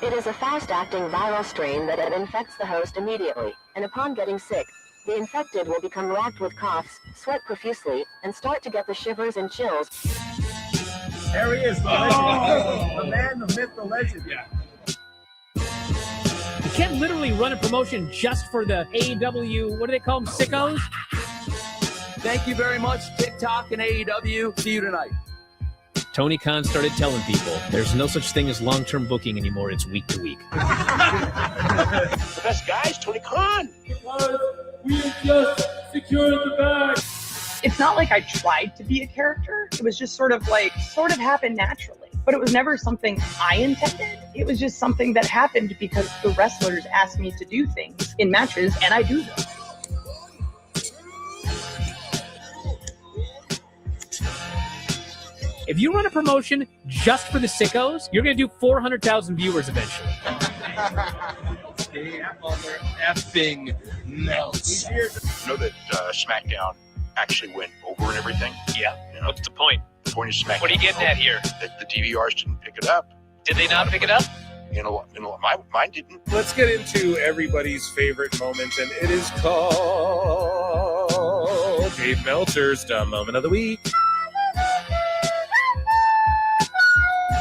It is a fast-acting viral strain that infects the host immediately, and upon getting sick, the infected will become racked with coughs, sweat profusely, and start to get the shivers and chills. There he is, the legend. The man, the myth, the legend. Yeah. You can't literally run a promotion just for the AEW, what do they call them, sickos? Thank you very much, TikTok and AEW. See you tonight. Tony Khan started telling people there's no such thing as long-term booking anymore. It's week to week. The best guys, Tony Khan. We just secured the bag. It's not like I tried to be a character. It was just sort of happened naturally. But it was never something I intended. It was just something that happened because the wrestlers asked me to do things in matches, and I do them. If you run a promotion just for the sickos, you're going to do 400,000 viewers eventually. That mother effing melts. You know that SmackDown actually went over and everything? Yeah. You know? What's the point? The point of SmackDown. What are you getting at here? That the DVRs didn't pick it up. Did they not pick it up? Mine didn't. Let's get into everybody's favorite moment, and it is called Dave Meltzer's Dumb Moment of the Week.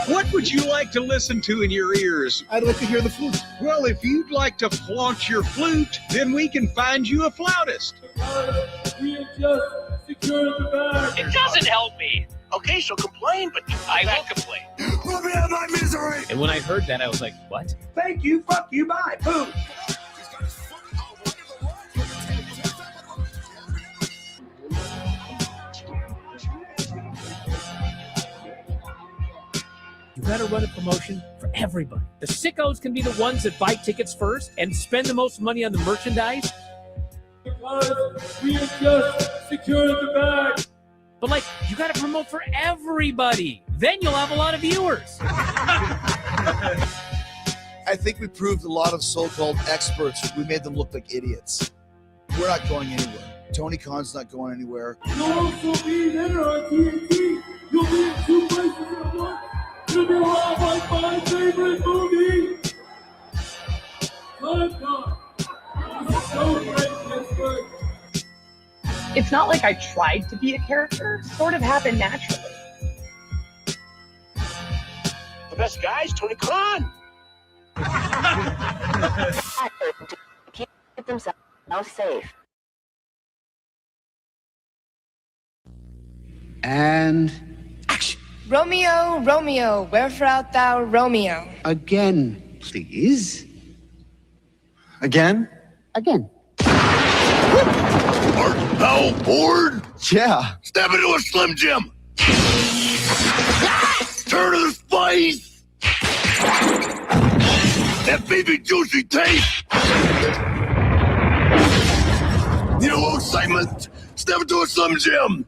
What would you like to listen to in your ears? I'd like to hear the flute. Well, if you'd like to flaunt your flute, then we can find you a flautist. We just secured the bag. It doesn't help me. Okay, so complain, but I won't complain. let me have my misery. And when I heard that, I was like, what? Thank you, fuck you, bye, boom. You gotta run a promotion for everybody. The sickos can be the ones that buy tickets first and spend the most money on the merchandise. Because we just secured the bag. But like, you gotta promote for everybody. Then you'll have a lot of viewers. I think we proved a lot of so-called experts. We made them look like idiots. We're not going anywhere. Tony Khan's not going anywhere. You'll also be there on TNT. You'll be in 2 places at once. It'll be a lot like my favorite movie. Time. This is so great, Pittsburgh. It's not like I tried to be a character. It sort of happened naturally. The best guys, Tony Khan. Keep themselves safe. And action. Romeo, Romeo, wherefore art thou, Romeo? Again, please. Again? Again. Art thou bored? Yeah. Step into a Slim Jim. Turn to the spice. That baby juicy taste. You know, excitement. Step into a Slim Jim.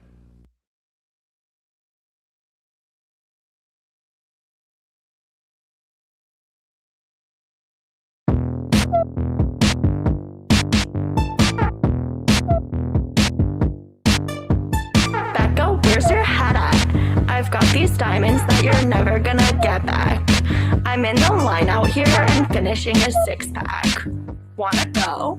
Where's your head at? I've got these diamonds that you're never gonna get back. I'm in the line out here and finishing a 6-pack. Wanna go?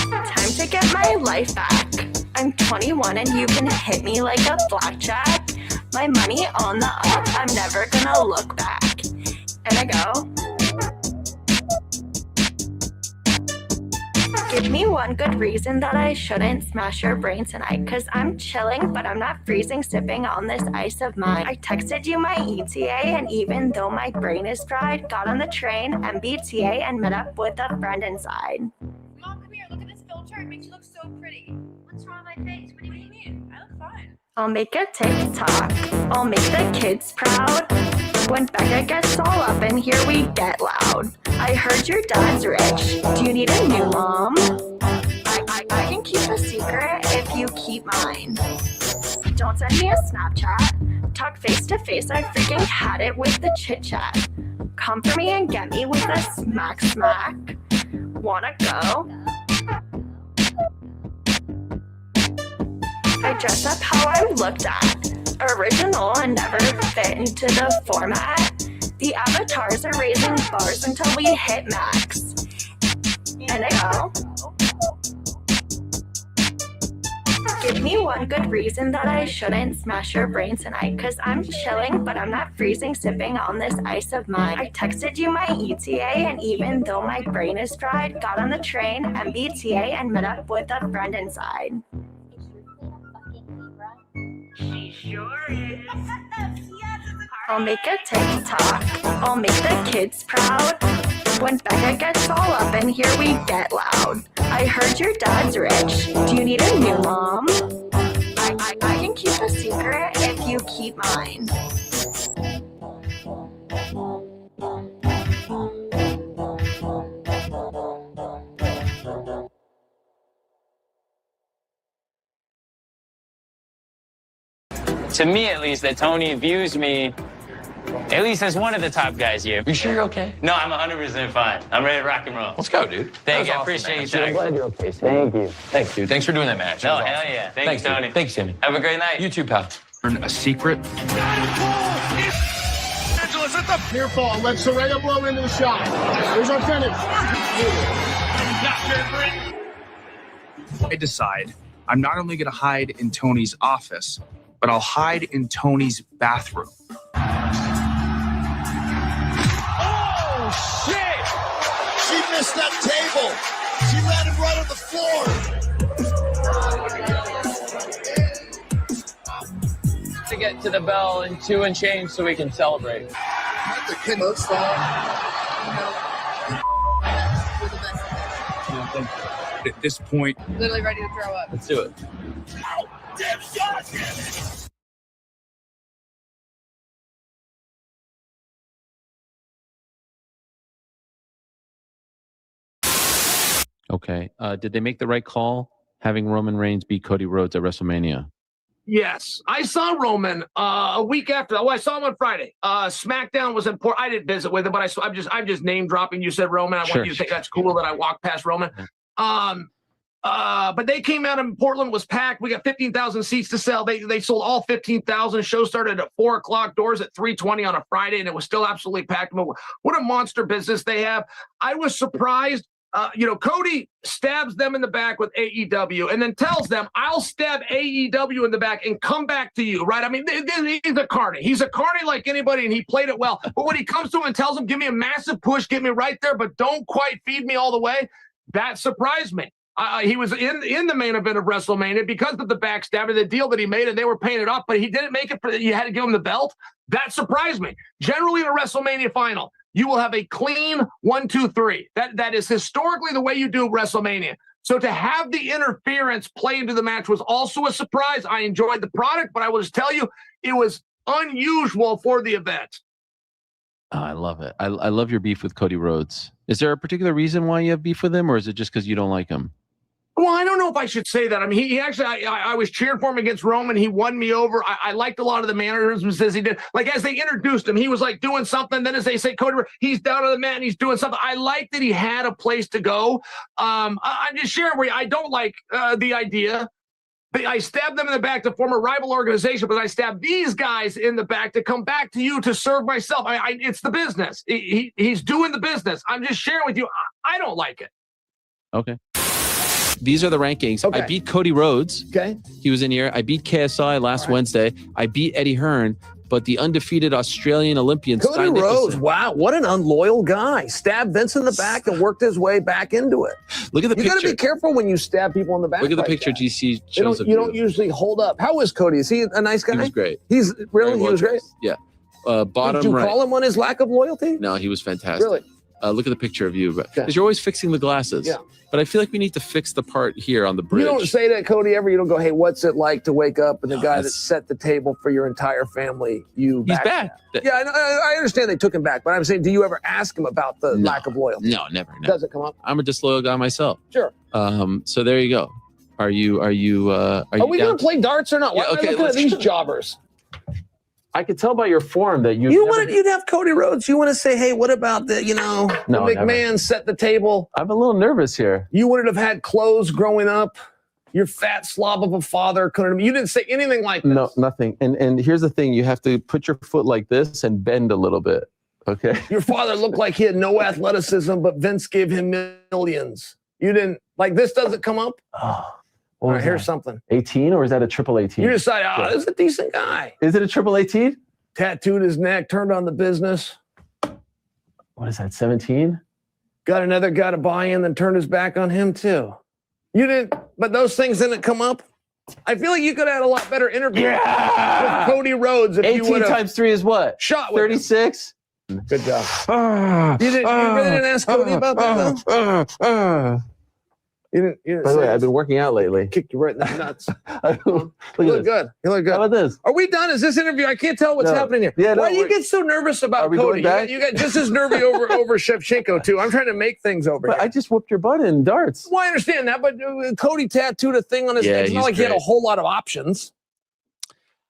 Time to get my life back. I'm 21 and you can hit me like a blackjack. My money on the up, I'm never gonna look back. And I go. Give me one good reason that I shouldn't smash your brain tonight. Cause I'm chilling, but I'm not freezing, sipping on this ice of mine. I texted you my ETA, and even though my brain is fried, got on the train, MBTA, and met up with a friend inside. Mom, come here, look at this filter. It makes you look so pretty. What's wrong with my face? What do you mean? I look fine. I'll make a TikTok. I'll make the kids proud. When Becca gets all up in here, we get loud. I heard your dad's rich. Do you need a new mom? I can keep a secret if you keep mine. Don't send me a Snapchat. Talk face to face, I freaking had it with the chit chat. Come for me and get me with a smack smack. Wanna go? I dress up how I'm looked at. original and never fit into the format. The avatars are raising bars until we hit max. And I go. Give me one good reason that I shouldn't smash your brain tonight, cause I'm chilling, but I'm not freezing, sipping on this ice of mine. I texted you my ETA, and even though my brain is fried, got on the train, MBTA, and met up with a friend inside. She sure is. I'll make a TikTok, I'll make the kids proud. When Becca gets all up in here, we get loud. I heard your dad's rich. Do you need a new mom? I can keep a secret if you keep mine. To me, at least, that Tony views me at least as one of the top guys here. You sure you're okay? No, I'm 100% fine. I'm ready to rock and roll. Let's go, dude. Thank you. I Awesome, appreciate man. you, Jack. I'm glad you're okay. Thank you. Thanks, dude. Thanks for doing that match. No, That was hell awesome. yeah. Thanks, Thanks, Tony. Dude. Thanks, Timmy. Have a great night. You too, pal. A secret? Angeles at the near fall. Let Zaria blow into the shot. Here's our finish. I decide I'm not only going to hide in Tony's office, but I'll hide in Tony's bathroom. Oh, shit! She missed that table. She landed right on the floor. To get to the bell in 2 and change so we can celebrate. The kid looks At this point, Literally ready to throw up. Let's do it. Okay. Did they make the right call having Roman Reigns beat Cody Rhodes at WrestleMania? Yes, I saw Roman a week after. Oh, I saw him on Friday. SmackDown was important. I didn't visit with him, but I'm just name dropping. You said Roman. I want you to think that's cool that I walked past Roman. But they came out in Portland, was packed. We got 15,000 seats to sell. They sold all 15,000. Show started at 4:00, doors at 3:20 on a Friday, and it was still absolutely packed. What a monster business they have. I was surprised. Cody stabs them in the back with AEW and then tells them, I'll stab AEW in the back and come back to you, right? I mean, he's a carny. He's a carny like anybody, and he played it well. But when he comes to him and tells him, give me a massive push, get me right there, but don't quite feed me all the way, that surprised me. He was in the main event of WrestleMania because of the backstabber, the deal that he made, and they were paying it off, but he didn't make it. You had to give him the belt. That surprised me. Generally, in a WrestleMania final, you will have a clean 1, 2, 3. That is historically the way you do WrestleMania. So to have the interference play into the match was also a surprise. I enjoyed the product, but I will just tell you, it was unusual for the event. Oh, I love it. I love your beef with Cody Rhodes. Is there a particular reason why you have beef with him, or is it just because you don't like him? Well, I don't know if I should say that. I mean, he actually, I was cheering for him against Roman. He won me over. I liked a lot of the mannerisms as he did. Like, as they introduced him, he was like doing something. Then as they say, Cody, he's down on the mat and he's doing something. I like that he had a place to go. I'm just sharing with you. I don't like the idea. I stabbed them in the back to form a rival organization, but I stabbed these guys in the back to come back to you to serve myself. It's the business. He's doing the business. I'm just sharing with you. I don't like it. Okay. These are the rankings. Okay. I beat Cody Rhodes. Okay. He was in here. I beat KSI last Wednesday. I beat Eddie Hearn, but the undefeated Australian Olympian Cody Rhodes, wow, what an unloyal guy. Stabbed Vince in the back and worked his way back into it. Look at the picture. You got to be careful when you stab people in the back. Look at the like picture that. GC shows. You don't usually hold up. How is Cody? Is he a nice guy? He was great. He was great? Yeah. Bottom Did you right. call him on his lack of loyalty? No, he was fantastic. Really? Look at the picture of you. Because you're always fixing the glasses. Yeah. But I feel like we need to fix the part here on the bridge. You don't say that, Cody, ever. You don't go, hey, what's it like to wake up and the guy that set the table for your entire family, he's back. Yeah, I understand they took him back, but I'm saying, do you ever ask him about the lack of loyalty? No, never. Does it come up? I'm a disloyal guy myself. Sure. So there you go. Are we going to play darts or not? Yeah, Why am I looking at these jobbers? I could tell by your form that you'd have Cody Rhodes. You want to say, hey, what about the McMahon set the table? I'm a little nervous here. You wouldn't have had clothes growing up. Your fat slob of a father couldn't. You didn't say anything like this. No, nothing. And here's the thing: you have to put your foot like this and bend a little bit. Okay. Your father looked like he had no athleticism, but Vince gave him millions. You didn't like this. Doesn't come up. Oh, All right, here's something. 18, or is that a triple 18? You decide. Oh, this is a decent guy. Is it a triple 18? Tattooed his neck, turned on the business. What is that? 17? Got another guy to buy in, then turned his back on him too. You didn't, but those things didn't come up. I feel like you could have had a lot better interview with Cody Rhodes if 18 you would have. times 3 is what? Shot with 36. Good job. You really didn't ask Cody about that, though? You didn't By the way, say I've been working out lately. kick you right in the nuts. Look You look good. You look good. How about this? Are we done? Is this interview? I can't tell what's No. happening here. Yeah, no, Why do you we're- get so nervous Are about we Cody? going back? You got just as nervy over Shevchenko, too. I'm trying to make things over But here. I just whooped your butt in darts. Well, I understand that, but Cody tattooed a thing on his Yeah, neck. It's not he's like he had a great. whole lot of options.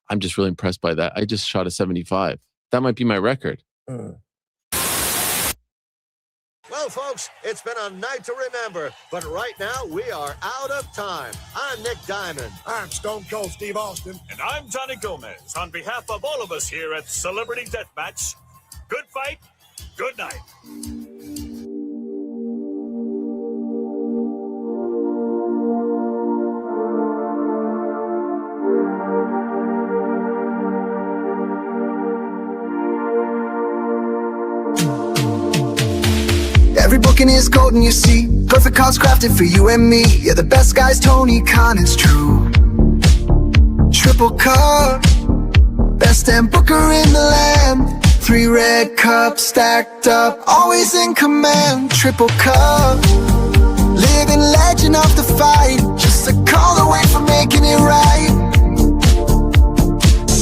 I'm just really impressed by that. I just shot a 75. That might be my record. Well, folks, it's been a night to remember, but right now we are out of time. I'm Nick Diamond. I'm Stone Cold Steve Austin. And I'm Johnny Gomez. On behalf of all of us here at Celebrity Deathmatch, good fight, good night. Every booking is golden, you see. Perfect cards crafted for you and me. Yeah, the best guy's Tony Khan, it's true. Triple cup, best damn booker in the land. 3 red cups stacked up, always in command. Triple cup, living legend of the fight. Just a call away from making it right.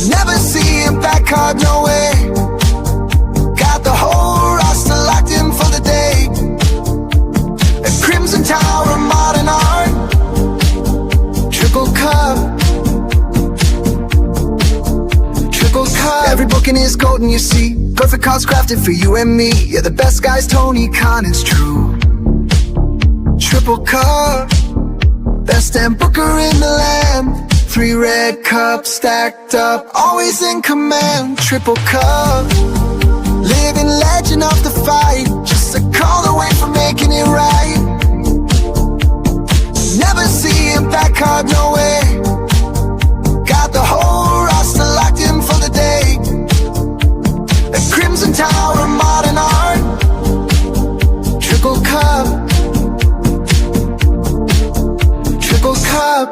Never see him back hard, no way. Got the whole roster locked in for the day. A Crimson Tower, modern art. Triple cup. Triple cup. Every booking is golden, you see. Perfect cards crafted for you and me. Yeah, the best guy's Tony Khan, it's true. Triple cup. Best damn booker in the land. 3 red cups stacked up, always in command. Triple cup. Living legend of the fight. Just a call away from making it right. Never see him back hard, no way. Got the whole roster locked in for the day. A Crimson Tower, modern art. Triple cup. Triple cup.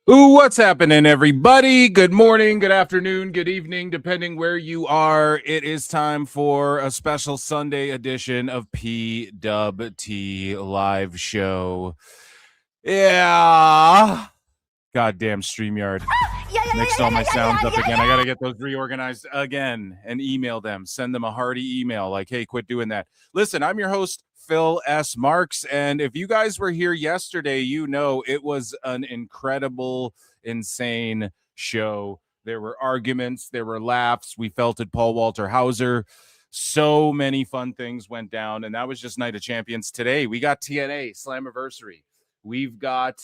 Ooh, what's happening, everybody? Good morning, good afternoon, good evening, depending where you are. It is time for a special Sunday edition of PWT Live Show. Yeah. Goddamn StreamYard. Mixed all my sounds up again. I got to get those reorganized again and email them. Send them a hearty email like, hey, quit doing that. Listen, I'm your host, Phil S. Marks, and if you guys were here yesterday, you know it was an incredible, insane show. There were arguments, there were laughs. We felt it, Paul Walter Hauser. So many fun things went down, and that was just Night of Champions. Today, we got TNA SLAMMIVERSARY. We've got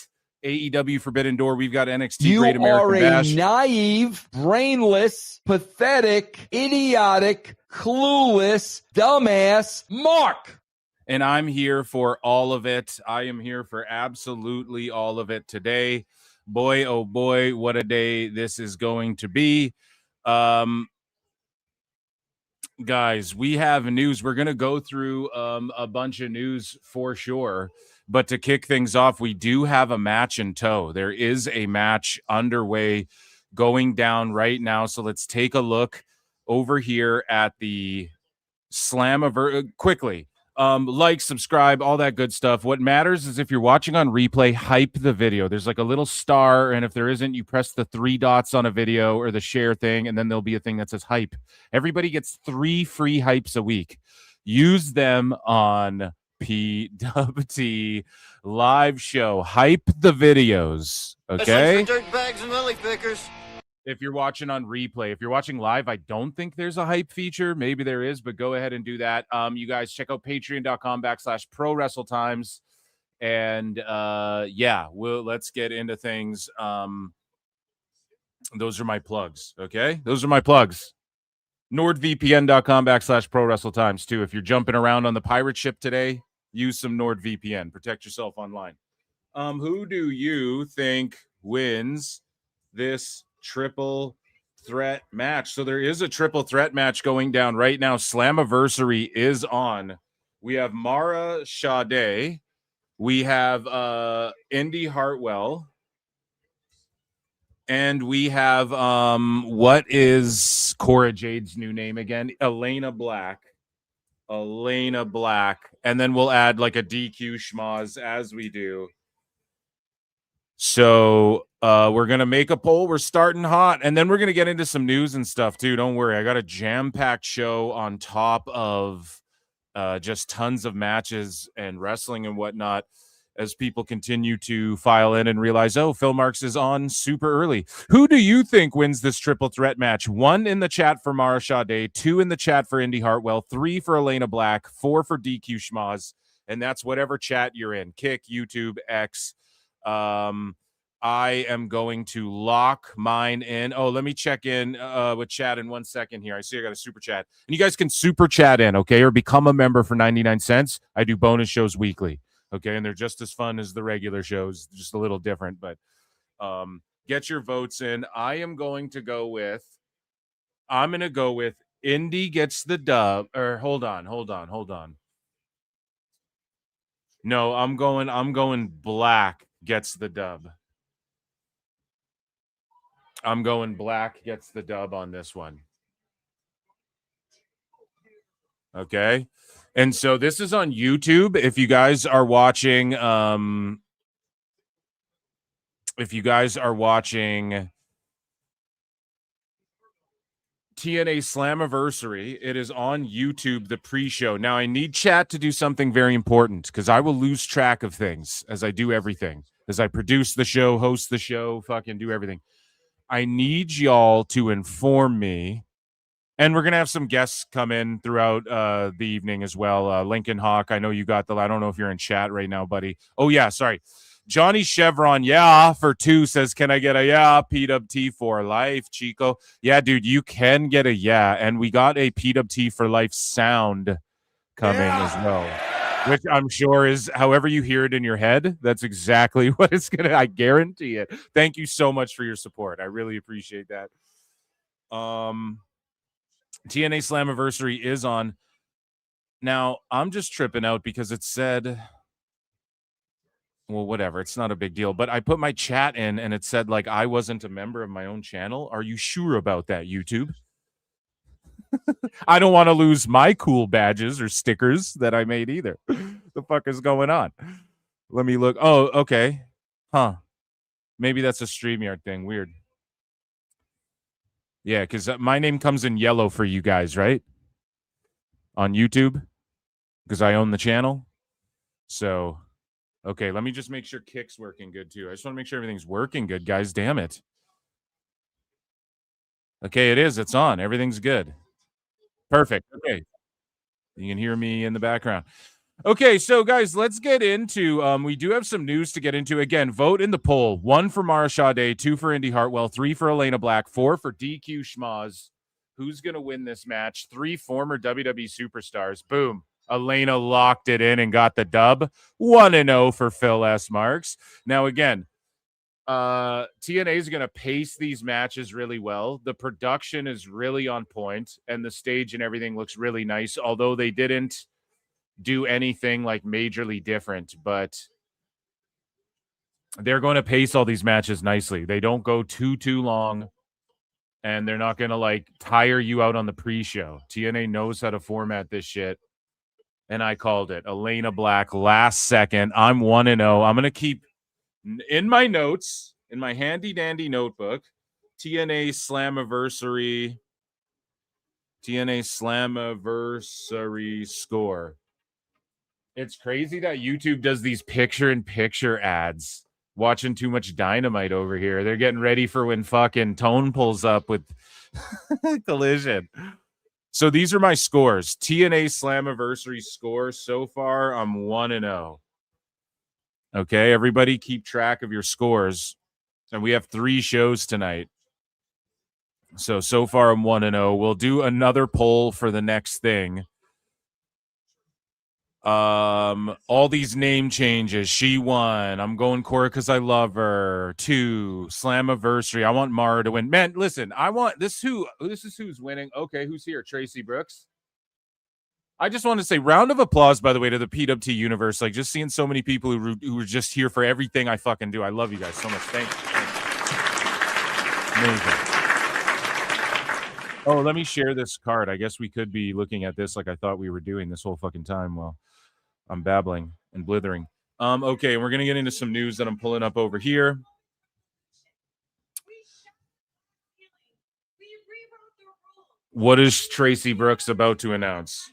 AEW Forbidden Door. We've got NXT Great American Bash. You are a naive, brainless, pathetic, idiotic, clueless, dumbass Mark. And I'm here for all of it. I am here for absolutely all of it today. Boy, oh boy, what a day this is going to be. Guys, we have news. We're going to go through a bunch of news for sure. But to kick things off, we do have a match in tow. There is a match underway going down right now. So let's take a look over here at the Slammiversary quickly. Like, subscribe, all that good stuff. What matters is if you're watching on replay, hype the video. There's like a little star, and if there isn't, you press the 3 dots on a video or the share thing, and then there'll be a thing that says hype. Everybody gets 3 free hypes a week. Use them on PWT Live Show. Hype the videos, okay? Dirt bags and lily pickers. If you're watching on replay, if you're watching live, I don't think there's a hype feature. Maybe there is, but go ahead and do that. You guys check out patreon.com/ProWrestleTimes. And yeah, let's get into things. Those are my plugs. Okay. Those are my plugs. NordVPN.com/ProWrestleTimes too. If you're jumping around on the pirate ship today, use some NordVPN. Protect yourself online. Who do you think wins this triple threat match? So there is a triple threat match going down right now. Slammiversary is on. We have Mara Sade. We have Indy Hartwell. And we have what is Cora Jade's new name again? Elayna Black. Elayna Black. And then we'll add like a DQ schmoz as we do. So we're going to make a poll. We're starting hot. And then we're going to get into some news and stuff too. Don't worry. I got a jam-packed show on top of just tons of matches and wrestling and whatnot as people continue to file in and realize, oh, Phil Marks is on super early. Who do you think wins this triple threat match? 1 in the chat for Mara Sade, 2 in the chat for Indy Hartwell, 3 for Elayna Black, 4 for DQ Schmaz, and that's whatever chat you're in. Kick, YouTube, X. I am going to lock mine in. Oh, let me check in with chat in 1 second here. I see I got a super chat. And you guys can super chat in, okay, or become a member for 99 cents. I do bonus shows weekly. Okay, and they're just as fun as the regular shows, just a little different, but get your votes in. I'm going to go with Indy gets the dub, or hold on. No, I'm going Black gets the dub. I'm going Black gets the dub on this one. Okay. And so this is on YouTube. If you guys are watching, TNA Slammiversary, it is on YouTube, the pre-show. Now, I need chat to do something very important because I will lose track of things as I do everything. As I produce the show, host the show, fucking do everything. I need y'all to inform me. And we're going to have some guests come in throughout the evening as well. Lincoln Hawk, I know you got I don't know if you're in chat right now, buddy. Oh, yeah, sorry. Johnny Chevron, yeah, for 2 says, can I get a yeah? PWT for life, Chico. Yeah, dude, you can get a yeah. And we got a PWT for life sound coming as well, which I'm sure is however you hear it in your head. That's exactly what it's going to, I guarantee it. Thank you so much for your support. I really appreciate that. TNA Slammiversary is on. Now, I'm just tripping out because it said, well, whatever. It's not a big deal. But I put my chat in and it said, like, I wasn't a member of my own channel. Are you sure about that, YouTube? I don't want to lose my cool badges or stickers that I made either. The fuck is going on? Let me look. Oh, okay. Huh. Maybe that's a StreamYard thing. Weird. Yeah, because my name comes in yellow for you guys, right? On YouTube, because I own the channel. So, okay, let me just make sure Kick's working good, too. I just want to make sure everything's working good, guys. Damn it. Okay, it is. It's on. Everything's good. Perfect. Okay. You can hear me in the background. Okay, so guys, let's get into, we do have some news to get into. Again, vote in the poll. 1 for Mara Sade, 2 for Indy Hartwell, 3 for Elayna Black, 4 for DQ Schmaz. Who's going to win this match? 3 former WWE superstars. Boom. Elayna locked it in and got the dub. 1-0 for Phil S. Marks. Now, again, TNA is going to pace these matches really well. The production is really on point, and the stage and everything looks really nice, although they didn't do anything like majorly different, but they're going to pace all these matches nicely. They don't go too long, and they're not going to like tire you out on the pre-show. TNA knows how to format this shit, and I called it. Elayna Black last second. I'm 1-0. I'm going to keep in my notes, in my handy dandy notebook, TNA Slammiversary score. It's crazy that YouTube does these picture-in-picture ads Watching too much Dynamite over here. They're getting ready for when fucking Tone pulls up with Collision. So these are my scores. TNA Slammiversary score so far. I'm 1-0. Okay, everybody keep track of your scores. And we have 3 shows tonight. So far I'm 1-0. We'll do another poll for the next thing. All these name changes. She won. I'm going Cora because I love her. 2 Slammiversary. I want Mara to win. Man, listen, I want this. This is who's winning. Okay, who's here? Tracy Brooks. I just want to say, round of applause, by the way, to the PWT universe. Like, just seeing so many people who are just here for everything I fucking do. I love you guys so much. Thank you. Amazing. Oh, let me share this card. I guess we could be looking at this like I thought we were doing this whole fucking time. Well, I'm babbling and blithering. Okay, we're going to get into some news that I'm pulling up over here. What is Tracy Brooks about to announce?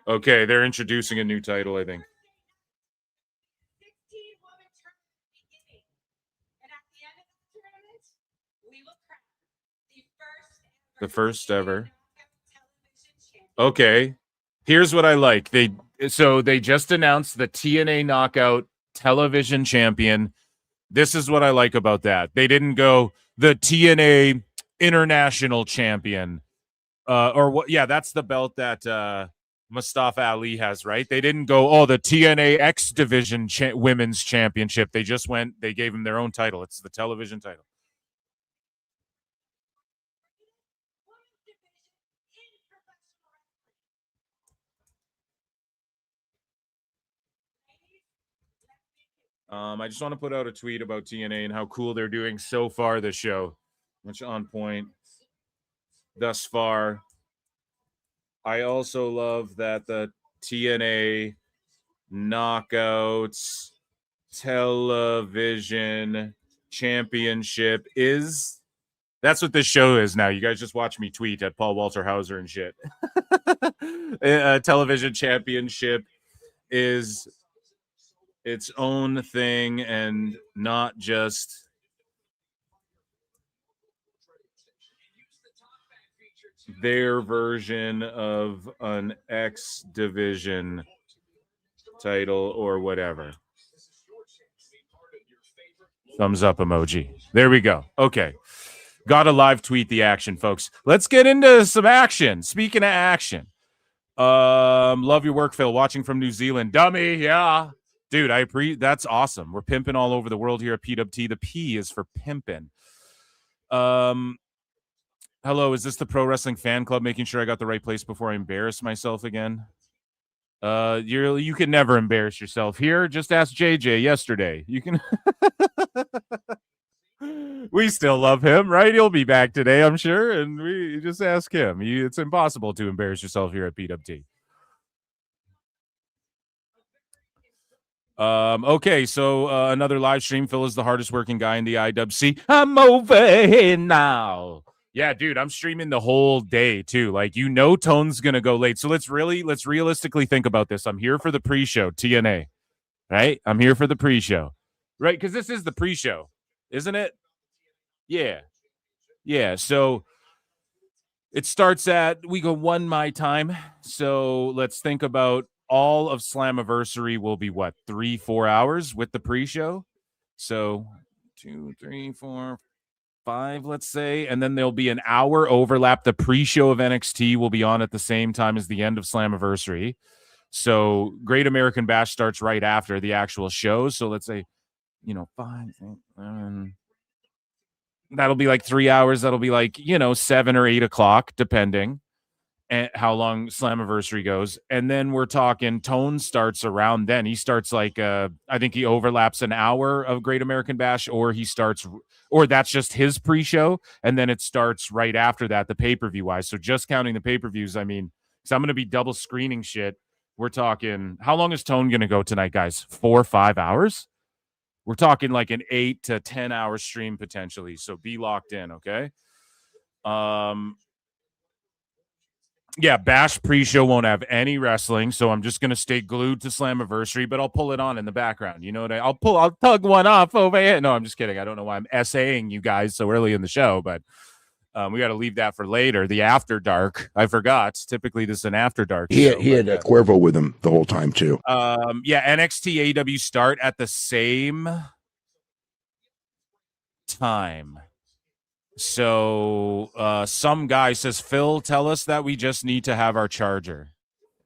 Okay, they're introducing a new title, I think. The first ever. Okay. Here's what I like. They just announced the TNA Knockout Television Champion. This is what I like about that. They didn't go the TNA International Champion. Or what? Yeah, that's the belt that Mustafa Ali has, right? They didn't go, the TNA X Division Women's Championship. They just went, they gave them their own title. It's the television title. I just want to put out a tweet about TNA and how cool they're doing so far this show. Much on point thus far. I also love that the TNA Knockouts Television Championship is... That's what this show is now. You guys just watch me tweet at Paul Walter Hauser and shit. Television Championship is its own thing and not just their version of an X Division title or whatever. Thumbs up emoji. There we go. Okay. Gotta live tweet the action, folks. Let's get into some action. Speaking of action. Love your work, Phil. Watching from New Zealand. Dummy, yeah. Dude, that's awesome. We're pimping all over the world here at PWT. The P is for pimping. Hello, is this the Pro Wrestling Fan Club? Making sure I got the right place before I embarrass myself again. You can never embarrass yourself here. Just ask JJ yesterday. You can. We still love him, right? He'll be back today, I'm sure, and we just ask him. It's impossible to embarrass yourself here at PWT. Okay, so another live stream. Phil is the hardest working guy in the IWC. I'm over here now. Yeah, dude, I'm streaming the whole day too. Like, Tone's gonna go late. So let's realistically think about this. I'm here for the pre-show, TNA. Right? I'm here for the pre-show. Right? Because this is the pre-show, isn't it? Yeah. Yeah. So it starts we go 1 my time. So let's think about all of Slammiversary will be what, 3-4 hours with the pre-show. So 2, 3, 4, 5, let's say, and then there'll be an hour overlap. The pre-show of NXT will be on at the same time as the end of Slammiversary. So Great American Bash starts right after the actual show. So let's say, 5, 7, that'll be like 3 hours. That'll be like, 7 or 8 o'clock, depending and how long Slammiversary goes. And then we're talking Tone starts around then. He starts like, I think he overlaps an hour of Great American Bash, or that's just his pre-show. And then it starts right after that, the pay-per-view wise. So just counting the pay-per-views, because I'm going to be double screening shit. We're talking, how long is Tone going to go tonight, guys? 4 or 5 hours? We're talking like an 8 to 10 hour stream potentially. So be locked in. Okay. Yeah, Bash pre-show won't have any wrestling, so I'm just gonna stay glued to Slammiversary, but I'll pull it on in the background. You know what I'll tug one off over here. No, I'm just kidding. I don't know why I'm essaying you guys so early in the show, but we got to leave that for later. The after dark. I forgot. Typically, this is an after dark. He had Cuervo with him the whole time too. Yeah, NXT AEW start at the same time. So some guy says, Phil, tell us that we just need to have our charger.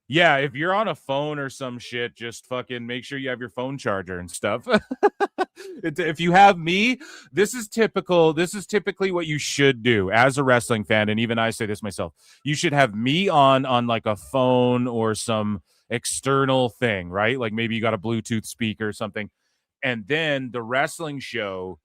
Yeah, if you're on a phone or some shit, just fucking make sure you have your phone charger and stuff. If you have me, this is typically what you should do as a wrestling fan, and even I say this myself. You should have me on like a phone or some external thing, right? Like maybe you got a Bluetooth speaker or something, and then the wrestling show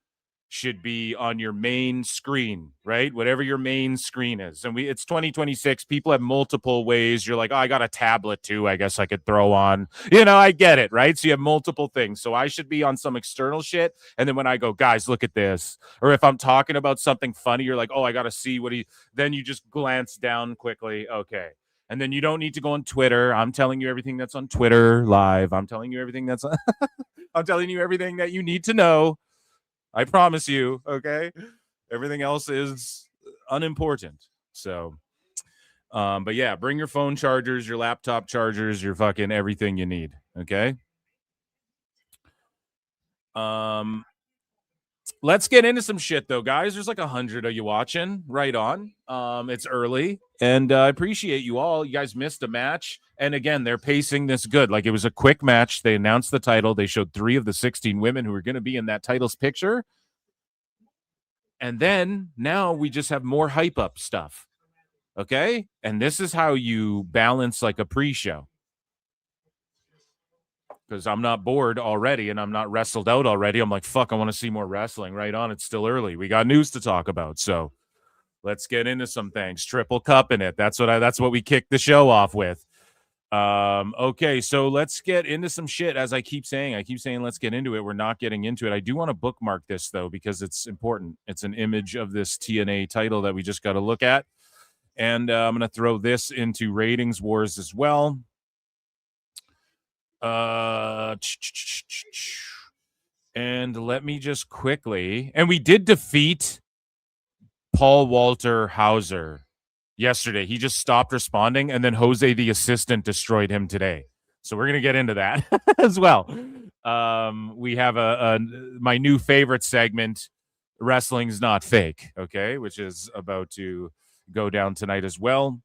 should be on your main screen, right? Whatever your main screen is. And it's 2026. People have multiple ways. You're like, oh, I got a tablet too, I guess I could throw on. You know, I get it, right? So you have multiple things. So I should be on some external shit. And then when I go, guys, look at this. Or if I'm talking about something funny, you're like, oh, I got to see then you just glance down quickly. Okay. And then you don't need to go on Twitter. I'm telling you everything that's on Twitter live. I'm telling you everything I'm telling you everything that you need to know. I promise you, okay? Everything else is unimportant. So, but yeah, bring your phone chargers, your laptop chargers, your fucking everything you need, okay? Let's get into some shit, though, guys. There's like 100 of you watching. Right on. It's early, and I appreciate you all. You guys missed a match. And again, they're pacing this good. Like, it was a quick match. They announced the title. They showed 3 of the 16 women who were going to be in that titles picture. And then now we just have more hype up stuff. Okay? And this is how you balance like a pre-show. Because I'm not bored already and I'm not wrestled out already. I'm like, fuck, I want to see more wrestling. Right on. It's still early. We got news to talk about. So let's get into some things. Triple Cup in it. That's what we kicked the show off with. Okay, so let's get into some shit. As I keep saying let's get into it. We're not getting into it. I do want to bookmark this though, because it's important. It's an image of this TNA title that we just got to look at. And I'm going to throw this into Ratings Wars as well. And let me just quickly, and we did defeat Paul Walter Hauser yesterday. He just stopped responding, and then Jose the assistant destroyed him today. So we're going to get into that as well. We have my new favorite segment, Wrestling's Not Fake, okay, which is about to go down tonight as well.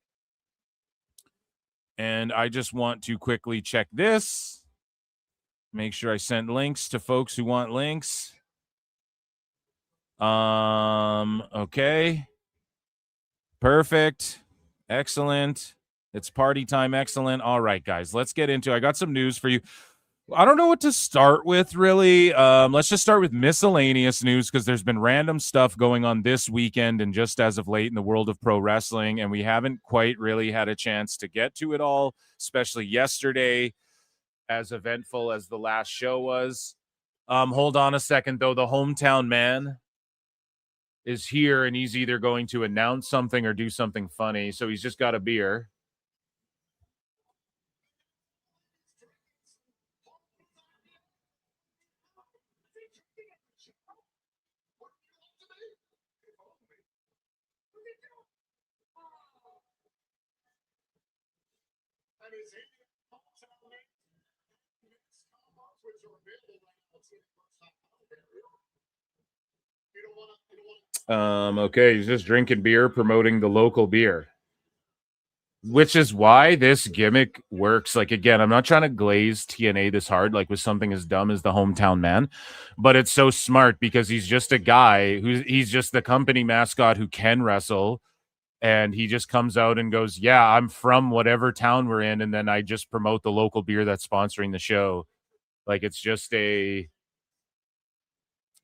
And I just want to quickly check this. Make sure I send links to folks who want links. Okay. Perfect. Excellent. It's party time. Excellent. All right, guys, let's get into it. I got some news for you. I don't know what to start with, really. Let's just start with miscellaneous news, because there's been random stuff going on this weekend and just as of late in the world of pro wrestling, and we haven't quite really had a chance to get to it all, especially yesterday, as eventful as the last show was. Hold on a second, though. The hometown man is here, and he's either going to announce something or do something funny. So he's just got a beer. Okay, he's just drinking beer, promoting the local beer, which is why this gimmick works. Like, again, I'm not trying to glaze TNA this hard, like with something as dumb as the hometown man, but it's so smart because he's just a guy he's just the company mascot who can wrestle, and he just comes out and goes, yeah, I'm from whatever town we're in, and then I just promote the local beer that's sponsoring the show. Like, it's just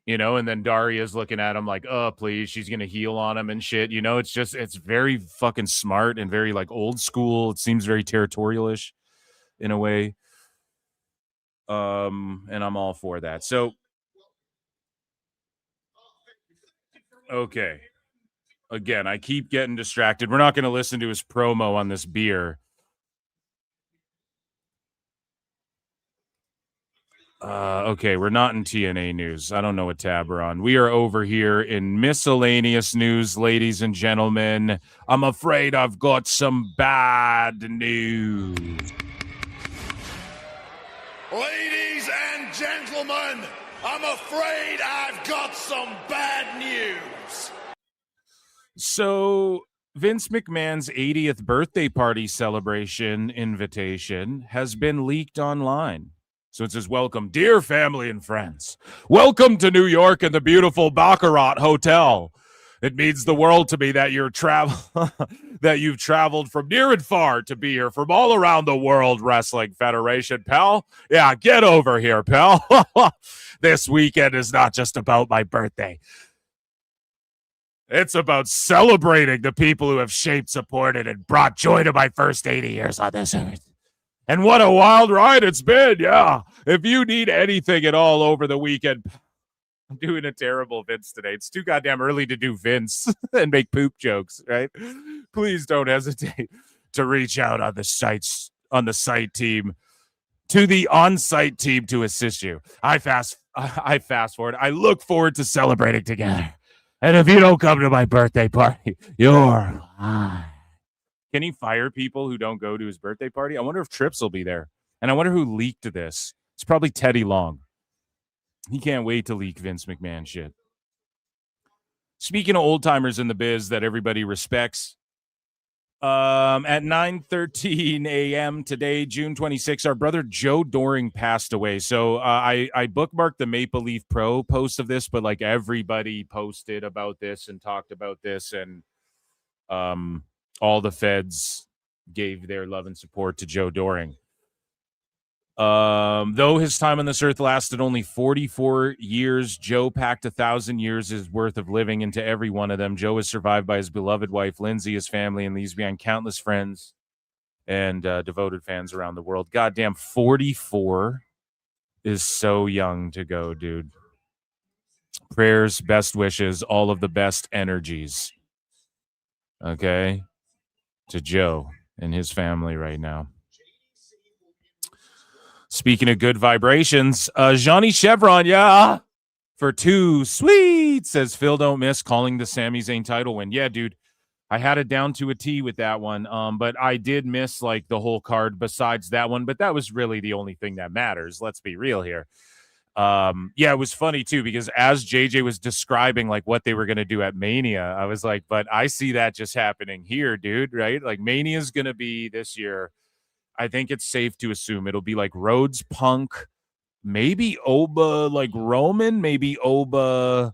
and then Daria's looking at him like, oh, please, she's going to heel on him and shit. It's very fucking smart and very like old school. It seems very territorial-ish in a way. And I'm all for that. So, okay. Again, I keep getting distracted. We're not going to listen to his promo on this beer. Okay, we're not in TNA news. I don't know what tab we're on. We are over here in miscellaneous news, ladies and gentlemen. I'm afraid I've got some bad news. Ladies and gentlemen, I'm afraid I've got some bad news. So, Vince McMahon's 80th birthday party celebration invitation has been leaked online. So it says, welcome, dear family and friends. Welcome to New York and the beautiful Baccarat Hotel. It means the world to me that you've traveled from near and far to be here from all around the World Wrestling Federation, pal. Yeah, get over here, pal. This weekend is not just about my birthday. It's about celebrating the people who have shaped, supported, and brought joy to my first 80 years on this earth. And what a wild ride it's been, yeah. If you need anything at all over the weekend, I'm doing a terrible Vince today. It's too goddamn early to do Vince and make poop jokes, right? Please don't hesitate to reach out on the site team, to the on-site team to assist you. I fast forward. I look forward to celebrating together. And if you don't come to my birthday party, you're lying. Can he fire people who don't go to his birthday party? I wonder if Trips will be there. And I wonder who leaked this. It's probably Teddy Long. He can't wait to leak Vince McMahon shit. Speaking of old-timers in the biz that everybody respects, at 9:13 a.m. today, June 26, our brother Joe Doring passed away. So I bookmarked the Maple Leaf Pro post of this, but like everybody posted about this and talked about this, and all the feds gave their love and support to Joe Doring. Though his time on this earth lasted only 44 years, Joe packed 1,000 years' worth of living into every one of them. Joe is survived by his beloved wife, Lindsay, his family, and leaves behind countless friends and devoted fans around the world. Goddamn, 44 is so young to go, dude. Prayers, best wishes, all of the best energies. Okay? To Joe and his family right now. Speaking of good vibrations, Johnny Chevron, yeah, for 2 sweet, says Phil don't miss calling the Sami Zayn title win. Yeah, dude, I had it down to a T with that one, but I did miss like the whole card besides that one, but that was really the only thing that matters. Let's be real here. Yeah, it was funny too, because as JJ was describing like what they were going to do at Mania, I was like, but I see that just happening here, dude, right? Like Mania's going to be this year. I think it's safe to assume it'll be like Rhodes, Punk, maybe Oba, like Roman, maybe Oba,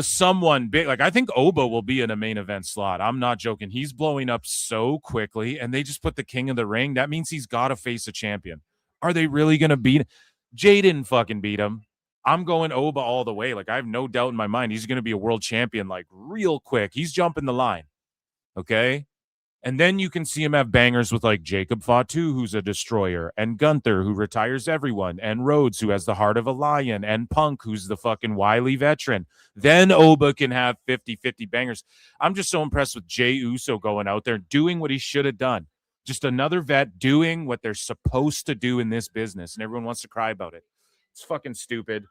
someone big. Like I think Oba will be in a main event slot. I'm not joking. He's blowing up so quickly, and they just put the King of the Ring. That means he's got to face a champion. Are they really going to beat? Jay didn't fucking beat him. I'm going Oba all the way. Like I have no doubt in my mind he's going to be a world champion like real quick. He's jumping the line. Okay? And then you can see him have bangers with like Jacob Fatu, who's a destroyer, and Gunther, who retires everyone, and Rhodes, who has the heart of a lion, and Punk, who's the fucking wily veteran. Then Oba can have 50-50 bangers. I'm just so impressed with Jey Uso going out there, doing what he should have done. Just another vet doing what they're supposed to do in this business, and everyone wants to cry about it. It's fucking stupid.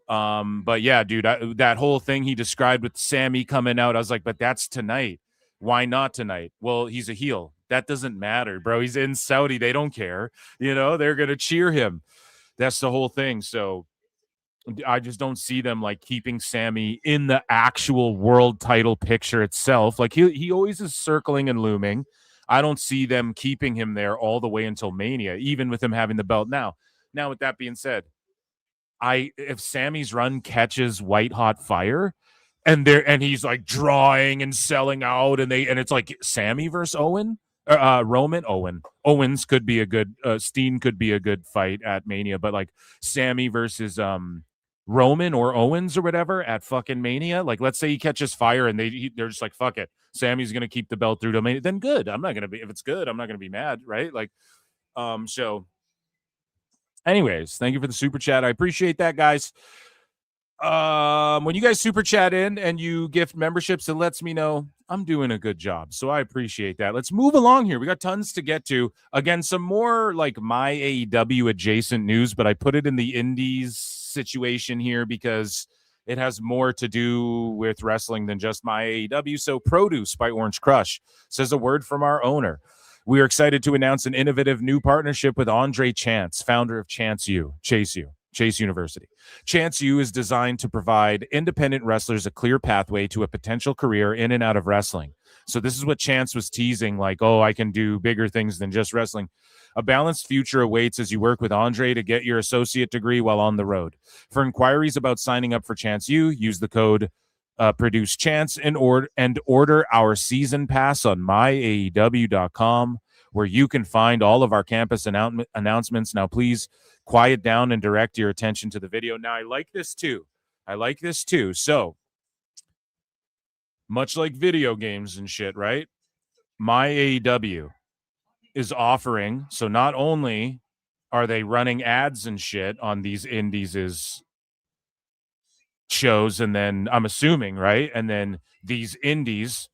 But yeah, dude, that whole thing he described with Sammy coming out, I was like, but that's tonight. Why not tonight? Well, he's a heel. That doesn't matter, bro. He's in Saudi. They don't care. You know, they're going to cheer him. That's the whole thing. So I just don't see them like keeping Sammy in the actual world title picture itself. Like he always is circling and looming. I don't see them keeping him there all the way until Mania, even with him having the belt now. Now, with that being said, if Sammy's run catches white hot fire, and he's like drawing and selling out, and it's like Sammy versus Owen, Roman. Owens could be a good, Steen could be a good fight at Mania, but like Sammy versus Roman or Owens or whatever at fucking Mania. Like, let's say he catches fire and they're just like, fuck it, Sammy's gonna keep the belt through to Mania. Then good. I'm not gonna be, if it's good, I'm not gonna be mad, right? Like, so. Anyways, thank you for the super chat. I appreciate that, guys. When you guys super chat in and you gift memberships, it lets me know I'm doing a good job. So I appreciate that. Let's move along here. We got tons to get to. Again, some more like my AEW adjacent news, but I put it in the Indies situation here because it has more to do with wrestling than just my AEW. So Produce by Orange Crush says a word from our owner. We are excited to announce an innovative new partnership with Andre Chance, founder of Chase University. Chance U is designed to provide independent wrestlers a clear pathway to a potential career in and out of wrestling. So this is what Chance was teasing, like, oh, I can do bigger things than just wrestling. A balanced future awaits as you work with Andre to get your associate degree while on the road. For inquiries about signing up for Chance U, use the code Produce Chance and order our season pass on myaew.com, where you can find all of our campus announcements. Now, please quiet down and direct your attention to the video. Now, I like this too. So, much like video games and shit, right? My AEW is offering, so not only are they running ads and shit on these indies' shows, and then I'm assuming, right? And then these indies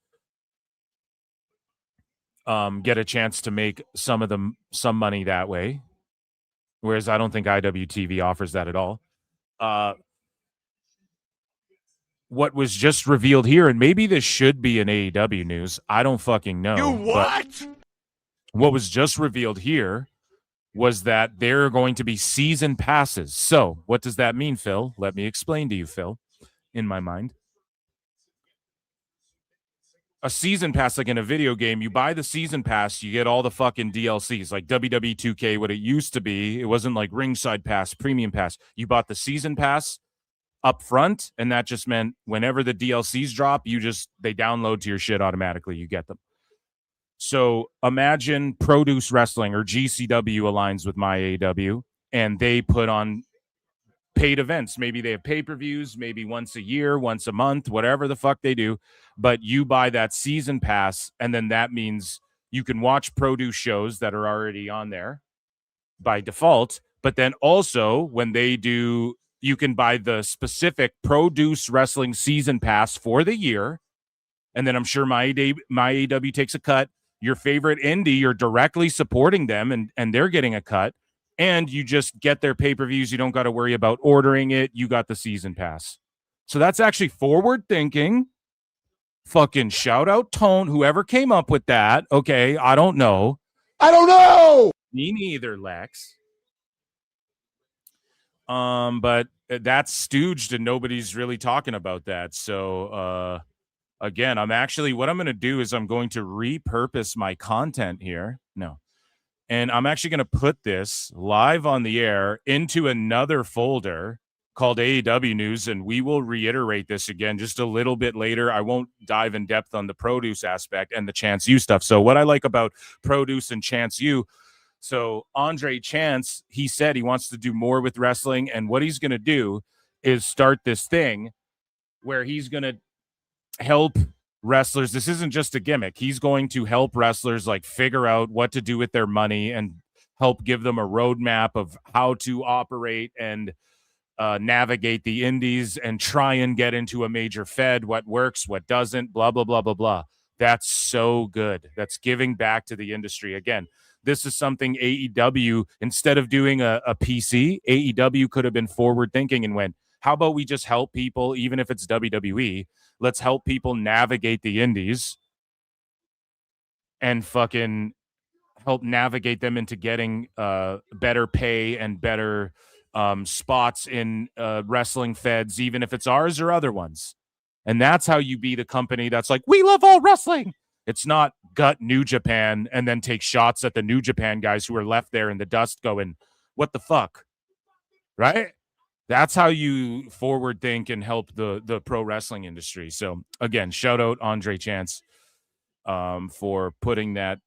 get a chance to make some of them some money that way. Whereas I don't think IWTV offers that at all. What was just revealed here, and maybe this should be an AEW news, I don't fucking know. You what? What was just revealed here was that there are going to be season passes. So what does that mean, Phil? Let me explain to you, Phil, in my mind. A season pass, like in a video game, you buy the season pass, you get all the fucking DLCs, like WWE 2K, what it used to be. It wasn't like ringside pass, premium pass. You bought the season pass up front, and that just meant whenever the DLCs drop, they download to your shit automatically. You get them. So imagine Produce Wrestling or GCW aligns with my AEW, and they put on paid events. Maybe they have pay-per-views, maybe once a year, once a month, whatever the fuck they do. But you buy that season pass, and then that means you can watch Produce shows that are already on there by default. But then also when they do, you can buy the specific Produce Wrestling season pass for the year. And then I'm sure my AEW takes a cut. Your favorite indie, you're directly supporting them, and they're getting a cut. And you just get their pay-per-views. You don't got to worry about ordering it. You got the season pass. So that's actually forward thinking. Fucking shout out Tone, whoever came up with that. Okay, I don't know. Me neither, Lex. But that's stooged and nobody's really talking about that. So again, what I'm going to do is I'm going to repurpose my content here. No. And I'm actually going to put this live on the air into another folder called AEW News, and we will reiterate this again just a little bit later. I won't dive in depth on the Produce aspect and the Chance U stuff. So what I like about Produce and Chance U, so Andre Chance, he said he wants to do more with wrestling, and what he's going to do is start this thing where he's going to help wrestlers. This isn't just a gimmick. He's going to help wrestlers like figure out what to do with their money and help give them a roadmap of how to operate and navigate the indies and try and get into a major fed, what works, what doesn't, blah, blah, blah, blah, blah. That's so good. That's giving back to the industry. Again, this is something AEW, instead of doing a PC, AEW could have been forward thinking and went, how about we just help people, even if it's WWE, let's help people navigate the indies and fucking help navigate them into getting better pay and better spots in wrestling feds, even if it's ours or other ones. And that's how you be the company that's like, we love all wrestling. It's not gut New Japan and then take shots at the New Japan guys who are left there in the dust going, what the fuck? Right? That's how you forward think and help the pro wrestling industry. So again, shout out Andre Chance for putting that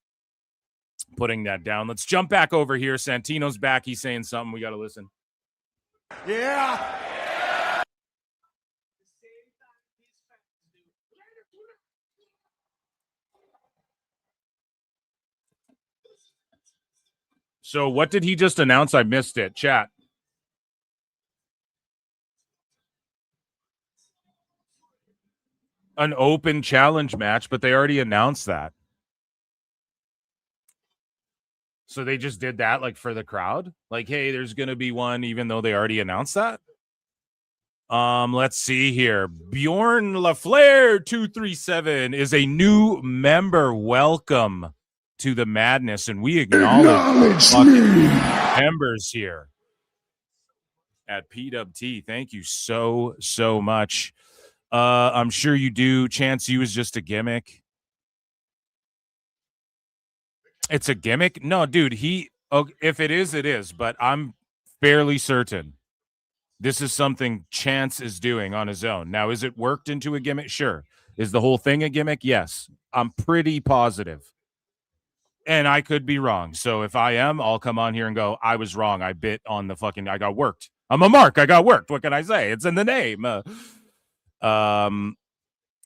down. Let's jump back over here. Santino's back. He's saying something. We got to listen. Yeah. So what did he just announce? I missed it. Chat. an open challenge match, but they already announced that. So they just did that like for the crowd. Like, hey, there's going to be one, even though they already announced that. Let's see here. Bjorn LaFleur 237 is a new member. Welcome to the madness, and we acknowledge members here at PWT. Thank you so much. I'm sure you do. Chance U is just a gimmick. It's a gimmick? No, dude, if it is, it is, but I'm fairly certain this is something Chance is doing on his own. Now, is it worked into a gimmick? Sure. Is the whole thing a gimmick? Yes. I'm pretty positive. And I could be wrong. So if I am, I'll come on here and go, I was wrong. I bit on the fucking, I got worked. I'm a mark. I got worked. What can I say? It's in the name.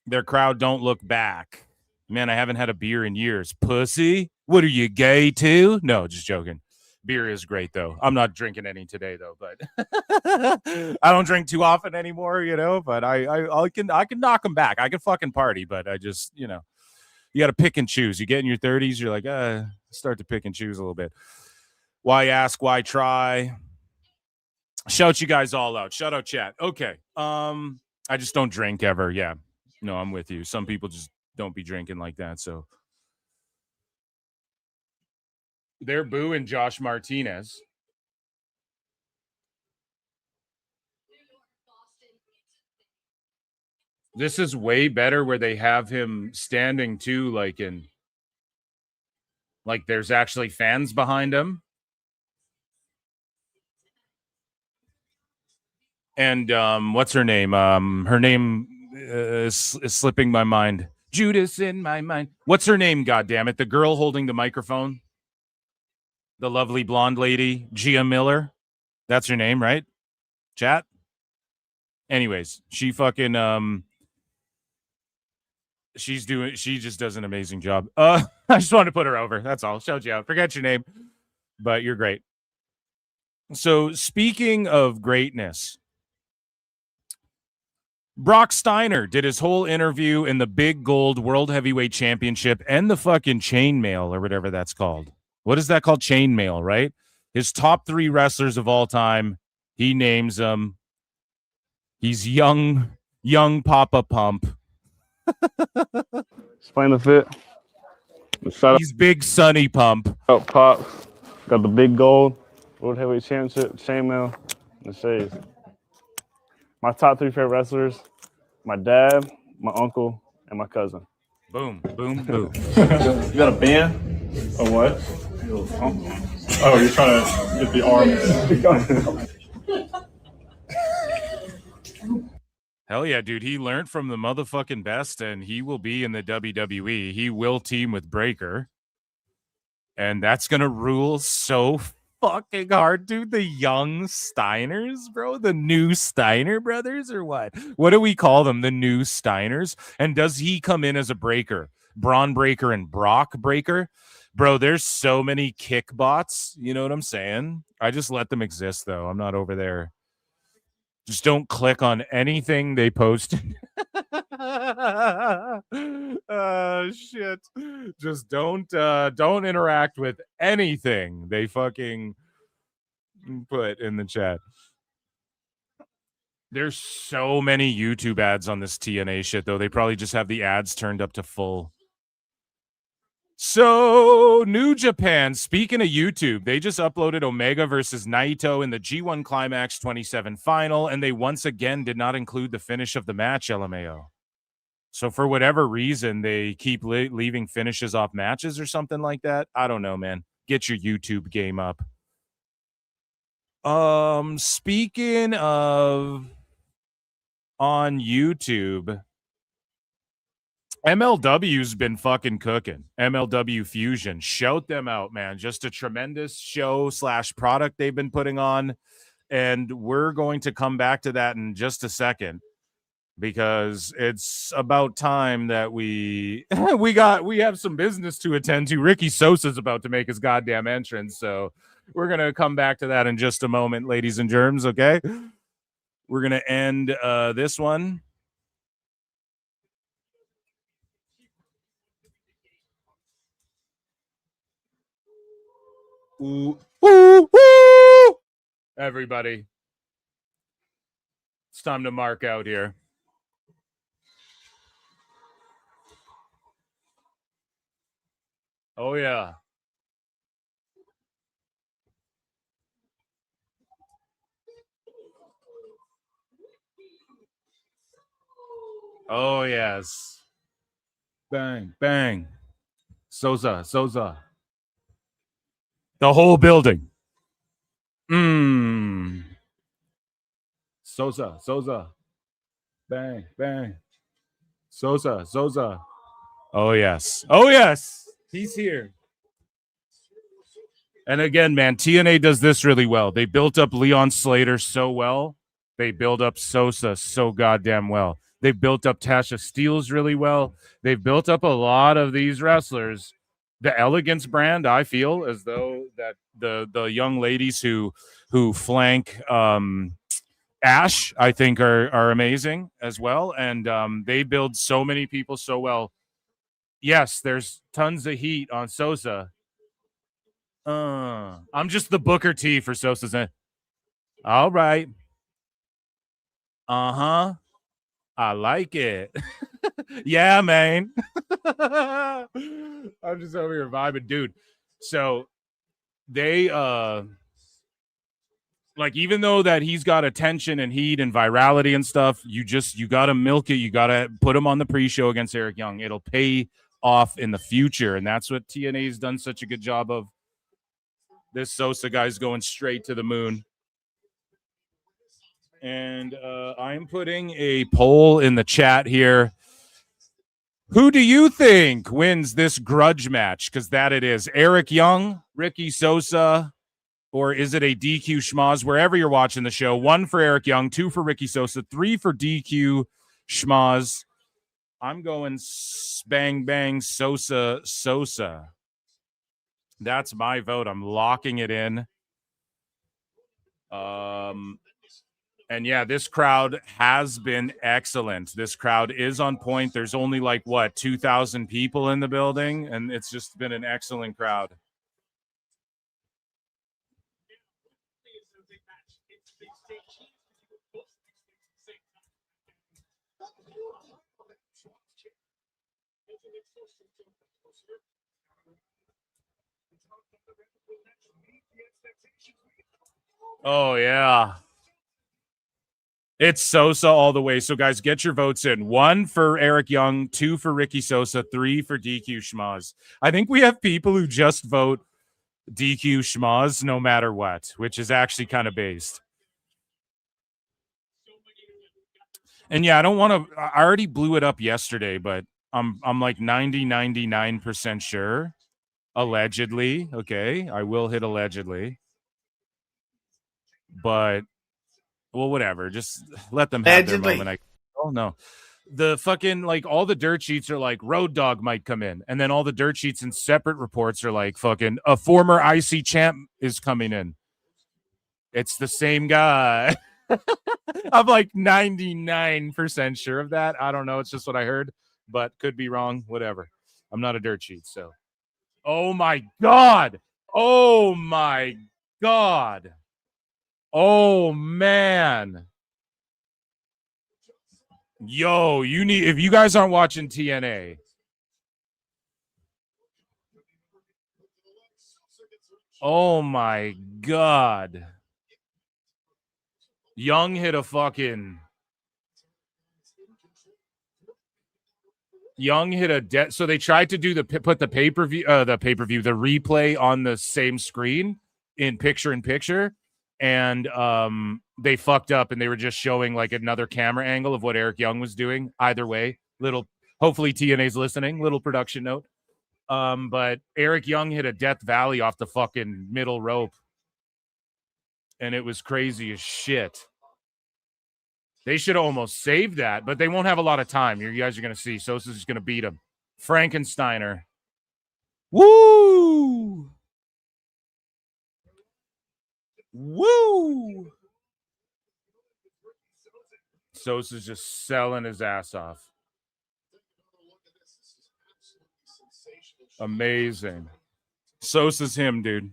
Their crowd don't look back. Man, I haven't had a beer in years. Pussy. What are you, gay too? No, just joking. Beer is great, though. I'm not drinking any today, though, but I don't drink too often anymore, you know, but I can knock them back. I can fucking party, but I just, you know, you got to pick and choose. You get in your 30s, you're like, start to pick and choose a little bit. Why ask? Why try? Shout you guys all out. Shout out chat. Okay. I just don't drink ever. Yeah. No, I'm with you. Some people just don't be drinking like that, so. They're booing Josh Martinez. This is way better where they have him standing too, like there's actually fans behind him. And what's her name? Her name is slipping my mind. Judas in my mind. What's her name, goddammit? The girl holding the microphone. The lovely blonde lady, Gia Miller. That's her name, right? Chat? Anyways, she fucking she just does an amazing job. I just wanted to put her over. That's all. Shout you out. Forget your name, but you're great. So speaking of greatness, Brock Steiner did his whole interview in the Big Gold World Heavyweight Championship and the fucking chainmail or whatever that's called. What is that called? Chainmail, right? His top 3 wrestlers of all time. He names them. He's young Papa Pump. Explain the fit. He's Big Sonny Pump. Oh, Pop. Got the Big Gold World Heavyweight Championship, chainmail, and the shades. My top 3 favorite wrestlers, my dad, my uncle, and my cousin. Boom, boom, boom. You got a band? A what? Oh, you're trying to get the arm. Hell yeah, dude. He learned from the motherfucking best, and he will be in the WWE. He will team with Breaker. And that's going to rule so fucking hard, dude. The young Steiners, bro. The new Steiner brothers or what? What do we call them? The new Steiners? And does he come in as a Breaker? Braun Breaker and Brock Breaker? Bro, there's so many kick bots. You know what I'm saying? I just let them exist, though. I'm not over there. Just don't click on anything they post. Shit. Just don't interact with anything they fucking put in the chat. There's so many YouTube ads on this TNA shit, though. They probably just have the ads turned up to full. So, New Japan, speaking of YouTube, they just uploaded Omega versus Naito in the G1 Climax 27 final, and they once again did not include the finish of the match, LMAO. So, for whatever reason, they keep leaving finishes off matches or something like that. I don't know, man. Get your YouTube game up. Speaking of on YouTube, MLW's been fucking cooking. MLW Fusion. Shout them out, man. Just a tremendous show / product they've been putting on. And we're going to come back to that in just a second because it's about time that we have some business to attend to. Ricky Sosa's about to make his goddamn entrance. So we're going to come back to that in just a moment, ladies and germs. Okay. We're going to end this one. Ooh, ooh, ooh. Everybody, it's time to mark out here. Oh, yeah. Oh, yes. Bang, bang. Sosa. The whole building. Sosa. Bang, bang. Sosa. Oh, yes. He's here. And again, man, TNA does this really well. They built up Leon Slater so well. They build up Sosa so goddamn well. They built up Tasha Steelz really well. They've built up a lot of these wrestlers. The Elegance brand, I feel as though that the young ladies who flank Ash, I think are amazing as well. And they build so many people so well. Yes, there's tons of heat on Sosa. I'm just the Booker T for Sosa's. All right. I like it. Yeah, man. I'm just over here vibing, dude. So they like, even though that he's got attention and heat and virality and stuff, you gotta milk it. You gotta put him on the pre-show against Eric Young. It'll pay off in the future, and that's what TNA's done such a good job of. This Sosa guy's going straight to the moon. And I'm putting a poll in the chat here. Who do you think wins this grudge match? Because that it is. Eric Young, Ricky Sosa, or is it a DQ schmoz? Wherever you're watching the show, 1 for Eric Young, 2 for Ricky Sosa, 3 for DQ schmoz. I'm going bang, bang, Sosa. That's my vote. I'm locking it in. And yeah, this crowd has been excellent. This crowd is on point. There's only 2,000 people in the building, and it's just been an excellent crowd. Oh, yeah. It's Sosa all the way. So, guys, get your votes in. 1 for Eric Young, 2 for Ricky Sosa, 3 for DQ schmoz. I think we have people who just vote DQ schmoz no matter what, which is actually kind of based. And yeah, I don't want to. I already blew it up yesterday, but I'm like 99% sure. Allegedly, okay, I will hit allegedly. But well, whatever. Just let them have their moment. Oh no, the fucking all the dirt sheets are like Road Dogg might come in, and then all the dirt sheets and separate reports are like fucking a former IC champ is coming in. It's the same guy. I'm like 99% sure of that. I don't know. It's just what I heard, but could be wrong. Whatever. I'm not a dirt sheet, so. Oh my God. Oh my God. Oh man. Yo, if you guys aren't watching TNA. Oh my God. Young hit a so they tried to do put the pay-per-view the replay on the same screen in picture, and they fucked up and they were just showing another camera angle of what Eric Young was doing. Either way, hopefully TNA's listening, little production note. But Eric Young hit a Death Valley off the fucking middle rope, and it was crazy as shit. They should have almost saved that, but they won't have a lot of time. You guys are going to see. Sosa's just going to beat him. Frankensteiner. Woo! Woo! Sosa's just selling his ass off. Amazing. Sosa's him, dude.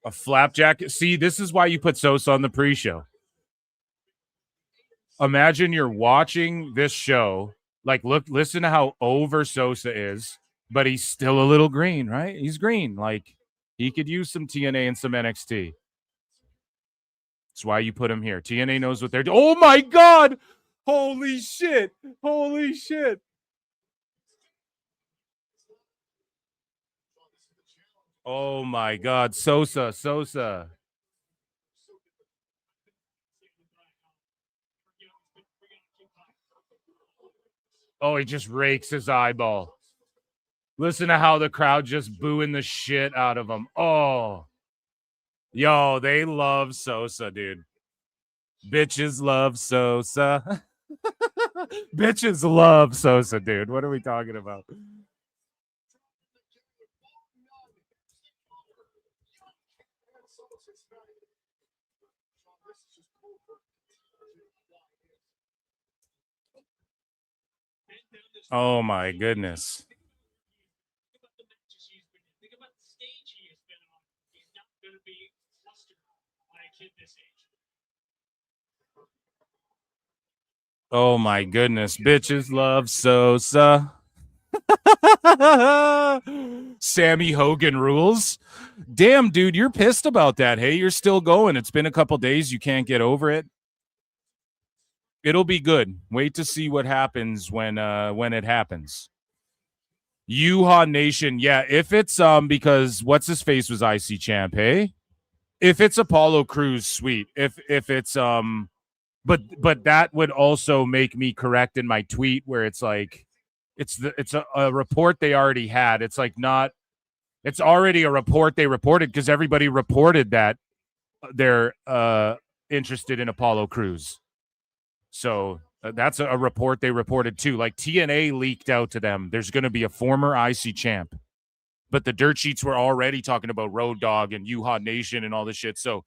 A flapjack. See, this is why you put Sosa on the pre-show. Imagine you're watching this show. Like, listen to how over Sosa is, but he's still a little green, right? He's green. Like, he could use some TNA and some NXT. That's why you put him here. TNA knows what they're doing. Oh, my God. Holy shit. Holy shit. Oh, my God. Sosa. Oh, he just rakes his eyeball. Listen to how the crowd just booing the shit out of him. Oh. Yo, they love Sosa, dude. Bitches love Sosa. Bitches love Sosa, dude. What are we talking about? Oh, my goodness. Oh, my goodness. Bitches love Sosa. Sammy Hogan rules. Damn, dude, you're pissed about that. Hey, you're still going. It's been a couple days. You can't get over it. It'll be good. Wait to see what happens when it happens. Uhaa Nation, yeah. If it's because what's his face was IC champ, hey? If it's Apollo Crews, sweet. If it's but that would also make me correct in my tweet where it's like it's a report they already had. It's like not. It's already a report they reported because everybody reported that they're interested in Apollo Crews. So that's a report they reported too. Like TNA leaked out to them. There's going to be a former IC champ, but the dirt sheets were already talking about Road Dogg and Uhaa Nation and all this shit. So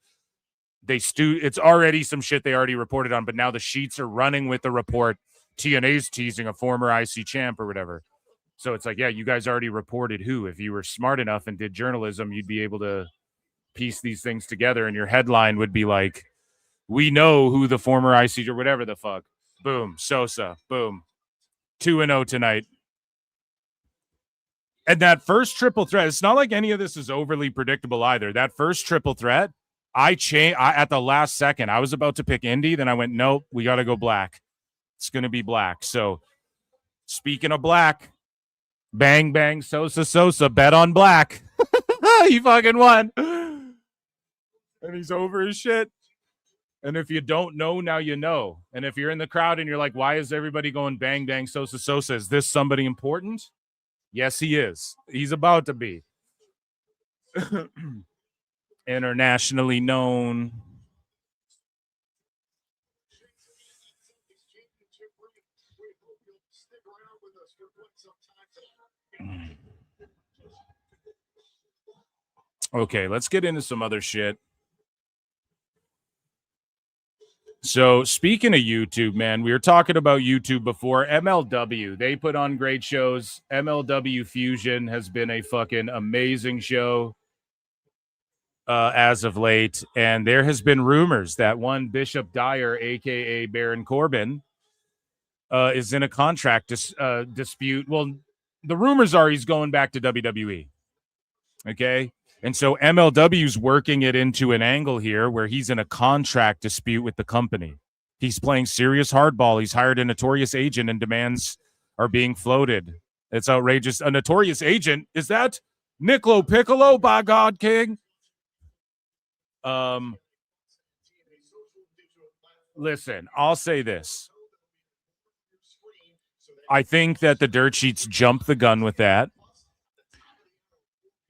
it's already some shit they already reported on, but now the sheets are running with the report. TNA's teasing a former IC champ or whatever. So it's like, yeah, you guys already reported who. If you were smart enough and did journalism, you'd be able to piece these things together, and your headline would be like, we know who the former IC or whatever the fuck. Boom. Sosa. Boom. 2-0 tonight. And that first triple threat, it's not like any of this is overly predictable either. That first triple threat, I at the last second. I was about to pick Indy, then I went, nope, we got to go black. It's going to be black. So speaking of black, bang, bang, Sosa, bet on black. He fucking won. And he's over his shit. And if you don't know, now you know. And if you're in the crowd and you're like, why is everybody going bang, bang, Sosa? Is this somebody important? Yes, he is. He's about to be. Internationally known. Okay, let's get into some other shit. So speaking of YouTube, man, we were talking about YouTube before. MLW, they put on great shows. MLW Fusion has been a fucking amazing show as of late. And there has been rumors that one Bishop Dyer, a.k.a. Baron Corbin, is in a contract dispute. Well, the rumors are he's going back to WWE. Okay? And so MLW's working it into an angle here where he's in a contract dispute with the company. He's playing serious hardball. He's hired a notorious agent and demands are being floated. It's outrageous. A notorious agent? Is that Nicolo Piccolo, by God, King? Listen, I'll say this. I think that the dirt sheets jump the gun with that.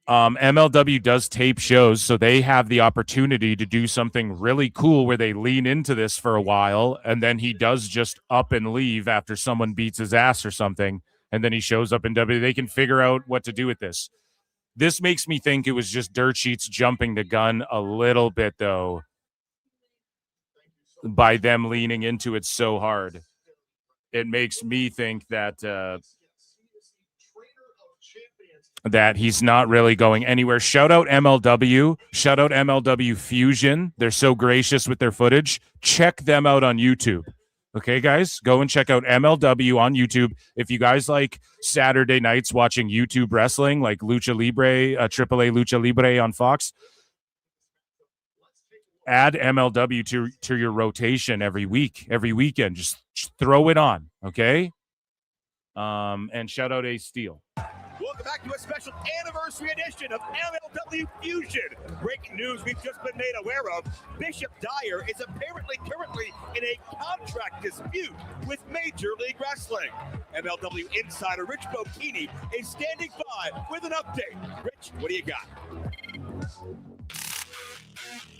MLW does tape shows, so they have the opportunity to do something really cool where they lean into this for a while, and then he does just up and leave after someone beats his ass or something, and then he shows up in WWE. They can figure out what to do with this. This makes me think it was just dirt sheets jumping the gun a little bit, though, by them leaning into it so hard. It makes me think that that he's not really going anywhere. Shout out MLW. Shout out MLW Fusion. They're so gracious with their footage. Check them out on YouTube. Okay, guys, go and check out MLW on YouTube. If you guys like Saturday nights watching YouTube wrestling, like Lucha Libre, AAA Lucha Libre on Fox, add MLW to your rotation every weekend. Just throw it on, okay? And shout out Ace Steel. Welcome back to a special anniversary edition of MLW Fusion. Breaking news we've just been made aware of. Bishop Dyer is apparently currently in a contract dispute with Major League Wrestling. MLW insider Rich Bocchini is standing by with an update. Rich, what do you got?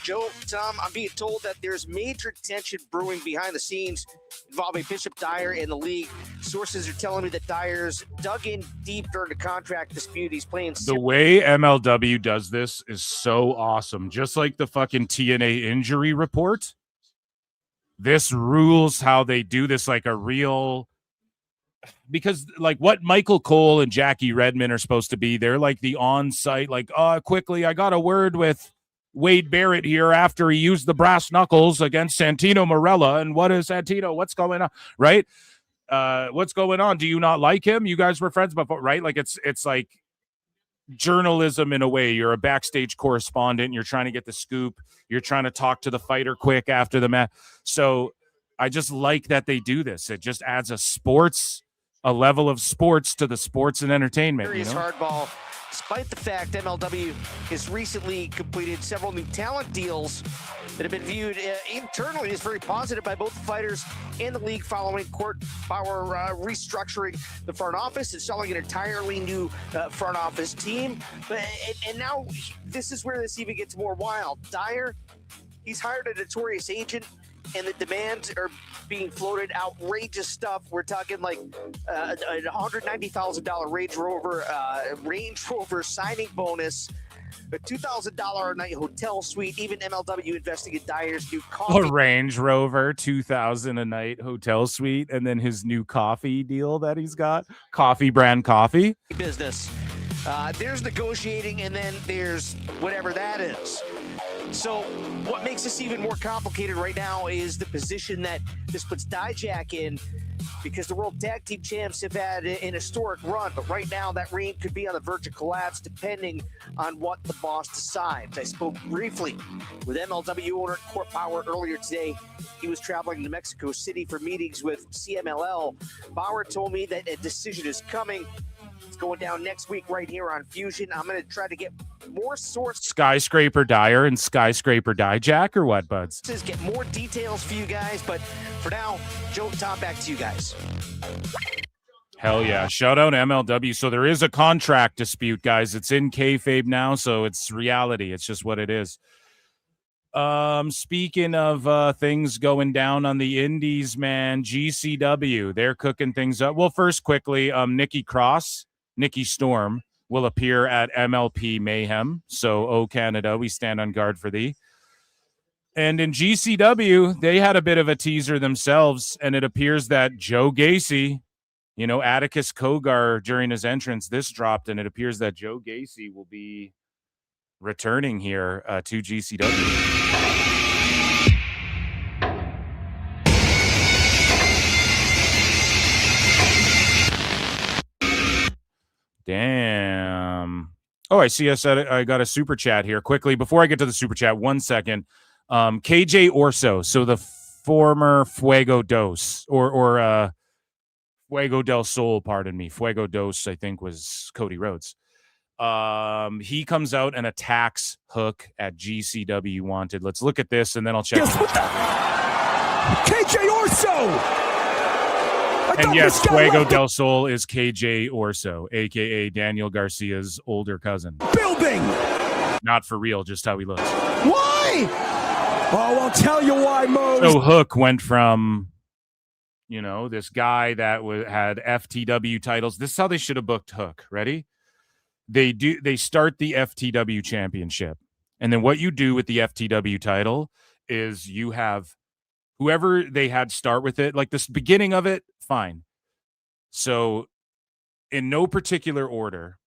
Joe, Tom, I'm being told that there's major tension brewing behind the scenes involving Bishop Dyer and the league. Sources are telling me that Dyer's dug in deep during the contract dispute. He's playing. The way MLW does this is so awesome. Just like the fucking TNA injury report. This rules how they do this like a real. Because like what Michael Cole and Jackie Redmond are supposed to be, they're like the on-site, like, quickly, I got a word with Wade Barrett here after he used the brass knuckles against Santino Marella. And what is Santino? What's going on? Right? What's going on? Do you not like him? You guys were friends before, right? Like it's like journalism in a way. You're a backstage correspondent. You're trying to get the scoop. You're trying to talk to the fighter quick after the match. So I just like that they do this. It just adds a level of sports to the sports and entertainment. Serious hardball. Despite the fact MLW has recently completed several new talent deals that have been viewed internally as very positive by both the fighters and the league following Court Power restructuring the front office and selling an entirely new front office team. And now this is where this even gets more wild. Dyer, he's hired a notorious agent, and the demands are being floated outrageous stuff. We're talking like a $190,000 Range Rover signing bonus, a $2,000 a night hotel suite, even MLW investing in Dyer's new coffee. A Range Rover, $2,000 a night hotel suite, and then his new coffee deal that he's got, coffee brand coffee. Business. There's negotiating, and then there's whatever that is. So what makes this even more complicated right now is the position that this puts Dijak in, because the World Tag Team Champs have had an historic run, but right now that reign could be on the verge of collapse depending on what the boss decides. I spoke briefly with MLW owner Court Power earlier today. He was traveling to Mexico City for meetings with CMLL. Bauer told me that a decision is coming. It's going down next week right here on Fusion. I'm going to try to get more sources. Skyscraper Dyer and Skyscraper Dijak, or what, buds? Get more details for you guys, but for now, Joe, Tom, back to you guys. Hell yeah. Shout out MLW. So there is a contract dispute, guys. It's in kayfabe now, so it's reality. It's just what it is. Speaking of things going down on the indies, man, GCW, they're cooking things up. Well, first, quickly, Nikki Storm will appear at MLP Mayhem. So, Canada, we stand on guard for thee. And in GCW, they had a bit of a teaser themselves, and it appears that Joe Gacy, Atticus Kogar during his entrance, this dropped, and it appears that Joe Gacy will be returning here to GCW. Damn. Oh, I see. I got a super chat here. Quickly, before I get to the super chat, 1 second. KJ Orso, so the former Fuego Dos, or Fuego del Sol, pardon me. Fuego Dos, I think, was Cody Rhodes. He comes out and attacks Hook at GCW Wanted. Let's look at this, and then I'll check the chat. KJ Orso! And yes, Fuego del Sol is KJ Orso, a.k.a. Daniel Garcia's older cousin. Building! Not for real, just how he looks. Why? Oh, I'll tell you why, Mose. So Hook went from, this guy that had FTW titles. This is how they should have booked Hook. Ready? They start the FTW championship. And then what you do with the FTW title is you have whoever they had start with it, like this beginning of it, fine. So in no particular order,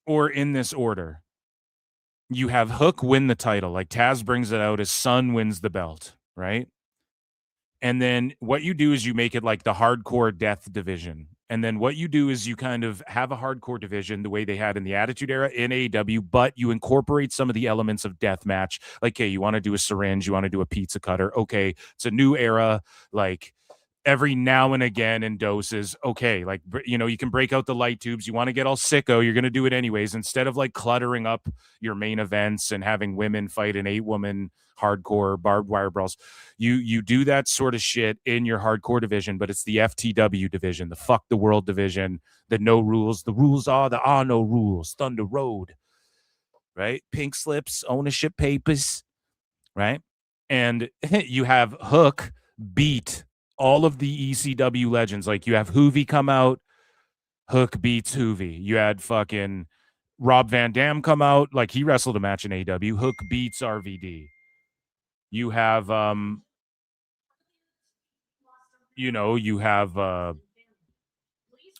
or in this order. You have Hook win the title. Like Taz brings it out. His son wins the belt, right? And then what you do is you make it like the hardcore death division. And then what you do is you kind of have a hardcore division the way they had in the Attitude Era in AEW, but you incorporate some of the elements of death match. Like, hey, you want to do a syringe, you want to do a pizza cutter. Okay, it's a new era. Like every now and again in doses. Okay, like, you know, you can break out the light tubes. You want to get all sicko, you're going to do it anyways. Instead of like cluttering up your main events and having women fight an 8-woman hardcore barbed wire brawls, you do that sort of shit in your hardcore division, but it's the FTW division, the fuck the world division, the no rules. The rules are there are no rules. Thunder Road, right? Pink slips, ownership papers, right? And you have Hook beat all of the ECW legends. Like you have Hoovy come out, Hook beats Hoovy. You had fucking Rob Van Dam come out, like he wrestled a match in AEW. Hook beats RVD. You have you have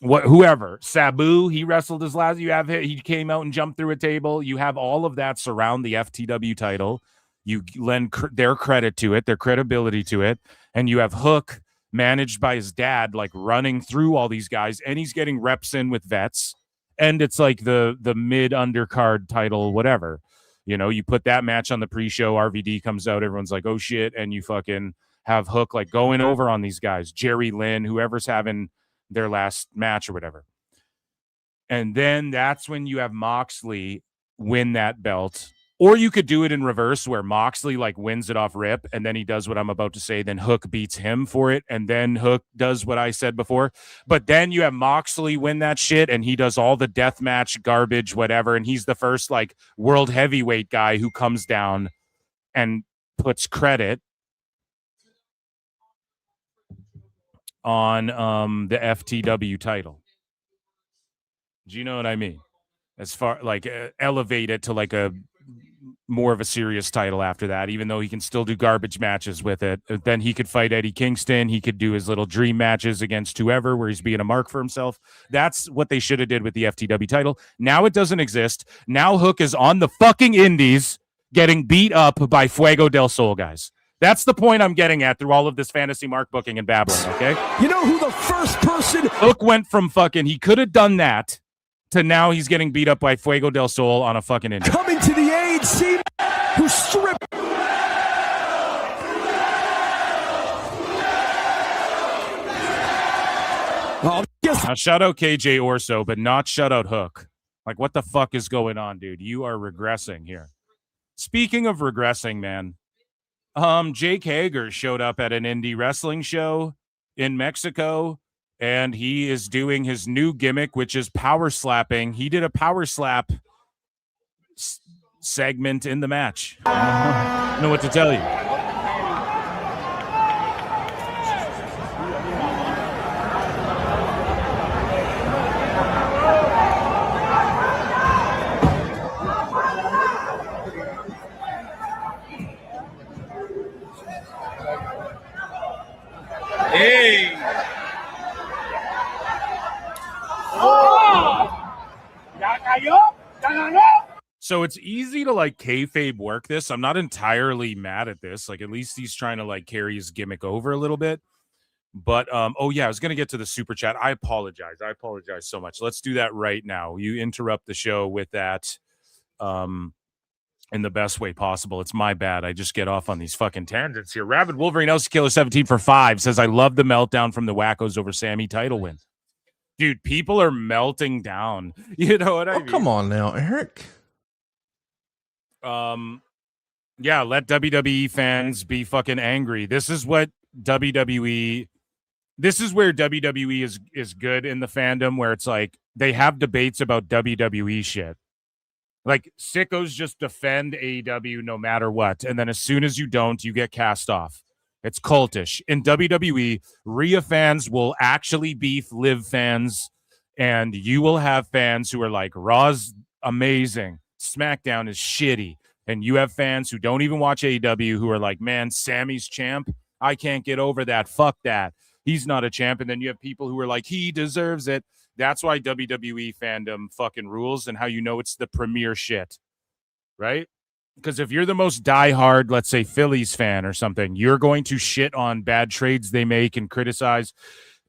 whoever, Sabu, he wrestled his last. You have he came out and jumped through a table. You have all of that surround the FTW title. You lend their credit to it, their credibility to it, and you have Hook managed by his dad, like running through all these guys, and he's getting reps in with vets, and it's like the mid undercard title, whatever. You know, you put that match on the pre-show, RVD comes out, everyone's like, oh shit, and you fucking have Hook like going over on these guys, Jerry Lynn, whoever's having their last match or whatever. And then that's when you have Moxley win that belt. Or you could do it in reverse where Moxley like wins it off rip and then he does what I'm about to say. Then Hook beats him for it. And then Hook does what I said before. But then you have Moxley win that shit and he does all the death match garbage, whatever. And he's the first like world heavyweight guy who comes down and puts credit on the FTW title. Do you know what I mean? As far like elevate it to like a more of a serious title after that, even though he can still do garbage matches with it. Then he could fight Eddie Kingston. He could do his little dream matches against whoever, where he's being a mark for himself. That's what they should have did with the FTW title. Now it doesn't exist. Now Hook is on the fucking indies getting beat up by Fuego del Sol guys. That's the point I'm getting at through all of this fantasy mark booking and babbling, okay? You know who the first person... Hook went from fucking, he could have done that, to now he's getting beat up by Fuego del Sol on a fucking indie. Coming to the ANC, who stripped... Oh, yes. Now, shout out KJ Orso, but not shout out Hook. Like, what the fuck is going on, dude? You are regressing here. Speaking of regressing, man, Jake Hager showed up at an indie wrestling show in Mexico, and he is doing his new gimmick, which is power slapping. He did a power slap segment in the match. I don't know what to tell you. Hey! So it's easy to like kayfabe work this. I'm not entirely mad at this. Like at least he's trying to like carry his gimmick over a little bit. But oh yeah, I was gonna get to the super chat. I apologize so much. Let's do that right now. You interrupt the show with that in the best way possible. It's my bad. I just get off on these fucking tangents here. Rabid Wolverine Elsie Killer 17 for 5 says, I love the meltdown from the Wackos over Sammy title win. Dude, people are melting down. You know what I mean? Come on now, Eric. Yeah, let WWE fans be fucking angry. This is what WWE, this is where WWE is good in the fandom, where it's like they have debates about WWE shit. Like sickos just defend AEW no matter what, and then as soon as you don't, you get cast off. It's cultish. In WWE, Rhea fans will actually beef Liv fans, and you will have fans who are like, Raw's amazing, SmackDown is shitty. And you have fans who don't even watch AEW who are like, man, Sammy's champ. I can't get over that. Fuck that. He's not a champ. And then you have people who are like, he deserves it. That's why WWE fandom fucking rules, and how you know it's the premier shit, right? Because if you're the most diehard, let's say Phillies fan or something, you're going to shit on bad trades they make and criticize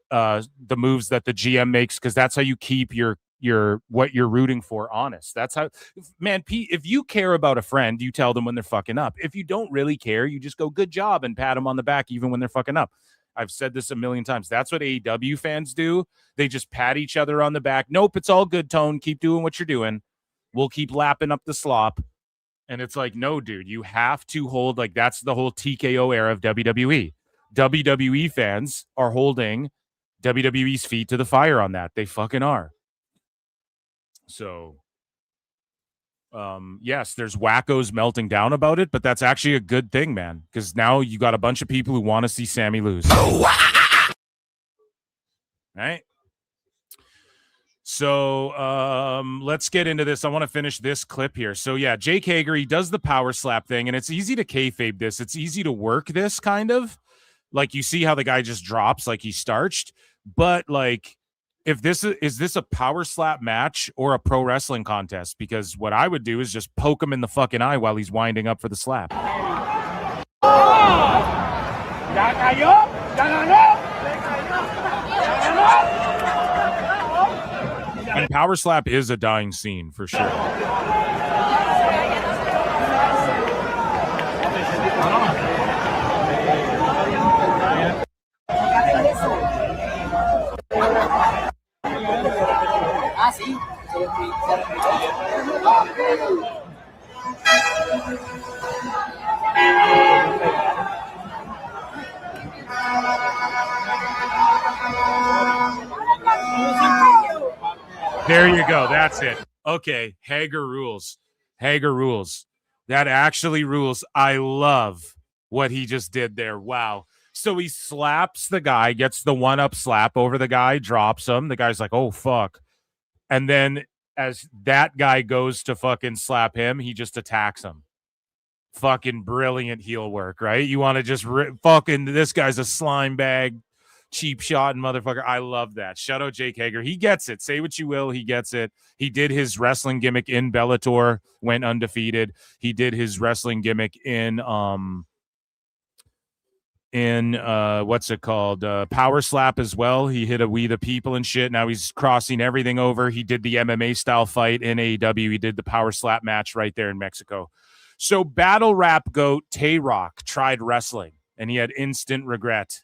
the moves that the GM makes, because that's how you keep your what you're rooting for honest. That's how, man, Pete, if you care about a friend, you tell them when they're fucking up. If you don't really care, you just go, good job, and pat them on the back even when they're fucking up. I've said this a million times. That's what AEW fans do. They just pat each other on the back. Nope, it's all good, Tone. Keep doing what you're doing. We'll keep lapping up the slop. And it's like, no, dude, you have to hold, like, that's the whole TKO era of WWE. WWE fans are holding WWE's feet to the fire on that. They fucking are. So, yes, there's wackos melting down about it, but that's actually a good thing, man, because now you got a bunch of people who want to see Sammy lose. Right? So, let's get into this. I want to finish this clip here. So, yeah, Jake Hager, he does the power slap thing, and it's easy to kayfabe this. It's easy to work this, kind of. Like, you see how the guy just drops like he's starched, but, like, if this is this a power slap match or a pro wrestling contest? Because what I would do is just poke him in the fucking eye while he's winding up for the slap. And power slap is a dying scene for sure. There you go. That's it. Okay. Hager rules. Hager rules. That actually rules. I love what he just did there. Wow. So he slaps the guy, gets the one-up slap over the guy, drops him. The guy's like, oh, fuck. And then as that guy goes to fucking slap him, he just attacks him. Fucking brilliant heel work, right? You want to just fucking, this guy's a slime bag, cheap shot and motherfucker. I love that. Shout out Jake Hager. He gets it. Say what you will. He gets it. He did his wrestling gimmick in Bellator, went undefeated. He did his wrestling gimmick in what's it called? Power slap as well. He hit a We the People and shit. Now he's crossing everything over. He did the MMA style fight in AEW. He did the power slap match right there in Mexico. So battle rap goat Tay-Rock tried wrestling and he had instant regret.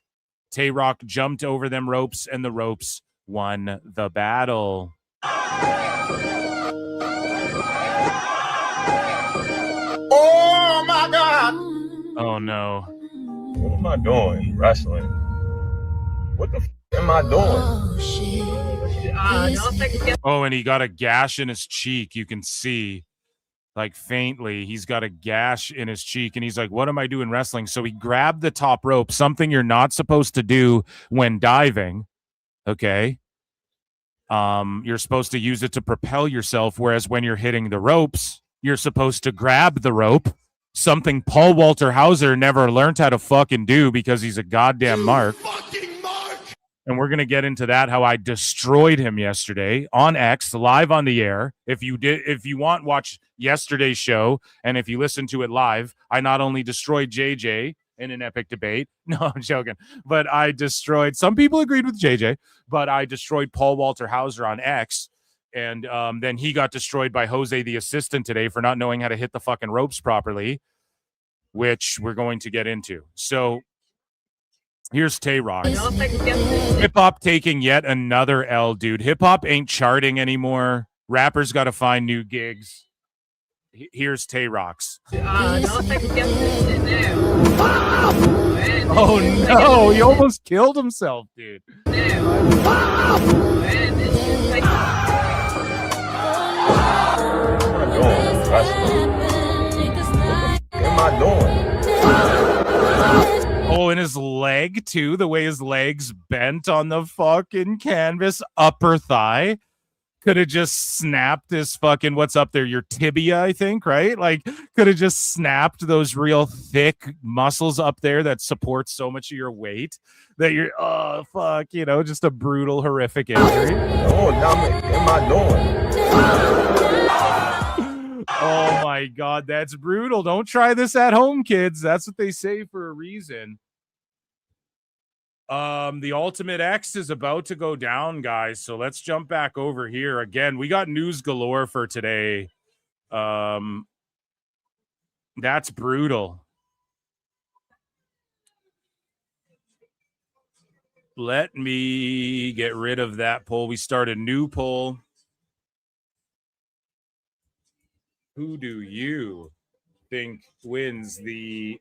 Tay-Rock jumped over them ropes and the ropes won the battle. Oh my God! Oh no. What am I doing? Wrestling. What the am I doing? Oh, and he got a gash in his cheek. You can see, like, faintly, he's got a gash in his cheek, and he's like, what am I doing wrestling? So he grabbed the top rope, something you're not supposed to do when diving, okay? You're supposed to use it to propel yourself, whereas when you're hitting the ropes, you're supposed to grab the rope, something Paul Walter Hauser never learned how to fucking do because he's a goddamn mark. And we're going to get into that, how I destroyed him yesterday on X, live on the air. If you want, watch yesterday's show. And if you listen to it live, I not only destroyed JJ in an epic debate. No, I'm joking. But I destroyed, some people agreed with JJ, but I destroyed Paul Walter Hauser on X. And then he got destroyed by Jose, the assistant, today for not knowing how to hit the fucking ropes properly, which we're going to get into. So here's Tay-Rock. Hip-hop taking yet another L, dude. Hip-hop ain't charting anymore. Rappers got to find new gigs. Here's Tay-Rock's. Oh, no. He almost killed himself, dude. Oh, and his leg, too. The way his leg's bent on the fucking canvas. Upper thigh. Could have just snapped his fucking, what's up there, your tibia, I think, right? Like, could have just snapped those real thick muscles up there that support so much of your weight that you're, oh, fuck, you know, just a brutal, horrific injury. Oh, now what am I doing? Oh my God, that's brutal. Don't try this at home, kids. That's what they say for a reason. The Ultimate X is about to go down, guys. So let's jump back over here. Again, we got news galore for today. That's brutal. Let me get rid of that poll. We start a new poll. Who do you think wins the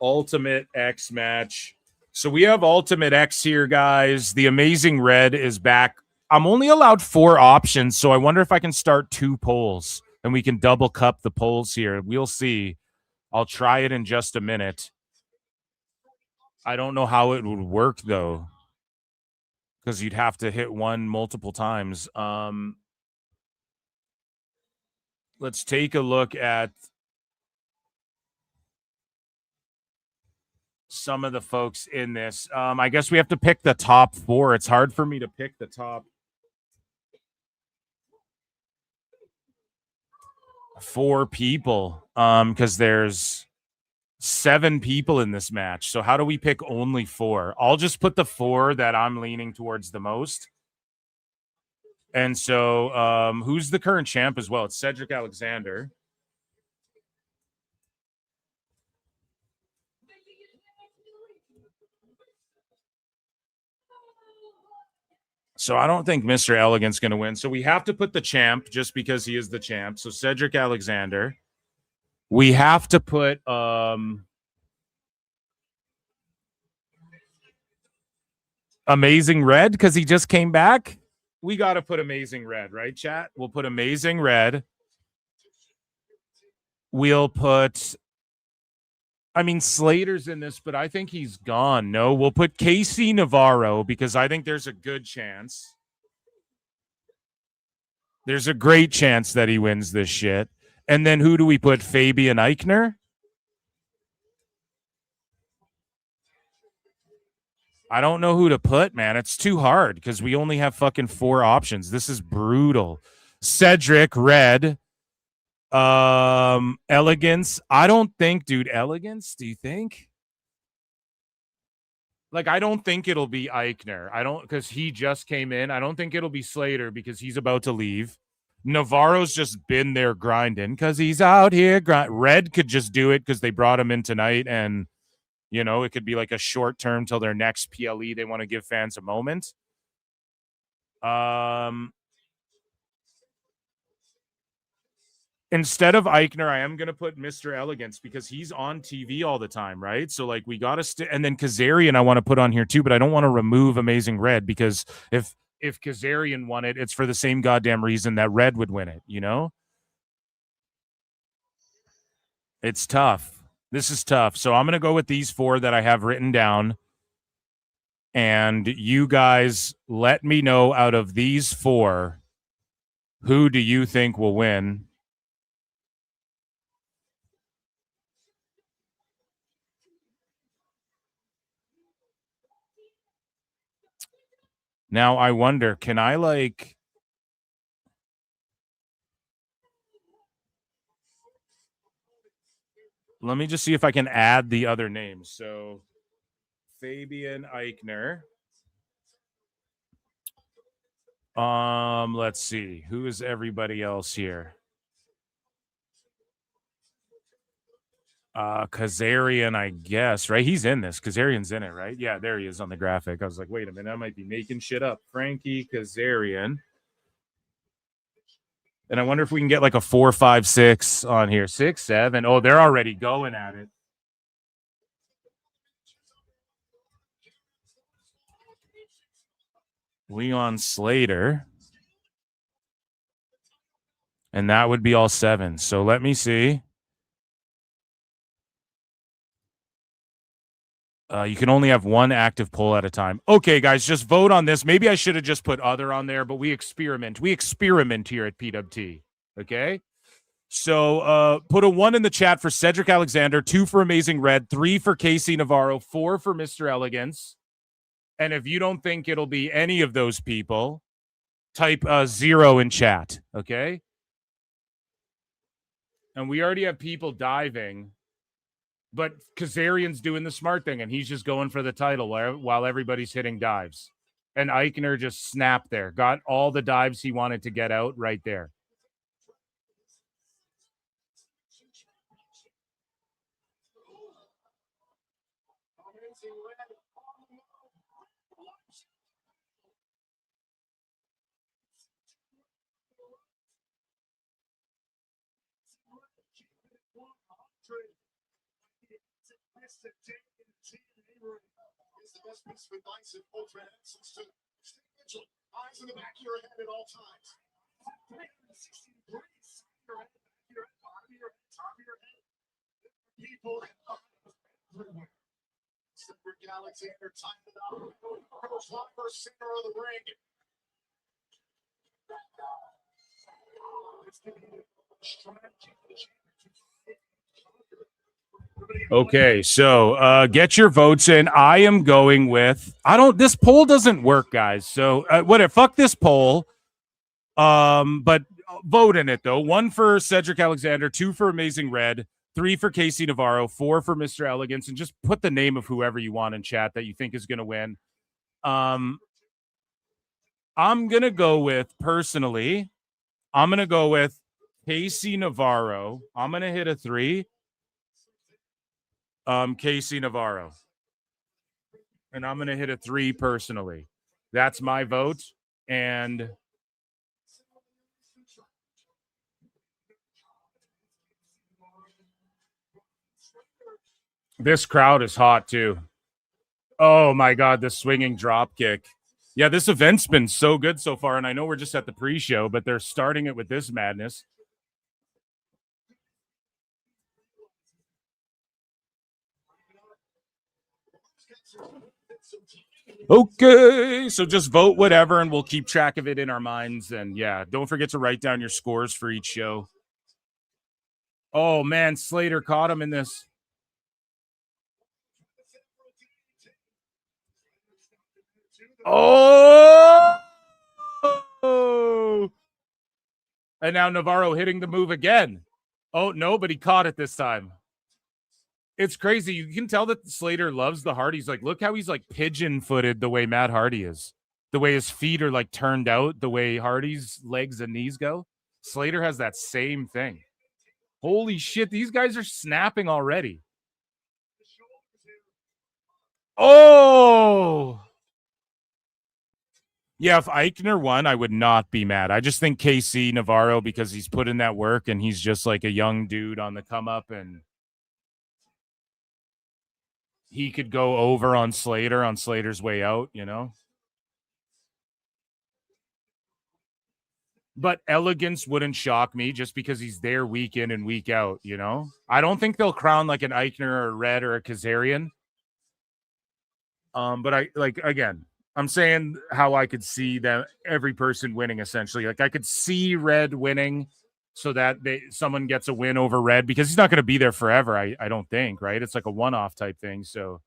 Ultimate X match? So we have Ultimate X here, guys. The Amazing Red is back. I'm only allowed 4 options, so I wonder if I can start 2 polls and we can double cup the polls here. We'll see. I'll try it in just a minute. I don't know how it would work, though, because you'd have to hit one multiple times. Let's take a look at some of the folks in this. I guess we have to pick the top 4. It's hard for me to pick the top 4 people because there's 7 people in this match. So how do we pick only 4? I'll just put the 4 that I'm leaning towards the most. And so who's the current champ as well? It's Cedric Alexander. So I don't think Mr. Elegance going to win. So we have to put the champ just because he is the champ. So Cedric Alexander. We have to put Amazing Red because he just came back. We got to put Amazing Red, right, chat? We'll put Amazing Red. We'll put, I mean, Slater's in this, but I think he's gone. No, we'll put Casey Navarro because I think there's a good chance. There's a great chance that he wins this shit. And then who do we put? Fabian Eichner? I don't know who to put, man. It's too hard because we only have fucking 4 options. This is brutal. Cedric, Red. Elegance. I don't think, dude, Elegance, do you think? Like, I don't think it'll be Eichner. I don't, because he just came in. I don't think it'll be Slater because he's about to leave. Navarro's just been there grinding because he's out here. Red could just do it because they brought him in tonight, and, you know, it could be like a short term till their next PLE. They want to give fans a moment. Instead of Eichner, I am going to put Mr. Elegance because he's on TV all the time, right? So, like, we got to and then Kazarian I want to put on here too, but I don't want to remove Amazing Red because if Kazarian won it, it's for the same goddamn reason that Red would win it, you know? It's tough. This is tough. So I'm going to go with these 4 that I have written down. And you guys let me know out of these 4, who do you think will win? Now, I wonder, can I, like... Let me just see if I can add the other names. So, Fabian Eichner. Let's see. Who is everybody else here? Kazarian, I guess, right? He's in this. Kazarian's in it, right? Yeah, there he is on the graphic. I was like, wait a minute, I might be making shit up. Frankie Kazarian. And I wonder if we can get like a 4, 5, 6 on here. 6, 7. Oh, they're already going at it. Leon Slater. And that would be all 7. So let me see. You can only have one active poll at a time. Okay, guys, just vote on this. Maybe I should have just put other on there, but we experiment. We experiment here at PWT. Okay? So put a 1 in the chat for Cedric Alexander, 2 for Amazing Red, 3 for Casey Navarro, 4 for Mr. Elegance. And if you don't think it'll be any of those people, type 0 in chat. Okay? And we already have people diving. But Kazarian's doing the smart thing, and he's just going for the title while everybody's hitting dives. And Eichner just snapped there. Got all the dives he wanted to get out right there. Is the best piece of advice in ultimate essence to stay vigilant, eyes in the back of your head at all times. 360 degrees, your head, back of your head, bottom of your head, top of your head. People everywhere. Cedric Alexander timed it out. First line versus center of the ring. It's going to be a strategy. Okay, so get your votes in. I am going with this poll doesn't work, guys. So whatever, fuck this poll. But vote in it though. 1 for Cedric Alexander, 2 for Amazing Red, 3 for Casey Navarro, 4 for Mr. Elegance, and just put the name of whoever you want in chat that you think is gonna win. I'm gonna go with Casey Navarro. I'm gonna hit a 3. Casey Navarro. And I'm going to hit a 3 personally. That's my vote. And this crowd is hot too. Oh my God, the swinging drop kick. Yeah, this event's been so good so far. And I know we're just at the pre-show, but they're starting it with this madness. Okay, so just vote whatever and we'll keep track of it in our minds. And yeah, don't forget to write down your scores for each show. Oh man, Slater caught him in this. Oh! And now Navarro hitting the move again. Oh no, but he caught it this time. It's crazy. You can tell that Slater loves the Hardys. Like, look how he's like pigeon-footed the way Matt Hardy is. The way his feet are like turned out, the way Hardy's legs and knees go. Slater has that same thing. Holy shit, these guys are snapping already. Oh! Yeah, if Eichner won, I would not be mad. I just think KC Navarro, because he's put in that work and he's just like a young dude on the come up, and he could go over on Slater's way out, you know? But Elegance wouldn't shock me just because he's there week in and week out, you know? I don't think they'll crown like an Eichner or a Red or a Kazarian. But I like, again, I'm saying how I could see them, every person winning essentially. Like I could see Red winning so that someone gets a win over Red, because he's not going to be there forever. I don't think, right? It's like a one-off type thing. So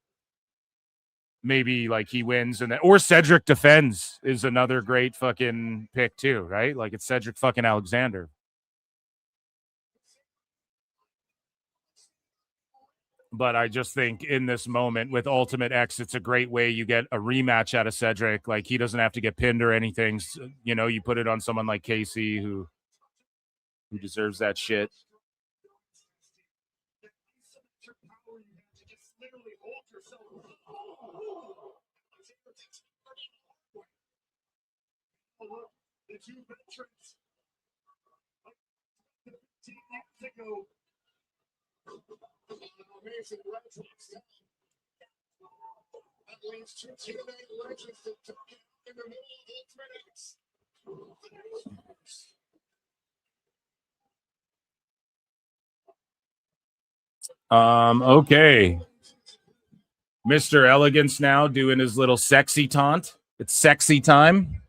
maybe like he wins and then, or Cedric defends is another great fucking pick too, right? Like it's Cedric fucking Alexander. But I just think in this moment with Ultimate X, it's a great way you get a rematch out of Cedric. Like he doesn't have to get pinned or anything. So, you know, you put it on someone like Casey who deserves that shit. The two veterans to go. Amazing legends. That leaves two TNA legends to talk in the middle of Ultimate X. Okay. Mr. Elegance now doing his little sexy taunt. It's sexy time.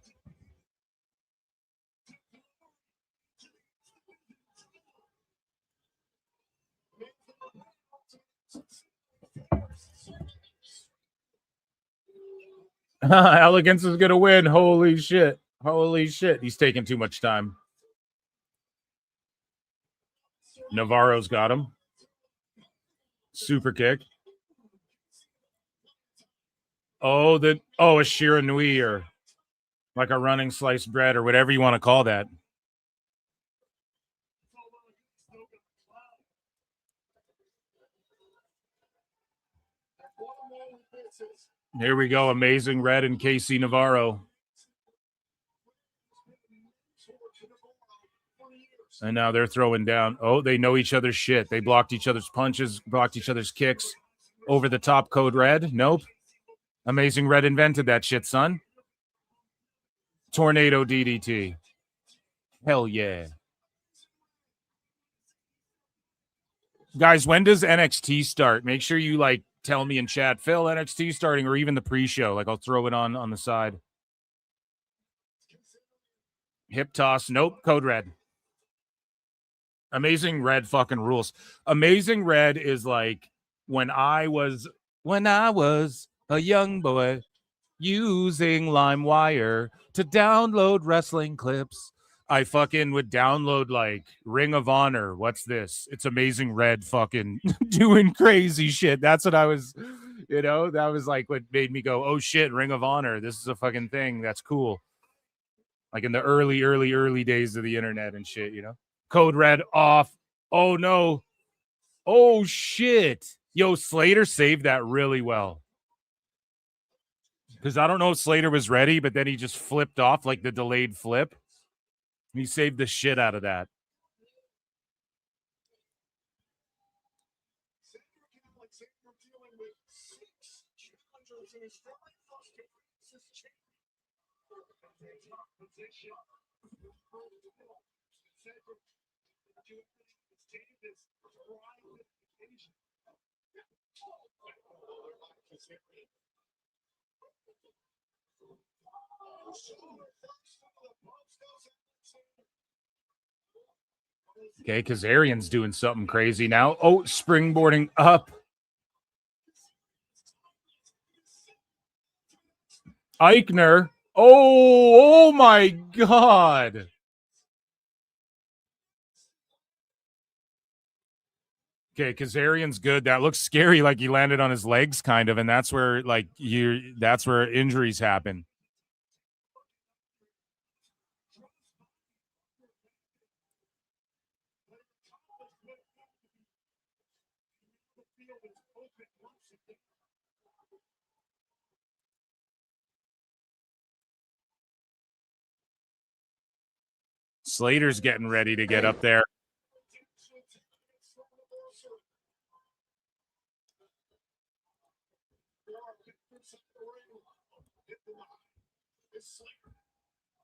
Elegance is going to win. Holy shit. Holy shit. He's taking too much time. Navarro's got him. Super kick. Oh, a Shiranui or like a running sliced bread or whatever you want to call that. Here we go. Amazing Red and Casey Navarro. And now they're throwing down. Oh, they know each other's shit. They blocked each other's punches, blocked each other's kicks. Over the top Code Red. Nope. Amazing Red invented that shit, son. Tornado DDT. Hell yeah. Guys, when does NXT start? Make sure you like tell me in chat, Phil, NXT starting, or even the pre-show. Like I'll throw it on the side. Hip toss. Nope. Code Red. Amazing Red fucking rules. Amazing Red is like when I was a young boy using LimeWire to download wrestling clips. I fucking would download like Ring of Honor. What's this? It's Amazing Red fucking doing crazy shit. That's what I was, that was like what made me go, oh shit, Ring of Honor. This is a fucking thing. That's cool. Like in the early days of the internet and shit, Code Red off. Oh no. Oh shit. Yo, Slater saved that really well. Because I don't know if Slater was ready, but then he just flipped off like the delayed flip. He saved the shit out of that. Okay, Kazarian's doing something crazy now. Oh, springboarding up. Eichner. Oh my God. Okay, Kazarian's good. That looks scary, like he landed on his legs, kind of, and that's where that's where injuries happen. Slater's getting ready to get up there.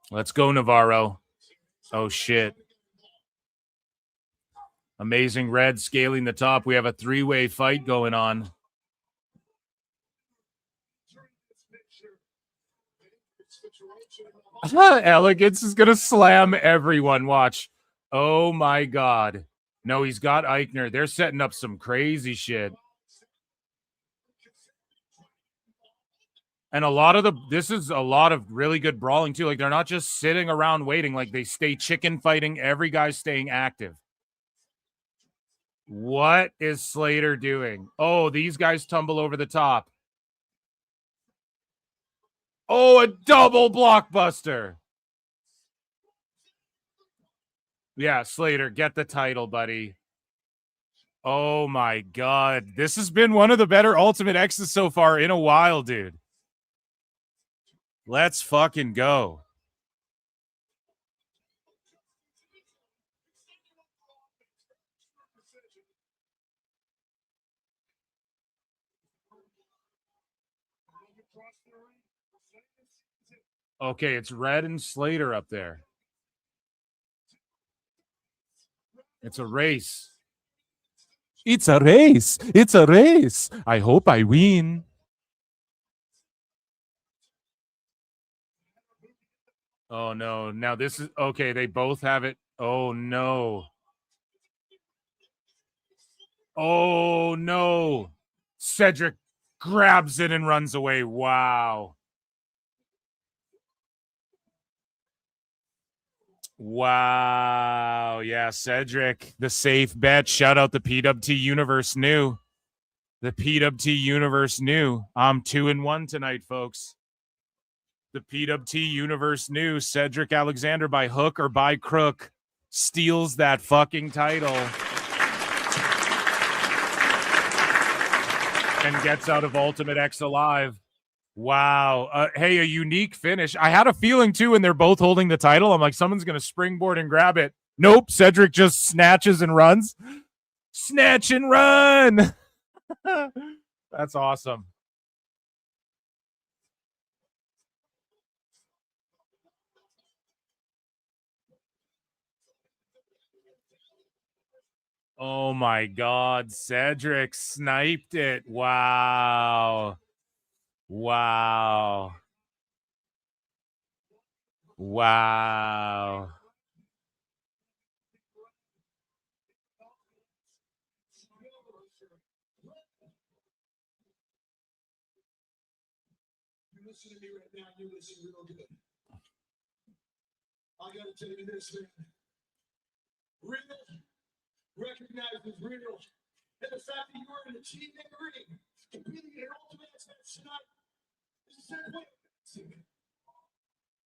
Let's go, Navarro. Oh, shit. Amazing Red scaling the top. We have a three-way fight going on. Elegance is going to slam everyone. Watch. Oh, my God. No, he's got Eichner. They're setting up some crazy shit. And this is a lot of really good brawling, too. Like, they're not just sitting around waiting. Like, they stay chicken fighting. Every guy's staying active. What is Slater doing? Oh, these guys tumble over the top. Oh, a double blockbuster. Yeah, Slater, get the title, buddy. Oh, my God. This has been one of the better Ultimate X's so far in a while, dude. Let's fucking go. Okay, it's Red and Slater up there. It's a race. It's a race. It's a race. I hope I win. Oh no. Now this is okay. They both have it. Oh no. Oh no. Cedric grabs it and runs away. Wow. Wow. Yeah, Cedric, the safe bet. Shout out the PWT Universe knew. The PWT Universe knew. I'm 2-1 tonight, folks. The PWT Universe knew Cedric Alexander by hook or by crook steals that fucking title and gets out of Ultimate X alive. Wow. Hey, a unique finish. I had a feeling too, and they're both holding the title. I'm like, someone's going to springboard and grab it. Nope. Cedric just snatches and runs. Snatch and run. That's awesome. Oh my God. Cedric sniped it. Wow. Wow. Wow. You listen to me right now, you listen real good. I gotta tell you this, man. Real recognizes real. And the fact that you were in a team in the ring, competing in an ultimate match tonight, is a set way.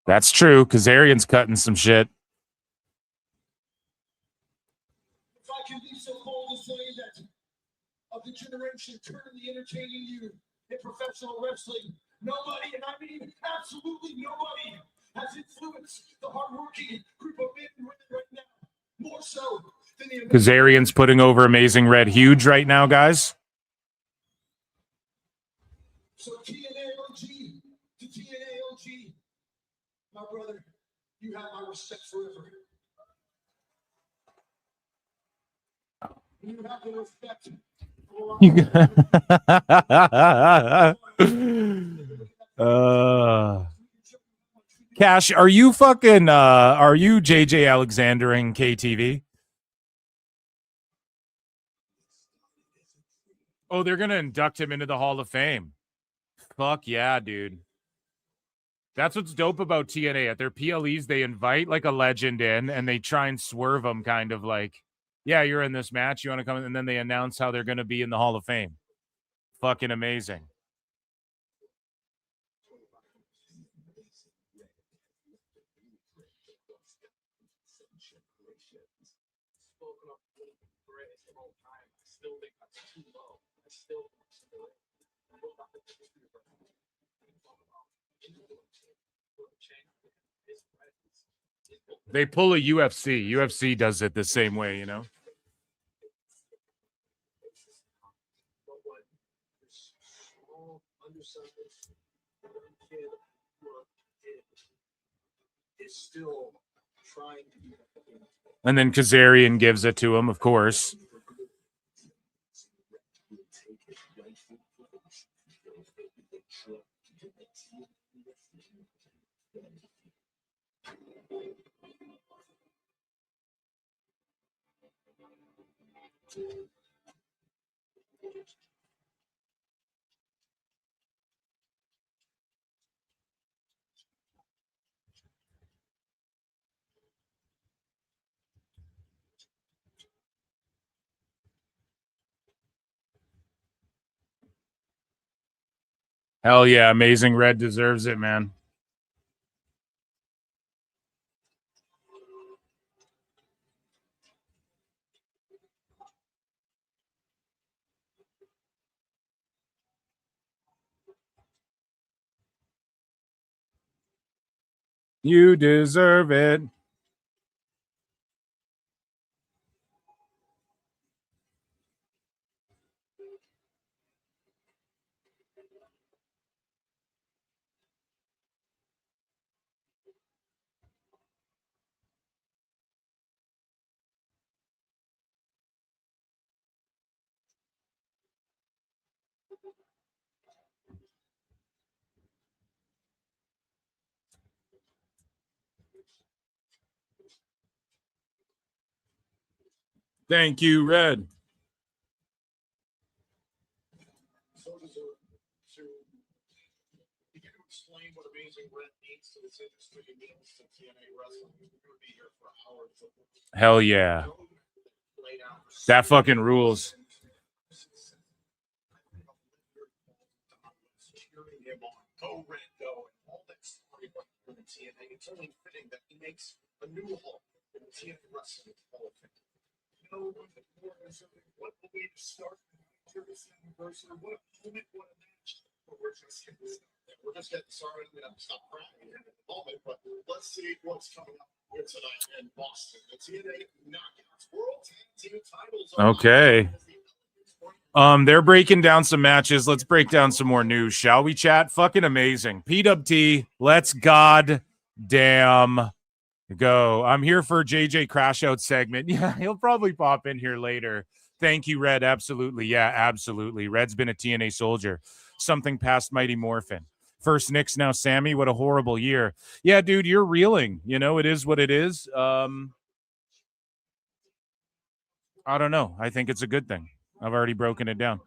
That's true. Kazarian's cutting some shit. If I can be so bold to say that of the generation currently entertaining you in professional wrestling, nobody, and I mean absolutely nobody, has influenced the hardworking group of men and women right now more so than the Kazarian's putting over Amazing Red huge right now, guys. So TNA to TNA my brother, you have my respect forever. You have the respect. Cash, are you fucking are you JJ Alexander in KTV? Oh, they're gonna induct him into the Hall of Fame. Fuck yeah, dude. That's what's dope about TNA. At their PLEs, they invite like a legend in and they try and swerve them, kind of like, yeah, you're in this match, you want to come in, and then they announce how they're gonna be in the Hall of Fame. Fucking amazing. They pull a UFC. UFC does it the same way, you know? And then Kazarian gives it to him, of course. Hell yeah, Amazing Red deserves it, man. You deserve it. Thank you, Red. Hell yeah. That fucking rules. It's only fitting that he makes a new Hall in the TNA Wrestling Hall of Fame. What a way to start the anniversary. What a moment, what a match. We're just getting started. We're going to stop crying in a moment, but let's see what's coming up here tonight in Boston. The TNA Knockouts World Tag Team titles. Okay. They're breaking down some matches. Let's break down some more news, shall we, chat? Fucking amazing. PWT, let's god damn go. I'm here for JJ Crash Out segment. Yeah, he'll probably pop in here later. Thank you, Red. Absolutely. Yeah, absolutely. Red's been a TNA soldier. Something past Mighty Morphin. First Knicks, now Sammy. What a horrible year. Yeah, dude, you're reeling. You know, it is what it is. I don't know. I think it's a good thing. I've already broken it down.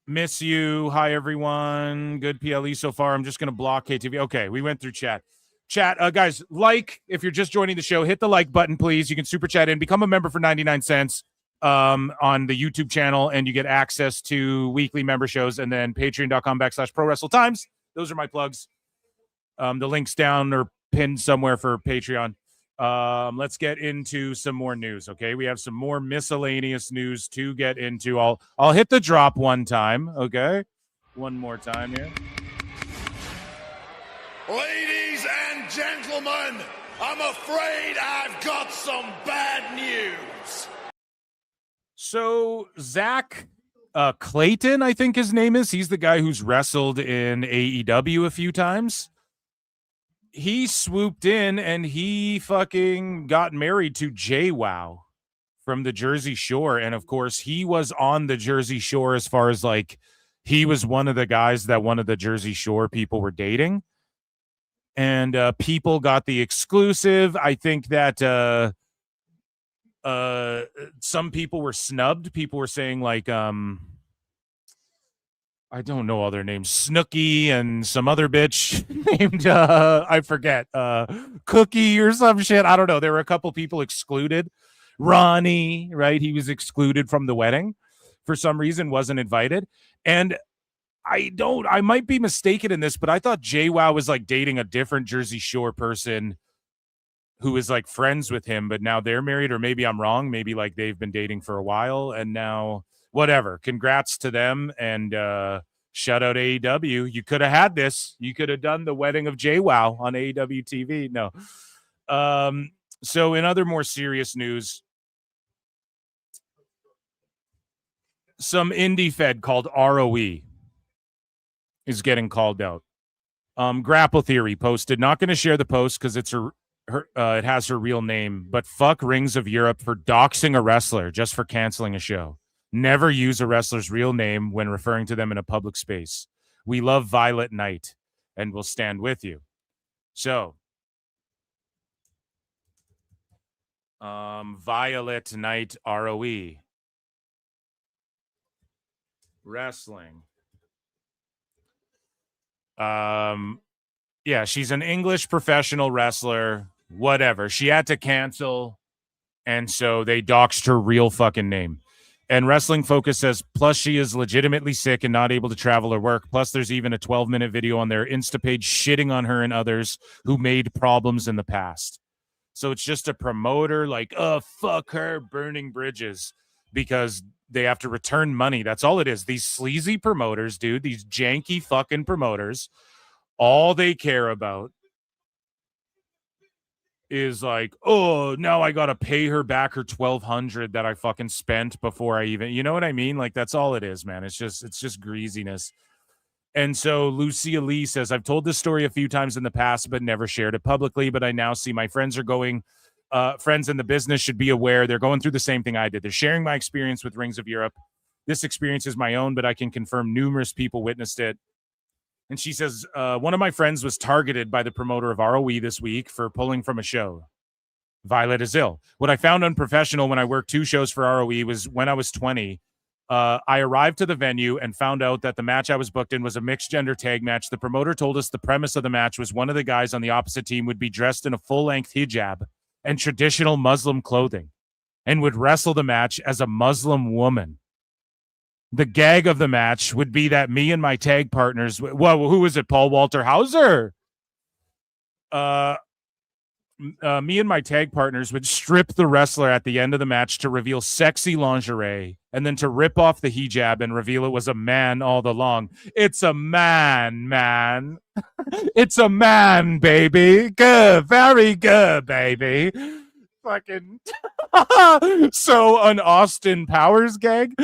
Miss you. Hi, everyone. Good PLE so far. I'm just going to block KTV. Okay, we went through chat. Chat, guys, if you're just joining the show, hit the like button, please. You can super chat in. Become a member for 99 cents on the YouTube channel, and you get access to weekly member shows, and then patreon.com/ProWrestleTimes. Those are my plugs. The link's down or pinned somewhere for Patreon. Let's get into some more news. Okay, we have some more miscellaneous news to get into. I'll hit the drop one time. Okay, one more time here. Ladies and gentlemen, I'm afraid I've got some bad news. So Zach Clayton, I think his name is. He's the guy who's wrestled in AEW a few times. He swooped in and he fucking got married to JWoww from the Jersey Shore. And of course, he was on the Jersey Shore as far as like he was one of the guys that one of the Jersey Shore people were dating. And people got the exclusive. I think that some people were snubbed. People were saying like I don't know all their names, Snooki and some other bitch named, I forget, Cookie or some shit. I don't know. There were a couple people excluded. Ronnie, right? He was excluded from the wedding for some reason, wasn't invited. And I might be mistaken in this, but I thought JWoww was like dating a different Jersey Shore person who is like friends with him, but now they're married, or maybe I'm wrong. Maybe like they've been dating for a while and now whatever. Congrats to them, and shout out AEW. You could have had this. You could have done the wedding of JWoww on AEW TV. No. So in other more serious news, some indie fed called ROE is getting called out. Grapple Theory posted, not going to share the post because it's it has her real name, but fuck Rings of Europe for doxing a wrestler just for canceling a show. Never use a wrestler's real name when referring to them in a public space. We love Violet Knight and will stand with you. So, Violet Knight ROE. Wrestling. Yeah, she's an English professional wrestler, whatever. She had to cancel, and so they doxed her real fucking name. And Wrestling Focus says, plus she is legitimately sick and not able to travel or work. Plus there's even a 12-minute video on their Insta page shitting on her and others who made problems in the past. So it's just a promoter like, oh, fuck her, burning bridges because they have to return money. That's all it is. These sleazy promoters, dude, these janky fucking promoters, all they care about is like, oh, now I gotta pay her back her $1,200 that I fucking spent before I even, you know what I mean? Like that's all it is, man. It's just greasiness. And so Lucia Lee says, I've told this story a few times in the past, but never shared it publicly. But I now see my friends are going, friends in the business should be aware. They're going through the same thing I did. They're sharing my experience with Rings of Europe. This experience is my own, but I can confirm numerous people witnessed it. And she says, one of my friends was targeted by the promoter of ROE this week for pulling from a show. Violet is ill. What I found unprofessional when I worked 2 shows for ROE was when I was 20. I arrived to the venue and found out that the match I was booked in was a mixed gender tag match. The promoter told us the premise of the match was one of the guys on the opposite team would be dressed in a full-length hijab and traditional Muslim clothing and would wrestle the match as a Muslim woman. The gag of the match would be that me and my tag partners, well, who was it? Paul Walter Hauser? Me and my tag partners would strip the wrestler at the end of the match to reveal sexy lingerie and then to rip off the hijab and reveal it was a man all along. It's a man. It's a man, baby. Good. Very good, baby. Fucking. So an Austin Powers gag.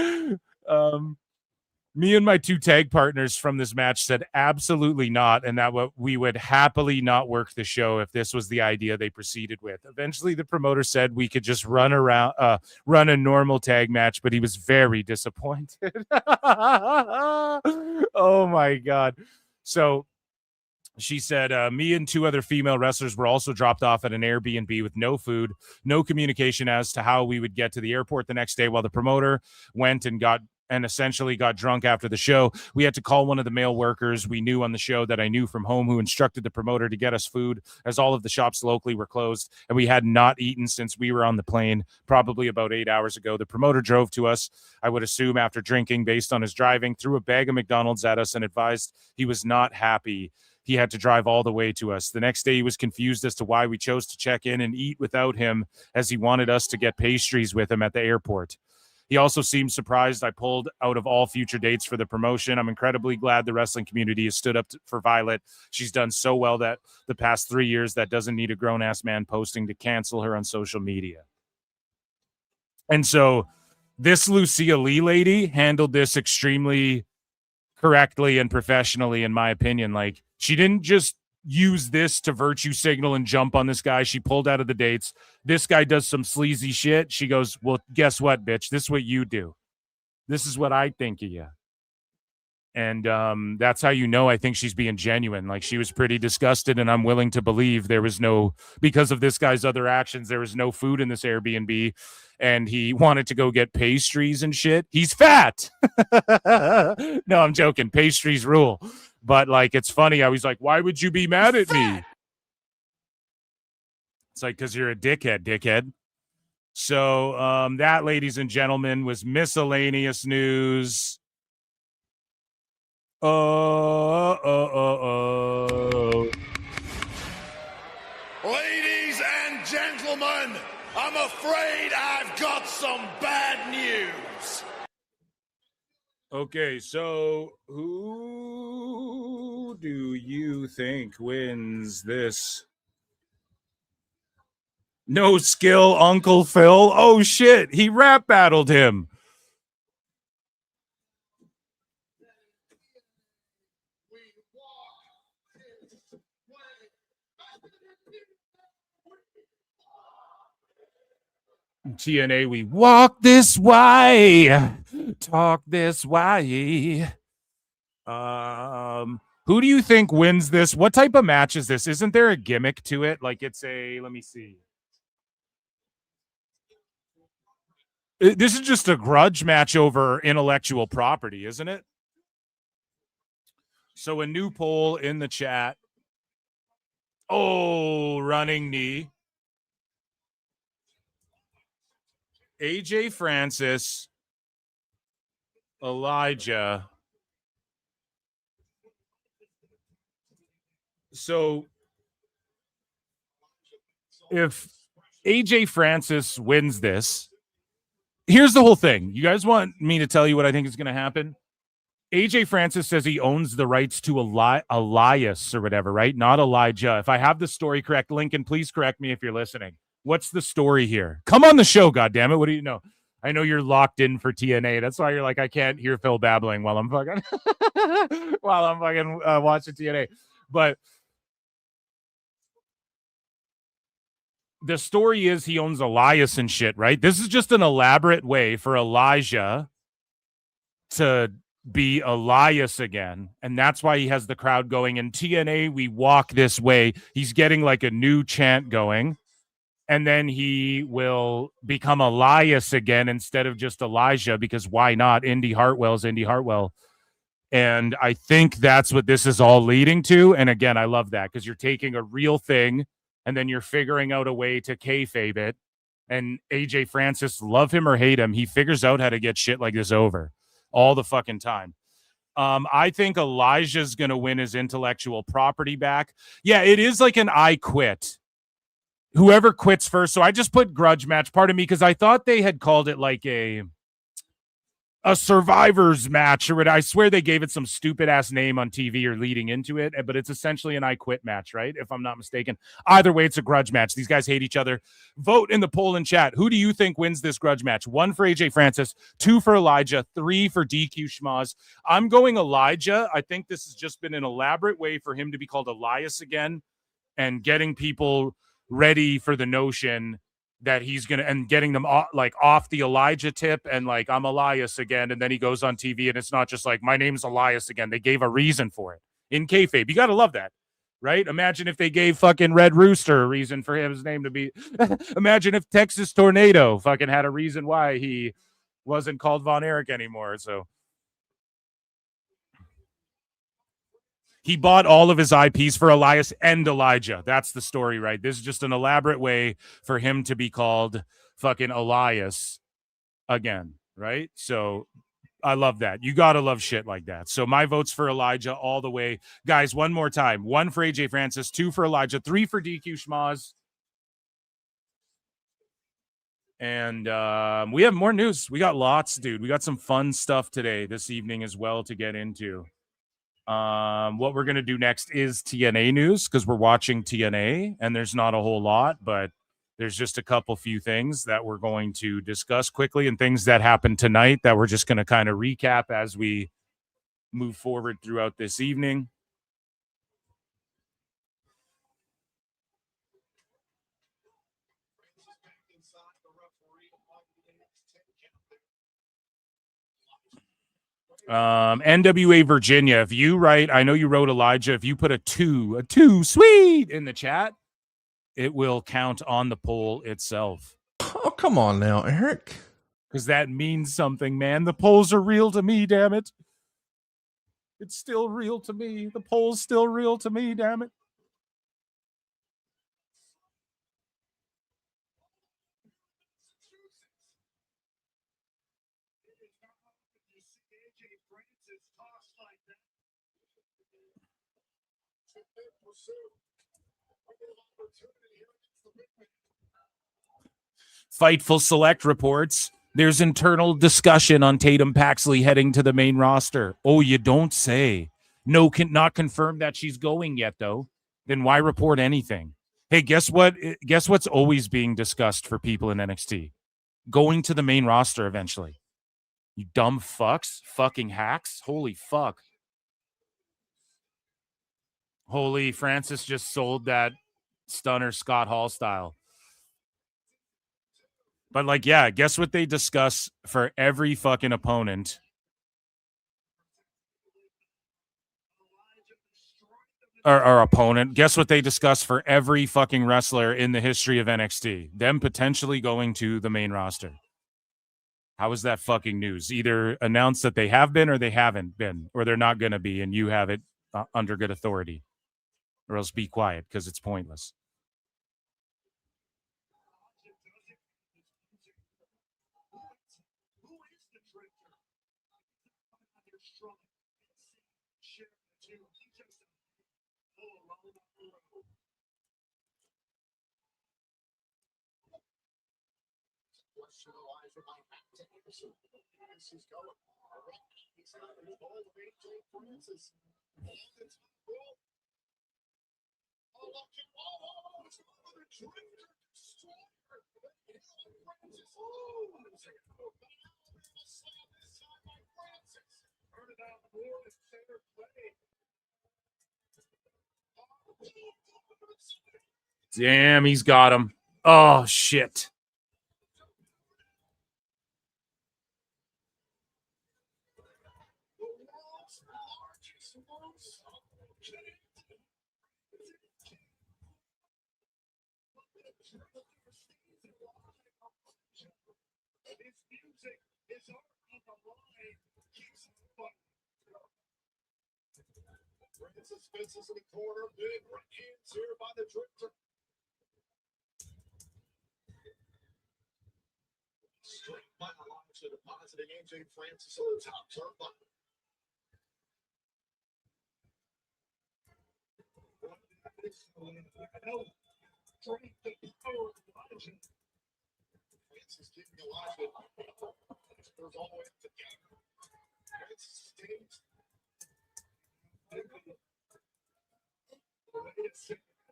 Me and my 2 tag partners from this match said absolutely not, and that we would happily not work the show if this was the idea they proceeded with. Eventually, the promoter said we could just run a normal tag match, but he was very disappointed. Oh my God. So she said, me and 2 other female wrestlers were also dropped off at an Airbnb with no food, no communication as to how we would get to the airport the next day while the promoter went and essentially got drunk after the show. We had to call one of the male workers we knew on the show that I knew from home who instructed the promoter to get us food as all of the shops locally were closed and we had not eaten since we were on the plane probably about 8 hours ago. The promoter drove to us, I would assume after drinking based on his driving, threw a bag of McDonald's at us and advised he was not happy he had to drive all the way to us. The next day he was confused as to why we chose to check in and eat without him as he wanted us to get pastries with him at the airport. He also seemed surprised I pulled out of all future dates for the promotion. I'm incredibly glad the wrestling community has stood up for Violet. She's done so well that the past 3 years that doesn't need a grown-ass man posting to cancel her on social media. And so this Lucia Lee lady handled this extremely correctly and professionally, in my opinion. Like, she didn't just use this to virtue signal and jump on this guy. She pulled out of the dates. This guy does some sleazy shit. She goes, well, guess what, bitch? This is what you do. This is what I think of you. And that's how you know I think she's being genuine. Like, she was pretty disgusted, and I'm willing to believe there was no, because of this guy's other actions, there was no food in this Airbnb, and he wanted to go get pastries and shit. He's fat. No, I'm joking. Pastries rule. But, like, it's funny. I was like, why would you be mad at me? It's like, because you're a dickhead. So that, ladies and gentlemen, was miscellaneous news. Ladies and gentlemen, I'm afraid I've got some bad news. Okay, so who do you think wins this? No skill, Uncle Phil. Oh, shit. He rap battled him. TNA, we walk this way, talk this way. Who do you think wins this? What type of match is this? Isn't there a gimmick to it? Like, it's a, let me see. This is just a grudge match over intellectual property, isn't it? So a new poll in the chat. Oh, running knee. AJ Francis, Elijah. So if AJ Francis wins this, here's the whole thing. You guys want me to tell you what I think is going to happen? AJ Francis says he owns the rights to Elias or whatever, right? Not Elijah. If I have the story correct, Lincoln, please correct me if you're listening. What's the story here? Come on the show, goddammit. What do you know? I know you're locked in for TNA. That's why you're like, I can't hear Phil babbling while I'm fucking watching TNA. But the story is he owns Elias and shit, right? This is just an elaborate way for Elijah to be Elias again, and that's why he has the crowd going. In TNA, we walk this way. He's getting like a new chant going. and then he will become Elias again instead of just Elijah, because why not? Indy Hartwell's Indy Hartwell. And I think that's what this is all leading to. And again, I love that because you're taking a real thing and then you're figuring out a way to kayfabe it. And AJ Francis, love him or hate him, he figures out how to get shit like this over all the fucking time. I think Elijah's going to win his intellectual property back. Yeah, it is like an I quit. Whoever quits first. So I just put grudge match, part of me, because I thought they had called it like a survivors match, or I swear they gave it some stupid ass name on TV or leading into it, but it's essentially an I quit match, right? If I'm not mistaken. Either way, it's a grudge match. These guys hate each other. Vote in the poll in chat. Who do you think wins this grudge match? 1 for AJ Francis, 2 for Elijah, 3 for DQ Schmaz. I'm going Elijah. I think this has just been an elaborate way for him to be called Elias again and getting people ready for the notion that he's going to, and getting them off the Elijah tip and like, I'm Elias again. And then he goes on TV and it's not just like, my name's Elias again. They gave a reason for it in kayfabe. You got to love that, right? Imagine if they gave fucking Red Rooster a reason for his name to be, imagine if Texas Tornado fucking had a reason why he wasn't called Von Erich anymore. So he bought all of his IPs for Elias and Elijah. That's the story, right? This is just an elaborate way for him to be called fucking Elias again, right? So I love that. You got to love shit like that. So my vote's for Elijah all the way. Guys, one more time. 1 for AJ Francis, 2 for Elijah, 3 for DQ Schmaz. And we have more news. We got lots, dude. We got some fun stuff today, this evening as well, to get into. What we're going to do next is TNA news, because we're watching TNA and there's not a whole lot, but there's just a few things that we're going to discuss quickly and things that happened tonight that we're just going to kind of recap as we move forward throughout this evening. NWA Virginia, if you write, I know you wrote Elijah, if you put a two sweet in the chat, it will count on the poll itself. Oh, come on now, Eric. Because that means something, man. The polls are real to me, damn it. It's still real to me. The poll's still real to me, damn it. Fightful Select reports there's internal discussion on Tatum Paxley heading to the main roster. Oh, you don't say. No, not confirmed that she's going yet, though. Then why report anything? Hey, guess what? Guess what's always being discussed for people in NXT? Going to the main roster eventually. You dumb fucks. Fucking hacks. Holy fuck. Holy, Francis just sold that stunner Scott Hall style. But like, yeah, guess what they discuss for every fucking opponent? Or opponent. Guess what they discuss for every fucking wrestler in the history of NXT? Them potentially going to the main roster. How is that fucking news? Either announce that they have been or they haven't been, or they're not going to be, and you have it under good authority. Or else be quiet, because it's pointless. Damn, he's got him. Oh, shit. Francis in the corner, big right hands here by the Drifter. Straight by the launch to depositing AJ Francis on the top turnbuckle. Francis keeping Elijah. There's all the way up to Gavin. Francis stays.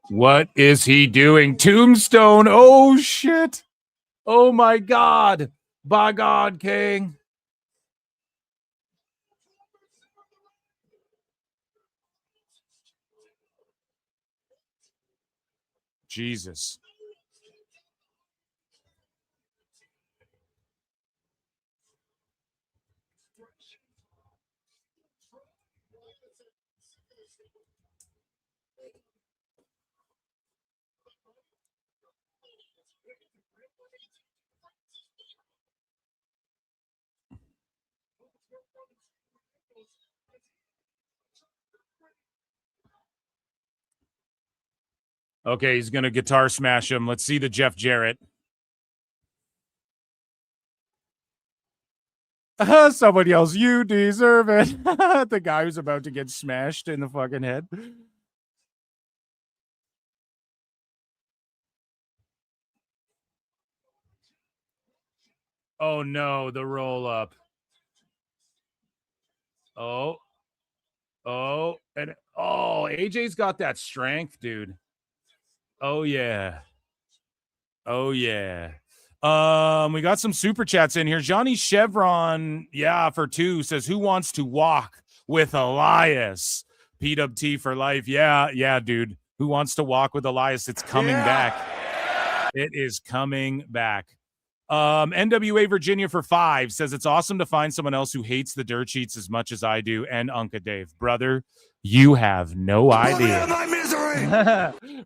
What is he doing? Tombstone. Oh, shit. Oh, my God. By God, King. Jesus. Okay, he's going to guitar smash him. Let's see the Jeff Jarrett. Someone yells, "You deserve it." The guy who's about to get smashed in the fucking head. Oh, no, the roll up. Oh. Oh, and oh, AJ's got that strength, dude. Oh, yeah. Oh, yeah. We got some super chats in here. Johnny Chevron, yeah, for 2 says, "Who wants to walk with Elias?" PWT for life. Yeah, dude. Who wants to walk with Elias? It's coming back. It is coming back. NWA Virginia for 5 says, "It's awesome to find someone else who hates the dirt sheets as much as I do." And Unca Dave, brother, you have no idea. My misery.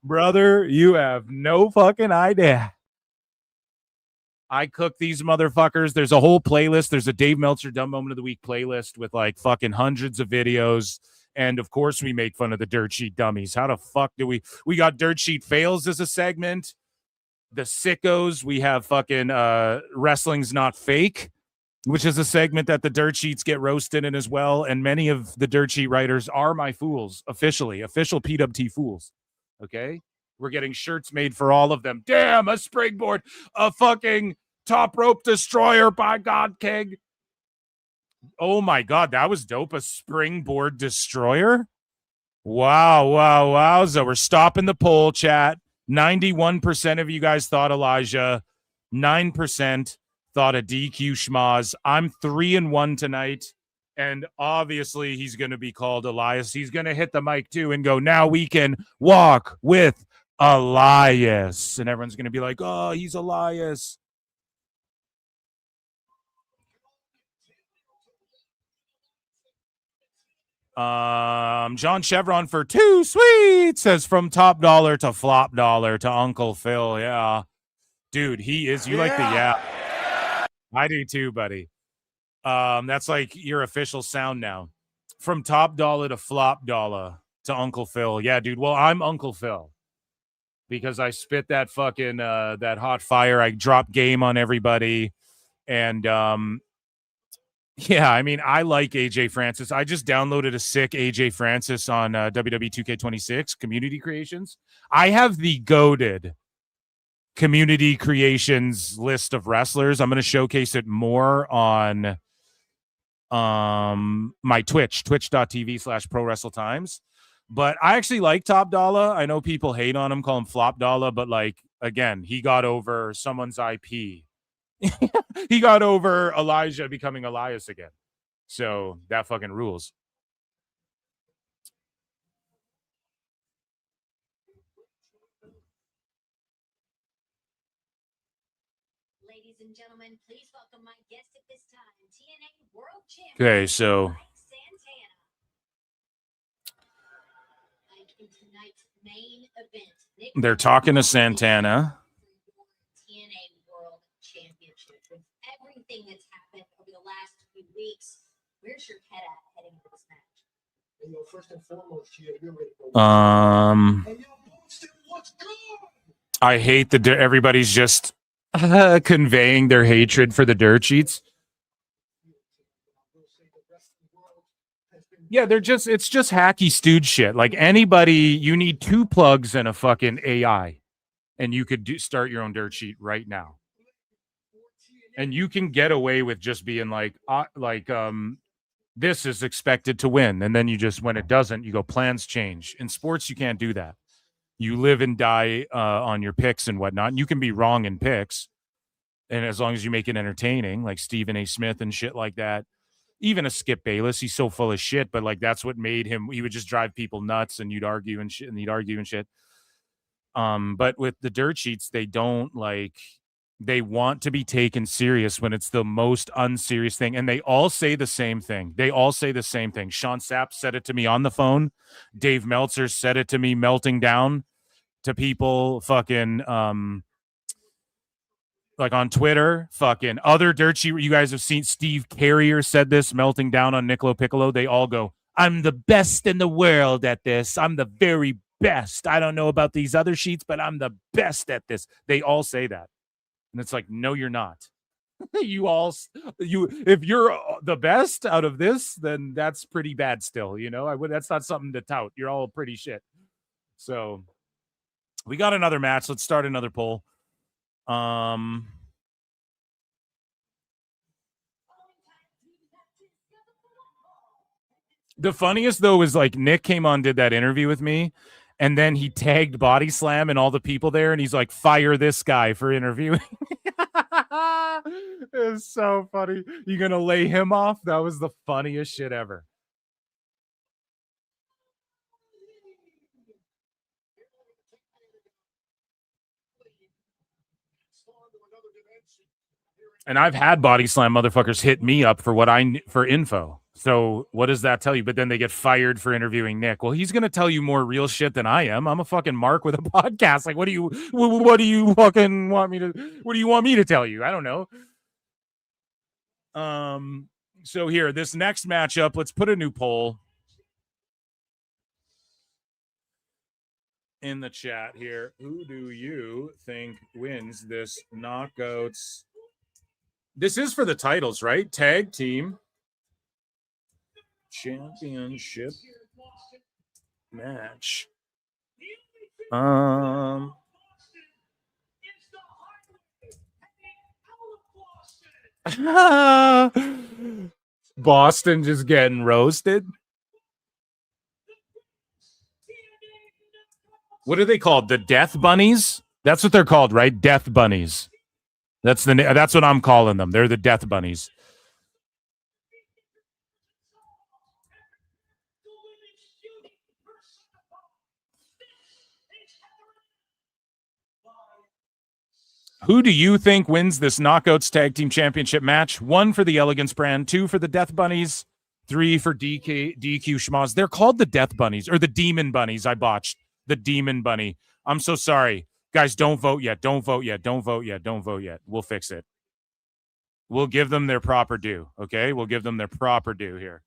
Brother, you have no fucking idea. I cook these motherfuckers. There's a whole playlist. There's a Dave Meltzer Dumb Moment of the Week playlist with like fucking hundreds of videos. And of course we make fun of the dirt sheet dummies. How the fuck do we got dirt sheet fails as a segment. The sickos, we have fucking Wrestling's Not Fake, which is a segment that the dirt sheets get roasted in as well. And many of the dirt sheet writers are my fools, official PWT fools. Okay? We're getting shirts made for all of them. Damn, a springboard, a fucking top rope destroyer, by God, King. Oh my God, that was dope. A springboard destroyer? Wow. So we're stopping the poll, chat. 91% of you guys thought Elijah. 9% thought a DQ schmaz. I'm 3-1 tonight. And obviously he's going to be called Elias. He's going to hit the mic too and go, "Now we can walk with Elias." And everyone's going to be like, "Oh, he's Elias." John Chevron for 2 sweet says, "From top dollar to flop dollar to Uncle Phil." Yeah, dude, he is. You like the I do too, buddy. That's like your official sound now. From top dollar to flop dollar to Uncle Phil. Yeah, dude. Well, I'm Uncle Phil because I spit that fucking that hot fire. I drop game on everybody, and yeah, I mean, I like AJ Francis. I just downloaded a sick AJ Francis on WWE 2K26 Community Creations. I have the goated Community Creations list of wrestlers. I'm going to showcase it more on my twitch.tv/ProWrestleTimes. But I actually like Top Dollar. I know people hate on him, call him Flop Dollar, but like, again, he got over someone's IP. He got over Elijah becoming Elias again. So that fucking rules. Ladies and gentlemen, please welcome my guest at this time, TNA World Champion. Okay, so they're talking to Santana. everything that's happened over the last few weeks, where's your head at heading into this match? And, first and foremost, you're ready for I hate that everybody's just conveying their hatred for the dirt sheets. Yeah, it's just hacky stooge shit. Like anybody, you need 2 plugs and a fucking AI, and you could start your own dirt sheet right now. And you can get away with just being like, this is expected to win. And then you just, when it doesn't, you go, plans change. In sports, you can't do that. You live and die on your picks and whatnot. And you can be wrong in picks. And as long as you make it entertaining, like Stephen A. Smith and shit like that. Even a Skip Bayless, he's so full of shit, but like that's what made him, he would just drive people nuts and you'd argue and shit and he'd argue and shit. But with the dirt sheets, they don't they want to be taken serious when it's the most unserious thing. And they all say the same thing. Sean Sapp said it to me on the phone. Dave Meltzer said it to me melting down to people fucking, like on Twitter, fucking other dirt sheet. You guys have seen Steve Carrier said this, melting down on Niccolo Piccolo. They all go, I'm the best in the world at this. I'm the very best. I don't know about these other sheets, but I'm the best at this. They all say that. And it's like, no, you're not. If you're the best out of this, then that's pretty bad still. That's not something to tout. You're all pretty shit. So we got another match. Let's start another poll. The funniest though is like Nick came on, did that interview with me, and then he tagged Body Slam and all the people there, and he's like, fire this guy for interviewing. It's so funny. You gonna lay him off? That was the funniest shit ever. And I've had Body Slam motherfuckers hit me up for info. So what does that tell you? But then they get fired for interviewing Nick. Well, he's going to tell you more real shit than I am. I'm a fucking Mark with a podcast. Like, what do you fucking want me to tell you? I don't know. So here, this next matchup, let's put a new poll in the chat here. Who do you think wins this knockouts? This is for the titles, right? Tag team championship match. Boston just getting roasted. What are they called? The Death Bunnies? That's what they're called, right? Death Bunnies. That's what I'm calling them. They're the Death Bunnies. Who do you think wins this Knockouts Tag Team Championship match? 1 for the Elegance brand, 2 for the Death Bunnies, 3 for DQ Schmoz. They're called the Death Bunnies, or the Demon Bunnies. I botched. The Demon Bunny. I'm so sorry. Guys, don't vote yet. Don't vote yet. Don't vote yet. Don't vote yet. We'll fix it. We'll give them their proper due, okay? We'll give them their proper due here.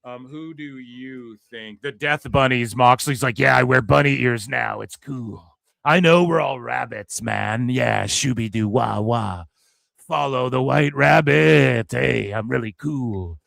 Who do you think? The Death Bunnies. Moxley's like, yeah, I wear bunny ears now. It's cool. I know we're all rabbits, man. Yeah, shooby-doo, wah-wah. Follow the white rabbit. Hey, I'm really cool.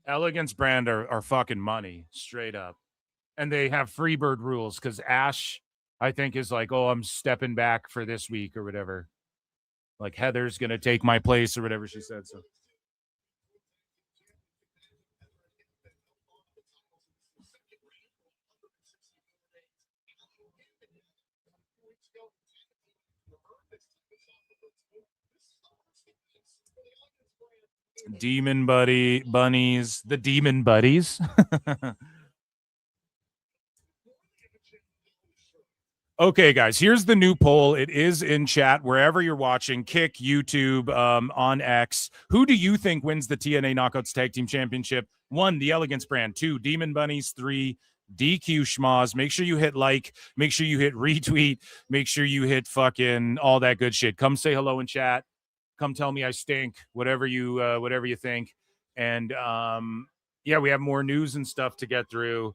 Elegance brand are fucking money, straight up. And they have Freebird rules because Ash, I think, is like, oh, I'm stepping back for this week or whatever. Like Heather's going to take my place or whatever she said. So. Demon Bunnies, the Demon Buddies. Okay, guys, here's the new poll. It is in chat wherever you're watching, Kick, YouTube, on X. Who do you think wins the TNA Knockouts Tag Team Championship? 1, the Elegance brand. 2, Demon Bunnies. 3, DQ Schmaz. Make sure you hit like. Make sure you hit retweet. Make sure you hit fucking all that good shit. Come say hello in chat. Come tell me I stink. Whatever you think. And yeah, we have more news and stuff to get through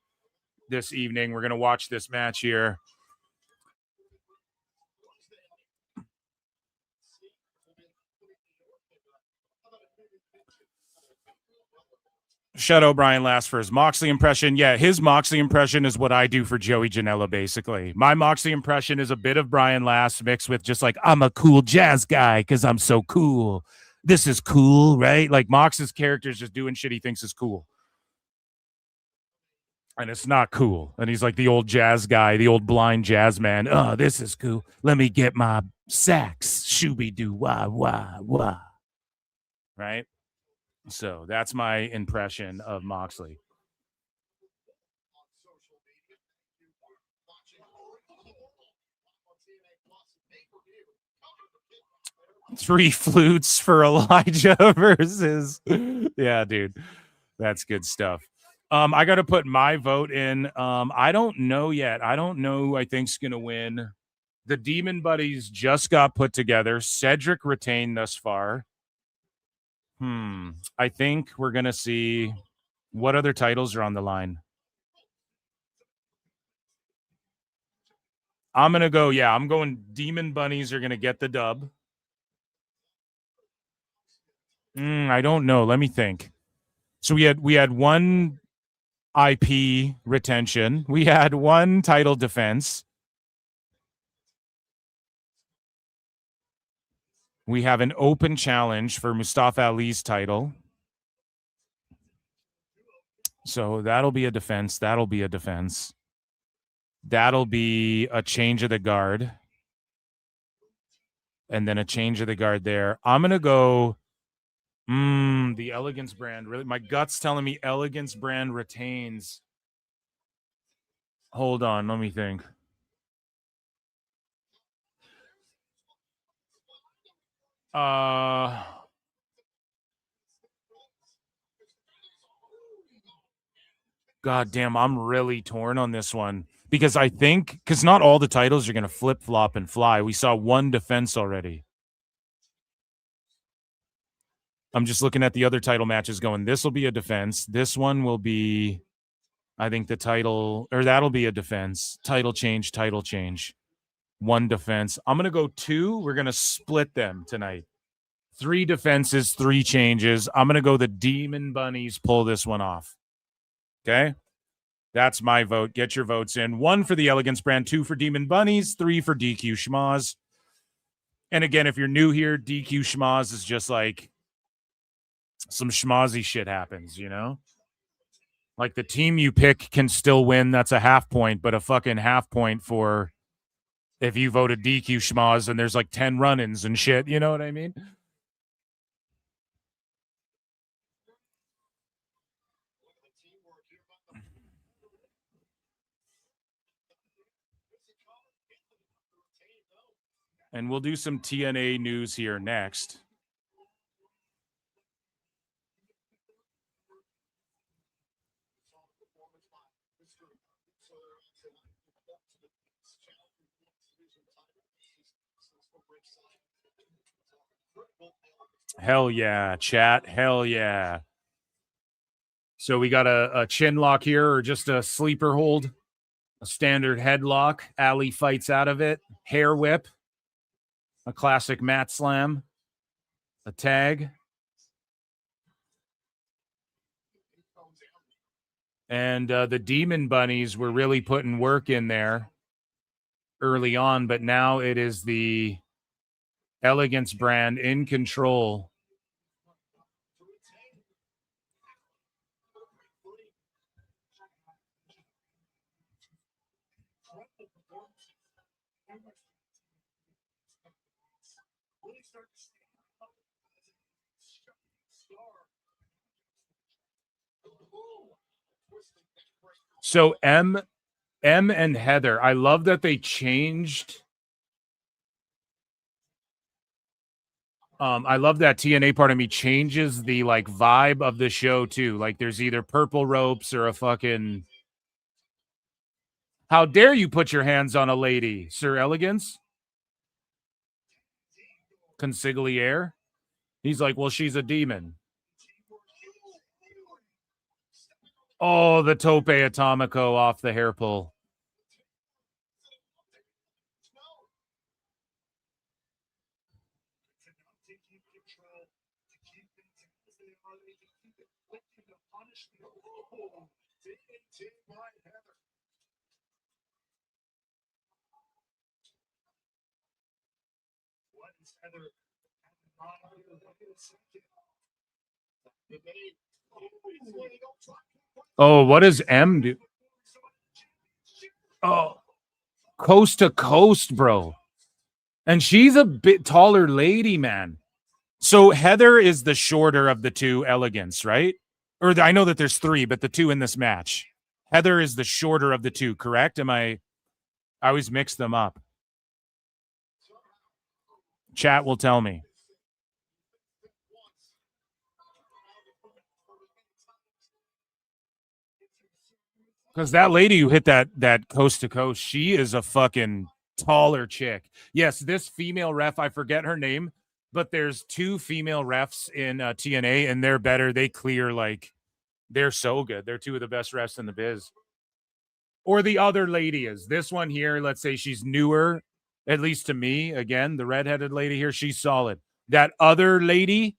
this evening. We're gonna watch this match here. Shadow Brian last for his Moxley impression. Yeah, his Moxley impression is what I do for Joey Janela, basically. My Moxley impression is a bit of Brian Last mixed with just like, I'm a cool jazz guy because I'm so cool. This is cool, right? Like Mox's character is just doing shit he thinks is cool. And it's not cool. And he's like the old jazz guy, the old blind jazz man. Oh, this is cool. Let me get my sax. Shooby-doo, wah, wah, wah. Right? So that's my impression of Moxley. Three flutes for Elijah versus. Yeah, dude. That's good stuff. I got to put my vote in. I don't know yet. I don't know who I think's going to win. The Demon Buddies just got put together. Cedric retained thus far. I think we're going to see what other titles are on the line. I'm going to go, yeah, I'm going Demon Bunnies are going to get the dub. I don't know. Let me think. So we had one IP retention. We had one title defense. We have an open challenge for Mustafa Ali's title. So that'll be a defense. That'll be a defense. That'll be a change of the guard. And then a change of the guard there. I'm going to go the Elegance brand. Really, my gut's telling me Elegance brand retains. Hold on, let me think. God damn, I'm really torn on this one. Because I think, because not all the titles are going to flip-flop and fly. We saw one defense already. I'm just looking at the other title matches going, this will be a defense. This one will be, I think the title, or that'll be a defense. Title change, title change. One defense. I'm going to go 2. We're going to split them tonight. 3 defenses, 3 changes. I'm going to go the Demon Bunnies pull this one off. Okay? That's my vote. Get your votes in. 1 for the Elegance brand, 2 for Demon Bunnies, 3 for DQ Schmaz. And again, if you're new here, DQ Schmaz is just like some schmazzy shit happens, you know? Like the team you pick can still win. That's a half point, but a fucking half point for if you voted DQ Schmaz and there's like 10 run-ins and shit. You know what I mean? And we'll do some TNA news here next. Hell yeah, chat. Hell yeah. So we got a chin lock here or just a sleeper hold. A standard headlock. Ali fights out of it. Hair whip. A classic mat slam. A tag. And the Demon Bunnies were really putting work in there early on, but now it is the Elegance brand in control. So M and Heather. I love that they changed. I love that TNA part of me changes the like vibe of the show too. Like there's either purple ropes or a fucking. How dare you put your hands on a lady, Sir Elegance? Consigliere. He's like, well, she's a demon. Oh, the tope atomico off the hair pull. Oh, what does M do? Oh, coast to coast, bro. And she's a bit taller lady, man. So Heather is the shorter of the two Elegance, right? Or I know that there's three, but the two in this match. Heather is the shorter of the two, correct? I always mix them up. Chat will tell me. Because that lady who hit that coast to coast, she is a fucking taller chick. Yes, this female ref, I forget her name, but there's two female refs in TNA, and they're better. They clear, like, they're so good. They're two of the best refs in the biz. Or the other lady is. This one here, let's say she's newer, at least to me. Again, the redheaded lady here, she's solid. That other lady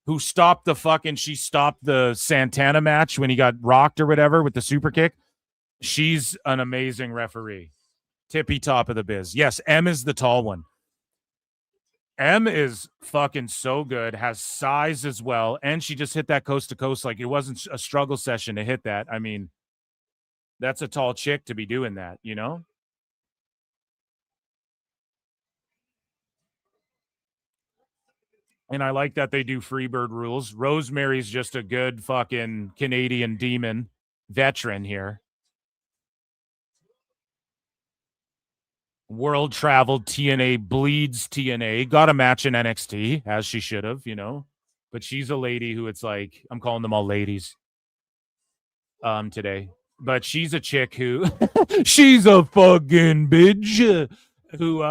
who stopped the Santana match when he got rocked or whatever with the super kick. She's an amazing referee. Tippy top of the biz. Yes, M is the tall one. M is fucking so good, has size as well, and she just hit that coast to coast. Like, it wasn't a struggle session to hit that. I mean, that's a tall chick to be doing that, you know? And I like that they do Freebird rules. Rosemary's just a good fucking Canadian demon veteran here. World traveled TNA, bleeds TNA, got a match in NXT, as she should have, you know. But she's a lady who it's like, I'm calling them all ladies today. But she's a chick who, she's a fucking bitch who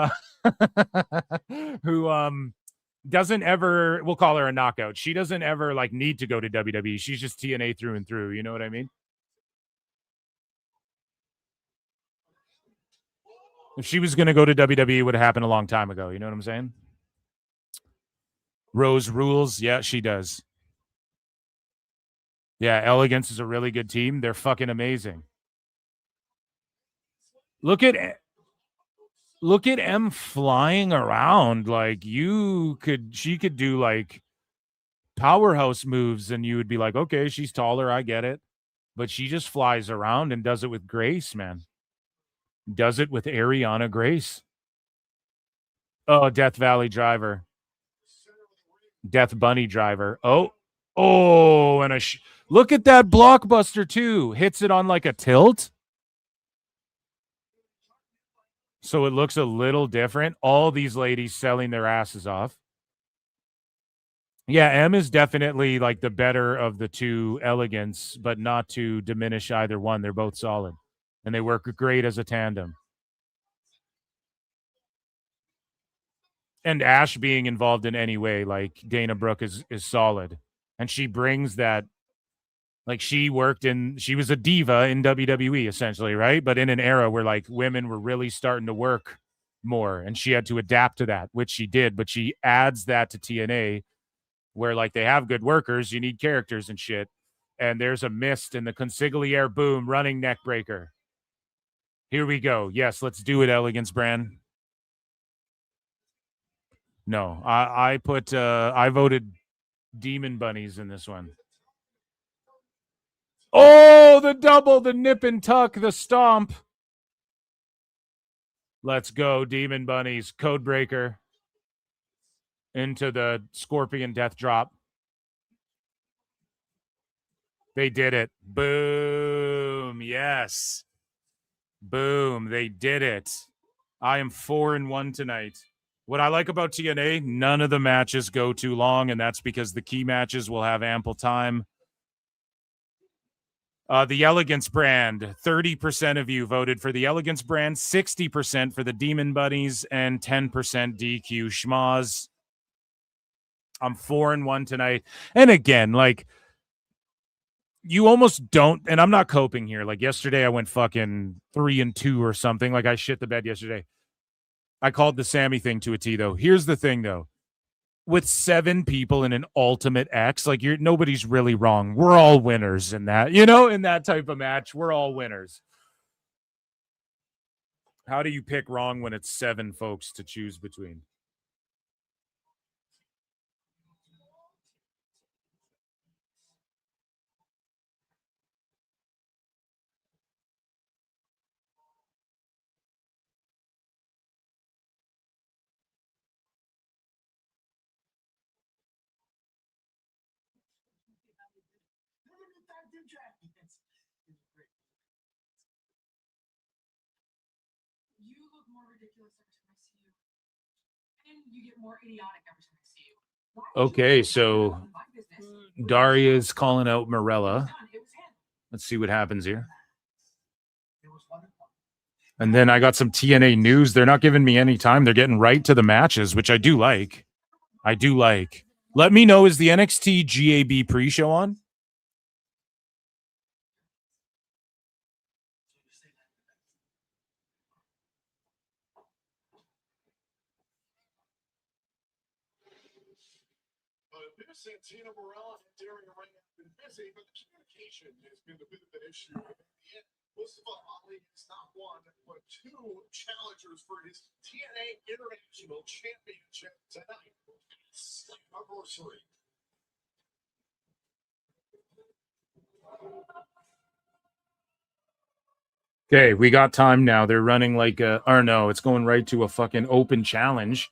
doesn't ever, we'll call her a knockout. She doesn't ever like need to go to WWE. She's just TNA through and through. You know what I mean? If she was going to go to WWE, it would have happened a long time ago. You know what I'm saying? Rose rules. Yeah, she does. Yeah, Elegance is a really good team. They're fucking amazing. Look at M flying around. Like, she could do like powerhouse moves and you would be like, okay, she's taller. I get it. But she just flies around and does it with grace, man. Does it with Ariana Grace. Oh, Death Valley Driver. Death Bunny Driver. Oh, and look at that blockbuster too. Hits it on like a tilt. So it looks a little different. All these ladies selling their asses off. Yeah, M is definitely like the better of the two Elegance, but not to diminish either one. They're both solid. And they work great as a tandem. And Ash being involved in any way, like Dana Brooke is solid. And she brings that, like she was a diva in WWE essentially, right? But in an era where like women were really starting to work more and she had to adapt to that, which she did. But she adds that to TNA where like they have good workers, you need characters and shit. And there's a mist in the consigliere boom, running neck breaker. Here we go. Yes, let's do it, Elegance brand. No, I voted Demon Bunnies in this one. Oh, the double, the nip and tuck, the stomp. Let's go, Demon Bunnies. Code breaker into the Scorpion death drop. They did it. Boom. Yes. Boom. They did it. I am 4-1 tonight. What I like about TNA, none of the matches go too long, and that's because the key matches will have ample time. The Elegance brand, 30% of you voted for the Elegance brand, 60% for the Demon Bunnies, and 10% DQ Schmaz. I'm 4-1 tonight. And again, like, you almost don't, and I'm not coping here. Like yesterday, I went fucking 3-2 or something. Like I shit the bed yesterday. I called the Sammy thing to a T, though. Here's the thing, though. With 7 people in an Ultimate X, like nobody's really wrong. We're all winners in that, in that type of match. We're all winners. How do you pick wrong when it's 7 folks to choose between? You look more ridiculous every time I see you. And you get more idiotic every time I see you. Okay, so Daria's calling out Morella. Let's see what happens here. And then I got some TNA news. They're not giving me any time. They're getting right to the matches, which I do like. I do like. Let me know, is the NXT GAB pre-show on? Santana, Morella, and Daring right now have been busy, but the communication has been a bit of an issue. Mustafa Ali is not one, but 2 challengers for his TNA International Championship tonight. Slammiversary. Okay, we got time now. They're running like no, it's going right to a fucking open challenge.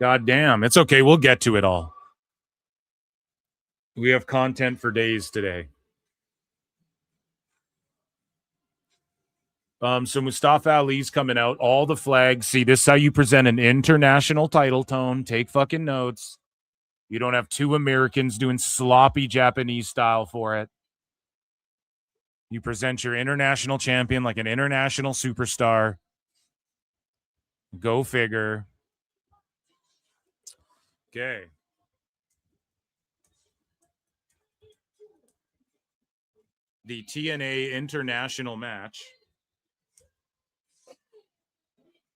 God damn. It's okay. We'll get to it all. We have content for days today. So Mustafa Ali's coming out. All the flags. See, this is how you present an international title tone. Take fucking notes. You don't have 2 Americans doing sloppy Japanese style for it. You present your international champion like an international superstar. Go figure. Okay. The TNA International match.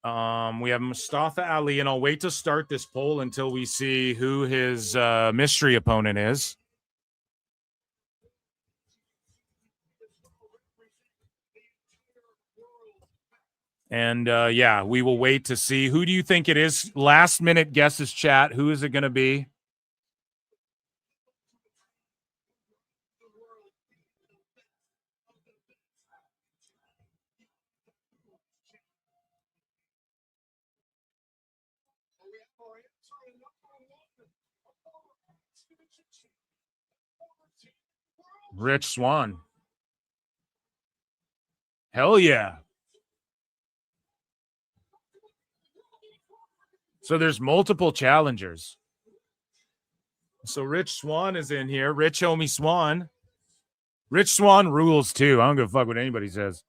We have Mustafa Ali, and I'll wait to start this poll until we see who his mystery opponent is. And yeah, we will wait to see. Who do you think it is? Last minute guesses, chat. Who is it going to be? Rich Swann. Hell yeah. So there's multiple challengers. So Rich Swann is in here. Rich homie Swann. Rich Swann rules too. I don't give a fuck what anybody says.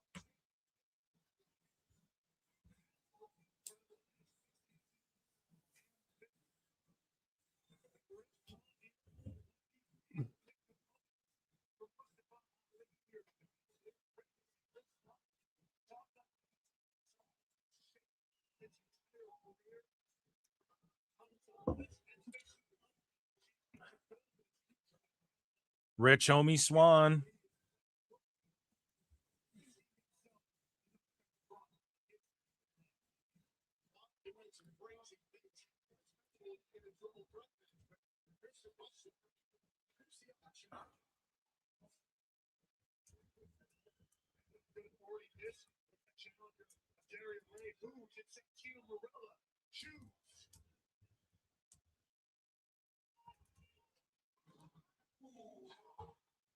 Rich homie Swann.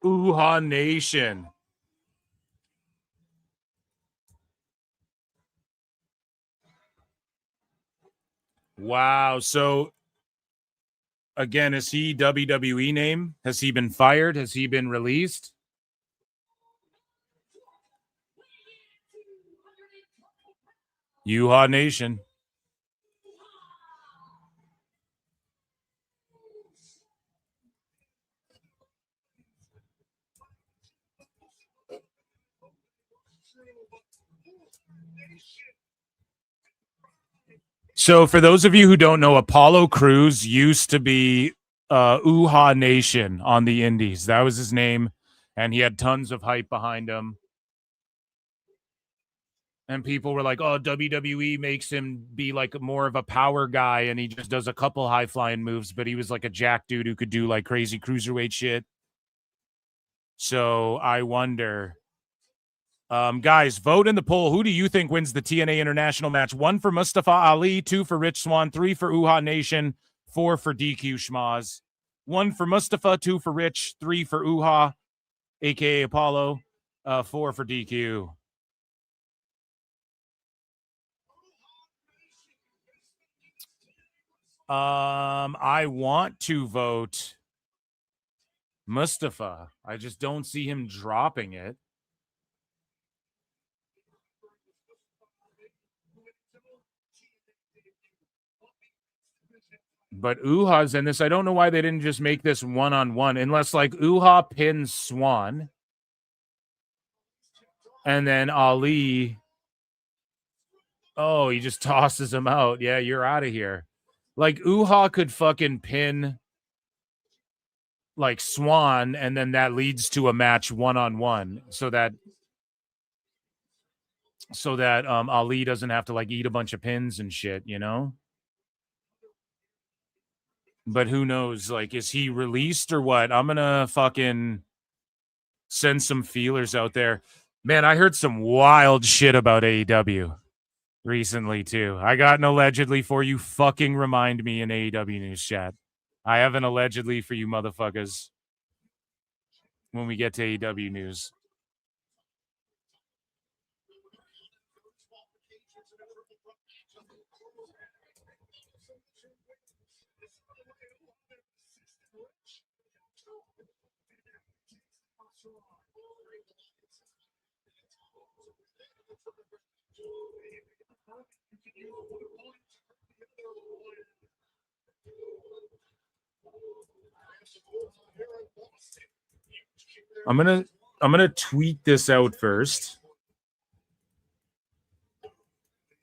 Uhaa Nation. Wow. So again, is he WWE name? Has he been fired? Has he been released? Uhaa Nation. So for those of you who don't know, Apollo Crews used to be Uhaa Nation on the Indies. That was his name, and he had tons of hype behind him. And people were like, oh, WWE makes him be like more of a power guy, and he just does a couple high-flying moves, but he was like a jack dude who could do like crazy cruiserweight shit. So I wonder... guys, vote in the poll. Who do you think wins the TNA International match? 1 for Mustafa Ali, 2 for Rich Swann, 3 for Uhaa Nation, 4 for DQ Schmaz. 1 for Mustafa, 2 for Rich, 3 for Uhaa, aka Apollo, 4 for DQ. I want to vote Mustafa. I just don't see him dropping it. But Uhaa's in this. I don't know why they didn't just make this one-on-one, unless like Uhaa pins Swann. And then Ali. Oh, he just tosses him out. Yeah, you're out of here. Like Uhaa could fucking pin like Swann, and then that leads to a match one-on-one, so that Ali doesn't have to like eat a bunch of pins and shit, you know? But who knows? Like, is he released or what? I'm gonna fucking send some feelers out there. Man, I heard some wild shit about AEW recently too. I got an allegedly for you. Fucking remind me in AEW news chat. I have an allegedly for you motherfuckers when we get to AEW news. I'm gonna tweet this out first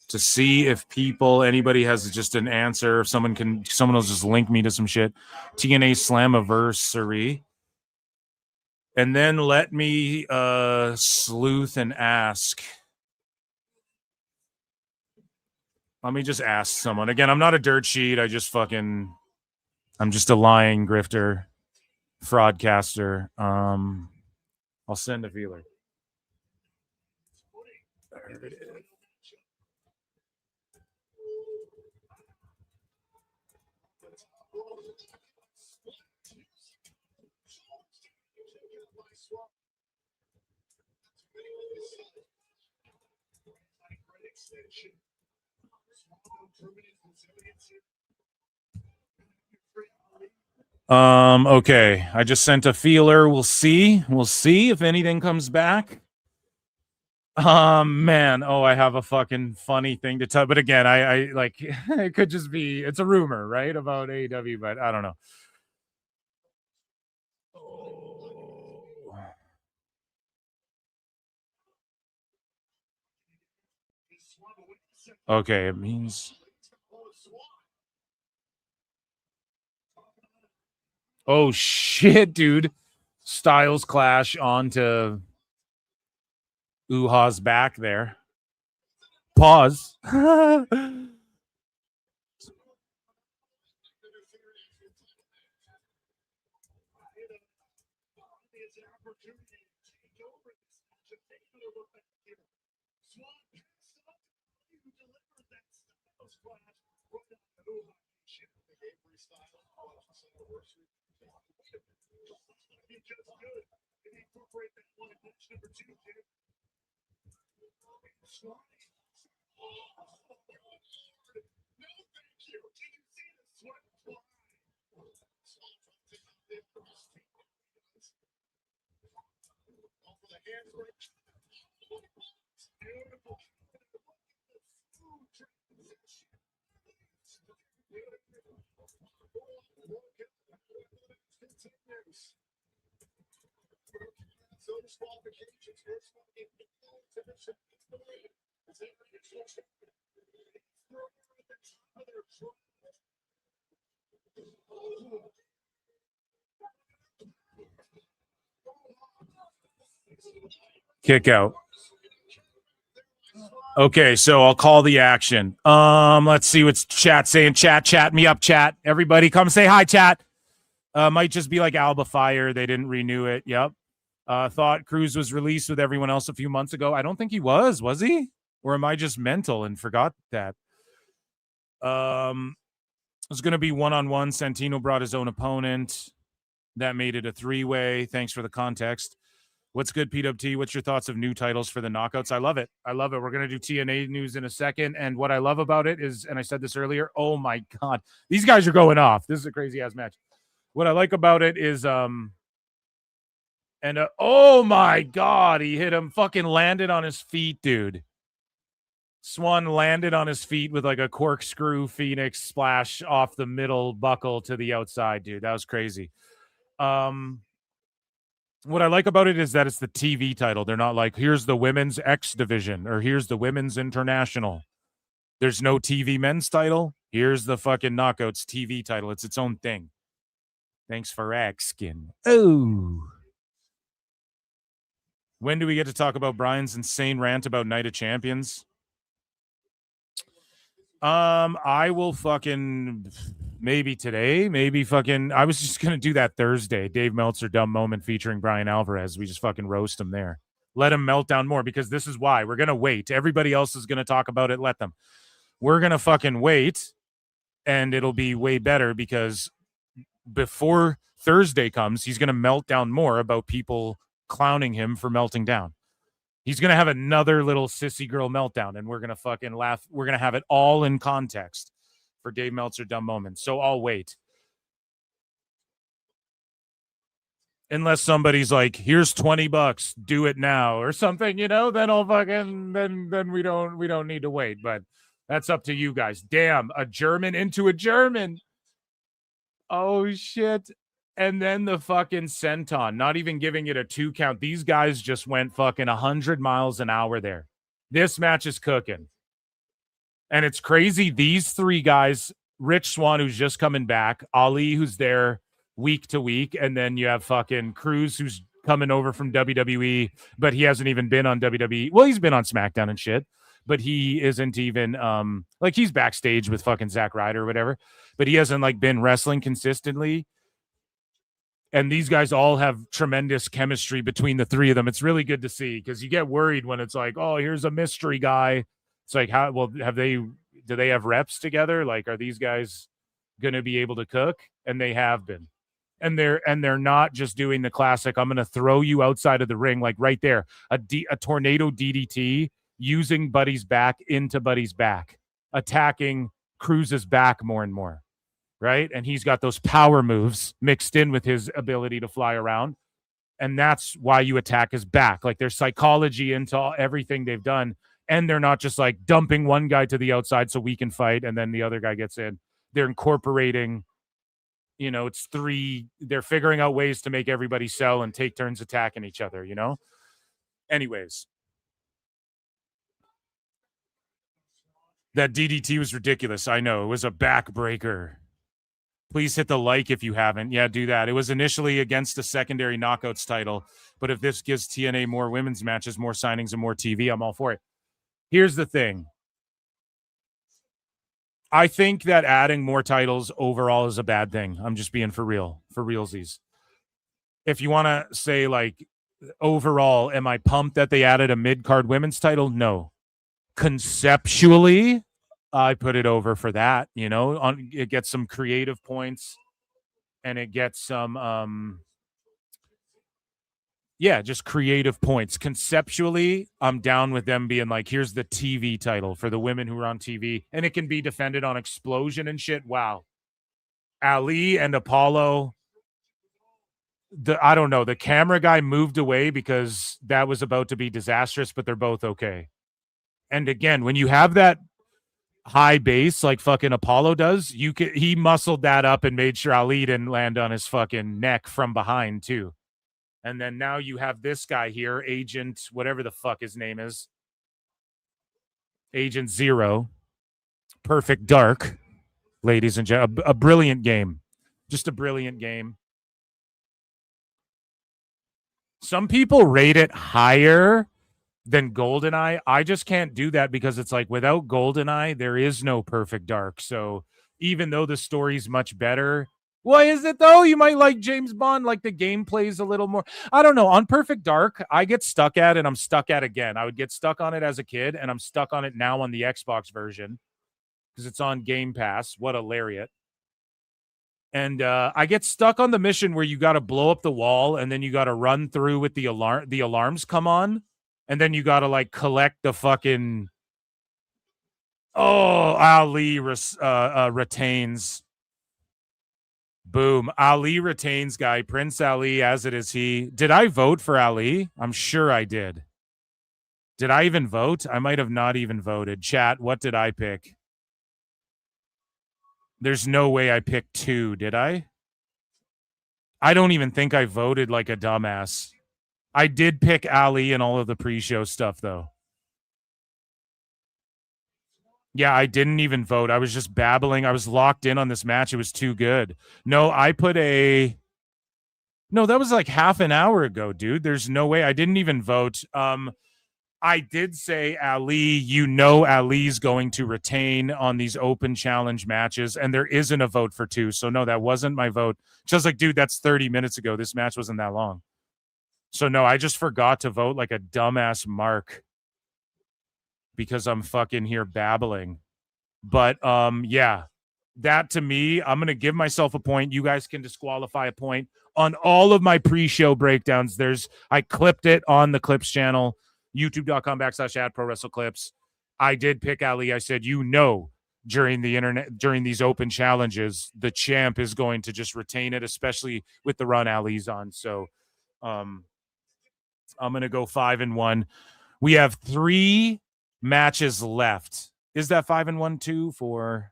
to see if anybody has just an answer. If someone will just link me to some shit. TNA Slammiversary. And then let me sleuth and ask. Let me just ask someone. Again, I'm not a dirt sheet. I'm just a lying grifter, fraudcaster. I'll send a feeler. There it is. Okay. I just sent a feeler. We'll see. We'll see if anything comes back. Man. Oh, I have a fucking funny thing to tell. But again, I like it could just be it's a rumor, right? About AEW, but I don't know. Okay, it means. Oh shit, dude. Styles Clash onto Uhaa's back there. Pause. Kick out. Okay, so I'll call the action. Let's see what's chat saying. Chat me up, chat. Everybody come say hi, chat. Might just be like Alba Fire. They didn't renew it. Yep. Thought Cruz was released with everyone else a few months ago. I don't think he was he? Or am I just mental and forgot that? It was going to be one-on-one. Santino brought his own opponent. That made it a three-way. Thanks for the context. What's good, PWT? What's your thoughts of new titles for the knockouts? I love it. We're going to do TNA news in a second. And what I love about it is, and I said this earlier, oh my God, these guys are going off. This is a crazy-ass match. What I like about it is, oh my God, he hit him, fucking landed on his feet, dude. Swann landed on his feet with like a corkscrew Phoenix splash off the middle buckle to the outside, dude. That was crazy. What I like about it is that it's the TV title. They're not like, here's the women's X division or here's the women's international. There's no TV men's title. Here's the fucking Knockouts TV title. It's its own thing. Thanks for Skin. Oh. When do we get to talk about Brian's insane rant about Night of Champions? I will fucking maybe today, I was just going to do that Thursday. Dave Meltzer dumb moment featuring Brian Alvarez. We just fucking roast him there. Let him melt down more because this is why we're going to wait. Everybody else is going to talk about it. Let them. We're going to fucking wait and it'll be way better because before Thursday comes, he's going to melt down more about people clowning him for melting down. He's going to have another little sissy girl meltdown, and we're going to fucking laugh. We're going to have it all in context for Dave Meltzer dumb moments. So I'll wait. Unless somebody's like, here's $20, do it now or something, then I'll fucking, then we don't need to wait. But that's up to you guys. Damn, a German into a German. Oh, shit. And then the fucking senton, not even giving it a 2 count. These guys just went fucking 100 miles an hour there. This match is cooking. And it's crazy. These 3 guys, Rich Swann, who's just coming back, Ali, who's there week to week, and then you have fucking Cruz, who's coming over from WWE, but he hasn't even been on WWE. Well, he's been on SmackDown and shit, but he isn't even, like he's backstage with fucking Zack Ryder or whatever, but he hasn't like been wrestling consistently. And these guys all have tremendous chemistry between the 3 of them. It's really good to see because you get worried when it's like, oh, here's a mystery guy. It's like, do they have reps together? Like, are these guys going to be able to cook? And they have been. And they're not just doing the classic, I'm going to throw you outside of the ring, like right there, a tornado DDT using Buddy's back into Buddy's back, attacking Cruz's back more and more. Right? And he's got those power moves mixed in with his ability to fly around. And that's why you attack his back. Like there's psychology into everything they've done. And they're not just like dumping one guy to the outside so we can fight and then the other guy gets in. They're incorporating, it's 3. They're figuring out ways to make everybody sell and take turns attacking each other, Anyways. That DDT was ridiculous. I know. It was a backbreaker. Please hit the like if you haven't. Yeah, do that. It was initially against the secondary knockouts title, but if this gives TNA more women's matches, more signings, and more TV, I'm all for it. Here's the thing. I think that adding more titles overall is a bad thing. I'm just being for realsies. If you want to say, like, overall, am I pumped that they added a mid-card women's title? No. Conceptually, I put it over for that, it gets some creative points and it gets some, just creative points. Conceptually, I'm down with them being like, here's the TV title for the women who are on TV and it can be defended on Explosion and shit. Wow. Ali and Apollo. I don't know. The camera guy moved away because that was about to be disastrous, but they're both okay. And again, when you have that high base like fucking Apollo does, he muscled that up and made sure Ali didn't land on his fucking neck from behind too. And then now you have this guy here, Agent, whatever the fuck his name is. Agent Zero. Perfect Dark, ladies and gentlemen. A brilliant game. Just a brilliant game. Some people rate it higher than GoldenEye. I just can't do that because it's like without GoldenEye, there is no Perfect Dark. So even though the story's much better, why is it though? You might like James Bond, like the gameplay's a little more. I don't know. On Perfect Dark, I get stuck at and I'm stuck at again. I would get stuck on it as a kid, and I'm stuck on it now on the Xbox version because it's on Game Pass. What a lariat. And I get stuck on the mission where you got to blow up the wall and then you got to run through with the alarm. The alarms come on, and then you got to like collect the fucking. Oh, Ali retains. Boom. Ali retains, guy. Prince Ali, as it is he. Did I vote for Ali? I'm sure I did. Did I even vote? I might have not even voted. Chat, what did I pick? There's no way I picked 2, did I? I don't even think I voted like a dumbass. I did pick Ali in all of the pre-show stuff, though. Yeah, I didn't even vote. I was just babbling. I was locked in on this match. It was too good. No, I put a... No, that was like half an hour ago, dude. There's no way. I didn't even vote. I did say Ali, you know Ali's going to retain on these open challenge matches, and there isn't a vote for 2. So, no, that wasn't my vote. So I was like, dude, that's 30 minutes ago. This match wasn't that long. So, no, I just forgot to vote like a dumbass mark because I'm fucking here babbling. But, yeah, that to me, I'm going to give myself a point. You guys can disqualify a point on all of my pre-show breakdowns. I clipped it on the Clips channel. YouTube.com/@ProWrestleClips. I did pick Ali. I said, during these open challenges, the champ is going to just retain it, especially with the run Ali's on. So I'm going to go 5-1. We have 3 matches left. Is that 5-1 too? 4,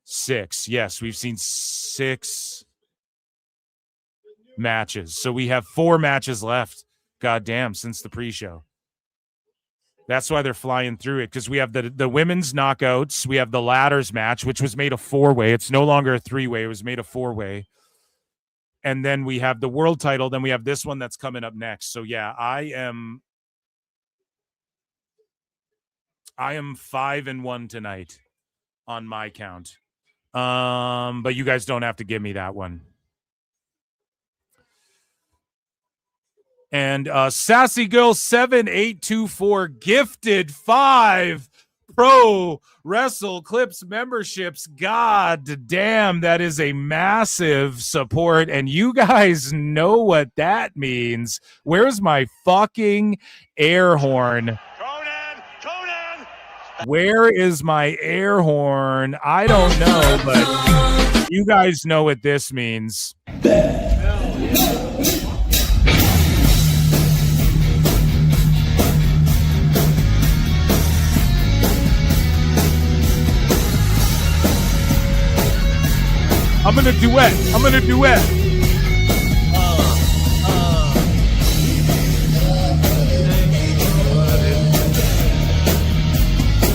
6. Yes, we've seen 6 matches. So we have 4 matches left. Goddamn, since the pre-show. That's why they're flying through it, because we have the women's knockouts. We have the ladders match, which was made a 4-way. It's no longer a 3-way. It was made a 4-way. And then we have the world title. Then we have this one that's coming up next. So, yeah, I am 5-1 tonight on my count. But you guys don't have to give me that one. And Sassy Girl 7824 gifted 5 Pro Wrestle Clips memberships. God damn, that is a massive support. And you guys know what that means. Where's my fucking air horn? Conan! Where is my air horn? I don't know, but you guys know what this means. I'm gonna duet.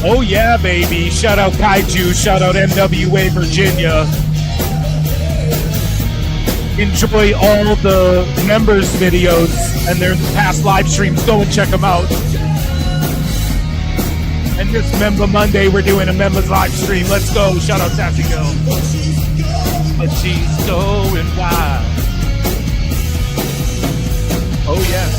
Oh yeah, baby. Shout out Kaiju. Shout out NWA Virginia. Enjoy all the members' videos and their past live streams. Go and check them out. And this Member Monday, we're doing a members live stream. Let's go. Shout out Sassy Girl. But she's going wild. Oh, yes.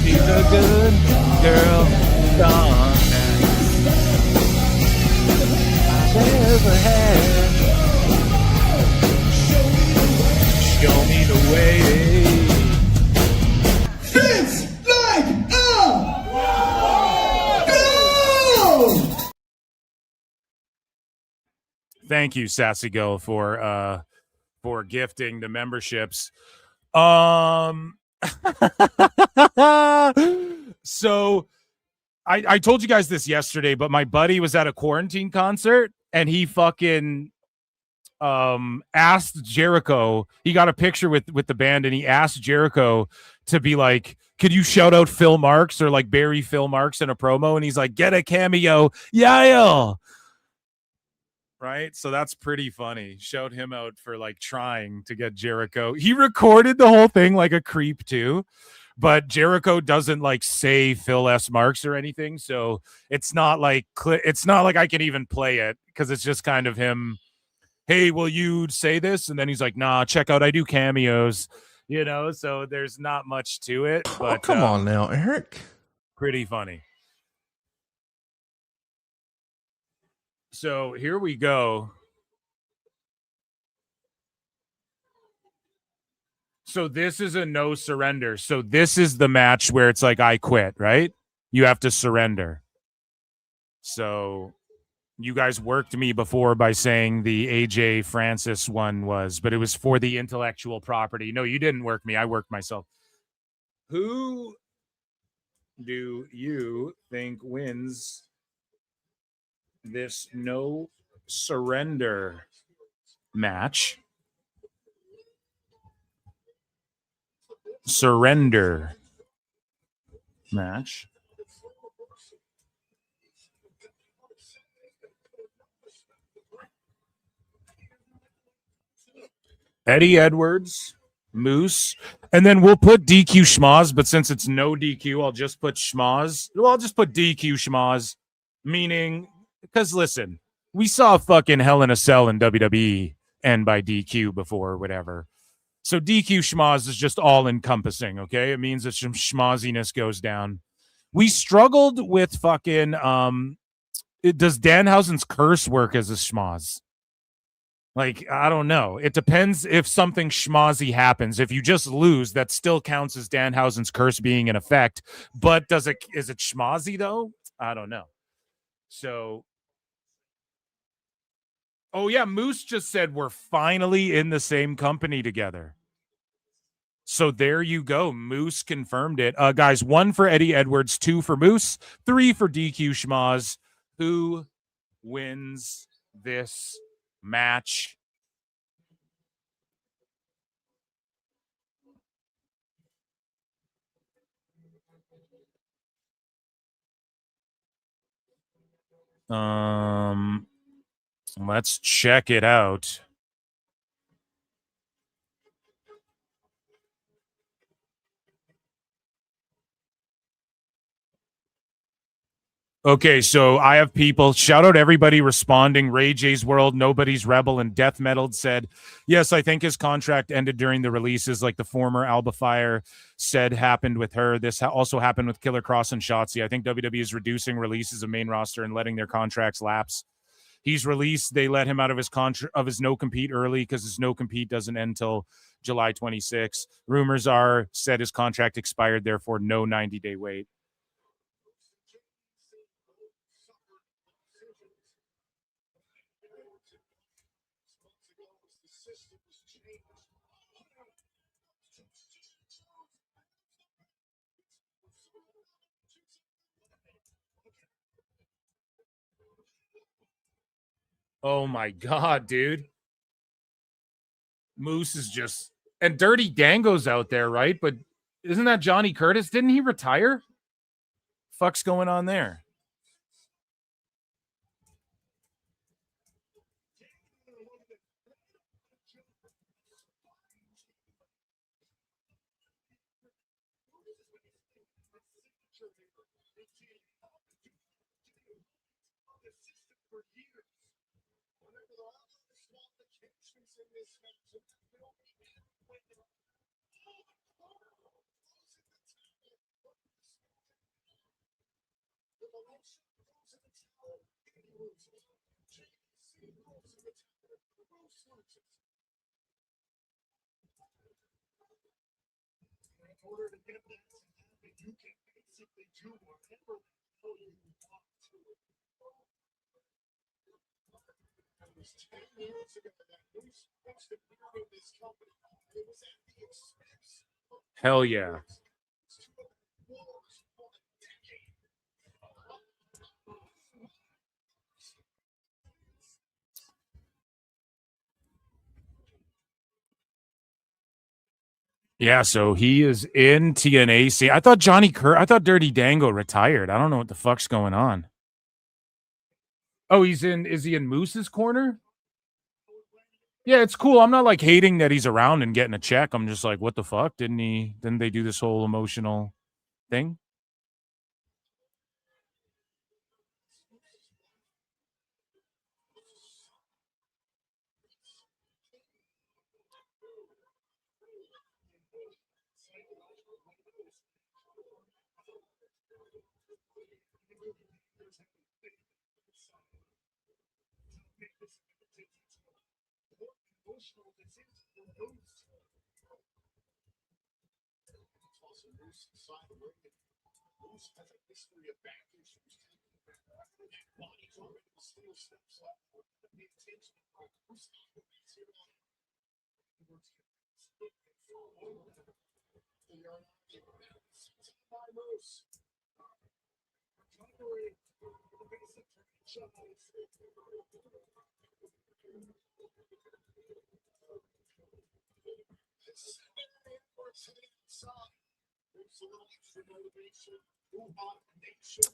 She's a good girl. I've ever had. Show me the way. It's like Thank you, Sassy Girl, for gifting the memberships. So I told you guys this yesterday, but my buddy was at a quarantine concert and he fucking asked Jericho. He got a picture with the band and he asked Jericho to be like, could you shout out Phil Marks or like bury Phil Marks in a promo? And he's like, get a cameo. Yeah. Right? So that's pretty funny. Shout him out for like trying to get Jericho. He recorded the whole thing like a creep too, but Jericho doesn't like say Phil S. Marks or anything. So it's not like I can even play it because it's just kind of him. Hey, will you say this? And then he's like, nah, check out, I do cameos, so there's not much to it. But come on now, Eric. Pretty funny. So here we go. So this is a no surrender. So this is the match where it's like, I quit, right? You have to surrender. So you guys worked me before by saying the AJ Francis one was, but it was for the intellectual property. No, you didn't work me. I worked myself. Who do you think wins this no surrender match? Surrender match. Eddie Edwards, Moose, and then we'll put DQ Schmaz, but since it's no DQ, I'll just put Schmaz. Well, I'll just put DQ Schmaz, meaning, because listen, we saw fucking Hell in a Cell in WWE end by DQ before or whatever. So DQ Schmaz is just all encompassing, okay? It means that some schmaziness goes down. We struggled with fucking, does Danhausen's curse work as a schmaz? Like, I don't know. It depends if something schmazzy happens. If you just lose, that still counts as Danhausen's curse being in effect. But is it schmazzy though? I don't know. So, oh yeah, Moose just said we're finally in the same company together. So there you go. Moose confirmed it. Guys, 1 for Eddie Edwards, 2 for Moose, 3 for DQ Schmaz. Who wins this match? Let's check it out. Okay, so I have people. Shout out everybody responding. Ray J's World, Nobody's Rebel, and Death Metal said, yes, I think his contract ended during the releases, like the former Alba Fire said happened with her. This also happened with Killer Cross and Shotzi. I think WWE is reducing releases of main roster and letting their contracts lapse. He's released. They let him out of his no compete early because his no compete doesn't end until July 26. Rumors are said his contract expired, therefore no 90-day wait. Oh my God, dude. Moose is just, and Dirty Dango's out there, right? But isn't that Johnny Curtis? Didn't he retire? Fuck's going on there? Hell yeah. Yeah, so he is in TNA. I thought I thought Dirty Dango retired. I don't know what the fuck's going on. Oh, is he in Moose's corner? Yeah, it's cool. I'm not like hating that he's around and getting a check. I'm just like, what the fuck? Didn't they do this whole emotional thing?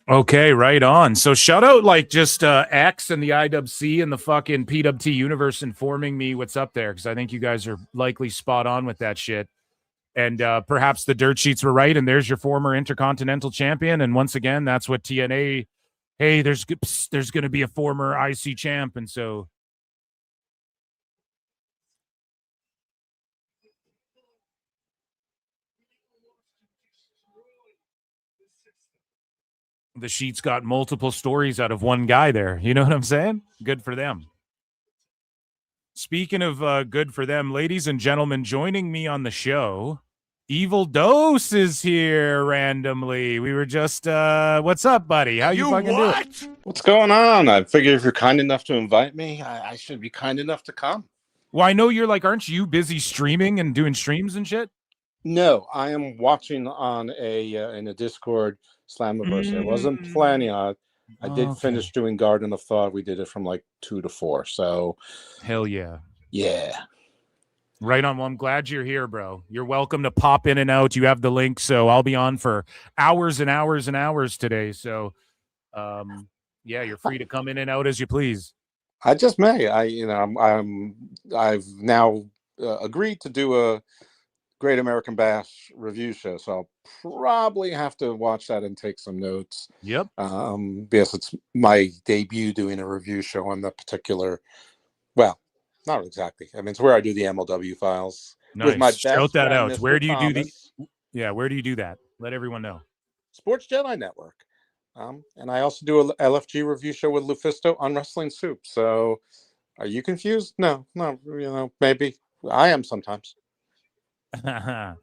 Okay, right on. So shout out like just X and the IWC and the fucking PWT universe informing me what's up there, because I think you guys are likely spot on with that shit. And perhaps the dirt sheets were right, and there's your former Intercontinental Champion. And once again, that's what TNA, hey, there's going to be a former IC champ. And so the sheets got multiple stories out of one guy there. You know what I'm saying? Good for them. Speaking of good for them, ladies and gentlemen, joining me on the show, Evil Dose is here randomly. We were just, what's up, buddy? How you fucking doing? What's going on? I figure if you're kind enough to invite me, I should be kind enough to come. Well, I know you're like, aren't you busy streaming and doing streams and shit? No, I am watching on in a Discord Slammiversary. I wasn't planning on it. I did finish doing Garden of Thought. We did it from like 2 to 4. So hell yeah. Yeah. Right on. Well, I'm glad you're here, bro. You're welcome to pop in and out. You have the link, so I'll be on for hours and hours and hours today. So yeah, you're free to come in and out as you please. I just may. I've now agreed to do a Great American Bash review show, so I'll probably have to watch that and take some notes. Yep. Because it's my debut doing a review show on the particular. Well, not exactly. I mean, it's where I do the MLW files. Nice. With my Shout that out. Mr. Where do you Thomas, do the? Yeah, where do you do that? Let everyone know. Sports Jedi Network. And I also do a LFG review show with Lufisto on Wrestling Soup. So, are you confused? No, maybe I am sometimes. Shout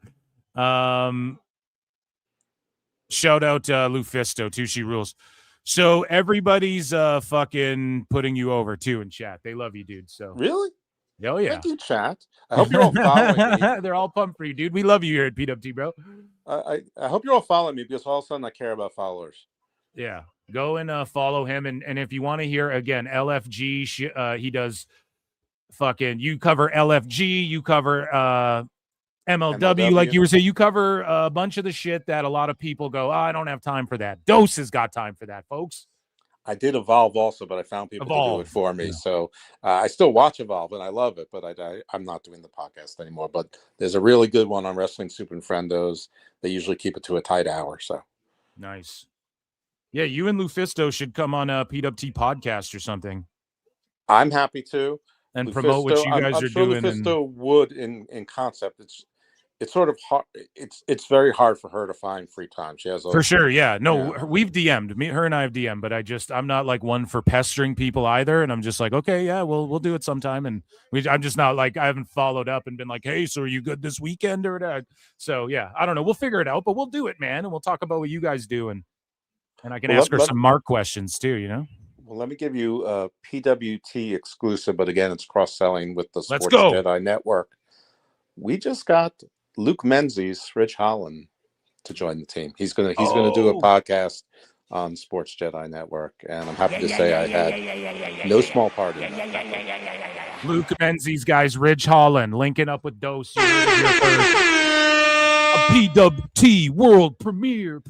out Lufisto too. She rules. So everybody's fucking putting you over too in chat. They love you, dude. So really, oh yeah. Thank you, chat. I hope you're all following me. They're all pumped for you, dude. We love you here at PWT, bro. I hope you're all following me, because all of a sudden I care about followers. Yeah, go and follow him, and if you want to hear again, LFG, he does fucking. You cover LFG, you cover MLW, like you were saying, you cover a bunch of the shit that a lot of people go, I don't have time for that. Dose has got time for that, folks. I did Evolve also, but I found people to do it for me. Yeah. So I still watch Evolve and I love it, but I'm not doing the podcast anymore. But there's a really good one on Wrestling Soup and Friendos. They usually keep it to a tight hour. So nice. Yeah, you and Lufisto should come on a PWT podcast or something. I'm happy to. And Lufisto, promote what you guys are sure doing. Lufisto would in concept. It's sort of hard. It's very hard for her to find free time. She has for sure. Yeah. No, we've DM'd. Her and I have DM'd, but I'm not like one for pestering people either. And I'm just like, okay, yeah, we'll do it sometime. And I'm just not like, I haven't followed up and been like, hey, so are you good this weekend or that? So yeah, I don't know. We'll figure it out, but we'll do it, man. And we'll talk about what you guys do. And I can ask her some Mark questions too, you know? Well, let me give you a PWT exclusive, but again, it's cross-selling with the Let's Sports go. Jedi Network. We just got Luke Menzies, Rich Holland, to join the team. He's gonna do a podcast on Sports Jedi Network, and I'm happy to say I had no small part in that. Luke Menzies, guys, Ridge Holland linking up with Dose. You heard it here first. A PWT world premiere.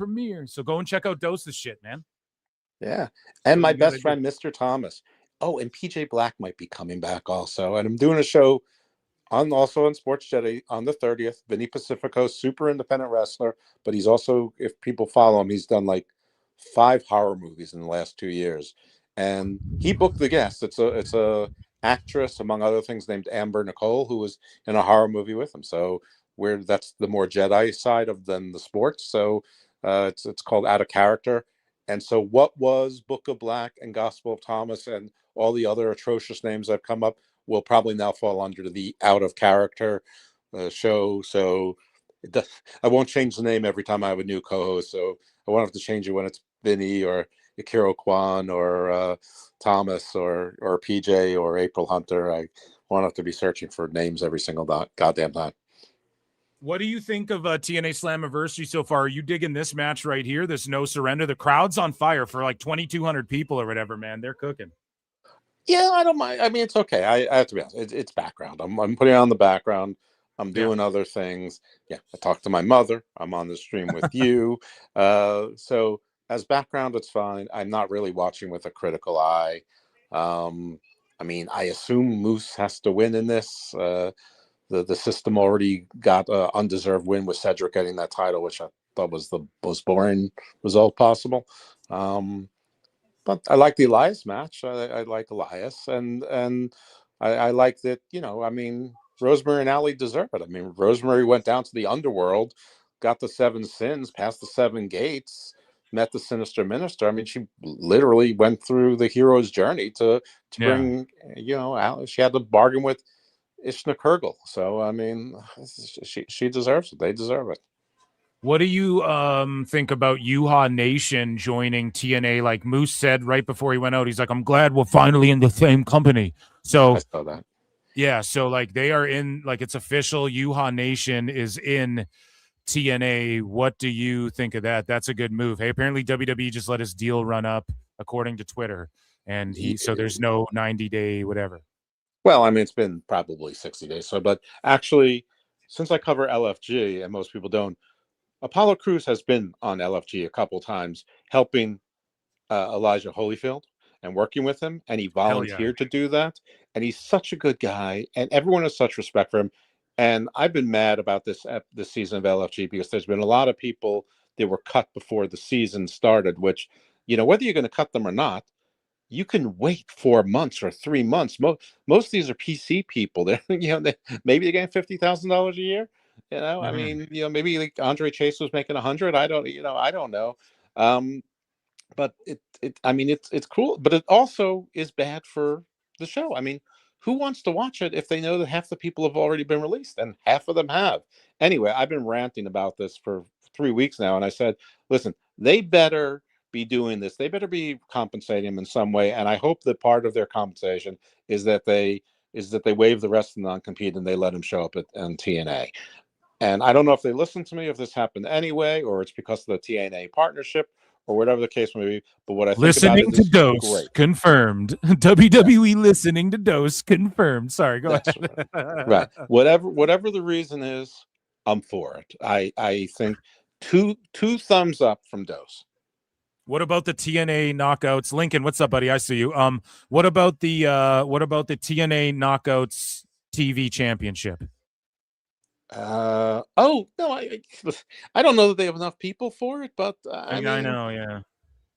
So go and check out Dose's shit, man. Yeah, and my you gotta best friend, Mr. Thomas. Oh, and PJ Black might be coming back also, and I'm doing a show also on Sports Jedi on the 30th. Vinny Pacifico, super independent wrestler, but he's also, if people follow him, he's done like 5 horror movies in the last 2 years, and he booked the guest. It's a actress, among other things, named Amber Nicole, who was in a horror movie with him. So that's the more Jedi side than the sports. So it's called Out of Character. And so what was Book of Black and Gospel of Thomas and all the other atrocious names that have come up will probably now fall under the Out of Character show. So I won't change the name every time I have a new co-host. So I won't have to change it when it's Vinny or Akira Kwan or Thomas or PJ or April Hunter. I won't have to be searching for names every single goddamn time. What do you think of TNA Slammiversary so far? Are you digging this match right here, this No Surrender? The crowd's on fire for like 2,200 people or whatever, man. They're cooking. Yeah, I don't mind. I mean, it's okay. I have to be honest. It's background. I'm putting on the background. I'm doing other things. Yeah, I talk to my mother. I'm on the stream with you. So as background, it's fine. I'm not really watching with a critical eye. I mean, I assume Moose has to win in this. The system already got an undeserved win with Cedric getting that title, which I thought was the most boring result possible. But I like the Elias match. I like Elias, and I like that. I mean, Rosemary and Allie deserve it. I mean, Rosemary went down to the underworld, got the 7 sins, passed the 7 gates, met the Sinister Minister. I mean, she literally went through the hero's journey to bring. She had to bargain with Ishna Kurgel. So I mean, she deserves it. They deserve it. What do you think about Uhaa Nation joining TNA? Like Moose said right before he went out, he's like, I'm glad we're finally in the same company. So I saw that. Yeah, so like they are in, like it's official. Uhaa Nation is in TNA. What do you think of that? That's a good move. Hey, apparently WWE just let his deal run up according to Twitter, and so there's no 90-day whatever. Well, I mean, it's been probably 60 days. So, but actually, since I cover LFG and most people don't, Apollo Crews has been on LFG a couple times helping Elijah Holyfield and working with him, and he volunteered to do that. And he's such a good guy, and everyone has such respect for him. And I've been mad about this season of LFG because there's been a lot of people that were cut before the season started, which, whether you're going to cut them or not, you can wait 4 months or 3 months. Most of these are PC people. They're, maybe they're getting $50,000 a year. I mean, maybe like Andre Chase was making 100. I don't know. But it's cool, but it also is bad for the show. I mean, who wants to watch it if they know that half the people have already been released and half of them have? Anyway, I've been ranting about this for 3 weeks now, and I said, listen, they better be doing this. They better be compensating him in some way, and I hope that part of their compensation is that they waive the rest of the non-compete and they let him show up on TNA. And I don't know if they listened to me, if this happened anyway, or it's because of the TNA partnership, or whatever the case may be. But what I think Listening about it to is Dose great. confirmed. WWE listening to Dose confirmed. Sorry, go ahead. Right. Whatever the reason is, I'm for it. I think two thumbs up from Dose. What about the TNA knockouts? Lincoln, what's up, buddy? I see you. What about the TNA knockouts TV championship? Oh no, I don't know that they have enough people for it, but I know, yeah.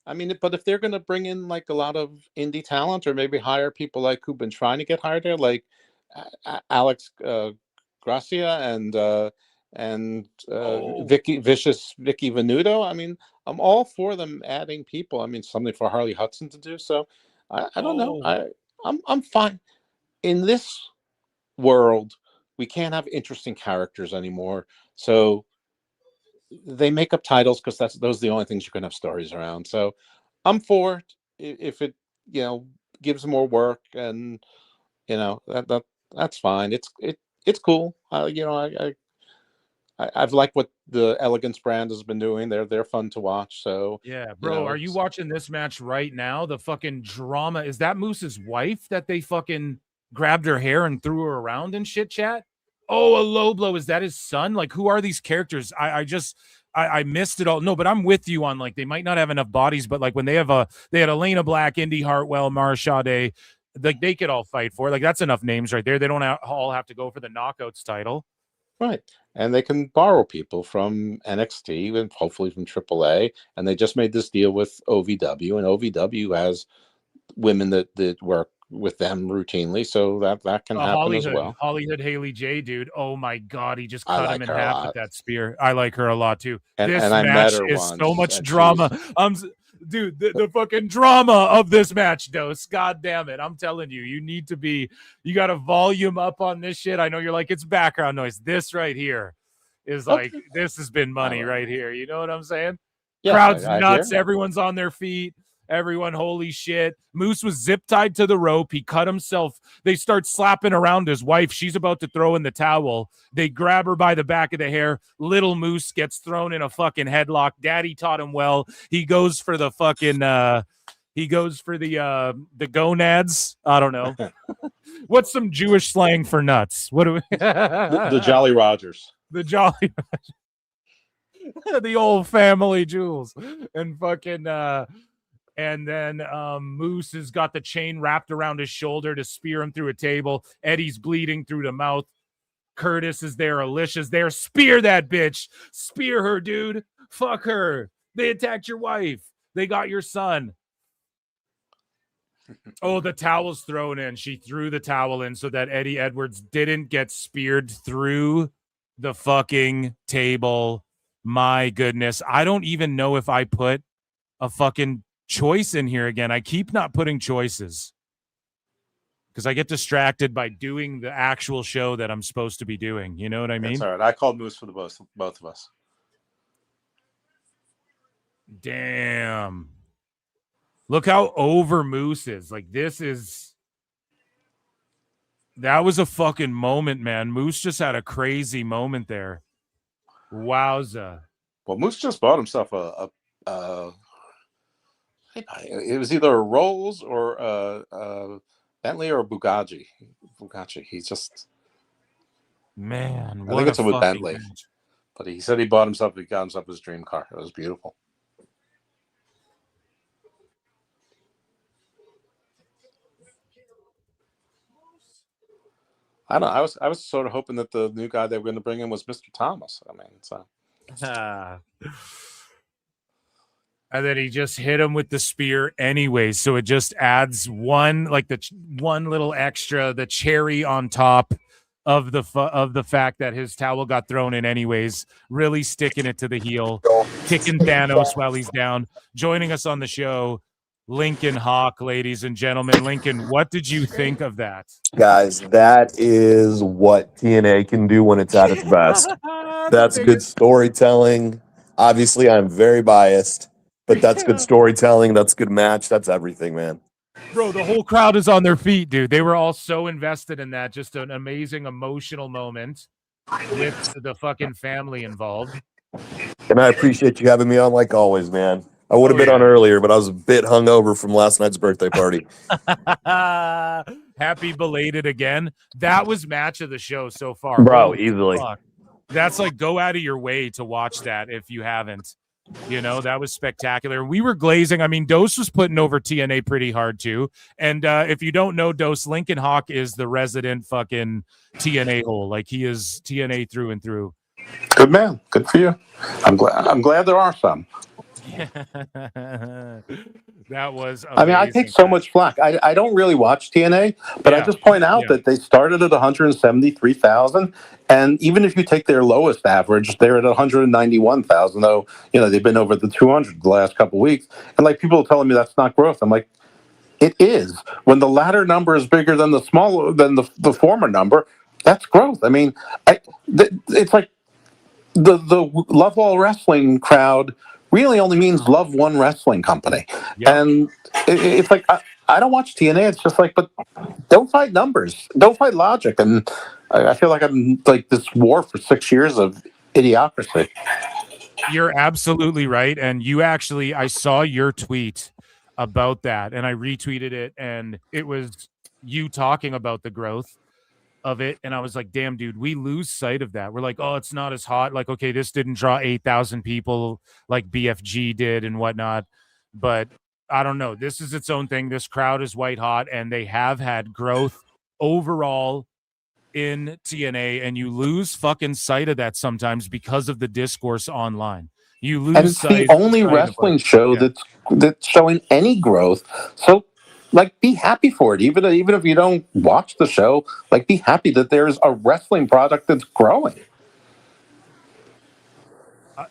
I mean, but if they're going to bring in like a lot of indie talent, or maybe hire people like who've been trying to get hired there, like Alex Gracia and Vicky Venuto. I mean, I'm all for them adding people. I mean, something for Harley Hudson to do. So I don't know. I'm fine in this world. We can't have interesting characters anymore. So they make up titles because those are the only things you can have stories around. So I'm for it. If it gives more work, and that's fine. It's cool. I've liked what the Elegance brand has been doing. They're fun to watch. So yeah, bro, are you watching this match right now? The fucking drama. Is that Moose's wife that they fucking grabbed her hair and threw her around and shit chat? Oh, a low blow. Is that his son? Like, who are these characters? I missed it all. No, but I'm with you on, like, they might not have enough bodies, but like when they had Elayna Black, Indi, Hartwell, Sade, like they could all fight for it. Like, that's enough names right there. They don't all have to go for the Knockouts title. Right. And they can borrow people from NXT and hopefully from AAA. And they just made this deal with OVW, and OVW has women that work with them routinely, so that can happen as well. Hollywood Haley J, dude. Oh my God, he just cut him in half with that spear. I like her a lot too. This match is so much drama. Dude, the fucking drama of this match, Dose. God damn it. I'm telling you, you got to volume up on this shit. I know you're like, it's background noise. This right here is like, this has been money right here. You know what I'm saying? Yeah, crowd's nuts. Everyone's on their feet. Everyone, holy shit. Moose was zip tied to the rope. He cut himself. They start slapping around his wife. She's about to throw in the towel. They grab her by the back of the hair. Little Moose gets thrown in a fucking headlock. Daddy taught him well. He goes for the fucking the gonads. I don't know. What's some Jewish slang for nuts? What do we the Jolly Rogers. The Jolly Rogers. The old family jewels. And fucking and then Moose has got the chain wrapped around his shoulder to spear him through a table. Eddie's bleeding through the mouth. Curtis is there. Alicia's there. Spear that bitch. Spear her, dude. Fuck her. They attacked your wife. They got your son. Oh, the towel's thrown in. She threw the towel in so that Eddie Edwards didn't get speared through the fucking table. My goodness. I don't even know if I put a fucking choice in here again. I keep not putting choices because I get distracted by doing the actual show that I'm supposed to be doing. You know what I mean? That's all right. I called Moose for the both of us. Damn. Look how over Moose is. Like, that was a fucking moment, man. Moose just had a crazy moment there. Wowza. Well, Moose just bought himself it was either a Rolls or a Bentley or a Bugatti. He's just, man. I think it's a Bentley, but he said he got himself his dream car. It was beautiful. I don't know. I was sort of hoping that the new guy they were going to bring in was Mr. Thomas. I mean, so. And then he just hit him with the spear anyway. So it just adds one little extra, the cherry on top of the fact that his towel got thrown in anyways, really sticking it to the heel, kicking Thanos while he's down. Joining us on the show, Lincoln Hawk, ladies and gentlemen. Lincoln, what did you think of that? Guys, that is what TNA can do when it's at its best. That's good storytelling. Obviously, I'm very biased, but that's good storytelling. That's good match. That's everything, man. Bro, the whole crowd is on their feet, dude. They were all so invested in that. Just an amazing emotional moment with the fucking family involved. And I appreciate you having me on like always, man. I would have been on earlier, but I was a bit hungover from last night's birthday party. Happy belated again. That was match of the show so far. Bro, Holy easily. Fuck. That's like, go out of your way to watch that if you haven't. You know, that was spectacular. We were glazing. I mean, Dose was putting over TNA pretty hard too. And if you don't know Dose, Lincoln Hawk is the resident fucking TNA hole. Like, he is TNA through and through. Good man. Good for you. I'm glad there are some. That was amazing. I mean, I take so much flack. I don't really watch TNA, but I just point out that they started at 173,000, and even if you take their lowest average, they're at 191,000. Though they've been over the 200 the last couple of weeks, and like people are telling me that's not growth. I'm like, it is. When the latter number is bigger than the former number, that's growth. I mean, it's like the Love All Wrestling crowd really only means love one wrestling company. Yep. And it's like I don't watch TNA. It's just like, but don't fight numbers, don't fight logic, and I feel like I'm like this war for 6 years of idiocracy. You're absolutely right. And you actually, I saw your tweet about that and I retweeted it, and it was you talking about the growth of it. And I was like, damn, dude, we lose sight of that. We're like, oh, it's not as hot. Like, okay, this didn't draw 8,000 people like BFG did and whatnot. But I don't know. This is its own thing. This crowd is white hot, and they have had growth overall in TNA, and you lose fucking sight of that sometimes because of the discourse online. You lose And it's sight the only wrestling show that's showing any growth. So, like, be happy for it. Even if you don't watch the show, like, be happy that there's a wrestling product that's growing.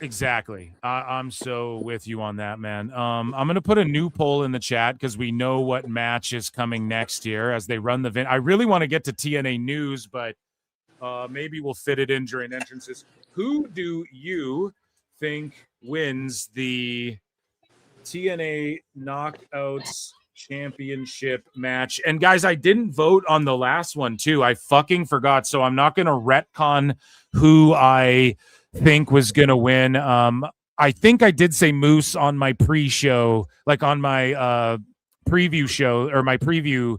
Exactly. I'm so with you on that, man. I'm going to put a new poll in the chat because we know what match is coming next year as they run the I really want to get to TNA news, but maybe we'll fit it in during entrances. Who do you think wins the TNA Knockouts Championship match? And guys, I didn't vote on the last one too. I fucking forgot. So I'm not going to retcon who I think was going to win. I think I did say Moose on my pre-show, like on my preview show or my preview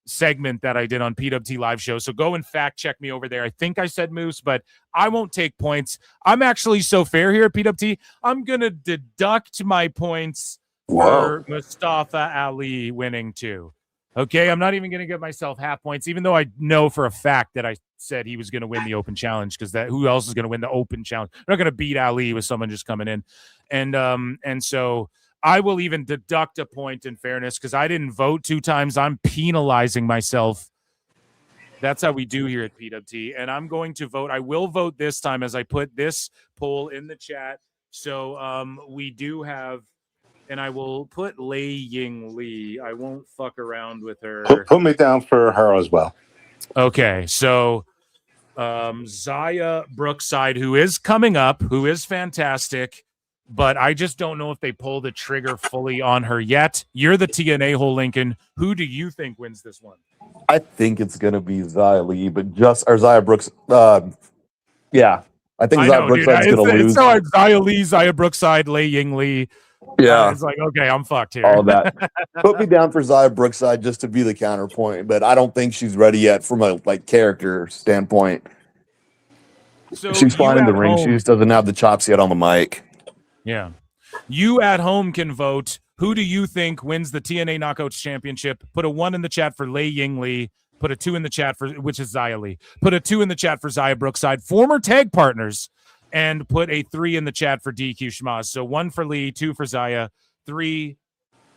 segment that I did on PWT live show. So go and fact check me over there. I think I said Moose, but I won't take points. I'm actually so fair here at PWT. I'm going to deduct my points for Mustafa Ali winning too. Okay, I'm not even going to give myself half points, even though I know for a fact that I said he was going to win the open challenge, because that who else is going to win the open challenge? We're not going to beat Ali with someone just coming in. And so I will even deduct a point in fairness because I didn't vote 2 times. I'm penalizing myself. That's how we do here at PWT. And I'm going to vote. I will vote this time as I put this poll in the chat. So we do have, and I will put Ying Lee. I won't fuck around with her. Put me down for her as well. Okay, so Zaya Brookside, who is coming up, who is fantastic, but I just don't know if they pull the trigger fully on her yet. You're the TNA hole, Lincoln. Who do you think wins this one? I think it's gonna be Zia Lee, but Zia Brooks. Yeah, I think Zia Brookside's gonna lose. It's so hard. Zia Lee, Zaya Brookside, Ying Lee. Yeah, it's like, okay, I'm fucked here. All that. Put me down for Zia Brookside just to be the counterpoint, but I don't think she's ready yet from a character standpoint. So she's fine in the ring. Home, she just doesn't have the chops yet on the mic. Yeah, you at home can vote. Who do you think wins the TNA Knockouts Championship? Put a 1 in the chat for Ying Lee. Put a 2 in the chat for, which is Zia Lee. Put a 2 in the chat for Zia Brookside, former tag partners. And put a 3 in the chat for DQ Schmaz. So 1 for Lee, 2 for Zaya, 3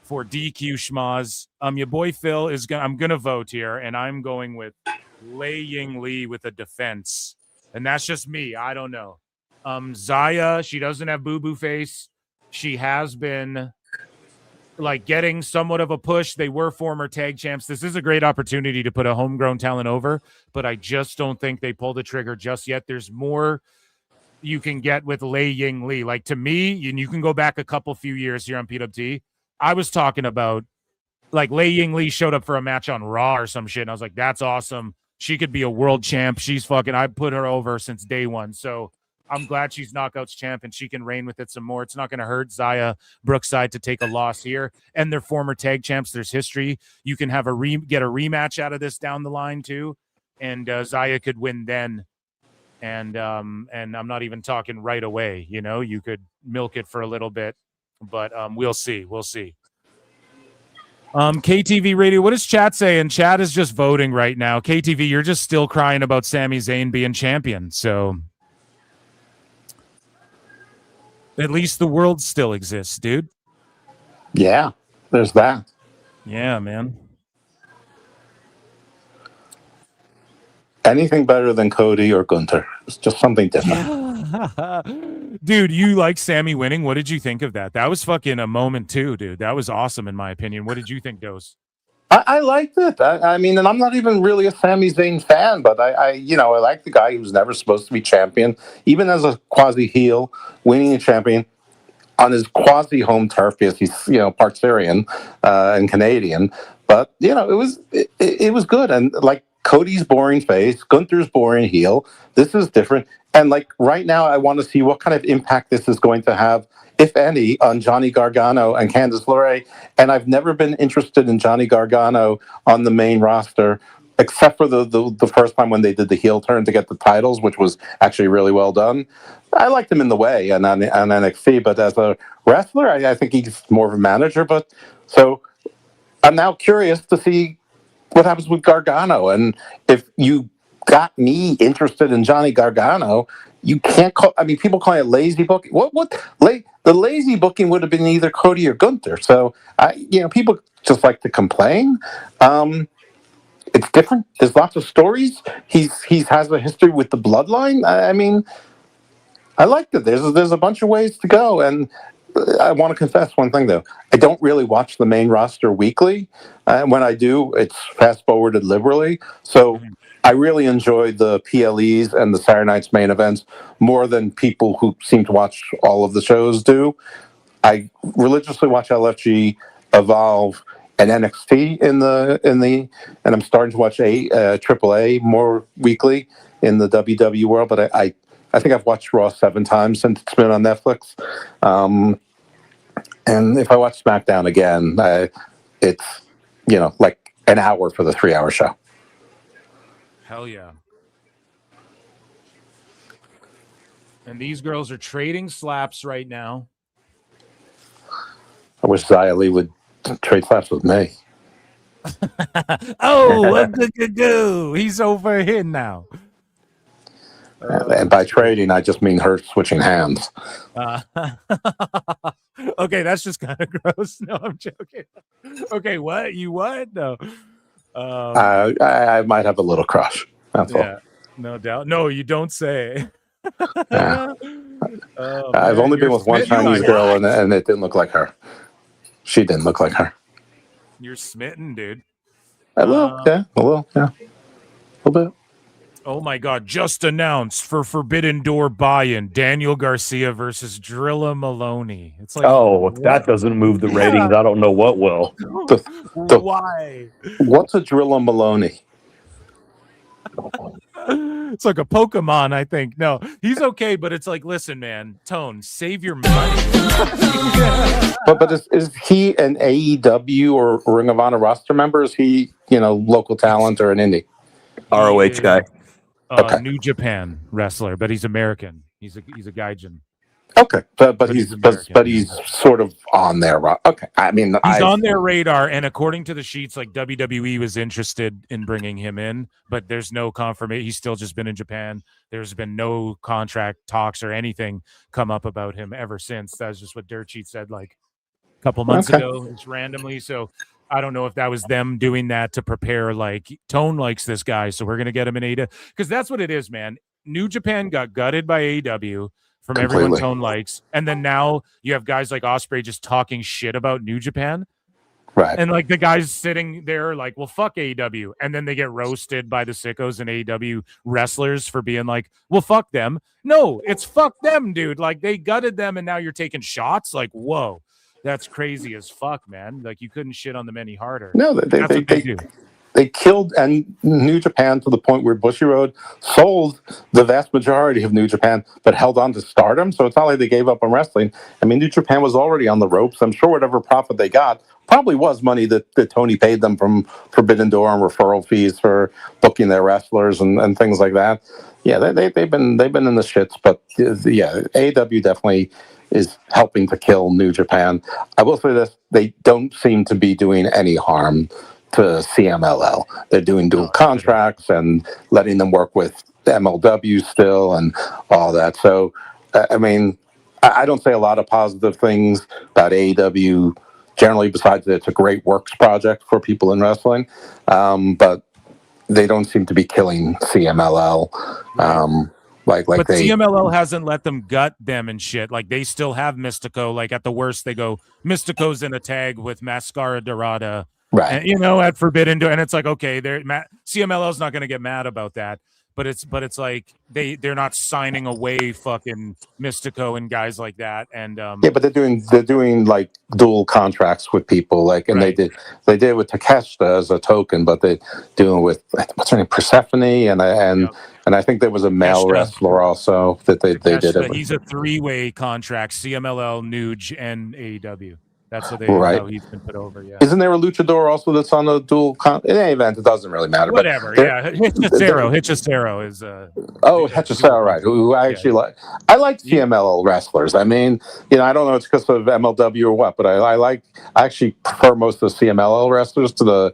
for DQ Schmaz. Your boy Phil is gonna. I'm gonna vote here, and I'm going with Ying Lee with a defense, and that's just me. I don't know. Zaya, she doesn't have boo-boo face. She has been getting somewhat of a push. They were former tag champs. This is a great opportunity to put a homegrown talent over, but I just don't think they pull the trigger just yet. There's more you can get with Ying Lee. Like, to me, and you can go back a few years here on PWT, I was talking about Ying Lee showed up for a match on Raw or some shit, and I was like, that's awesome. She could be a world champ. She's fucking, I put her over since day one. So I'm glad she's Knockouts champ and she can reign with it some more. It's not going to hurt Zia Brookside to take a loss here. And they're former tag champs. There's history. You can have get a rematch out of this down the line too. And Zia could win then. And I'm not even talking right away. You know, you could milk it for a little bit, but we'll see. We'll see. KTV Radio, what does chat say? And chat is just voting right now. KTV, you're just still crying about Sami Zayn being champion. So at least the world still exists, dude. Yeah, there's that. Yeah, man. Anything better than Cody or Gunther. It's just something different. Dude, you like Sammy winning? What did you think of that? That was fucking a moment too, dude. That was awesome in my opinion. What did you think, Dose? I liked it. I mean, and I'm not even really a Sami Zayn fan, but I like the guy who's never supposed to be champion. Even as a quasi heel, winning a champion, on his quasi home turf because he's part Syrian and Canadian. But it was good, and like Cody's boring face, Gunther's boring heel. This is different, and like right now, I want to see what kind of impact this is going to have, if any, on Johnny Gargano and Candice LeRae. And I've never been interested in Johnny Gargano on the main roster, except for the first time when they did the heel turn to get the titles, which was actually really well done. I liked him in the way and on NXT, but as a wrestler, I think he's more of a manager. But so I'm now curious to see what happens with Gargano. And if you got me interested in Johnny Gargano, you can't call. I mean, people call it lazy booking. The lazy booking would have been either Cody or Gunther. So people just like to complain. It's different. There's lots of stories. He has a history with the bloodline. I mean, I liked it. There's a bunch of ways to go, and I want to confess one thing though. I don't really watch the main roster weekly. When I do, it's fast forwarded liberally. So I really enjoy the PLEs and the Saturday night's main events more than people who seem to watch all of the shows do. I religiously watch LFG, Evolve, and NXT and I'm starting to watch AAA more weekly in the WWE world. But I think I've watched Raw 7 times since it's been on Netflix. And if I watch SmackDown again, it's like an hour for the 3-hour show. Hell yeah. And these girls are trading slaps right now. I wish Xia Li would trade slaps with me. Oh, he's over here now. And by trading, I just mean her switching hands. Okay, that's just kind of gross. No, I'm joking. Okay, what? You what? No. I might have a little crush. That's all. No doubt. No, you don't say. Yeah. Oh, I've man, only been you're with one smitten Chinese by girl, that. and it didn't look like her. She didn't look like her. You're smitten, dude. A little, yeah. A little bit. Oh my God! Just announced for Forbidden Door buy-in: Daniel Garcia versus Drilla Maloney. It's like, if that doesn't move the ratings, I don't know what will. Why? What's a Drilla Maloney? It's like a Pokemon, I think. No, he's okay, but it's like, listen, man, Tone, save your money. But is he an AEW or Ring of Honor roster member? Is he local talent or an indie? ROH guy. Okay. New Japan wrestler, but he's American. He's a gaijin. Okay, but he's sort of on there. Okay, I mean, he's on their radar, and according to the sheets, like WWE was interested in bringing him in, but there's no confirmation. He's still just been in Japan. There's been no contract talks or anything come up about him ever since. That's just what Dirt Sheet said like a couple months ago. It's randomly, so I don't know if that was them doing that to prepare. Like Tone likes this guy, so we're gonna get him in AEW because that's what it is, man. New Japan got gutted by AEW. From Completely. everyone Tone likes, and then now you have guys like Ospreay just talking shit about New Japan, right? And like the guys sitting there like, well, fuck AEW, and then they get roasted by the sickos and AEW wrestlers for being like, well, fuck them. No, it's fuck them, dude. Like they gutted them, and now you're taking shots. Like, whoa, that's crazy as fuck, man. Like you couldn't shit on them any harder. No, that's what they do. They killed and New Japan to the point where Bushiroad sold the vast majority of New Japan, but held on to Stardom. So it's not like they gave up on wrestling. I mean, New Japan was already on the ropes. I'm sure whatever profit they got probably was money that Tony paid them from Forbidden Door and referral fees for booking their wrestlers and things like that. Yeah, they've been in the shits, but yeah, AEW definitely is helping to kill New Japan. I will say this: they don't seem to be doing any harm to CMLL. They're doing dual contracts and letting them work with MLW still and all that. So, I mean, I don't say a lot of positive things about AEW generally, besides that it's a great works project for people in wrestling. But they don't seem to be killing CMLL. But CMLL hasn't let them gut them and shit. Like they still have Mystico. Like at the worst, they go Mystico's in a tag with Mascara Dorada. Right. And, at Forbidden Door, and it's like, okay, CMLL's not going to get mad about that. but it's like they're not signing away fucking Mystico and guys like that. And yeah, but they're doing like dual contracts with people, like, and Right. they did with Takeshita as a token, but they doing with what's her name, Persephone, and I think there was a male Takeshita. wrestler also that they did it with. He's a 3-way contract: CMLL, Nuge, and AEW. That's how Right. how he's been put over. Yeah. Isn't there a luchador also that's on the dual in any event? It doesn't really matter. Whatever. But Yeah. Hechicero is. Hechicero, right? Who I actually like. I like CMLL wrestlers. I mean, I don't know if it's because of MLW or what, but I actually prefer most of the CMLL wrestlers to the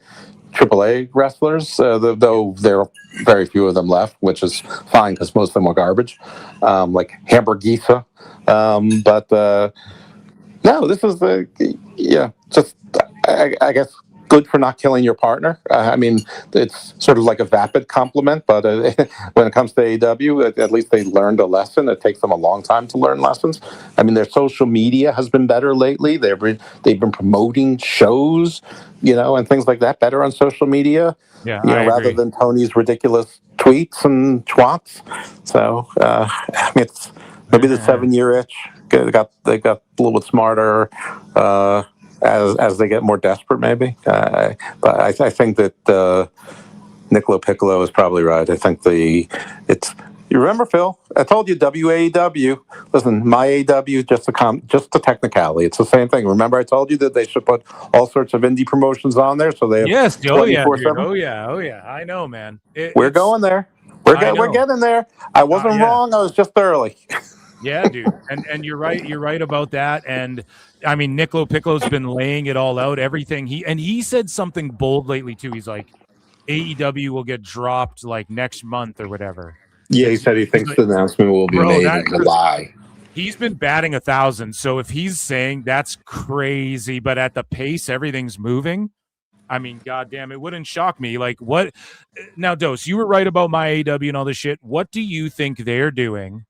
AAA wrestlers, though there are very few of them left, which is fine because most of them are garbage, like Hamburgisa. But no, this is just I guess good for not killing your partner. I mean, it's sort of like a vapid compliment, but when it comes to AEW, at least they learned a lesson. It takes them a long time to learn lessons. I mean, their social media has been better lately. They've been promoting shows, and things like that better on social media. Yeah, rather than Tony's ridiculous tweets and twats. So I mean, it's maybe the 7-year itch. They got a little bit smarter as they get more desperate, maybe. But I think that Niccolo Piccolo is probably right. I think you remember, Phil? I told you WAEW. Listen, my AEW just a technicality. It's the same thing. Remember, I told you that they should put all sorts of indie promotions on there, so they have 24/7. Oh yeah. I know, man. We're going there. We're getting there. I wasn't wrong. I was just early. Yeah, dude, and you're right. You're right about that. And I mean, Niccolo Piccolo's been laying it all out. Everything he said something bold lately too. He's like, AEW will get dropped like next month or whatever. Yeah, he said he thinks the announcement will be made in July. He's been batting 1,000. So if he's saying that's crazy, but at the pace everything's moving, I mean, goddamn, it wouldn't shock me. Like, what? Now, Dose, you were right about my AEW and all this shit. What do you think they're doing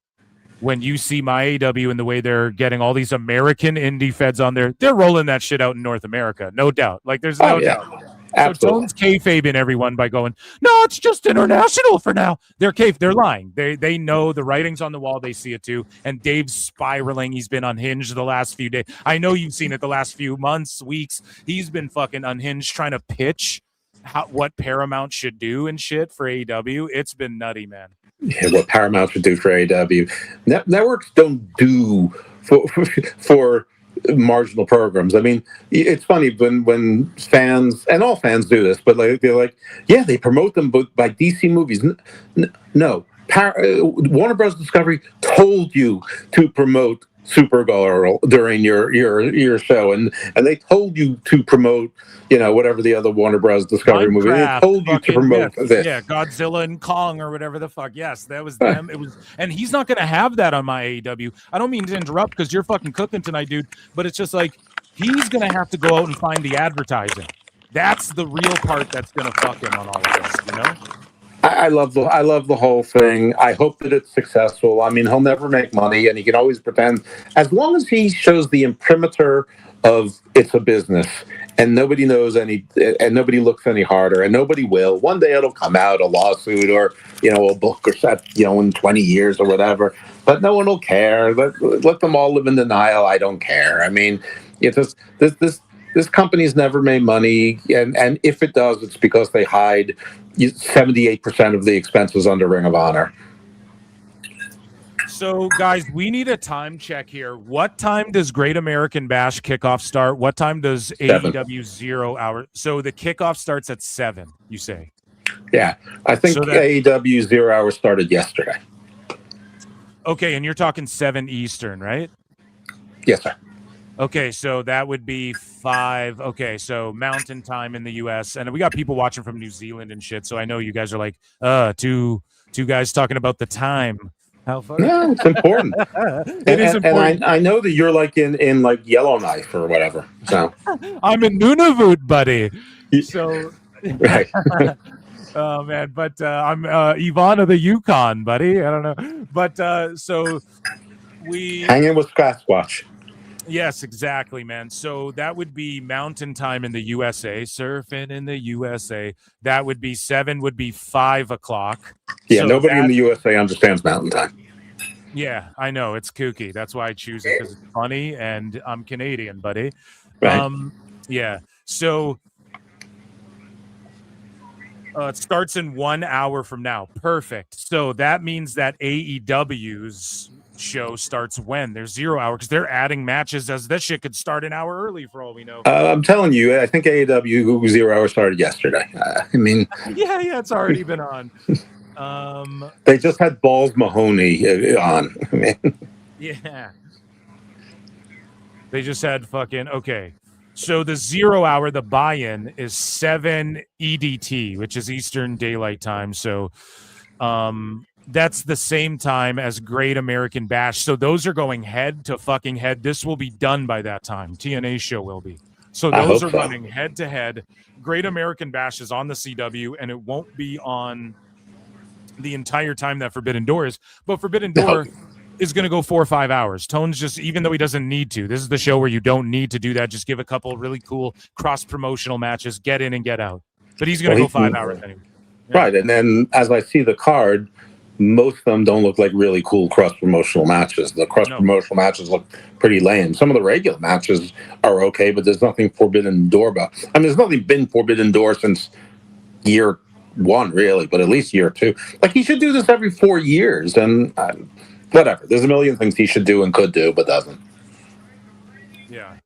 when you see my AEW and the way they're getting all these American indie feds on there? They're rolling that shit out in North America, no doubt. Like, there's no doubt. Absolutely. So Tone's kayfabing everyone by going, no, it's just international for now. They're lying. They know the writing's on the wall. They see it too. And Dave's spiraling. He's been unhinged the last few days. I know you've seen it the last few months, weeks. He's been fucking unhinged trying to pitch what Paramount should do and shit for AEW. It's been nutty, man. Yeah, what Paramount should do for AEW. Networks don't do for marginal programs. I mean, it's funny when fans, and all fans do this, but they're like, yeah, they promote them by DC movies. No, Warner Bros. Discovery told you to promote Supergirl during your show, and they told you to promote, whatever the other Warner Bros. Discovery movie. They told you to promote this. Yeah, Godzilla and Kong or whatever the fuck. Yes, that was them. It was, and he's not going to have that on my AEW. I don't mean to interrupt because you're fucking cooking tonight, dude. But it's just like he's going to have to go out and find the advertising. That's the real part that's going to fuck him on all of this, I love the whole thing. I hope that it's successful. I mean, he'll never make money, and he can always pretend, as long as he shows the imprimatur of it's a business, and nobody knows and nobody looks any harder, and nobody will. One day it'll come out, a lawsuit or a book or set, in 20 years or whatever. But no one will care. Let them all live in denial. I don't care. I mean, it's just this company's never made money, and if it does, it's because they hide 78% of the expenses under Ring of Honor. So, guys, we need a time check here. What time does Great American Bash kickoff start? What time does 7. AEW 0 hour? So the kickoff starts at 7, you say? Yeah, I think AEW 0 hour started yesterday. Okay, and you're talking 7 Eastern, right? Yes, sir. Okay, so that would be 5. Okay, so Mountain Time in the U.S. And we got people watching from New Zealand and shit. So I know you guys are like, two guys talking about the time. How funny? No, it's important. It is important. And I know that you're like in like Yellowknife or whatever. So I'm in Nunavut, buddy. So right. Oh man, but I'm Ivana the Yukon, buddy. I don't know, but so we hanging with Sasquatch. Yes, exactly, man. So that would be mountain time in the USA, surfing in the USA. That would be 7, would be 5 o'clock. Yeah, So nobody in that, the USA understands Mountain Time. yeah, I know it's kooky. That's why I choose it because it's funny and I'm Canadian, buddy. Right. Yeah. So it starts in 1 hour from now. Perfect. So that means that AEW's show starts when? There's 0 hour because they're adding matches as this shit could start an hour early for all we know. I'm telling you, I think AEW 0 hour started yesterday. I mean, yeah, it's already been on. They just had Balls Mahoney on. Yeah. They just had fucking okay. So the 0 hour, the buy-in is 7 EDT, which is Eastern Daylight Time. So that's the same time as Great American Bash. So those are going head to fucking head. This will be done by that time. TNA show will be. So those are running head to head. Great American Bash is on the CW, and it won't be on the entire time that Forbidden Door is. But Forbidden Door is going to go 4 or 5 hours. Tone's just, even though he doesn't need to, this is the show where you don't need to do that. Just give a couple really cool cross-promotional matches, get in and get out. But he's going to go 5 hours anyway. Yeah. Right, and then as I see the card, most of them don't look like really cool cross-promotional matches. The cross-promotional matches look pretty lame. Some of the regular matches are okay, but there's nothing Forbidden Door about. I mean, there's nothing been Forbidden Door since year 1, really, but at least year 2. Like, he should do this every 4 years, and whatever. There's a million things he should do and could do, but doesn't. Yeah.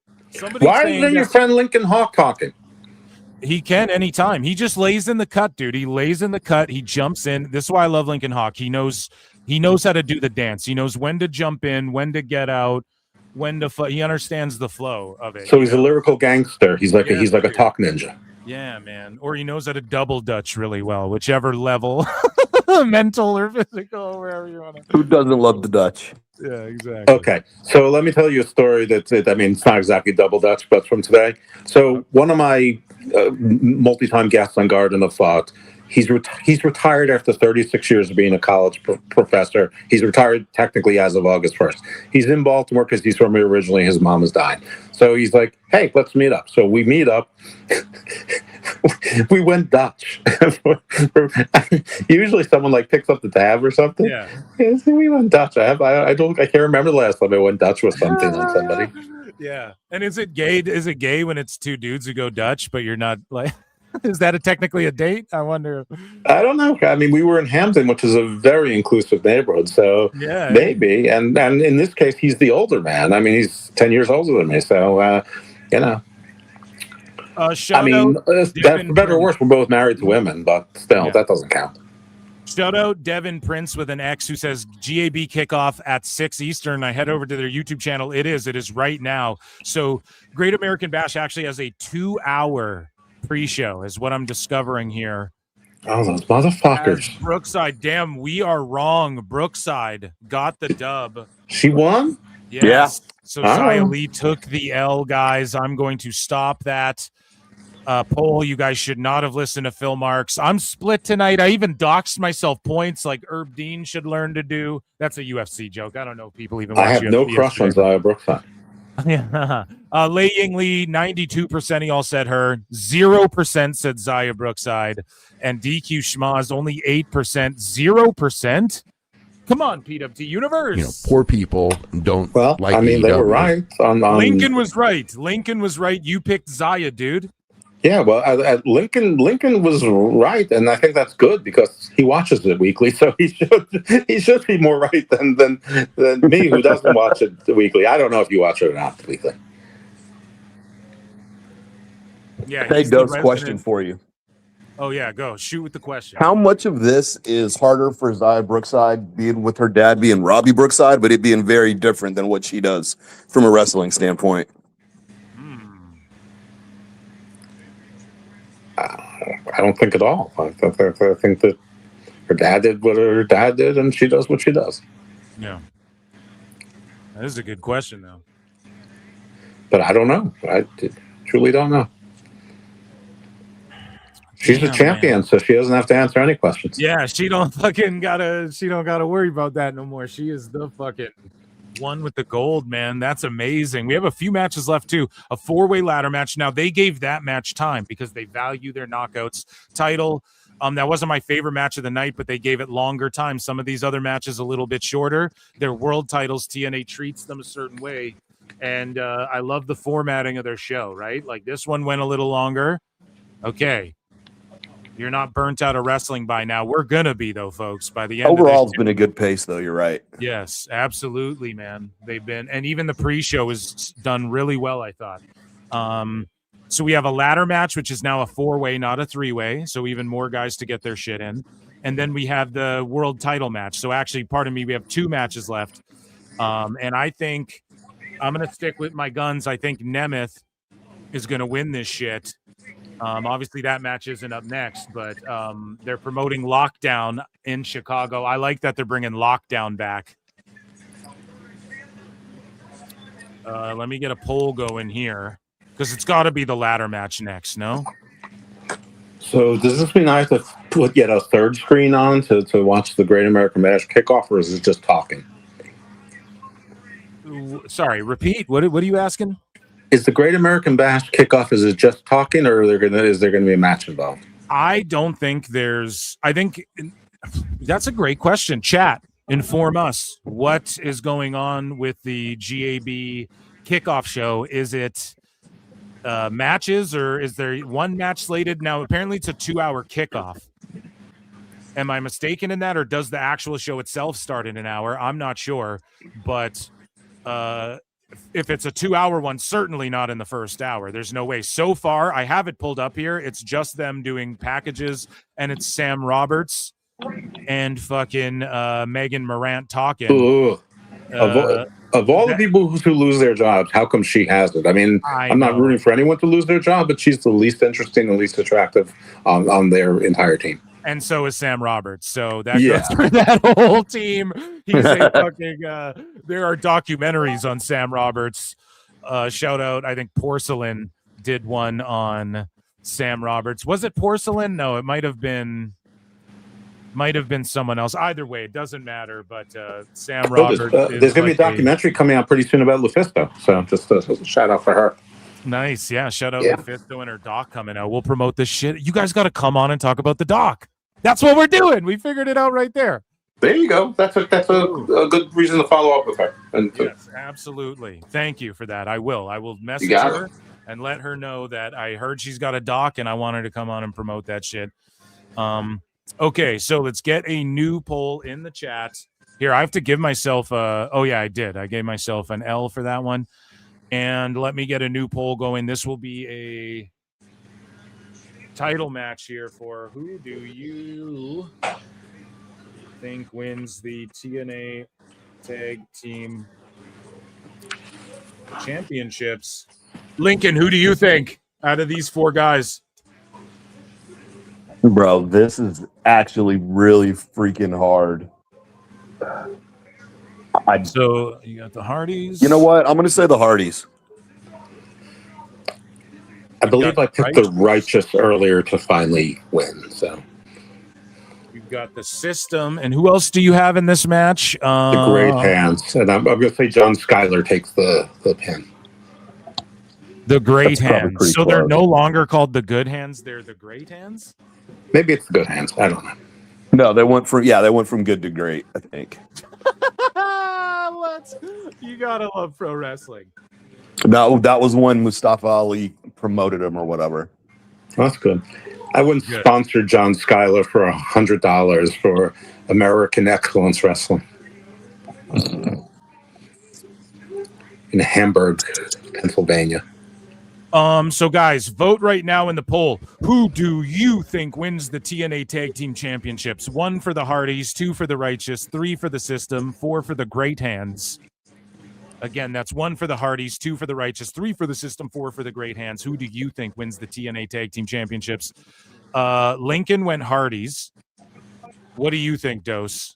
Why isn't your friend Lincoln Hawk talking? He can anytime. He just lays in the cut, dude. He lays in the cut. He jumps in. This is why I love Lincoln Hawk. He knows how to do the dance. He knows when to jump in, when to get out, when to he understands the flow of it. So he's a lyrical gangster. He's like a talk ninja. Yeah, man. Or he knows how to double Dutch really well, whichever level, mental or physical, wherever you want to. Who doesn't love the Dutch? Yeah, exactly. Okay, so let me tell you a story it's not exactly double Dutch, but from today. So one of my multi-time guests on Garden of Thought, he's retired after 36 years of being a college professor. He's retired technically as of August 1st. He's in Baltimore because he's from here originally. His mom is dying. So he's like, hey, let's meet up. So we meet up. We went Dutch. Usually someone like picks up the tab or something. Yeah. So we went Dutch. I can't remember the last time I went Dutch with something on somebody. Yeah. And is it gay? Is it gay when it's two dudes who go Dutch, but you're not like? Is that technically a date? I wonder. I don't know. I mean, we were in Hampton, which is a very inclusive neighborhood, so yeah, maybe. And in this case, he's the older man. I mean, he's 10 years older than me, so you know. Shout I mean, out that's for better or worse. We're both married to women, but still, that doesn't count. Shout out Devin Prince with an X who says GAB kickoff at 6 Eastern. I head over to their YouTube channel. It is right now. So Great American Bash actually has a 2-hour pre-show is what I'm discovering here. Oh, those motherfuckers. As Brookside, damn, we are wrong. Brookside got the dub. She won? Yes. Yeah. So Xia Li took the L, guys. I'm going to stop that poll. You guys should not have listened to Phil Marks. I'm split tonight. I even doxed myself points like Herb Dean should learn to do. That's a UFC joke. I don't know if people even watch I have UFC no crush on Xia Brookside. Yeah. Lei Ying Lee, 92% he all said her, 0% said Xia Brookside, and DQ Schmaz only 8%, 0%. Come on, PWT Universe. You know, poor people don't like I mean, AEW. they were right. Lincoln was right. Lincoln was right. You picked Xia, dude. Yeah, well, Lincoln was right, and I think that's good because he watches it weekly, so he should be more right than me, who doesn't watch it weekly. I don't know if you watch it or not weekly. Yeah. Hey, Doug's question for you. Oh yeah, go shoot with the question. How much of this is harder for Xia Brookside being with her dad being Robbie Brookside, but it being very different than what she does from a wrestling standpoint? I don't think at all. I think that her dad did what her dad did, and she does what she does. Yeah. That is a good question, though. But I don't know. I truly don't know. She's a champion, so she doesn't have to answer any questions. Yeah, she don't gotta worry about that no more. She is the fucking One with the gold, man. That's amazing. We have a few matches left too. A 4-way ladder match. Now they gave that match time because they value their knockouts title. That wasn't my favorite match of the night, but they gave it longer time. Some of these other matches a little bit shorter. They're world titles. TNA treats them a certain way. And I love the formatting of their show, right? Like this one went a little longer. Okay. You're not burnt out of wrestling by now. We're going to be, though, folks, by the end Overall, of it's been a good pace, though. You're right. Yes, absolutely, man. They've been, and even the pre-show is done really well, I thought. So we have a ladder match, which is now a 4-way, not a 3-way. So even more guys to get their shit in. And then we have the world title match. So actually, pardon me, we have 2 matches left. And I think I'm going to stick with my guns. I think Nemeth is going to win this shit. Obviously, that match isn't up next, but they're promoting Lockdown in Chicago. I like that they're bringing Lockdown back. Let me get a poll going here because it's got to be the ladder match next, no? So does this mean I have to get a third screen on to watch the Great American Bash kickoff, or is it just talking? Sorry, repeat. What are you asking? Is the Great American Bash kickoff, is it just talking, or is there going to be a match involved? I don't think I think that's a great question. Chat, inform us. What is going on with the GAB kickoff show? Is it matches, or is there one match slated? Now, apparently it's a 2-hour kickoff. Am I mistaken in that, or does the actual show itself start in an hour? I'm not sure, but if it's a 2-hour one, certainly not in the first hour. There's no way. So far, I have it pulled up here. It's just them doing packages, and it's Sam Roberts and fucking Megan Morant talking. Ooh. Of all the people who lose their jobs, how come she has it? I mean, I'm not rooting for anyone to lose their job, but she's the least interesting and least attractive on their entire team. And so is Sam Roberts. So that goes for that whole team. He's a fucking there are documentaries on Sam Roberts. Shout out, I think Porcelain did one on Sam Roberts. Was it Porcelain? No, it might have been someone else. Either way, it doesn't matter. But Sam Roberts. There's going to be a documentary coming out pretty soon about Lufisto. So just a shout out for her. Nice. Yeah. Shout out Lufisto and her doc coming out. We'll promote this shit. You guys got to come on and talk about the doc. That's what we're doing. We figured it out right there. There you go. That's a good reason to follow up with her. Yes, absolutely. Thank you for that. I will message her and let her know that I heard she's got a doc and I want her to come on and promote that shit. Okay, so let's get a new poll in the chat. Here, I have to give myself I did. I gave myself an L for that one. And let me get a new poll going. This will be a title match here for who do you think wins the TNA Tag Team Championships? Lincoln, who do you think out of these 4 guys? Bro, this is actually really freaking hard. So you got the Hardys. You know what? I'm going to say the Hardys. I believe I picked the Righteous earlier to finally win. So you've got the System, and who else do you have in this match? The Great Hands, and I'm going to say John Schuyler takes the pin. The Great Hands. So they're no longer called the Good Hands; they're the Great Hands. Maybe it's the Good Hands. I don't know. No, they went from good to great, I think. You gotta love pro wrestling. No, that was when Mustafa Ali promoted him or whatever. That's good. I wouldn't sponsor John Schuyler for $100 for American Excellence Wrestling in Hamburg, Pennsylvania. So guys, vote right now in the poll. Who do you think wins the TNA Tag Team Championships? 1 for the Hardys, 2 for the Righteous, 3 for the System, 4 for the Great Hands. Again, that's 1 for the Hardys, 2 for the Righteous, 3 for the System, 4 for the Great Hands. Who do you think wins the TNA Tag Team Championships? Lincoln went Hardys. What do you think, Dose?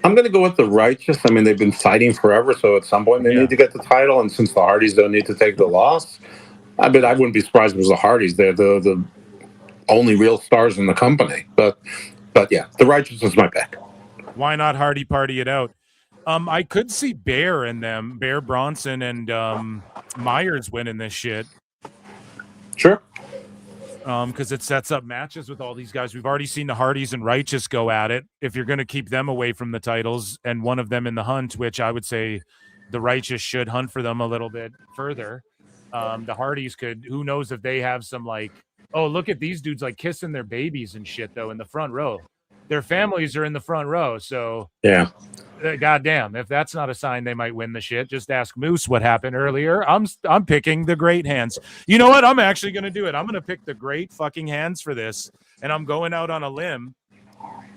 I'm going to go with the Righteous. I mean, they've been fighting forever, so at some point they need to get the title. And since the Hardys don't need to take the loss, I wouldn't be surprised if it was the Hardys. They're the only real stars in the company. But yeah, the Righteous is my pick. Why not Hardy party it out? I could see Bear in them, Bear Bronson and Myers winning this shit. Sure. Because it sets up matches with all these guys. We've already seen the Hardys and Righteous go at it. If you're going to keep them away from the titles and one of them in the hunt, which I would say the Righteous should hunt for them a little bit further. The Hardys could, who knows if they have some like, oh, look at these dudes like kissing their babies and shit though in the front row. Their families are in the front row, so yeah. Goddamn, if that's not a sign they might win the shit, just ask Moose what happened earlier. I'm picking the Great Hands. You know what? I'm actually going to do it. I'm going to pick the Great fucking Hands for this, and I'm going out on a limb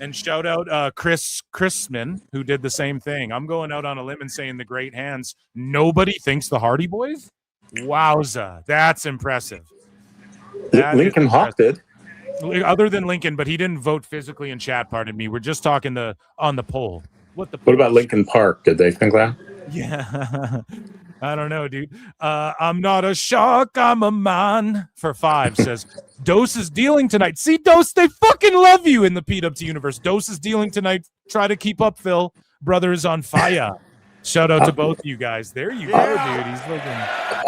and shout out Chris Chrisman, who did the same thing. I'm going out on a limb and saying the Great Hands. Nobody thinks the Hardy Boys? Wowza, that's impressive. Lincoln Hawk did. Other than Lincoln, but he didn't vote physically in chat, pardon me. We're just talking on the poll. What about Lincoln Park? Did they think that? Yeah. I don't know, dude. I'm not a shark, I'm a man. For 5 says, Dose is dealing tonight. See, Dose, they fucking love you in the PWT universe. Dose is dealing tonight. Try to keep up, Phil. Brother is on fire. Shout out to both of you guys. There you go, dude. He's looking.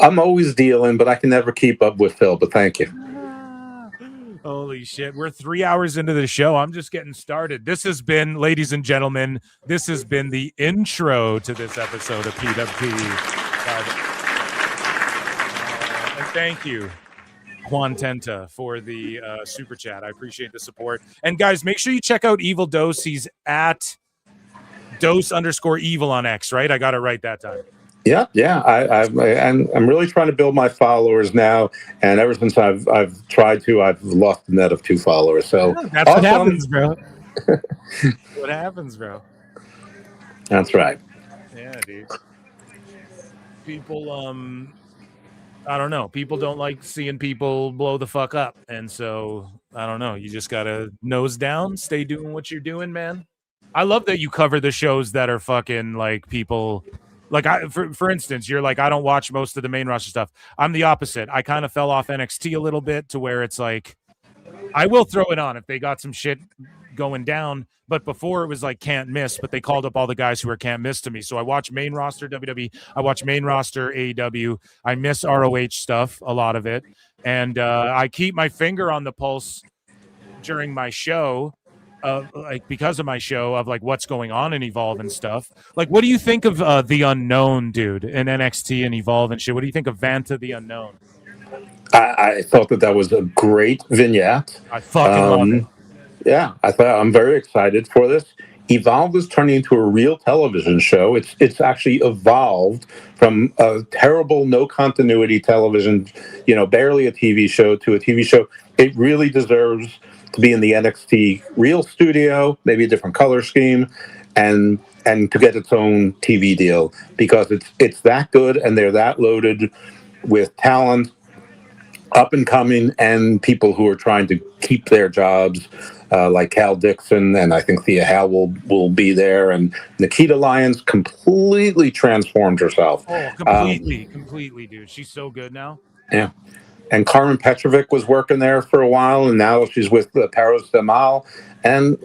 I'm always dealing, but I can never keep up with Phil, but thank you. Holy shit. We're 3 hours into the show. I'm just getting started. This has been, ladies and gentlemen, this has been the intro to this episode of PWT. And thank you, Juan Tenta, for the super chat. I appreciate the support. And guys, make sure you check out Evil Dose. He's at Dose_evil on X, right? I got it right that time. Yeah. I'm really trying to build my followers now, and ever since I've tried to, I've lost the net of 2 followers. So that's what happens, bro. What happens, bro? That's right. Yeah, dude. People, I don't know. People don't like seeing people blow the fuck up, and so I don't know. You just gotta nose down, stay doing what you're doing, man. I love that you cover the shows that are fucking like people. Like, for instance, you're like, I don't watch most of the main roster stuff. I'm the opposite. I kind of fell off NXT a little bit to where it's like, I will throw it on if they got some shit going down. But before it was like can't miss, but they called up all the guys who are can't miss to me. So I watch main roster WWE. I watch main roster AEW. I miss ROH stuff, a lot of it. And I keep my finger on the pulse during my show. Like because of my show of like what's going on in Evolve and stuff. Like, what do you think of the Unknown, dude, in NXT and Evolve and shit? What do you think of Vanta the Unknown? I thought that was a great vignette. I fucking love it. Yeah, I'm very excited for this. Evolve is turning into a real television show. It's actually evolved from a terrible no continuity television, barely a TV show, to a TV show. It really deserves to be in the NXT real studio, maybe a different color scheme, and to get its own TV deal, because it's that good and they're that loaded with talent, up and coming, and people who are trying to keep their jobs, like Cal Dixon, and I think Thea Hale will be there, and Nikita Lyons completely transformed herself. Oh, completely, dude. She's so good now. Yeah. And Carmen Petrovic was working there for a while, and now she's with Paros Demal. And,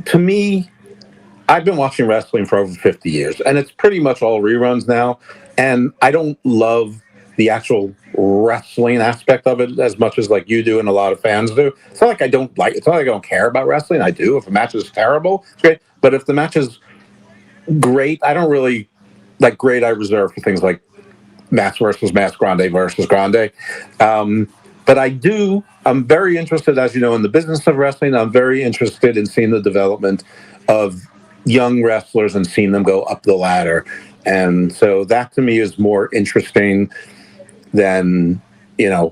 to me, I've been watching wrestling for over 50 years, and it's pretty much all reruns now. And I don't love the actual wrestling aspect of it as much as like you do and a lot of fans do. It's not like I don't care about wrestling. I do. If a match is terrible, it's great. But if the match is great, I don't really like great. I reserve for things like Mass versus Mass, Grande versus Grande. But I'm very interested, as you know, in the business of wrestling. I'm very interested in seeing the development of young wrestlers and seeing them go up the ladder. And so that to me is more interesting than,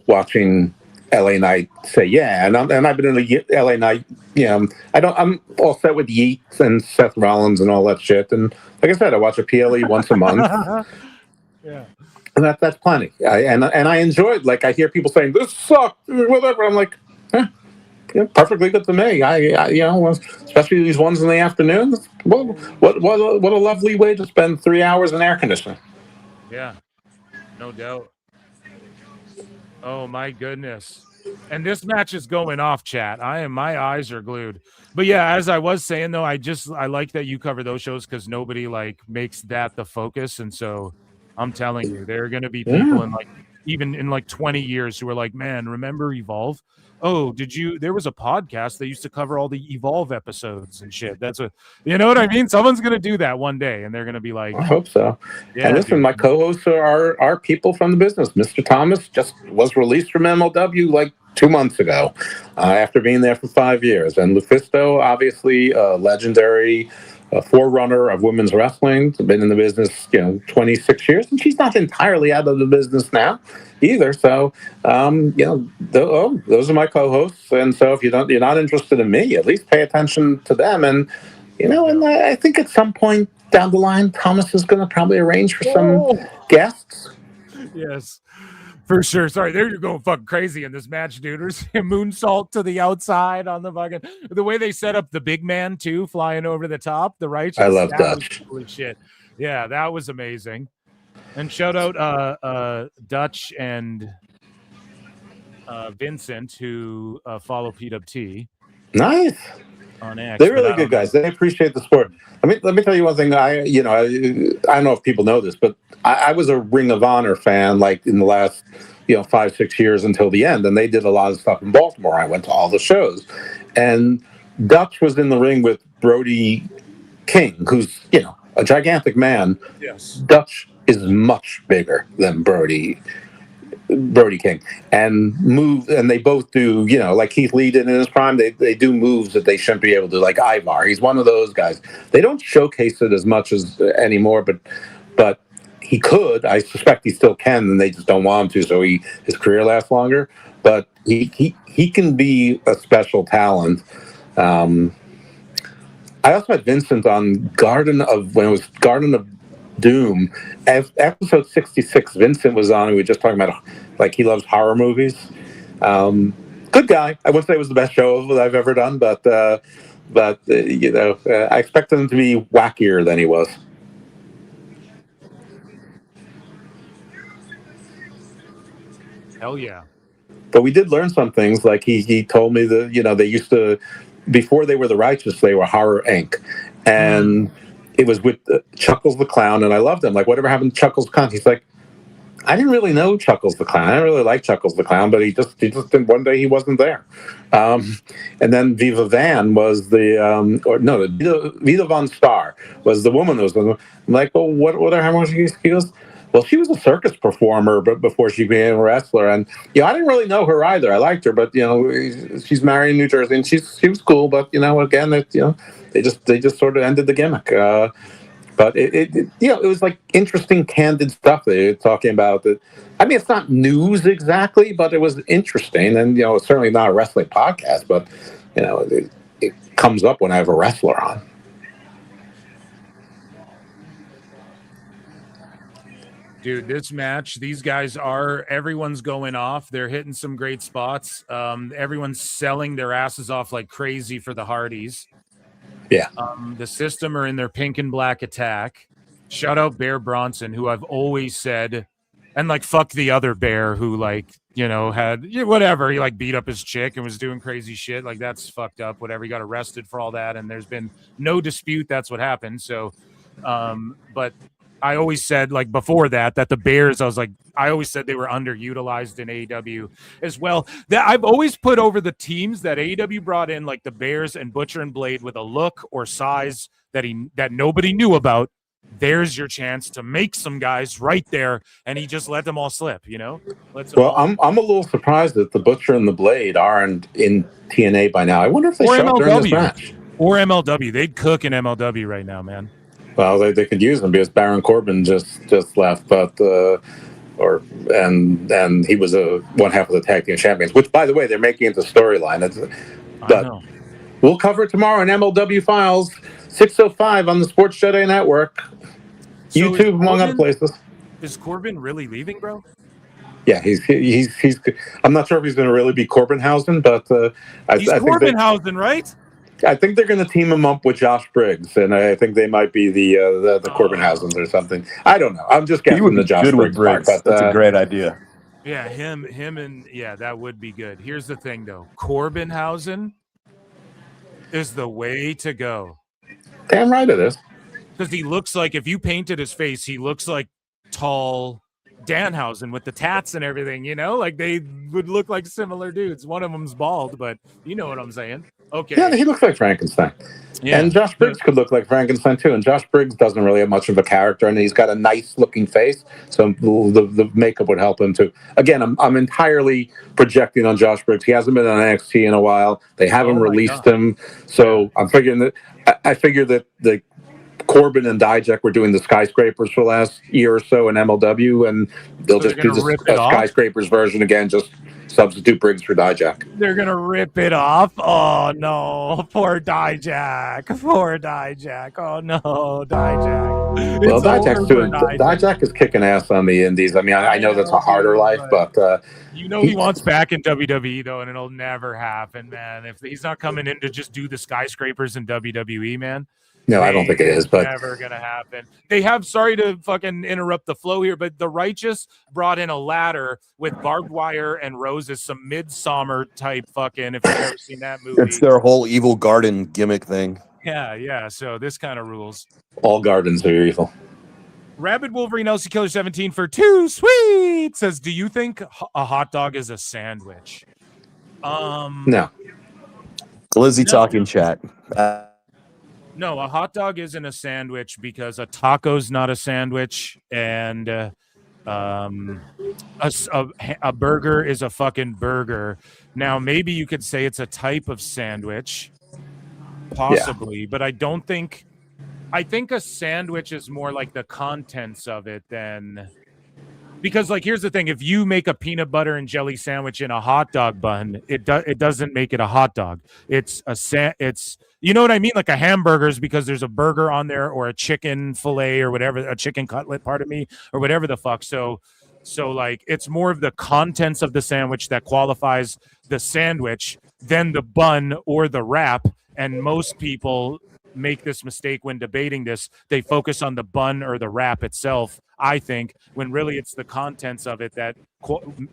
watching LA Knight say, yeah. And I've been in the LA Knight, I'm all set with Yeats and Seth Rollins and all that shit. And like I said, I watch a PLE once a month. Yeah. And that's plenty. And I enjoyed, like, I hear people saying, this sucked, whatever. I'm like, perfectly good to me. Especially these ones in the afternoon. What a lovely way to spend 3 hours in air conditioning. Yeah, no doubt. Oh, my goodness. And this match is going off, chat. My eyes are glued. But yeah, as I was saying though, I like that you cover those shows because nobody like makes that the focus. And so I'm telling you, there are gonna be people in like even in like 20 years who are like, man, remember Evolve? Oh, there was a podcast that used to cover all the Evolve episodes and shit. That's you know what I mean? Someone's gonna do that one day and they're gonna be like, I hope so. Yeah, and listen, dude. my co-hosts are people from the business. Mr. Thomas just was released from MLW like 2 months ago after being there for 5 years. And Lufisto, obviously a legendary forerunner of women's wrestling, been in the business 26 years, and she's not entirely out of the business now either. So those are my co-hosts, and so if you're not interested in me, at least pay attention to them. And and I think at some point down the line, Thomas is going to probably arrange for some guests. Yes, for sure. Sorry, you're going fucking crazy in this match, dude. There's a moonsault to the outside on the fucking the way they set up the big man too, flying over the top. The Righteous. I love Dutch. Holy shit! Yeah, that was amazing. And shout out Dutch and Vincent who follow PWT. Nice. On X, they're really good guys. They appreciate the sport. Let me tell you one thing. I don't know if people know this, but I was a Ring of Honor fan like in the last 5-6 years until the end, and they did a lot of stuff in Baltimore. I went to all the shows, and Dutch was in the ring with Brody King, who's a gigantic man. Yes, Dutch is much bigger than Brody King, and they both do, like Keith Lee did in his prime, they do moves that they shouldn't be able to, like Ivar. He's one of those guys. They don't showcase it as much as anymore, but he could. I suspect he still can, and they just don't want him to, so his career lasts longer. But he can be a special talent. I also met Vincent on when it was Garden of Doom. Episode 66, Vincent was on, and we were just talking about like he loves horror movies. Good guy. I wouldn't say it was the best show that I've ever done, but I expected him to be wackier than he was. Hell yeah. But we did learn some things. Like he told me that they used to, before they were the Righteous, they were Horror Inc. And it was with Chuckles the Clown, and I loved him. Like, whatever happened to Chuckles the Clown? He's like, I didn't really know Chuckles the Clown. I didn't really like Chuckles the Clown, but he just didn't. One day he wasn't there. And then Viva Van was Vita Von Star was the woman who was. I'm like, well, what are how he goes? Well, she was a circus performer, but before she became a wrestler, and I didn't really know her either. I liked her, but she's married in New Jersey, and she was cool. But again, they just sort of ended the gimmick. But it was like interesting, candid stuff they were talking about. That, I mean, it's not news exactly, but it was interesting, and it's certainly not a wrestling podcast. But it comes up when I have a wrestler on. Dude, this match, these guys everyone's going off. They're hitting some great spots. Everyone's selling their asses off like crazy for the Hardys. Yeah. The System are in their pink and black attack. Shout out Bear Bronson, who I've always said, and like fuck the other Bear who had whatever. He beat up his chick and was doing crazy shit. Like, that's fucked up. Whatever. He got arrested for all that, and there's been no dispute that's what happened. So, but I always said, before that the Bears, I always said they were underutilized in AEW as well. That I've always put over the teams that AEW brought in, like the Bears and Butcher and Blade, with a look or size that nobody knew about. There's your chance to make some guys right there, and he just let them all slip. I'm a little surprised that the Butcher and the Blade aren't in TNA by now. I wonder if they show up during this match. Or MLW. They'd cook in MLW right now, man. Well, they could use them because Baron Corbin just left, but and he was one half of the tag team champions. Which, by the way, they're making it the storyline. But we'll cover it tomorrow on MLW Files, 6:05 on the Sports Jedi Network, So YouTube, among other places. Is Corbin really leaving, bro? Yeah, he's. I'm not sure if he's going to really be Corbinhausen, but he's Corbinhausen, right? I think they're going to team him up with Josh Briggs, and I think they might be the Corbinhausens or something. I don't know. I'm just guessing the Josh Briggs part. But, that's a great idea. Yeah, him, and that would be good. Here's the thing, though. Corbinhausen is the way to go. Damn right it is. Because he looks like, if you painted his face, he looks like tall Danhausen with the tats and everything, like they would look like similar dudes. One of them's bald, but you know what I'm saying. Okay. Yeah, he looks like Frankenstein. Yeah. And Josh Briggs could look like Frankenstein too. And Josh Briggs doesn't really have much of a character, and he's got a nice looking face, so the makeup would help him too. Again, I'm entirely projecting on Josh Briggs. He hasn't been on NXT in a while. They haven't released him, so I'm figuring that I figure that the Corbin and Dijak were doing the skyscrapers for the last year or so in MLW, and they'll just do the skyscrapers version again, just substitute Briggs for Dijak. They're gonna rip it off. Oh no, poor Dijak. Poor Dijak. Oh no, Dijak. Well, Dijak is kicking ass on the indies. I mean, I know that's a harder life, but he wants back in WWE though, and it'll never happen, man. If he's not coming in to just do the skyscrapers in WWE, man. No, I don't think it is, but never gonna happen. They have, sorry to fucking interrupt the flow here, but the Righteous brought in a ladder with barbed wire and roses, some Midsummer type fucking, if you've ever seen that movie. It's their whole evil garden gimmick thing. Yeah. So this kind of rules. All gardens are evil. Rabid Wolverine LC Killer 17 for 2 sweet says, do you think a hot dog is a sandwich? No. Glizzy talking chat. No, a hot dog isn't a sandwich because a taco's not a sandwich, and a burger is a fucking burger. Now, maybe you could say it's a type of sandwich, possibly, but I don't think. I think a sandwich is more like the contents of it than. Because, like, here's the thing: if you make a peanut butter and jelly sandwich in a hot dog bun, it doesn't make it a hot dog. It's you know what I mean? Like a hamburger's because there's a burger on there, or a chicken fillet, or whatever, a chicken cutlet, pardon me, or whatever the fuck. So like, it's more of the contents of the sandwich that qualifies the sandwich than the bun or the wrap. And most people make this mistake when debating this. They focus on the bun or the wrap itself, I think, when really it's the contents of it that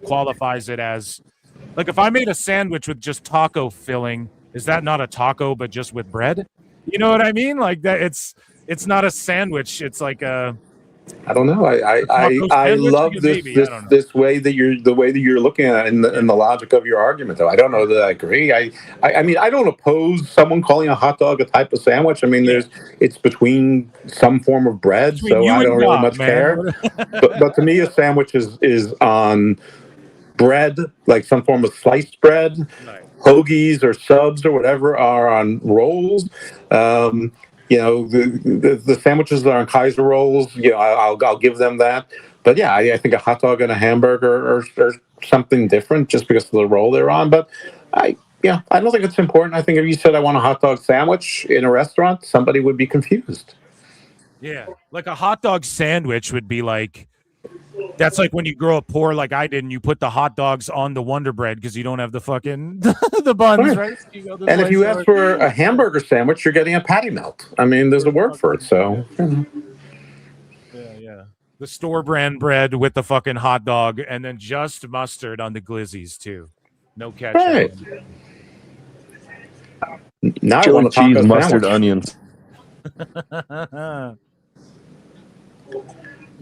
qualifies it as, like, if I made a sandwich with just taco filling, is that not a taco but just with bread? You know what I mean? Like that, it's not a sandwich. It's like a. I don't know. I love this way that you're looking at it in the logic of your argument, though. I don't know that I agree. I mean, I don't oppose someone calling a hot dog a type of sandwich. I mean, it's between some form of bread, so I don't really much care. but to me, a sandwich is on bread, like some form of sliced bread. Nice. Hoagies or subs or whatever are on rolls. The sandwiches that are on Kaiser rolls, I'll give them that. But yeah, I think a hot dog and a hamburger are something different just because of the roll they're on. But I don't think it's important. I think if you said I want a hot dog sandwich in a restaurant, somebody would be confused. Yeah, like a hot dog sandwich would be like, that's like when you grow up poor like I did and you put the hot dogs on the Wonder Bread because you don't have the fucking the buns, right? And if you ask for a hamburger sandwich, you're getting a patty melt. I mean, there's a word for it, so. Yeah. The store brand bread with the fucking hot dog and then just mustard on the glizzies too. No ketchup. Right. Now chili, cheese, mustard, onions.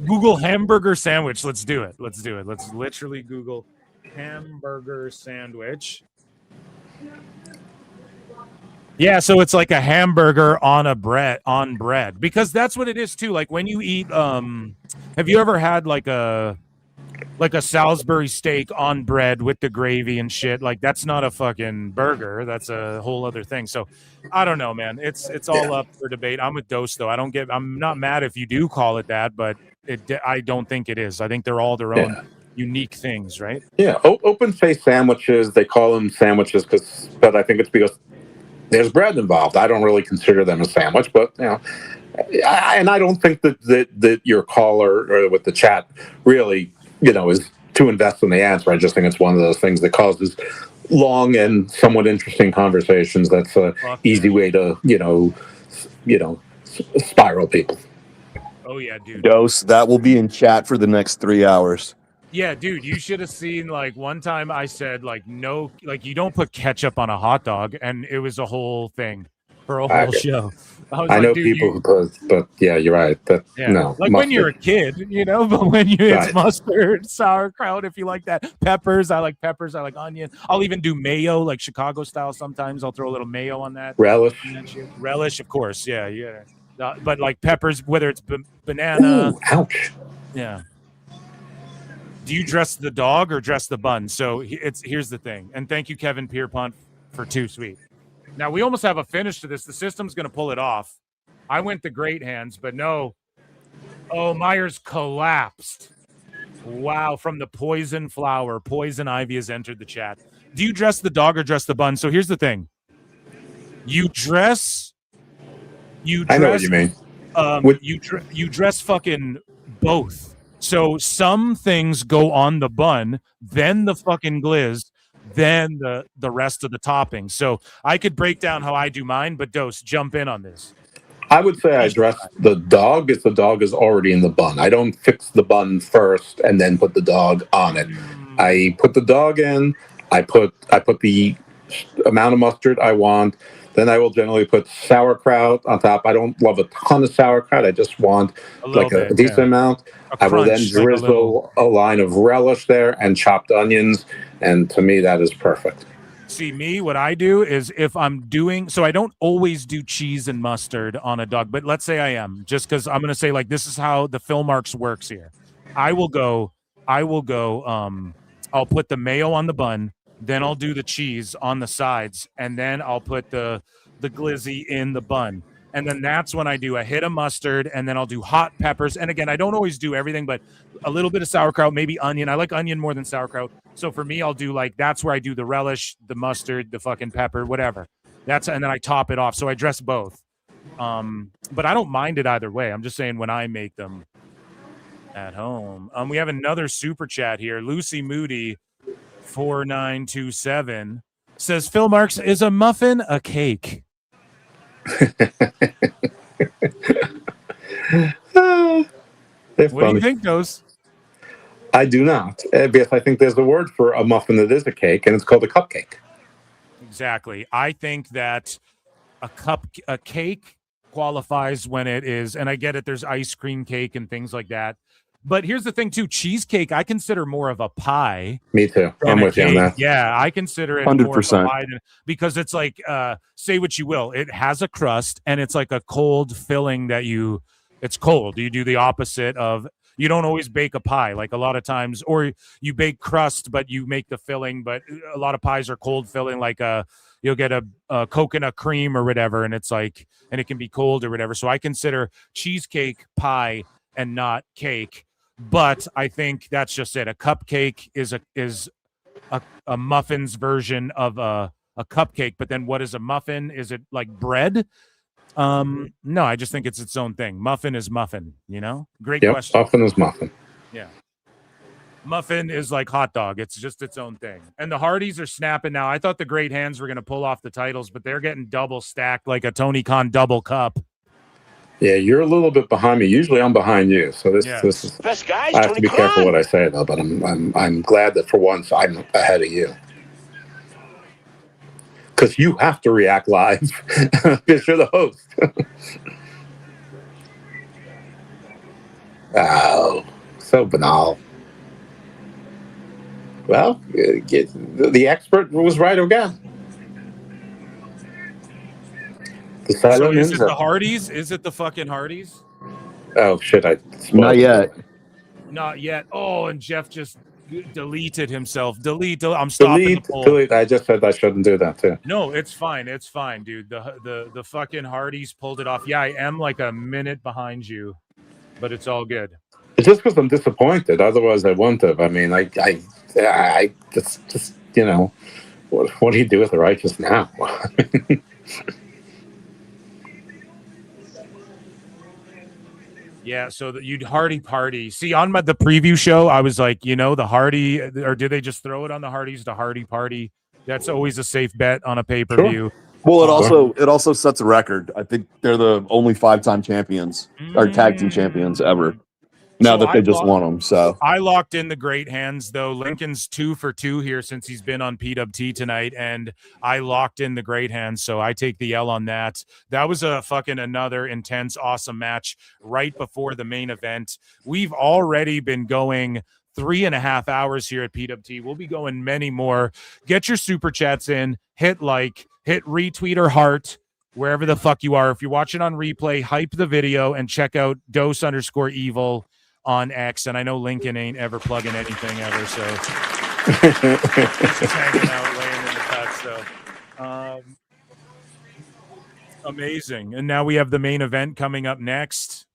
Google hamburger sandwich. Let's do it. Let's literally Google hamburger sandwich. Yeah, so it's like a hamburger on bread because that's what it is too. Like when you eat, have you ever had like a Salisbury steak on bread with the gravy and shit? Like that's not a fucking burger. That's a whole other thing. So I don't know, man. It's all up for debate. I'm with Dose though. I'm not mad if you do call it that, but I don't think it is. I think they're all their own unique things, right? Yeah, open face sandwiches. They call them sandwiches but I think it's because there's bread involved. I don't really consider them a sandwich, but and I don't think that your caller or with the chat really, is too invested in the answer. I just think it's one of those things that causes long and somewhat interesting conversations. That's an easy way to, spiral people. Oh yeah, dude. Dose, that will be in chat for the next 3 hours. Yeah, dude, you should have seen like one time I said like no, like you don't put ketchup on a hot dog, and it was a whole thing for a whole show. I was I like, know dude, people you, who put, but yeah, you're right. That yeah, no like when mustard. you're a kid, you know, but when you it's Right. mustard, sauerkraut, if you like that, peppers, I like peppers, I like onion. I'll even do mayo, like Chicago style. Sometimes I'll throw a little mayo on that. Relish. And that shit. Relish, of course, yeah. But like peppers, whether it's banana, Ooh, ouch. yeah. Do you dress the dog or dress the bun? So here's the thing. And thank you, Kevin Pierpont, for Too Sweet. Now we almost have a finish to this. The system's going to pull it off. I went the great hands, but no. Oh, Myers collapsed. Wow, from the poison flower. Poison Ivy has entered the chat. Do you dress the dog or dress the bun? So here's the thing. You dress. I know what you mean. You dress fucking both. So some things go on the bun, then the fucking glizz, then the rest of the toppings. So I could break down how I do mine, but Dose, jump in on this. I would say I dress the dog if the dog is already in the bun. I don't fix the bun first and then put the dog on it. I put the dog in. I put the amount of mustard I want. Then I will generally put sauerkraut on top. I don't love a ton of sauerkraut. I just want like a decent amount. I will then drizzle a line of relish there and chopped onions. And to me, that is perfect. See, me, what I do is if I'm doing, so I don't always do cheese and mustard on a dog, but let's say I am, just because I'm going to say like, this is how the Philmarks works here. I'll put the mayo on the bun, then I'll do the cheese on the sides, and then I'll put the glizzy in the bun. And then that's when I do a hit of mustard, and then I'll do hot peppers. And again, I don't always do everything, but a little bit of sauerkraut, maybe onion. I like onion more than sauerkraut. So for me, I'll do like, that's where I do the relish, the mustard, the fucking pepper, whatever. And then I top it off. So I dress both. But I don't mind it either way. I'm just saying when I make them at home. We have another super chat here. Lucy Moody 4927 says, Phil Marks, is a muffin a cake? What do you think, Dose? I do not, because I think there's a word for a muffin that is a cake, and it's called a cupcake. Exactly. I think that a cake qualifies when it is, and I get it, there's ice cream cake and things like that. But here's the thing, too. Cheesecake, I consider more of a pie. Me too. I'm with you on that. Yeah, I consider it 100%. more of a pie because it's like, say what you will, it has a crust, and it's like a cold filling it's cold. You do the opposite of, you don't always bake a pie, like a lot of times, or you bake crust, but you make the filling, but a lot of pies are cold filling, like you'll get a coconut cream or whatever, and it's like, and it can be cold or whatever. So I consider cheesecake pie and not cake. But I think that's just it. A cupcake is a muffin's version of a cupcake. But then what is a muffin? Is it like bread? No, I just think it's its own thing. Muffin is muffin, you know? Great question. Muffin is muffin. Yeah. Muffin is like hot dog. It's just its own thing. And the Hardys are snapping now. I thought the Great Hands were going to pull off the titles, but they're getting double stacked like a Tony Khan double cup. Yeah, you're a little bit behind me. Usually I'm behind you. So this is Best guys, I have Tony to be careful Khan. what I say though, but I'm glad that for once I'm ahead of you. Because you have to react live because you're the host. Oh, so banal. Well, the expert was right again. So is it the Hardys? Is it the fucking Hardys? Oh, shit. Not yet. Not yet. Oh, and Jeff just deleted himself. Delete. I'm stopping the poll. Delete. I just said I shouldn't do that too. No, it's fine. It's fine, dude. The fucking Hardys pulled it off. Yeah, I am like a minute behind you, but it's all good. It's just because I'm disappointed. Otherwise, I wouldn't have. I mean, I just you know, what do you do with the righteous now? Yeah, so you'd Hardy party. See, on the preview show, I was like, you know, the Hardy, or did they just throw it on the Hardys, the Hardy party? That's always a safe bet on a pay-per-view. Sure. Well, it also sets a record. I think they're the only 5-time champions or tag team champions ever. Now that they just won them, so I locked in the great hands though. Lincoln's 2 for 2 here since he's been on PWT tonight, and I locked in the great hands, so I take the L on that. That was a fucking another intense, awesome match right before the main event. We've already been going 3.5 hours here at PWT. We'll be going many more. Get your super chats in, hit like, hit retweet or heart, wherever the fuck you are. If you're watching on replay, hype the video and check out dose_evil on X. And I know Lincoln ain't ever plugging anything ever, so he's just hanging out, laying in the cut. So amazing. And now we have the main event coming up next,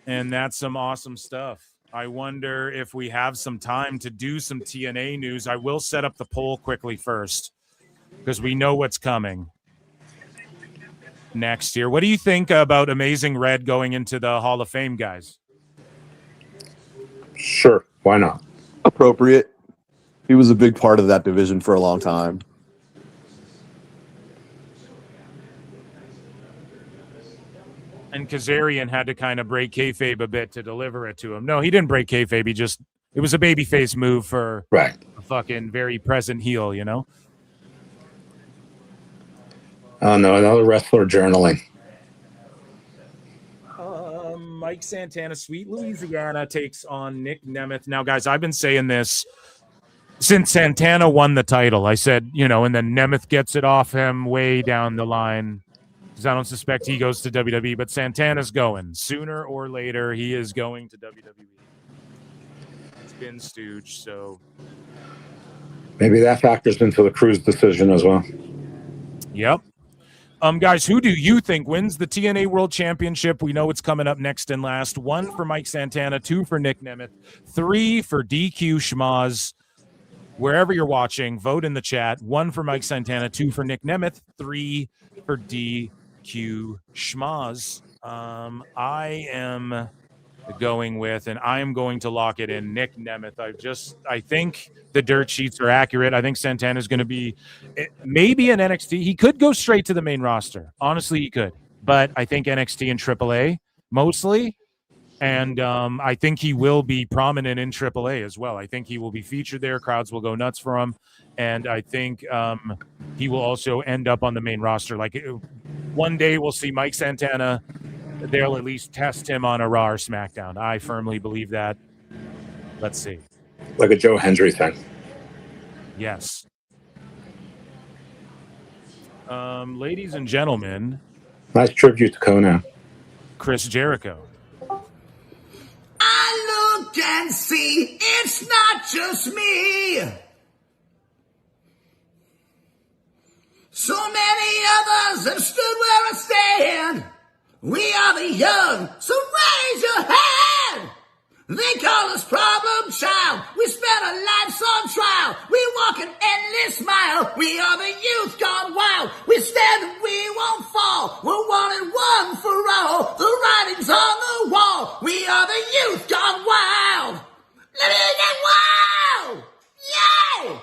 and that's some awesome stuff. I wonder if we have some time to do some TNA news. I will set up the poll quickly first because we know what's coming next year. What do you think about Amazing Red going into the Hall of Fame, guys? Sure, why not? appropriate. He was a big part of that division for a long time. And Kazarian had to kind of break kayfabe a bit to deliver it to him. No, he didn't break kayfabe. It was a babyface move for a fucking very present heel, you know? Oh, no, another wrestler journaling. Mike Santana, Sweet Louisiana, takes on Nick Nemeth. Now, guys, I've been saying this since Santana won the title. I said, you know, and then Nemeth gets it off him way down the line because I don't suspect he goes to WWE, but Santana's going. Sooner or later, he is going to WWE. It's been stooge, so... Maybe that factors into the Cruz decision as well. Yep. Guys, who do you think wins the TNA World Championship? We know it's coming up next and last. 1 for Mike Santana, 2 for Nick Nemeth, 3 for DQ Schmaz. Wherever you're watching, vote in the chat. 1 for Mike Santana, 2 for Nick Nemeth, 3 for DQ Schmaz. I am going with, and I am going to lock it in, Nick Nemeth. I think the dirt sheets are accurate. I think Santana is going to be maybe an NXT. He could go straight to the main roster. Honestly, he could. But I think NXT and AAA mostly. And I think he will be prominent in AAA as well. I think he will be featured there. Crowds will go nuts for him. And I think he will also end up on the main roster. Like one day we'll see Mike Santana. They'll at least test him on a Raw or SmackDown. I firmly believe that. Let's see. Like a Joe Hendry thing. Yes. Ladies and gentlemen. Nice tribute to Kona. Chris Jericho. I look and see it's not just me. So many others have stood where I stand. We are the young, so raise your hand. They call us problem child. We spent our lives on trial. We walk an endless mile. We are the youth gone wild. We stand and we won't fall. We're one and one for all. The writing's on the wall. We are the youth gone wild. Let me get wild. Yay!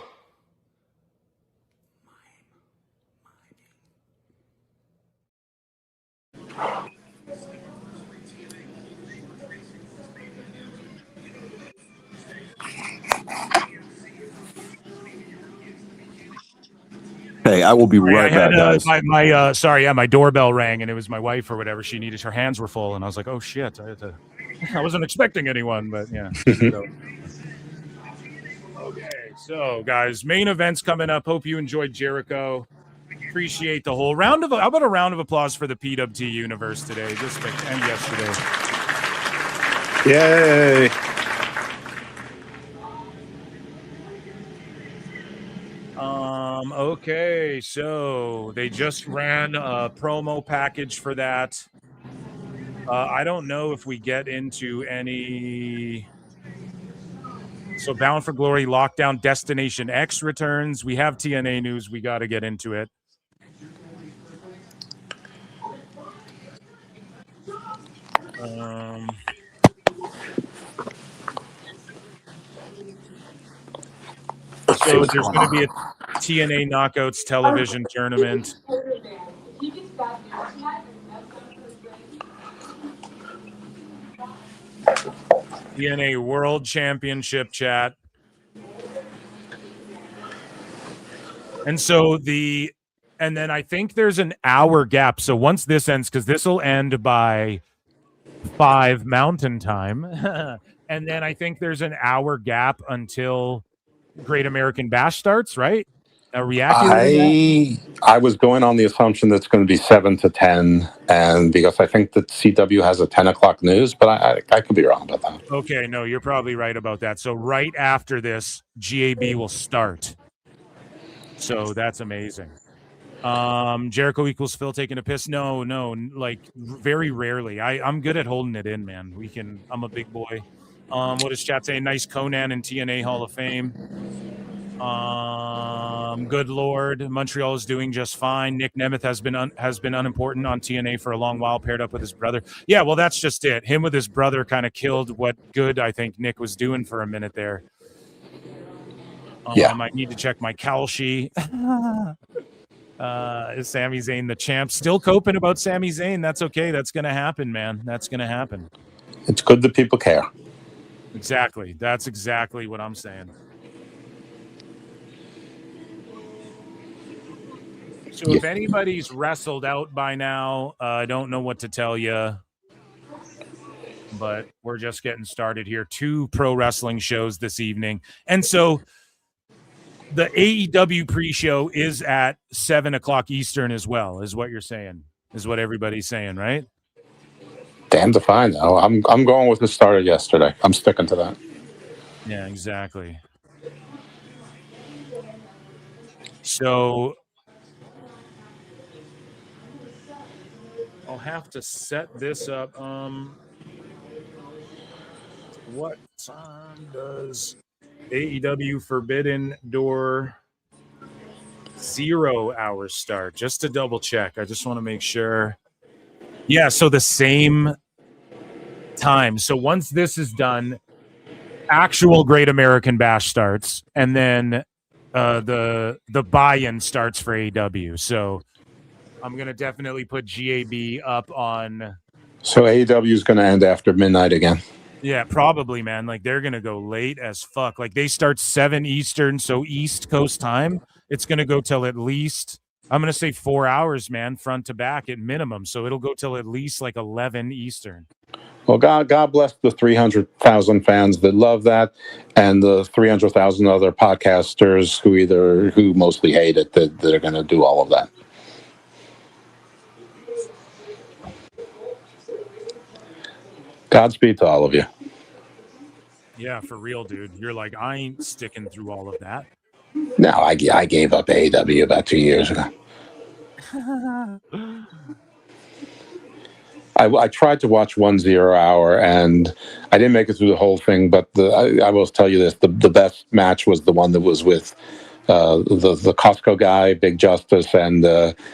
Hey, I will be right back, guys. My doorbell rang, and it was my wife or whatever. She needed, her hands were full, and I was like, oh shit, I wasn't expecting anyone, but yeah. Okay, so guys, main event's coming up. Hope you enjoyed Jericho. Appreciate the whole round of. How about a round of applause for the PWT universe today? And yesterday. Yay! Okay, so they just ran a promo package for that. I don't know if we get into any. So Bound for Glory, Lockdown, Destination X returns. We have TNA news. We got to get into it. So there's going to be a TNA Knockouts television tournament. TNA World Championship chat. And so and then I think there's an hour gap. So once this ends, because this will end by 5 Mountain Time, and then I think there's an hour gap until Great American Bash starts, right? Are we accurate in that? I was going on the assumption that it's going to be 7 to 10, and because I think that CW has a 10 o'clock news, but I could be wrong about that. Okay, no, you're probably right about that. So right after this, GAB will start. So that's amazing. Jericho equals Phil taking a piss. No, like very rarely. I'm good at holding it in, man. I'm a big boy. What is chat saying? Nice Conan and TNA Hall of Fame. Good Lord, Montreal is doing just fine. Nick Nemeth has been unimportant on TNA for a long while, paired up with his brother. Yeah, well, that's just it. Him with his brother kind of killed what good I think Nick was doing for a minute there. I might need to check my Kalshi. Is Sami Zayn the champ? Still coping about Sami Zayn. That's okay. That's going to happen, man. That's going to happen. It's good that people care. Exactly. That's exactly what I'm saying. So if anybody's wrestled out by now, I don't know what to tell you, but we're just getting started here. 2 pro wrestling shows this evening. And so the AEW pre-show is at 7 o'clock Eastern as well, is what you're saying, is what everybody's saying, right? Damn if I know. I'm going with the started yesterday. I'm sticking to that. Yeah, exactly. So I'll have to set this up. What time does AEW Forbidden Door 0 hours start? Just to double check. I just want to make sure. Yeah, so the same time. So once this is done, actual Great American Bash starts, and then the buy-in starts for AEW. So I'm going to definitely put GAB up on. So AEW is going to end after midnight again. Yeah, probably, man. Like, they're going to go late as fuck. Like, they start 7 Eastern, so East Coast time. It's going to go till at least, I'm going to say 4 hours, man, front to back at minimum. So it'll go till at least like 11 Eastern. Well, God bless the 300,000 fans that love that, and the 300,000 other podcasters who mostly hate it, that are going to do all of that. Godspeed to all of you. Yeah, for real, dude. You're like, I ain't sticking through all of that. No, I gave up AEW about 2 years ago. I tried to watch 1-0 hour, and I didn't make it through the whole thing, but I will tell you this, the best match was the one that was with the Costco guy, Big Justice, and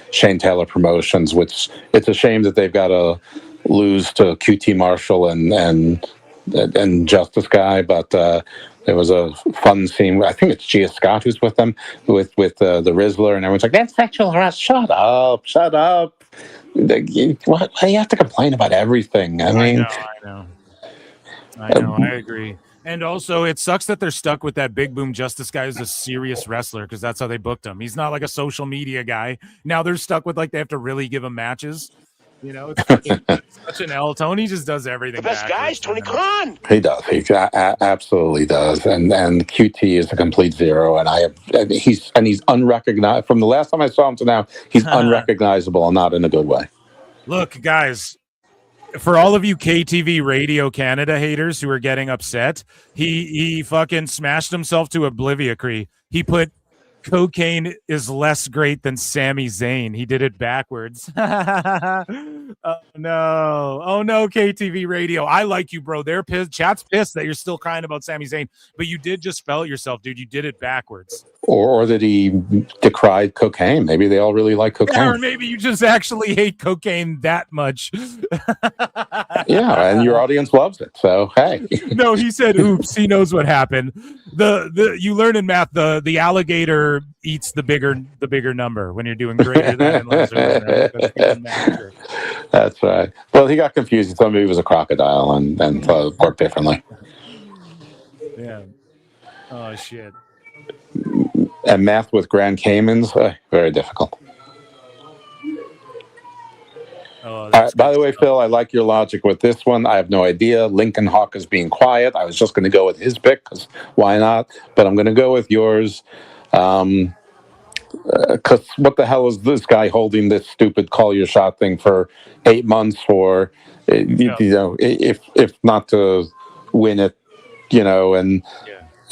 Shane Taylor Promotions, which it's a shame that they've got to lose to QT Marshall and Justice Guy, but there was a fun scene. I think it's Gia Scott who's with them, with the Rizzler, and everyone's like, "That's sexual harassment." Shut up. Why do you have to complain about everything? I mean, I know. I agree. And also, it sucks that they're stuck with that Big Boom Justice guy who's a serious wrestler, because that's how they booked him. He's not like a social media guy. Now they're stuck with, like, they have to really give him matches. You know, it's such an L. Tony just does everything. The best guy is Tony Khan. He does. He absolutely does. And QT is a complete zero. And he's unrecognizable. From the last time I saw him to now, he's unrecognizable, and not in a good way. Look, guys, for all of you KTV Radio Canada haters who are getting upset, he fucking smashed himself to oblivion. He put cocaine is less great than Sami Zayn. He did it backwards. Oh no, KTV Radio. I like you, bro. They're pissed. Chat's pissed that you're still crying about Sami Zayn, but you did just spell it yourself, dude. You did it backwards. Or that he decried cocaine. Maybe they all really like cocaine. Yeah, or maybe you just actually hate cocaine that much. Yeah, and your audience loves it. So hey. No, he said, "Oops." He knows what happened. You learn in math the alligator eats the bigger number when you're doing greater than and lesser than. That's right. Well, he got confused. He thought maybe it was a crocodile and thought differently. Yeah. Oh shit. And math with Grand Caymans, very difficult. Oh, that's by the way, Phil, I like your logic with this one. I have no idea. Lincoln Hawk is being quiet. I was just going to go with his pick because why not? But I'm going to go with yours. Because what the hell is this guy holding this stupid call your shot thing for 8 months for? You know, if not to win it, you know, and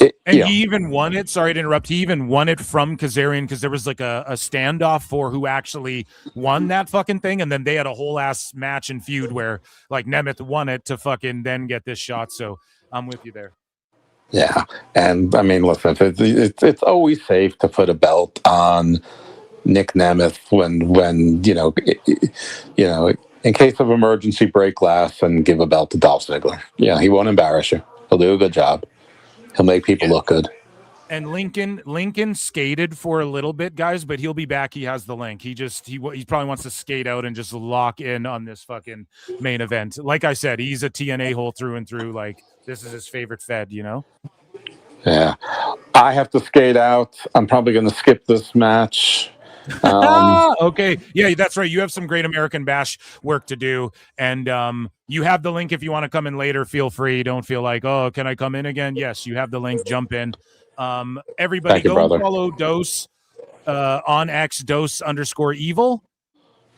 And he even won it. Sorry to interrupt. He even won it from Kazarian because there was like a standoff for who actually won that fucking thing. And then they had a whole ass match and feud where like Nemeth won it to fucking then get this shot. So I'm with you there. Yeah, and I mean, listen, it's always safe to put a belt on Nick Nemeth when you know, in case of emergency, break glass and give a belt to Dolph Ziggler. Yeah, he won't embarrass you. He'll do a good job. He'll make people look good. And Lincoln skated for a little bit, guys, but he'll be back. He has the link. He probably wants to skate out and just lock in on this fucking main event. Like I said, he's a TNA hole through and through. Like this is his favorite Fed, you know? Yeah, I have to skate out. I'm probably going to skip this match. Okay. Yeah, that's right. You have some Great American Bash work to do. And you have the link if you want to come in later. Feel free. Don't feel like, oh, can I come in again? Yes, you have the link. Jump in. Everybody Thank you, go and brother. follow Dose on X, Dose_evil.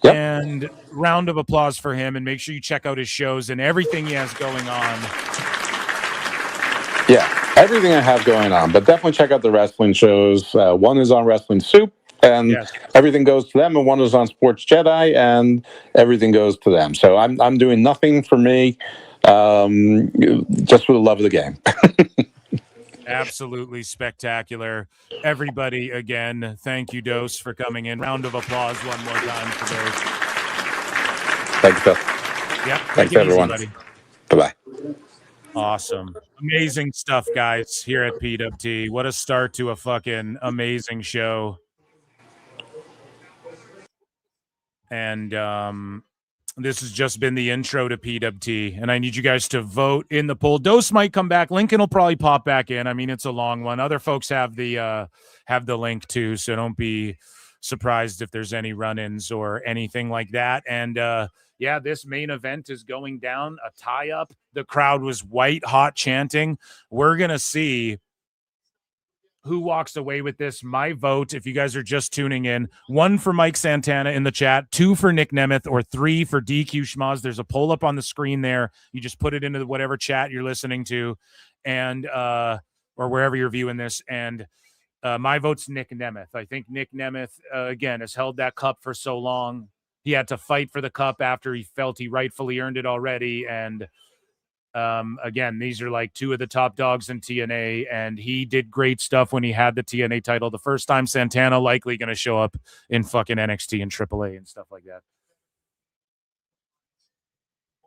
Yep. And round of applause for him. And make sure you check out his shows and everything he has going on. Yeah, everything I have going on, but definitely check out the wrestling shows. One is on Wrestling Soup, and everything goes to them, and one is on Sports Jedi, and everything goes to them. So I'm doing nothing for me, just for the love of the game. Absolutely spectacular. Everybody, again, thank you, Dose, for coming in. Round of applause one more time for Dose. Thanks, Phil. Yep. Thanks, everyone. Bye-bye. Awesome. Amazing stuff, guys, here at PWT. What a start to a fucking amazing show. And this has just been the intro to PWT, and I need you guys to vote in the poll. Dose might come back. Lincoln will probably pop back in. I mean, it's a long one. Other folks have the link too, so don't be surprised if there's any run-ins or anything like that. And yeah, this main event is going down, a tie-up. The crowd was white hot chanting. We're gonna see who walks away with this. My vote, if you guys are just tuning in, 1 for Mike Santana in the chat, 2 for Nick Nemeth, or 3 for DQ Schmaz. There's a poll up on the screen there. You just put it into whatever chat you're listening to, and or wherever you're viewing this. And my vote's Nick Nemeth. I think Nick Nemeth, again, has held that cup for so long. He had to fight for the cup after he felt he rightfully earned it already. And again, these are like 2 of the top dogs in TNA, and he did great stuff when he had the TNA title the first time. Santana likely going to show up in fucking NXT and AAA and stuff like that.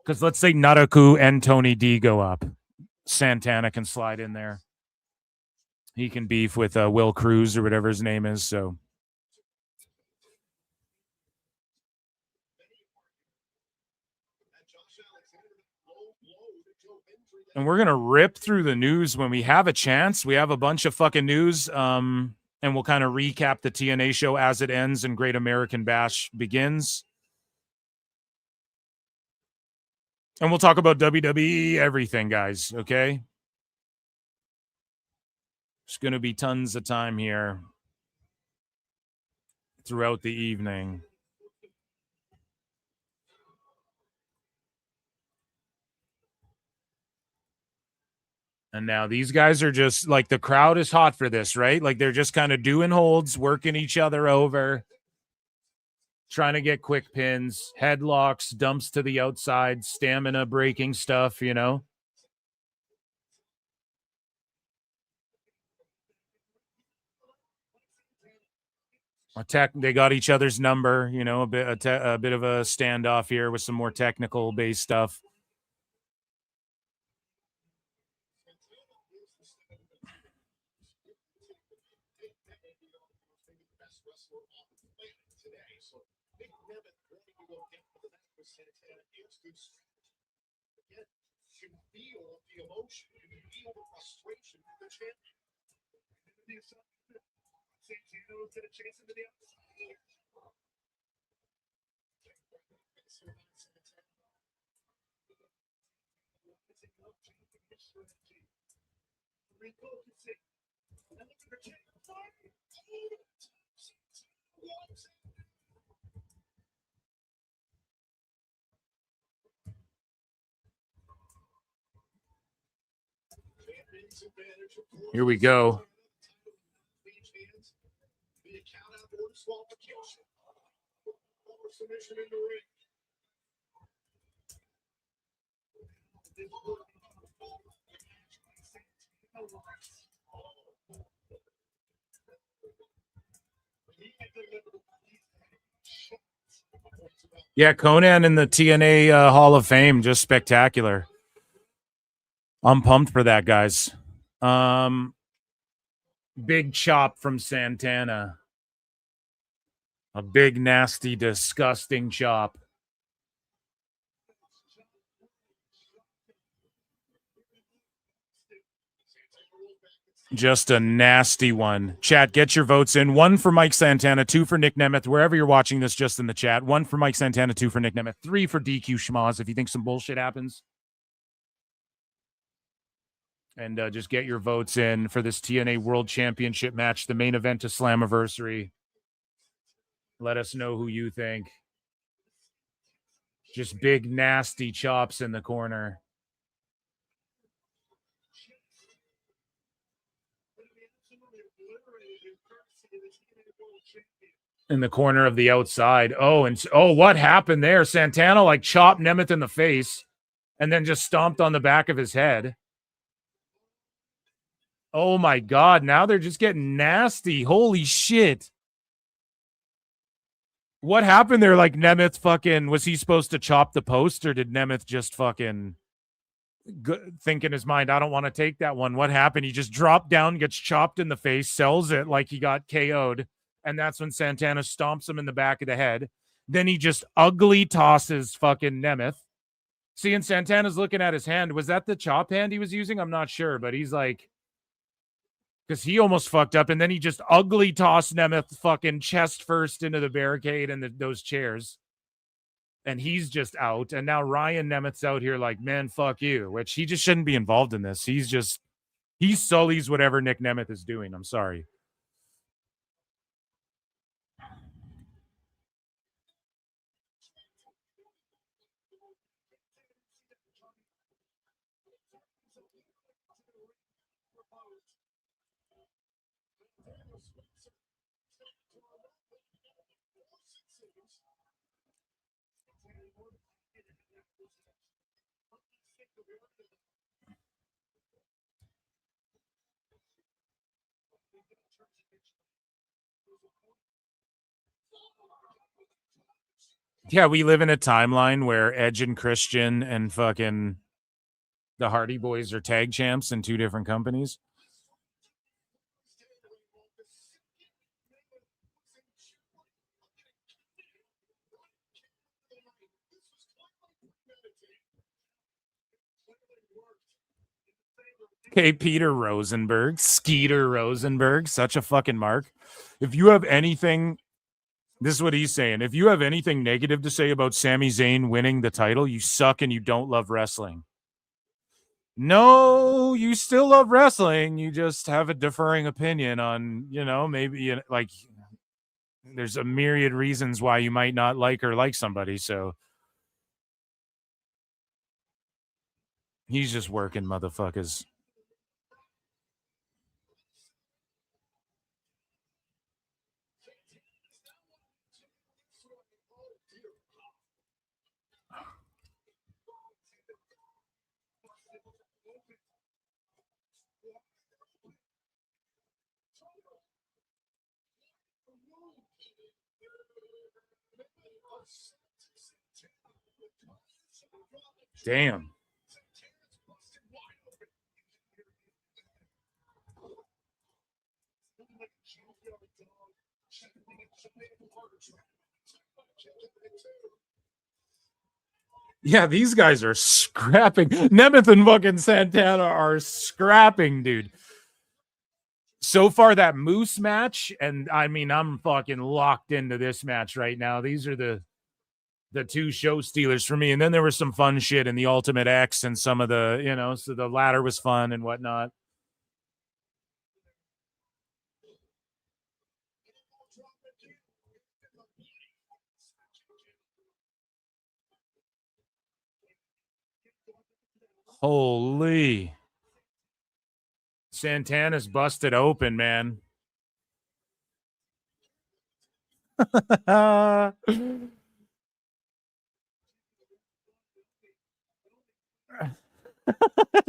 Because let's say Naraku and Tony D go up. Santana can slide in there. He can beef with Will Cruz or whatever his name is. So and we're going to rip through the news when we have a chance. We have a bunch of fucking news, and we'll kind of recap the TNA show as it ends and Great American Bash begins. And we'll talk about WWE, everything, guys, okay? There's going to be tons of time here throughout the evening. And now these guys are just like, the crowd is hot for this, right? Like they're just kind of doing holds, working each other over, trying to get quick pins, headlocks, dumps to the outside, stamina breaking stuff, you know? They got each other's number, you know, a bit of a standoff here with some more technical based stuff. Here we go. Yeah, Conan in the TNA Hall of Fame, just spectacular. I'm pumped for that, guys. Big chop from Santana. A big, nasty, disgusting chop. Just a nasty one. Chat, get your votes in. 1 for Mike Santana, 2 for Nick Nemeth. Wherever you're watching this, just in the chat. 1 for Mike Santana, 2 for Nick Nemeth, 3 for DQ Schmaz if you think some bullshit happens. And just get your votes in for this TNA World Championship match, the main event to Slammiversary. Let us know who you think. Just big, nasty chops in the corner. In the corner of the outside. Oh, and what happened there? Santana like chopped Nemeth in the face and then just stomped on the back of his head. Oh my God. Now they're just getting nasty. Holy shit. What happened there? Like Nemeth fucking, was he supposed to chop the post or did Nemeth just fucking think in his mind, I don't want to take that one? What happened? He just dropped down, gets chopped in the face, sells it like he got KO'd. And that's when Santana stomps him in the back of the head. Then he just ugly tosses fucking Nemeth. See, and Santana's looking at his hand. Was that the chop hand he was using? I'm not sure, but he's like, because he almost fucked up. And then he just ugly tossed Nemeth fucking chest first into the barricade and those chairs. And he's just out. And now Ryan Nemeth's out here like, man, fuck you, which he just shouldn't be involved in this. He sullies whatever Nick Nemeth is doing. I'm sorry. Yeah, we live in a timeline where Edge and Christian and fucking the Hardy Boys are tag champs in 2 different companies. Okay, Peter Rosenberg, Skeeter Rosenberg, such a fucking mark. If you have anything, this is what he's saying. If you have anything negative to say about Sami Zayn winning the title, you suck and you don't love wrestling. No, you still love wrestling. You just have a differing opinion on, maybe like there's a myriad reasons why you might not like or like somebody. So he's just working motherfuckers. Damn. Yeah, these guys are scrapping. Nemeth and fucking Santana are scrapping, dude. So far, that Moose match, and I mean, I'm fucking locked into this match right now. These are the two show stealers for me. And then there was some fun shit in the Ultimate X and some of the, you know, so the ladder was fun and whatnot. Holy. Santana's busted open, man.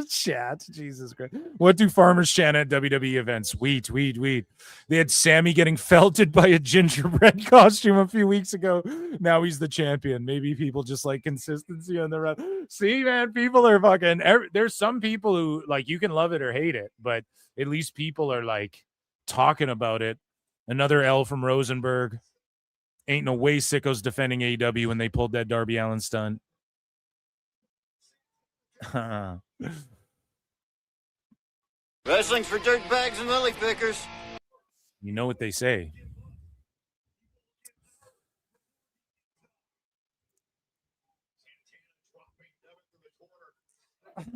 Chat, Jesus Christ. What do farmers chant at WWE events? Wheat. They had Sammy getting felted by a gingerbread costume a few weeks ago. Now he's the champion. Maybe people just like consistency on the run. See, man, people are fucking. There's some people who like you can love it or hate it, but at least people are like talking about it. Another L from Rosenberg. Ain't no way Sicko's defending AEW when they pulled that Darby Allin stunt. Wrestling's for dirtbags and lily pickers. You know what they say.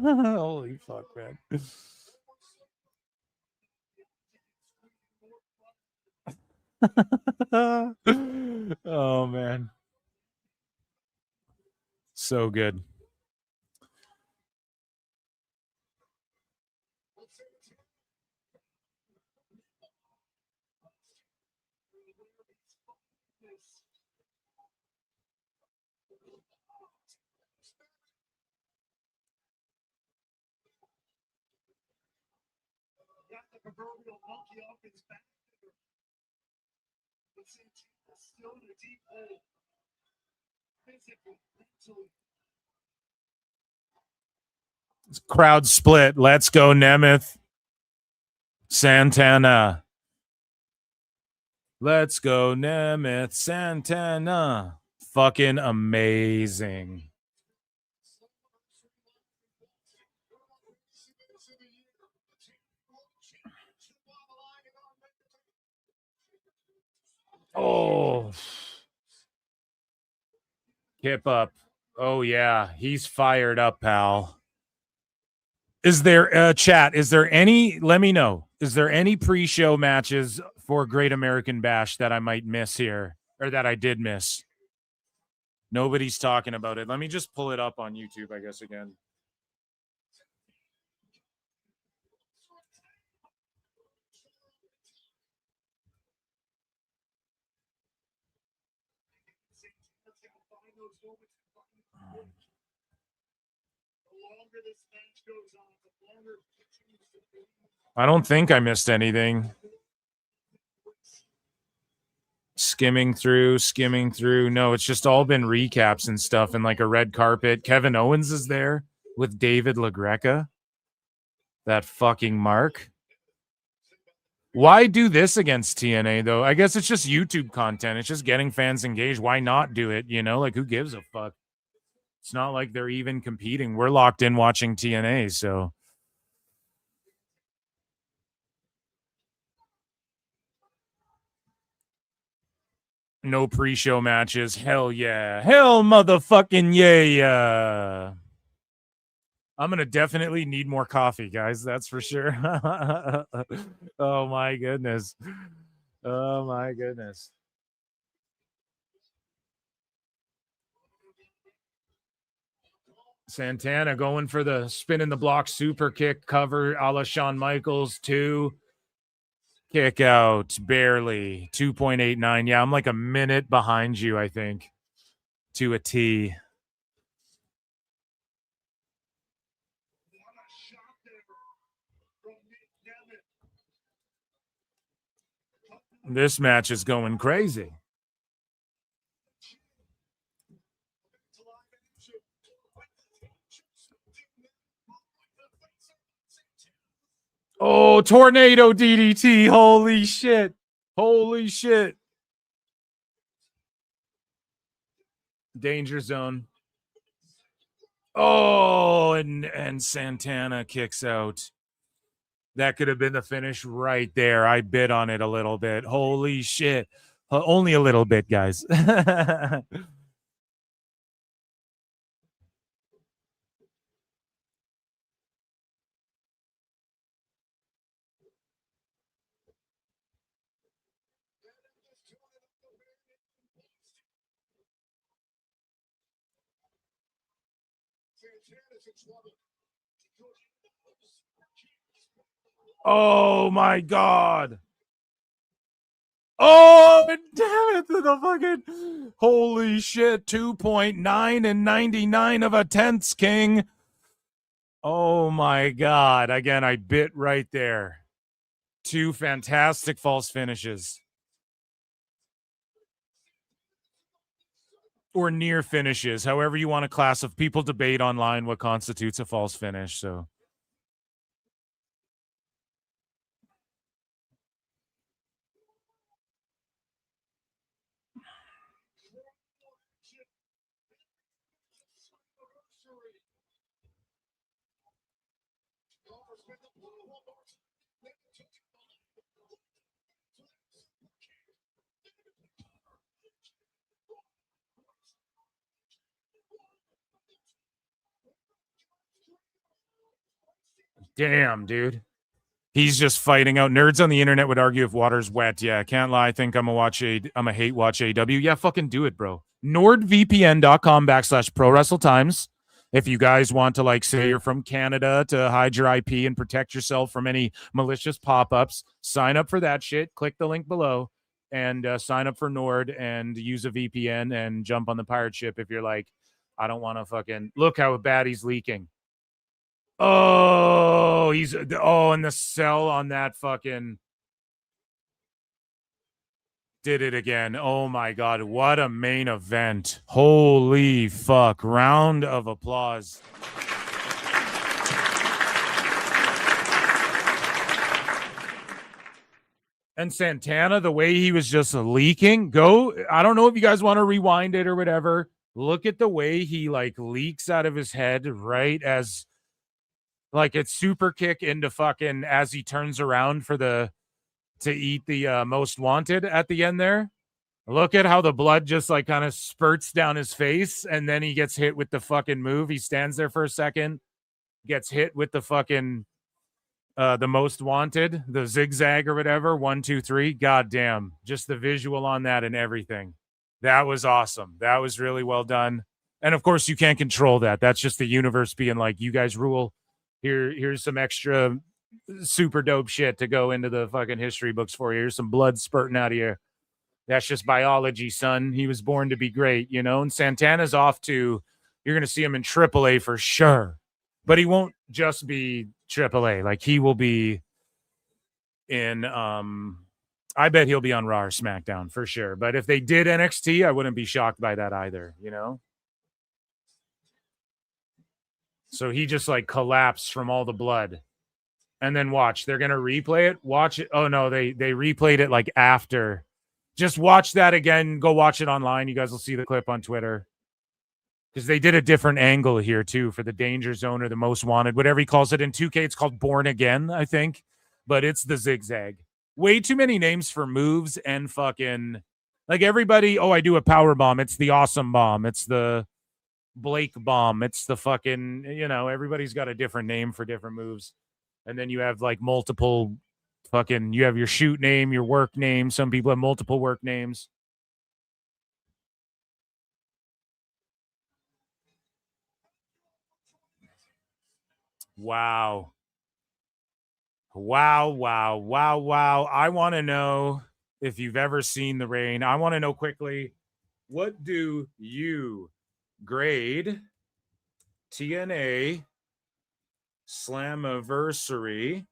Holy fuck, man. Oh, man. So good. Proverbial monkey off his back. But Santana's still in a deep hole. Physically, mentally. Crowd split. Let's go, Nemeth. Santana. Let's go, Nemeth. Santana. Fucking amazing. Oh. Kip up. Oh, yeah. He's fired up, pal. Is there, chat, is there any, let me know, is there any pre-show matches for Great American Bash that I might miss here, or that I did miss? Nobody's talking about it. Let me just pull it up on YouTube, I guess, again. I don't think I missed anything. Skimming through. No, it's just all been recaps and stuff and like a red carpet. Kevin Owens is there with David LaGreca. That fucking mark. Why do this against TNA, though? I guess it's just YouTube content. It's just getting fans engaged. Why not do it? You know, like who gives a fuck? It's not like they're even competing. We're locked in watching TNA, so. No pre-show matches. Hell yeah. Hell motherfucking yeah. I'm going to definitely need more coffee, guys. That's for sure. Oh, my goodness. Oh, my goodness. Santana going for the spin in the block super kick cover a la Shawn Michaels. 2. Kick out. Barely. 2.89. Yeah, I'm like a minute behind you, I think. To a T. This match is going crazy. Oh, tornado DDT. Holy shit. Holy shit. Danger zone. Oh, and Santana kicks out. That could have been the finish right there. I bid on it a little bit. Holy shit. Only a little bit, guys. Oh my God. Oh, damn it to the fucking holy shit. 2.9 and 99 of a tenths, King. Oh my God. Again, I bit right there. 2 fantastic false finishes. Or near finishes, however you want to class of people debate online what constitutes a false finish. So damn, dude. He's just fighting out. Nerds on the internet would argue if water's wet. Yeah, can't lie. I think I'm a hate watch AW. Yeah, fucking do it, bro. NordVPN.com/ProWrestleTimes. If you guys want to, like, say you're from Canada to hide your IP and protect yourself from any malicious pop-ups, sign up for that shit. Click the link below and sign up for Nord and use a VPN and jump on the pirate ship if you're like, I don't want to fucking look how bad he's leaking. Oh, and the cell on that fucking did it again. Oh my God, what a main event. Holy fuck. Round of applause. And Santana, the way he was just leaking, I don't know if you guys want to rewind it or whatever. Look at the way he like leaks out of his head right as like it's super kick into fucking as he turns around to eat the most wanted at the end there. Look at how the blood just like kind of spurts down his face and then he gets hit with the fucking move. He stands there for a second, gets hit with the fucking the most wanted, the zigzag or whatever. 1, 2, 3. God damn. Just the visual on that and everything. That was awesome. That was really well done. And of course you can't control that. That's just the universe being like, you guys rule. Here's some extra super dope shit to go into the fucking history books for you. Here's some blood spurting out of you. That's just biology, son. He was born to be great, you know? And Santana's off to, you're going to see him in AAA for sure. But he won't just be AAA. Like, he will be in, I bet he'll be on Raw or SmackDown for sure. But if they did NXT, I wouldn't be shocked by that either, you know? So he just like collapsed from all the blood. And then watch, they're going to replay it. Watch it. Oh no, they replayed it like after. Just watch that again. Go watch it online. You guys will see the clip on Twitter. Because they did a different angle here too for the danger zone or the most wanted, whatever he calls it. In 2K, it's called Born Again, I think. But it's the zigzag. Way too many names for moves and fucking like everybody. Oh, I do a power bomb. It's the awesome bomb. It's the Blake bomb. It's the fucking, you know, everybody's got a different name for different moves. And then you have like multiple fucking, you have your shoot name, your work name. Some people have multiple work names. Wow. Wow, wow, wow, wow. I want to know if you've ever seen the rain. I want to know quickly, what do you grade TNA Slammiversary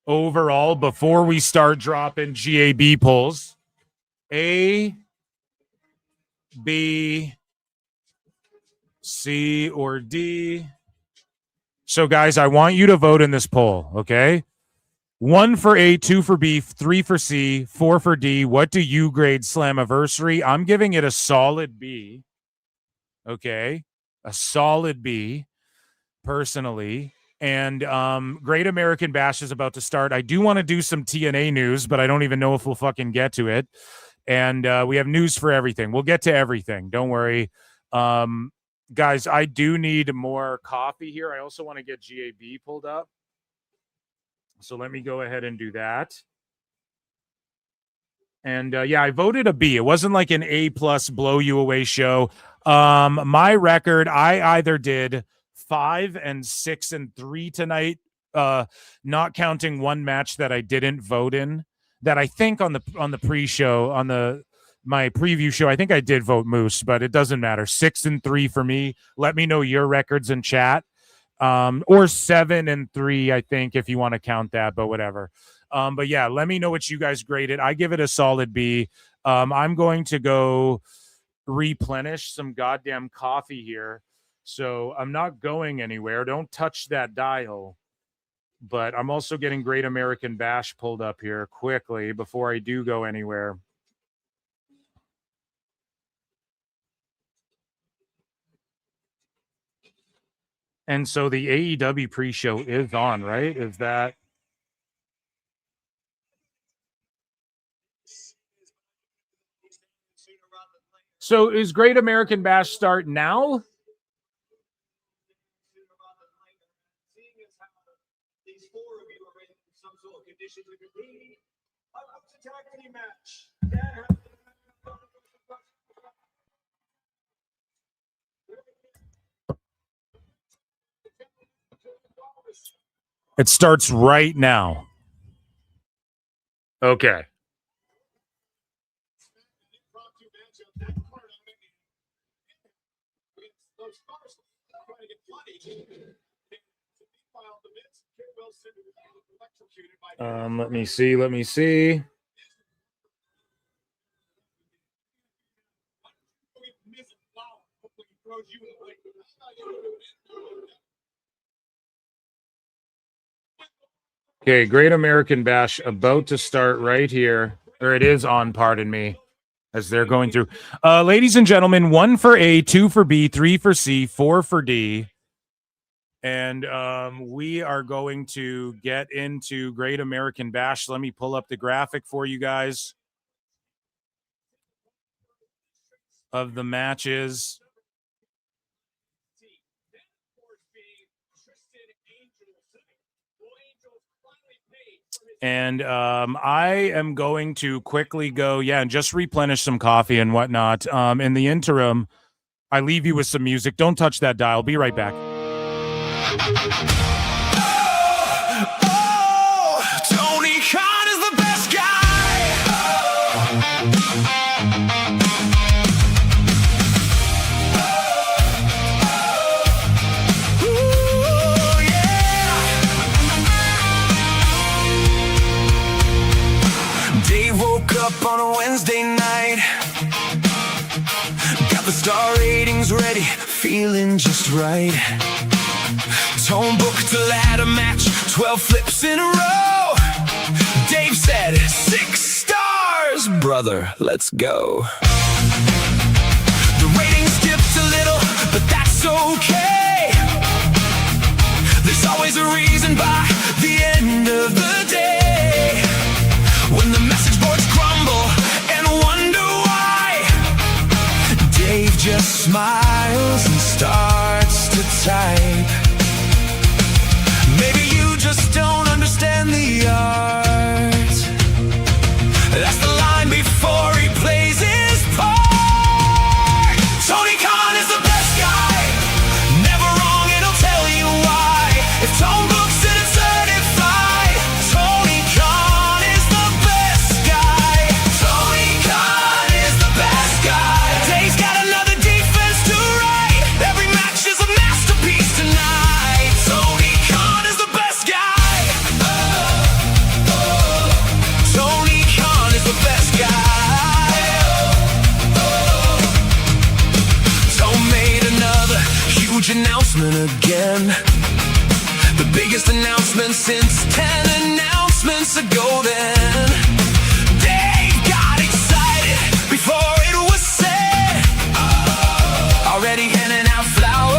overall before we start dropping GAB polls? A, B, C, or D? So, guys, I want you to vote in this poll, okay? 1 for A, 2 for B, 3 for C, 4 for D. What do you grade Slammiversary? I'm giving it a solid B. Okay. a solid B, personally. And Great American Bash is about to start. I do want to do some TNA news, but I don't even know if we'll fucking get to it. And we have news for everything. We'll get to everything. Don't worry. Guys, I do need more coffee here. I also want to get GAB pulled up. So let me go ahead and do that. And yeah, I voted a B. It wasn't like an A+ blow you away show. My record, I either did 5 and 6 and 3 tonight, not counting one match that I didn't vote in. That I think on the pre-show, on my preview show, I think I did vote Moose, but it doesn't matter. 6 and 3 for me. Let me know your records in chat. Or 7 and 3, I think, if you want to count that, but whatever. But yeah, let me know what you guys graded. I give it a solid B. I'm going to go replenish some goddamn coffee here. So I'm not going anywhere. Don't touch that dial. But I'm also getting Great American Bash pulled up here quickly before I do go anywhere. And so the AEW pre-show is on, right? Is that... So is Great American Bash start now? It starts right now. Okay. Let me see. Okay, Great American Bash about to start right here. Or it is on, pardon me, as they're going through. Ladies and gentlemen, 1 for A, 2 for B, 3 for C, 4 for D. And we are going to get into Great American Bash. Let me pull up the graphic for you guys of the matches. And I am going to quickly go, and just replenish some coffee and whatnot. In the interim, I leave you with some music. Don't touch that dial. Be right back. Tony Khan is the best guy. Ooh, yeah. Dave woke up on a Wednesday night, got the star ratings ready, feeling just right. Tone booked a ladder match, 12 flips in a row. Dave said, 6 stars, brother, let's go. The ratings dipped a little, but that's okay. There's always a reason by the end of the day. When the message boards crumble and wonder why, Dave just smiles and starts to type. Maybe you just don't understand the art. That's the line before he plays his part. Tony Khan is the best guy, never wrong and he'll tell you why. If Tone books it, it's certified. Tony Khan is the best guy. Tony Khan is the best guy. Dave's got another defense to write. Every match is a masterpiece tonight. Tony Khan is the best guy. Tony Khan is the best guy. Tone made another huge announcement again. The biggest announcement since 10 announcements ago then. Dave got excited before it was said. Already handing out flowers.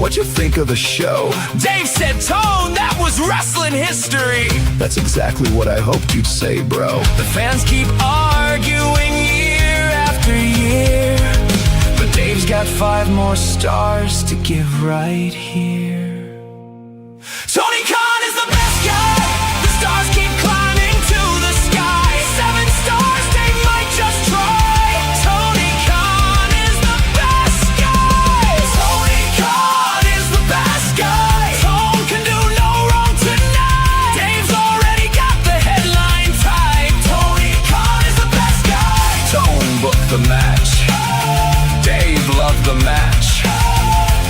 what you think of the show. Dave said, Tone, that was wrestling history. That's exactly what I hoped you'd say, bro. The fans keep arguing year after year, but Dave's got 5 more stars to give right here. Tony Khan is the best guy. The stars keep climbing to the sky. 7 stars, Dave might just try. Tony Khan is the best guy. Tony Khan is the best guy. Tone can do no wrong tonight. Dave's already got the headline tight. Tony Khan is the best guy. Tone booked the match. Dave loved the match.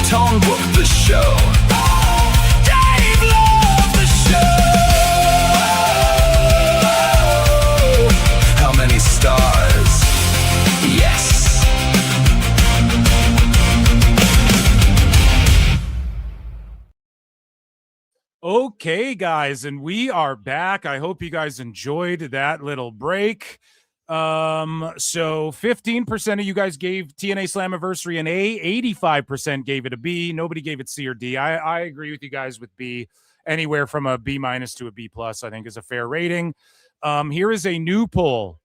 Tone booked the show. Dave loved the show. How many stars? Yes. Okay, guys, and we are back. I hope you guys enjoyed that little break. So 15% of you guys gave TNA Slammiversary an A, 85% gave it a B. Nobody gave it C or D. I agree with you guys with B. Anywhere from a B- to a B+, I think is a fair rating. Here is a new poll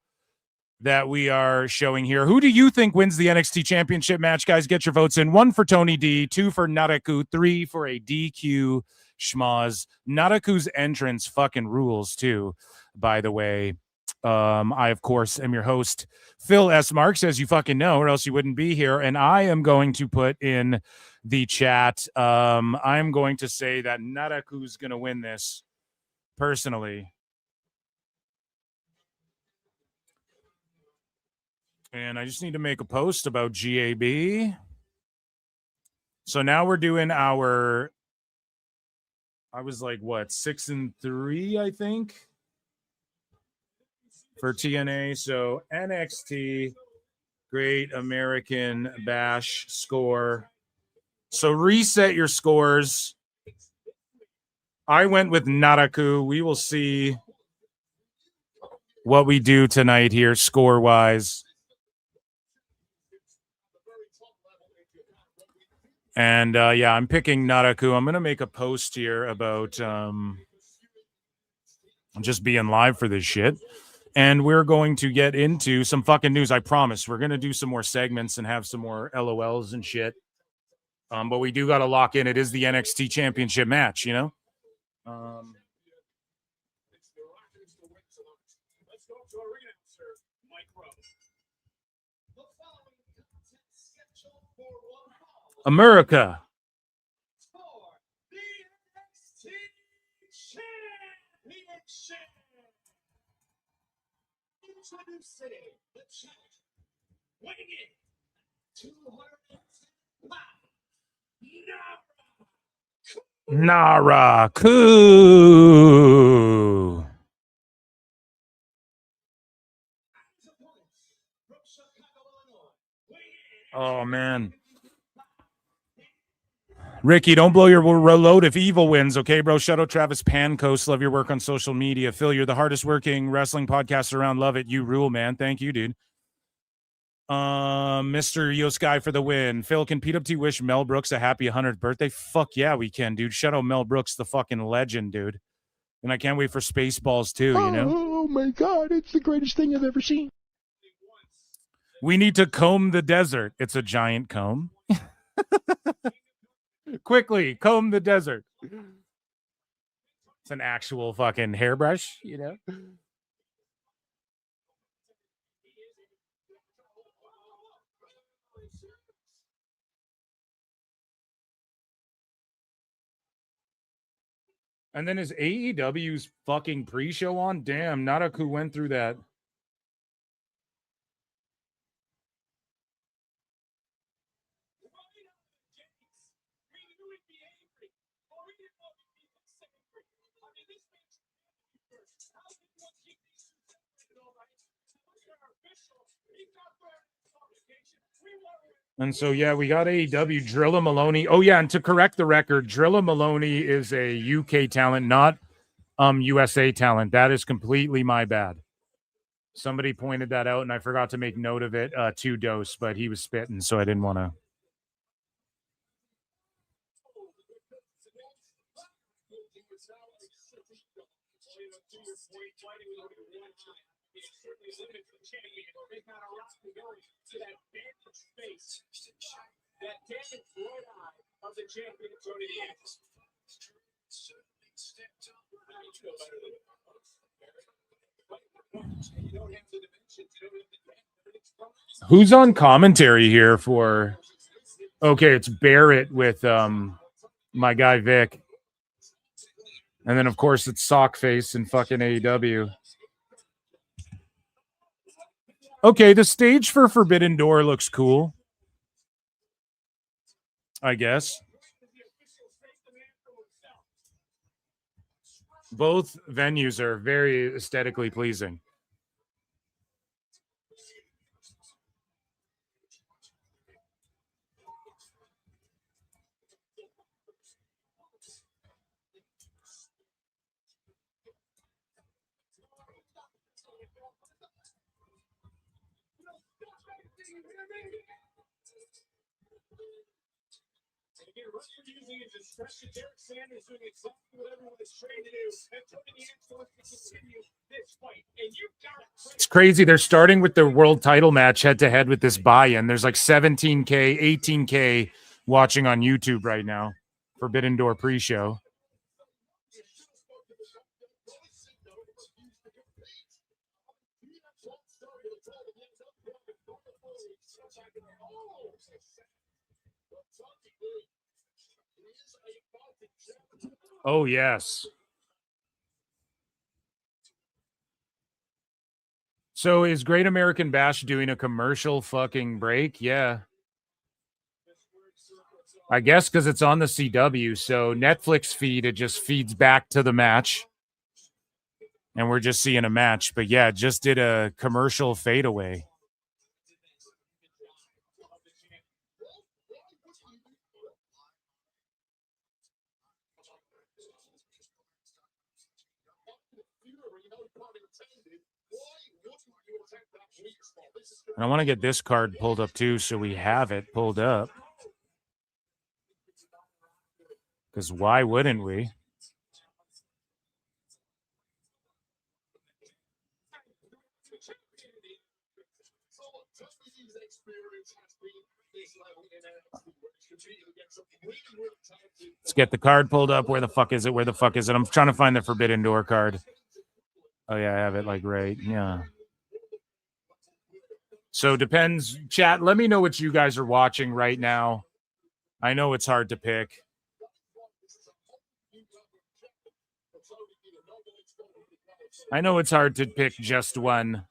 that we are showing here. Who do you think wins the NXT Championship match, guys? Get your votes in. 1 for Tony D, 2 for Naraku, 3 for a DQ schmoz. Naraku's entrance fucking rules too, by the way. I, of course, am your host, Phil S. Marks, as you fucking know, or else you wouldn't be here. And I am going to put in the chat, I'm going to say that Naraku's going to win this, personally. And I just need to make a post about GAB. So now we're doing our, I was like, what, 6-3, I think, for TNA. So NXT, Great American Bash score. So reset your scores. I went with Naraku. We will see what we do tonight here, score-wise. And yeah, I'm picking Naraku. I'm going to make a post here about just being live for this shit. And we're going to get into some fucking news. I promise. We're going to do some more segments and have some more LOLs and shit. But we do got to lock in. It is the NXT Championship match, you know? America. Naraku. Oh, man. Ricky, don't blow your load if Evil wins, okay, bro? Shout out Travis Pancos. Love your work on social media. Phil, you're the hardest working wrestling podcast around. Love it. You rule, man. Thank you, dude. Mr. Yo Sky for the win. Phil, can PWT wish Mel Brooks a happy 100th birthday? Fuck yeah, we can, dude. Shout out Mel Brooks, the fucking legend, dude. And I can't wait for Spaceballs too, you know? Oh my God, it's the greatest thing I've ever seen. We need to comb the desert. It's a giant comb. Quickly, comb the desert. It's an actual fucking hairbrush, you know? And then is AEW's fucking pre-show on? Damn, Naraku went through that. And so, yeah, we got AEW, Drilla Maloney. Oh, yeah, and to correct the record, Drilla Maloney is a UK talent, not USA talent. That is completely my bad. Somebody pointed that out, and I forgot to make note of it to Dose, but he was spitting, so I didn't want to. Who's on commentary here for? Okay, it's Barrett with my guy Vic. And then of course it's Sockface and fucking AEW. Okay, the stage for Forbidden Door looks cool. I guess. Both venues are very aesthetically pleasing. It's crazy. They're starting with the world title match head to head with this buy-in. There's like 17K, 18K watching on YouTube right now. Forbidden Door pre-show. Oh, yes. So is Great American Bash doing a commercial fucking break? Yeah. I guess because it's on the CW. So Netflix feed, it just feeds back to the match. And we're just seeing a match. But yeah, just did a commercial fadeaway. And I want to get this card pulled up too, so we have it pulled up. Because why wouldn't we? Let's get the card pulled up. Where the fuck is it? Where the fuck is it? I'm trying to find the Forbidden Door card. Oh, yeah, I have it like right. Yeah. So depends. Chat, let me know what you guys are watching right now. I know it's hard to pick. I know it's hard to pick just one.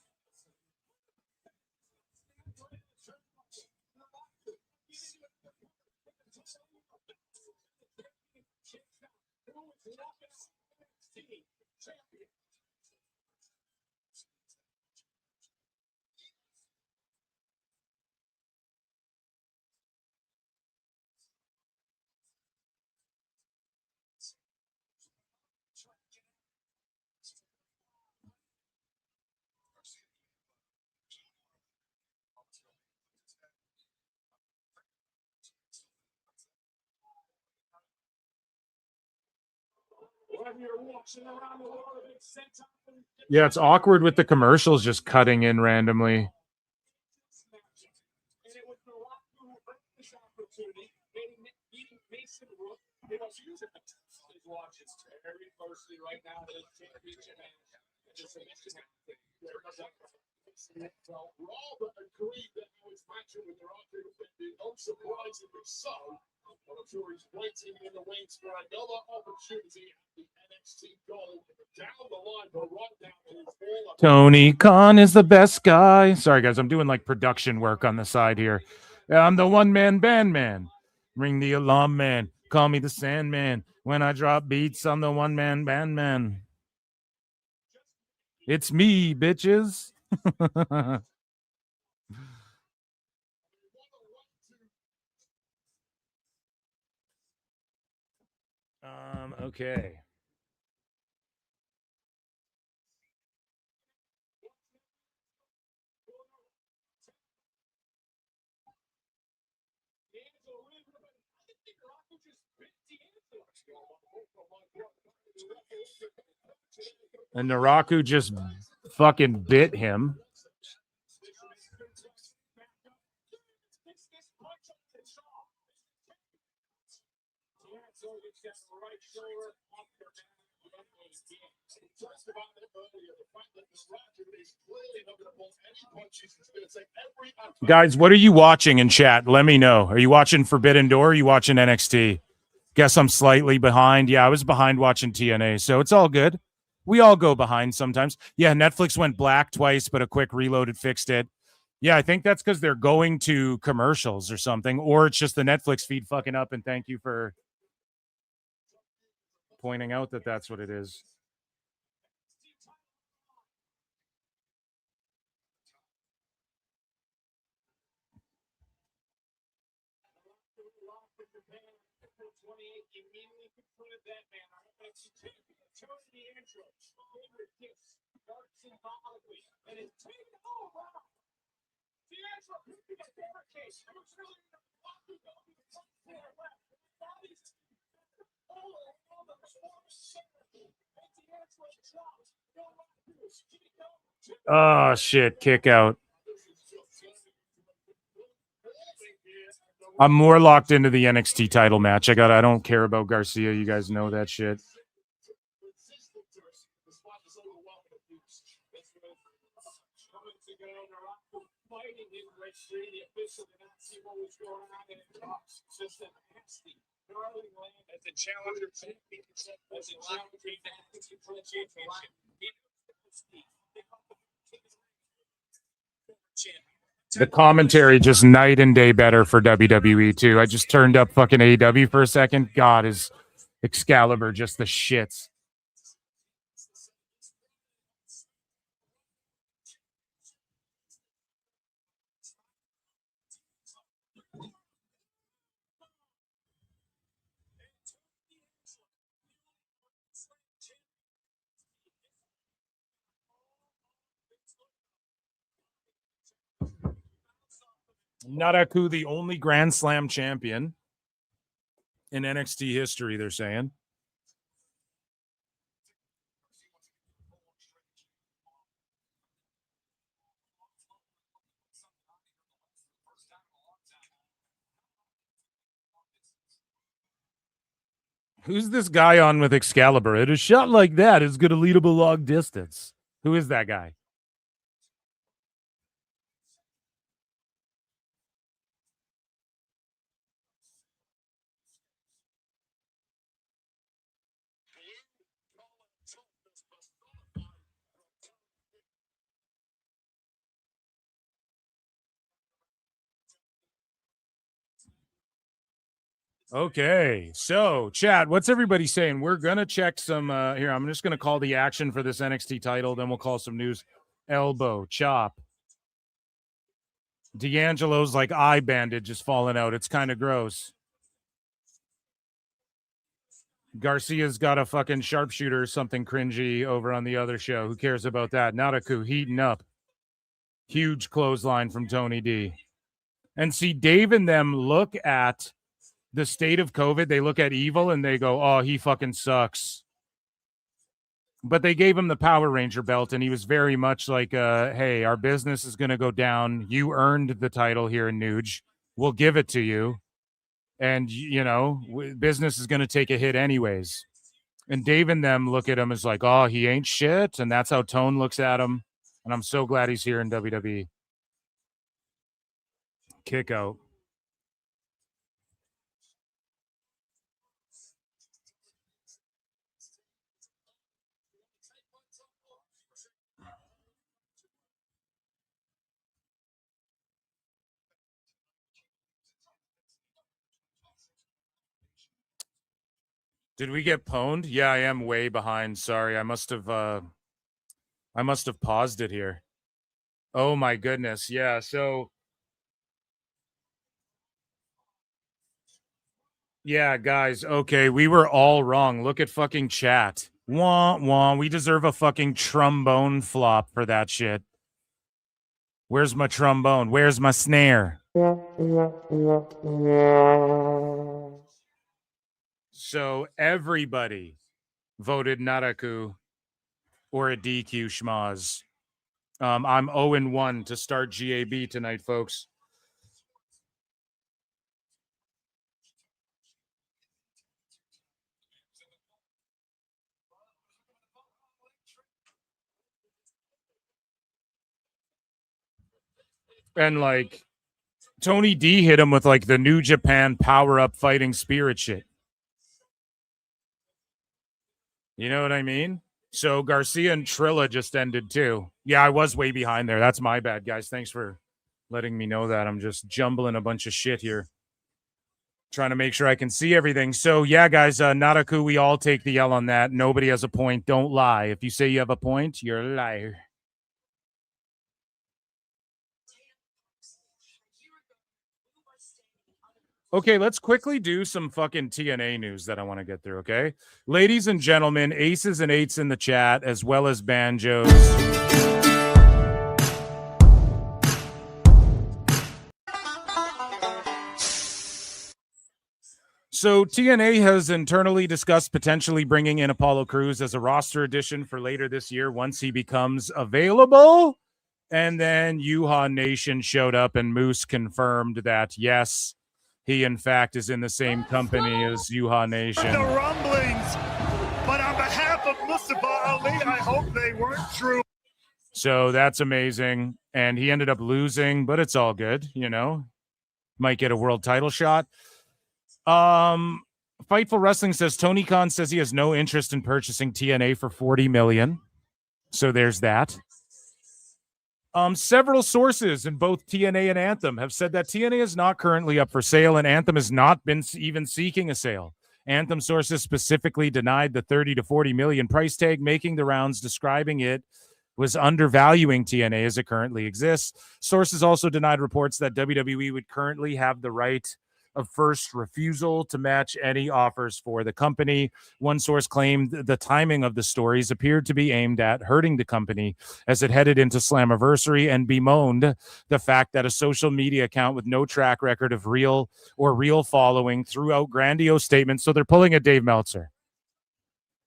Yeah, it's awkward with the commercials just cutting in randomly. Unsurprisingly so, I'm sure he's waiting in the wings for another opportunity at the NXT Gold down the line, but right now it is all about Tony Khan is the best guy. Sorry, guys. I'm doing like production work on the side here. I'm the one-man band man. Ring the alarm man. Call me the Sandman. When I drop beats, I'm the one-man band man. It's me, bitches. Okay. And Naraku just fucking bit him. Guys, what are you watching in chat? Let me know. Are you watching Forbidden Door? Or are you watching NXT? Guess I'm slightly behind. Yeah, I was behind watching TNA, so it's all good. We all go behind sometimes. Yeah, Netflix went black twice, but a quick reload had fixed it. Yeah, I think that's because they're going to commercials or something, or it's just the Netflix feed fucking up, and thank you for pointing out that that's what it is. Oh shit, kick out. I'm more locked into the NXT title match. I don't care about Garcia. You guys know that shit. The commentary just night and day better for WWE too. I just turned up fucking AEW for a second. God, is Excalibur just the shits. Naraku, the only Grand Slam champion in NXT history, they're saying. Who's this guy on with Excalibur? It is shot like that is going to lead him a long distance. Who is that guy? Okay, so chat, what's everybody saying? We're gonna check some here. I'm just gonna call the action for this NXT title, then we'll call some news. Elbow, chop. D'Angelo's like eye bandage is falling out. It's kind of gross. Garcia's got a fucking sharpshooter or something cringy over on the other show. Who cares about that? Naraku heating up. Huge clothesline from Tony D. And see, Dave and them look at the state of COVID. They look at Evil and they go, oh, he fucking sucks. But they gave him the Power Ranger belt, and he was very much like, hey, our business is going to go down. You earned the title here in Nuge. We'll give it to you. And, you know, business is going to take a hit anyways. And Dave and them look at him as like, oh, he ain't shit. And that's how Tone looks at him. And I'm so glad he's here in WWE. Kick out. Did we get pwned? Yeah, I am way behind. Sorry, I must have paused it here. Oh my goodness. Yeah, so yeah, guys, okay, we were all wrong. Look at fucking chat. Wah, wah. We deserve a fucking trombone flop for that shit. Where's my trombone? Where's my snare? So everybody voted Naraku or a DQ schmoz. I'm 0-1 to start GAB tonight, folks. And like Tony D hit him with like the New Japan power up fighting spirit shit. You know what I mean? So Garcia and Trilla just ended too. Yeah, I was way behind there. That's my bad, guys. Thanks for letting me know that. I'm just jumbling a bunch of shit here. Trying to make sure I can see everything. So yeah, guys, Naraku, we all take the L on that. Nobody has a point. Don't lie. If you say you have a point, you're a liar. Okay, let's quickly do some fucking TNA news that I want to get through, okay? Ladies and gentlemen, aces and eights in the chat, as well as banjos. So TNA has internally discussed potentially bringing in Apollo Crews as a roster addition for later this year once he becomes available. And then Uhaa Nation showed up and Moose confirmed that, yes, he, in fact, is in the same company as Uhaa Nation. The rumblings, but on behalf of Mustafa Ali, I hope they weren't true. So that's amazing. And he ended up losing, but it's all good, you know. Might get a world title shot. Fightful Wrestling says Tony Khan says he has no interest in purchasing TNA for $40 million. So there's that. Several sources in both TNA and Anthem have said that TNA is not currently up for sale and Anthem has not been even seeking a sale. Anthem sources specifically denied the 30 to 40 million price tag, making the rounds describing it was undervaluing TNA as it currently exists. Sources also denied reports that WWE would currently have the right of first refusal to match any offers for the company. One source claimed the timing of the stories appeared to be aimed at hurting the company as it headed into Slammiversary and bemoaned the fact that a social media account with no track record of real following threw out grandiose statements. So they're pulling a Dave Meltzer.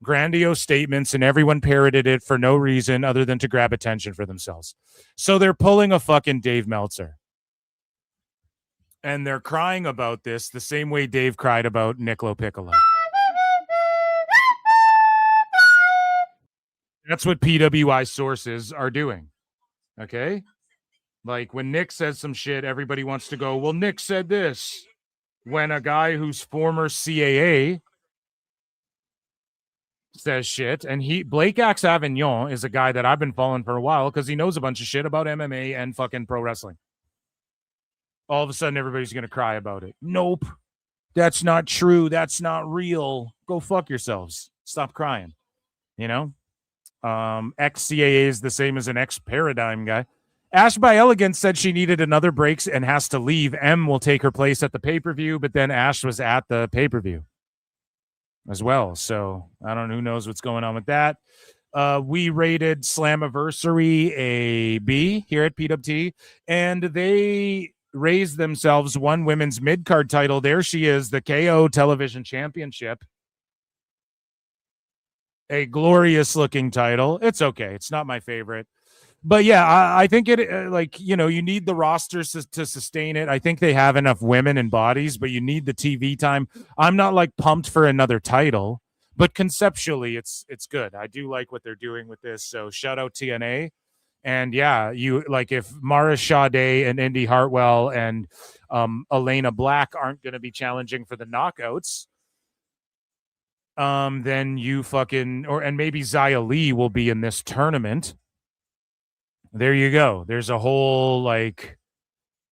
Grandiose statements, and everyone parroted it for no reason other than to grab attention for themselves. So they're pulling a fucking Dave Meltzer. And they're crying about this the same way Dave cried about Nicolo Piccolo. That's what PWI sources are doing. Okay? Like when Nick says some shit, everybody wants to go, well, Nick said this. When a guy who's former CAA says shit, and Blake Axe Avignon is a guy that I've been following for a while because he knows a bunch of shit about MMA and fucking pro wrestling. All of a sudden, everybody's going to cry about it. Nope. That's not true. That's not real. Go fuck yourselves. Stop crying. You know? Ex-CAA is the same as an ex-Paradigm guy. Ash by Elegance said she needed another break and has to leave. M will take her place at the pay-per-view, but then Ash was at the pay-per-view as well. So I don't know. Who knows what's going on with that. We rated Slammiversary a B here at PWT, and they raised themselves one women's mid-card title. There she is, the KO Television Championship. A glorious-looking title. It's okay. It's not my favorite. But yeah, I think it, you need the rosters to sustain it. I think they have enough women and bodies, but you need the TV time. I'm not pumped for another title, but conceptually, it's good. I do like what they're doing with this. So shout out TNA. And yeah, if Mara Sade and Indy Hartwell and Elayna Black aren't going to be challenging for the knockouts, then you and maybe Zia Lee will be in this tournament. There you go. There's a whole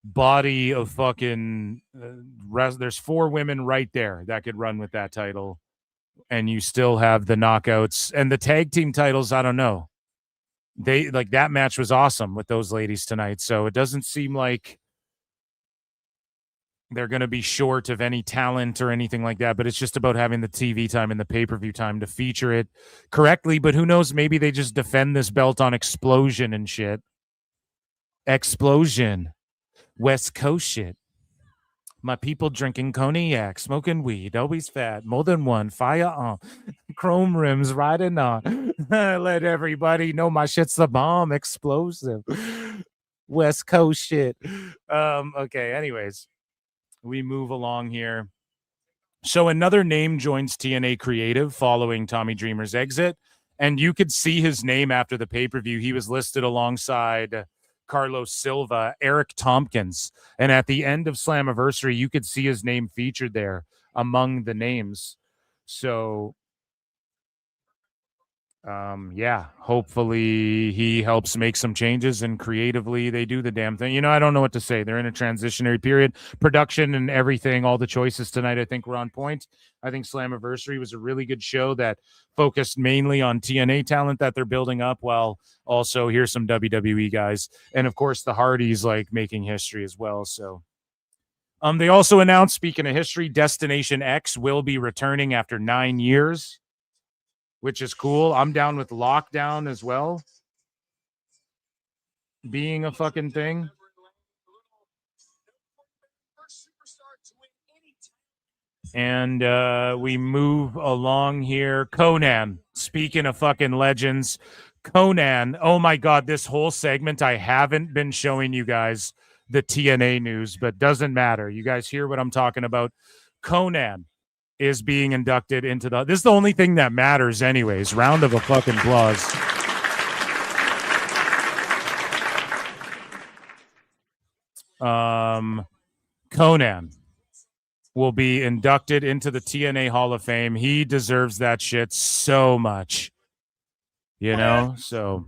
body of fucking there's 4 women right there that could run with that title, and you still have the knockouts and the tag team titles. I don't know. They that match was awesome with those ladies tonight. So it doesn't seem like they're going to be short of any talent or anything like that, but it's just about having the TV time and the pay-per-view time to feature it correctly. But who knows? Maybe they just defend this belt on Explosion and shit. Explosion. West Coast shit. My people drinking cognac, smoking weed, always fat, more than one, fire on, chrome rims riding on. Let everybody know my shit's the bomb, explosive. West Coast shit. Okay, anyways, we move along here. So another name joins TNA Creative following Tommy Dreamer's exit, and you could see his name after the pay-per-view. He was listed alongside Carlos Silva, Eric Tompkins, and at the end of Slammiversary, you could see his name featured there among the names. So yeah, hopefully he helps make some changes and creatively they do the damn thing. You know, I don't know what to say. They're in a transitionary period. Production and everything, all the choices tonight, I think were on point. I think Slammiversary was a really good show that focused mainly on TNA talent that they're building up, while also here's some WWE guys. And of course, the Hardys like making history as well. So they also announced, speaking of history, Destination X will be returning after 9 years, which is cool. I'm down with Lockdown as well being a fucking thing. And we move along here. Conan, speaking of fucking legends, Conan, oh my God, this whole segment, I haven't been showing you guys the TNA news, but doesn't matter. You guys hear what I'm talking about. Conan is being inducted into the... This is the only thing that matters anyways. Round of a fucking applause. Conan will be inducted into the TNA Hall of Fame. He deserves that shit so much. You know? So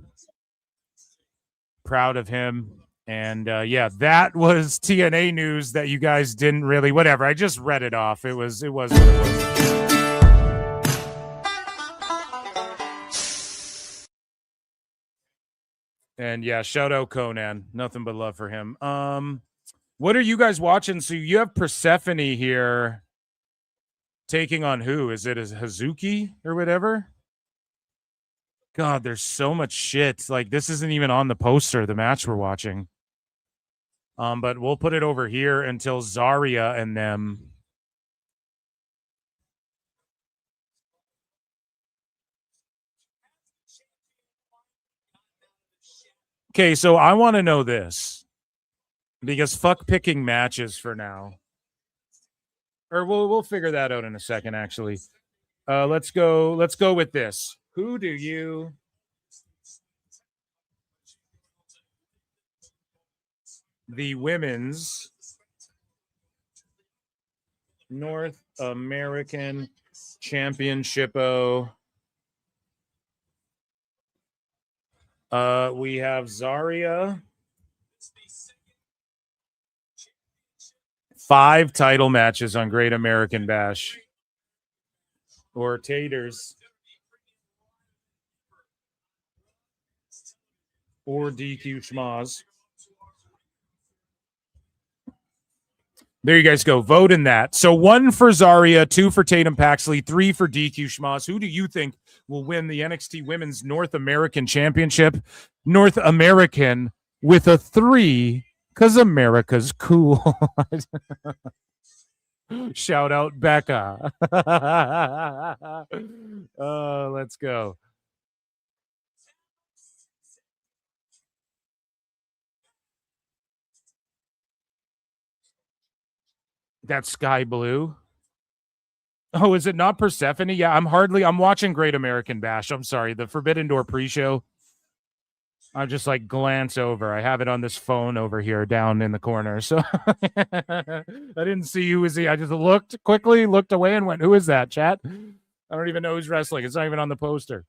proud of him. And yeah, that was TNA news that you guys didn't really... Whatever, I just read it off. It was what it was. And yeah, shout out Conan. Nothing but love for him. What are you guys watching? So you have Persephone here taking on who? Is it Hazuki or whatever? God, there's so much shit. Like, this isn't even on the poster, the match we're watching. But we'll put it over here until Zaria and them. Okay, so I want to know this, because fuck picking matches for now. Or we'll figure that out in a second, actually. Let's go with this. Who do you... The women's North American Championship. We have Zaria. 5 title matches on Great American Bash. Or Taters. Or DQ Schmaz. There you guys go. Vote in that. So 1 for Zaria, 2 for Tatum Paxley, 3 for DQ Schmaz. Who do you think will win the NXT Women's North American Championship? North American with a 3, because America's cool. Shout out Becca. Let's go. That's sky blue. Oh, is it not Persephone? Yeah, I'm watching Great American Bash. I'm sorry. The Forbidden Door pre-show. I just like glance over. I have it on this phone over here down in the corner. So I didn't see who is he. I just looked away and went, who is that, chat? I don't even know who's wrestling. It's not even on the poster.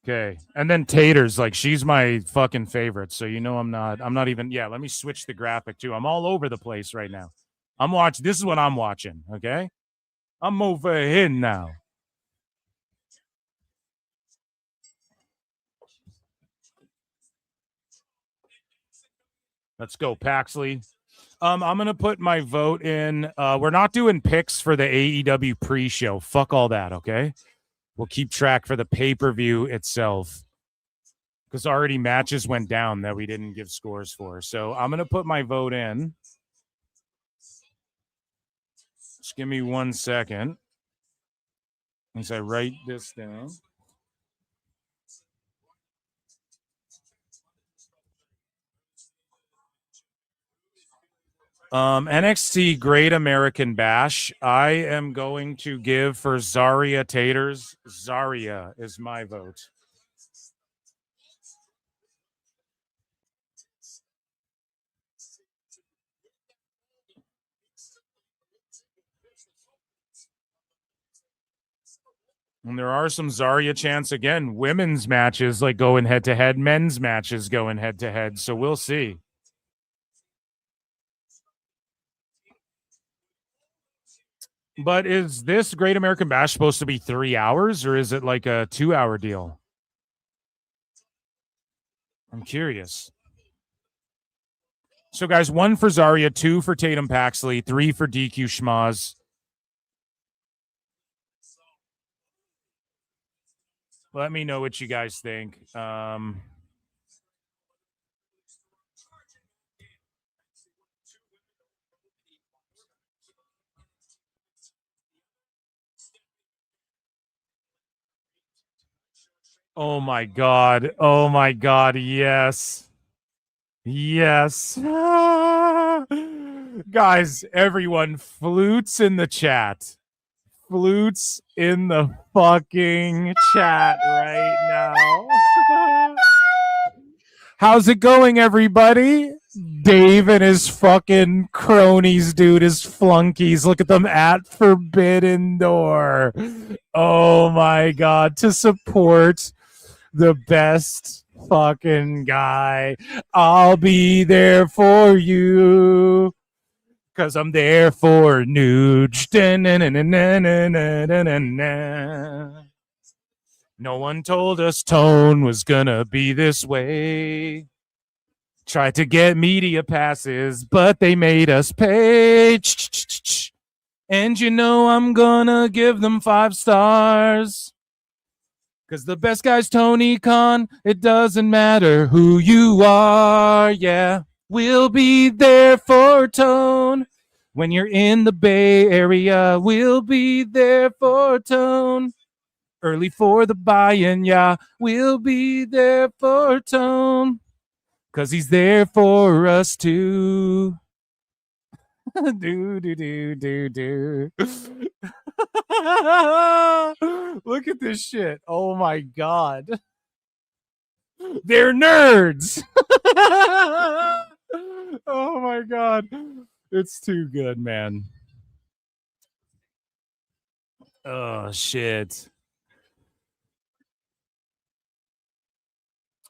Okay. And then Taters, like, she's my fucking favorite. So you know I'm not even... Yeah, let me switch the graphic too. I'm all over the place right now. This is what I'm watching, okay? I'm over here now. Let's go, Paxley. I'm going to put my vote in. We're not doing picks for the AEW pre-show. Fuck all that, okay? We'll keep track for the pay-per-view itself. because already matches went down that we didn't give scores for. So I'm going to put my vote in. Just give me 1 second as I write this down. NXT Great American Bash. I am going to give for Zaria Taters. Zaria is my vote. And there are some Zaria chants again. Women's matches like going head to head, men's matches going head to head. So we'll see. But is this Great American Bash supposed to be 3 hours or is it like a 2-hour deal? I'm curious. So, guys, 1 for Zaria, 2 for Tatum Paxley, 3 for DQ Schmaz. Let me know what you guys think. Oh my God. Oh my God. Yes. Yes. Guys, everyone, flutes in the chat. Flutes in the fucking chat right now. How's it going, everybody? Dave and his fucking cronies, dude, his flunkies. Look at them at Forbidden Door. Oh my God. To support the best fucking guy. I'll be there for you. Cause I'm there for Nuge. No one told us Tone was gonna be this way. Tried to get media passes, but they made us pay. And you know I'm gonna give them 5 stars. Cause the best guy's Tony Khan. It doesn't matter who you are. Yeah, we'll be there for Tone. When you're in the Bay Area, we'll be there for Tone. Early for the buy-in, yeah, we'll be there for Tone. Cause he's there for us too. do, do, do, do, do. Look at this shit. Oh my God. They're nerds. Oh my God. It's too good, man. Oh shit.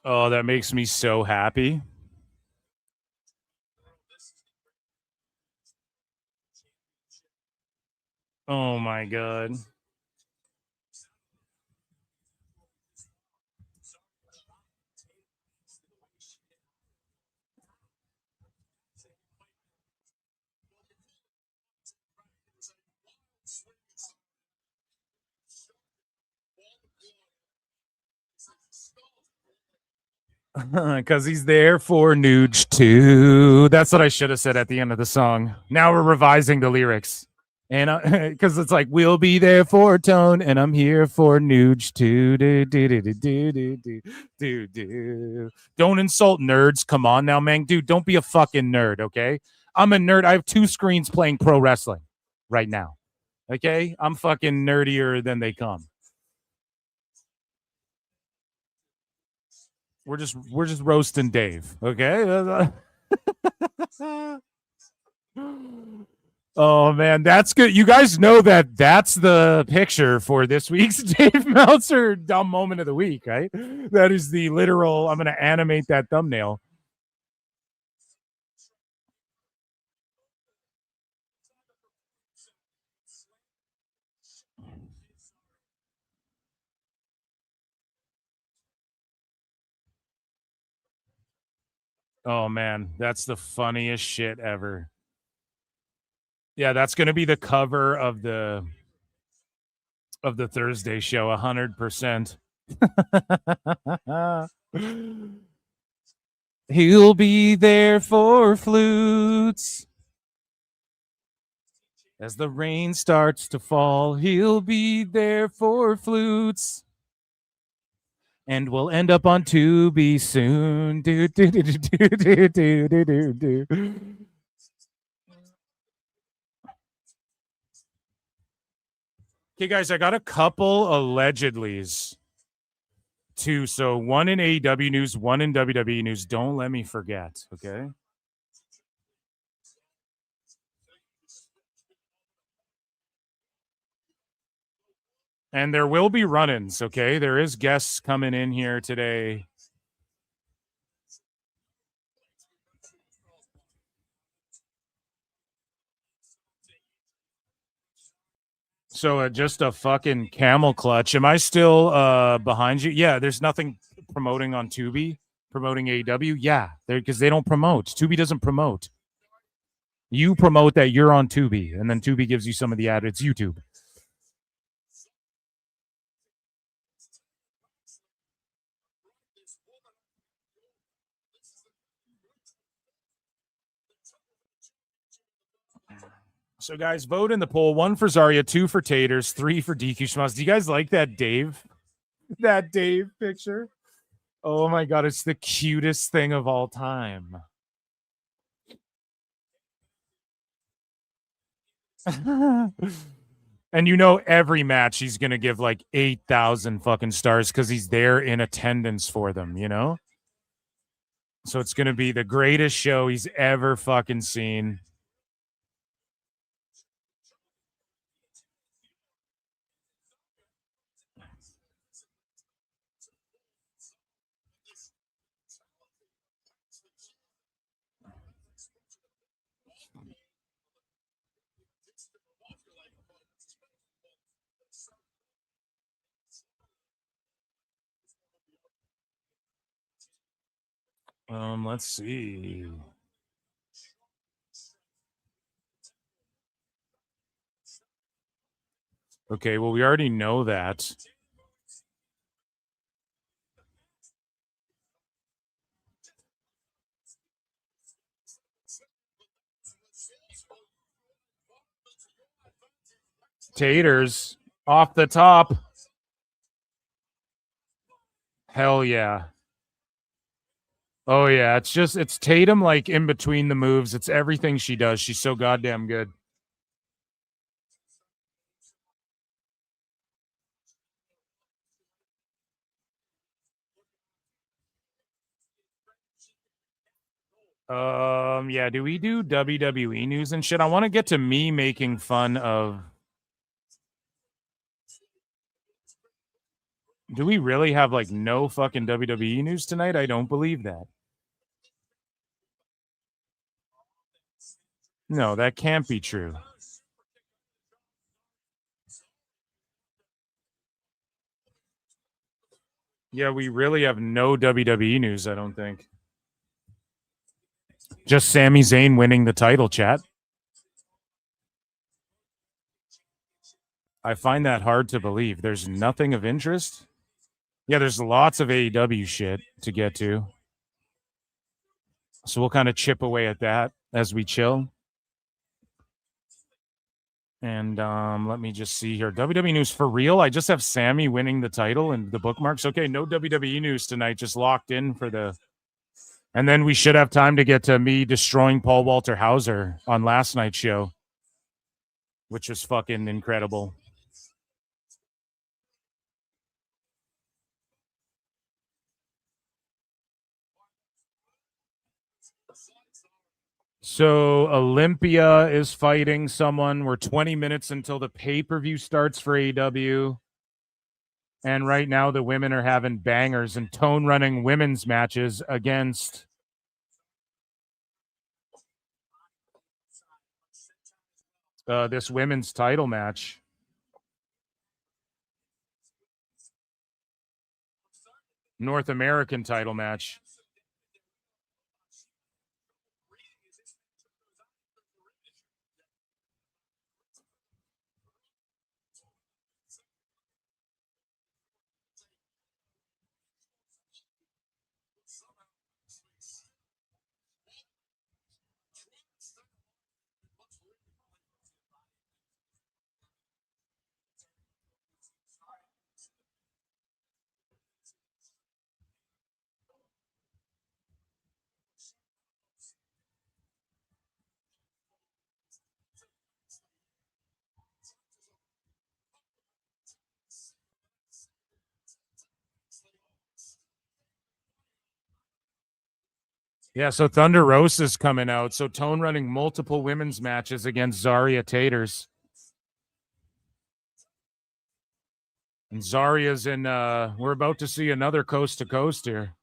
Oh, that makes me so happy. Oh my God. Because he's there for Nuge too. That's what I should have said at the end of the song. Now we're revising the lyrics. And because it's like, we'll be there for Tone, and I'm here for Nuge too. Do, do, do, do, do, do, do, do. Don't insult nerds. Come on now, man. Dude, don't be a fucking nerd, okay? I'm a nerd. I have 2 screens playing pro wrestling right now. Okay? I'm fucking nerdier than they come. We're just roasting Dave, okay? Oh man, that's good. You guys know that's the picture for this week's Dave Meltzer dumb moment of the week, right? That is the literal. I'm going to animate that thumbnail. Oh man, that's the funniest shit ever. Yeah, that's going to be the cover of the Thursday show, 100%. He'll be there for flutes. As the rain starts to fall, he'll be there for flutes. And we'll end up on Tubi soon. Do, do, do, do, do, do, do, do, do. Okay, guys, I got a couple allegedlys too. So one in AEW news, one in WWE news. Don't let me forget, okay? And there will be run-ins, okay? There is guests coming in here today. So just a fucking camel clutch. Am I still behind you? Yeah, there's nothing promoting on Tubi, promoting AEW. Yeah, because they don't promote. Tubi doesn't promote. You promote that you're on Tubi, and then Tubi gives you some of the ad. It's YouTube. So, guys, vote in the poll. 1 for Zaria, 2 for Taters, 3 for DQ Schmoz. Do you guys like that Dave? That Dave picture? Oh, my God. It's the cutest thing of all time. And you know every match he's going to give like 8,000 fucking stars because he's there in attendance for them, you know? So it's going to be the greatest show he's ever fucking seen. Let's see. Okay, well, we already know that. Taters off the top. Hell yeah. Oh yeah, it's Tatum like in between the moves. It's everything she does. She's so goddamn good. Yeah, do we do WWE news and shit? I want to get to me making fun of. Do we really have like no fucking WWE news tonight? I don't believe that. No, that can't be true. Yeah, we really have no WWE news, I don't think. Just Sami Zayn winning the title, chat. I find that hard to believe. There's nothing of interest. Yeah, there's lots of AEW shit to get to. So we'll kind of chip away at that as we chill. And let me just see here. WWE news for real. I just have Sammy winning the title and the bookmarks. Okay, no WWE news tonight. Just locked in for the. And then we should have time to get to me destroying Paul Walter Hauser on last night's show, which was fucking incredible. So Olympia is fighting someone. We're 20 minutes until the pay-per-view starts for AEW. And right now the women are having bangers and tone-running women's matches against this women's title match. North American title match. Yeah, so Thunder Rosa's coming out. So Tone running multiple women's matches against Zaria Taters. And Zaria's in, we're about to see another coast to coast here.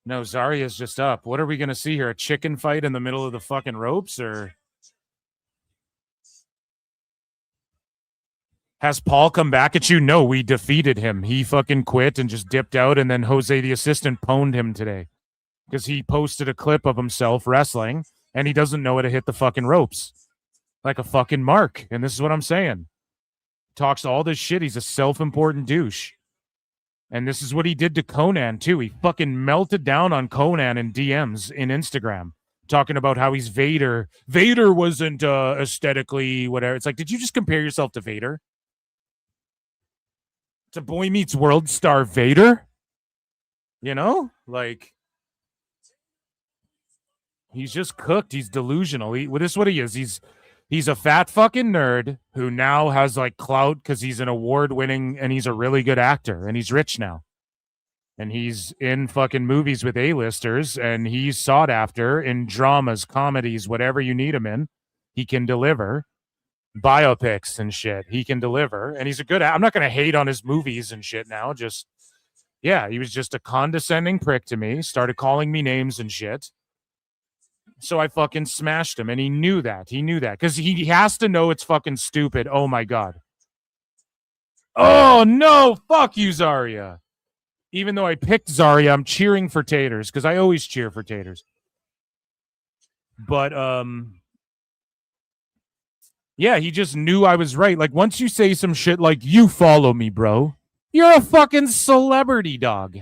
No, Zaria's just up. What are we going to see here? A chicken fight in the middle of the fucking ropes, or has Paul come back at you? No, we defeated him. He fucking quit and just dipped out, and then Jose, the assistant, pwned him today because he posted a clip of himself wrestling, and he doesn't know how to hit the fucking ropes like a fucking mark. And this is what I'm saying. Talks all this shit. He's a self-important douche. And this is what he did to Conan, too. He fucking melted down on Conan in DMs in Instagram, talking about how he's Vader. Vader wasn't aesthetically whatever. It's like, did you just compare yourself to Vader? To Boy Meets World star Vader? You know? Like, he's just cooked. He's delusional. This is what he is. He's a fat fucking nerd who now has like clout because he's an award-winning and he's a really good actor and he's rich now. And he's in fucking movies with A-listers and he's sought after in dramas, comedies, whatever you need him in. He can deliver. Biopics and shit. He can deliver. And he's a good I'm not going to hate on his movies and shit now. Just, yeah, he was just a condescending prick to me. Started calling me names and shit. So I fucking smashed him, and he knew that. He knew that because he has to know it's fucking stupid. Oh my God. Oh no, fuck you, Zaria. Even though I picked Zaria, I'm cheering for Taters because I always cheer for Taters. But yeah, he just knew I was right. Like once you say some shit like "you follow me, bro," you're a fucking celebrity, dog.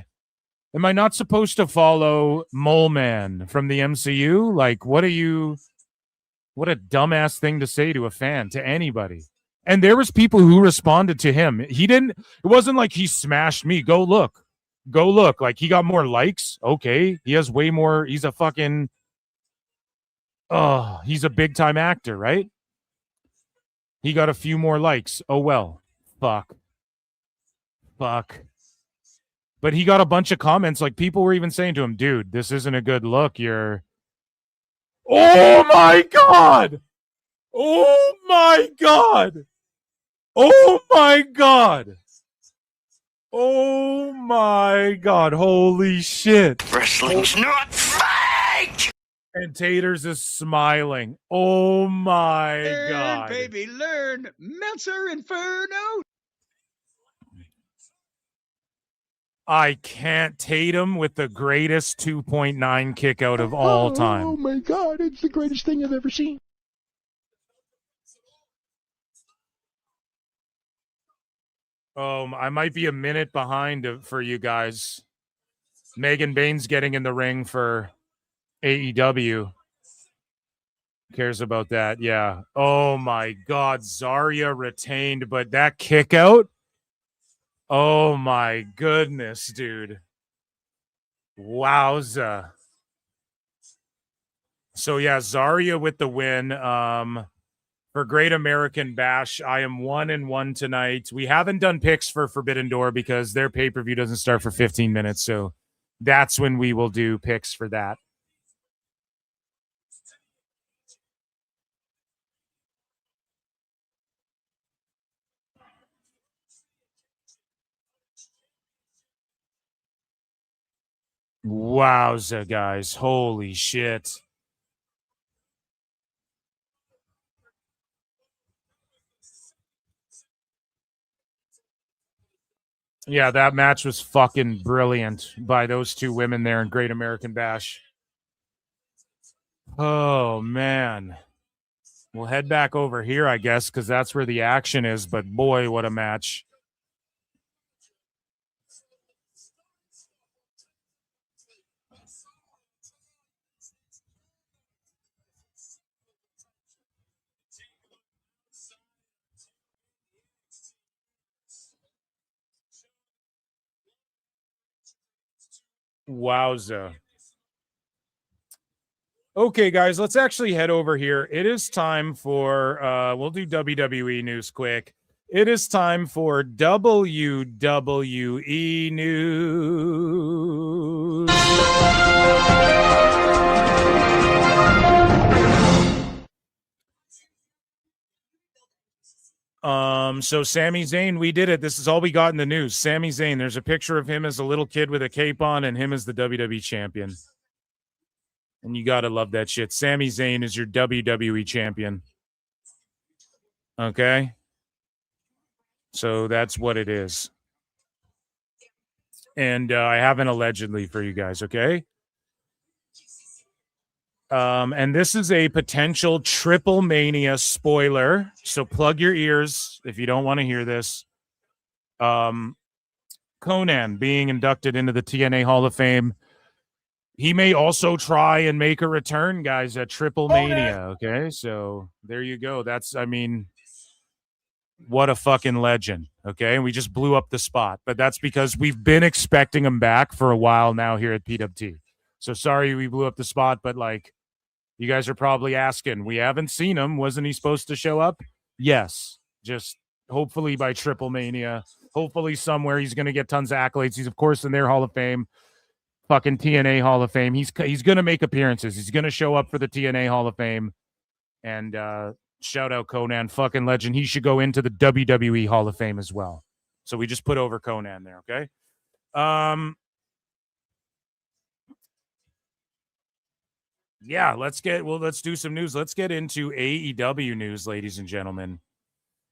Am I not supposed to follow Mole Man from the MCU? Like, what a dumbass thing to say to a fan, to anybody. And there was people who responded to him. It wasn't like he smashed me. Go look. Like he got more likes. Okay. He has way more. He's a fucking, he's a big time actor, right? He got a few more likes. Oh, well, fuck. But he got a bunch of comments. Like people were even saying to him, dude, this isn't a good look. Oh my God. Oh my God. Oh my God. Oh my God. Holy shit. Wrestling's not fake! And Taters is smiling. Oh my God. Baby, learn Meltzer Inferno. I can't Tatum with the greatest 2.9 kick out of all time. Oh my God, it's the greatest thing I've ever seen. I might be a minute behind for you guys. Megan Bain's getting in the ring for AEW. Who cares about that? Yeah. Oh my God, Zaria retained, but that kick out. Oh my goodness, dude. Wowza. So yeah, Zaria with the win. For Great American Bash, I am 1-1 tonight. We haven't done picks for Forbidden Door because their pay-per-view doesn't start for 15 minutes. So that's when we will do picks for that. Wowza, guys. Holy shit. Yeah, that match was fucking brilliant by those two women there in Great American Bash. Oh, man. We'll head back over here, I guess, because that's where the action is. But boy, what a match. Wowza. Okay, guys, let's actually head over here. It is time for, we'll do WWE news quick. It is time for WWE News. So Sami Zayn, we did it. This is all we got in the news. Sami Zayn, there's a picture of him as a little kid with a cape on and him as the WWE champion. And you gotta love that shit. Sami Zayn is your WWE champion. Okay? So that's what it is. And I have an allegedly for you guys, okay? And this is a potential Triple Mania spoiler. So plug your ears if you don't want to hear this. Conan being inducted into the TNA Hall of Fame. He may also try and make a return, guys, at Triple Mania. Okay, so there you go. That's, I mean, what a fucking legend. Okay, and we just blew up the spot, but that's because we've been expecting him back for a while now here at PWT. So sorry we blew up the spot, but like, you guys are probably asking, we haven't seen him. Wasn't he supposed to show up? Yes. Just hopefully by Triple Mania. Hopefully somewhere he's going to get tons of accolades. He's, of course, in their Hall of Fame. Fucking TNA Hall of Fame. He's going to make appearances. He's going to show up for the TNA Hall of Fame. And shout out Conan, fucking legend. He should go into the WWE Hall of Fame as well. So we just put over Conan there, okay? Yeah, let's do some news. Let's get into AEW news, ladies and gentlemen.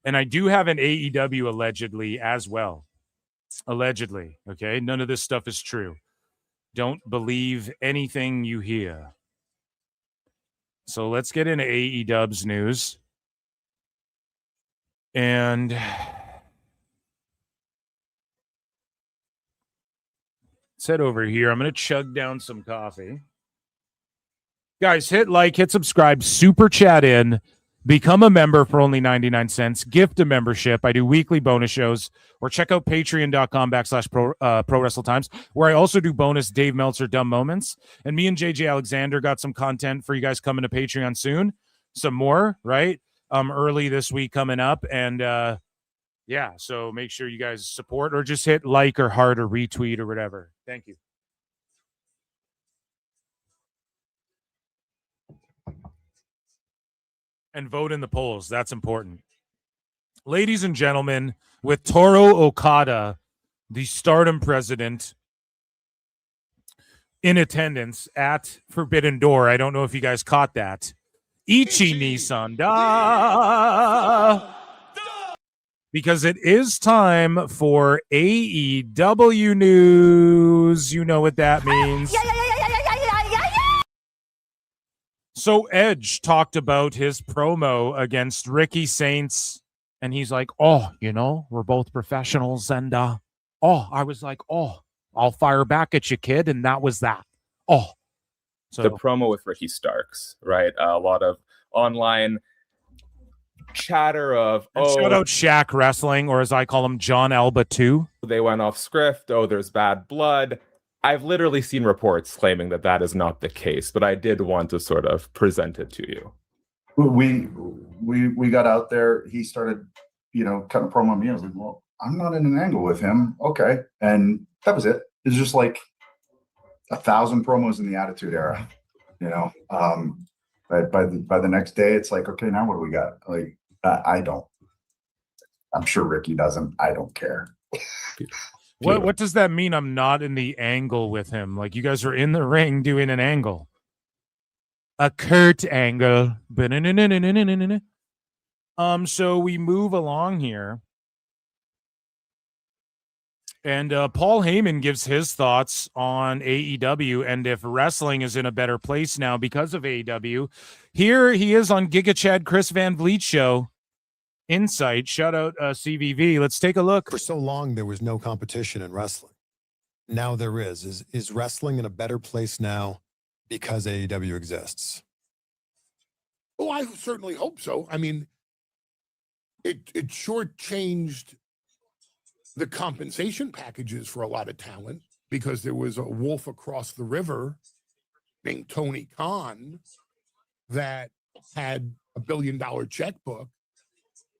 And I do have an AEW allegedly as well. Allegedly, okay? None of this stuff is true. Don't believe anything you hear. So let's get into AEW's news. And let's head over here. I'm going to chug down some coffee. Guys, hit like, hit subscribe, super chat in, become a member for only 99 cents, gift a membership. I do weekly bonus shows, or check out patreon.com/pro wrestle times, where I also do bonus Dave Meltzer dumb moments. And me and JJ Alexander got some content for you guys coming to Patreon soon. Some more, right? Early this week coming up. And yeah, so make sure you guys support, or just hit like or heart or retweet or whatever. Thank you. And vote in the polls. That's important. Ladies and gentlemen, with Toru Okada, the STARDOM president, in attendance at Forbidden Door. I don't know if you guys caught that. Ichi Nissan da! Because it is time for AEW news. You know what that means. So Edge talked about his promo against Ricky Saints, and he's like, oh, you know, we're both professionals. And, I was like, oh, I'll fire back at you, kid. And that was that. Oh. So the promo with Ricky Starks, right? A lot of online chatter of, shout out Shaq Wrestling, or as I call him, John Alba 2. They went off script. Oh, there's bad blood. I've literally seen reports claiming that that is not the case, but I did want to sort of present it to you. We got out there. He started, cutting a promo on me. I was like, well, I'm not in an angle with him. Okay. And that was it. It's just like 1,000 promos in the Attitude Era, But by the next day, it's like, okay, now what do we got? Like, I don't. I'm sure Ricky doesn't. I don't care. What does that mean? I'm not in the angle with him. Like, you guys are in the ring doing an angle. A Kurt angle. So we move along here. And Paul Heyman gives his thoughts on AEW and if wrestling is in a better place now because of AEW. Here he is on Giga Chad Chris Van Vliet show. Insight. Shout out CVV. Let's take a look. For so long, there was no competition in wrestling. Now there is. Is wrestling in a better place now because AEW exists? Oh, I certainly hope so. I mean, it sure changed the compensation packages for a lot of talent because there was a wolf across the river named Tony Khan that had $1 billion checkbook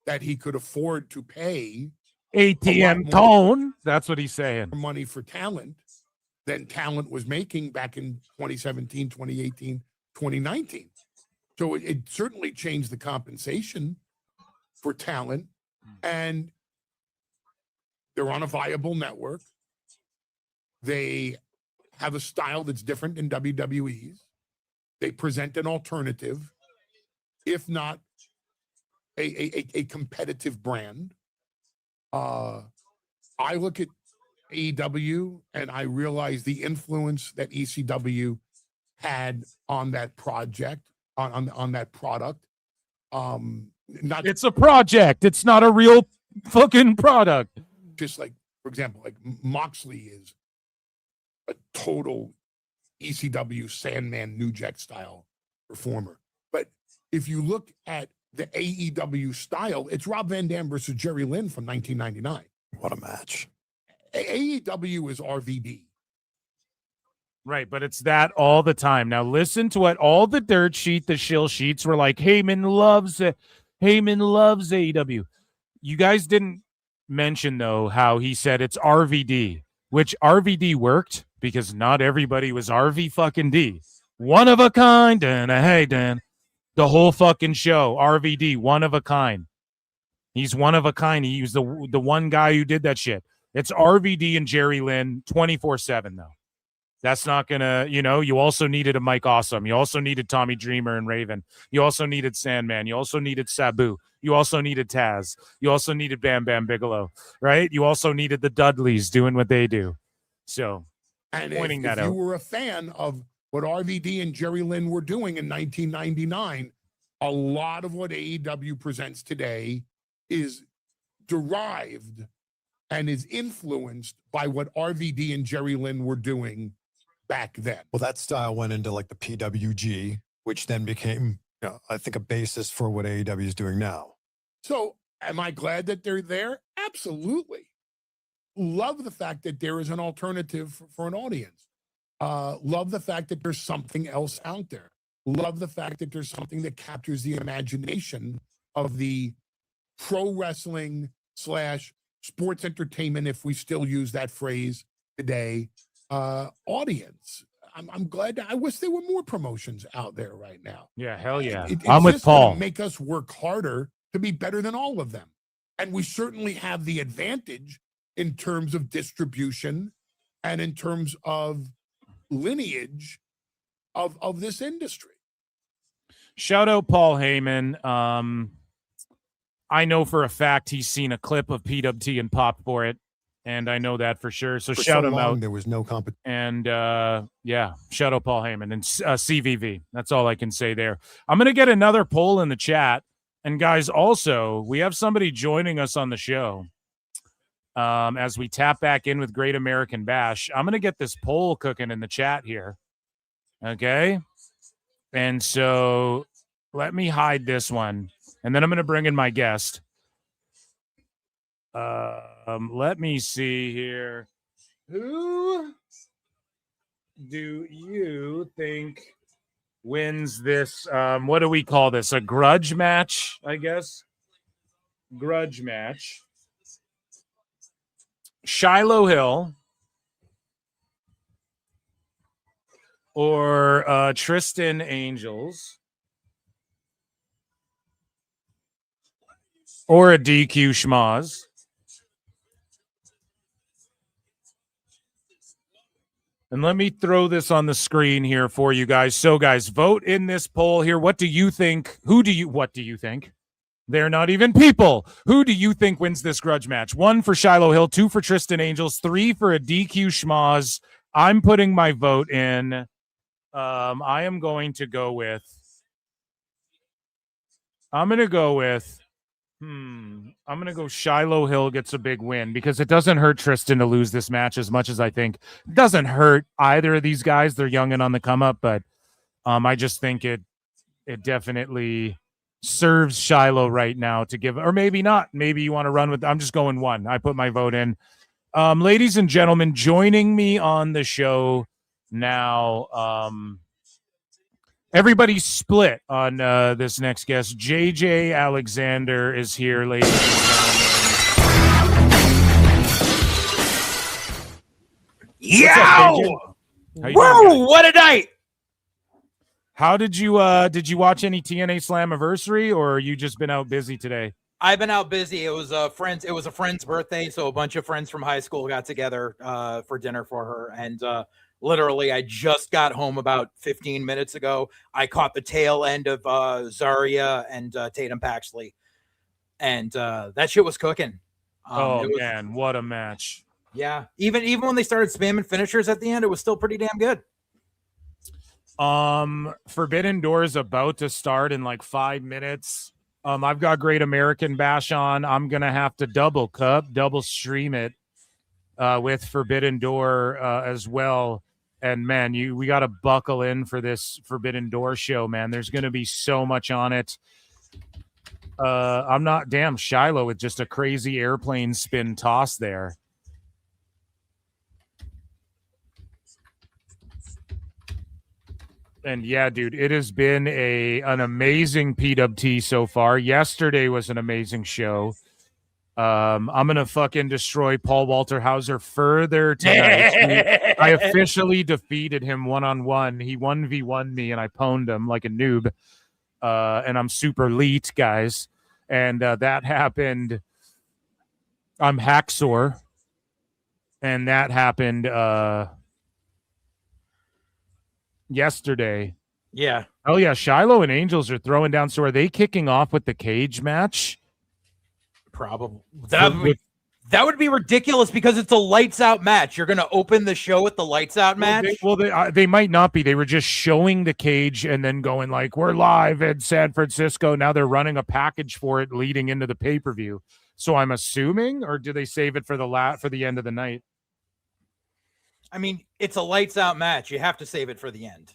that he could afford to pay ATM tone. That's what he's saying. Money for talent than talent was making back in 2017, 2018, 2019. So it certainly changed the compensation for talent, and they're on a viable network. They have a style that's different than WWE's. They present an alternative, if not a competitive brand. I look at AEW and I realize the influence that ECW had on that project, on that product. It's a project. It's not a real fucking product. Just like, for example, like Moxley is a total ECW Sandman New Jack style performer. But if you look at the AEW style, it's Rob Van Dam versus Jerry Lynn from 1999. What a match. AEW is RVD. Right, but it's that all the time. Now listen to what all the dirt sheet, the shill sheets were like. Heyman loves AEW. You guys didn't mention though how he said it's RVD, which RVD worked because not everybody was RV fucking D. One of a kind, and hey Dan, the whole fucking show. RVD, one of a kind. He's one of a kind. He was the one guy who did that shit. It's RVD and Jerry Lynn 24/7 though. That's not going to, you also needed a Mike Awesome. You also needed Tommy Dreamer and Raven. You also needed Sandman. You also needed Sabu. You also needed Taz. You also needed Bam Bam Bigelow, right? You also needed the Dudleys doing what they do. So, and pointing if that out. you were a fan of what RVD and Jerry Lynn were doing in 1999, a lot of what AEW presents today is derived and is influenced by what RVD and Jerry Lynn were doing back then. Well, that style went into like the PWG, which then became, I think, a basis for what AEW is doing now. So am I glad that they're there? Absolutely. Love the fact that there is an alternative for an audience. Love the fact that there's something else out there. Love the fact that there's something that captures the imagination of the pro wrestling / sports entertainment, if we still use that phrase today, audience. I'm glad. I wish there were more promotions out there right now. Yeah, hell yeah. I'm with Paul. Make us work harder to be better than all of them. And we certainly have the advantage in terms of distribution and in terms of lineage of this industry. Shout out Paul Heyman. I know for a fact he's seen a clip of PWT and popped for it, and I know that for sure. So shout him out. There was no competition. And yeah, shout out Paul Heyman and CVV. That's all I can say there. I'm going to get another poll in the chat. And guys, also, we have somebody joining us on the show as we tap back in with Great American Bash. I'm going to get this poll cooking in the chat here. Okay? And so let me hide this one. And then I'm going to bring in my guest. Let me see here. Who do you think wins this? What do we call this? A grudge match, I guess. Grudge match. Shiloh Hill or Tristan Angels or a DQ schmoz. And let me throw this on the screen here for you guys. So, guys, vote in this poll here. What do you think? What do you think? They're not even people. Who do you think wins this grudge match? 1 for Shiloh Hill, 2 for Tristan Angels, 3 for a DQ schmoz. I'm putting my vote in. I am going to go with. I'm going to go Shiloh Hill gets a big win because it doesn't hurt Tristan to lose this match as much as I think. It doesn't hurt either of these guys. They're young and on the come up, but I just think it definitely serves Shiloh right now to give, or maybe not. Maybe you want to run with, I'm just going 1. I put my vote in. Ladies and gentlemen, joining me on the show now Everybody's split on this next guest. JJ Alexander is here, ladies and gentlemen. Woo! What a night! How did you watch any TNA Slammiversary, or you just been out busy today? I've been out busy. It was a friend's birthday, so a bunch of friends from high school got together for dinner for her, and literally I just got home about 15 minutes ago. I caught the tail end of Zaria and Tatum Paxley, and that shit was cooking. Man, what a match! Yeah, even when they started spamming finishers at the end, it was still pretty damn good. Forbidden Door is about to start in like 5 minutes. I've got Great American Bash on. I'm gonna have to double stream it with Forbidden Door as well. And man, we got to buckle in for this Forbidden Door show, man. There's gonna be so much on it. I'm not damn Shiloh with just a crazy airplane spin toss there. And yeah, dude, it has been an amazing PWT so far. Yesterday was an amazing show. I'm gonna fucking destroy Paul Walter Hauser further tonight. I officially defeated him 1-on-1. He 1v1 me, and I pwned him like a noob. And I'm super elite, guys. And that happened. I'm Hacksaw, and that happened. Yesterday. Yeah. Oh yeah, Shiloh and Angels are throwing down. So are they kicking off with the cage match? Probably. That would be ridiculous because it's a lights out match. You're going to open the show with the lights out match? They might not be. They were just showing the cage and then going like, we're live in San Francisco. Now they're running a package for it leading into the pay-per-view. So I'm assuming, or do they save it for the end of the night? I mean, it's a lights out match. You have to save it for the end.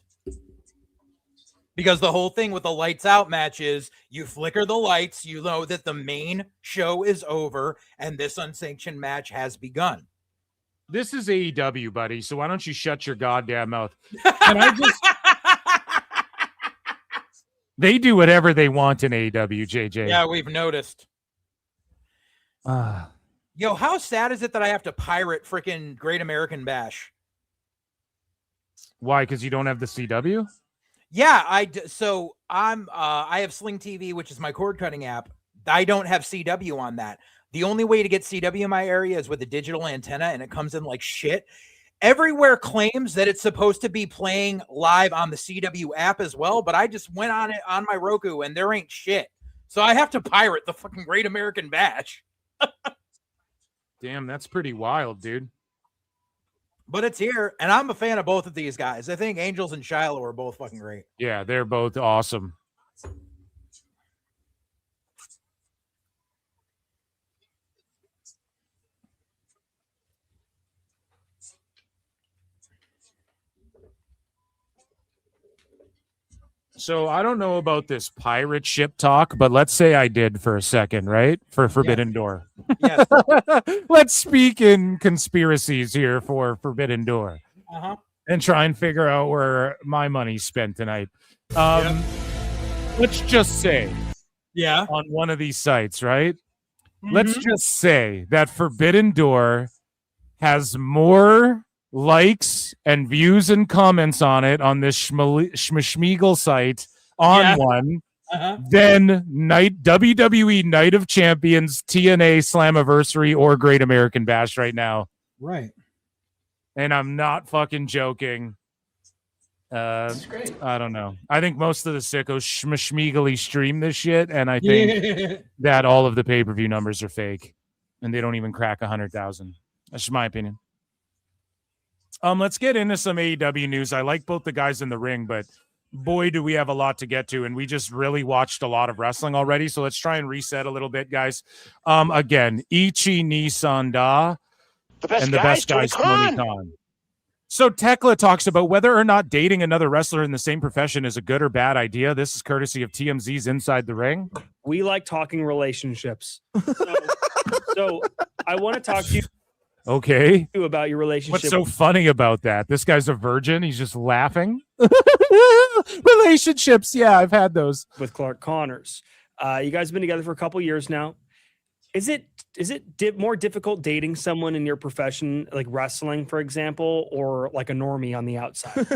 Because the whole thing with the lights out match is you flicker the lights, you know that the main show is over, and this unsanctioned match has begun. This is AEW, buddy, so why don't you shut your goddamn mouth? Can I just... They do whatever they want in AEW, JJ. Yeah, we've noticed. Yo, how sad is it that I have to pirate freaking Great American Bash? Why? Because you don't have the CW? Yeah, I have Sling TV, which is my cord cutting app. I don't have CW on that. The only way to get CW in my area is with a digital antenna, and it comes in like shit. Everywhere claims that it's supposed to be playing live on the CW app as well, but I just went on it on my Roku, and there ain't shit. So I have to pirate the fucking Great American Bash. Damn, that's pretty wild, dude. But it's here, and I'm a fan of both of these guys. I think Angels and Shiloh are both fucking great. Yeah, they're both awesome. So I don't know about this pirate ship talk, but let's say I did for a second, right? For Forbidden Door. Yes. Let's speak in conspiracies here for Forbidden Door. Uh-huh. And try and figure out where my money's spent tonight. Let's just say, on one of these sites, right? Mm-hmm. Let's just say that Forbidden Door has more likes and views and comments on it on this Schmeagle site on one than WWE Night of Champions, TNA Slammiversary, or Great American Bash right now. Right. And I'm not fucking joking. That's great. I don't know. I think most of the sickos schmeagly stream this shit, and I think that all of the pay-per-view numbers are fake, and they don't even crack 100,000. That's just my opinion. Let's get into some AEW news. I like both the guys in the ring, but boy, do we have a lot to get to, and we just really watched a lot of wrestling already. So let's try and reset a little bit, guys. Again, Ichi Nissan Da and the best guys, Tony Khan. So Tekla talks about whether or not dating another wrestler in the same profession is a good or bad idea. This is courtesy of TMZ's Inside the Ring. We like talking relationships. So I want to talk to you. Okay. About your relationship. What's so funny about that? This guy's a virgin. He's just laughing. Relationships. Yeah, I've had those. With Clark Connors. You guys have been together for a couple years now. Is it more difficult dating someone in your profession, like wrestling, for example, or like a normie on the outside?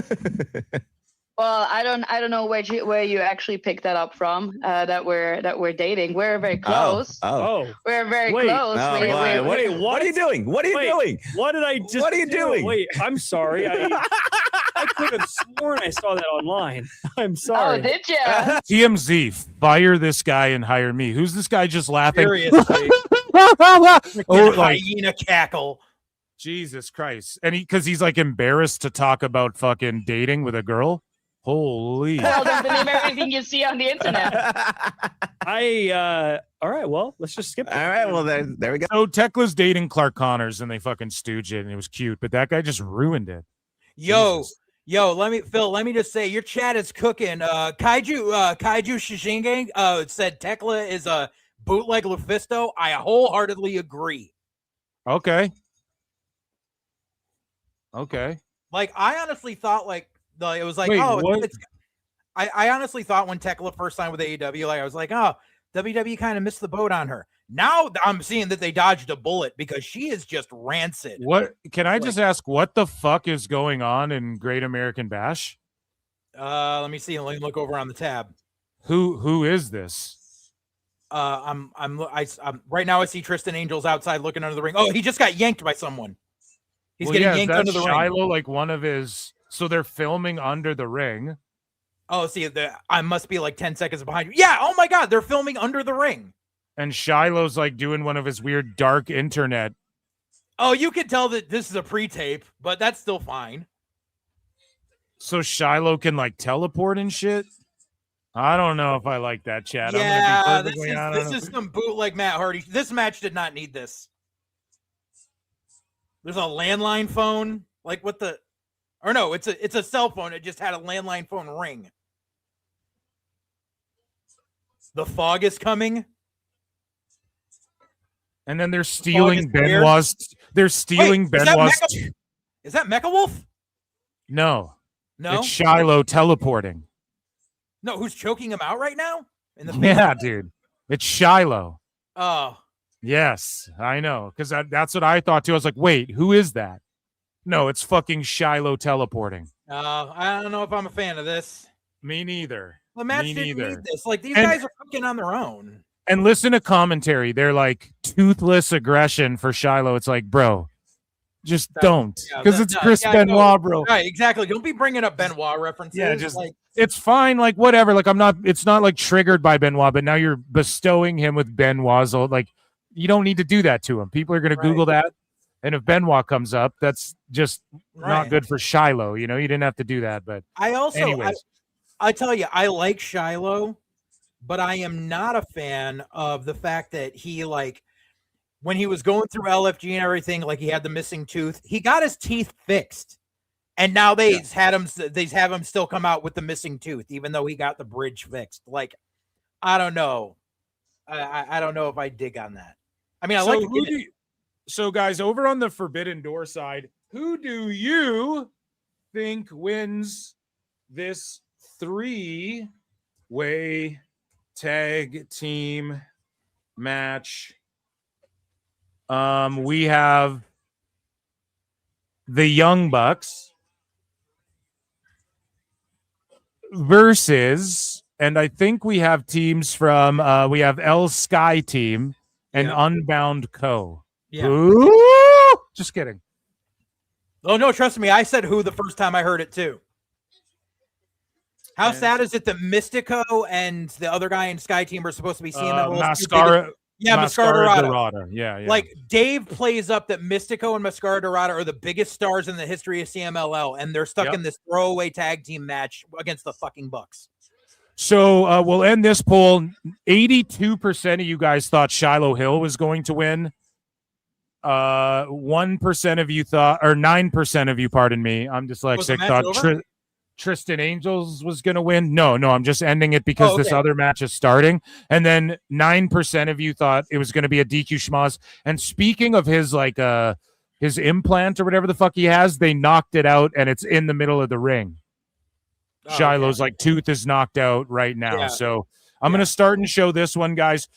Well, I don't know where you actually picked that up from. That we're dating. We're very close. We're very close. Wait, what are you doing? What are you doing? What did I just? What are you doing? Wait, I'm sorry. I could have sworn I saw that online. I'm sorry. Oh, did you? TMZ, fire this guy and hire me. Who's this guy just laughing? Seriously. Hyena cackle. Jesus Christ. And because he's like embarrassed to talk about fucking dating with a girl. Holy. Well, don't believe everything you see on the internet. All right, well, let's just skip it. All right, well, there we go. So Tekla's dating Clark Connors and they fucking stooge it and it was cute, but that guy just ruined it. Yo, let me just say your chat is cooking. Kaiju Shishingang said Tekla is a bootleg Lufisto. I wholeheartedly agree. Okay. Like I honestly thought it was like, Wait, oh, what? I honestly thought when Tekla first signed with AEW, like I was like, oh, WWE kind of missed the boat on her. Now I'm seeing that they dodged a bullet because she is just rancid. What can I just ask? What the fuck is going on in Great American Bash? Let me see. Let me look over on the tab. Who is this? I'm right now. I see Tristan Angels outside looking under the ring. Oh, he just got yanked by someone. He's getting yanked under the Shiloh, ring. like one of his. So they're filming under the ring. Oh, see, I must be like 10 seconds behind you. Yeah. Oh my God, they're filming under the ring. And Shiloh's like doing one of his weird dark internet. Oh, you can tell that this is a pre-tape, but that's still fine. So Shiloh can like teleport and shit. I don't know if I like that, chat. Yeah, this is some bootleg Matt Hardy. This match did not need this. There's a landline phone. Like what the? Or no, it's a cell phone. It just had a landline phone ring. The fog is coming. And then they're stealing Benoit's. They're stealing Benoit's. Is that Mecha Wolf? No. No. It's Shiloh teleporting. No, who's choking him out right now? In the Yeah, dude. It's Shiloh. Oh. Yes, I know. Because that's what I thought too. I was like, wait, who is that? No, it's fucking Shiloh teleporting. I don't know if I'm a fan of this. Me neither. The match didn't need this. Like these guys are cooking on their own. And listen to commentary. They're like toothless aggression for Shiloh. It's like, bro, just don't. Because it's Chris Benoit, bro. Right, exactly. Don't be bringing up Benoit references. Yeah, just like it's fine. Like whatever. Like it's not like triggered by Benoit, but now you're bestowing him with Benoit's like you don't need to do that to him. People are going to Google that. And if Benoit comes up, that's just not good for Shiloh. You know, you didn't have to do that. But I tell you, I like Shiloh, but I am not a fan of the fact that he when he was going through LFG and everything, like he had the missing tooth, he got his teeth fixed. And now they have him still come out with the missing tooth, even though he got the bridge fixed. Like, I don't know. I don't know if I dig on that. I mean, So, guys, over on the Forbidden Door side, who do you think wins this 3-way tag team match? We have the Young Bucks versus, and I think we have teams from, we have El Sky Team and Unbound Co. Yeah. Ooh, just kidding. Oh, no, trust me. I said who the first time I heard it, too. How sad is it that Mystico and the other guy in Sky Team are supposed to be CMLL? Mascara Dorada. Yeah. Like, Dave plays up that Mystico and Mascara Dorada are the biggest stars in the history of CMLL, and they're stuck in this throwaway tag team match against the fucking Bucks. So we'll end this poll. 82% of you guys thought Shiloh Hill was going to win. 1% of you thought, or 9% of you, pardon me, I'm dyslexic, thought Tristan Angels was going to win. No, I'm just ending it because this other match is starting. And then 9% of you thought it was going to be a DQ schmoz. And speaking of his his implant or whatever the fuck he has, they knocked it out and it's in the middle of the ring. Shiloh's like tooth is knocked out right now. Yeah. So I'm going to start and show this one, guys.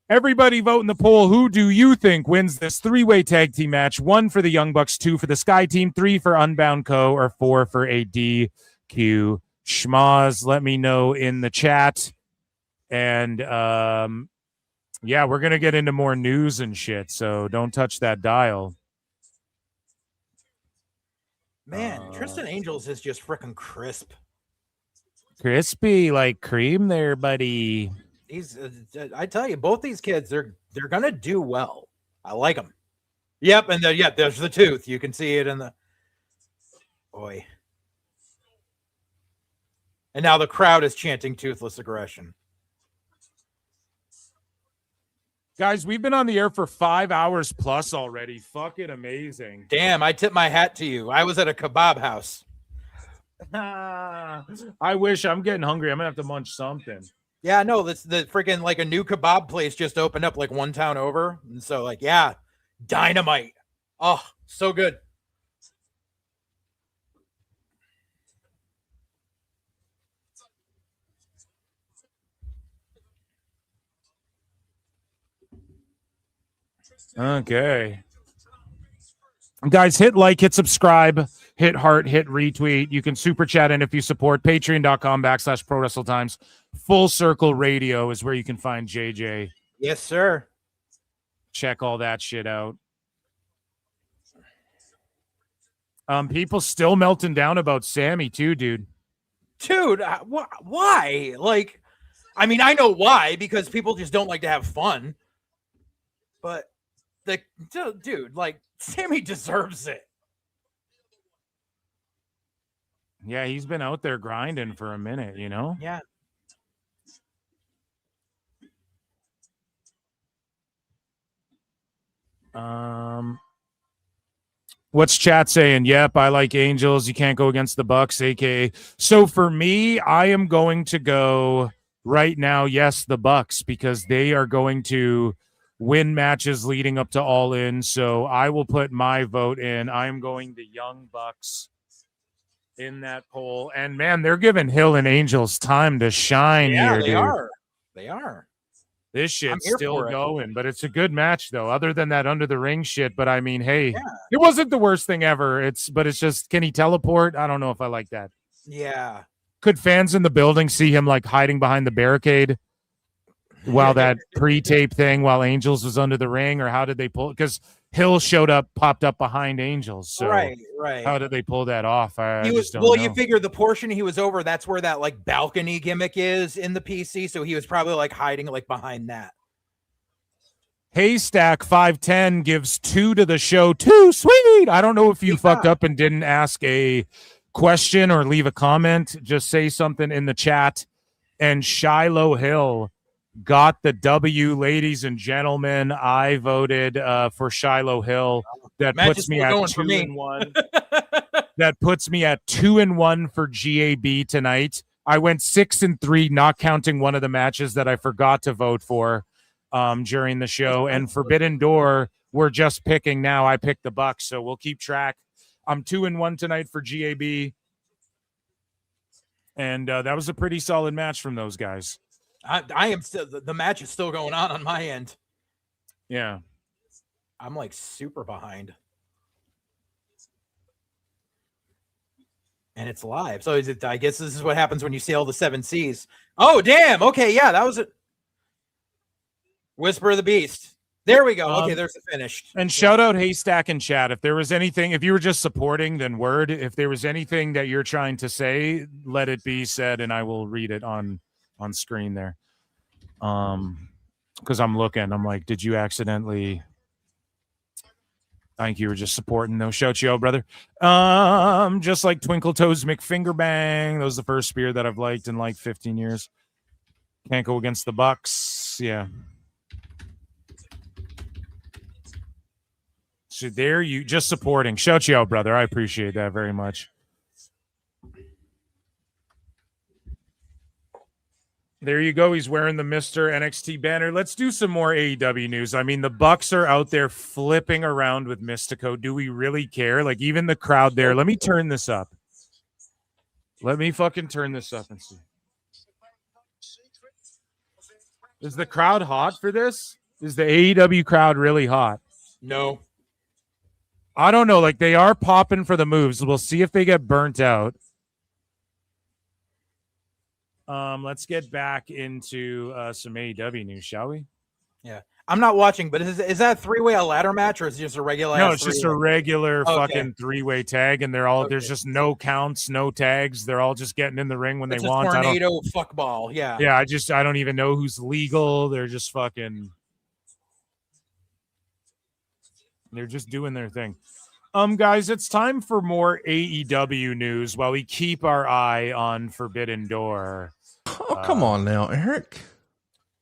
Everybody vote in the poll. Who do you think wins this 3-way tag team match? 1 for the Young Bucks, 2 for the Sky Team, 3 for Unbound Co., or 4 for a DQ Schmaz. Let me know in the chat. And yeah, we're going to get into more news and shit, so don't touch that dial. Man, Tristan Angels is just freaking crisp. Crispy like cream there, buddy. He's I tell you, both these kids, they're gonna do well. I like them. Yep, and there's the tooth. You can see it in the boy. And now the crowd is chanting toothless aggression. Guys, we've been on the air for 5 hours plus already. Fucking amazing. Damn, I tip my hat to you. I was at a kebab house. I wish. I'm getting hungry. I'm gonna have to munch something. Yeah, no, that's the freaking like a new kebab place just opened up like one town over. And so like, yeah, dynamite. Oh, so good. Okay. Guys, hit like, hit subscribe, hit heart, hit retweet. You can super chat in if you support. Patreon.com/Pro Wrestle Times. Full Circle Radio is where you can find JJ. Yes, sir. Check all that shit out. People still melting down about Sammy too, dude. Dude, why? Like, I mean, I know why, because people just don't like to have fun. But the dude, like, Sammy deserves it. Yeah, he's been out there grinding for a minute, you know? Yeah. What's chat saying? Yep, I like Angels. You can't go against the Bucks, aka. So for me, I am going to go right now, yes, the Bucks, because they are going to win matches leading up to All In. So I will put my vote in. I'm going the Young Bucks in that poll. And man, they're giving Hill and Angels time to shine here, they dude. are. They are. This shit's here still for it. going, but it's a good match though. Other than that under the ring shit, but I mean, hey, it wasn't the worst thing ever. It's just, can he teleport? I don't know if I like that. Yeah. Could fans in the building see him like hiding behind the barricade while that pre-tape thing while Angels was under the ring, or how did they pull? Because Hill popped up behind Angels. So right. How did they pull that off? I just don't well, know. you figure the portion he was over, that's where that like balcony gimmick is in the PC. So he was probably like hiding like behind that. Haystack 510 gives 2 to the show. 2, sweet. I don't know if you fucked up and didn't ask a question or leave a comment. Just say something in the chat. And Shiloh Hill got the W, ladies and gentlemen. I voted for Shiloh Hill. That puts me at 2-1. That puts me at 2-1 for GAB tonight. I went 6-3, not counting one of the matches that I forgot to vote for during the show. And Forbidden Door, we're just picking now. I picked the Bucks, so we'll keep track. I'm 2-1 tonight for GAB. And that was a pretty solid match from those guys. I am still, the match is still going on my end. Yeah. I'm like super behind. And it's live. So I guess this is what happens when you sail the 7 seas. Oh, damn. Okay. Yeah, that was it. Whisper of the Beast. There we go. Okay, there's the finish. And shout out Haystack in chat. If there was anything, if you were just supporting, then word. If there was anything that you're trying to say, let it be said, and I will read it on screen there. Because I'm looking. I'm like, did you accidentally? I think you were just supporting. No, shout you out, brother. Just like Twinkle Toes McFinger Bang. That was the first spear that I've liked in like 15 years. Can't go against the Bucks. Yeah. So there you just supporting. Shout you out, brother. I appreciate that very much. There you go. He's wearing the Mr. NXT banner. Let's do some more AEW news. I mean, the Bucks are out there flipping around with Mystico. Do we really care? Like, even the crowd there. Let me turn this up. Let me fucking turn this up and see. Is the crowd hot for this? Is the AEW crowd really hot? No. I don't know. Like, they are popping for the moves. We'll see if they get burnt out. Let's get back into some AEW news, shall we? Yeah. I'm not watching, but is that a three-way a ladder match, or is it just a regular? No, it's just a regular fucking 3-way tag, and they're all Okay. there's just no counts, no tags. They're all just getting in the ring when It's they a want. tornado fuckball. Yeah. Yeah, I don't even know who's legal. They're just fucking. They're just doing their thing. Guys, it's time for more AEW news while we keep our eye on Forbidden Door. Oh, come on now, Eric.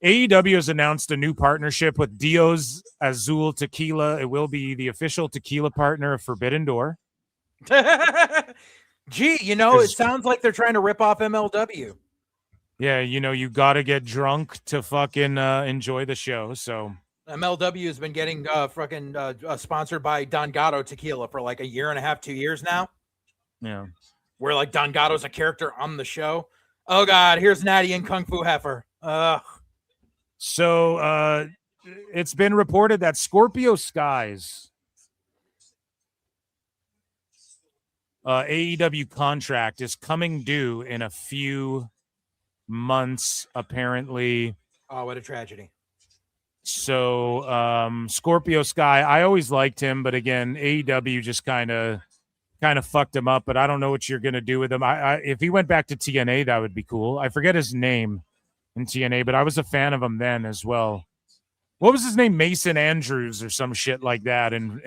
AEW has announced a new partnership with Dios Azul Tequila. It will be the official tequila partner of Forbidden Door. Gee, it sounds like they're trying to rip off MLW. Yeah, you got to get drunk to fucking enjoy the show. So MLW has been getting sponsored by Don Gatto Tequila for like a year and a half, 2 years now. Yeah. Where like Don Gatto's a character on the show. Oh God, here's Natty and Kung Fu Heifer. Ugh. So it's been reported that Scorpio Sky's AEW contract is coming due in a few months, apparently. Oh, what a tragedy. So Scorpio Sky, I always liked him, but again, AEW just kind of fucked him up, but I don't know what you're going to do with him. If he went back to TNA, that would be cool. I forget his name in TNA, but I was a fan of him then as well. What was his name? Mason Andrews or some shit like that in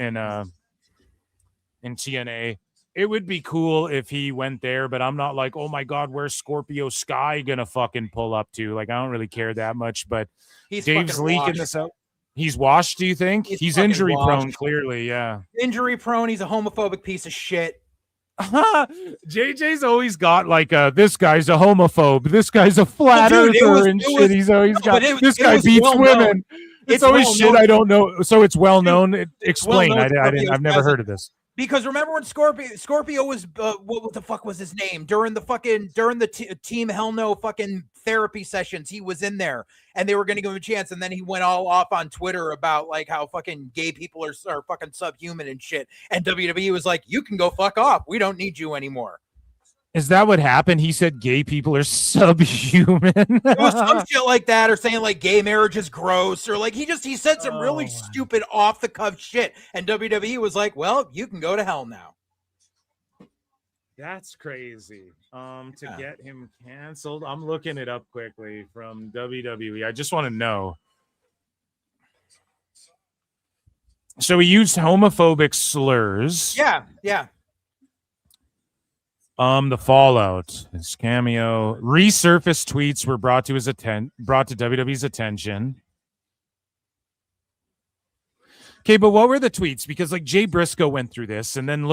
TNA. It would be cool if he went there, but I'm not like, oh my God, where's Scorpio Sky gonna fucking pull up to? Like, I don't really care that much, but He's Dave's fucking leaking washed. this out. He's washed, do you think? He's fucking injury prone, washed. clearly, yeah. Injury prone. He's a homophobic piece of shit. JJ's always got like this guy's a homophobe, this guy's a flat earther and shit. He's always got this guy beats women. It's always shit I don't know. So it's well known. Explain. I've never heard of this. Because remember when Scorpio was what the fuck was his name during the Team Hell No fucking therapy sessions? He was in there and they were going to give him a chance, and then he went all off on Twitter about like how fucking gay people are fucking subhuman and shit. And WWE was like, "You can go fuck off. We don't need you anymore." Is that what happened? He said gay people are subhuman. It was some shit like that, or saying like gay marriage is gross, or like he said some really stupid off the cuff shit, and WWE was like, "Well, you can go to hell now." That's crazy. To get him canceled, I'm looking it up quickly from WWE. I just want to know. So he used homophobic slurs. Yeah. The fallout, his cameo, resurfaced tweets were brought to WWE's attention. Okay, but what were the tweets? Because like Jay Briscoe went through this, and then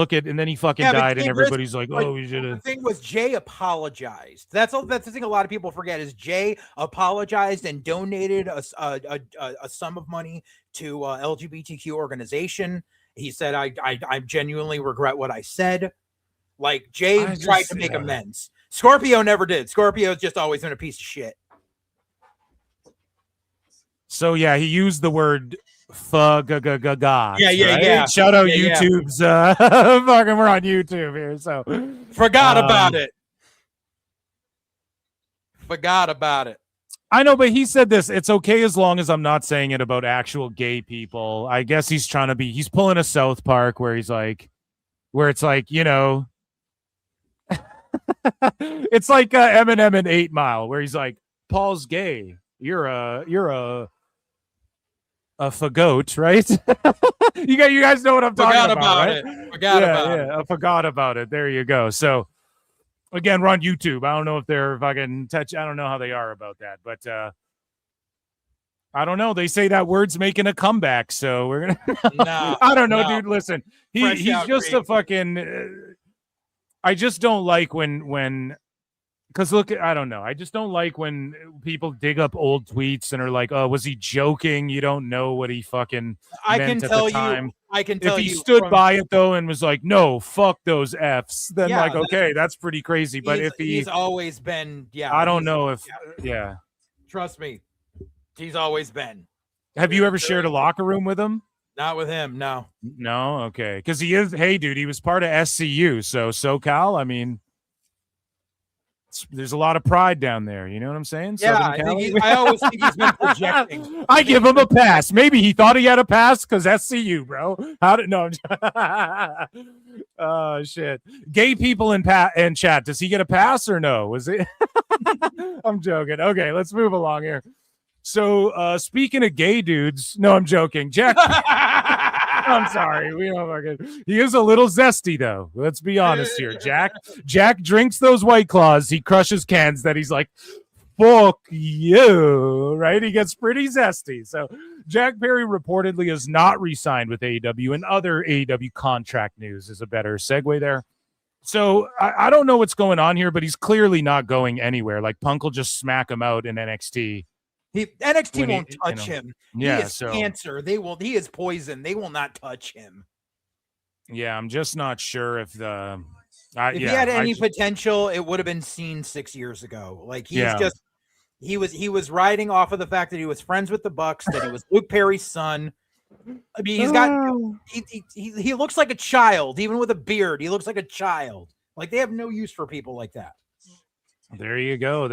he fucking died, and everybody's like, "Oh, we should have." The thing was, Jay apologized. That's the thing. A lot of people forget is Jay apologized and donated a sum of money to LGBTQ organization. He said, "I genuinely regret what I said." Like Jay tried to make amends. Scorpio never did. Scorpio's just always been a piece of shit. So yeah, he used the word "fuck." Yeah. Shout out YouTube's. Fucking, we're on YouTube here, so forgot about it. Forgot about it. I know, but he said this. It's okay as long as I'm not saying it about actual gay people. I guess he's pulling a South Park where it's like, it's like Eminem in 8 Mile, where he's like, Paul's gay. You're a fagote, right? you guys know what I'm talking about, right? I forgot about it. There you go. So again, we're on YouTube. I don't know if they're fucking I don't know how they are about that, but I don't know. They say that word's making a comeback, so we're gonna. I don't know, dude. Listen, he's just a fucking. I just don't like when Because look, I don't know. I just don't like when people dig up old tweets and are like, "Oh, was he joking?" You don't know what he fucking meant at the time. I can tell if you. he stood by it though and was like, "No, fuck those Fs," then Yeah, like, okay, that's pretty crazy. But if he's always been, I don't know if, Trust me, he's always been. Have you ever shared a locker room with him? Not with him, no. No, okay, because he is. Hey, dude, he was part of SCU, so SoCal. I mean, there's a lot of pride down there. You know what I'm saying? Yeah, Southern Cali. I always think he's been projecting. I give him a pass. Maybe he thought he had a pass because SCU, bro. How did no? Oh shit! Gay people in chat. Does he get a pass or no? Was it? I'm joking. Okay, let's move along here. So speaking of gay dudes, no, I'm joking. Jack. I'm sorry. We don't fucking. He is a little zesty though. Let's be honest here. Jack drinks those White Claws. He crushes cans that he's like, fuck you, right? He gets pretty zesty. So Jack Perry reportedly is not re-signed with AEW, and other AEW contract news is a better segue there. So I don't know what's going on here, but he's clearly not going anywhere. Like Punk will just smack him out in NXT. NXT won't touch him. Yeah, he is cancer. He is poison. They will not touch him. Yeah, I'm just not sure if the if he had any potential, it would have been seen 6 years ago. Like he was riding off of the fact that he was friends with the Bucks, that he was Luke Perry's son. I mean, he looks like a child, even with a beard. He looks like a child. Like they have no use for people like that. There you go.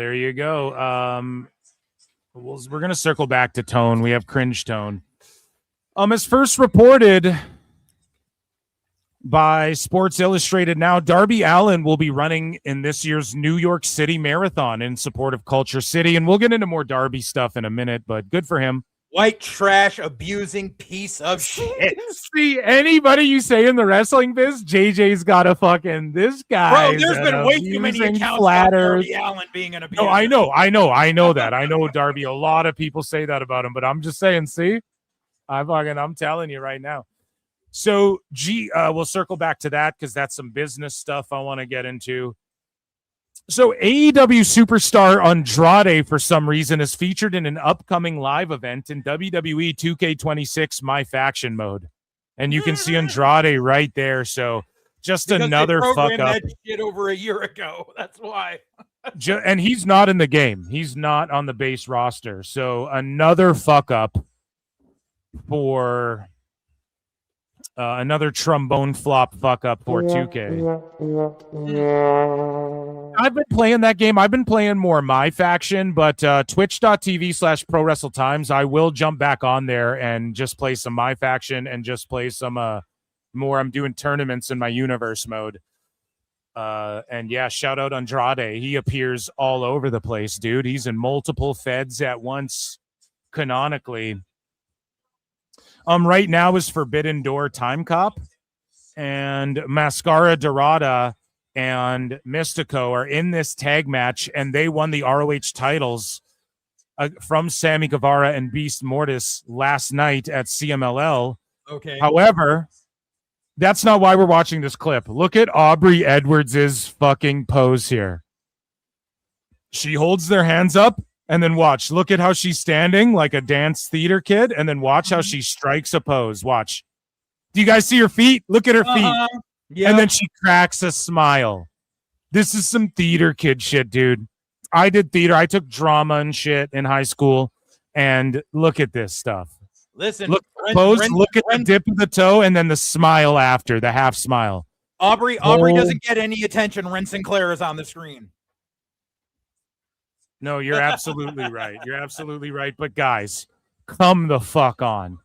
We're going to circle back to Tone. We have cringe Tone. As first reported by Sports Illustrated now, Darby Allin will be running in this year's New York City Marathon in support of Culture City. And we'll get into more Darby stuff in a minute, but good for him. White trash abusing piece of shit. See, anybody you say in the wrestling biz, JJ's got a fucking this guy. Bro, there's been way too many accounts about Darby Allin being an abuser. No, I know that. I know Darby. A lot of people say that about him, but I'm just saying, see, I'm telling you right now. So we'll circle back to that because that's some business stuff I want to get into. So AEW superstar Andrade, for some reason, is featured in an upcoming live event in WWE 2K26 My Faction mode. And you can see Andrade right there. So just because another fuck up. That shit over a year ago. That's why. And he's not in the game. He's not on the base roster. So another fuck up for... another trombone flop fuck up for 2K. I've been playing that game. I've been playing more My Faction, but twitch.tv/ProWrestleTimes, I will jump back on there and just play some My Faction and just play some more. I'm doing tournaments in my universe mode. And yeah, shout out Andrade. He appears all over the place, dude. He's in multiple feds at once, canonically. Right now is Forbidden Door Time Cop, and Mascara Dorada and Mystico are in this tag match, and they won the ROH titles from Sammy Guevara and Beast Mortis last night at CMLL. Okay. However, that's not why we're watching this clip. Look at Aubrey Edwards' fucking pose here. She holds their hands up. And then watch. Look at how she's standing like a dance theater kid. And then watch how she strikes a pose. Watch. Do you guys see her feet? Look at her feet. Yeah. And then she cracks a smile. This is some theater kid shit, dude. I did theater. I took drama and shit in high school. And look at this stuff. Listen. Look at the dip of the toe and then the smile after, the half smile. Aubrey doesn't get any attention. Ren Sinclair is on the screen. No, you're absolutely right. You're absolutely right. But guys, come the fuck on.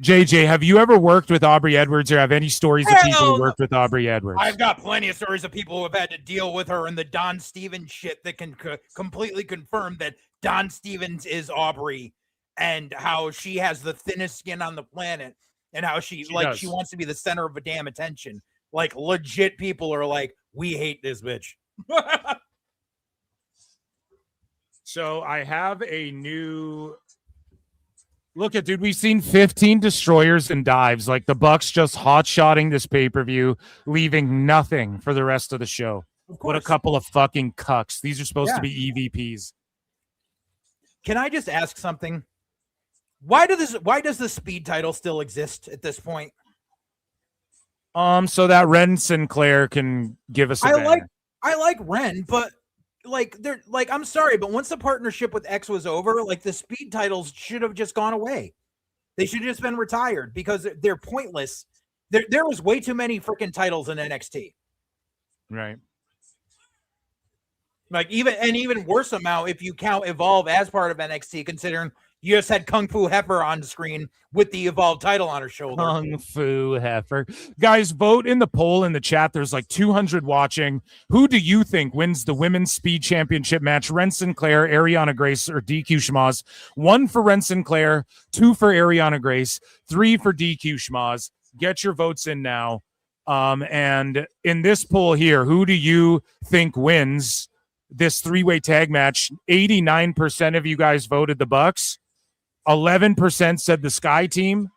JJ, have you ever worked with Aubrey Edwards or have any stories of people who worked with Aubrey Edwards? I've got plenty of stories of people who have had to deal with her and the Don Stevens shit that can completely confirm that Don Stevens is Aubrey and how she has the thinnest skin on the planet and how she wants to be the center of a damn attention. Like legit people are like, we hate this bitch. So I have a new look at, dude. We've seen 15 destroyers and dives. Like the Bucks just hot-shotting this pay-per-view, leaving nothing for the rest of the show. What a couple of fucking cucks. These are supposed to be EVPs. Can I just ask something? Why does the speed title still exist at this point? So that Ren Sinclair can give us a banner. I like Ren, but I'm sorry, but once the partnership with X was over, like the speed titles should have just gone away. They should have just been retired because they're pointless. There was way too many freaking titles in NXT. Right. Like even worse amount if you count Evolve as part of NXT, considering you just had Kung Fu Heifer on screen with the Evolve title on her shoulder. Kung Fu Heifer. Guys, vote in the poll in the chat. There's like 200 watching. Who do you think wins the Women's Speed Championship match? Ren Sinclair, Ariana Grace, or DQ Schmaz? 1 for Ren Sinclair, 2 for Ariana Grace, 3 for DQ Schmaz. Get your votes in now. And in this poll here, who do you think wins this 3-way tag match? 89% of you guys voted the Bucks. 11% said the Sky Team,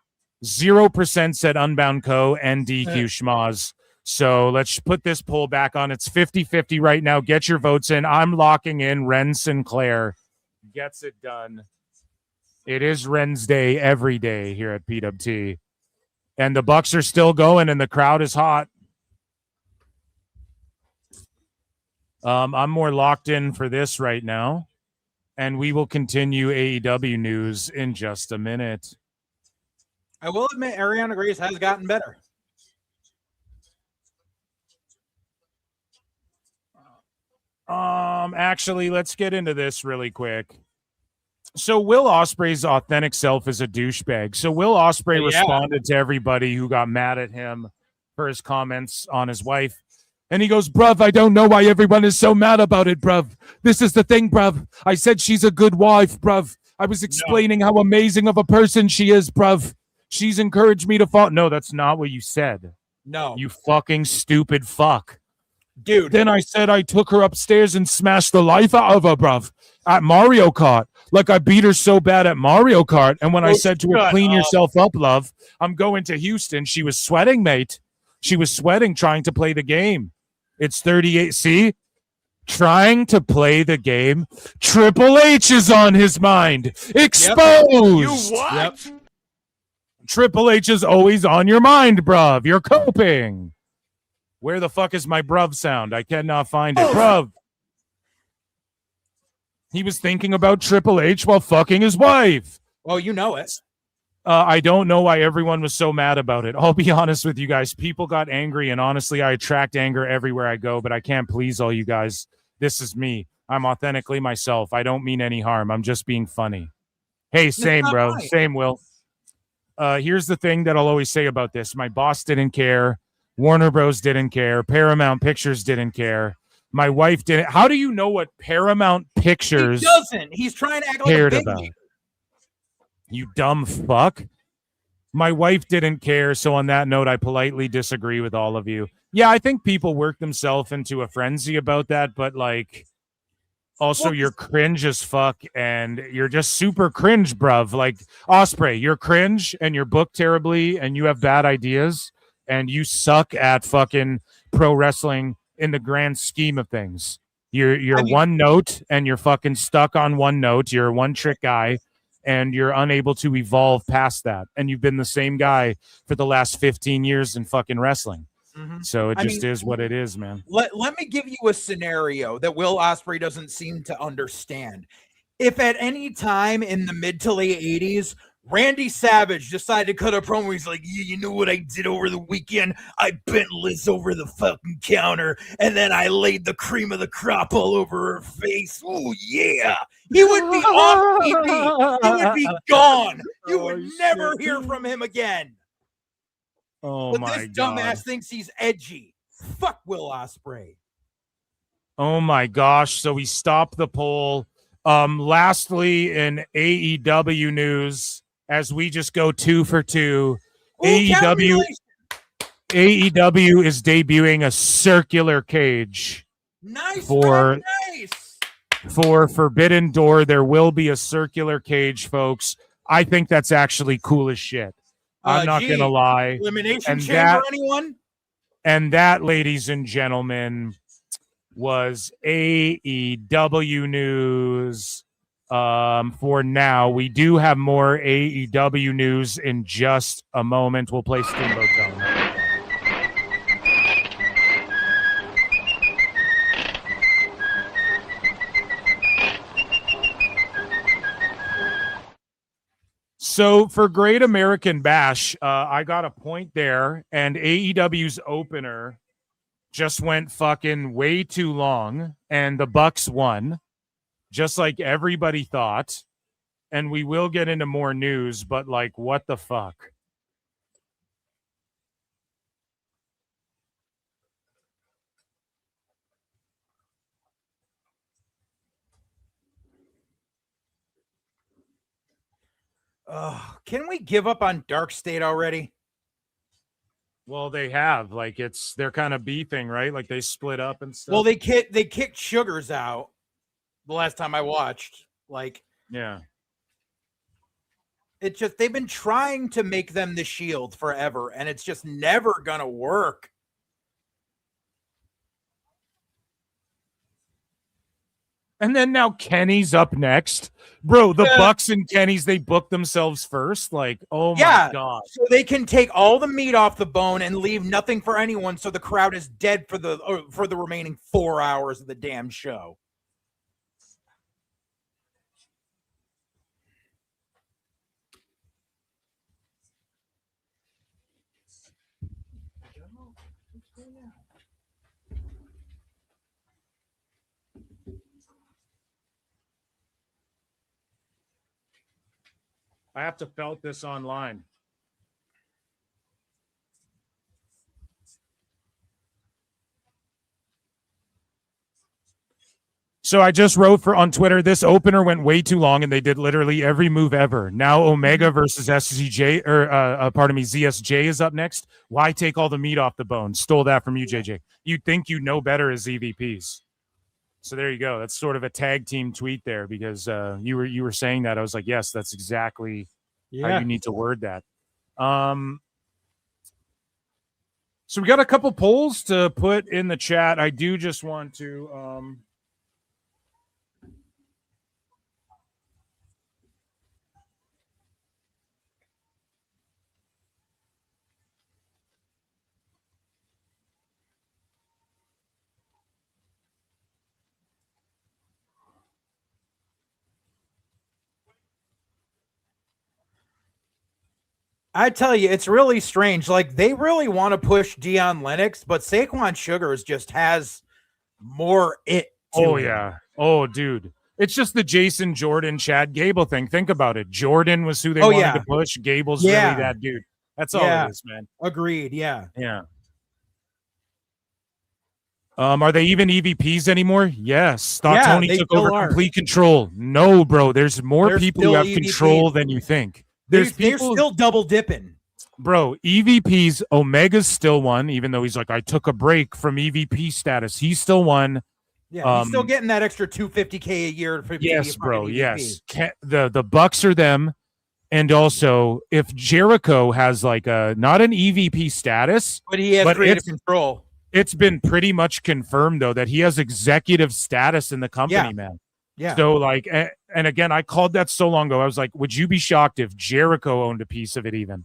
0% said Unbound Co. and DQ Schmaz. So let's put this poll back on. It's 50-50 right now. Get your votes in. I'm locking in Ren Sinclair. Gets it done. It is Ren's Day every day here at PWT. And the Bucks are still going and the crowd is hot. I'm more locked in for this right now. And we will continue AEW news in just a minute. I will admit, Ariana Grace has gotten better. Actually, let's get into this really quick. So Will Ospreay's authentic self is a douchebag. So Will Ospreay responded to everybody who got mad at him for his comments on his wife. And he goes, bruv, I don't know why everyone is so mad about it, bruv. This is the thing, bruv. I said she's a good wife, bruv. I was explaining how amazing of a person she is, bruv. She's encouraged me to fall. No, that's not what you said. No. You fucking stupid fuck. Dude. Then I said I took her upstairs and smashed the life out of her, bruv, at Mario Kart. Like I beat her so bad at Mario Kart. And when I said to her, clean yourself up, love, I'm going to Houston, she was sweating, mate. She was sweating trying to play the game. It's 38. See? Trying to play the game. Triple H is on his mind. Exposed. You what? Yep. Triple H is always on your mind, bruv. You're coping. Where the fuck is my bruv sound? I cannot find it. Bruv. He was thinking about Triple H while fucking his wife. Oh, you know it. I don't know why everyone was so mad about it. I'll be honest with you guys. People got angry, and honestly, I attract anger everywhere I go, but I can't please all you guys. This is me. I'm authentically myself. I don't mean any harm. I'm just being funny. Hey, same, bro. Right. Same, Will. Here's the thing that I'll always say about this. My boss didn't care. Warner Bros. Didn't care. Paramount Pictures didn't care. My wife didn't. How do you know what Paramount Pictures He doesn't. He's trying to act like a cared baby. about? You dumb fuck. My wife didn't care. So on that note, I politely disagree with all of you. Yeah, I think people work themselves into a frenzy about that, but like also you're cringe as fuck and you're just super cringe, bruv. Like Ospreay, you're cringe and you're booked terribly and you have bad ideas and you suck at fucking pro wrestling in the grand scheme of things. You're one note and you're fucking stuck on one note. You're a one trick guy. And you're unable to evolve past that. And you've been the same guy for the last 15 years in fucking wrestling. Mm-hmm. So it just is what it is, man. Let me give you a scenario that Will Ospreay doesn't seem to understand. If at any time in the mid to late 80s, Randy Savage decided to cut a promo, he's like, you know what I did over the weekend? I bent Liz over the fucking counter, and then I laid the cream of the crop all over her face. Oh, yeah. He would be off TV. He would be gone. You would never hear from him again. Oh, but my this God. dumbass thinks he's edgy. Fuck Will Ospreay. Oh, my gosh. So we stopped the poll. Lastly, in AEW news, as we just go 2 for 2, AEW is debuting a circular cage. Nice. For Forbidden Door. There will be a circular cage, folks. I think that's actually cool as shit. I'm not going to lie. Elimination And chamber, anyone? And that, ladies and gentlemen, was AEW news. For now, we do have more AEW news in just a moment. We'll play Steamboat Tone. So for Great American Bash, I got a point there, and AEW's opener just went fucking way too long, and the Bucks won, just like everybody thought. And we will get into more news, but like, what the fuck? Can we give up on Dark State already? Well, they have. Like, it's they're kind of beefing, right? Like they split up and stuff. Well, they kicked Sugars out the last time I watched. Like, yeah. It's just they've been trying to make them the Shield forever, and it's just never gonna work. And then now Kenny's up next. Bro, the Bucks and Kenny's, they booked themselves first. Like, oh my God. So they can take all the meat off the bone and leave nothing for anyone, so the crowd is dead for the remaining 4 hours of the damn show. I have to felt this online. So I just wrote on Twitter, this opener went way too long and they did literally every move ever. Now Omega versus SCJ, or ZSJ is up next. Why take all the meat off the bone? Stole that from you, JJ. You'd think you know better as EVPs. So there you go. That's sort of a tag team tweet there, because you were saying that. I was like, yes, that's exactly how you need to word that. So we got a couple polls to put in the chat. I do just want to I tell you, it's really strange. Like, they really want to push Deion Lennox, but Saquon Sugars just has more to him. yeah. Oh, dude. It's just the Jason Jordan, Chad Gable thing. Think about it. Jordan was who they wanted to push. Gable's really that dude. That's all it is, man. Agreed. Yeah. Yeah. Are they even EVPs anymore? Yes. Thought Tony took over complete control. No, bro. There's more people who have control than you think. They're still double dipping. Bro, EVPs, Omega's still won, even though he's like, I took a break from EVP status. He still won. Yeah, he's still getting that extra $250K a year for yes, bro. Yes. The Bucks are them. And also, if Jericho has like not an EVP status, but he has creative control. It's been pretty much confirmed though that he has executive status in the company, man. Yeah. So like, and again, I called that so long ago. I was like, would you be shocked if Jericho owned a piece of it even?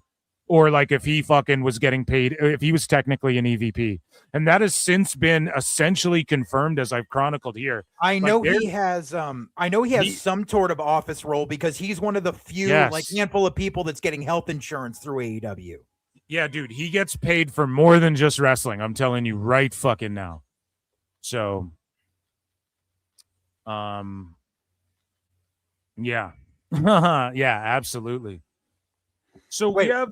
Or like if he fucking was getting paid, if he was technically an EVP. And that has since been essentially confirmed, as I've chronicled here. I know he has some sort of office role, because he's one of the few like handful of people that's getting health insurance through AEW. Yeah, dude, he gets paid for more than just wrestling. I'm telling you right fucking now. So yeah. Yeah, absolutely. So we have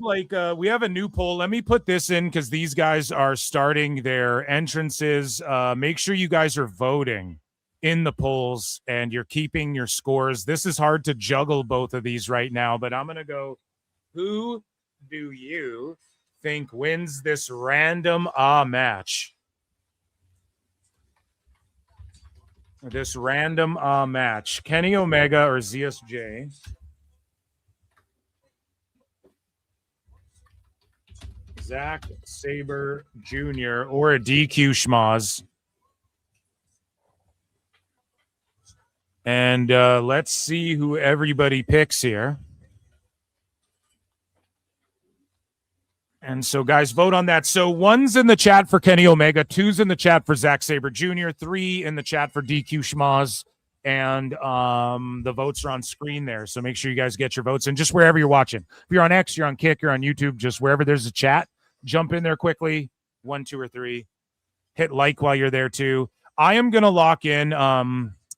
we have a new poll. Let me put this in because these guys are starting their entrances. Make sure you guys are voting in the polls and you're keeping your scores. This is hard to juggle both of these right now, but I'm going to go, who do you think wins this random match? This random match, Kenny Omega or ZSJ? Zack Sabre Jr. or a DQ schmoz? And let's see who everybody picks here. And so, guys, vote on that. So 1's in the chat for Kenny Omega, 2's in the chat for Zack Sabre Jr., 3 in the chat for DQ Schmaz, and the votes are on screen there. So make sure you guys get your votes. And just wherever you're watching. If you're on X, you're on Kick, you're on YouTube, just wherever there's a chat, jump in there quickly. 1, 2, or 3. Hit like while you're there, too. I am going to lock in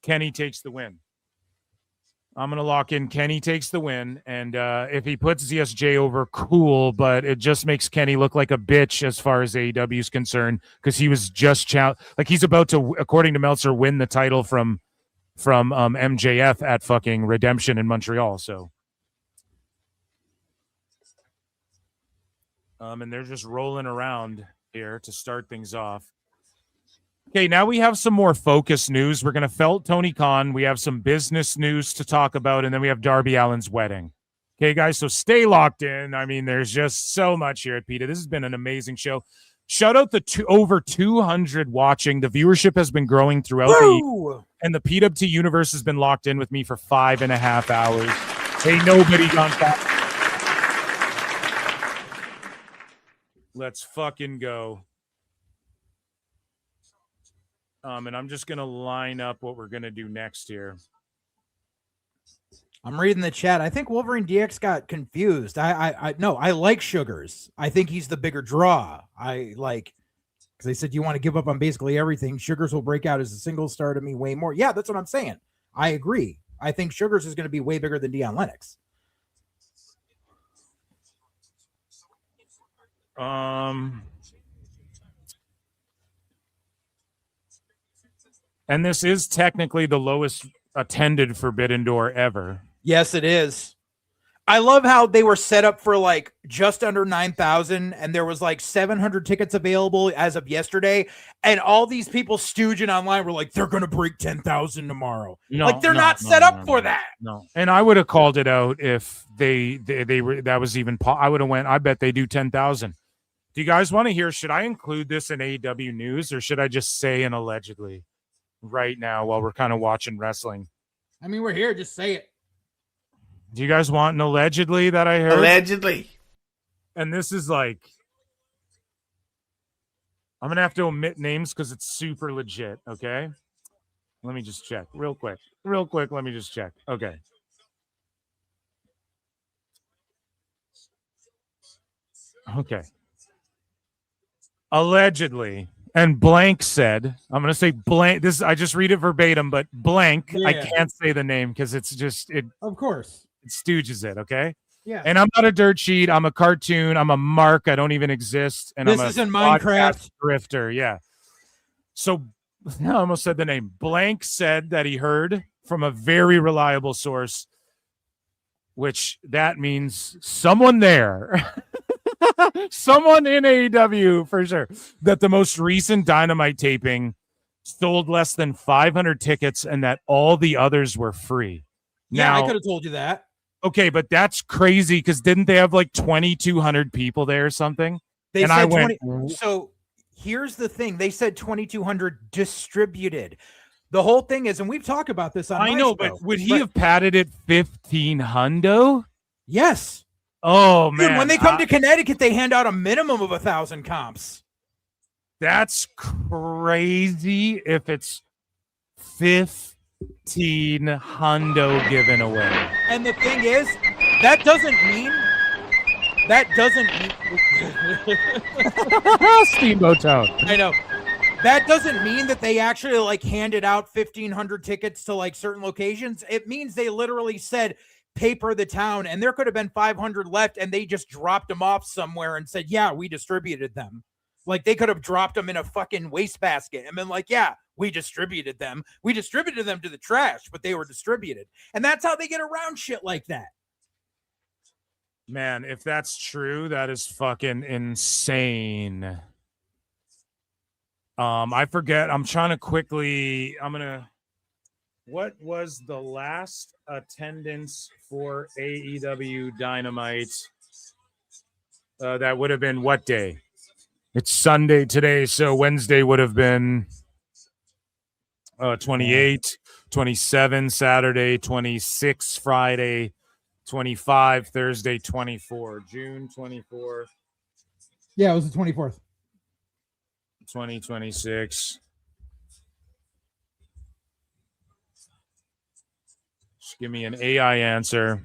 Kenny takes the win. I'm going to lock in Kenny takes the win, and if he puts ZSJ over, cool, but it just makes Kenny look like a bitch as far as AEW is concerned, because he was just like he's about to, according to Meltzer, win the title from MJF at fucking Redemption in Montreal. So, and they're just rolling around here to start things off. Okay, now we have some more focused news. We're going to felt Tony Khan. We have some business news to talk about, and then we have Darby Allin's wedding. Okay, guys, so stay locked in. I mean, there's just so much here at PETA. This has been an amazing show. Shout out the over 200 watching. The viewership has been growing throughout and the PWT universe has been locked in with me for 5.5 hours. Ain't nobody gone fast. Let's fucking go. And I'm just going to line up what we're going to do next here. I'm reading the chat. I think Wolverine DX got confused. I like Sugars. I think he's the bigger draw. Because they said you want to give up on basically everything. Sugars will break out as a single star to me way more. Yeah, that's what I'm saying. I agree. I think Sugars is going to be way bigger than Deion Lennox. And this is technically the lowest attended Forbidden Door ever. Yes, it is. I love how they were set up for like just under 9,000 and there was like 700 tickets available as of yesterday. And all these people stooging online were like, they're going to break 10,000 tomorrow. They're not set up for that. No. And I would have called it out if they were, that was even, I would have went, I bet they do 10,000. Do you guys want to hear, should I include this in AEW news or should I just say an allegedly right now while we're kind of watching wrestling? I mean, we're here. Just say it. Do you guys want an allegedly that I heard? Allegedly. And this is like, I'm going to have to omit names because it's super legit, okay? Let me just check real quick. Let me just check. Okay. Okay. Allegedly. And blank said, I'm going to say blank. This, I just read it verbatim, but blank, yeah. I can't say the name because it's just, of course, it stooges it. Okay. Yeah. And I'm not a dirt sheet. I'm a cartoon. I'm a mark. I don't even exist. And this I'm is in Minecraft drifter. Yeah. So I almost said the name. Blank said that he heard from a very reliable source, which that means someone there. Someone in AEW for sure, that the most recent Dynamite taping sold less than 500 tickets and that all the others were free. Yeah, now, I could have told you that. Okay, but that's crazy because didn't they have like 2,200 people there or something? They and said I went, 20. So here's the thing. They said 2,200 distributed. The whole thing is, and we've talked about this on I my know, show, but would he have padded it 1,500? Yes. Oh, Dude, man. when they come to Connecticut, they hand out a minimum of 1,000 comps. That's crazy if it's 1,500 given away. And the thing is, that doesn't mean Steamboat Town. I know. That doesn't mean that they actually like handed out 1,500 tickets to like certain locations. It means they literally said, paper the town, and there could have been 500 left and they just dropped them off somewhere and said, yeah, we distributed them. Like they could have dropped them in a fucking wastebasket and been like, yeah, we distributed them to the trash, but they were distributed. And that's how they get around shit like that. Man, if that's true, that is fucking insane. I forget, I'm trying to quickly, what was the last attendance for AEW Dynamite? That would have been what day? It's Sunday today, so Wednesday would have been 28, 27 Saturday, 26 Friday, 25 Thursday, 24 June 24, Yeah, it was the 24th. 2026. Just give me an AI answer.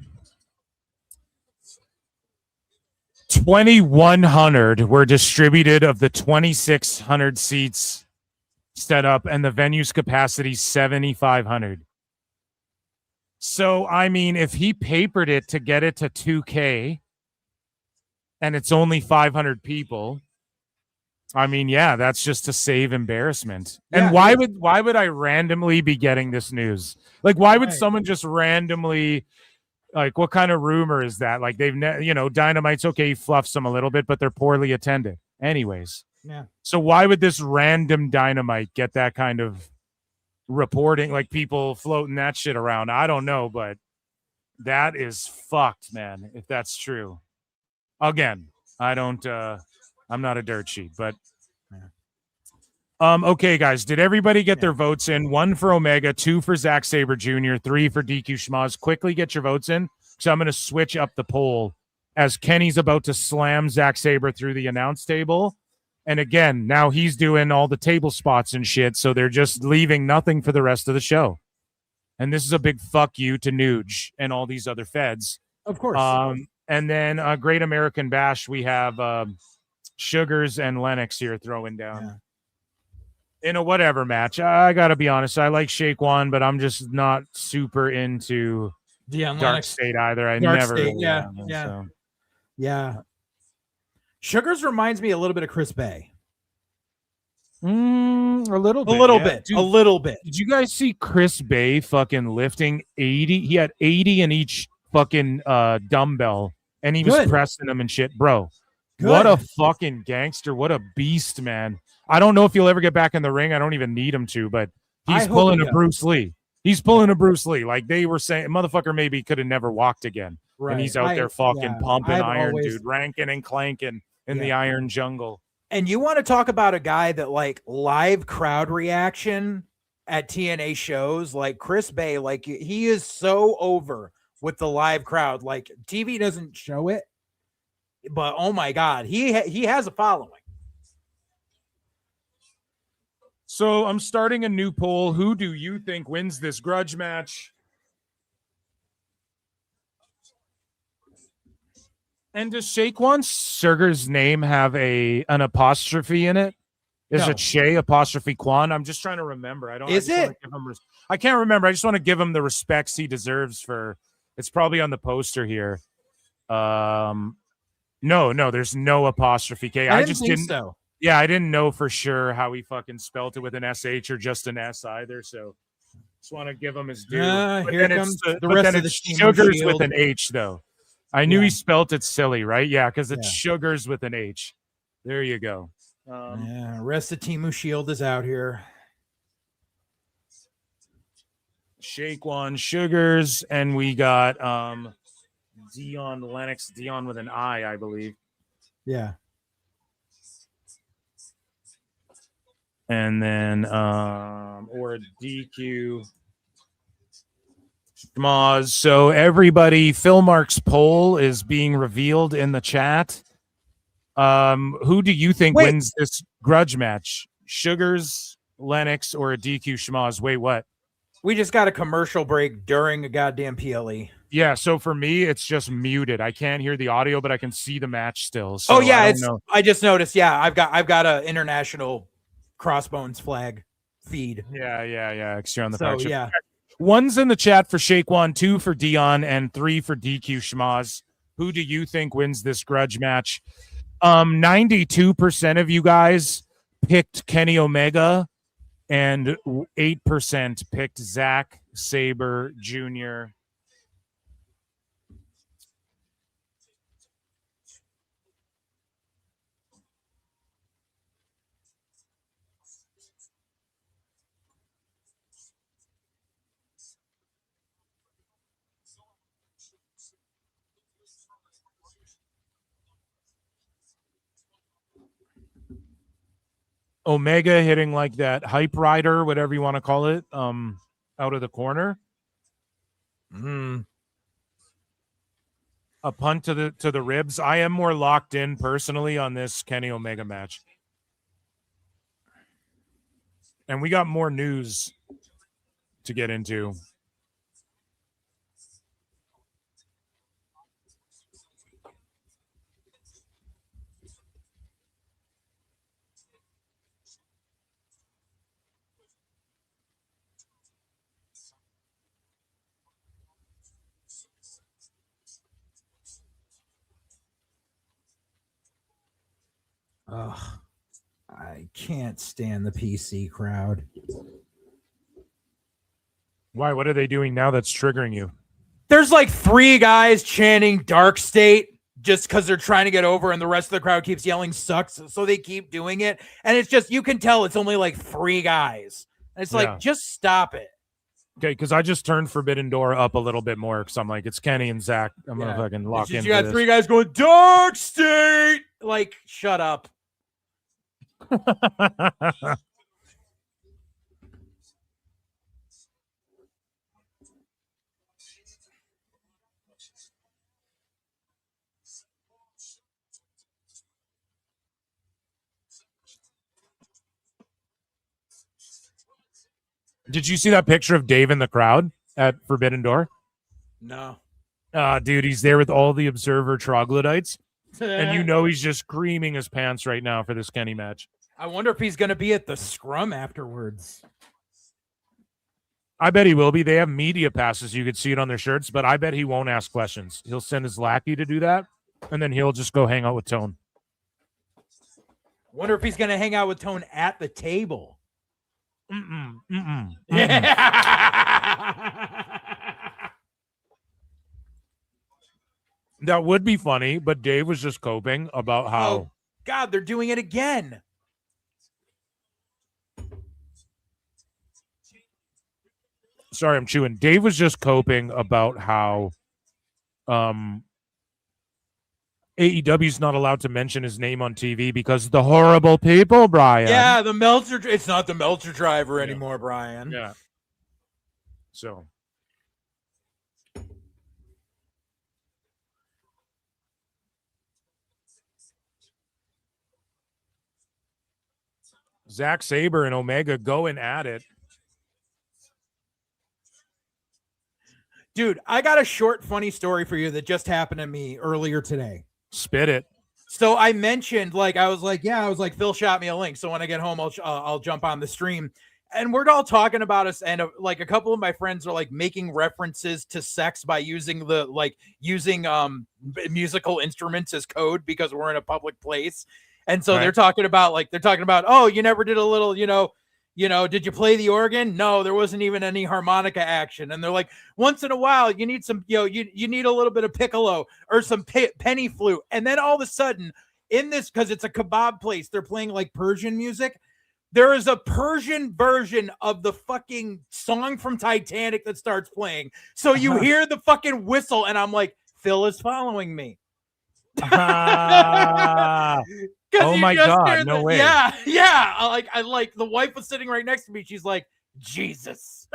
2,100 were distributed of the 2,600 seats set up, and the venue's capacity 7,500. So, I mean, if he papered it to get it to 2K and it's only 500 people, I mean, yeah, that's just to save embarrassment. Yeah, and why would I randomly be getting this news? Like, why would someone just randomly, like, what kind of rumor is that? Like, Dynamite's okay, he fluffs them a little bit, but they're poorly attended. Anyways. Yeah. So why would this random Dynamite get that kind of reporting, like people floating that shit around? I don't know, but that is fucked, man, if that's true. Again, I'm not a dirt sheet, but okay, guys, did everybody get their votes in? 1 for Omega, 2 for Zack Sabre Jr., 3 for DQ Schmaz. Quickly get your votes in, because I'm going to switch up the poll as Kenny's about to slam Zack Sabre through the announce table. And again, now he's doing all the table spots and shit, so they're just leaving nothing for the rest of the show. And this is a big fuck you to Nuge and all these other feds. Of course. And then Great American Bash, we have Sugars and Lennox here throwing down. Yeah. In a whatever match. I got to be honest, I like Shake One, but I'm just not super into Dark Dark State either. I Dark never State, really yeah, am, yeah. so. Yeah. Sugars reminds me a little bit of Chris Bay. A little bit. A little yeah. bit. Dude, a little bit. Did you guys see Chris Bay fucking lifting 80? He had 80 in each fucking dumbbell, and he was Good. pressing them and shit. Bro, Good. what a fucking gangster. What a beast, man. I don't know if he'll ever get back in the ring. I don't even need him to, but he's pulling a Bruce Lee. He's pulling a Bruce Lee. Like they were saying, motherfucker maybe could have never walked again. Right. And he's out there fucking pumping I've iron, always- dude, ranking and clanking in the iron jungle. And you want to talk about a guy that like live crowd reaction at TNA shows, like Chris Bay, like he is so over with the live crowd. Like TV doesn't show it, but oh my God, he has a following. So I'm starting a new poll. Who do you think wins this grudge match? And does Shaquan Sugar's name have an apostrophe in it? Is No. it Shay apostrophe Quan? I'm just trying to remember. I Is just wanna it? give him I can't remember. I just want to give him the respects he deserves for. It's probably on the poster here. No, there's no apostrophe K. I just think didn't. so. Yeah, I didn't know for sure how he fucking spelt it with an SH or just an S either. So just want to give him his due. But Here then comes it's the rest then of the it's team Sugars shield. with an H though. I knew he spelt it silly, right? Yeah, because it's Yeah. Sugars with an H. There you go. Yeah, rest of Timu Shield is out here. Shaquan Sugars, and we got Dion Lennox, Dion with an I believe. Yeah. And then or DQ Schmaz. So everybody, Phil Mark's poll is being revealed in the chat. Who do you think wins this grudge match? Sugars, Lennox, or a DQ Schmaz? Wait, what? We just got a commercial break during a goddamn PLE. Yeah, so for me, it's just muted. I can't hear the audio, but I can see the match still. So I just noticed. Yeah, I've got a international Crossbones flag feed. Yeah. Extra on the So, partnership. yeah. One's in the chat for Shaquan, 2 for Dion, and 3 for DQ Schmaz. Who do you think wins this grudge match? 92% of you guys picked Kenny Omega, and 8% picked Zack Sabre Jr. Omega hitting like that hype rider, whatever you want to call it, out of the corner. A punt to the ribs. I am more locked in personally on this Kenny Omega match. And we got more news to get into. Ugh, I can't stand the PC crowd. Why? What are they doing now that's triggering you? There's like 3 guys chanting Dark State just because they're trying to get over, and the rest of the crowd keeps yelling sucks, so they keep doing it. And it's just, you can tell it's only like 3 guys. And it's like, just stop it. Okay, because I just turned Forbidden Door up a little bit more because I'm like, it's Kenny and Zach. I'm gonna fucking lock in. You got 3 guys going Dark State. Like, shut up. Did you see that picture of Dave in the crowd at Forbidden Door? No. Dude, he's there with all the Observer troglodytes. And you know he's just screaming his pants right now for this Kenny match. I wonder if he's going to be at the scrum afterwards. I bet he will be. They have media passes. You could see it on their shirts, but I bet he won't ask questions. He'll send his lackey to do that, and then he'll just go hang out with Tone. Wonder if he's going to hang out with Tone at the table. That would be funny, but Dave was just coping about how... Oh, God, they're doing it again. Sorry, I'm chewing. Dave was just coping about how AEW's not allowed to mention his name on TV because of the horrible people, Brian. Yeah, the Meltzer... It's not the Meltzer driver anymore, Brian. Yeah. So... Zack Sabre and Omega going at it. Dude, I got a short, funny story for you that just happened to me earlier today. Spit it. So I mentioned, I was like, Phil shot me a link. So when I get home, I'll jump on the stream. And we're all talking about us. And a couple of my friends are making references to sex by using musical instruments as code because we're in a public place. And so they're talking about, oh, you never did a little, did you play the organ? No, there wasn't even any harmonica action. And they're like, once in a while, you need some, you need a little bit of piccolo or some penny flute. And then all of a sudden in this, because it's a kebab place, they're playing Persian music. There is a Persian version of the fucking song from Titanic that starts playing. So you hear the fucking whistle and I'm like, Phil is following me. Oh my God, no way. Yeah. I the wife was sitting right next to me. She's like, Jesus.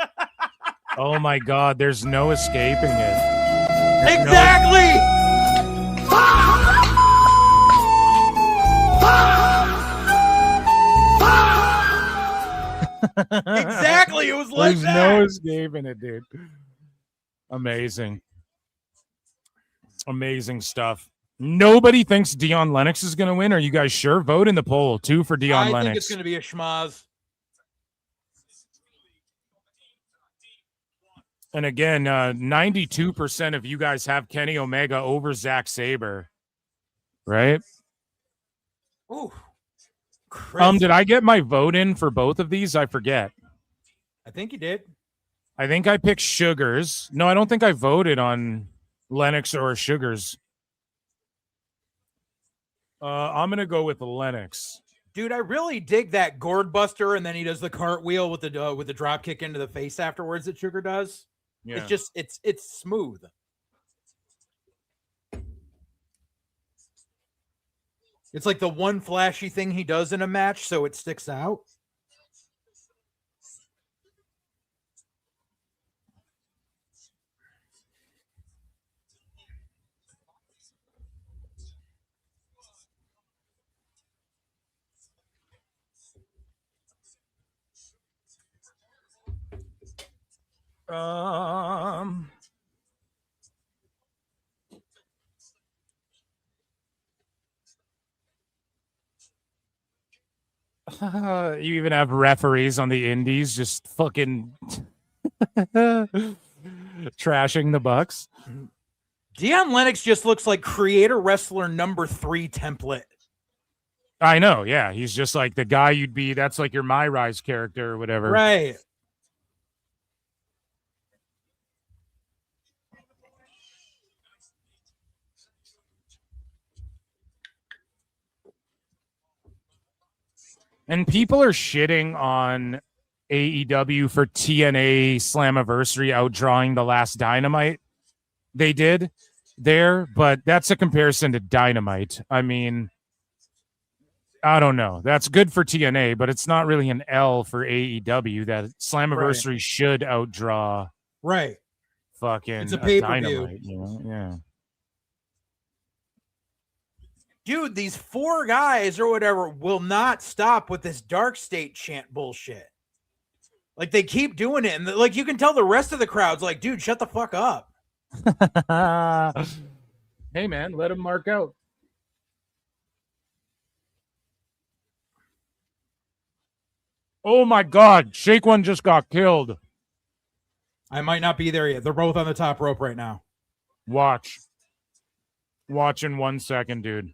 Oh my God, there's no escaping it. Exactly. Exactly. It was like there's that. No escaping it, dude. Amazing. Amazing stuff. Nobody thinks Dion Lennox is going to win. Are you guys sure? Vote in the poll, 2 for Dion Lennox. I think it's going to be a schmaz. And again, 92% of you guys have Kenny Omega over Zack Sabre, right? Ooh. Did I get my vote in for both of these? I forget. I think you did. I think I picked Sugars. No, I don't think I voted on Lennox or Sugars. I'm gonna go with Lennox. Dude, I really dig that gourd buster, and then he does the cartwheel with the drop kick into the face afterwards that Sugar does. Yeah. It's just it's smooth. It's like the one flashy thing he does in a match, so it sticks out. You even have referees on the indies just fucking trashing the Bucks. Dion Lennox just looks like creator wrestler number 3 template. I know, yeah. He's just like the guy you'd be, that's like your My Rise character or whatever. Right. And people are shitting on AEW for TNA Slammiversary outdrawing the last Dynamite they did there, but that's a comparison to Dynamite. I mean, I don't know. That's good for TNA, but it's not really an L for AEW. That Slammiversary should outdraw fucking It's a pay-per-view. Dynamite, you know? Yeah. Dude, these 4 guys or whatever will not stop with this Dark State chant bullshit. Like, they keep doing it. And, like, you can tell the rest of the crowd's like, dude, shut the fuck up. Hey, man, let him mark out. Oh, my God. Shake One just got killed. I might not be there yet. They're both on the top rope right now. Watch. Watch in 1 second, dude.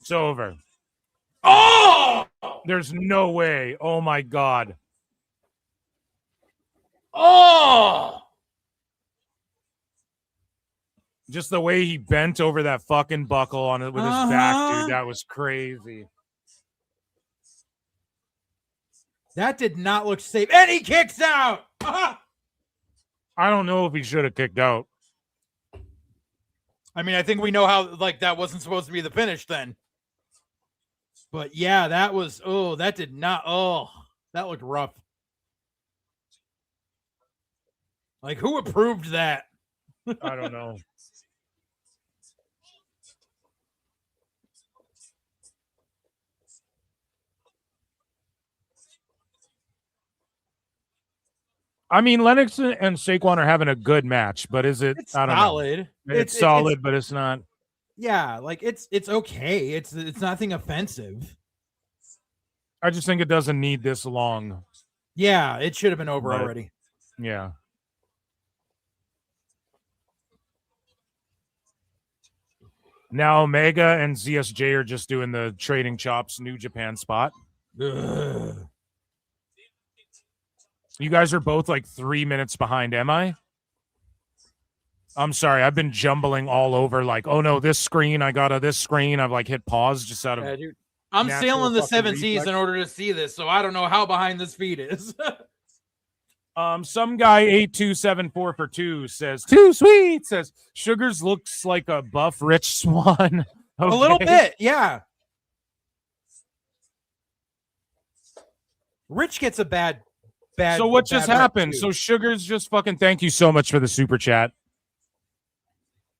It's over. Oh! There's no way. Oh, my God. Oh! Just the way he bent over that fucking buckle on it with his back, dude. That was crazy. That did not look safe. And he kicks out. I don't know if he should have kicked out. I mean, I think we know how, like, that wasn't supposed to be the finish then. But yeah, that was, that did not, that looked rough. Like, who approved that? I don't know. I mean, Lennox and Saquon are having a good match, but is it? It's I don't solid. know. It's solid, but it's not. Yeah, like it's okay. It's nothing offensive. I just think it doesn't need this long. Yeah, it should have been over already. Yeah. Now Omega and ZSJ are just doing the trading chops New Japan spot. Ugh. You guys are both like 3 minutes behind, am I? I'm sorry, I've been jumbling all over. Like, oh no, this screen, I got this screen. I've like hit pause just out of. Yeah, dude. I'm sailing the 7 seas in order to see this, so I don't know how behind this feed is. Some guy 8274 for 2 says too sweet. Says Sugars looks like a buff Rich Swann. A little bit, yeah. Rich gets a bad. So what just happened? So Sugars just fucking thank you so much for the super chat.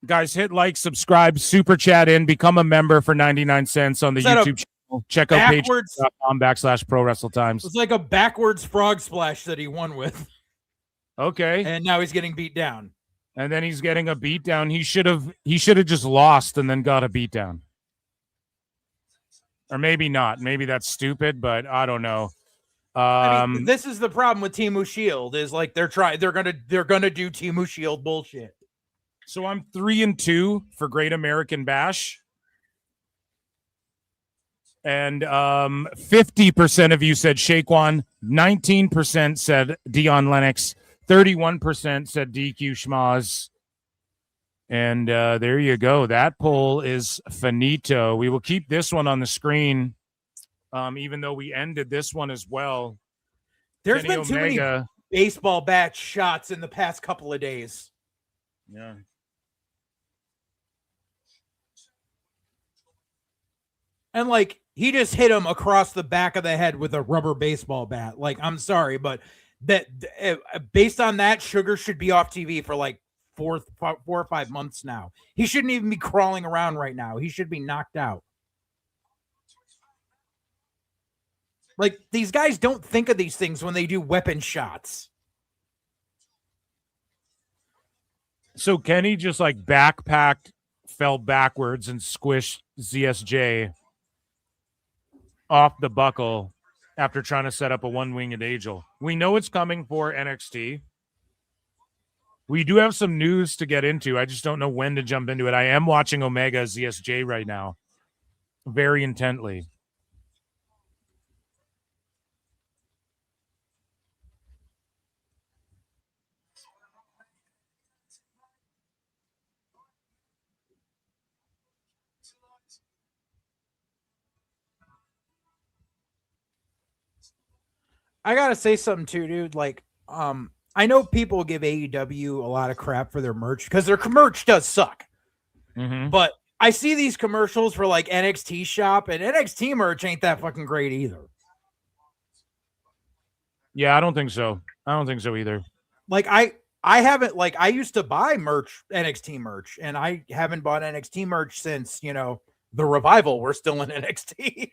Guys, hit like, subscribe, super chat in, become a member for 99 cents on the YouTube channel. Check out patreon.com/Pro Wrestle Times. It's like a backwards frog splash that he won with. Okay. And now he's getting beat down. And then he's getting a beat down. He should have just lost and then got a beat down. Or maybe not. Maybe that's stupid, but I don't know. I mean, this is the problem with Temu Shield is like they're gonna do Temu Shield bullshit. So I'm 3-2 for Great American Bash. And 50% of you said Shaquan, 19% said Dion Lennox, 31% said DQ Schmaz. And there you go. That poll is finito. We will keep this one on the screen, even though we ended this one as well. There's Kenny been too many baseball bat shots in the past couple of days. Yeah. And like he just hit him across the back of the head with a rubber baseball bat. Like, I'm sorry, but that based on that, Sugar should be off TV for like 4 or 5 months now. He shouldn't even be crawling around right now. He should be knocked out. Like, these guys don't think of these things when they do weapon shots. So Kenny just like backpacked, fell backwards, and squished ZSJ off the buckle after trying to set up a one-winged angel. We know it's coming for NXT. We do have some news to get into. I just don't know when to jump into it. I am watching Omega ZSJ right now very intently. I gotta say something too, dude. Like, I know people give AEW a lot of crap for their merch because their merch does suck. But I see these commercials for like NXT shop, and NXT merch ain't that fucking great either. Yeah, I don't think so. I don't think so either. Like I haven't, like, I used to buy merch, NXT merch, and I haven't bought NXT merch since, you know, the Revival. We're still in NXT.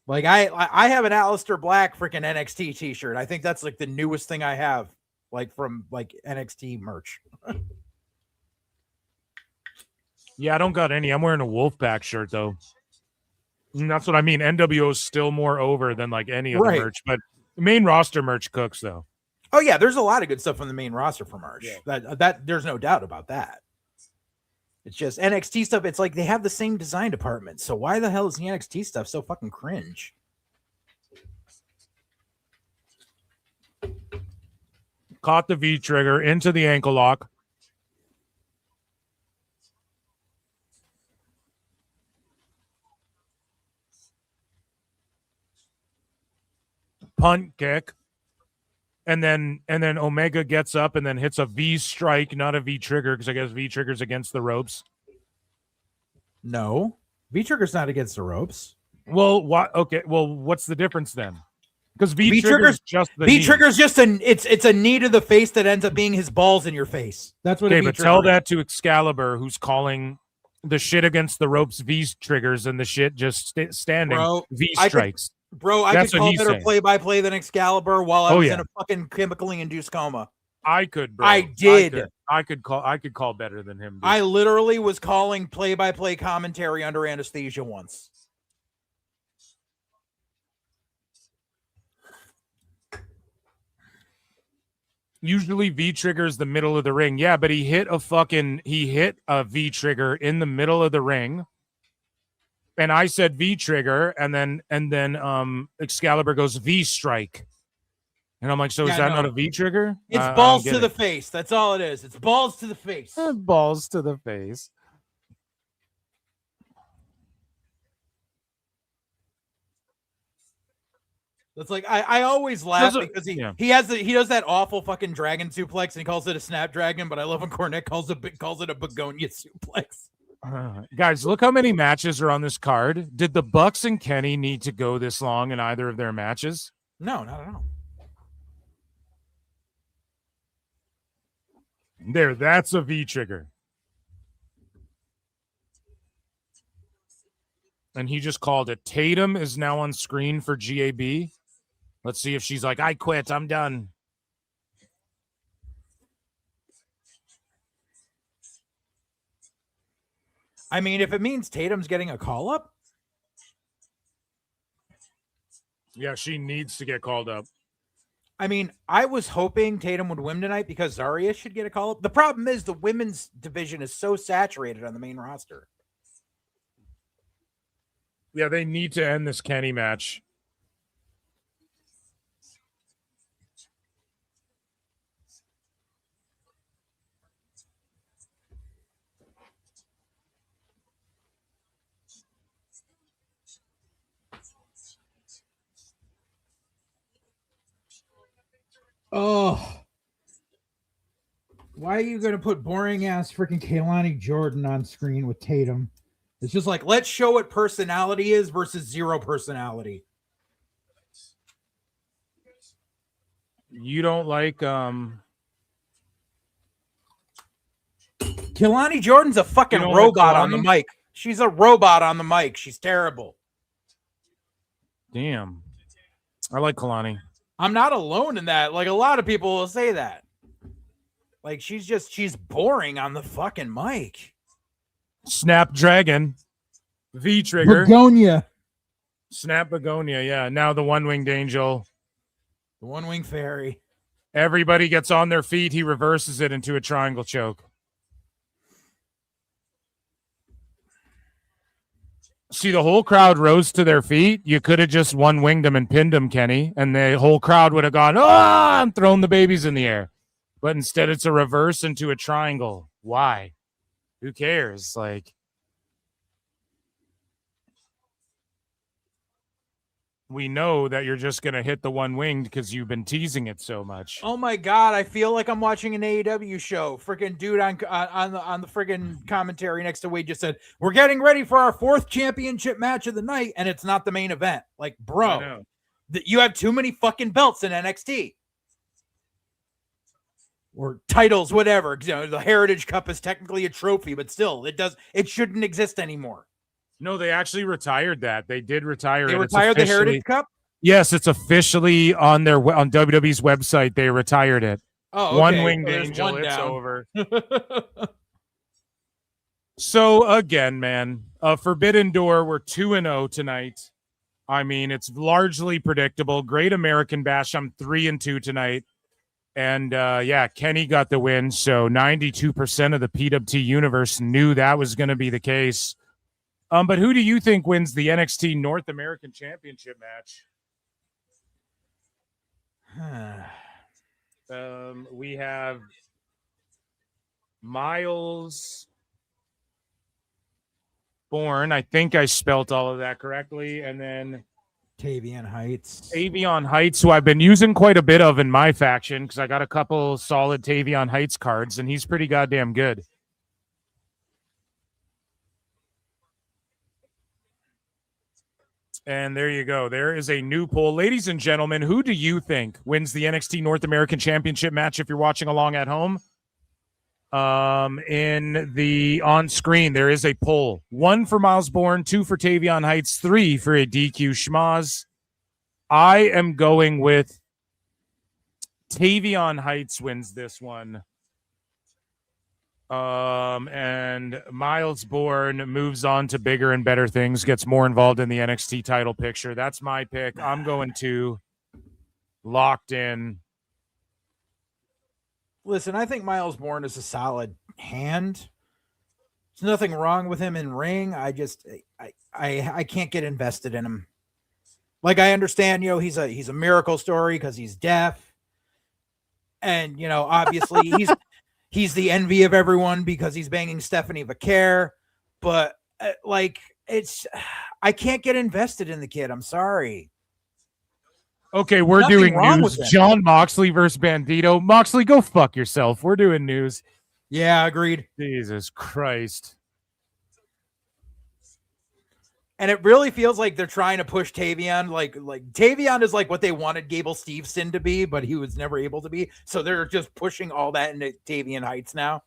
Like I have an Aleister Black freaking NXT t-shirt. I think that's like the newest thing I have, like from like NXT merch. Yeah, I don't got any. I'm wearing a Wolfpack shirt though. And that's what I mean. NWO is still more over than like any other merch, but main roster merch cooks though. Oh yeah, there's a lot of good stuff on the main roster for merch. Yeah. That there's no doubt about that. It's just NXT stuff. It's like they have the same design department. So why the hell is the NXT stuff so fucking cringe? Caught the V trigger into the ankle lock. Punt kick. And then Omega gets up and then hits a V strike, not a V trigger, because I guess V trigger's against the ropes. No, V trigger's not against the ropes. Well, what? Okay, well, what's the difference then? Because V trigger's just the V knee. trigger's just it's a knee to the face that ends up being his balls in your face. That's what. Okay, a but tell that to Excalibur, who's calling the shit against the ropes V triggers and the shit just standing V strikes. I could call better play-by-play than Excalibur while I was in a fucking chemically induced coma. I could, bro. I did. I could call better than him. Dude. I literally was calling play-by-play commentary under anesthesia once. Usually V trigger is the middle of the ring. Yeah, but he hit a V trigger in the middle of the ring. And I said V trigger, and then Excalibur goes V strike. And I'm like, so is that not a V trigger? It's balls to the face. That's all it is. It's balls to the face. Balls to the face. That's like I always laugh because he does that awful fucking dragon suplex and he calls it a snapdragon, but I love when Cornette calls it a begonia suplex. Guys, look how many matches are on this card. Did the Bucks and Kenny need to go this long in either of their matches? No, not at all. There, that's a V trigger. And he just called it. Tatum is now on screen for GAB. Let's see if she's like, I quit. I'm done. I mean, if it means Tatum's getting a call up. Yeah, she needs to get called up. I mean, I was hoping Tatum would win tonight because Zaria should get a call up. The problem is the women's division is so saturated on the main roster. Yeah, they need to end this Kenny match. Oh, Why are you gonna put boring ass freaking Kehlani Jordan on screen with Tatum? It's just like, let's show what personality is versus zero personality. You don't like Kehlani Jordan's a fucking robot on the mic. She's a robot on the mic. She's terrible. Damn. I like Kalani. I'm not alone in that. Like, a lot of people will say that. Like, she's boring on the fucking mic. Snapdragon. V-Trigger. Begonia. Snap Begonia, yeah. Now the one-winged angel. The one-winged fairy. Everybody gets on their feet. He reverses it into a triangle choke. See, the whole crowd rose to their feet. You could have just one-winged him and pinned him, Kenny, and the whole crowd would have gone, ah, and thrown the babies in the air. But instead, it's a reverse into a triangle. Why? Who cares? Like, we know that you're just going to hit the one-winged because you've been teasing it so much. Oh my God, I feel like I'm watching an AEW show. Freaking dude on the freaking commentary next to Wade just said, we're getting ready for our 4th championship match of the night, and it's not the main event. Like, bro, you have too many fucking belts in NXT. Or titles, whatever. You know, the Heritage Cup is technically a trophy, but still, it shouldn't exist anymore. No, they actually retired that. They did retire it. They retired the Heritage Cup? Yes, it's officially on WWE's website. They retired it. Oh, okay. One-winged angel, it's over. So, again, man, Forbidden Door, we're 2-0 tonight. I mean, it's largely predictable. Great American Bash, I'm 3-2 tonight. And, yeah, Kenny got the win, so 92% of the PWT universe knew that was going to be the case. But who do you think wins the NXT North American Championship match? We have Miles Bourne. I think I spelt all of that correctly. And then Tavion Heights. Tavion Heights, who I've been using quite a bit of in my faction because I got a couple solid Tavion Heights cards, and he's pretty goddamn good. And there you go. There is a new poll. Ladies and gentlemen, who do you think wins the NXT North American Championship match if you're watching along at home? In the on screen, there is a poll. 1 for Miles Bourne, 2 for Tavion Heights, 3 for a DQ Schmaz. I am going with Tavion Heights wins this one. And Miles Bourne moves on to bigger and better things, gets more involved in the NXT title picture. That's my pick. I'm going to locked in. Listen, I think Miles Bourne is a solid hand. There's nothing wrong with him in ring. I can't get invested in him. Like, I understand, you know, he's a miracle story because he's deaf. And, you know, obviously he's the envy of everyone because he's banging Stephanie Vaquer. But I can't get invested in the kid. I'm sorry. Okay, we're doing news. John Moxley versus Bandito. Moxley, go fuck yourself. We're doing news. Yeah, agreed. Jesus Christ. And it really feels like they're trying to push Tavion. Like Tavion is like what they wanted Gable Steveson to be, but he was never able to be. So they're just pushing all that into Tavion Heights now.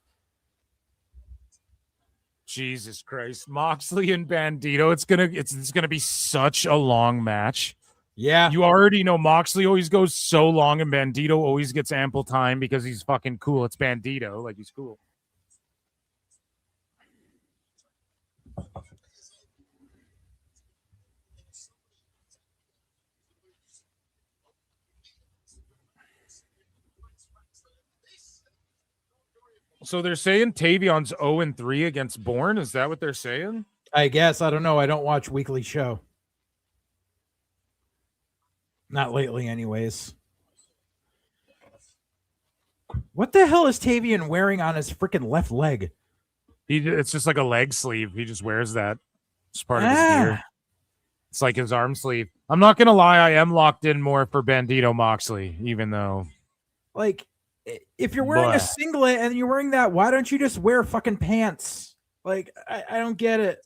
Jesus Christ. Moxley and Bandito. It's gonna be such a long match. Yeah. You already know Moxley always goes so long and Bandito always gets ample time because he's fucking cool. It's Bandito. Like, he's cool. So they're saying Tavion's 0-3 against Bourne. Is that what they're saying? I guess. I don't know. I don't watch Weekly Show. Not lately, anyways. What the hell is Tavion wearing on his freaking left leg? It's just like a leg sleeve. He just wears that. It's part of his gear. It's like his arm sleeve. I'm not going to lie. I am locked in more for Bandito Moxley, even though... Like, if you're wearing a singlet and you're wearing that, why don't you just wear fucking pants? Like, I don't get it.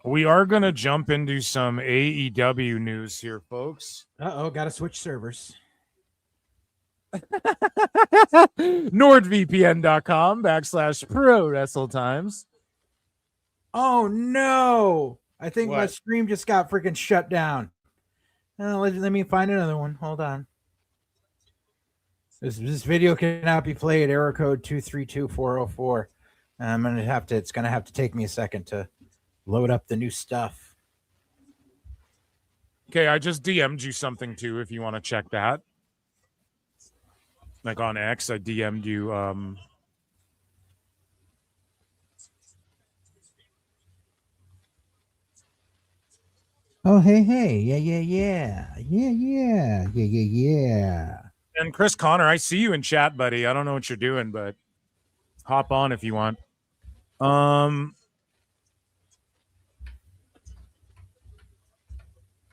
We are going to jump into some AEW news here, folks. Uh-oh, got to switch servers. NordVPN.com/Pro WrestleTimes. Oh, no. I think my stream just got freaking shut down. Let me find another one. Hold on. This video cannot be played. Error code 232404. I'm gonna have to. It's gonna have to take me a second to load up the new stuff. Okay, I just DM'd you something too. If you want to check that, like on X, I DM'd you. Oh, hey, yeah. And Chris Connor, I see you in chat, buddy. I don't know what you're doing, but hop on if you want.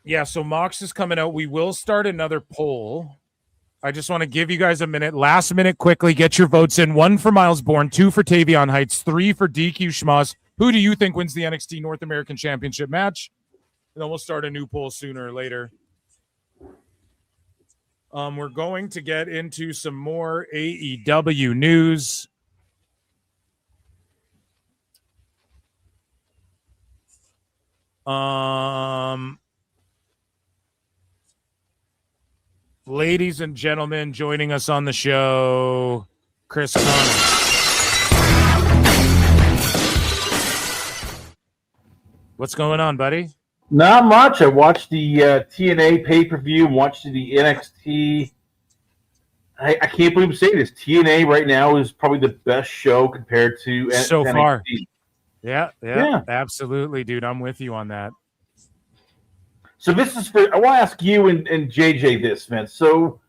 Yeah, so Mox is coming out. We will start another poll. I just want to give you guys a minute. Last minute, quickly, get your votes in. 1 for Miles Bourne, 2 for Tavion Heights, 3 for DQ Schmoz. Who do you think wins the NXT North American Championship match? And then we'll start a new poll sooner or later. We're going to get into some more AEW news. Ladies and gentlemen, joining us on the show, Chris Connor. What's going on, buddy? Not much. I watched the TNA pay-per-view, watched the NXT. I can't believe I'm saying this. TNA right now is probably the best show compared to so NXT. far. Yeah, absolutely, dude. I'm with you on that. So this is for, I want to ask you and JJ this, man. So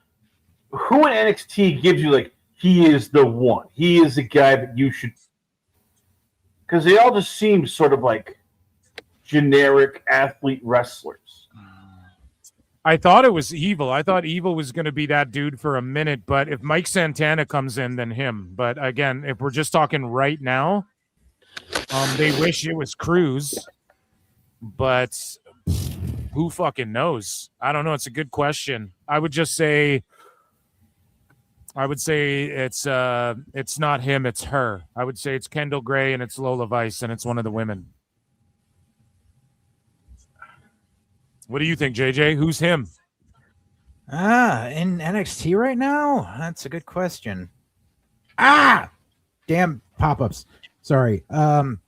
who in NXT gives you, like, he is the one? He is the guy that you should, because they all just seem sort of like generic athlete wrestlers. I thought it was Evil. I thought Evil was going to be that dude for a minute, but if Mike Santana comes in, then him. But again, if we're just talking right now, they wish it was Cruz, but who fucking knows? I don't know. It's a good question. I would say it's not him, it's her. I would say it's Kendal Gray and it's Lola Vice and it's one of the women. What do you think, JJ? Who's him? In NXT right now? That's a good question. Damn pop-ups. Sorry. He's on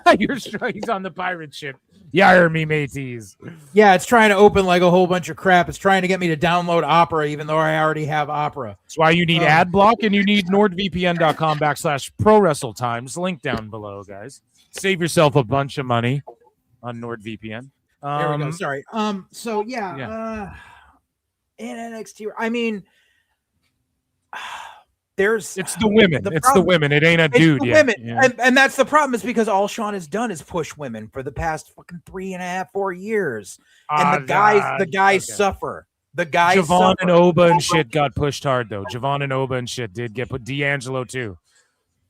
the pirate ship. Yire me, mateys. Yeah, it's trying to open like a whole bunch of crap. It's trying to get me to download Opera, even though I already have Opera. That's why you need ad block and you need NordVPN.com/Pro WrestleTimes. Link down below, guys. Save yourself a bunch of money on NordVPN. There we go. Sorry. So yeah. In NXT, I mean, it's the women. The women. It ain't a dude yet. Women. Yeah. And that's the problem, is because all Sean has done is push women for the past fucking 3.5-4 years. And the guys suffer. The guys Javon and Oba and shit got pushed hard though. Javon and Oba and shit did get put. D'Angelo too.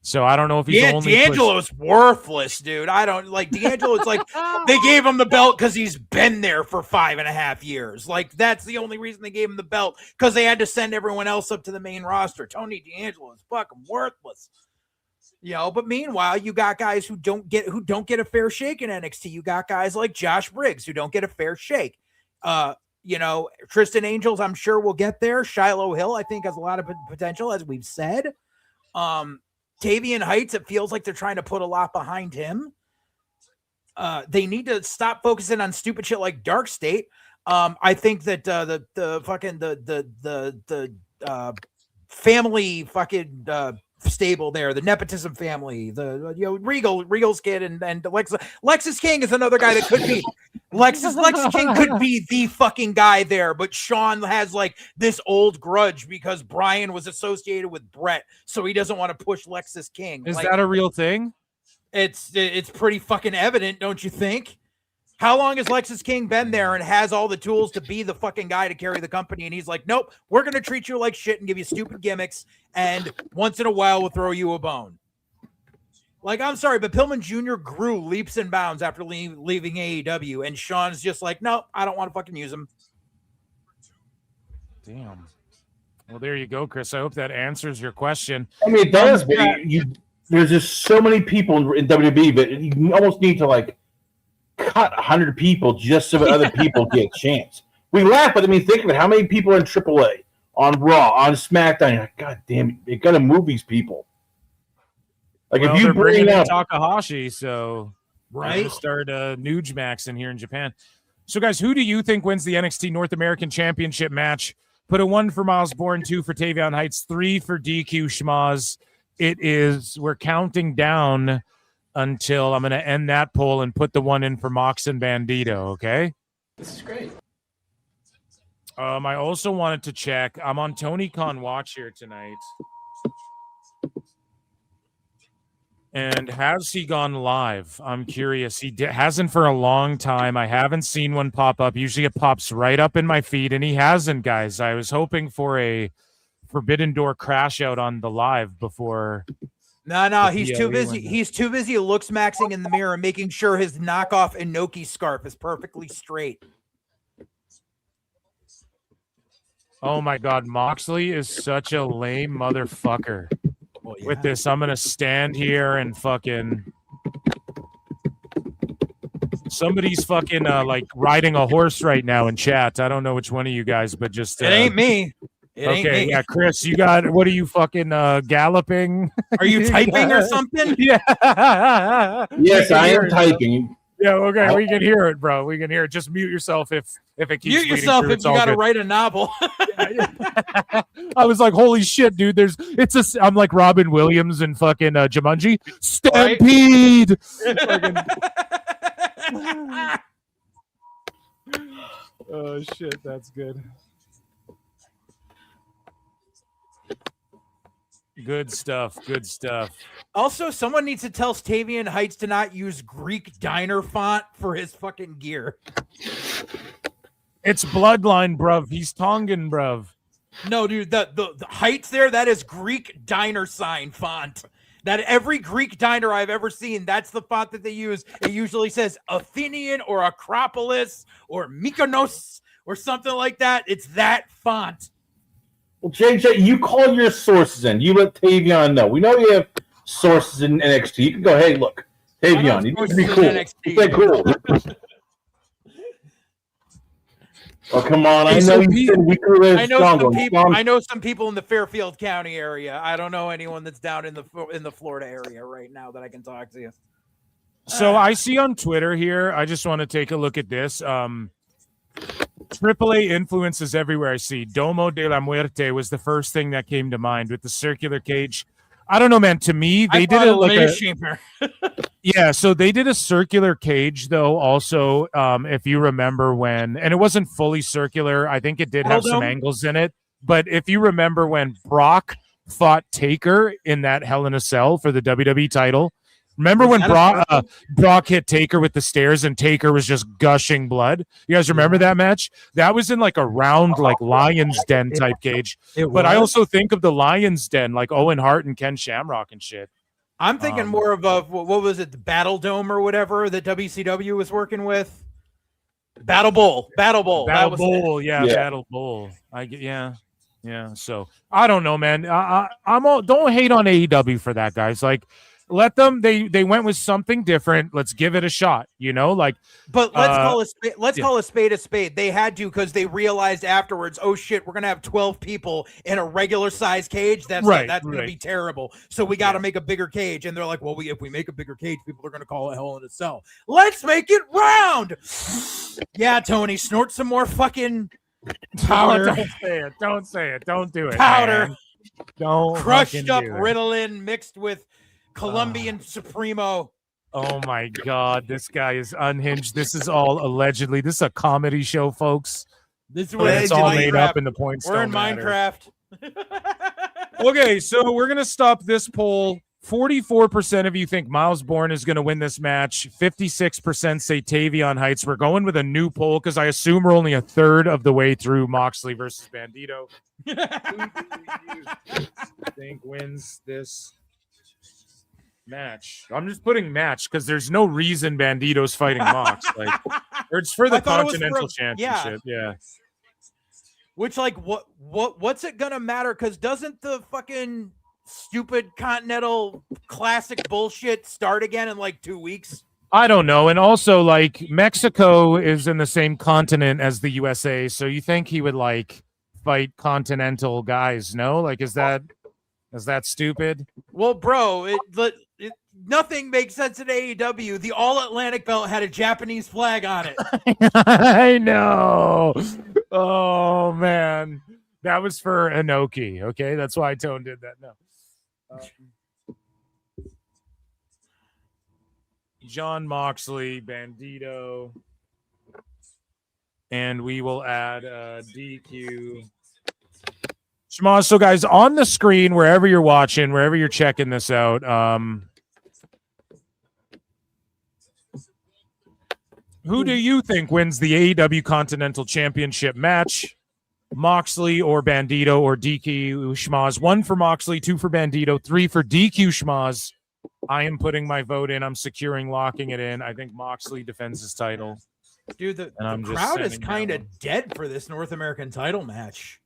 So I don't know if he's only D'Angelo's worthless, dude. I don't like D'Angelo's like they gave him the belt because he's been there for 5.5 years. Like that's the only reason they gave him the belt, because they had to send everyone else up to the main roster. Tony D'Angelo is fucking worthless. But meanwhile, you got guys who don't get a fair shake in NXT. You got guys like Josh Briggs who don't get a fair shake. Tristan Angels, I'm sure will get there. Shiloh Hill, I think, has a lot of potential, as we've said. Tavion Heights, it feels like they're trying to put a lot behind him. They need to stop focusing on stupid shit like Dark State. I think that the family fucking stable there, the nepotism family, Regal's kid and Lexus King is another guy that could be Lexus King could be the fucking guy there, but Sean has like this old grudge because Brian was associated with Brett, so he doesn't want to push Lexus King. Is that a real thing? It's pretty fucking evident, don't you think? How long has Lexus King been there and has all the tools to be the fucking guy to carry the company? And he's like, nope, we're going to treat you like shit and give you stupid gimmicks. And once in a while, we'll throw you a bone. Like, I'm sorry, but Pillman Jr. grew leaps and bounds after leaving AEW. And Sean's just like, no, I don't want to fucking use him. Damn. Well, there you go, Chris. I hope that answers your question. I mean, it does, but there's just so many people in WWE that you almost need to, like, cut 100 people just so that other people get a chance. We laugh, but I mean, think of it. How many people are in AAA, on Raw, on SmackDown? You're like, God damn it, you got to move these people. Like, well, if you bring in up Takahashi, so right, start Nugemax in here in Japan. So, guys, who do you think wins the NXT North American Championship match? Put a 1 for Miles Bourne, 2 for Tavion Heights, 3 for DQ Schmaz. We're counting down until I'm going to end that poll and put the 1 in for Mox and Bandito, okay? This is great. I also wanted to check. I'm on Tony Khan Watch here tonight. And has he gone live? I'm curious. He hasn't for a long time. I haven't seen one pop up. Usually it pops right up in my feed, and he hasn't, guys. I was hoping for a Forbidden Door crash out on the live before. No, he's too busy. He's too busy looks maxing in the mirror and making sure his knockoff Inoki scarf is perfectly straight. Oh my God, Moxley is such a lame motherfucker. Well, yeah. With this, I'm gonna stand here and fucking. Somebody's fucking like riding a horse right now in chat. I don't know which one of you guys, but just it ain't me. It ain't me. Yeah, Chris, you got what are you fucking galloping? Are you typing or something? Yeah. Yes, I am typing. Yeah, okay, we can hear it, bro. We can hear it. Just mute yourself if it keeps mute yourself through. if you got to write a novel. I was like, holy shit, dude. I'm like Robin Williams and fucking Jumanji. Stampede. Oh shit, that's good. Good stuff. Good stuff. Also, someone needs to tell Tavion Heights to not use Greek diner font for his fucking gear. It's Bloodline, bruv. He's Tongan, bruv. No, dude, the Heights there, that is Greek diner sign font. That every Greek diner I've ever seen, that's the font that they use. It usually says Athenian or Acropolis or Mykonos or something like that. It's that font. Well, JJ, you call your sources in. You let Tavion know. We know you have sources in NXT. You can go, hey, look, Tavion, you need to be cool. Stay cool. Oh, come on. I know you said we could live I know some people in the Fairfield County area. I don't know anyone that's down in the Florida area right now that I can talk to you. So I see on Twitter here, I just want to take a look at this. AAA influences everywhere I see. Domo de la Muerte was the first thing that came to mind with the circular cage. I don't know, man. To me, they did it like yeah. So they did a circular cage, though. Also, if you remember when, and it wasn't fully circular. I think it did have some angles in it. But if you remember when Brock fought Taker in that Hell in a Cell for the WWE title. Remember when Brock hit Taker with the stairs and Taker was just gushing blood? You guys remember that match? That was in like a round, like Lion's Den type cage. But I also think of the Lion's Den, like Owen Hart and Ken Shamrock and shit. I'm thinking more of a, what was it, the Battle Dome or whatever that WCW was working with? Battle Bowl. Battle Bowl, yeah, Battle Bowl. Yeah. So I don't know, man. Don't hate on AEW for that, guys. Like, let them. They went with something different. Let's give it a shot. You know, like. But let's call a spade a spade. They had to because they realized afterwards. Oh shit, we're gonna have 12 people in a regular size cage. That's gonna be terrible. So we got to make a bigger cage. And they're like, well, if we make a bigger cage, people are gonna call it Hell in a Cell. Let's make it round. Yeah, Tony, snort some more fucking powder. Don't say it. Don't do it. Powder. Man. Don't crushed up Ritalin mixed with Colombian Supremo. Oh my God, this guy is unhinged. This is all allegedly. This is a comedy show, folks. This is what it's all made up, and the points. We're in don't matter. Minecraft. Okay, so we're gonna stop this poll 44% of you think Miles Bourne is going to win this match. 56% say Tavion Heights. We're going with a new poll because I assume we're only a third of the way through Moxley versus Bandito. Who do you think wins this match? I'm just putting match because there's no reason Bandito's fighting Mox. Like, or it's for the Continental Championship. Yeah. Which, like, what's it gonna matter? Because doesn't the fucking stupid Continental Classic bullshit start again in like 2 weeks? I don't know. And also, like, Mexico is in the same continent as the USA, so you think he would like fight continental guys? No, like, is that stupid? Well, bro, nothing makes sense in AEW. The All Atlantic belt had a Japanese flag on it. I know. Oh man, that was for Inoki. Okay, that's why Tone did that. No. John Moxley, Bandito, and we will add DQ. Shmaz, so guys, on the screen, wherever you're watching, wherever you're checking this out, who do you think wins the AEW Continental Championship match? Moxley or Bandito or DQ Shmaz? 1 for Moxley, 2 for Bandito, 3 for DQ Shmaz. I am putting my vote in. I'm securing, locking it in. I think Moxley defends his title. Dude, the crowd is kind of dead for this North American title match.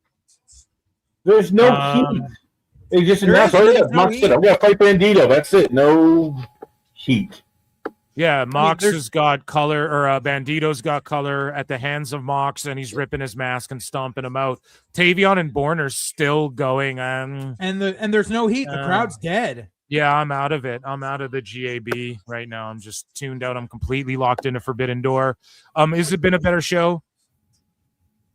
There's no heat. It's just announced. Mox said, "I'm gonna fight Bandito." That's it. No heat. Yeah, Mox has got color, or Bandito's got color at the hands of Mox, and he's ripping his mask and stomping him out. Tavion and Bourne are still going, and there's no heat. The crowd's dead. Yeah, I'm out of it. I'm out of the GAB right now. I'm just tuned out. I'm completely locked into Forbidden Door. Has it been a better show?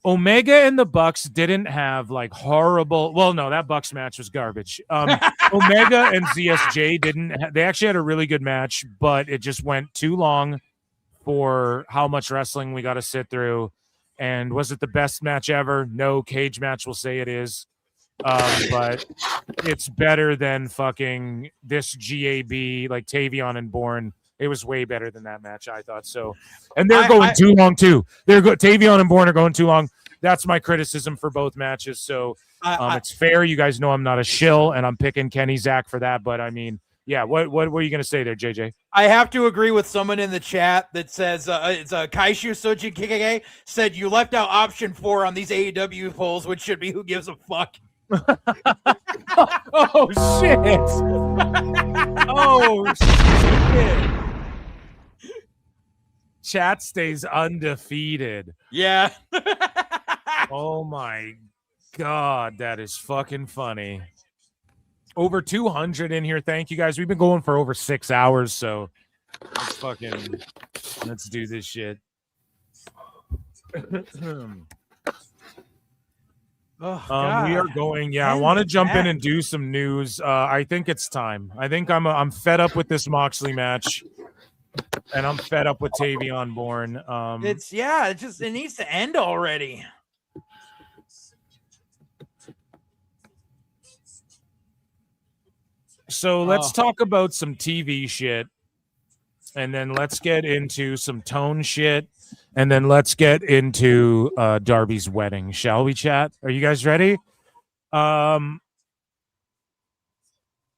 Omega and the Bucks didn't have like horrible. Well, no, that Bucks match was garbage. Omega and ZSJ didn't. They actually had a really good match, but it just went too long for how much wrestling we got to sit through. And was it the best match ever? No, Cage Match will say it is. But it's better than fucking this GAB, like Tavion and Bourne. It was way better than that match, I thought. So, and they're going too long too. Tavion and Bourne are going too long. That's my criticism for both matches. So it's fair. You guys know I'm not a shill, and I'm picking Kenny Zach for that. But I mean, yeah. What were you going to say there, JJ? I have to agree with someone in the chat that says it's Kaishu Soji Kikage said you left out option 4 on these AEW polls, which should be who gives a fuck. Oh shit! Oh shit! Chat stays undefeated. Yeah. Oh my god, that is fucking funny. Over 200 in here. Thank you guys. We've been going for over 6 hours, so let's do this shit. Oh, we are going. Yeah, I want to jump in and do some news. I think it's time. I think I'm fed up with this Moxley match, and I'm fed up with Tavion Bourne. It needs to end already. So let's talk about some TV shit, and then let's get into some Tone shit. And then let's get into Darby's wedding, shall we, chat? Are you guys ready?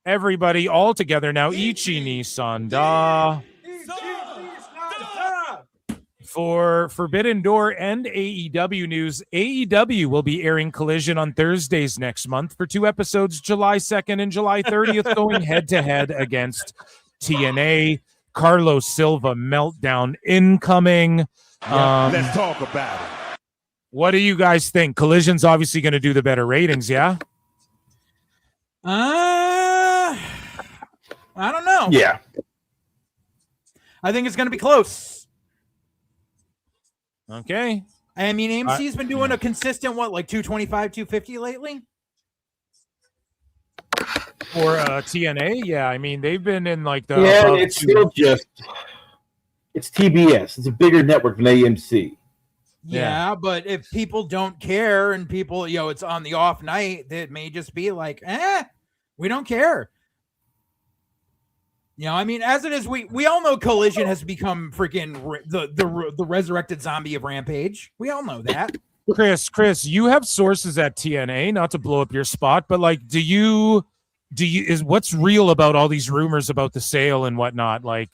Everybody all together now. Ichi ni Sanda. For Forbidden Door and AEW news, AEW will be airing Collision on Thursdays next month for 2 episodes, July 2nd and July 30th, going head-to-head against TNA. Carlos Silva meltdown incoming. Let's talk about it. What do you guys think? Collision's obviously going to do the better ratings, yeah? I don't know. Yeah. I think it's going to be close. Okay. I mean, AMC's been doing a consistent, 225, 250 lately? For TNA, yeah. I mean, they've been in like the... Yeah, it's still just... It's TBS. It's a bigger network than AMC. Yeah, but if people don't care and people, it's on the off night, it may just be like, we don't care. You know, I mean, as it is, we all know Collision has become freaking the resurrected zombie of Rampage. We all know that. Chris, you have sources at TNA, not to blow up your spot, but like, is what's real about all these rumors about the sale and whatnot? Like,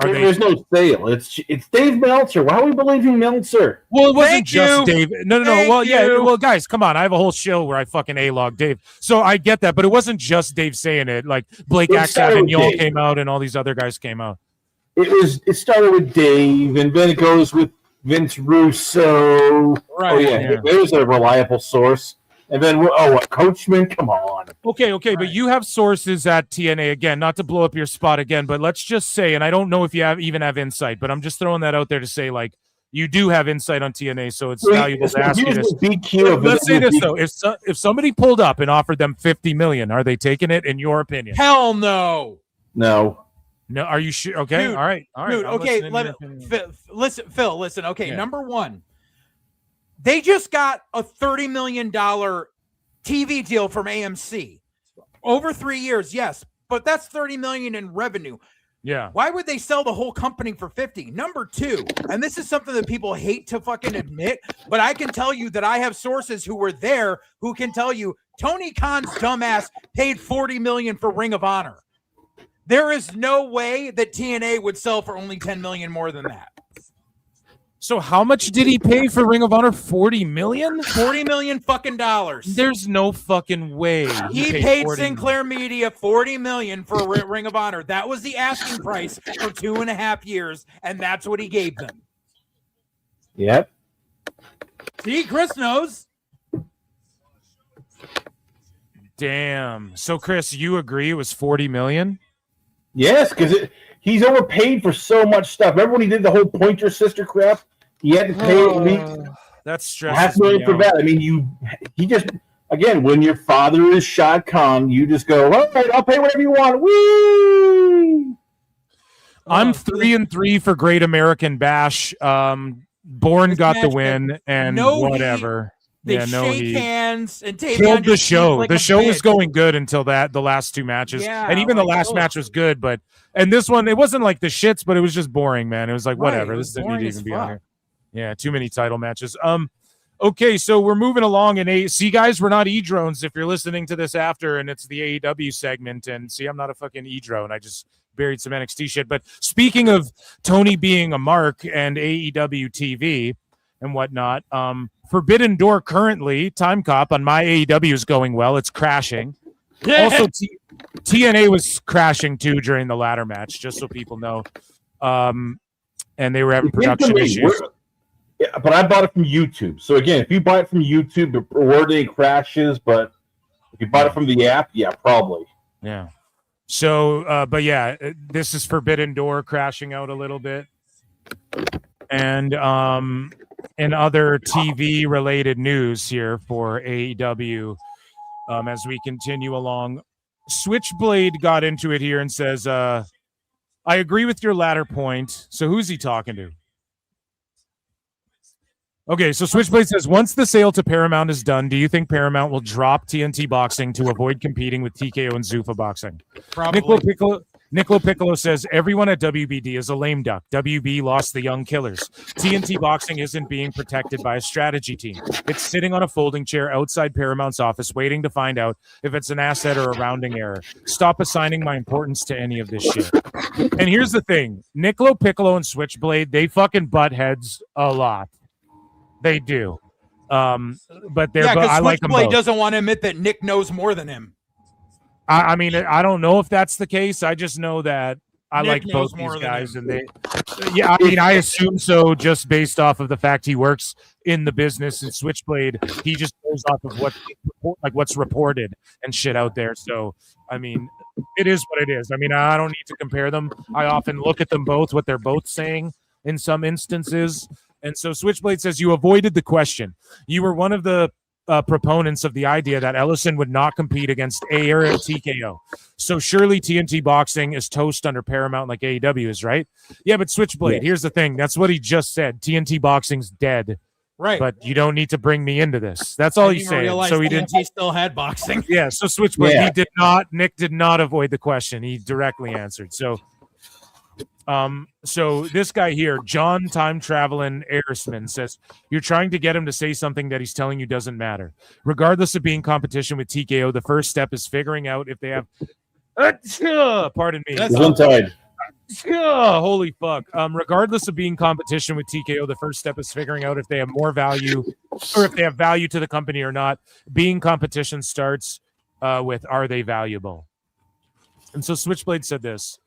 there's no sale. It's Dave Meltzer. Why are we believing Meltzer? Well, it wasn't just Dave. No. Well, yeah. Well, guys, come on. I have a whole show where I fucking A-log Dave. So I get that, but it wasn't just Dave saying it. Like Blake Axavignon came out and all these other guys came out. It started with Dave, and then it goes with Vince Russo. Right. Oh yeah. There's a reliable source. And then what? Coachman? Come on. Okay, but you have sources at TNA again. Not to blow up your spot again, but let's just say, and I don't know if you even have insight, but I'm just throwing that out there to say, like, you do have insight on TNA, so it's valuable to ask you this. Let's say this though: if somebody pulled up and offered them $50 million, are they taking it? In your opinion? Hell no. No. No. Are you sure? Okay. Dude, all right. Dude, okay. Phil. Listen. Okay. Yeah. Number one. They just got a $30 million TV deal from AMC over 3 years. Yes, but that's $30 million in revenue. Yeah. Why would they sell the whole company for 50? Number two, and this is something that people hate to fucking admit, but I can tell you that I have sources who were there who can tell you Tony Khan's dumbass paid $40 million for Ring of Honor. There is no way that TNA would sell for only $10 million more than that. So how much did he pay for Ring of Honor? $40 million? $40 million fucking dollars. There's no fucking way. He paid Sinclair Media $40 million for Ring of Honor. That was the asking price for 2.5 years, and that's what he gave them. Yep. See, Chris knows. Damn. So Chris, you agree it was $40 million? Yes, because he's overpaid for so much stuff. Remember when he did the whole Pointer Sister crap? He had to pay that's stressful. $500,000 for that. I mean, he just, again, when your father is Shad Khan, you just go, all right, I'll pay whatever you want. Whee! I'm 3-3 for Great American Bash. Bourne got the win, and whatever. They shake hands and take killed the show. Like the show was going good until the last two matches, and even the last match was good. But this one, it wasn't like the shits, but it was just boring, man. It was like whatever. This didn't need to even be on here. Yeah, too many title matches. Okay, so we're moving along in see, guys, we're not E-drones. If you're listening to this after, and it's the AEW segment, and see, I'm not a fucking E-drone. I just buried some NXT shit. But speaking of Tony being a mark and AEW TV and whatnot, Forbidden Door currently, Time Cop on my AEW is going well. It's crashing. Also, TNA was crashing too during the ladder match, just so people know. And they were having production issues. Yeah, but I bought it from YouTube. So again, if you buy it from YouTube, the wording crashes. But if you bought it from the app, yeah, probably. Yeah. So, but yeah, this is Forbidden Door crashing out a little bit. And in other TV related news here for AEW, as we continue along, Switchblade got into it here and says, I agree with your latter point. So who's he talking to? Okay, so Switchblade says, once the sale to Paramount is done, do you think Paramount will drop TNT Boxing to avoid competing with TKO and Zuffa Boxing? Probably. Niccolo Piccolo says, everyone at WBD is a lame duck. WB lost the young killers. TNT Boxing isn't being protected by a strategy team. It's sitting on a folding chair outside Paramount's office waiting to find out if it's an asset or a rounding error. Stop assigning my importance to any of this shit. And here's the thing. Niccolo Piccolo and Switchblade, they fucking butt heads a lot. They do. But they're I like them both. Switchblade doesn't want to admit that Nick knows more than him. I mean, I don't know if that's the case. I just know that I like both these guys, and they. Yeah, I mean, I assume so, just based off of the fact he works in the business. And Switchblade, he just goes off of what's reported and shit out there. So, I mean, it is what it is. I mean, I don't need to compare them. I often look at them both, what they're both saying in some instances. And so Switchblade says, you avoided the question. You were one of the proponents of the idea that Ellison would not compete against A or TKO. So surely TNT Boxing is toast under Paramount like AEW is, right? Yeah, but Switchblade, here's the thing. That's what he just said. TNT Boxing's dead. Right. But you don't need to bring me into this. That's all he's saying. So he didn't. He still had boxing. Yeah. So Switchblade, Nick did not avoid the question. He directly answered. So So this guy here, John Time Traveling Arisman, says you're trying to get him to say something that he's telling you doesn't matter. Regardless of being competition with TKO, the first step is figuring out if they have pardon me. Holy fuck. Regardless of being competition with TKO, the first step is figuring out if they have more value or if they have value to the company or not. Being competition starts with are they valuable? And so Switchblade said this.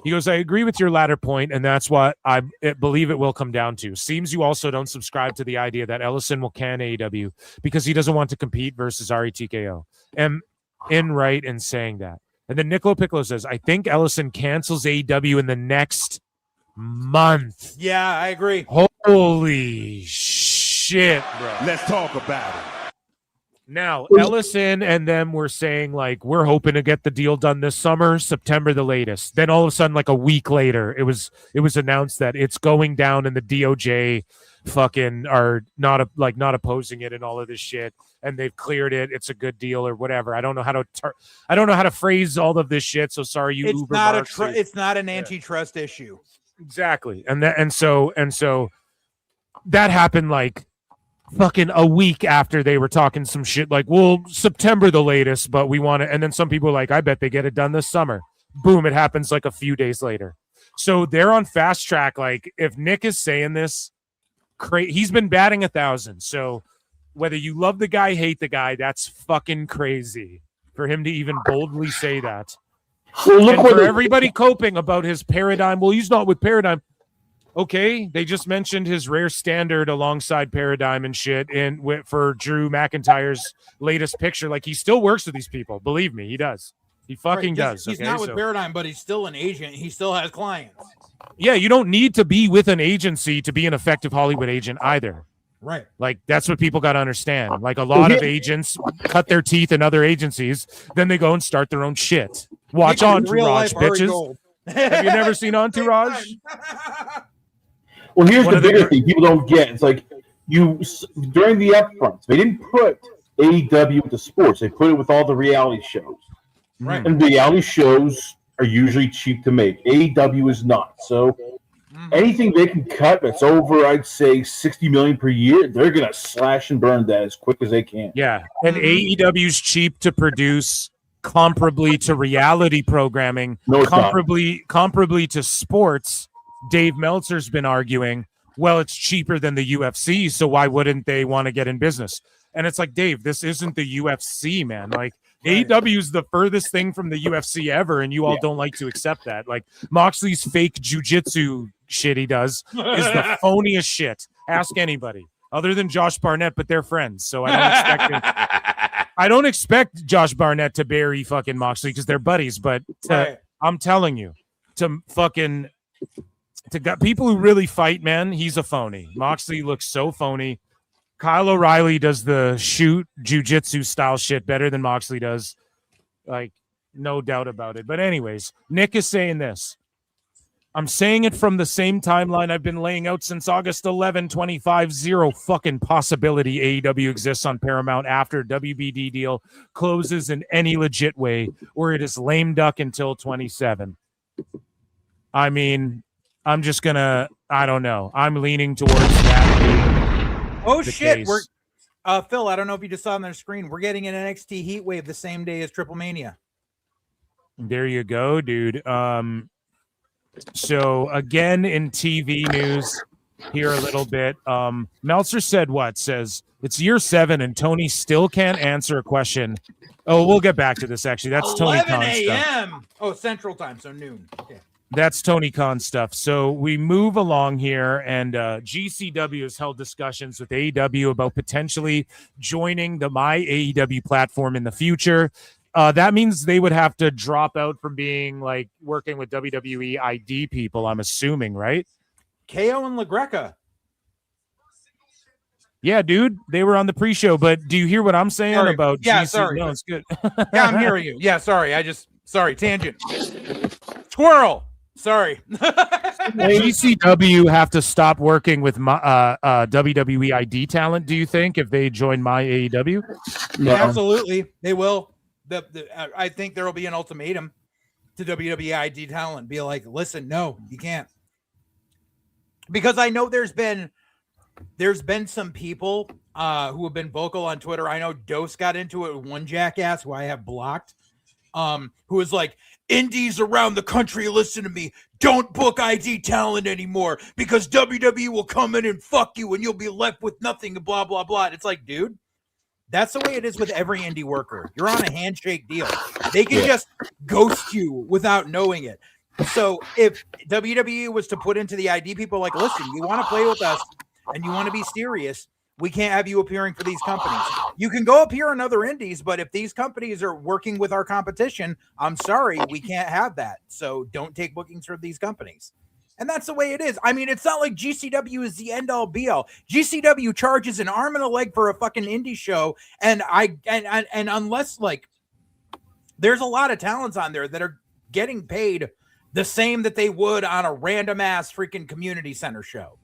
He goes, I agree with your latter point, and that's what I believe it will come down to. Seems you also don't subscribe to the idea that Ellison will can AEW because he doesn't want to compete versus RETKO. Am in right in saying that. And then Nicolo Piccolo says, I think Ellison cancels AEW in the next month. Yeah, I agree. Holy shit, bro. Let's talk about it. Now, Ellison and them were saying, like, we're hoping to get the deal done this summer, September the latest. Then all of a sudden, like a week later, it was announced that it's going down and the DOJ fucking are not opposing it and all of this shit. And they've cleared it. It's a good deal or whatever. I don't know how to phrase all of this shit. So sorry, you it's Uber not marks it's not an antitrust issue. Exactly. And so that happened like fucking a week after they were talking some shit like, well, September the latest, but we want to. And then some people were like, I bet they get it done this summer. Boom, it happens like a few days later. So they're on fast track. Like if Nick is saying this, he's been batting 1,000. So whether you love the guy, hate the guy, that's fucking crazy for him to even boldly say that. Well, and for everybody coping about his Paradigm, well, he's not with Paradigm. Okay, they just mentioned his Rare Standard alongside Paradigm and shit for Drew McIntyre's latest picture. Like, he still works with these people. Believe me, he does. He fucking does. He's not with Paradigm, but he's still an agent. He still has clients. Yeah, you don't need to be with an agency to be an effective Hollywood agent either. Right. Like, that's what people got to understand. Like, a lot of agents cut their teeth in other agencies, then they go and start their own shit. Watch Entourage, bitches. Have you never seen Entourage? Well, here's the bigger thing people don't get. It's like during the upfronts, they didn't put AEW with the sports. They put it with all the reality shows. Right. And reality shows are usually cheap to make. AEW is not. So anything they can cut that's over, I'd say, $60 million per year, they're gonna slash and burn that as quick as they can. Yeah, and AEW's cheap to produce, comparably to reality programming, comparably to sports. Dave Meltzer's been arguing, well, it's cheaper than the UFC, so why wouldn't they want to get in business? And it's like, Dave, this isn't the UFC, man. Like, AEW is the furthest thing from the UFC ever, and you all don't like to accept that. Like, Moxley's fake jiu-jitsu shit he does is the phoniest shit. Ask anybody other than Josh Barnett, but they're friends, so I don't expect it. I don't expect Josh Barnett to bury fucking Moxley because they're buddies, but I'm telling you, to people who really fight, man, he's a phony. Moxley looks so phony. Kyle O'Reilly does the shoot jiu-jitsu style shit better than Moxley does. Like, no doubt about it. But anyways, Nick is saying this. I'm saying it from the same timeline I've been laying out since August 11, 25. Zero fucking possibility AEW exists on Paramount after WBD deal closes in any legit way, or it is lame duck until 27. I mean, I'm just gonna, I don't know. I'm leaning towards that. Oh shit, we're Phil, I don't know if you just saw on their screen. We're getting an NXT Heat Wave the same day as Triple Mania. There you go, dude. So again in TV news here a little bit. Meltzer said says it's year 7 and Tony still can't answer a question. Oh, we'll get back to this actually. That's Tony Khan 11 stuff. a.m. Oh, Central Time, so noon. Okay. That's Tony Khan stuff. So we move along here, and GCW has held discussions with AEW about potentially joining the My AEW platform in the future. That means they would have to drop out from being like working with WWE ID people, I'm assuming, right? KO and LaGreca. Yeah, dude, they were on the pre-show, but do you hear what I'm saying about yeah, GC? sorry. No, it's good. Yeah, I'm hearing you. Yeah, sorry. Sorry, tangent. Twirl. Sorry. GCW have to stop working with WWE ID talent, do you think, if they join My AEW? No. Absolutely. They will. I think there will be an ultimatum. to WWE ID talent, be like, listen, no, you can't. Because I know there's been some people who have been vocal on Twitter. I know Dose got into it with one jackass who I have blocked, who was like, indies around the country, listen to me, don't book ID talent anymore because WWE will come in and fuck you and you'll be left with nothing and blah, blah, blah. And it's like, dude, that's the way it is with every indie worker. You're on a handshake deal. They can just ghost you without knowing it. So if WWE was to put into the ID people like, listen, you want to play with us and you want to be serious, we can't have you appearing for these companies. You can go appear in other indies, but if these companies are working with our competition, I'm sorry, we can't have that. So don't take bookings from these companies. And that's the way it is. I mean, it's not like GCW is the end all be all. GCW charges an arm and a leg for a fucking indie show. And unless like there's a lot of talents on there that are getting paid the same that they would on a random ass freaking community center show.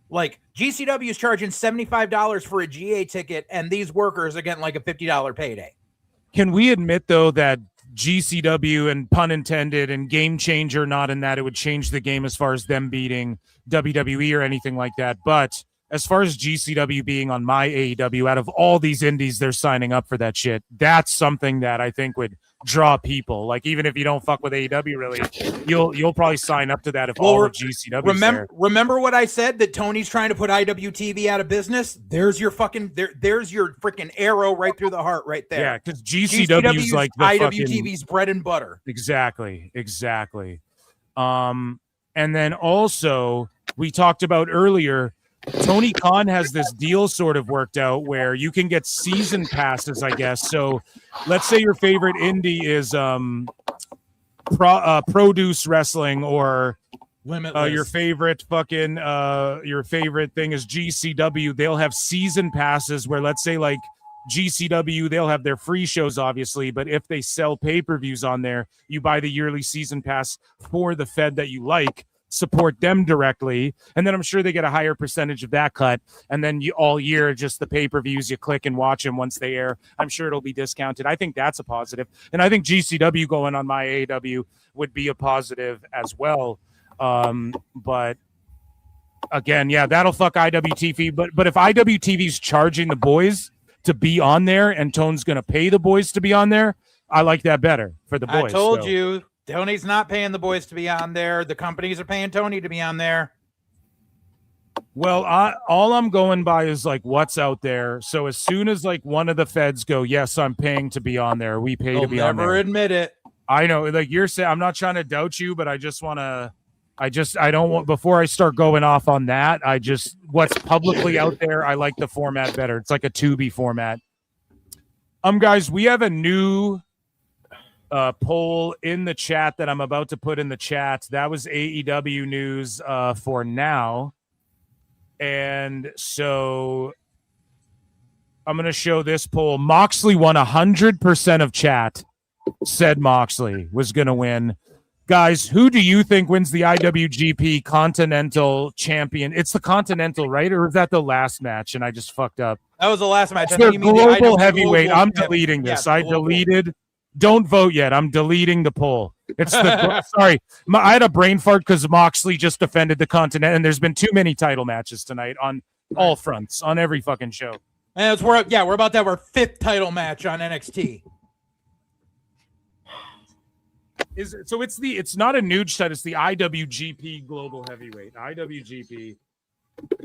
Like GCW is charging $75 for a GA ticket, and these workers are getting like a $50 payday. Can we admit though that GCW, and pun intended, and game changer, not in that it would change the game as far as them beating WWE or anything like that, but as far as GCW being on my AEW, out of all these indies they're signing up for that shit, that's something that I think would draw people. Like, even if you don't fuck with AEW really, you'll probably sign up to that if all of GCW. Remember what I said, that Tony's trying to put IWTV out of business? There's your fucking there's your freaking arrow right through the heart right there. Yeah, because GCW's like the IWTV's bread and butter. Exactly. And then also we talked about earlier, Tony Khan has this deal sort of worked out where you can get season passes, I guess. So let's say your favorite indie is Produce Wrestling, or your favorite fucking your favorite thing is GCW. They'll have season passes where, let's say like GCW, they'll have their free shows obviously, but if they sell pay-per-views on there, you buy the yearly season pass for the fed that you like, support them directly, and then I'm sure they get a higher percentage of that cut, and then you all year just the pay-per-views, you click and watch them once they air. I'm sure it'll be discounted. I think that's a positive, and I think GCW going on my AEW would be a positive as well. But again, yeah, that'll fuck IWTV, but if IWTV's charging the boys to be on there and Tone's gonna pay the boys to be on there, I like that better for the boys. I told you Tony's not paying the boys to be on there. The companies are paying Tony to be on there. Well, all I'm going by is like what's out there. So as soon as like one of the feds go, yes, I'm paying to be on there, we pay to be on there. Never admit it. I know, like you're saying, I'm not trying to doubt you, but I don't want, before I start going off on that, what's publicly out there, I like the format better. It's like a Tubi format. Guys, we have a new poll in the chat that I'm about to put in the chat. That was AEW news for now. And so I'm going to show this poll. Moxley won 100% of chat, said Moxley was going to win. Guys, who do you think wins the IWGP Continental Champion? It's the Continental, right? Or is that the last match? And I just fucked up. That was the last match. It's the global heavyweight. I'm deleting this. I deleted. Don't vote yet. I'm deleting the poll. It's the sorry. I had a brain fart because Moxley just defended the Continent, and there's been too many title matches tonight on all fronts, on every fucking show. And we're about to have our 5th title match on NXT. It's not a Nuge title, it's the IWGP Global Heavyweight. IWGP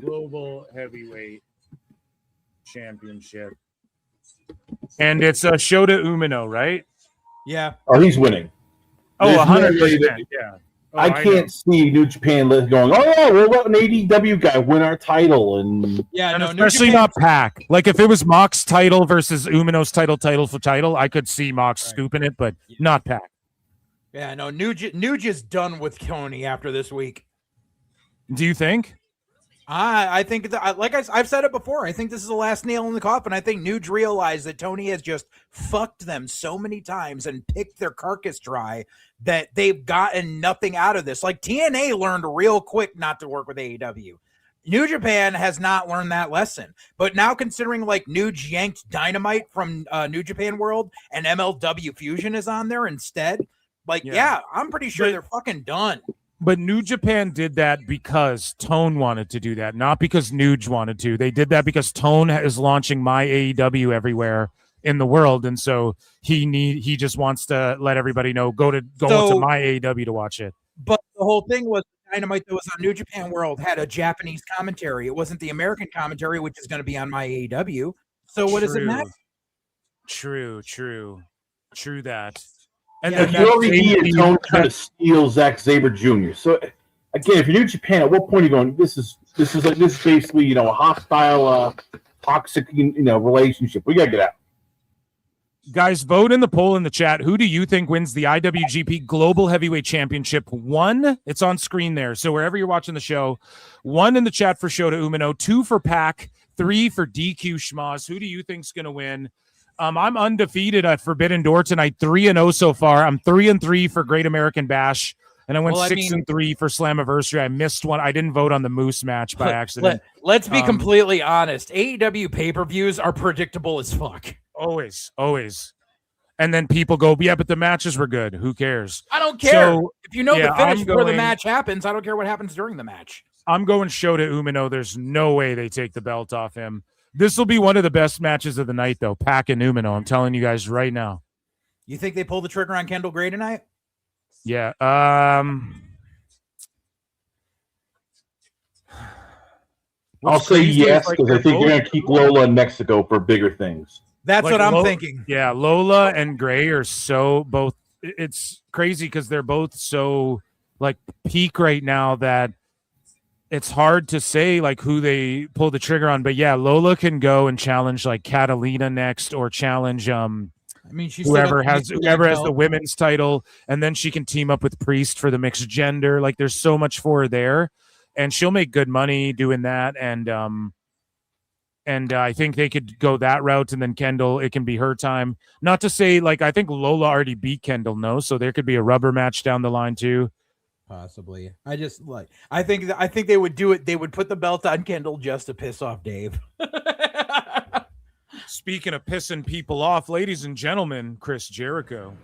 Global Heavyweight Championship. And it's Shota Umino, right? Yeah. Oh, he's winning. Oh, 100%. Yeah. I can't see New Japan going, oh, yeah, we'll let an AEW guy win our title. And especially not Pac. Like, if it was Mox title versus Umino's title for title, I could see Mox scooping it, but not Pac. Yeah, no, Nuge is done with Tony after this week. Do you think? I think that, like I've said it before, I think this is the last nail in the coffin. I think Nuge realized that Tony has just fucked them so many times and picked their carcass dry that they've gotten nothing out of this. Like, TNA learned real quick not to work with AEW. New Japan has not learned that lesson. But now, considering like Nuge yanked Dynamite from New Japan World and MLW Fusion is on there instead, Like, yeah I'm pretty sure they're fucking done. But New Japan did that because Tone wanted to do that, not because Nuge wanted to. They did that because Tone is launching My AEW everywhere in the world, and so he just wants to let everybody know go to My AEW to watch it. But the whole thing was Dynamite that was on New Japan World had a Japanese commentary. It wasn't the American commentary, which is going to be on My AEW. So what does it matter? True that. And then you already need Tone trying to steal Zack Sabre Jr. So again, if you're New Japan, at what point are you going? This is basically a hostile, toxic relationship. We gotta get out. Guys, vote in the poll in the chat. Who do you think wins the IWGP Global Heavyweight Championship? 1, it's on screen there. So wherever you're watching the show, 1 in the chat for Shota Umino, 2 for Pac, 3 for DQ Schmaz. Who do you think's gonna win? I'm undefeated at Forbidden Door tonight, 3-0 so far. I'm 3-3 for Great American Bash, and I went 6-3 for Slammiversary. I missed one. I didn't vote on the Moose match by accident. Let's be completely honest. AEW pay-per-views are predictable as fuck. Always. And then people go, yeah, but the matches were good. Who cares? I don't care. So, if you know the finish before the match happens, I don't care what happens during the match. I'm going Shota Umino. There's no way they take the belt off him. This will be one of the best matches of the night, though. Pac and Umino. I'm telling you guys right now. You think they pull the trigger on Kendal Gray tonight? Yeah. I'll say yes because I think you're going to keep Lola in Mexico for bigger things. That's what I'm thinking. Yeah, Lola and Gray are so both. It's crazy because they're both so peak right now that it's hard to say who they pull the trigger on. But yeah, Lola can go and challenge Catalina next, or challenge she's whoever has the women's title, and then she can team up with Priest for the mixed gender. There's so much for her there, and she'll make good money doing that. And I think they could go that route, and then Kendal, it can be her time. Not to say I think Lola already beat Kendal, no, so there could be a rubber match down the line too. Possibly. I think they would do it. They would put the belt on Kendal just to piss off Dave. Speaking of pissing people off, ladies and gentlemen, Chris Jericho.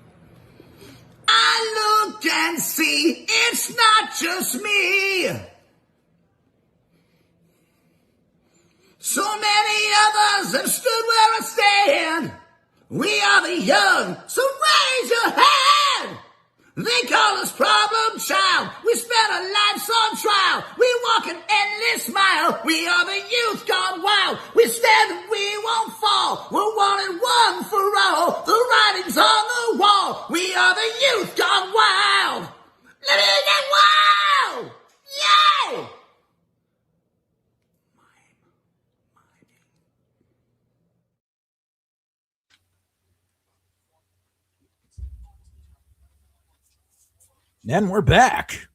I look and see it's not just me. So many others have stood where I stand. We are the young, so raise your hand. They call us problem child. We spent our lives on trial. We walk an endless mile. We are the youth gone wild. We stand and we won't fall. We're one and one for all. The writing's on the wall. We are the youth gone wild. Let me get wild. Yay! Then we're back.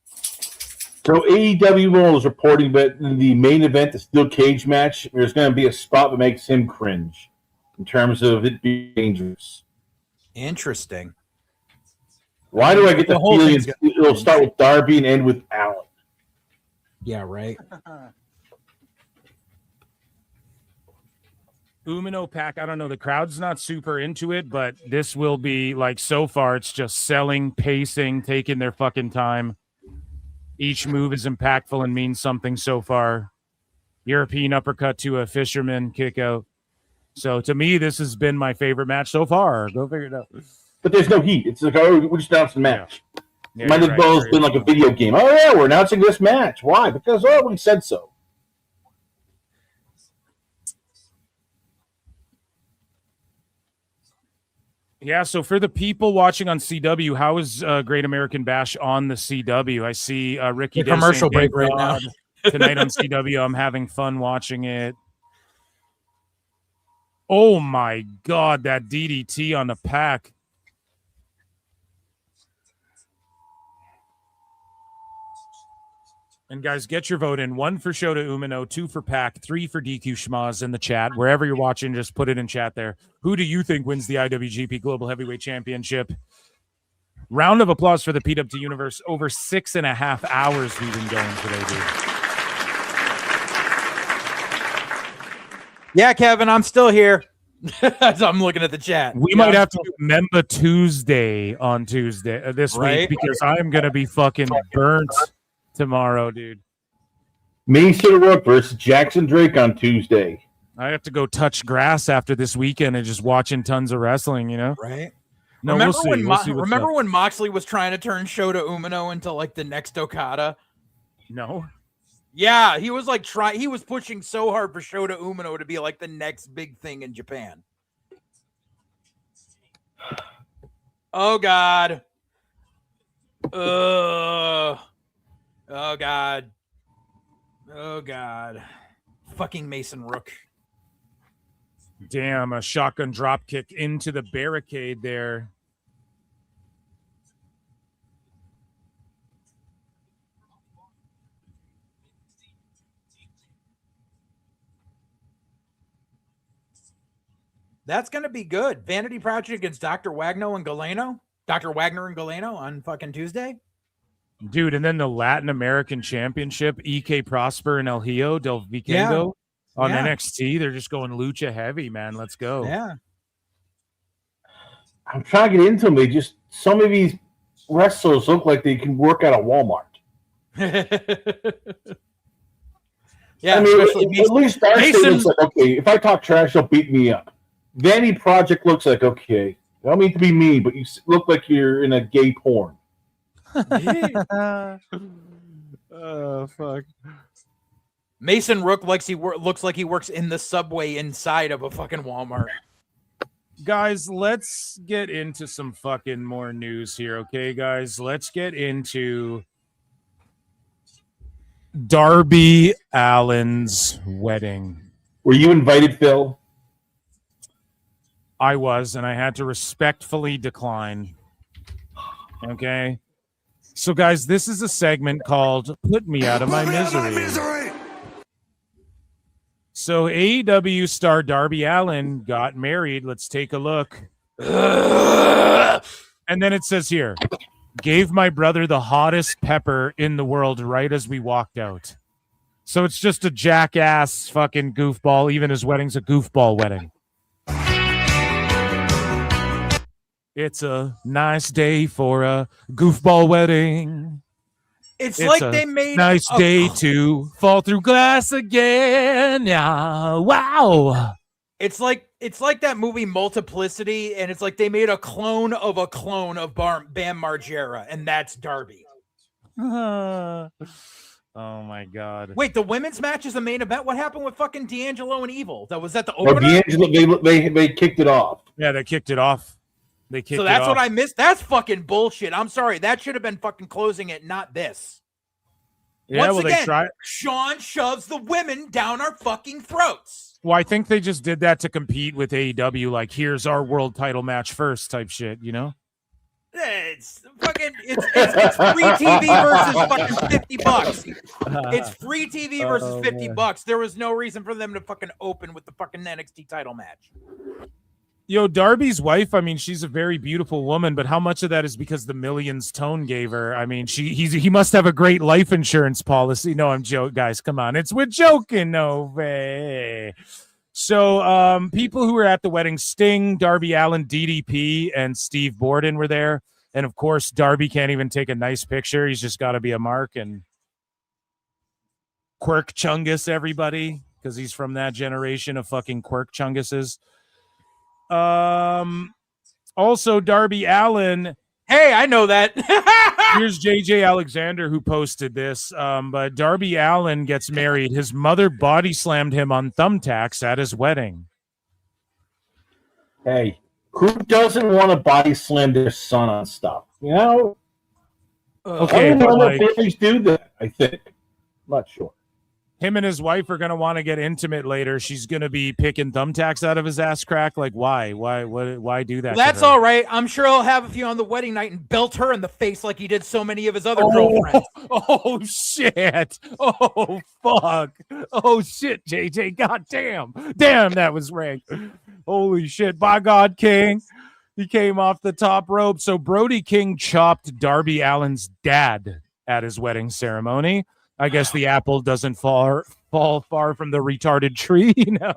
So AEW is reporting that in the main event, the steel cage match, there's going to be a spot that makes him cringe in terms of it being dangerous. Interesting. Why do I get the feeling it'll start with Darby and end with Allen? Yeah, right. Umino Pac, I don't know. The crowd's not super into it, but this will be so far, it's just selling, pacing, taking their fucking time. Each move is impactful and means something so far. European uppercut to a fisherman kick out. So to me, this has been my favorite match so far. Go figure it out. But there's no heat. It's we just announced the match. Yeah, Might as well have been a video game. Oh yeah, we're announcing this match. Why? Because we said so. Yeah, so for the people watching on CW, how is Great American Bash on the CW? I see Ricky the commercial break right now. Tonight on CW. I'm having fun watching it. Oh my God, that DDT on the Pac. And guys, get your vote in. 1 for Shota Umino, 2 for Pac, 3 for DQ Schmaz in the chat. Wherever you're watching, just put it in chat there. Who do you think wins the IWGP Global Heavyweight Championship? Round of applause for the PWT Universe. Over 6.5 hours we've been going today, dude. Yeah, Kevin, I'm still here. So I'm looking at the chat. We might have to do Memba Tuesday on Tuesday this Right? week because I'm gonna be fucking burnt tomorrow, dude. Mason Rook versus Jackson Drake on Tuesday. I have to go touch grass after this weekend and just watching tons of wrestling, you know? Right. No, remember we'll see. when We'll see what's remember up. when Moxley was trying to turn Shota Umino into like the next Okada? No. Yeah, he was like he was pushing so hard for Shota Umino to be like the next big thing in Japan. Oh God. Oh God. Oh God. Fucking Mason Rook. Damn, a shotgun drop kick into the barricade there. That's gonna be good. Vanity Project against Dr. Wagner and Galeno. Dr. Wagner and Galeno on fucking Tuesday. Dude, and then the Latin American Championship, EK Prosper and El Hijo del Vikendo on NXT. They're just going lucha heavy, man. Let's go. Yeah. I'm trying to get into them. They just, some of these wrestlers look like they can work out of Walmart. Yeah, I mean, especially at least Darcy looks like, okay, if I talk trash, they'll beat me up. Vanity Project looks like, okay, I don't mean to be mean, but you look like you're in a gay porn. Oh, fuck. Mason Rook looks like he works in the subway inside of a fucking Walmart. Guys, let's get into some fucking more news here, okay, guys? Let's get into Darby Allin's wedding. Were you invited, Phil? I was, and I had to respectfully decline. Okay? So, guys, this is a segment called Put Me Out of My Misery. So, AEW star Darby Allin got married. Let's take a look. And then it says here, gave my brother the hottest pepper in the world right as we walked out. So it's just a jackass fucking goofball. Even his wedding's a goofball wedding. It's a nice day for a goofball wedding. It's like they made nice day to fall through glass again. Yeah, wow. It's like that movie Multiplicity, and it's like they made a clone of Bam Margera, and that's Darby. Oh my god. Wait, the women's match is the main event? What happened with fucking D'Angelo and Evil? Was that the opener? D'Angelo, they kicked it off. Yeah, they kicked it off. So that's what I missed. That's fucking bullshit. I'm sorry. That should have been fucking closing it, not this. Yeah, Once again, they tried. Sean shoves the women down our fucking throats. Well, I think they just did that to compete with AEW. Like, here's our world title match first, type shit. You know? It's fucking. It's free TV versus fucking $50. It's free TV versus $50. There was no reason for them to fucking open with the fucking NXT title match. Yo, Darby's wife, I mean, she's a very beautiful woman, but how much of that is because the millions Tone gave her? I mean, he must have a great life insurance policy. No, I'm joking, guys. Come on. We're joking. No way. So people who were at the wedding, Sting, Darby Allin, DDP, and Steve Borden were there. And of course, Darby can't even take a nice picture. He's just got to be a mark. And Quirk Chungus, everybody, because he's from that generation of fucking Quirk Chunguses. Also Darby Allin. Hey, I know that. Here's JJ Alexander who posted this. But Darby Allin gets married. His mother body slammed him on thumbtacks at his wedding. Hey, who doesn't want to body slam their son on stuff? You know? Okay, I but don't know like, if families do that, I think. I'm not sure. him and his wife are going to want to get intimate later. She's going to be picking thumbtacks out of his ass crack. Like, why? Why do that? That's all right. I'm sure he'll have a few on the wedding night and belt her in the face like he did so many of his other girlfriends. Oh, shit. Oh, fuck. Oh, shit, JJ. God damn. Damn, that was rank. Holy shit. By God, King. He came off the top rope. So Brody King chopped Darby Allin's dad at his wedding ceremony. I guess the apple doesn't fall far from the retarded tree. No.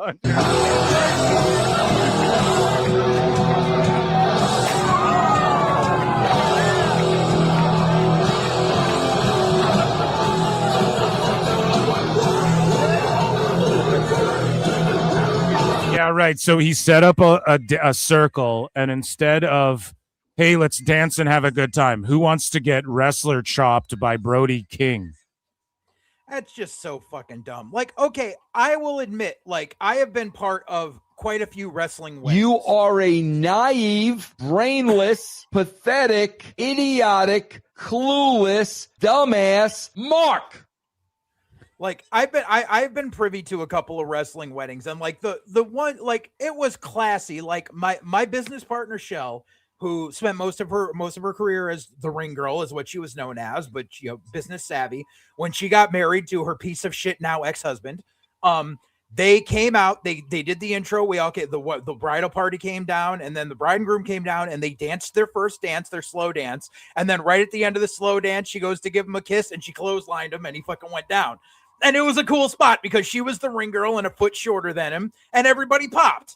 right. So he set up a circle, and instead of, hey, let's dance and have a good time, who wants to get wrestler chopped by Brody King? That's just so fucking dumb. Like, okay, I will admit, like, I have been part of quite a few wrestling weddings. You are a naive, brainless, pathetic, idiotic, clueless, dumbass Mark. Like, I've been privy to a couple of wrestling weddings, and like the one, like, it was classy. Like my business partner Shell, who spent most of her career as the ring girl, is what she was known as, but business savvy. When she got married to her piece of shit now ex-husband, they came out, they did the intro. We all get the bridal party came down, and then the bride and groom came down, and they danced their first dance, their slow dance. And then right at the end of the slow dance, she goes to give him a kiss, and she clotheslined him, and he fucking went down. And it was a cool spot because she was the ring girl and a foot shorter than him, and everybody popped.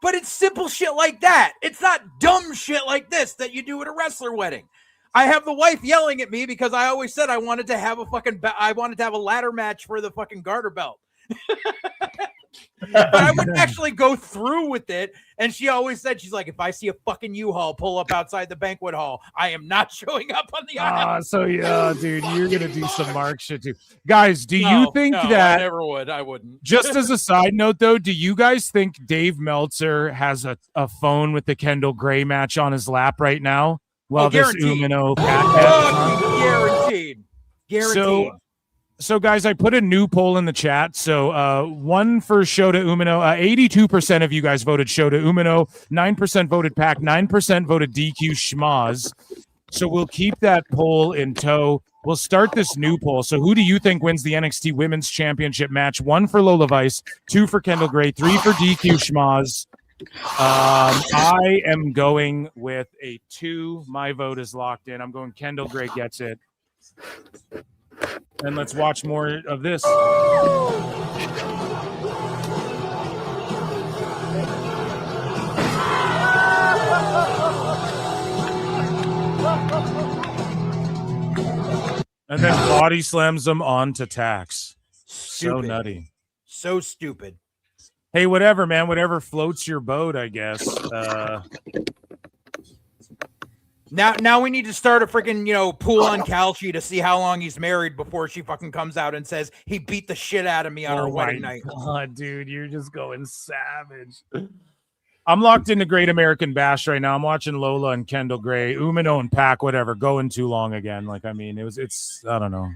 But it's simple shit like that. It's not dumb shit like this that you do at a wrestler wedding. I have the wife yelling at me because I always said I wanted to have a ladder match for the fucking garter belt. But I wouldn't actually go through with it. And she always said, she's like, if I see a fucking U-Haul pull up outside the banquet hall, I am not showing up on the aisle. So yeah, dude, you're gonna do some Mark shit too. Guys, do you think that I never would? I wouldn't. Just as a side note, though, do you guys think Dave Meltzer has a phone with the Kendal Gray match on his lap right now? Well, this Umino guaranteed. So, guys, I put a new poll in the chat. So, one for Shota Umino. 82% of you guys voted Shota Umino. 9% voted Pac. 9% voted DQ Schmaz. So we'll keep that poll in tow. We'll start this new poll. So who do you think wins the NXT Women's Championship match? 1 for Lola Vice, 2 for Kendal Gray, 3 for DQ Schmaz. I am going with a 2. My vote is locked in. I'm going Kendal Gray gets it. And let's watch more of this. And then body slams them onto Tax. So nutty. So stupid. Hey, whatever, man. Whatever floats your boat, I guess. Now we need to start a freaking, pool on Calci to see how long he's married before she fucking comes out and says he beat the shit out of me on our wedding night. God, dude, you're just going savage. I'm locked into Great American Bash right now. I'm watching Lola and Kendal Gray, Umino and Pac, whatever, going too long again. Like, I mean, it's I don't know.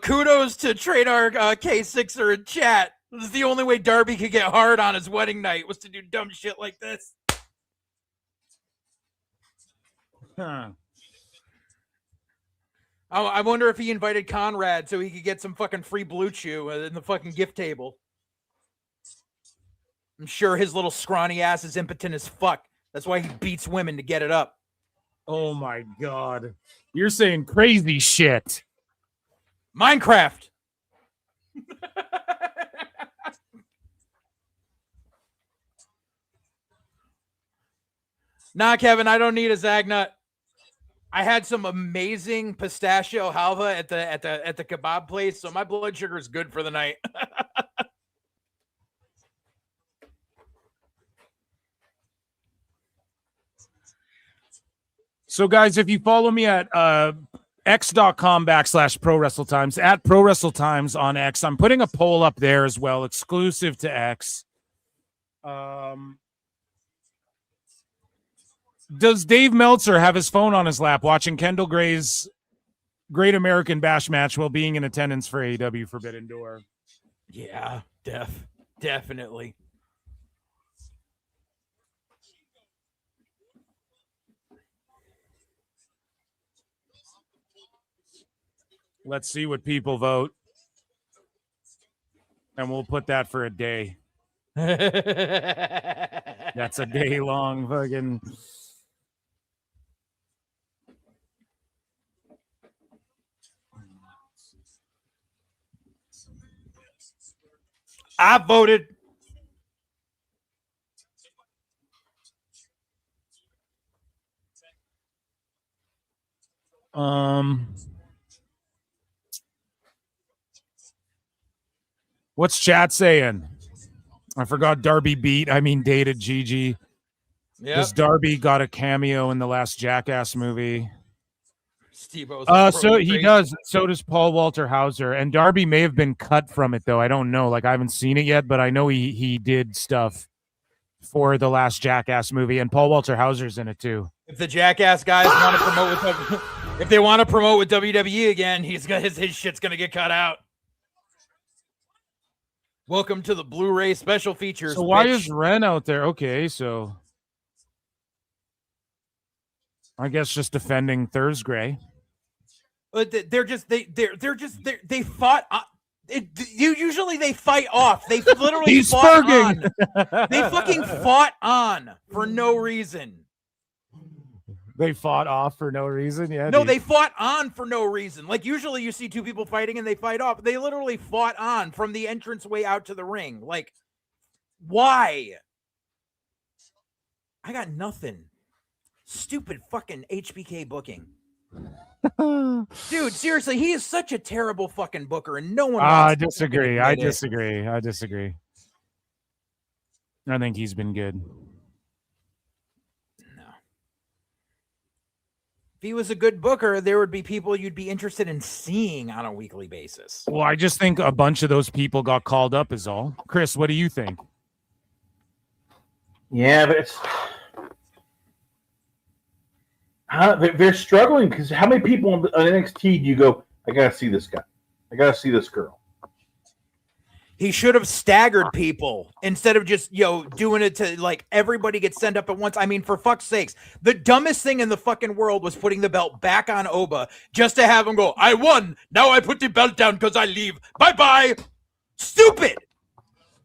Kudos to Trademark K6er in chat. This is the only way Darby could get hard on his wedding night was to do dumb shit like this. Huh. I wonder if he invited Conrad so he could get some fucking free Blue Chew in the fucking gift table. I'm sure his little scrawny ass is impotent as fuck. That's why he beats women to get it up. Oh my God. You're saying crazy shit. Minecraft. Nah, Kevin, I don't need a Zagnut. I had some amazing pistachio halva at the kebab place, so my blood sugar is good for the night. So, guys, if you follow me at x.com/ProWrestleTimes, at ProWrestleTimes on X, I'm putting a poll up there as well, exclusive to X. Does Dave Meltzer have his phone on his lap watching Kendal Gray's Great American Bash match while being in attendance for AEW Forbidden Door? Yeah, definitely. Let's see what people vote. And we'll put that for a day. That's a day long fucking. I voted. What's chat saying? I forgot Darby dated Gigi. Yep. Because Darby got a cameo in the last Jackass movie. Steve-O's So he does. So does Paul Walter Hauser. And Darby may have been cut from it, though. I don't know. Like, I haven't seen it yet, but I know he did stuff for the last Jackass movie. And Paul Walter Hauser's in it, too. If the Jackass guys want to promote with if they want to promote with WWE again, his shit's gonna get cut out. Welcome to the Blu-ray special features. So why bitch. is Ren out there? Okay, so I guess just defending Thursday. But they fought. Usually they fight off. They literally He's fought spurging. on. They fucking fought on for no reason. They fought off for no reason. Yeah. No, dude. they fought on for no reason. Like usually you see two people fighting and they fight off. They literally fought on from the entranceway out to the ring. Like, why? I got nothing. Stupid fucking HBK booking. Dude, seriously, he is such a terrible fucking booker, and no one. I wants to disagree. fucking I admit it. disagree. I disagree. I think he's been good. If he was a good booker, there would be people you'd be interested in seeing on a weekly basis. Well, I just think a bunch of those people got called up is all. Chris, what do you think? Yeah, but it's they're struggling because how many people on NXT do you go, I gotta see this guy, I gotta see this girl? He should have staggered people instead of just, doing it to like everybody gets sent up at once. I mean, for fuck's sakes, the dumbest thing in the fucking world was putting the belt back on Oba just to have him go, I won. Now I put the belt down because I leave. Bye-bye. Stupid.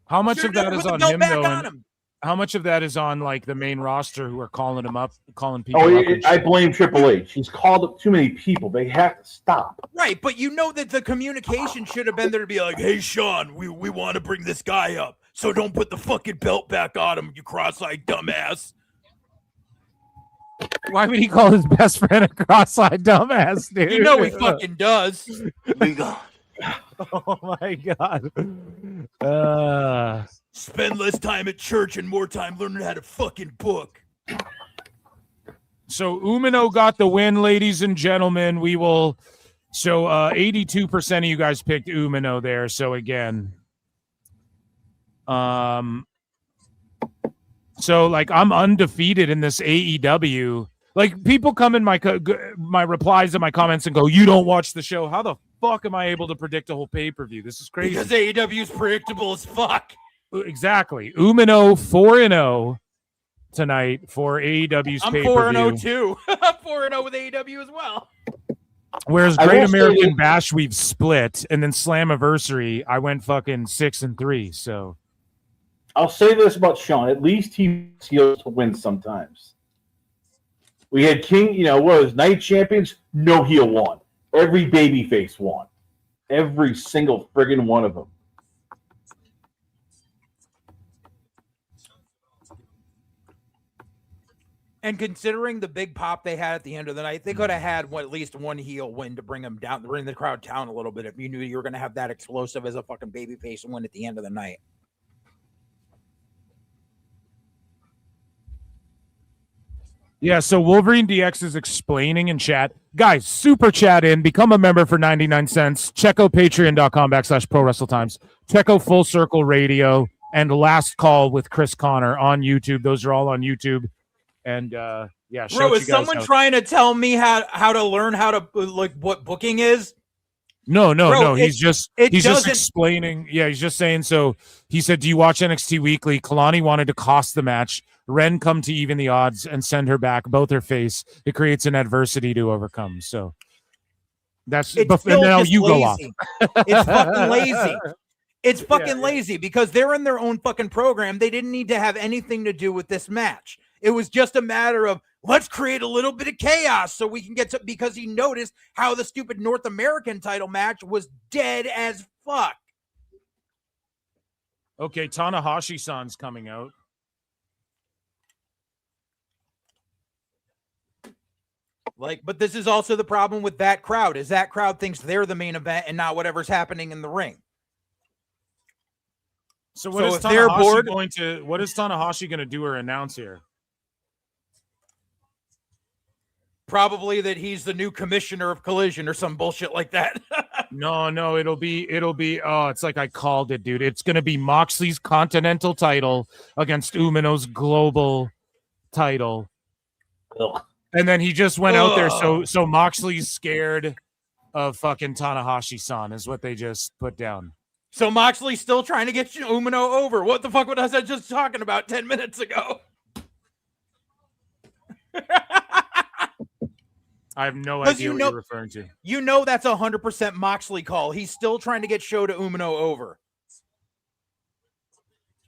How much Should've of that never is put the on belt him, back though? on and him. How much of that is on like the main roster who are calling him up, calling people Oh, up? and I shit? blame Triple H. He's called up too many people. They have to stop. Right, but you know that the communication should have been there to be like, hey, Sean, we want to bring this guy up, so don't put the fucking belt back on him, you cross-eyed dumbass. Why would he call his best friend a cross-eyed dumbass, dude? You know he fucking does. Be gone. Oh my god. Spend less time at church and more time learning how to fucking book. So Umino got the win, ladies and gentlemen. We will. So 82% of you guys picked Umino there. So again, so like I'm undefeated in this AEW. Like people come in my replies and my comments and go, "You don't watch the show. How the fuck am I able to predict a whole pay-per-view? This is crazy." Because AEW is predictable as fuck. Exactly. Umino 4-0 tonight for AEW's I'm pay-per-view. 4-0 too. I'm 4-0 with AEW as well. Whereas I Great will say American that- Bash we've split, and then Slammiversary I went fucking 6-3. So I'll say this about Sean. At least he heals to win sometimes. We had King, what was Night Champions? No heel won. Every babyface won. Every single friggin' one of them. And considering the big pop they had at the end of the night, they could have had at least one heel win to bring them down, bring the crowd down a little bit if you knew you were going to have that explosive as a fucking babyface win at the end of the night. yeah, so Wolverine DX is explaining in chat. Guys, super chat in, become a member for 99 cents. Check out patreon.com/ProWrestleTimes. Check out Full Circle Radio and Last Call with Chris Connor on YouTube. Those are all on YouTube. And Bro, shout is you guys someone out. trying to tell me how to learn how to like what booking is? No. Bro, He's just doesn't- explaining. Yeah, he's just saying. So he said, "Do you watch NXT Weekly?" Kalani wanted to cost the match. Ren come to even the odds and send her back, both her face. It creates an adversity to overcome. So that's It's and still now just you go off. lazy. It's fucking lazy. It's fucking lazy because they're in their own fucking program. They didn't need to have anything to do with this match. It was just a matter of let's create a little bit of chaos so we can get to, because he noticed how the stupid North American title match was dead as fuck. Okay, Tanahashi-san's coming out. Like, but this is also the problem with that crowd, is that crowd thinks they're the main event and not whatever's happening in the ring. So what is if they're bored, what is Tanahashi going to do or announce here? probably that he's the new commissioner of Collision or some bullshit like that. No, it'll be it's like I called it, dude. It's gonna be Moxley's Continental title against Umino's global title. Ugh. And then he just went out there, so Moxley's scared of fucking Tanahashi-san is what they just put down. So Moxley's still trying to get Umino over. What the fuck was I just talking about 10 minutes ago? I have no idea what you're referring to. You know that's 100% Moxley call. He's still trying to get Shota Umino over.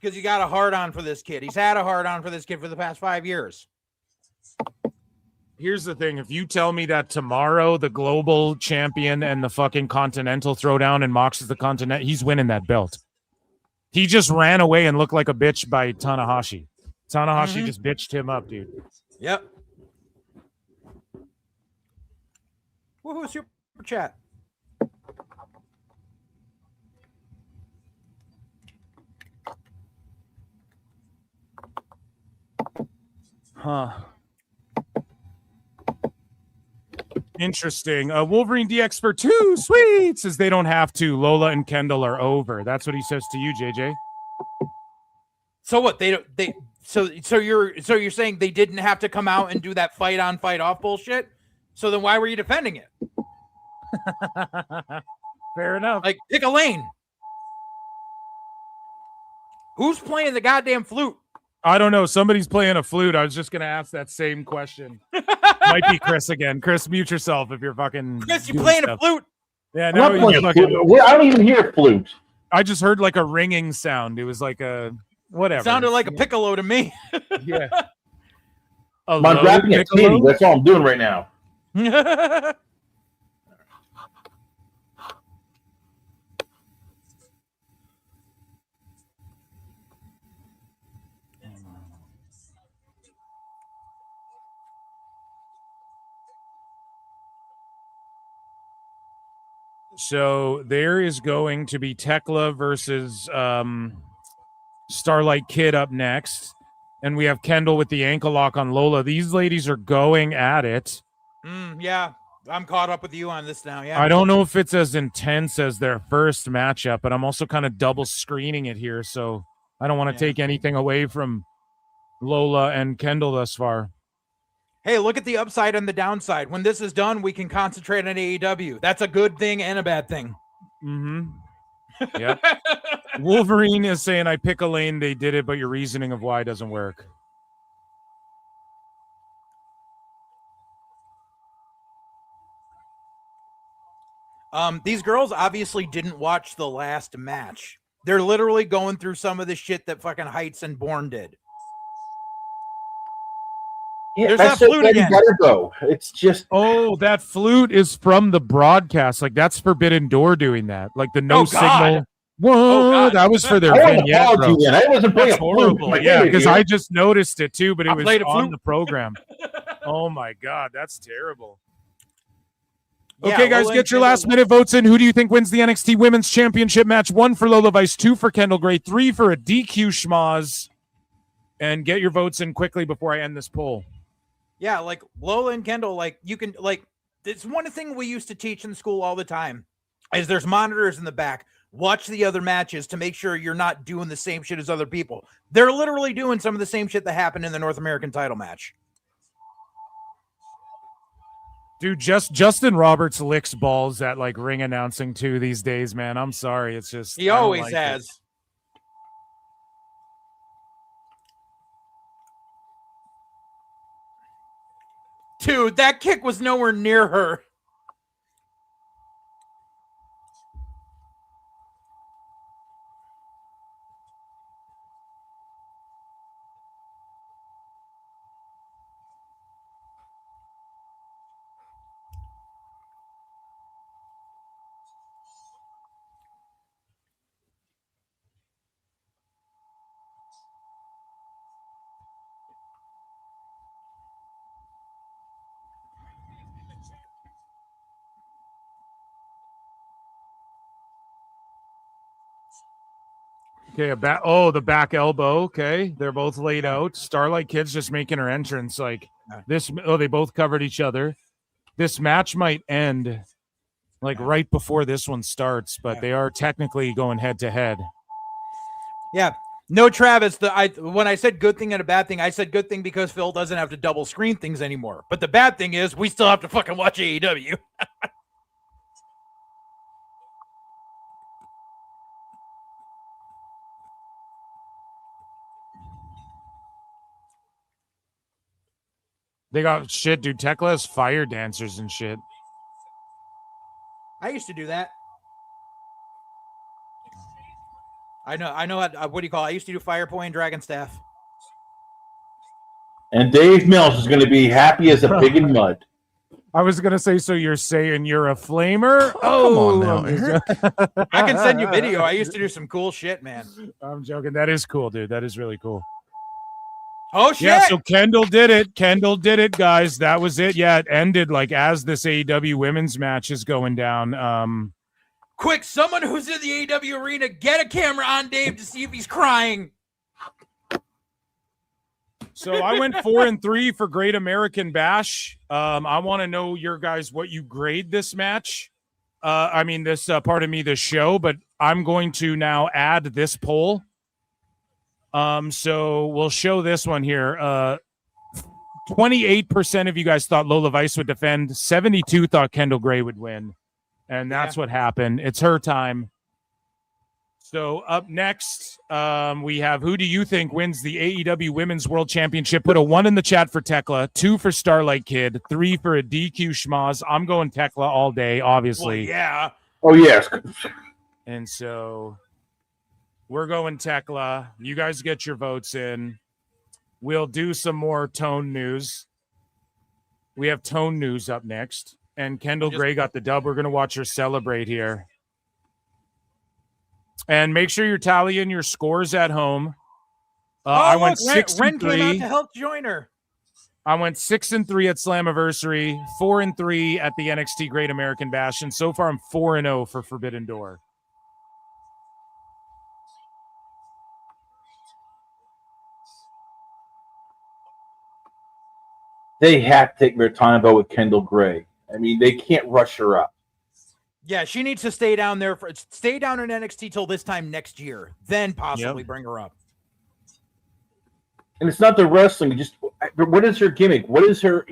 Because you got a hard-on for this kid. He's had a hard-on for this kid for the past 5 years. Here's the thing. If you tell me that tomorrow the global champion and the fucking Continental throwdown and Mox is the Continental, he's winning that belt. He just ran away and looked like a bitch by Tanahashi. Tanahashi just bitched him up, dude. Yep. Woohoo, super chat. Huh. Interesting. Wolverine DX for 2. Sweet. Says they don't have to. Lola and Kendal are over. That's what he says to you, JJ. So what? So you're saying they didn't have to come out and do that fight on, fight off bullshit? So then why were you defending it? Fair enough. Like, pick a lane. Who's playing the goddamn flute? I don't know. Somebody's playing a flute. I was just gonna ask that same question. Might be Chris again. Chris, mute yourself if you're fucking. Chris, you playing a flute? Yeah, I'm not playing a flute. I don't even hear flute. I just heard like a ringing sound. It was like a whatever. It sounded like a piccolo to me. Yeah. I'm grabbing a titty. That's all I'm doing right now. So there is going to be Tekla versus Starlight Kid up next. And we have Kendal with the ankle lock on Lola. These ladies are going at it. Yeah, I'm caught up with you on this now. Yeah, I don't know if it's as intense as their first matchup, but I'm also kind of double screening it here. So I don't want to take anything away from Lola and Kendal thus far. Hey, look at the upside and the downside. When this is done, we can concentrate on AEW. That's a good thing and a bad thing. Yep. Wolverine is saying, I pick a lane, they did it, but your reasoning of why doesn't work. These girls obviously didn't watch the last match. They're literally going through some of the shit that fucking Heights and Bourne did. Yeah, there's that flute again. Better go. It's just that flute is from the broadcast. Like that's Forbidden Door doing that. Like the no signal. Whoa, that was for their vignette. Bro. I wasn't playing That's horrible. Yeah, because I just noticed it too, but it was on the program. Oh my god, that's terrible. Okay, guys, get your last minute votes in. Who do you think wins the NXT Women's Championship match? 1 for Lola Vice, 2 for Kendal Gray, 3 for a DQ schmoz. And get your votes in quickly before I end this poll. Yeah, like Lola and Kendal, like you can, like, it's one thing we used to teach in school all the time is there's monitors in the back. Watch the other matches to make sure you're not doing the same shit as other people. They're literally doing some of the same shit that happened in the North American title match. Dude, Justin Roberts licks balls at like ring announcing too these days, man. I'm sorry. It's just he always has. Dude, that kick was nowhere near her. Okay, the back elbow. Okay, they're both laid out. Starlight Kid's just making her entrance. Like this. Oh, they both covered each other. This match might end like right before this one starts, but they are technically going head to head. Yeah. No, Travis, when I said good thing and a bad thing, I said good thing because Phil doesn't have to double screen things anymore. But the bad thing is we still have to fucking watch AEW. They got shit, dude. Tekla has fire dancers and shit. I used to do that. I know. What do you call it? I used to do Fire Point, Dragon Staff. And Dave Mills is going to be happy as a pig in mud. I was gonna say, so you're saying you're a flamer? Oh, come on now, Eric. I can send you video. I used to do some cool shit, man. I'm joking. That is cool, dude. That is really cool. Oh shit! Yeah, so Kendal did it. Kendal did it, guys. That was it. Yeah, it ended like as this AEW women's match is going down. Quick, someone who's in the AEW arena, get a camera on Dave to see if he's crying. So I went 4-3 for Great American Bash. I want to know your guys what you grade this match. This show, but I'm going to now add this poll. So we'll show this one here. 28% of you guys thought Lola Vice would defend. 72 thought Kendal Gray would win. And that's what happened. It's her time. So up next, we have who do you think wins the AEW Women's World Championship? Put a 1 in the chat for Tekla, 2 for Starlight Kid, 3 for a DQ schmoz. I'm going Tekla all day, obviously. Well, yeah. Oh, yes. And so we're going Tekla. You guys get your votes in. We'll do some more Tone news. We have Tone news up next. And Kendal Gray got the dub. We're going to watch her celebrate here. And make sure you're tallying your scores at home. I went 6-3. Ren came out to help join her. I went 6-3 at Slammiversary, 4-3 at the NXT Great American Bash, and so far I'm 4-0 for Forbidden Door. They have to take their time about with Kendal Gray. I mean, they can't rush her up. Yeah, she needs to stay down there stay down in NXT till this time next year, then possibly bring her up. And it's not the wrestling. Just what is her gimmick? What is her,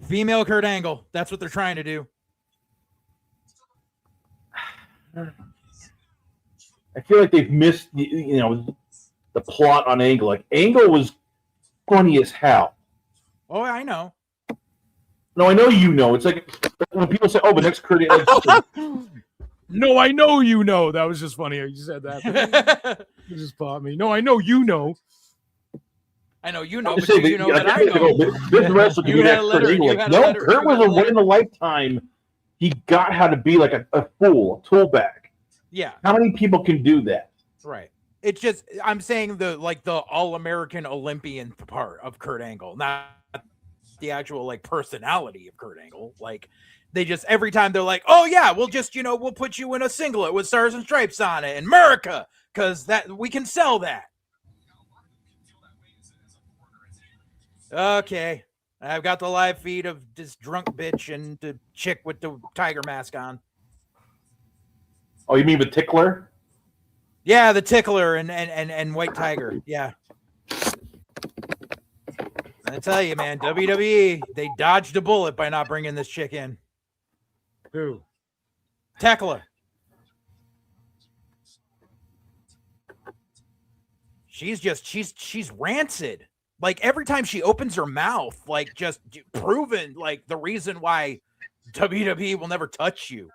female Kurt Angle? That's what they're trying to do. I feel like they've missed, the plot on Angle. Like Angle was funny as hell. Oh, I know. No, I know you know. It's like when people say, "Oh, the next Kurt." No, I know you know. That was just funny. You said that. You just popped me. No, I know you know. I know you know, but you know that I know. This wrestler can be that Kurt Angle. Like, no, Kurt was a one in a lifetime. He got how to be like a fool, a tool bag. Yeah. How many people can do that? Right. It's just I'm saying the All-American Olympian part of Kurt Angle, not the actual personality of Kurt Angle. Like they just every time they're like, oh yeah, we'll just we'll put you in a singlet with stars and stripes on it in America because that we can sell that. Okay, I've got the live feed of this drunk bitch and the chick with the tiger mask on. Oh, you mean the tickler? Yeah, the tickler and white tiger. Yeah. I tell you, man, WWE, they dodged a bullet by not bringing this chick in. Who? Tekla. She's rancid. Like every time she opens her mouth, like just proven like the reason why WWE will never touch you.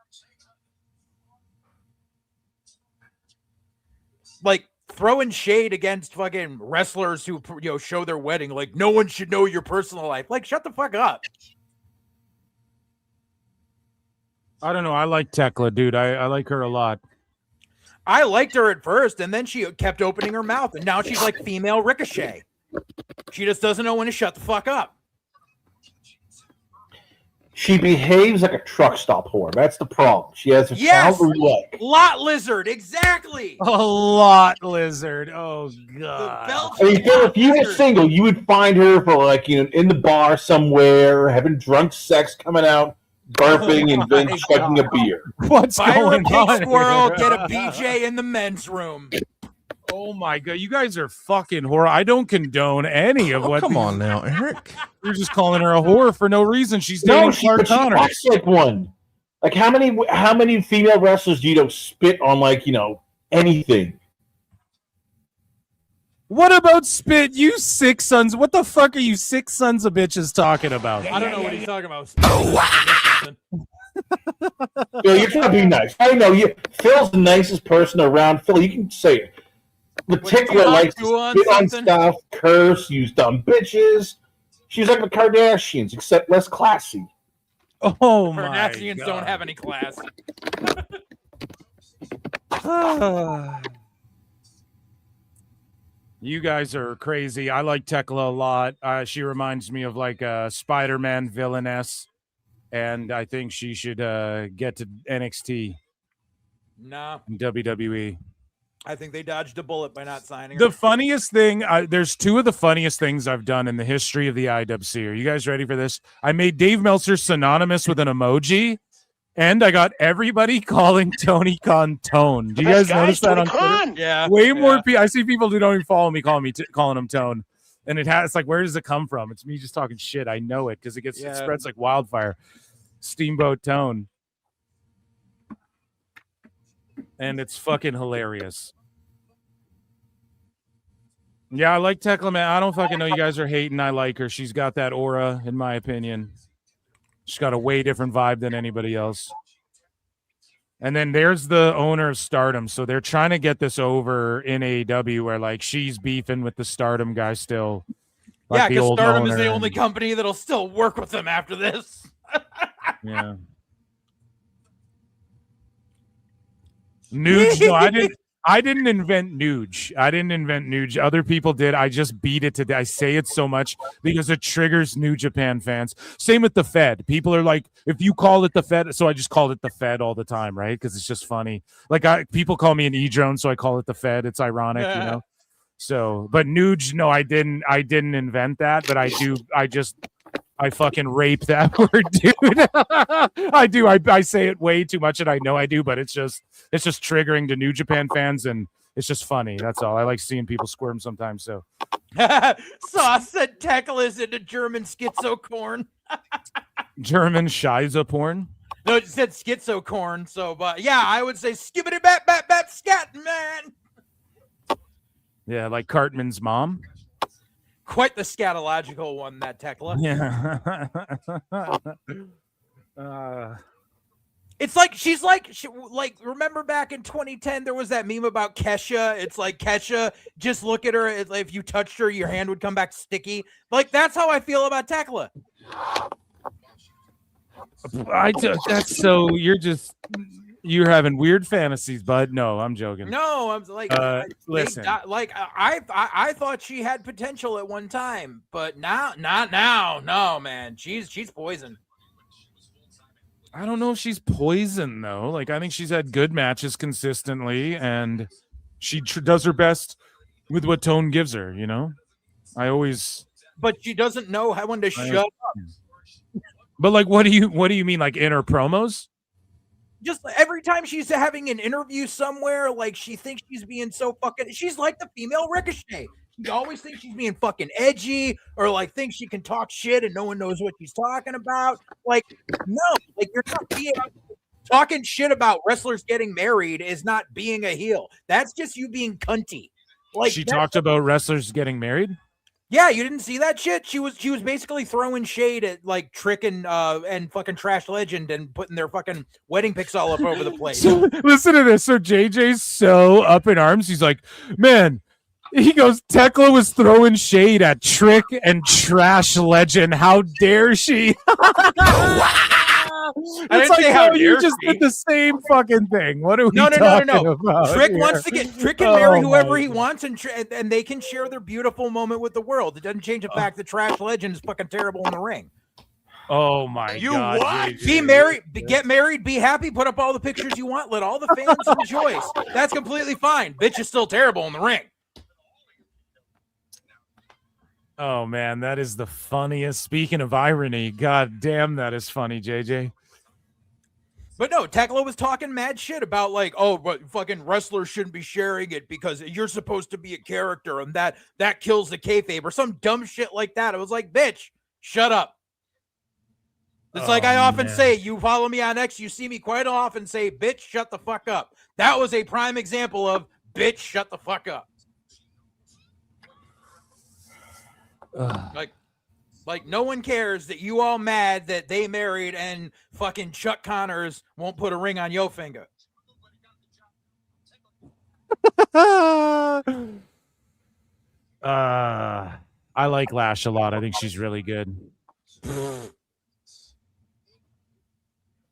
Like throwing shade against fucking wrestlers who show their wedding, like no one should know your personal life. Like shut the fuck up. I don't know. I like Tekla, dude. I like her a lot. I liked her at first, and then she kept opening her mouth, and now she's like female Ricochet. She just doesn't know when to shut the fuck up. She behaves like a truck stop whore. That's the problem. She has a Yes! child like. Lot lizard, exactly. A lot lizard. Oh god. I mean, Phil, if you were single, you would find her for like in the bar somewhere, having drunk sex, coming out, burping, and then chugging a beer. What's Buy her a going pig on? squirrel, here? get a BJ in the men's room. Oh my god, you guys are fucking whore. I don't condone any of what. Come on now, Eric. You're just calling her a whore for no reason. She's No, dating she Connor. acts like one. Like how many female wrestlers do you know spit on anything? What about spit? You six sons. What the fuck are you six sons of bitches talking about? I don't know what he's talking about. Phil, you're trying to be nice. I know you. Phil's the nicest person around. Phil, you can say it. The tickler likes to spit on stuff, curse, use dumb bitches. She's like the Kardashians, except less classy. Oh my Kardashians god. don't have any class. You guys are crazy. I like Tekla a lot. She reminds me of like a Spider-Man villainess, and I think she should get to NXT No, and WWE. I think they dodged a bullet by not signing her. The funniest thing, there's two of the funniest things I've done in the history of the IWC. Are you guys ready for this? I made Dave Meltzer synonymous with an emoji, and I got everybody calling Tony Khan Tone. Do you guys notice that on Twitter? Yeah. Way more people. I see people who don't even follow me calling him Tone, and it's like, where does it come from? It's me just talking shit. I know it because it spreads like wildfire. Steamboat Tone. And it's fucking hilarious. Yeah, I like Tekla, man. I don't fucking know. You guys are hating. I like her. She's got that aura, in my opinion. She's got a way different vibe than anybody else. And then there's the owner of Stardom. So they're trying to get this over in AEW where, like, she's beefing with the Stardom guy still. Like Yeah, because old Stardom is owner. the only company that'll still work with them after this. Yeah. Nuge, no, I didn't invent Nuge. I didn't invent Nuge. Other people did. I just beat it to death. I say it so much because it triggers New Japan fans. Same with the Fed. People are like, if you call it the Fed, so I just called it the Fed all the time, right? Because it's just funny. Like people call me an E-drone, so I call it the Fed. It's ironic, you know. So, but Nuge, no, I didn't invent that, but I fucking rape that word, dude. I do. I say it way too much, and I know I do, but it's just triggering to New Japan fans, and it's just funny. That's all. I like seeing people squirm sometimes. So, Sauce said Tekla is into German schizocorn. German Shiza porn. No, it said schizocorn. So, but yeah, I would say skibbity bat bat bat scat man. Yeah, like Cartman's mom. Quite the scatological one, that Tekla. Yeah. It's like she's like remember back in 2010 there was that meme about Kesha. It's like Kesha, just look at her. If you touched her, your hand would come back sticky. Like that's how I feel about Tekla. You're having weird fantasies, bud. No, I'm joking. No, I'm like, listen. I thought she had potential at one time, but now, not now. No, man, she's poison. I don't know if she's poison though. Like I think she's had good matches consistently, and she does her best with what Tone gives her. You know, But she doesn't know when to shut up. But like, what do you mean? Like in her promos? Just every time she's having an interview somewhere, like she thinks she's being so fucking. She's like the female Ricochet. She always thinks she's being fucking edgy, or like thinks she can talk shit and no one knows what she's talking about. Like, no, like you're not being talking shit about wrestlers getting married is not being a heel. That's just you being cunty. Like she talked about wrestlers getting married. Yeah, you didn't see that shit. She was basically throwing shade at like Trick and fucking Trash Legend and putting their fucking wedding pics all up over the place. So, listen to this. So JJ's so up in arms. He's like, man, he goes, Tekla was throwing shade at Trick and Trash Legend. How dare she? It's like, no, you just did the same fucking thing. What are we talking about? Trick here? wants to get Trick can marry whoever he wants, and they can share their beautiful moment with the world. It doesn't change the fact that Trash Legend is fucking terrible in the ring. Oh my You God! what? JJ. Be married, get married, be happy, put up all the pictures you want, let all the fans enjoy. That's completely fine. Bitch is still terrible in the ring. Oh man, that is the funniest. Speaking of irony, God damn, that is funny, JJ. But no, Tekla was talking mad shit about like, oh, but fucking wrestlers shouldn't be sharing it because you're supposed to be a character and that kills the kayfabe or some dumb shit like that. I was like, bitch, shut up. It's like I often say, you follow me on X, you see me quite often say, bitch, shut the fuck up. That was a prime example of bitch, shut the fuck up. Like no one cares that you all mad that they married and fucking Chuck Connors won't put a ring on your finger. I like Lash a lot. I think she's really good.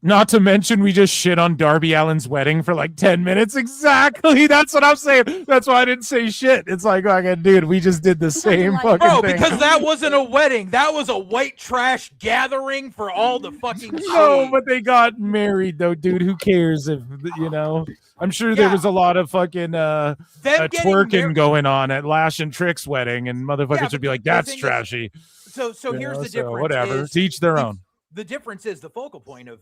Not to mention, we just shit on Darby Allin's wedding for like 10 minutes. Exactly. That's what I'm saying. That's why I didn't say shit. It's like, dude, we just did the same fucking Bro, thing. because that wasn't a wedding. That was a white trash gathering for all the fucking No, shade. but they got married though, dude. Who cares if, I'm sure there was a lot of fucking twerking going on at Lash and Trick's wedding, and motherfuckers would be like, that's trashy. So here's the difference. Whatever. Is Teach their own. The difference is the focal point of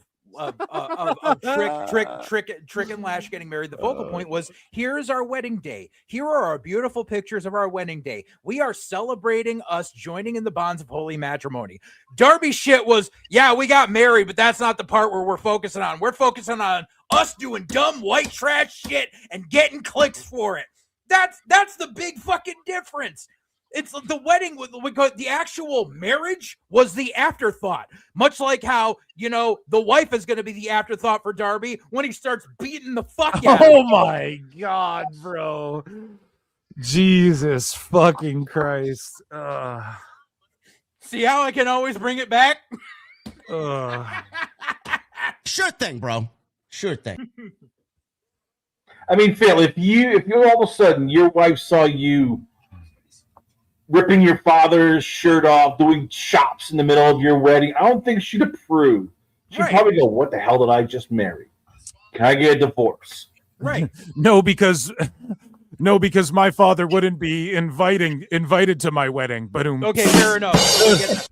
Trick and Lash getting married. The focal point was, here's our wedding day. Here are our beautiful pictures of our wedding day. We are celebrating us joining in the bonds of holy matrimony. Darby shit was, yeah, we got married, but that's not the part where we're focusing on. We're focusing on us doing dumb white trash shit and getting clicks for it. That's the big fucking difference. It's the wedding the actual marriage was the afterthought. Much like how, the wife is going to be the afterthought for Darby when he starts beating the fuck out. Oh my God, bro. Jesus fucking Christ. See how I can always bring it back? Sure thing, bro. Sure thing. I mean, Phil, if you all of a sudden your wife saw you ripping your father's shirt off, doing chops in the middle of your wedding, I don't think she'd approve. She'd probably go, what the hell did I just marry? Can I get a divorce? Right. No, because my father wouldn't be invited to my wedding. But okay, fair enough.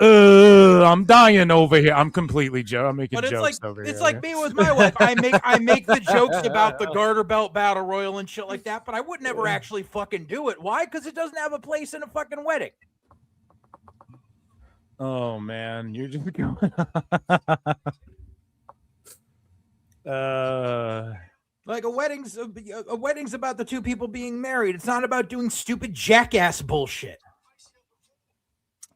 I'm dying over here. I'm completely I'm making jokes over here. It's like me with my wife. I make the jokes about the garter belt battle royal and shit like that, but I would never actually fucking do it. Why? Because it doesn't have a place in a fucking wedding. Oh man, you're just going. Like a wedding's about the two people being married. It's not about doing stupid jackass bullshit.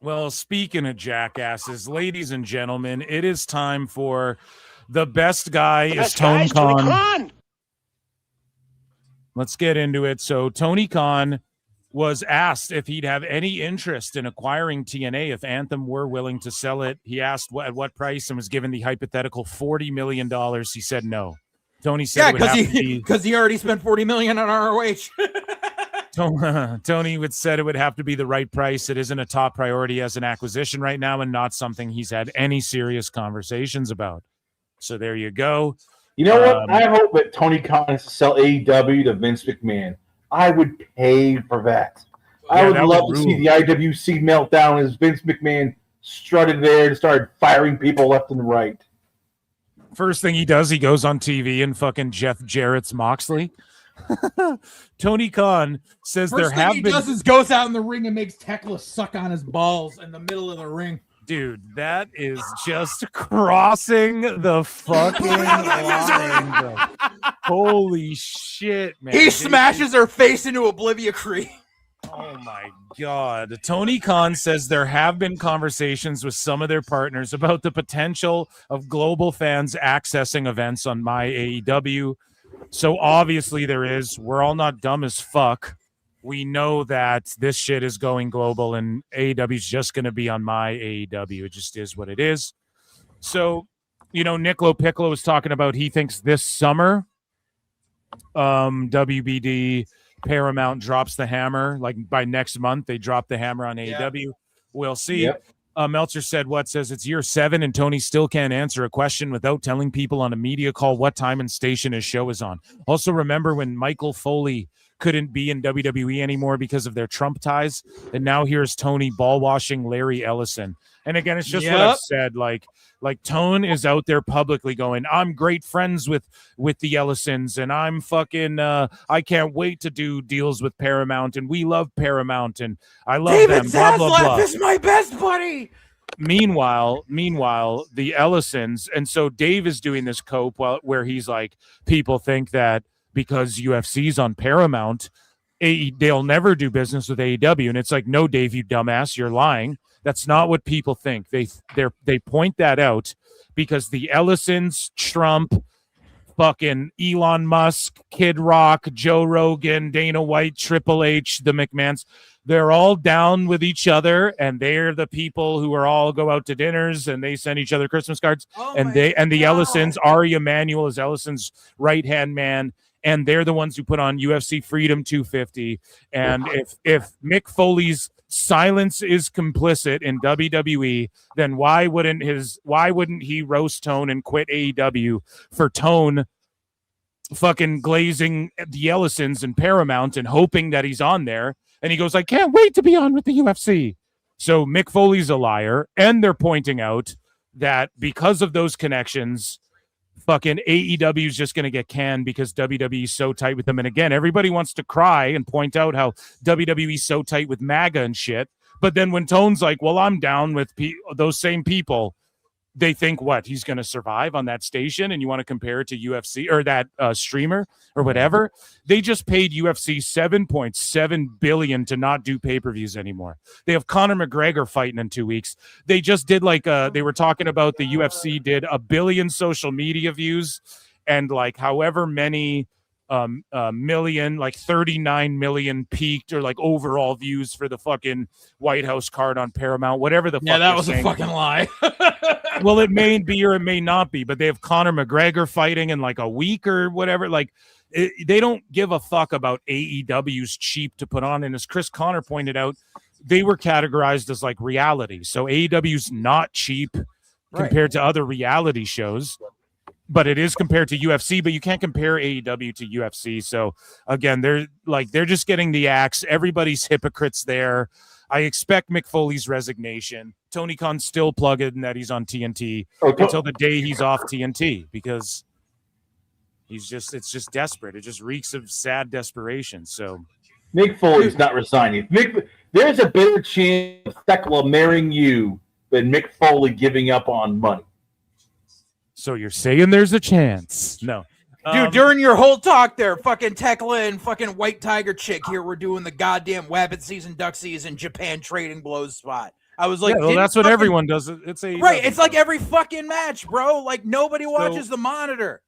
Well, speaking of jackasses, ladies and gentlemen, it is time for the best guy is Tony Khan. Let's get into it. So Tony Khan was asked if he'd have any interest in acquiring TNA if Anthem were willing to sell it. He asked at what price and was given the hypothetical $40 million. He said no. Tony said because he already spent $40 million on ROH. Tony said it would have to be the right price. It isn't a top priority as an acquisition right now and not something he's had any serious conversations about. So there you go. You know what? I hope that Tony Khan has to sell AEW to Vince McMahon. I would pay for that. I would love to see the IWC meltdown as Vince McMahon strutted there and started firing people left and right. First thing he does, he goes on TV and fucking Jeff Jarrett's Moxley. Tony Khan says First there thing have he been. does is goes out in the ring and makes Tekla suck on his balls in the middle of the ring. Dude, that is just crossing the fucking line, bro. Holy shit, man. He smashes her face into Oblivion Cree. Oh my God. Tony Khan says there have been conversations with some of their partners about the potential of global fans accessing events on My AEW. So obviously there is. We're all not dumb as fuck. We know that this shit is going global and AEW is just going to be on My AEW. It just is what it is. So, Nicolo Piccolo was talking about he thinks this summer WBD Paramount drops the hammer. Like by next month, they drop the hammer on AEW. We'll see. Yep. Meltzer said, says it's year 7 and Tony still can't answer a question without telling people on a media call what time and station his show is on. Also, remember when Michael Foley couldn't be in WWE anymore because of their Trump ties? And now here's Tony ball washing Larry Ellison. And again, it's just what I've said. Like Tone is out there publicly going, I'm great friends with the Ellisons, and I'm fucking I can't wait to do deals with Paramount, and we love Paramount, and I love David them. Blah blah blah. is my best buddy. Meanwhile, the Ellisons, and so Dave is doing this cope where he's like, people think that because UFC's on Paramount, they'll never do business with AEW, and it's like, no, Dave, you dumbass, you're lying. That's not what people think. They point that out because the Ellisons, Trump, fucking Elon Musk, Kid Rock, Joe Rogan, Dana White, Triple H, the McMahons, they're all down with each other, and they're the people who are all go out to dinners and they send each other Christmas cards. The Ellisons, Ari Emanuel is Ellison's right-hand man, and they're the ones who put on UFC Freedom 250. And if Mick Foley's silence is complicit in WWE, then why wouldn't he roast Tone and quit AEW for Tone fucking glazing the Ellisons and Paramount and hoping that he's on there? And he goes, I can't wait to be on with the UFC. So Mick Foley's a liar, and they're pointing out that because of those connections, fucking AEW is just going to get canned because WWE is so tight with them. And again, everybody wants to cry and point out how WWE is so tight with MAGA and shit. But then when Tone's like, well, I'm down with those same people, they think what? He's going to survive on that station, and you want to compare it to UFC or that streamer or whatever? They just paid UFC $7.7 billion to not do pay-per-views anymore. They have Conor McGregor fighting in 2 weeks. They just did they were talking about the UFC did 1 billion social media views and like however many million, like 39 million peaked or like overall views for the fucking White House card on Paramount, whatever the fuck. That was a fucking lie. Well, it may be or it may not be, but they have Conor McGregor fighting in like a week or whatever. Like they don't give a fuck about AEW's cheap to put on. And as Chris Connor pointed out, they were categorized as like reality. So AEW's not cheap compared to other reality shows, but it is compared to UFC, but you can't compare AEW to UFC. So again, they're just getting the axe. Everybody's hypocrites there. I expect Mick Foley's resignation. Tony Khan's still plugging that he's on TNT until the day he's off TNT because it's just desperate. It just reeks of sad desperation. So Mick Foley's not resigning. There's a better chance of Thekla marrying you than Mick Foley giving up on money. So you're saying there's a chance? No. Dude, during your whole talk there, fucking Tekla and fucking White Tiger chick here were doing the goddamn Wabbit season, Duck season, Japan trading blows spot. I was like, that's what everyone does. It's it's like every fucking match, bro. Like nobody watches the monitor.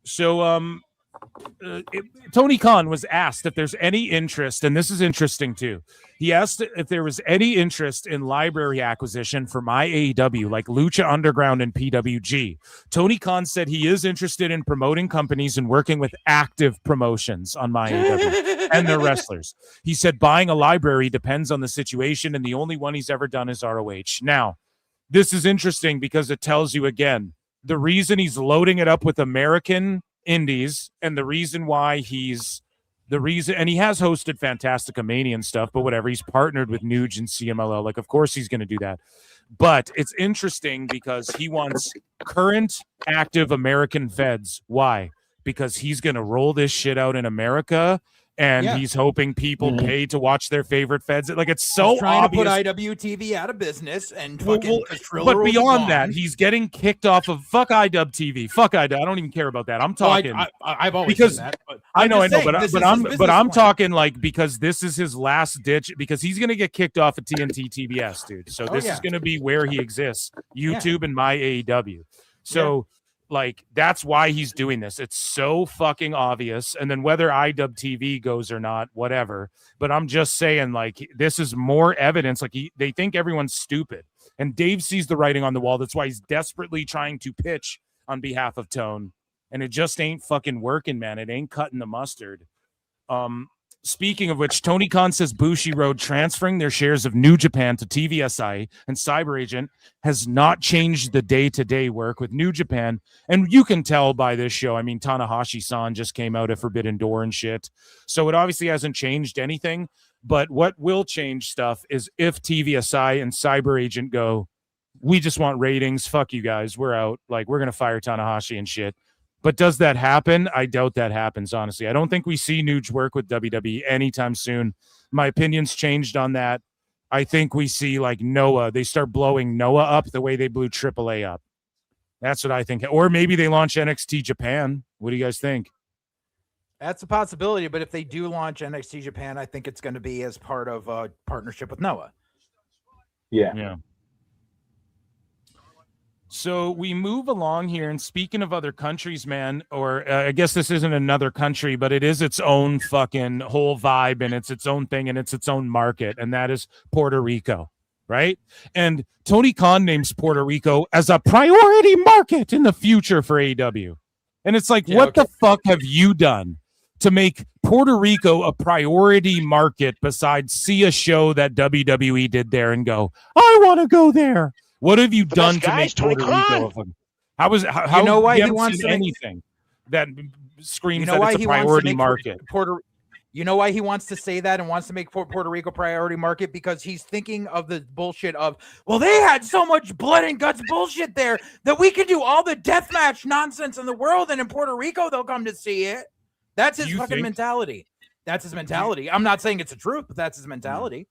So, Tony Khan was asked if there's any interest, and this is interesting too. He asked if there was any interest in library acquisition for my AEW, like Lucha Underground and PWG. Tony Khan said he is interested in promoting companies and working with active promotions on my AEW and their wrestlers. He said buying a library depends on the situation, and the only one he's ever done is ROH. Now, this is interesting because it tells you again, the reason he's loading it up with American indies and the reason why and he has hosted Fantastica Mania and stuff, but whatever, he's partnered with Nuge and CMLL. Like, of course he's going to do that. But it's interesting because he wants current active American feds. Why? Because he's going to roll this shit out in America. And he's hoping people pay to watch their favorite feds. Like, it's so he's trying obvious. to put IWTV out of business and fucking. But beyond that, he's getting kicked off of fuck IW TV. Fuck IW. I don't even care about that. I'm talking. I've always because said that. But I know, but I'm talking talking like because this is his last ditch because he's gonna get kicked off of TNT TBS, dude. So this is gonna be where he exists. YouTube and my AEW. So. Like, that's why he's doing this. It's so fucking obvious. And then whether IWTV goes or not, whatever. But I'm just saying, like, this is more evidence. Like, they think everyone's stupid. And Dave sees the writing on the wall. That's why he's desperately trying to pitch on behalf of Tone. And it just ain't fucking working, man. It ain't cutting the mustard. Speaking of which, Tony Khan says Bushiroad transferring their shares of New Japan to TVSI and Cyber Agent has not changed the day-to-day work with New Japan. And you can tell by this show. I mean, Tanahashi-san just came out at Forbidden Door and shit. So it obviously hasn't changed anything. But what will change stuff is if TVSI and Cyber Agent go, we just want ratings. Fuck you guys. We're out. Like, we're going to fire Tanahashi and shit. But does that happen? I doubt that happens, honestly. I don't think we see Nuge work with WWE anytime soon. My opinion's changed on that. I think we see, like, Noah. They start blowing Noah up the way they blew AAA up. That's what I think. Or maybe they launch NXT Japan. What do you guys think? That's a possibility, but if they do launch NXT Japan, I think it's going to be as part of a partnership with Noah. Yeah. So we move along here, and speaking of other countries, man, or I guess this isn't another country, but it is its own fucking whole vibe, and it's its own thing, and it's its own market, and that is Puerto Rico, right? And Tony Khan names Puerto Rico as a priority market in the future for AEW. And it's like, what the fuck have you done to make Puerto Rico a priority market besides see a show that WWE did there and go, I want to go there? What have you done to make Puerto Rico? How you know why he wants to anything that screams you know that why it's a he wants to priority make market? You know why he wants to say that and wants to make Puerto Rico priority market? Because he's thinking of the bullshit of, well, they had so much blood and guts bullshit there that we can do all the deathmatch nonsense in the world, and in Puerto Rico they'll come to see it. That's his fucking mentality. That's his mentality. I'm not saying it's the truth, but that's his mentality.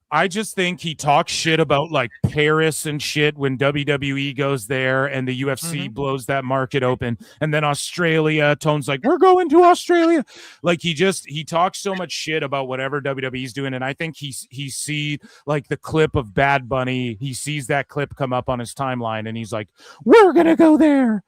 I just think he talks shit about like Paris and shit when WWE goes there and the UFC blows that market open. And then Australia, Tone's like, we're going to Australia. Like he talks so much shit about whatever WWE's doing. And I think he see like the clip of Bad Bunny. He sees that clip come up on his timeline and he's like, we're going to go there.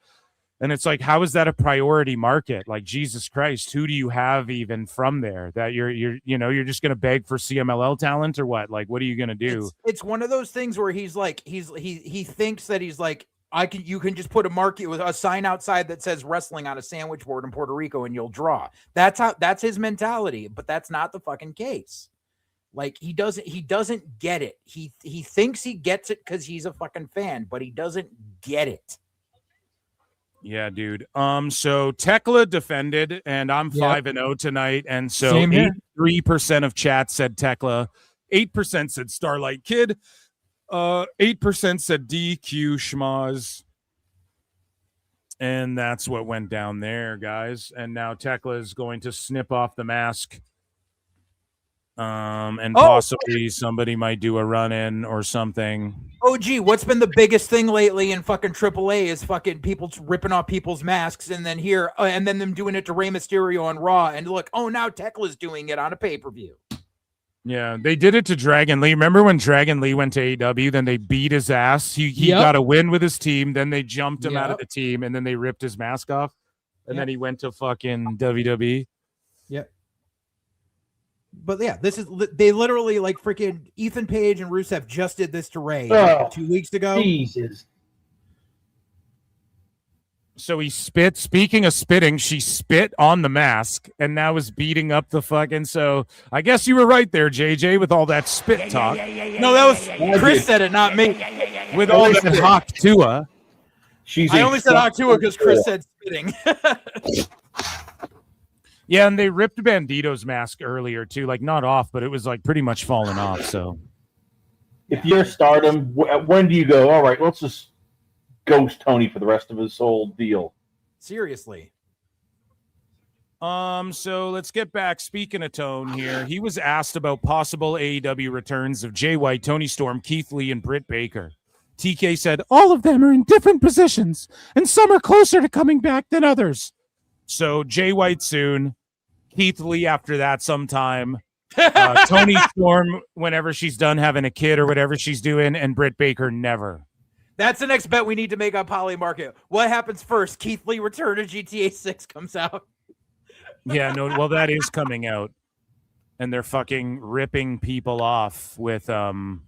And it's like, how is that a priority market? Like, Jesus Christ, who do you have even from there that you're just going to beg for CMLL talent or what? Like, what are you going to do? It's one of those things where he's like, he thinks that he's like, you can just put a market with a sign outside that says wrestling on a sandwich board in Puerto Rico and you'll draw. That's his mentality, but that's not the fucking case. Like he doesn't get it. He thinks he gets it because he's a fucking fan, but he doesn't get it. Yeah, dude. So Tekla defended, and I'm 5-0 tonight, and so 83% of chat said Tekla, 8% said Starlight Kid, 8% said DQ Schmaz, and that's what went down there, guys. And now Tekla is going to snip off the mask, and possibly somebody might do a run-in or something. Oh, gee, what's been the biggest thing lately in fucking AAA is fucking people ripping off people's masks and then and then them doing it to Rey Mysterio on Raw. And look, now Tekla's doing it on a pay-per-view. Yeah, they did it to Dragon Lee. Remember when Dragon Lee went to AEW, then they beat his ass? He got a win with his team, then they jumped him out of the team, and then they ripped his mask off, and then he went to fucking WWE. Yep. But yeah, they literally like freaking Ethan Page and Rusev just did this to Ray 2 weeks ago. Jesus. So he spit. Speaking of spitting, she spit on the mask and now is beating up the fucking. So I guess you were right there, JJ, with all that spit talk. No, that was Chris said it, not me. With all that Hawk Tua. I only said Hawk Tua because Chris said spitting. Yeah, and they ripped Bandito's mask earlier too, like not off, but it was like pretty much falling off. So, if you're Stardom, when do you go? All right, let's just ghost Tony for the rest of his whole deal. Seriously. So let's get back. Speaking of Tone here, he was asked about possible AEW returns of Jay White, Tony Storm, Keith Lee, and Britt Baker. TK said all of them are in different positions, and some are closer to coming back than others. So Jay White soon. Keith Lee after that sometime, Tony Storm whenever she's done having a kid or whatever she's doing, and Britt Baker never. That's the next bet we need to make on Poly Market. What happens first? Keith Lee Return of GTA 6 comes out. Yeah, no, well that is coming out, and they're fucking ripping people off with no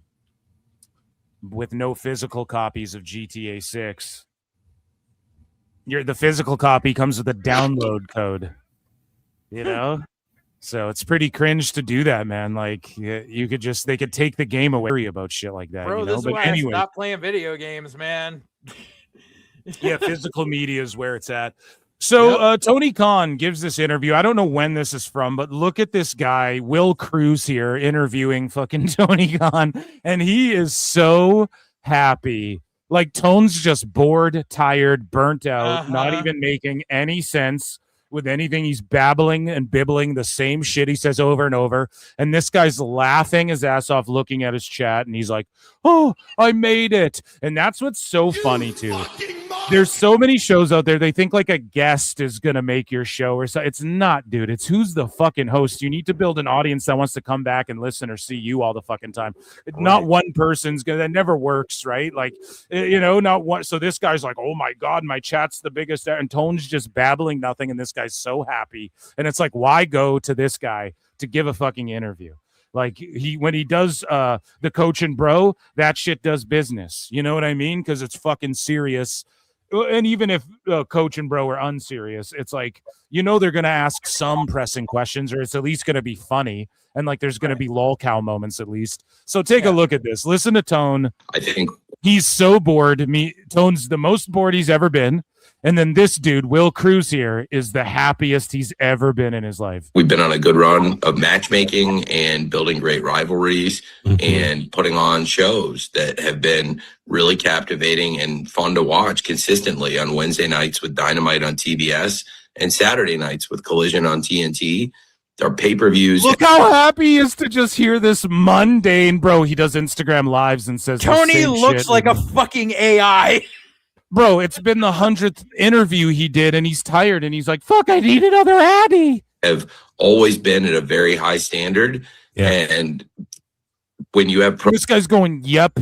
physical copies of GTA 6. The physical copy comes with a download code. You know, So it's pretty cringe to do that, man. Like you could just, they could take the game away about shit like that. Bro, you know? this is But why anyway, I stopped playing video games, man. yeah, physical media is where it's at. So Tony Khan gives this interview. I don't know when this is from, but look at this guy, Will Cruz here, interviewing fucking Tony Khan, and he is so happy. Like Tone's just bored, tired, burnt out, not even making any sense with anything. He's babbling and bibbling the same shit he says over and over. And this guy's laughing his ass off, looking at his chat, and he's like, "Oh, I made it." And that's what's so funny too. There's so many shows out there. They think like a guest is going to make your show or so. It's not, dude. It's who's the fucking host. You need to build an audience that wants to come back and listen or see you all the fucking time. Not one person's going to, that never works, right? Like, you know, not one. So this guy's like, "Oh my God, my chat's the biggest." And Tone's just babbling nothing. And this guy's so happy. And it's like, why go to this guy to give a fucking interview? Like when he does the Coach and Bro, that shit does business. You know what I mean? Because it's fucking serious. And even if Coach and Bro are unserious, it's like, you know, they're going to ask some pressing questions, or it's at least going to be funny. And like, there's going to be lol cow moments at least. So take a look at this. Listen to Tone. I think he's so bored. Tone's the most bored he's ever been. And then this dude, Will Cruz here, is the happiest he's ever been in his life. we've been on a good run of matchmaking and building great rivalries and putting on shows that have been really captivating and fun to watch consistently on Wednesday nights with Dynamite on TBS and Saturday nights with Collision on TNT. Our pay-per-views. Look how happy he is to just hear this mundane, bro. He does Instagram lives and says the Tony same looks shit. like a fucking AI. Bro, it's been the 100th interview he did, and he's tired, and he's like, "Fuck, I need another Addy." Have always been at a very high standard. And when you have this guy's going yep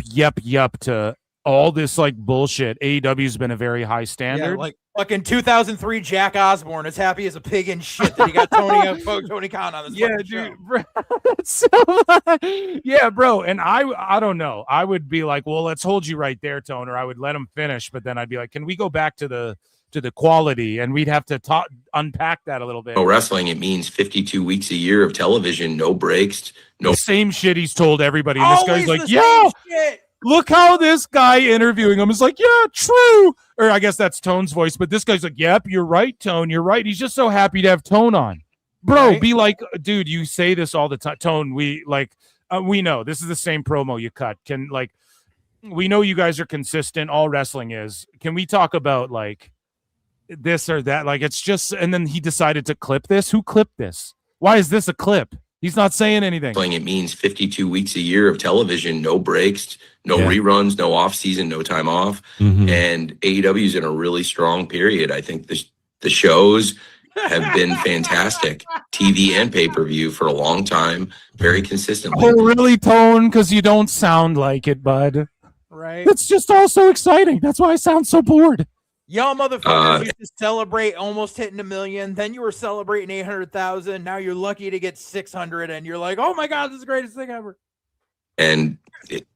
to all this like bullshit. AEW's been a very high standard. Yeah, like fucking 2003 Jack Osborne is happy as a pig in shit that he got Tony Khan on this fucking show. Bro. Yeah, bro. And I don't know. I would be like, well, let's hold you right there, Tone, or I would let him finish. But then I'd be like, can we go back to the quality? And we'd have to unpack that a little bit. wrestling, it means 52 weeks a year of television, no breaks, no Same shit he's told everybody. And this guy's Always like, the yeah. same shit. Look how this guy interviewing him is like, yeah, true. Or I guess that's Tone's voice, but this guy's like, yep, you're right, Tone. You're right. He's just so happy to have Tone on. Bro, be like, dude, you say this all the time. Tone, we know this is the same promo you cut. We know you guys are consistent. All wrestling is. Can we talk about like this or that? Like, it's just, and then he decided to clip this. Who clipped this? Why is this a clip? He's not saying anything. It means 52 weeks a year of television, no breaks, no reruns, no off season, no time off. And AEW is in a really strong period. I think the shows have been fantastic, TV and pay-per-view for a long time, very consistently. Oh, really, Tone? Because you don't sound like it, bud. Right. It's just all so exciting. That's why I sound so bored. Y'all motherfuckers used to celebrate almost hitting 1 million. Then you were celebrating 800,000. Now you're lucky to get 600, and you're like, "Oh my God, this is the greatest thing ever." And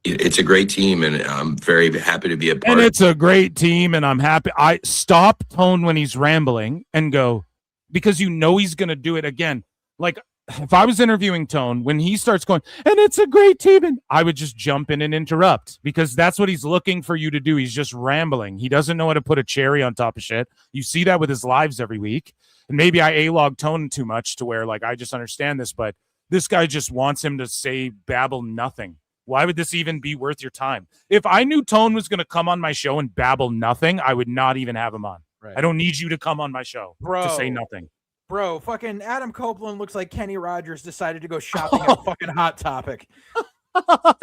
it's a great team, and I'm very happy to be a part. And it's a great team, and I'm happy. I stop Tone when he's rambling and go, because you know he's gonna do it again. Like if I was interviewing Tone, when he starts going, and it's a great team, and I would just jump in and interrupt, because that's what he's looking for you to do. He's just rambling. He doesn't know how to put a cherry on top of shit. You see that with his lives every week. And maybe I A-log Tone too much to where like I just understand this, but this guy just wants him to babble nothing. Why would this even be worth your time? If I knew Tone was going to come on my show and babble nothing, I would not even have him on. Right. I don't need you to come on my show to say nothing. Bro, fucking Adam Copeland looks like Kenny Rogers decided to go shopping at fucking Hot Topic.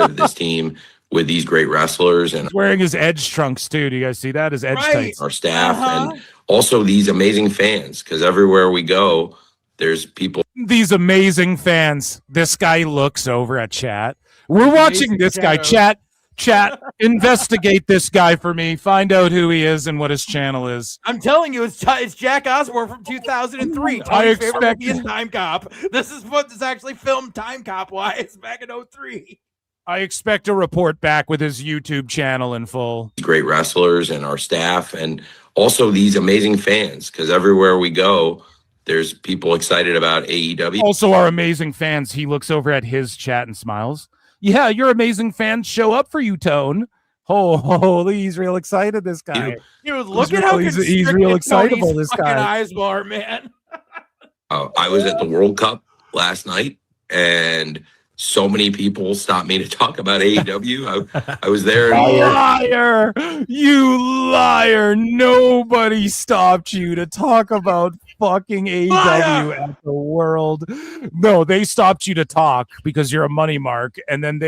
This team with these great wrestlers and he's wearing his Edge trunks too. Do you guys see that? His Edge tights. Our staff and also these amazing fans, because everywhere we go, there's people. These amazing fans. This guy looks over at chat. We're watching this guy. Chat, investigate this guy for me. Find out who he is and what his channel is. I'm telling you, it's Jack Osborne from 2003. Tony's favorite movie is Time Cop. This is what is actually filmed Time Cop wise back in 2003. I expect a report back with his YouTube channel in full. Great wrestlers and our staff, and also these amazing fans, because everywhere we go, There's people excited about AEW. Also, our amazing fans. He looks over at his chat and smiles. Yeah, your amazing fans show up for you, Tone. Holy, he's real excited, this guy. Dude, look at how he's real excitable, Tony's this fucking guy. eyes bar, man. I was at the World Cup last night, and so many people stopped me to talk about AEW. I was there. Liar! You liar! Nobody stopped you to talk about fucking AEW at the World. No, they stopped you to talk because you're a money mark, and then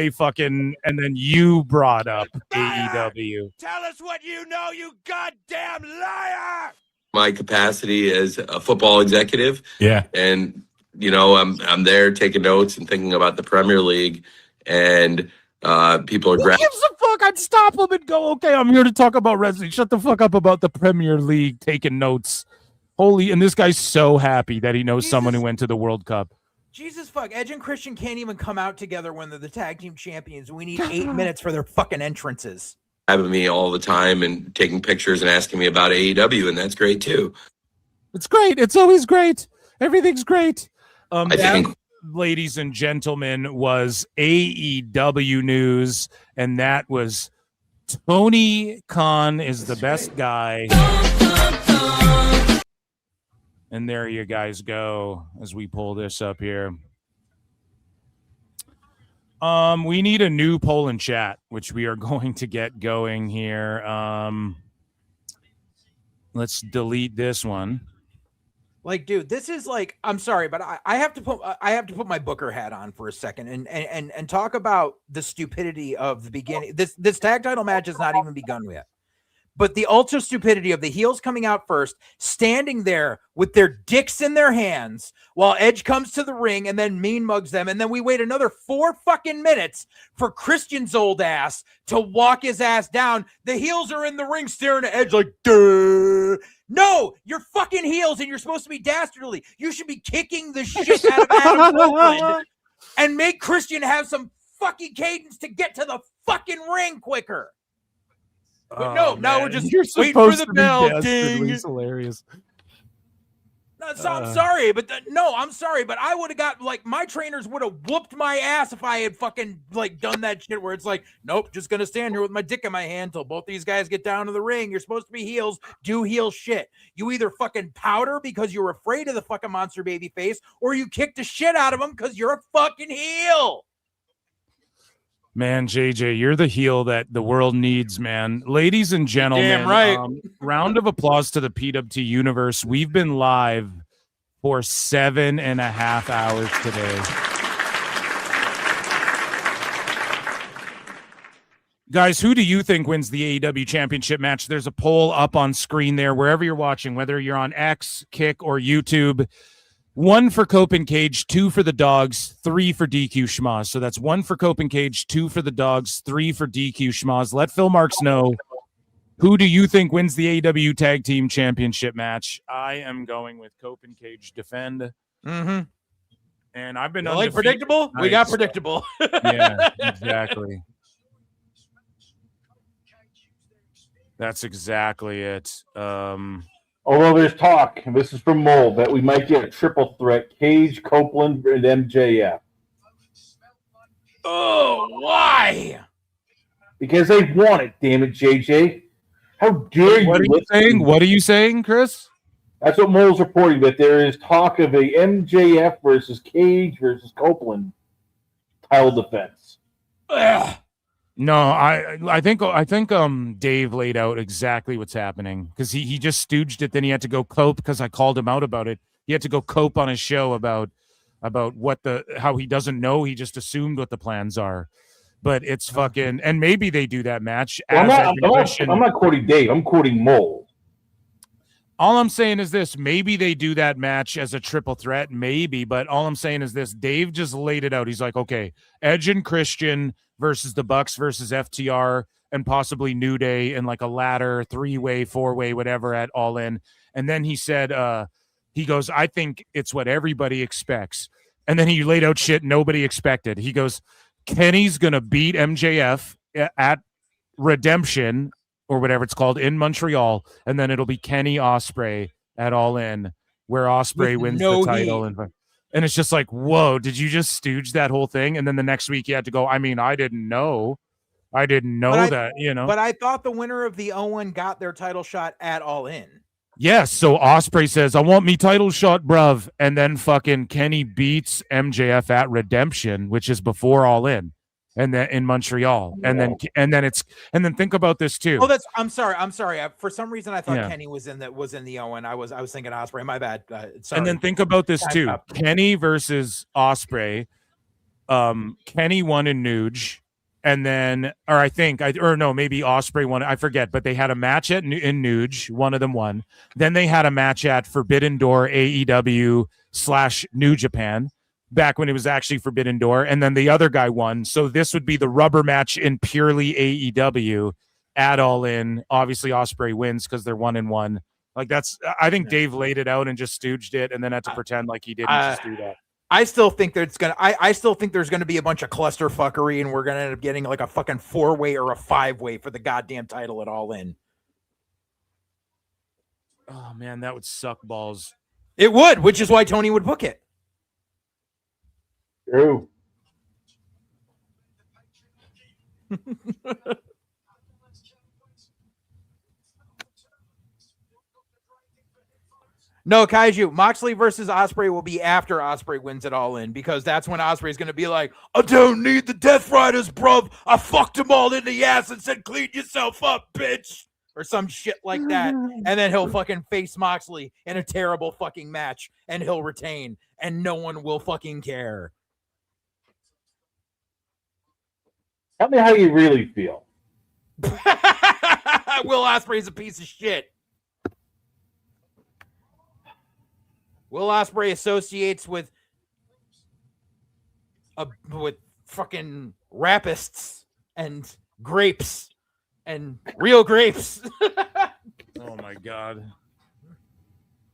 you brought up AEW. Tell us what you know, you goddamn liar! My capacity as a football executive. Yeah. And I'm there taking notes and thinking about the Premier League, and people are Who gives a fuck? I'd stop him and go, okay, I'm here to talk about wrestling. Shut the fuck up about the Premier League, taking notes. And this guy's so happy that he knows someone who went to the World Cup. Jesus fuck, Edge and Christian can't even come out together when they're the tag team champions. We need 8 minutes for their fucking entrances. having me all the time and taking pictures and asking me about AEW, and that's great too. It's great. It's always great. Everything's great. I think, ladies and gentlemen, was AEW news, and that was Tony Khan is the best guy. And there you guys go as we pull this up here. We need a new poll in chat, which we are going to get going here. Let's delete this one. Like, dude, this is like, I'm sorry, but I have to put my Booker hat on for a second and talk about the stupidity of the beginning. This tag title match has not even begun yet. But the ultra stupidity of the heels coming out first, standing there with their dicks in their hands while Edge comes to the ring and then mean mugs them. And then we wait another 4 fucking minutes for Christian's old ass to walk his ass down. The heels are in the ring staring at Edge like, duh. No, you're fucking heels and you're supposed to be dastardly. You should be kicking the shit out of Adam Copeland and make Christian have some fucking cadence to get to the fucking ring quicker. But no, now we're just waiting for the bell. Ding. It's hilarious. No, so I'm sorry, but I'm sorry, but I would have got, like, my trainers would have whooped my ass if I had fucking, like, done that shit where it's like, nope, just gonna stand here with my dick in my hand till both these guys get down to the ring. You're supposed to be heels, do heel shit. You either fucking powder because you're afraid of the fucking monster baby face, or you kick the shit out of them because you're a fucking heel. Man, JJ, you're the heel that the world needs, man. Ladies and gentlemen, damn right. Round of applause to the PWT universe. We've been live for 7.5 hours today. Guys, who do you think wins the AEW championship match? There's a poll up on screen there, wherever you're watching, whether you're on X, Kick, or YouTube. 1 for Cope and Cage, 2 for the Dogs, 3 for DQ Schmaz. So that's 1 for Cope and Cage, 2 for the Dogs, 3 for DQ Schmaz. Let Phil Marks know, who do you think wins the AEW Tag Team Championship match? I am going with Cope and Cage defend. Mm-hmm. And I've been like predictable. We got predictable. Yeah, exactly. That's exactly it. Although there's talk, and this is from Mole, that we might get a triple threat: Cage, Copeland, and MJF. Oh, why? Because they want it, damn it, JJ. How dare you? What are you saying? What are you saying, Chris? That's what Mole's reporting, that there is talk of a MJF versus Cage versus Copeland title defense. Ugh. No, I think Dave laid out exactly what's happening, because he just stooged it. Then he had to go cope because I called him out about it. He had to go cope on his show about how he doesn't know. He just assumed what the plans are, but it's fucking. And maybe they do that match. Well, I'm not quoting Dave. I'm quoting Mole. All I'm saying is this: maybe they do that match as a triple threat, maybe. But all I'm saying is this: Dave just laid it out. He's like, okay, Edge and Christian versus the Bucks versus FTR and possibly New Day in like a ladder 3-way, 4-way, whatever at All In. And then he said, he goes, I think it's what everybody expects. And then he laid out shit nobody expected. He goes, Kenny's gonna beat MJF at Redemption or whatever it's called in Montreal, and then it'll be Kenny Ospreay at All In where Ospreay wins the title, and it's just like, whoa, did you just stooge that whole thing? And then the next week you had to go, I mean, I didn't know that, you know. But I thought the winner of the Owen got their title shot at All In. Yes, so Ospreay says, I want me title shot, bruv. And then fucking Kenny beats MJF at Redemption, which is before All In. And then in Montreal. And then think about this too. Oh, I'm sorry. For some reason I thought Kenny was in the Owen. I was thinking Ospreay. My bad. Sorry. And then think about this too. Kenny versus Ospreay. Kenny won in Nuge. And then, maybe Ospreay won. I forget, but they had a match in Nuge. One of them won. Then they had a match at Forbidden Door AEW / New Japan, back when it was actually Forbidden Door. And then the other guy won. So this would be the rubber match in purely AEW at All In. Obviously, Ospreay wins because they're 1-1. Like I think Dave laid it out and just stooged it, and then had to pretend like he didn't just do that. I still think there's gonna be a bunch of cluster fuckery, and we're gonna end up getting like a fucking 4-way or a 5-way for the goddamn title at All In. Oh man, that would suck balls. It would, which is why Tony would book it. True. No, Kaiju, Moxley versus Ospreay will be after Ospreay wins it All In, because that's when Ospreay's going to be like, I don't need the Death Riders, bruv. I fucked them all in the ass and said, clean yourself up, bitch. Or some shit like that. And then he'll fucking face Moxley in a terrible fucking match, and he'll retain, and no one will fucking care. Tell me how you really feel. Will Ospreay's a piece of shit. Will Ospreay associates with fucking rapists and grapes and real grapes. Oh my God.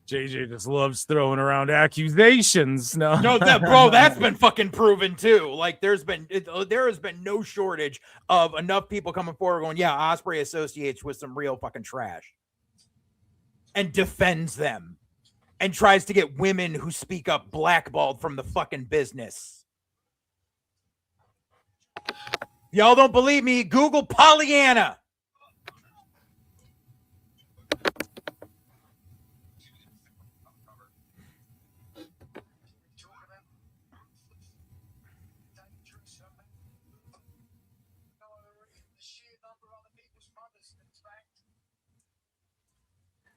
JJ just loves throwing around accusations. No, bro, that's been fucking proven too. Like there has been no shortage of enough people coming forward going, yeah, Ospreay associates with some real fucking trash and defends them. And tries to get women who speak up blackballed from the fucking business. Y'all don't believe me? Google Pollyanna.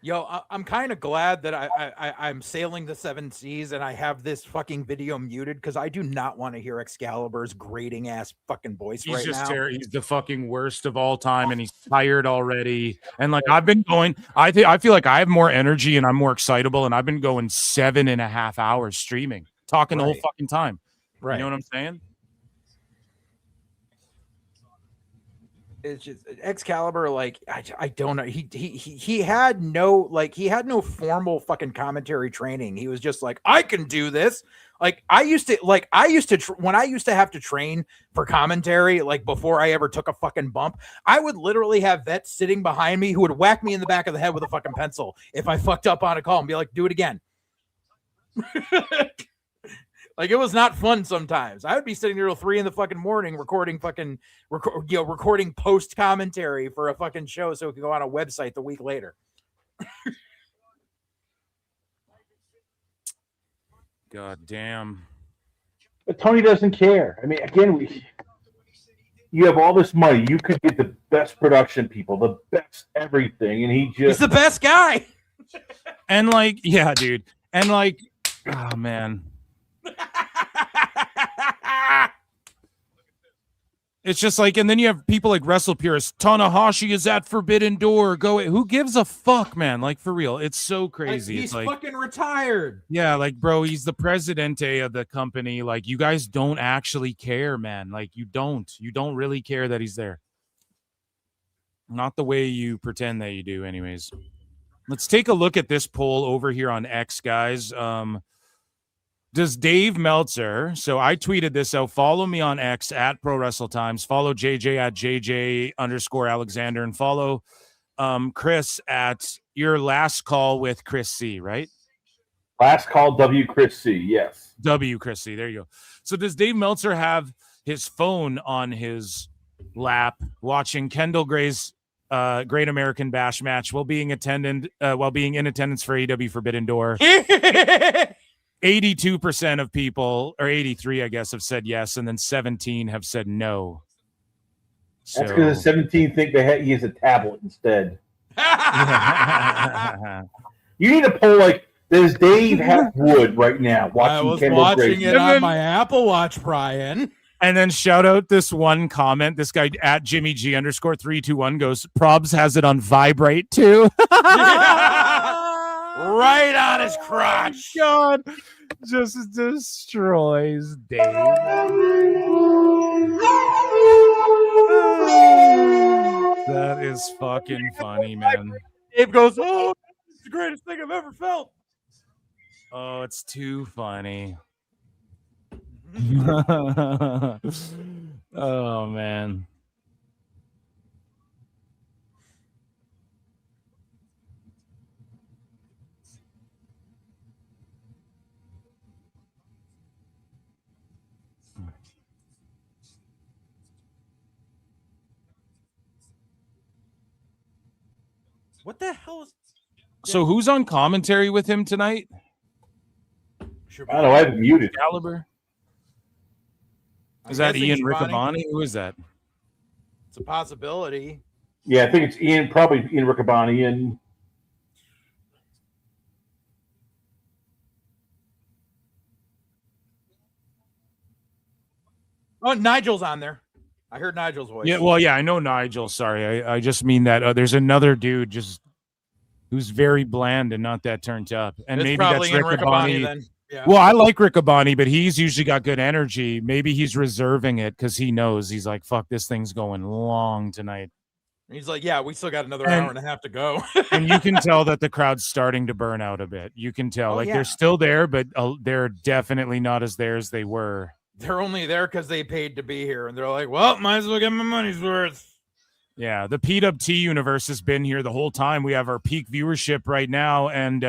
Yo, I'm kind of glad that I'm sailing the 7 seas and I have this fucking video muted, because I do not want to hear Excalibur's grating ass fucking voice he's right just now. He's the fucking worst of all time, and he's tired already. And like I've been going, I feel like I have more energy and I'm more excitable, and I've been going 7.5 hours streaming, talking the whole fucking time. Right. You know what I'm saying? It's just Excalibur, like I don't know. He had no formal fucking commentary training. He was just like, I can do this. When I used to have to train for commentary, like before I ever took a fucking bump, I would literally have vets sitting behind me who would whack me in the back of the head with a fucking pencil if I fucked up on a call and be like, do it again. Like, it was not fun sometimes. I would be sitting there till 3 in the fucking morning recording post commentary for a fucking show so it could go on a website the week later. God damn. But Tony doesn't care. I mean, again, you have all this money. You could get the best production people, the best everything, and he's the best guy. And like, yeah, dude. And like, oh man. It's just like, and then you have people like Wrestle Purist. Tanahashi is at Forbidden Door. Who gives a fuck, man? Like, for real, it's so crazy. He's it's like, fucking retired. Yeah, like, bro, he's the presidente of the company. Like, you guys don't actually care, man. Like, you don't really care that he's there. Not the way you pretend that you do, anyways. Let's take a look at this poll over here on X, guys. Does Dave Meltzer, so I tweeted this out, follow me on X at Pro Wrestle Times, follow JJ at JJ_Alexander, and follow Chris at Your Last Call with Chris C, right? Last call, W. Chris C. Yes. W. Chris C. There you go. So does Dave Meltzer have his phone on his lap watching Kendal Gray's Great American Bash match while being in attendance for AEW Forbidden Door? 82% of people, or 83, I guess, have said yes, and then 17 have said no. That's because the 17 think he has a tablet instead. You need to pull like, does Dave have wood right now? Watching it on my Apple Watch, Brian. And then shout out this one comment. This guy at Jimmy G _321 goes, Probs has it on vibrate too. Right on his crotch. God, just destroys Dave. That is fucking funny, man. Dave goes, oh, it's the greatest thing I've ever felt. Oh, it's too funny. Oh, man. What the hell is... So who's on commentary with him tonight? I don't know. I have it muted. Caliber? Is that Ian Riccaboni? Who is that? It's a possibility. Yeah, I think it's Ian, probably Ian Riccaboni. And oh, Nigel's on there. I heard Nigel's voice. Yeah, well, yeah, I know Nigel. Sorry, I just mean that there's another dude just who's very bland and not that turned up, and it's maybe probably that's Riccaboni then. Yeah. Well, I like Riccaboni, but he's usually got good energy. Maybe he's reserving it because he knows he's like, "Fuck, this thing's going long tonight." He's like, "Yeah, we still got another hour and a half to go." And you can tell that the crowd's starting to burn out a bit. You can tell, they're still there, but they're definitely not as there as they were. They're only there because they paid to be here, and they're like, "Well, might as well get my money's worth." Yeah, the PWT universe has been here the whole time. We have our peak viewership right now, and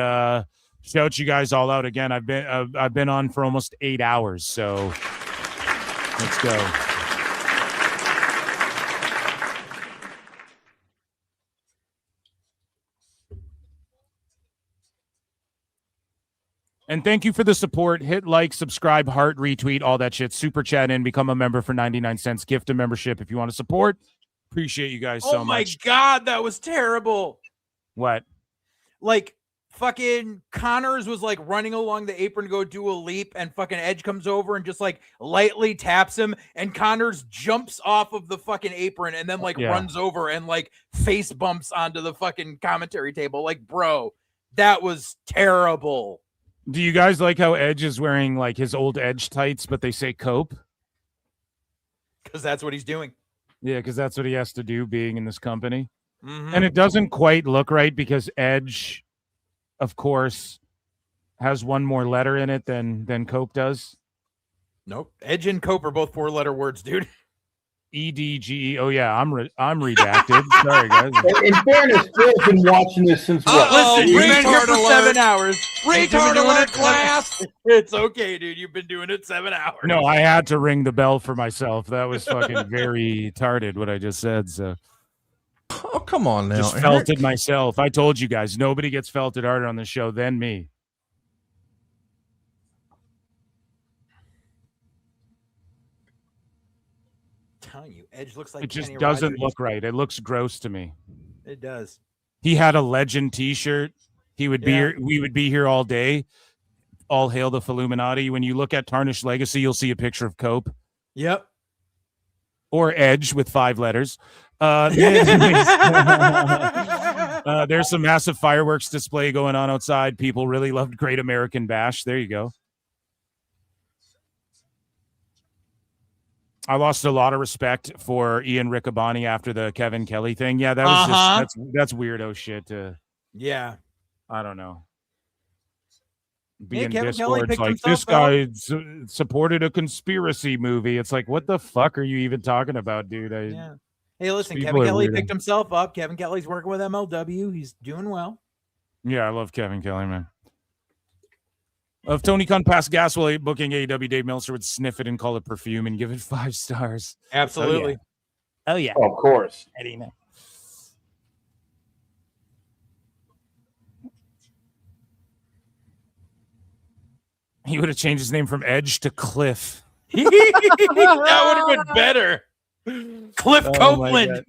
shout you guys all out again. I've been on for almost 8 hours, so let's go. And thank you for the support. Hit like, subscribe, heart, retweet, all that shit. Super chat in, become a member for 99 cents. Gift a membership if you want to support. Appreciate you guys so much. Oh my God, that was terrible. What? Like, fucking Connors was like running along the apron to go do a leap, and fucking Edge comes over and just like lightly taps him, and Connors jumps off of the fucking apron and then like runs over and like face bumps onto the fucking commentary table. Like, bro, that was terrible. Do you guys like how Edge is wearing like his old Edge tights, but they say cope? Because that's what he's doing. Yeah, because that's what he has to do being in this company. Mm-hmm. And it doesn't quite look right because Edge, of course, has one more letter in it than Cope does. Nope. Edge and Cope are both 4-letter words, dude. EDGE. Oh yeah, I'm redacted. Sorry, guys. In fairness, Phil's been watching this since what? Listen, you've been here for 7 hours. Retard alert, class. It's okay, dude. You've been doing it 7 hours. No, I had to ring the bell for myself. That was fucking very retarded what I just said. So, oh come on now, just felted myself. I told you guys, nobody gets felted harder on the show than me. Telling you, Edge looks like It just Kenny doesn't Rogers. look right. It looks gross to me. It does. He had a legend T-shirt. He would be here. We would be here all day. All hail the Illuminati. When you look at Tarnished Legacy, you'll see a picture of Cope. Yep. Or Edge with 5 letters. There's some massive fireworks display going on outside. People really loved Great American Bash. There you go. I lost a lot of respect for Ian Riccaboni after the Kevin Kelly thing. Yeah, that was just that's weirdo shit. Yeah, I don't know. Kevin Kelly Discord's picked like himself this guy supported a conspiracy movie. It's like, what the fuck are you even talking about, dude? Yeah. Hey, listen, people Kevin are Kelly weirdo. picked himself up. Kevin Kelly's working with MLW. He's doing well. Yeah, I love Kevin Kelly, man. If Tony Khan passed gas while booking AEW, Dave Meltzer would sniff it and call it perfume and give it 5 stars. Absolutely. Oh yeah. Oh, of course. Eddie. He would have changed his name from Edge to Cliff. That would have been better. Cliff Copeland.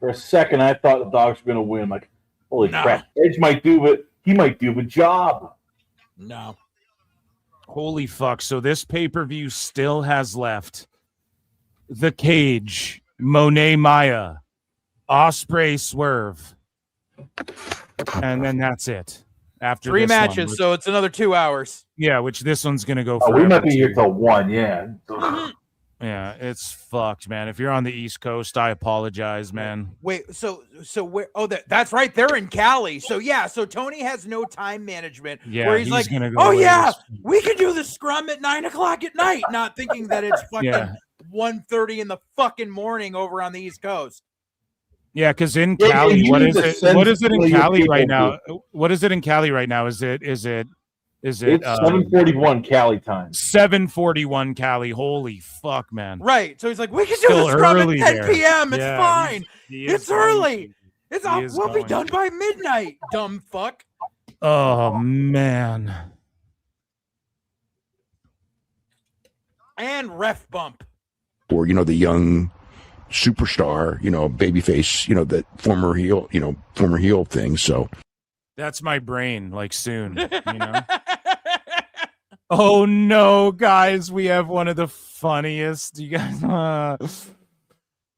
For a second, I thought the Dogs were going to win. I'm like, holy crap. Edge might do it. He might do the job. No. Holy fuck. So this pay-per-view still has left The Cage, Monet Maya, Ospreay Swerve. And then that's it. After 3 this matches, one, which, so it's another 2 hours. yeah, which this one's gonna go Oh, for. we might be here till 1, yeah. Yeah, it's fucked, man. If you're on the East Coast, I apologize, man. Wait, so where? Oh, that's right. They're in Cali. So yeah, so Tony has no time management. Yeah, where he's like, gonna go oh away yeah, this- we can do the scrum at 9 o'clock at night, not thinking that it's fucking Yeah. 1:30 in the fucking morning over on the East Coast. Yeah, because in Yeah, Cali, you what need is to it? send What is it some in of your Cali right people now? What is it in Cali right now? Is it? It's 7:41 Cali time. 7:41 Cali. Holy fuck, man. Right. So he's like, we can do Still the scrum at early 10 there. p.m. It's Yeah, fine. he is It's early. going. We'll be done by midnight. Dumb fuck. Oh man. And ref bump. Or, the young superstar, babyface, the former heel thing. So That's my brain, like soon, Oh no, guys, we have one of the funniest. You guys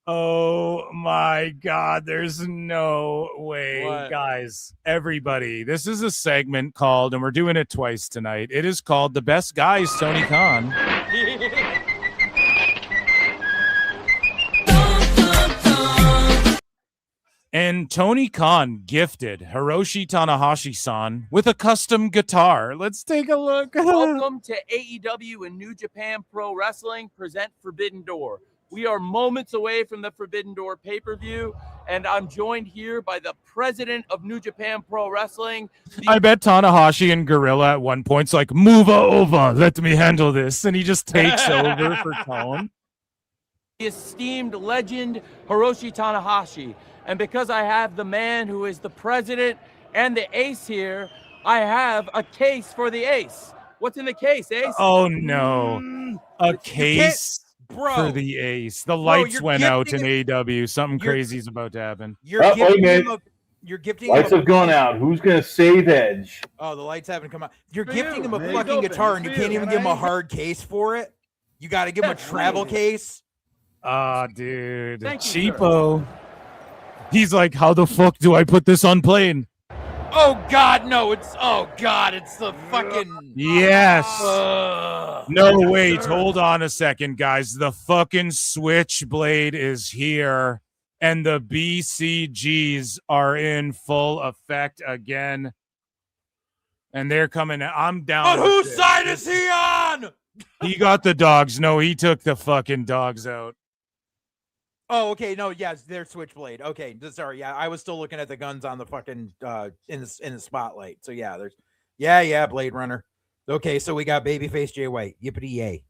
oh my god, there's no way. What? Guys, everybody. This is a segment called, and we're doing it twice tonight. It is called The Best Guys, Tony Khan. And Tony Khan gifted Hiroshi Tanahashi-san with a custom guitar. Let's take a look. Welcome to AEW and New Japan Pro Wrestling present Forbidden Door. We are moments away from the Forbidden Door pay-per-view, and I'm joined here by the president of New Japan Pro Wrestling. I bet Tanahashi and Gorilla at one point's like, move over, let me handle this. And he just takes over for Tone. The esteemed legend Hiroshi Tanahashi. And because I have the man who is the president and the ace here, I have a case for the ace. What's in the case, Ace? Oh no. A case for the ace. The lights went out in AEW. Something crazy is about to happen. You're gifting Lights him have gone out. Who's going to save Edge? Oh, the lights haven't come out. You're gifting him a fucking guitar and you can't even give him a hard case for it. You got to give him a travel case. Ah, dude. Thank you, Cheapo. He's like, how the fuck do I put this on plane? Oh God, no! It's the fucking Yes. No, wait, hold on a second, guys. The fucking Switchblade is here, and the BCGs are in full effect again. And they're coming. I'm down. But whose side is he on? He got the dogs. No, he took the fucking dogs out. Oh, okay. No, yes, they're Switchblade. Okay, sorry. Yeah, I was still looking at the guns on the fucking in the spotlight. So yeah, there's Blade Runner. Okay, so we got babyface Jay White. Yippity yay!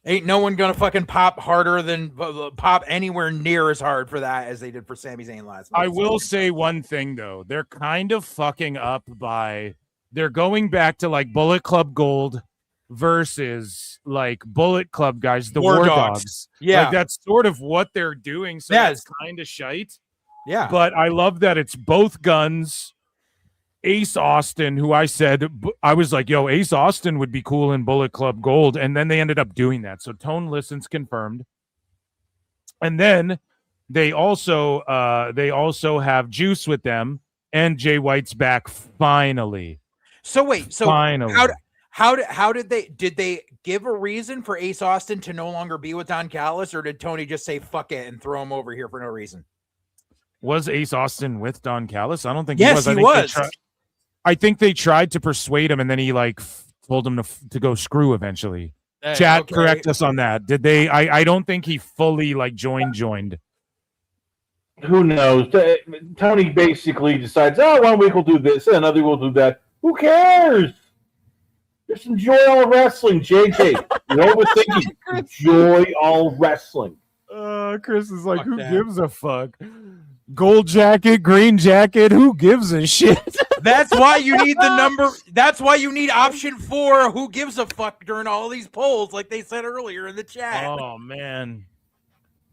Ain't no one gonna fucking pop harder than pop anywhere near as hard for that as they did for Sami Zayn last night. I will say one thing though, they're kind of fucking up by they're going back to like Bullet Club Gold versus like Bullet Club guys, the War Dogs. Yeah, like that's sort of what they're doing. So Yes. it's kind of shite. Yeah, But I love that it's both guns. Ace Austin, who I said, I was like, yo, Ace Austin would be cool in Bullet Club Gold. And then they ended up doing that. So Tone Listens confirmed. And then they also have Juice with them, and Jay White's back finally. So wait, so finally. How did they give a reason for Ace Austin to no longer be with Don Callis, or did Tony just say fuck it and throw him over here for no reason? Was Ace Austin with Don Callis? I don't think Yes, he was. he was. I think they tried to persuade him, and then he like told him to go screw eventually. Chat, okay. correct us on that. Did they? I don't think he fully like joined. Who knows? Tony basically decides, oh, 1 week we'll do this, and another we'll do that. Who cares? Just enjoy all wrestling, JJ. You're overthinking. Enjoy all wrestling. Chris is like, who gives a fuck? Gold jacket, green jacket, who gives a shit? That's why you need the number. That's why you need option 4. Who gives a fuck during all these polls, like they said earlier in the chat. Oh man.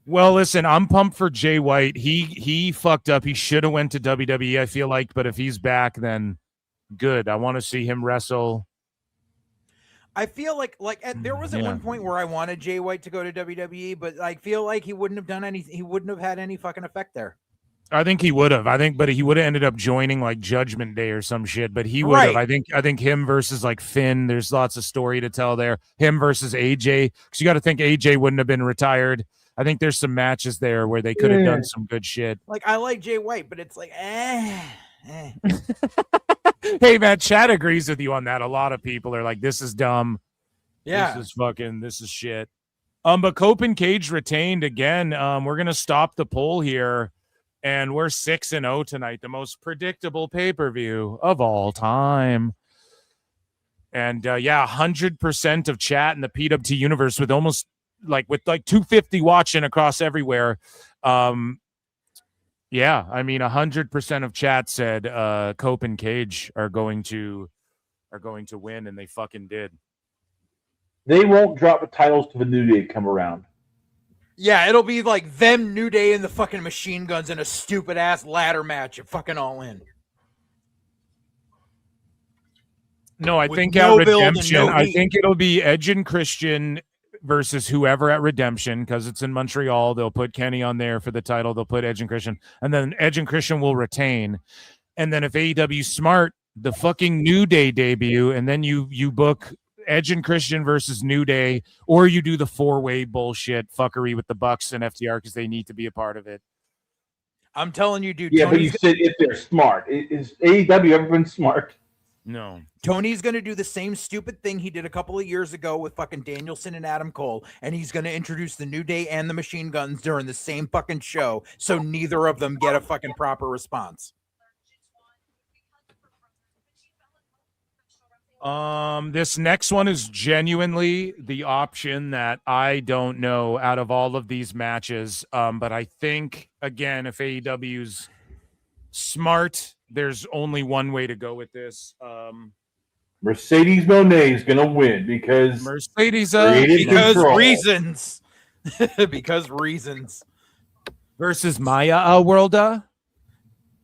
Well, listen, I'm pumped for Jay White. He fucked up. He should have went to WWE, I feel like, but if he's back, then good. I want to see him wrestle. I feel like there was at one point where I wanted Jay White to go to WWE, but I feel like he wouldn't have done anything. He wouldn't have had any fucking effect there. I think he would have. But he would have ended up joining like Judgment Day or some shit. But he would have. I think him versus like Finn. There's lots of story to tell there. Him versus AJ, because you got to think AJ wouldn't have been retired. I think there's some matches there where they could have done some good shit. Like I like Jay White, but it's like Hey man, Chad agrees with you on that. A lot of people are like, this is dumb. Yeah. This is shit. But Cope and Cage retained again. We're gonna stop the poll here, and we're 6-0 tonight, the most predictable pay-per-view of all time. And 100% of chat in the PWT universe with almost like 250 watching across everywhere. Yeah, I mean 100% of chat said Cope and Cage are going to win, and they fucking did. They won't drop the titles to the New Day come around. Yeah, it'll be like them, New Day, and the fucking Machine Guns in a stupid ass ladder match at fucking All In. No, I With think no at build and Redemption, no I heat. think it'll be Edge and Christian versus whoever at Redemption, because it's in Montreal. They'll put Kenny on there for the title. They'll put Edge and Christian, and then Edge and Christian will retain. And then if AEW smart, the fucking New Day debut, and then you book Edge and Christian versus New Day, or you do the 4-way bullshit fuckery with the Bucks and FTR because they need to be a part of it. I'm telling you, dude. Yeah, but you said if they're smart. Is AEW ever been smart? No. Tony's going to do the same stupid thing he did a couple of years ago with fucking Danielson and Adam Cole, and he's going to introduce the New Day and the Machine Guns during the same fucking show, so neither of them get a fucking proper response. This next one is genuinely the option that I don't know out of all of these matches. But I think, again, if AEW's smart, there's only one way to go with this. Mercedes Moné is going to win because reasons. Because reasons. Versus Maya Worlda.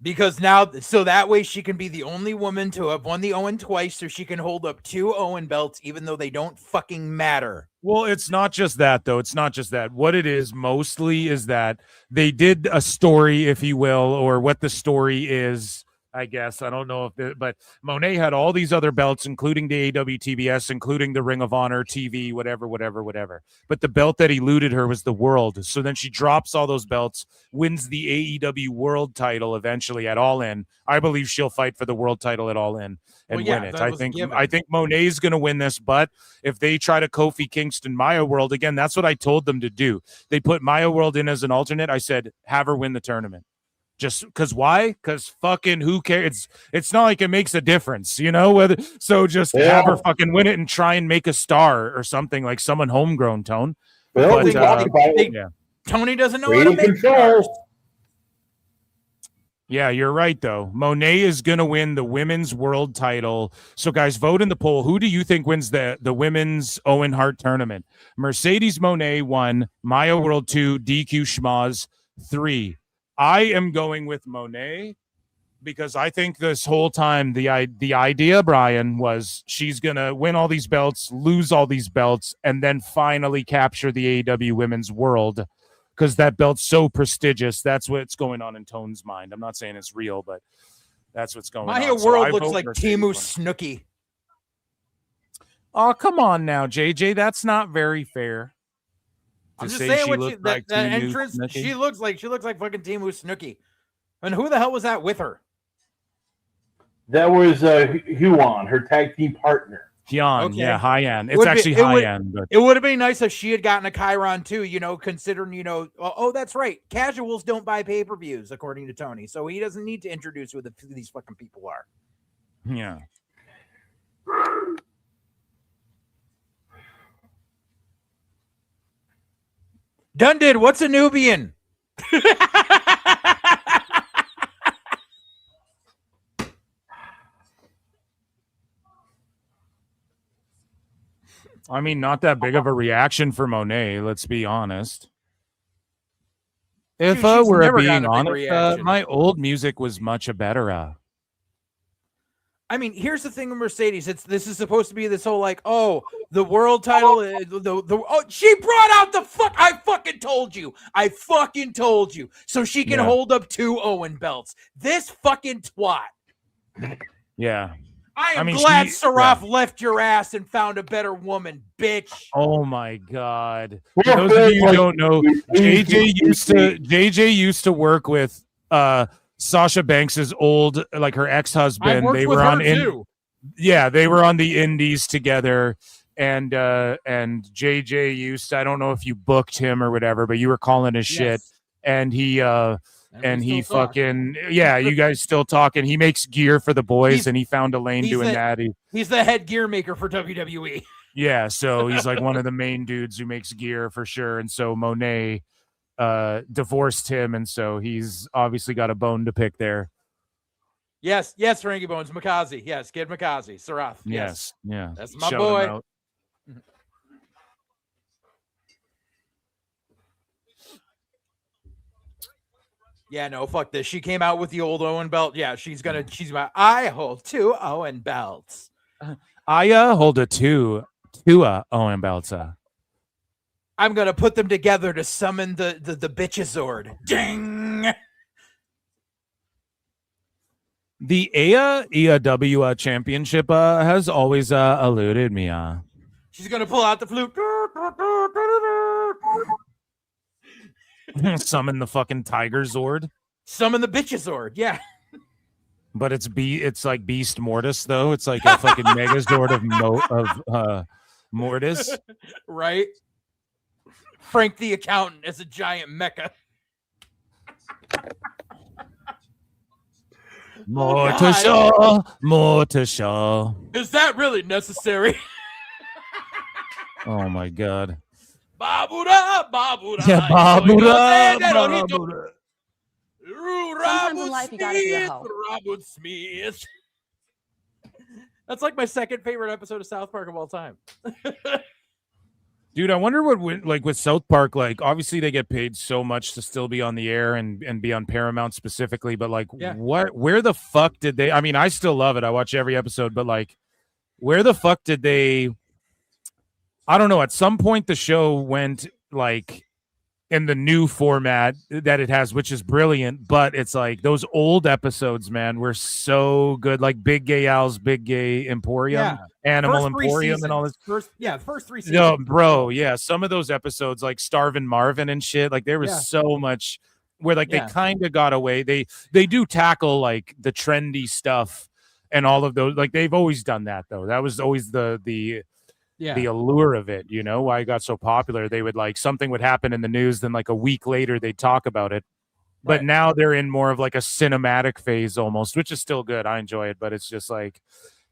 Because now, so that way she can be the only woman to have won the Owen twice, so she can hold up 2 Owen belts, even though they don't fucking matter. Well, it's not just that, though. It's not just that. What it is mostly is that they did a story, if you will, or what the story is, I guess. I don't know if but Monet had all these other belts, including the AEW TBS, including the Ring of Honor TV, whatever. But the belt that eluded her was the World. So then she drops all those belts, wins the AEW World title eventually at All In. I believe she'll fight for the World title at All In and win it. I think Monet's going to win this, but if they try to Kofi Kingston Maya World again, that's what I told them to do. They put Maya World in as an alternate. I said, have her win the tournament. Just because why? Because fucking who cares? It's not like it makes a difference, you know? Just have her fucking win it and try and make a star or something, like someone homegrown, Tone. Tony doesn't know how to make stars. Yeah, you're right, though. Monet is going to win the women's world title. So, guys, vote in the poll. Who do you think wins the women's Owen Hart tournament? Mercedes Monet 1, Maya World 2, DQ Schmaz 3. I am going with Monet because I think this whole time the idea, Brian, was she's going to win all these belts, lose all these belts, and then finally capture the AEW Women's World because that belt's so prestigious. That's what's going on in Tone's mind. I'm not saying it's real, but that's what's going on. Maya World looks like Timu Snooki. Oh, come on now, JJ. That's not very fair. I'm just saying what that entrance. She looks like fucking Timu Snooki. And who the hell was that with her? That was Huan, her tag team partner. Hyun, Okay. yeah, high end. It It's would be- actually it high would- end, but It would have been nice if she had gotten a Chiron too, considering, oh, that's right. Casuals don't buy pay-per-views, according to Tony. So he doesn't need to introduce who these fucking people are. yeah. Dundid, what's a Nubian? I mean, not that big of a reaction for Monet, let's be honest. If Dude, she's we're never being gotten a big honest, reaction. my old music was much a better. I mean, here's the thing with Mercedes. This is supposed to be this whole the world title. She brought out the fuck. I fucking told you. So she can Yeah. hold up 2 Owen belts. This fucking twat. Yeah. I am mean, glad she- Saraf left your ass and found a better woman, bitch. Oh my god. For Well, those of you who like, don't know, JJ used to work with Sasha Banks's old, like her ex-husband. worked They with were her on too. Yeah, they were on the indies together. And JJ used to, I don't know if you booked him or whatever, but you were calling his shit. And he he still talk. fucking you guys still talking. He makes gear for the boys, and he found Elayna he's doing the- that. He's the head gear maker for WWE. Yeah, so he's like one of the main dudes who makes gear for sure. And so Monet divorced him, and so he's obviously got a bone to pick there. Yes, Frankie Bones, Makazi. Yes, Kid Makazi, Saraf. Yes, yeah, That's my Shout him boy. out. Yeah, no, fuck this. She came out with the old Owen belt. Yeah, she's about, I hold 2 Owen belts. I hold a two Owen belts. I'm gonna put them together to summon the Bitchazord. Ding! The AEW championship has always eluded me. She's gonna pull out the flute. Summon the fucking Tiger Zord. Summon the Bitchazord. Yeah. But it's like Beast Mortis though. It's like a fucking Megazord of Mortis. Right? Frank the accountant is a giant mecha. More God. to show, more to show. Is that really necessary? Oh my god. Babura, babura. Yeah, babura, babura. Sometimes in life you gotta be a hoe. Robert Smith. That's like my second favorite episode of South Park of all time. Dude, I wonder what like with South Park, like obviously they get paid so much to still be on the air and be on Paramount specifically, but like where the fuck did they, I mean, I still love it. I watch every episode, but like where the fuck did they, I don't know, at some point the show went like in the new format that it has, which is brilliant, but it's like those old episodes, man, were so good. Like Big Gay Al's Big Gay Emporium, Animal First 3 Emporium, and all this. First 3 seasons. No, bro, yeah. Some of those episodes, like Starvin' Marvin and shit, like there was so much where like they kind of got away. They do tackle like the trendy stuff and all of those. Like they've always done that though. That was always the allure of it, you know, why it got so popular. They would like something would happen in the news, then like a week later they'd talk about it. But now they're in more of like a cinematic phase almost, which is still good. I enjoy it, but it's just like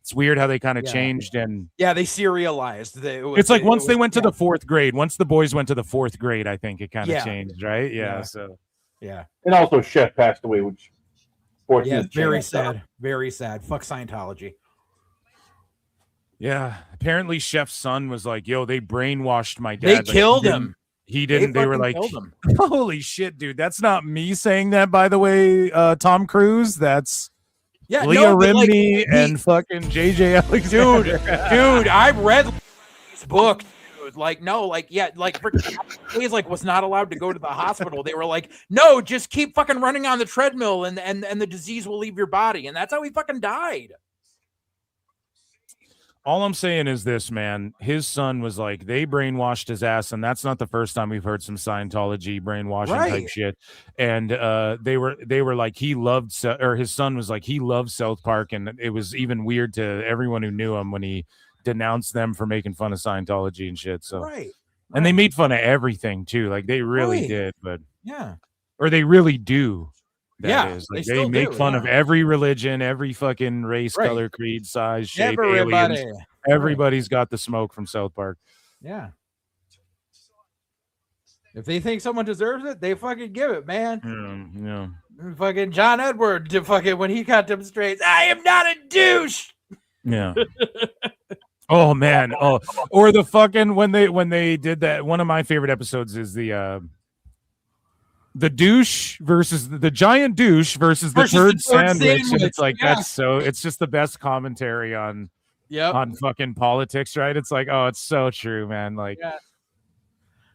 it's weird how they kind of changed and they serialized. It's like once they went to the 4th grade, once the boys went to the 4th grade, I think it kind of changed, right? Yeah. So and also Chef passed away, which very sad. Very sad. Fuck Scientology. Yeah, apparently Chef's son was like, yo, they brainwashed my dad. They Like, killed him. He didn't. They were fucking like, killed him. holy shit, dude. That's not me saying that, by the way, Tom Cruise. That's Leah Remini and fucking JJ Alexander. Dude, I've read his book. Dude. Like, no, like, for he's like was not allowed to go to the hospital. They were like, no, just keep fucking running on the treadmill and the disease will leave your body. And that's how he fucking died. All I'm saying is this, man. His son was like, they brainwashed his ass, and that's not the first time we've heard some Scientology brainwashing type shit. And they were like, he loved, or his son was like, he loved South Park, and it was even weird to everyone who knew him when he denounced them for making fun of Scientology and shit. So Right. And they made fun of everything too. Like they really Right. did, but Yeah. or they really do. That Yeah, is. they Like, still make do, fun yeah. of every religion, every fucking race, Right. color, creed, size, shape, Everybody. aliens. Everybody's got the smoke from South Park. Yeah. If they think someone deserves it, they fucking give it, man. Yeah. Fucking John Edward, when he got them straight, I am not a douche. Yeah. Oh man. Oh, or the fucking when they did that. One of my favorite episodes is the douche versus the giant douche versus the turd sandwich. And it's like it's just the best commentary on on fucking politics, right? It's like, oh, it's so true, man. Like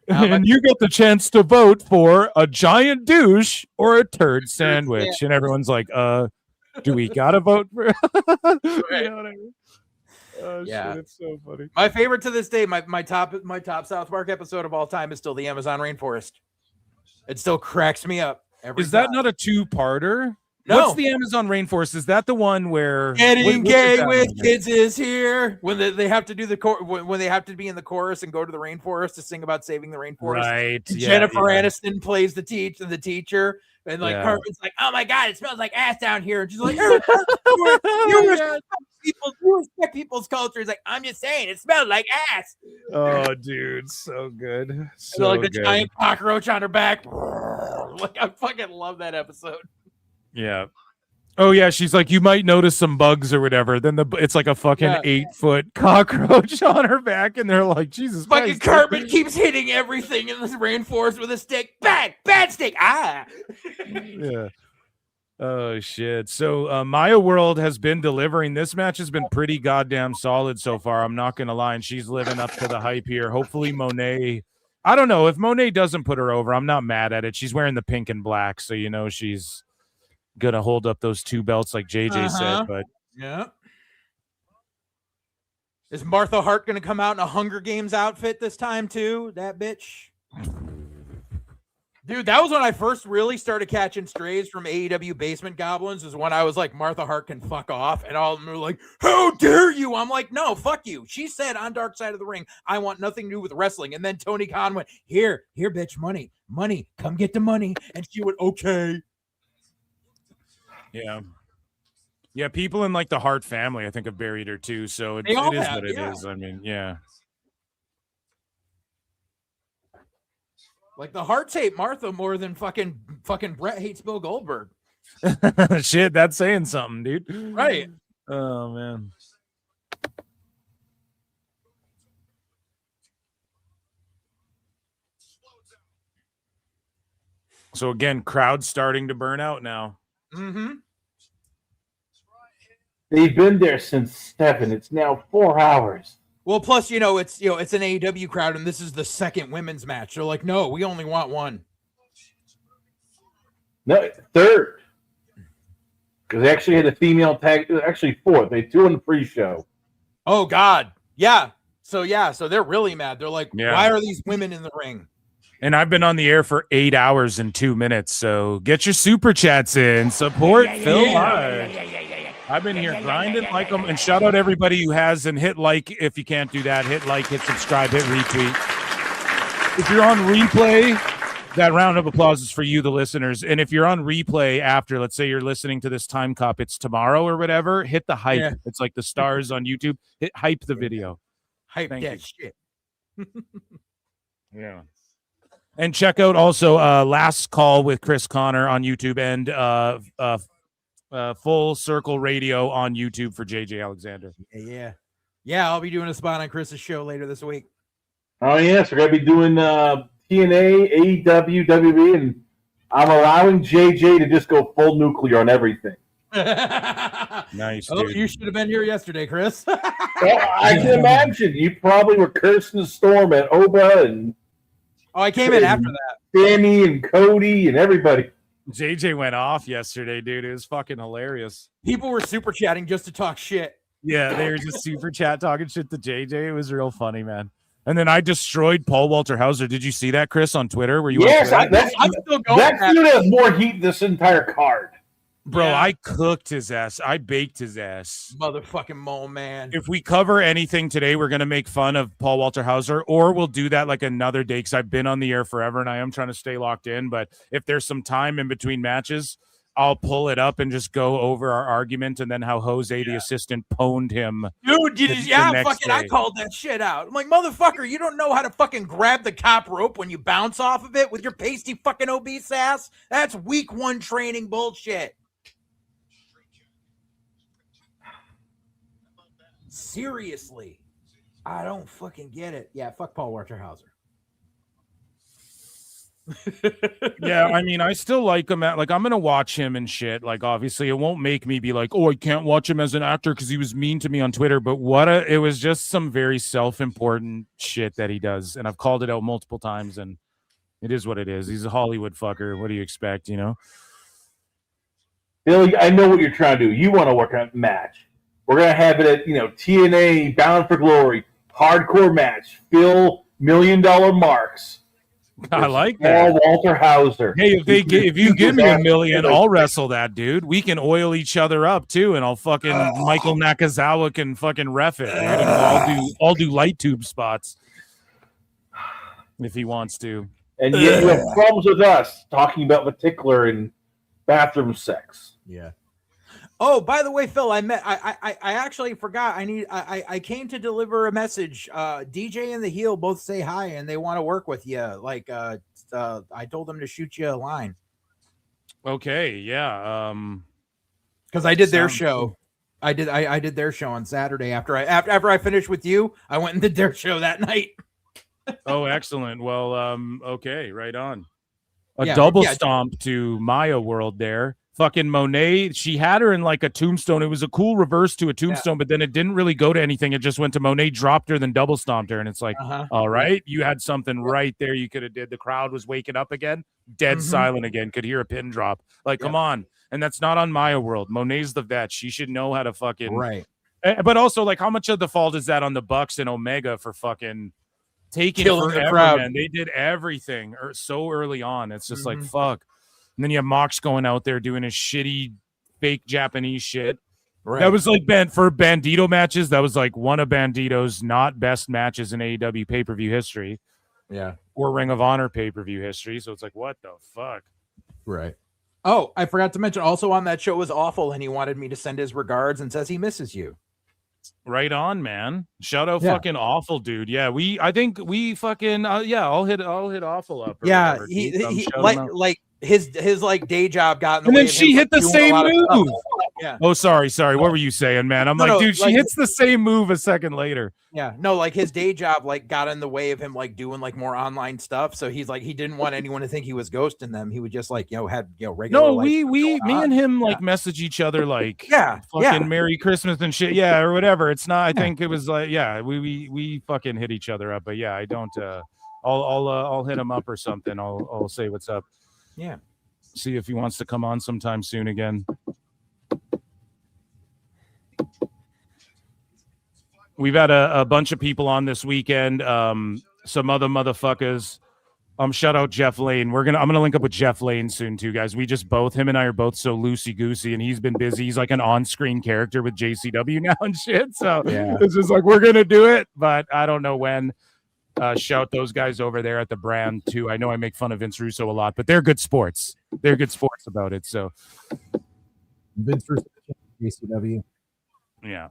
and you get the chance to vote for a giant douche or a turd sandwich. And everyone's like, do we gotta vote for you know what I mean? Oh, shit, it's so funny. My favorite to this day, my top South Park episode of all time is still the Amazon rainforest. It still cracks me up. Is that not a two-parter? No. What's the Amazon rainforest? Is that the one where Getting gay with kids is here? When they have to do the when they have to be in the chorus and go to the rainforest to sing about saving the rainforest. Right. And Yeah, Jennifer yeah. Aniston plays the teacher, and like Yeah. Cartman's like, "Oh my god, it smells like ass down here." And she's like, "You respect people's culture." It's like, "I'm just saying, it smells like ass." Oh, dude, so good. And So like the good. giant cockroach on her back. Like, I fucking love that episode. Yeah. Oh yeah, she's like, you might notice some bugs or whatever. Then it's like a fucking 8-foot cockroach on her back, and they're like, Jesus Fucking Christ. Cartman keeps hitting everything in this rainforest with a stick. Bad stick. Ah. Yeah. Oh shit. So Maya World has been delivering. This match has been pretty goddamn solid so far. I'm not gonna lie, and she's living up to the hype here. Hopefully Monet. I don't know if Monet doesn't put her over. I'm not mad at it. She's wearing the pink and black, so you know she's gonna hold up those two belts like JJ said. But yeah. Is Martha Hart gonna come out in a Hunger Games outfit this time too? That bitch. Dude, that was when I first really started catching strays from AEW Basement Goblins, is when I was like, Martha Hart can fuck off. And all of them were like, how dare you? I'm like, no, fuck you. She said on Dark Side of the Ring, I want nothing to do with wrestling. And then Tony Khan went, here, bitch, money, come get the money. And she went, okay. yeah. Yeah, people in like the Hart family, I think, have buried her too. So it They all is have, what it yeah. is. I mean, yeah. Like the Harts hate Martha more than fucking Brett hates Bill Goldberg. Shit, that's saying something, dude. Right. Oh man. So again, crowd starting to burn out now. Mm-hmm. They've been there since 7. It's now 4 hours. Well, plus, it's an AEW crowd, and this is the second women's match. They're like, no, we only want one. No, 3rd. Because they actually had a female tag. Actually, 4th. They 2 in the pre-show. Oh God, yeah. So they're really mad. They're like, Yeah. why are these women in the ring? And I've been on the air for 8 hours and 2 minutes. So get your super chats in. Support Phil Live. I've been here grinding like them. And shout out everybody who has, and hit like if you can't do that. Hit like, hit subscribe, hit retweet. If you're on replay, that round of applause is for you, the listeners. And if you're on replay after, let's say you're listening to this time cop, it's tomorrow or whatever, hit the hype. Yeah. It's like the stars on YouTube. Hit hype the video. Hype Thank that you. shit. Yeah. And check out also Last Call with Chris Connor on YouTube, and Full Circle Radio on YouTube for JJ Alexander. Yeah. I'll be doing a spot on Chris's show later this week. Oh, yes. We're going to be doing TNA, AEW, WWE, and I'm allowing JJ to just go full nuclear on everything. Nice, Oh, dude. you should have been here yesterday, Chris. Well, I can imagine. You probably were cursing the storm at Oba and I came in after that. Sammy and Cody and everybody. JJ went off yesterday, dude. It was fucking hilarious. People were super chatting just to talk shit. Yeah, they were just super chat talking shit to JJ. It was real funny, man. And then I destroyed Paul Walter Hauser. Did you see that, Chris, on Twitter? Were you? Yes, on Twitter? I'm still going. That dude has more heat than this entire card. Bro, Yeah. I cooked his ass. I baked his ass. Motherfucking mole man. If we cover anything today, we're going to make fun of Paul Walter Hauser, or we'll do that like another day because I've been on the air forever and I am trying to stay locked in. But if there's some time in between matches, I'll pull it up and just go over our argument and then how Jose, the assistant, pwned him. Dude, next I day. called that shit out. I'm like, motherfucker, you don't know how to fucking grab the cop rope when you bounce off of it with your pasty fucking obese ass? That's week 1 training bullshit. Seriously. I don't fucking get it. Yeah, fuck Paul Walter Hauser. Yeah, I mean, I still like him. I'm gonna watch him and shit. Like, obviously, it won't make me be like, oh, I can't watch him as an actor because he was mean to me on Twitter. But it was just some very self-important shit that he does, and I've called it out multiple times, and it is what it is. He's a Hollywood fucker. What do you expect? You know. Billy, I know what you're trying to do. You want to work on a match. We're gonna have it at TNA Bound for Glory hardcore match. Phil $1 million marks. I like that. Paul Walter Hauser. Hey, if you give me $1 million, I'll wrestle that dude. We can oil each other up too, and I'll fucking Michael Nakazawa can fucking ref it, dude. And I'll do light tube spots if he wants to. And yet you have problems with us talking about particular and bathroom sex. Yeah. Oh, by the way, Phil, I actually forgot. I came to deliver a message. DJ and the Heel both say hi and they want to work with you. Like I told them to shoot you a line. Okay, yeah. Because I did their show. I did their show on Saturday after I finished with you. I went and did their show that night. Oh, excellent. Well, okay, right on. Double stomp to Maya World there. Fucking Monet, she had her in like a tombstone. It was a cool reverse to a tombstone, but then it didn't really go to anything. It just went to Monet, dropped her, then double stomped her. And it's like, all right, you had something right there you could have did. The crowd was waking up again, dead silent again, could hear a pin drop. Like, come on. And that's not on Maya World. Monet's the vet. She should know how to fucking. Right. But also, like, how much of the fault is that on the Bucks and Omega for fucking taking Killing the forever, crowd. man? They did everything so early on. It's just like, fuck. And then you have Mox going out there doing his shitty fake Japanese shit. Right. That was like for Bandito matches. That was like one of Bandito's not best matches in AEW pay-per-view history. Yeah. Or Ring of Honor pay-per-view history. So it's like, what the fuck? Right. Oh, I forgot to mention also on that show was awful and he wanted me to send his regards and says he misses you. Right on, man. Shout out fucking awful, dude. Yeah, I think we fucking I'll hit awful up. Yeah, whatever, he like his like day job got in the and way then of she him, hit the doing a same lot of stuff. move. Yeah. Oh, sorry. What were you saying, man? I'm No, dude, she like- hits the same move a second later. Yeah, no, like his day job like got in the way of him like doing like more online stuff. So he's like he didn't want anyone to think he was ghosting them. He would just like had regular. No, life we going me on. and him like message each other like Yeah, fucking Merry Christmas and shit. Yeah, or whatever. It's not. I think it was like we fucking hit each other up. But yeah, I don't. I'll hit him up or something. I'll say what's up. Yeah. See if he wants to come on sometime soon again. We've had a bunch of people on this weekend. Some other motherfuckers. Shout out Jeff Lane. I'm gonna link up with Jeff Lane soon too, guys. Him and I are both so loosey goosey, and he's been busy. He's like an on-screen character with JCW now and shit. So it's just like we're gonna do it, but I don't know when. Shout those guys over there at the brand too. I know I make fun of Vince Russo a lot, but they're good sports. They're good sports about it. So Vince Russo, JCW. Yeah.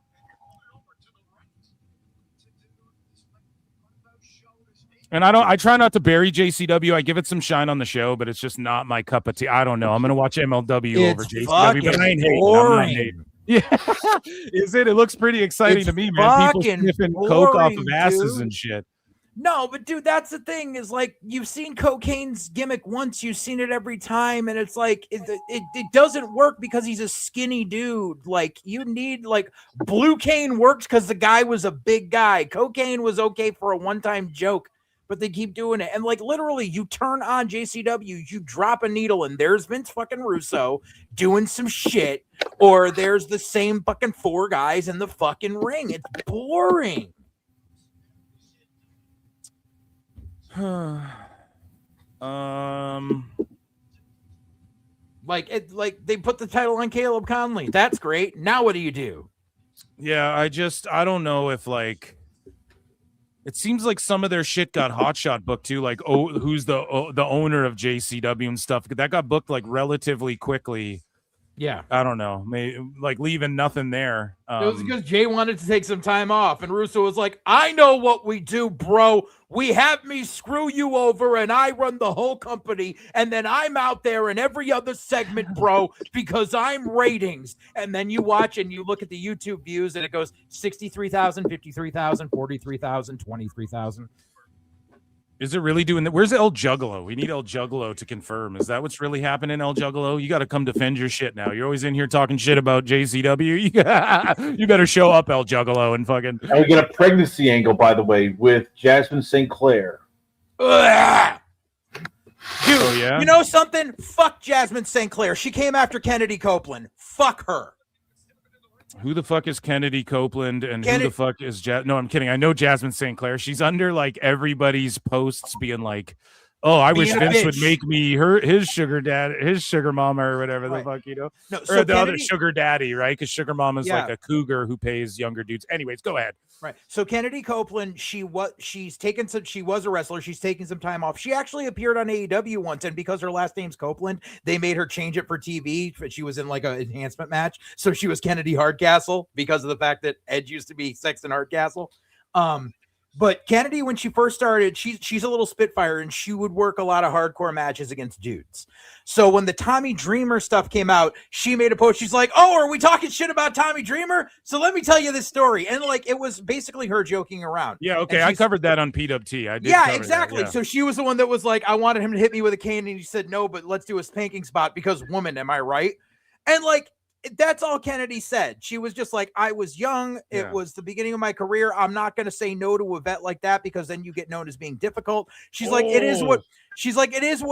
And I try not to bury JCW. I give it some shine on the show, but it's just not my cup of tea. I don't know. I'm gonna watch MLW over JCW, but I ain't hating. I'm not hating. Yeah, is it? It looks pretty exciting to me, man. People sniffing coke off of asses and shit. No, but dude, that's the thing is like you've seen cocaine's gimmick once, you've seen it every time, and it's like it doesn't work because he's a skinny dude. Like you need like Blue Cane works because the guy was a big guy. Cocaine was okay for a one-time joke, but they keep doing it. And like literally, you turn on JCW, you drop a needle, and there's Vince fucking Russo doing some shit, or there's the same fucking four guys in the fucking ring. It's boring. Like they put the title on Caleb Conley. That's great. Now what do you do? Yeah, I don't know if like it seems like some of their shit got hotshot booked too. Like, who's the owner of JCW and stuff that got booked like relatively quickly. Yeah, I don't know, maybe like leaving nothing there. It was because Jay wanted to take some time off, and Russo was like, "I know what we do, bro. We have me screw you over, and I run the whole company, and then I'm out there in every other segment, bro, because I'm ratings." And then you watch and you look at the YouTube views, and it goes 63,000, 53,000, 43,000, 23,000. Is it really doing that? Where's El Juggalo? We need El Juggalo to confirm. Is that what's really happening, El Juggalo? You got to come defend your shit now. You're always in here talking shit about JCW. You better show up, El Juggalo, and fucking. And we get a pregnancy angle, by the way, with Jasmine St. Clair. Dude, oh, yeah? You know something? Fuck Jasmine St. Clair. She came after Kennedy Copeland. Fuck her. Who the fuck is Kennedy Copeland and who the fuck is No, I'm kidding. I know Jasmine St. Clair. She's under like everybody's posts being like, "Oh, I wish Vince would make me his sugar dad, his sugar mama, or whatever the fuck, you know." No, or so the Kennedy, other sugar daddy, right? Because sugar mama's like a cougar who pays younger dudes. Anyways, go ahead. Right. So Kennedy Copeland, she was a wrestler. She's taking some time off. She actually appeared on AEW once, and because her last name's Copeland, they made her change it for TV. But she was in like an enhancement match, so she was Kennedy Hardcastle because of the fact that Edge used to be Sexton Hardcastle. But Kennedy, when she first started, she's a little spitfire, and she would work a lot of hardcore matches against dudes. So when the Tommy Dreamer stuff came out, she made a post. She's like, "Oh, are we talking shit about Tommy Dreamer? So let me tell you this story." And like, it was basically her joking around. Yeah, okay, I covered that on PWT. I did. Yeah, cover exactly. That, yeah. So she was the one that was like, "I wanted him to hit me with a cane," and he said, "No, but let's do a spanking spot because woman, am I right?" And like, that's all Kennedy said. She was just like, "I was young. It was the beginning of my career. I'm not going to say no to a vet like that because then you get known as being difficult." She's like, "It is what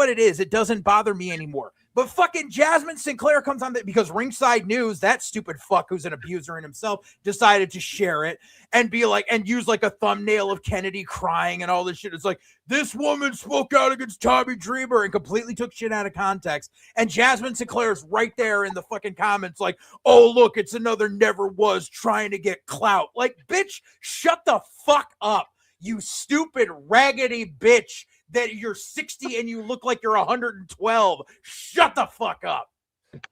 it is. It doesn't bother me anymore." But fucking Jasmine St. Clair comes on that because Ringside News, that stupid fuck who's an abuser in himself, decided to share it and be like, and use like a thumbnail of Kennedy crying and all this shit. It's like, "This woman spoke out against Tommy Dreamer," and completely took shit out of context. And Jasmine St. Clair's right there in the fucking comments like, "Oh, look, it's another never was trying to get clout." Like, bitch, shut the fuck up, you stupid raggedy bitch. That you're 60 and you look like you're 112. Shut the fuck up.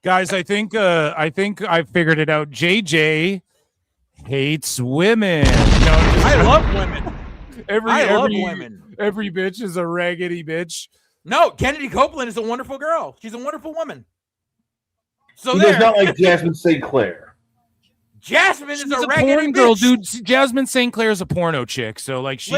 Guys, I think I figured it out. JJ hates women. I love women. I love women. Every bitch is a raggedy bitch. No, Kennedy Copeland is a wonderful girl. She's a wonderful woman. So he does not like Jasmine St. Clair. Jasmine is a raggedy porn girl, bitch. dude. Jasmine St. Clair is a porno chick, so like she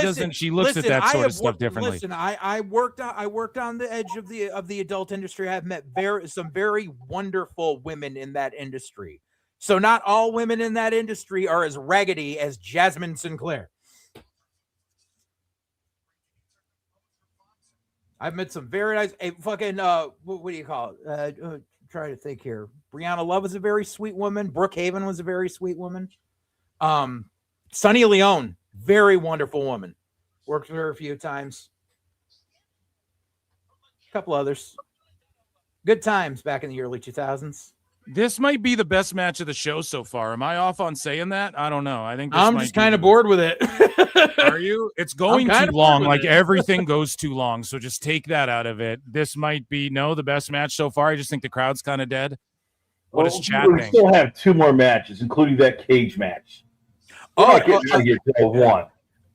looks at that sort of stuff differently. Listen, I worked on the edge of the adult industry. I've met some very wonderful women in that industry. So not all women in that industry are as raggedy as Jasmine St. Clair. I've met some very nice fucking what do you call it? Trying to think here. Brianna Love was a very sweet woman. Brooke Haven was a very sweet woman. Sunny Leone, very wonderful woman. Worked with her a few times. A couple others. Good times back in the early 2000s. This might be the best match of the show so far. Am I off on saying that? I don't know. I think I'm just kind of bored with it. Are you? It's going too long. Like everything goes too long. So just take that out of it. This might be the best match so far. I just think the crowd's kind of dead. What does chat we think? Still have two more matches, including that cage match. One.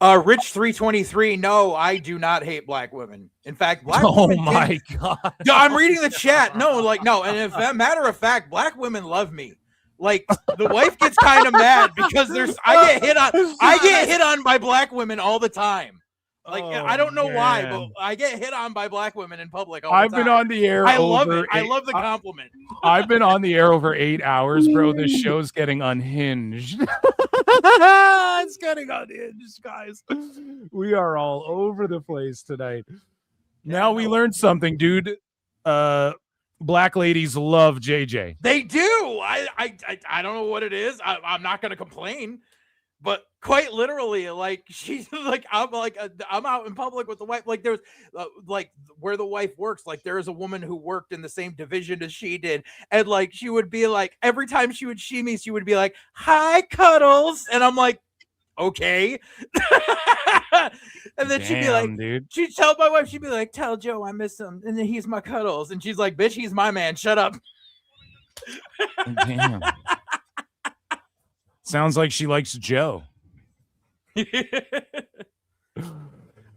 Rich 323. No, I do not hate black women. In fact, black women. Oh my god! I'm reading the chat. No. And if that matter of fact, black women love me. Like the wife gets kind of mad because I get hit on by black women all the time. Like I don't know why, but I get hit on by black women in public all the time. I've been on the air. I love it. I love the compliment. I've been on the air over 8 hours, bro. This show's getting unhinged. It's getting unhinged, guys. We are all over the place tonight. Now we learned something, dude. Black ladies love JJ. They do. I don't know what it is. I'm not going to complain. but quite literally, like she's like, I'm out in public with the wife. Like there's like where the wife works, like there is a woman who worked in the same division as she did, and like she would be like, every time she would see me, she would be like, "Hi, Cuddles," and I'm like, okay. And then she'd be like, dude. she'd tell my wife, she'd be like, "Tell Joe I miss him," and then he's my Cuddles, and she's like, "Bitch, he's my man. Shut up." Damn. Sounds like she likes Joe.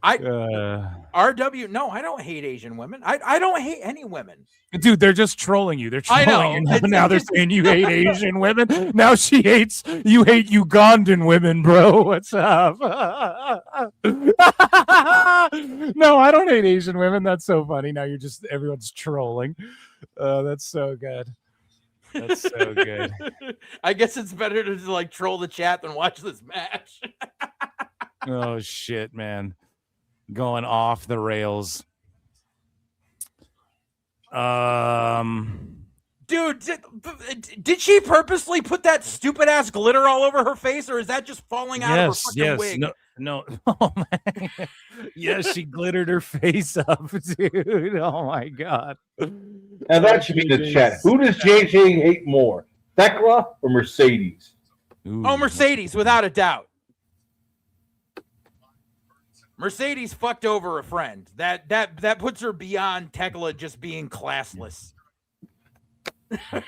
RW, no, I don't hate Asian women. I don't hate any women. Dude, they're just trolling you. They're I trolling know. you. Now they're saying you hate Asian women. Now you hate Ugandan women, bro. What's up? No, I don't hate Asian women. That's so funny. Now everyone's trolling. That's so good. That's so good. I guess it's better to like troll the chat than watch this match. Oh shit, man. Going off the rails. Dude, did she purposely put that stupid ass glitter all over her face, or is that just falling out of her fucking wig? No. Oh, man. Yes, she glittered her face up, dude. Oh my god. Now that should be in the chat. Who does JJ hate more, Thekla or Mercedes? Oh, Mercedes, without a doubt. Mercedes fucked over a friend. That puts her beyond Thekla just being classless. All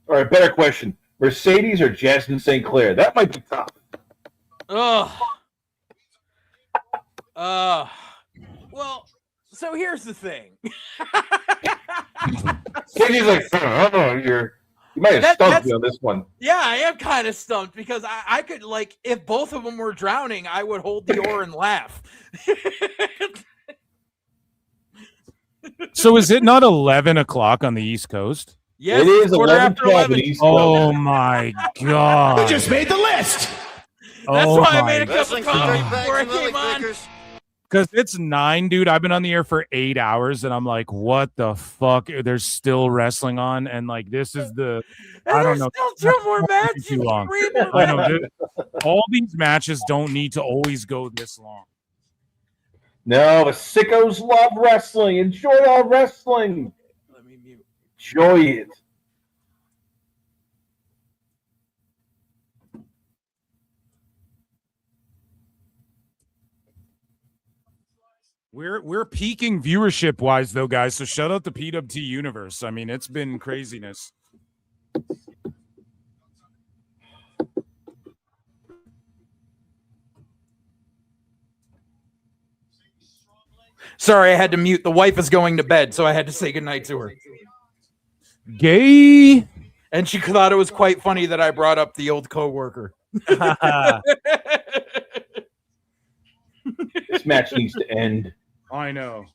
right, better question. Mercedes or Jasmine St. Clair? That might be tough. Well, so here's the thing. Katie's like, you might have stumped me on this one. Yeah, I am kind of stumped because I could, like, if both of them were drowning, I would hold the oar and laugh. So is it not 11 o'clock on the East Coast? Yes, it is 11:11 East Coast. Oh my god. You just made the list. That's Oh why I my made a cup of coffee before I came on. Because it's 9, dude. I've been on the air for 8 hours, and I'm like, what the fuck? There's still wrestling on, and like this is the I don't know. Still 2 more matches. Too long. I know, dude. All these matches don't need to always go this long. No, the sickos love wrestling. Enjoy our wrestling. Let me mute. Enjoy it. We're peaking viewership wise though, guys. So shout out to PWT Universe. I mean, it's been craziness. Sorry, I had to mute. The wife is going to bed, so I had to say goodnight to her. Gay. And she thought it was quite funny that I brought up the old coworker. This match needs to end. I know.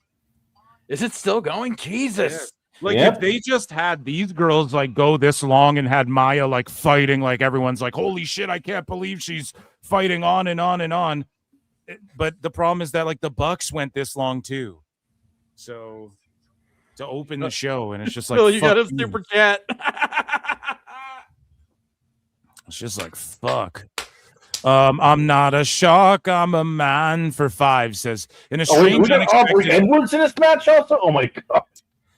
Is it still going? Jesus. Like if they just had these girls like go this long and had Maya like fighting, like everyone's like, holy shit, I can't believe she's fighting on and on and on. But the problem is that like the Bucks went this long too. So to open the show, and it's just like, Phil, you got a super chat. It's just like fuck. I'm not a shark, I'm a man for 5, says in a strange Aubrey Edwards in this match also? Oh my god.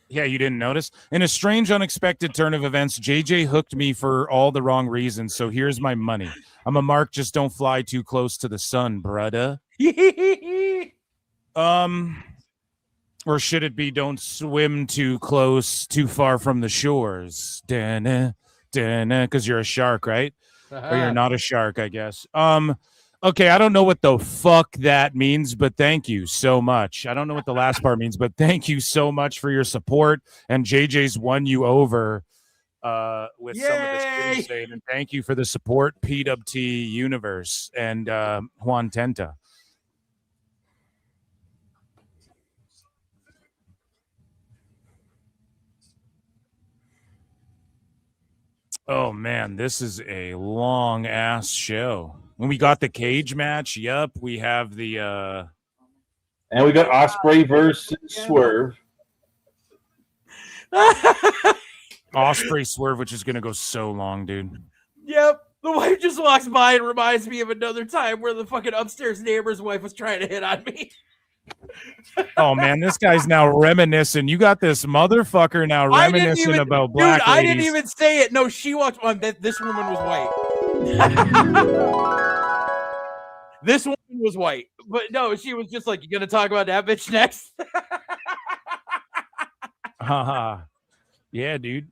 Yeah, you didn't notice? In a strange, unexpected turn of events, JJ hooked me for all the wrong reasons, so here's my money. I'm a mark, just don't fly too close to the sun, brudda. Or should it be don't swim too close, too far from the shores? Because you're a shark, right? Or you're not a shark, I guess. Okay, I don't know what the fuck that means, but thank you so much. I don't know what the last part means, but thank you so much for your support. And JJ's won you over with some of this crusade. And thank you for the support, PWT Universe and Juan Tenta. Oh man, this is a long ass show. When we got the cage match, yep, we have the and we got Ospreay versus Swerve. Ospreay Swerve, which is gonna go so long, dude. Yep. The wife just walks by and reminds me of another time where the fucking upstairs neighbor's wife was trying to hit on me. Oh man, this guy's now reminiscing. You got this motherfucker now reminiscing about black Dude, I ladies. didn't even say it. No, she walked on. This woman was white. This woman was white, but no, she was just like, "You gonna talk about that bitch next?" Haha. Yeah, dude.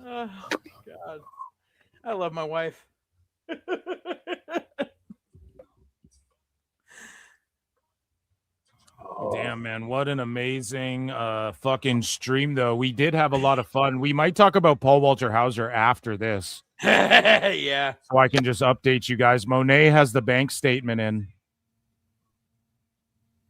Oh, God, I love my wife. Damn, man, what an amazing fucking stream, though. We did have a lot of fun. We might talk about Paul Walter Hauser after this. Yeah. So I can just update you guys. Monet has the bank statement in.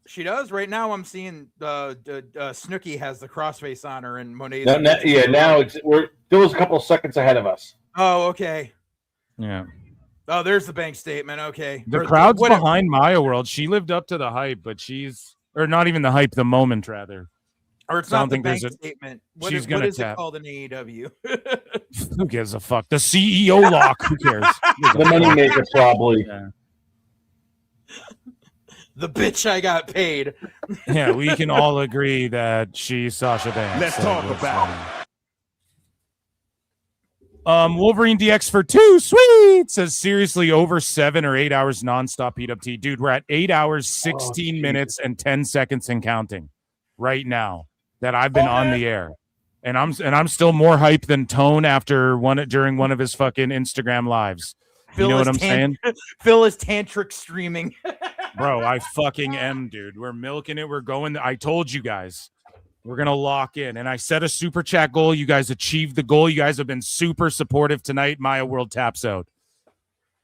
She does. Right now, I'm seeing Snooki has the crossface on her, and Monet. Now we're still a couple of seconds ahead of us. Oh, okay. Yeah. Oh, there's the bank statement. Okay. The crowd's behind Maya World. She lived up to the hype, but or not even the hype, the moment, rather. Or it's not the bank statement. What is it called in AEW? Who gives a fuck? The CEO lock. Who cares? The moneymaker, probably. Yeah. The bitch I got paid. Yeah, we can all agree that she's Sasha Banks. Let's talk about it. Wolverine DX for 2. Sweet. Says seriously over 7 or 8 hours nonstop PWT. Dude, we're at 8 hours, 16 minutes, and 10 seconds and counting right now that I've been on the air. And I'm still more hype than Tone during one of his fucking Instagram lives. You know what I'm saying? Phil is tantric streaming. Bro, I fucking am, dude. We're milking it. We're going. I told you guys. We're going to lock in. And I set a super chat goal. You guys achieved the goal. You guys have been super supportive tonight. Maya World taps out.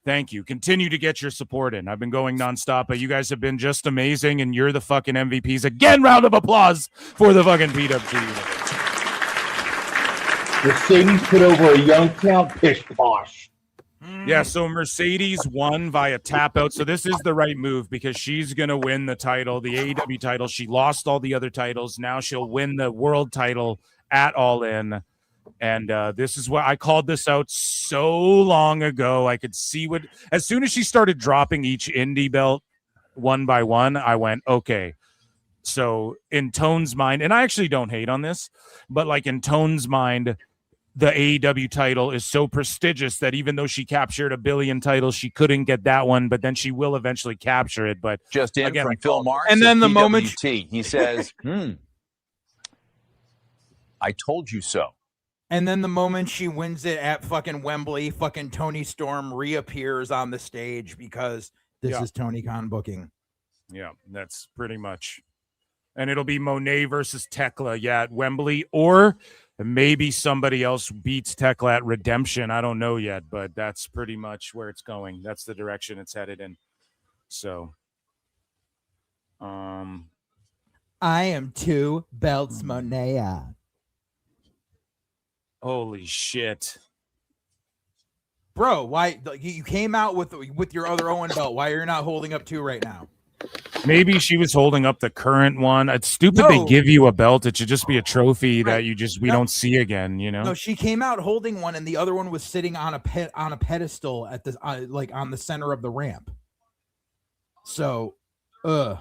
Thank you. Continue to get your support in. I've been going nonstop, but you guys have been just amazing, and you're the fucking MVPs. Again, round of applause for the fucking PWT. Mercedes put over a young count pish posh. Yeah, so Mercedes won via tap out. So this is the right move because she's going to win the title, the AEW title. She lost all the other titles. Now she'll win the world title at All In. And this is what I called this out so long ago. I could see as soon as she started dropping each Indy belt one by one, I went, okay. So in Tone's mind, and I actually don't hate on this, but like in Tone's mind, the AEW title is so prestigious that even though she captured 1 billion titles, she couldn't get that one, but then she will eventually capture it. But just in again, from Phil Marks, and then the PWT, moment he says, I told you so. And then the moment she wins it at fucking Wembley, fucking Tony Storm reappears on the stage because this is Tony Khan booking. Yeah, that's pretty much. And it'll be Monet versus Tekla, at Wembley, or maybe somebody else beats Tekla at Redemption. I don't know yet, but that's pretty much where it's going. That's the direction it's headed in. So, I am 2 belts Monet. Holy shit. Bro, why you came out with your other Owen belt? Why are you not holding up 2 right now? Maybe she was holding up the current one. It's stupid they give you a belt. It should just be a trophy that we don't see again, you know? No, she came out holding one and the other one was sitting on a pedestal at the like on the center of the ramp. So, I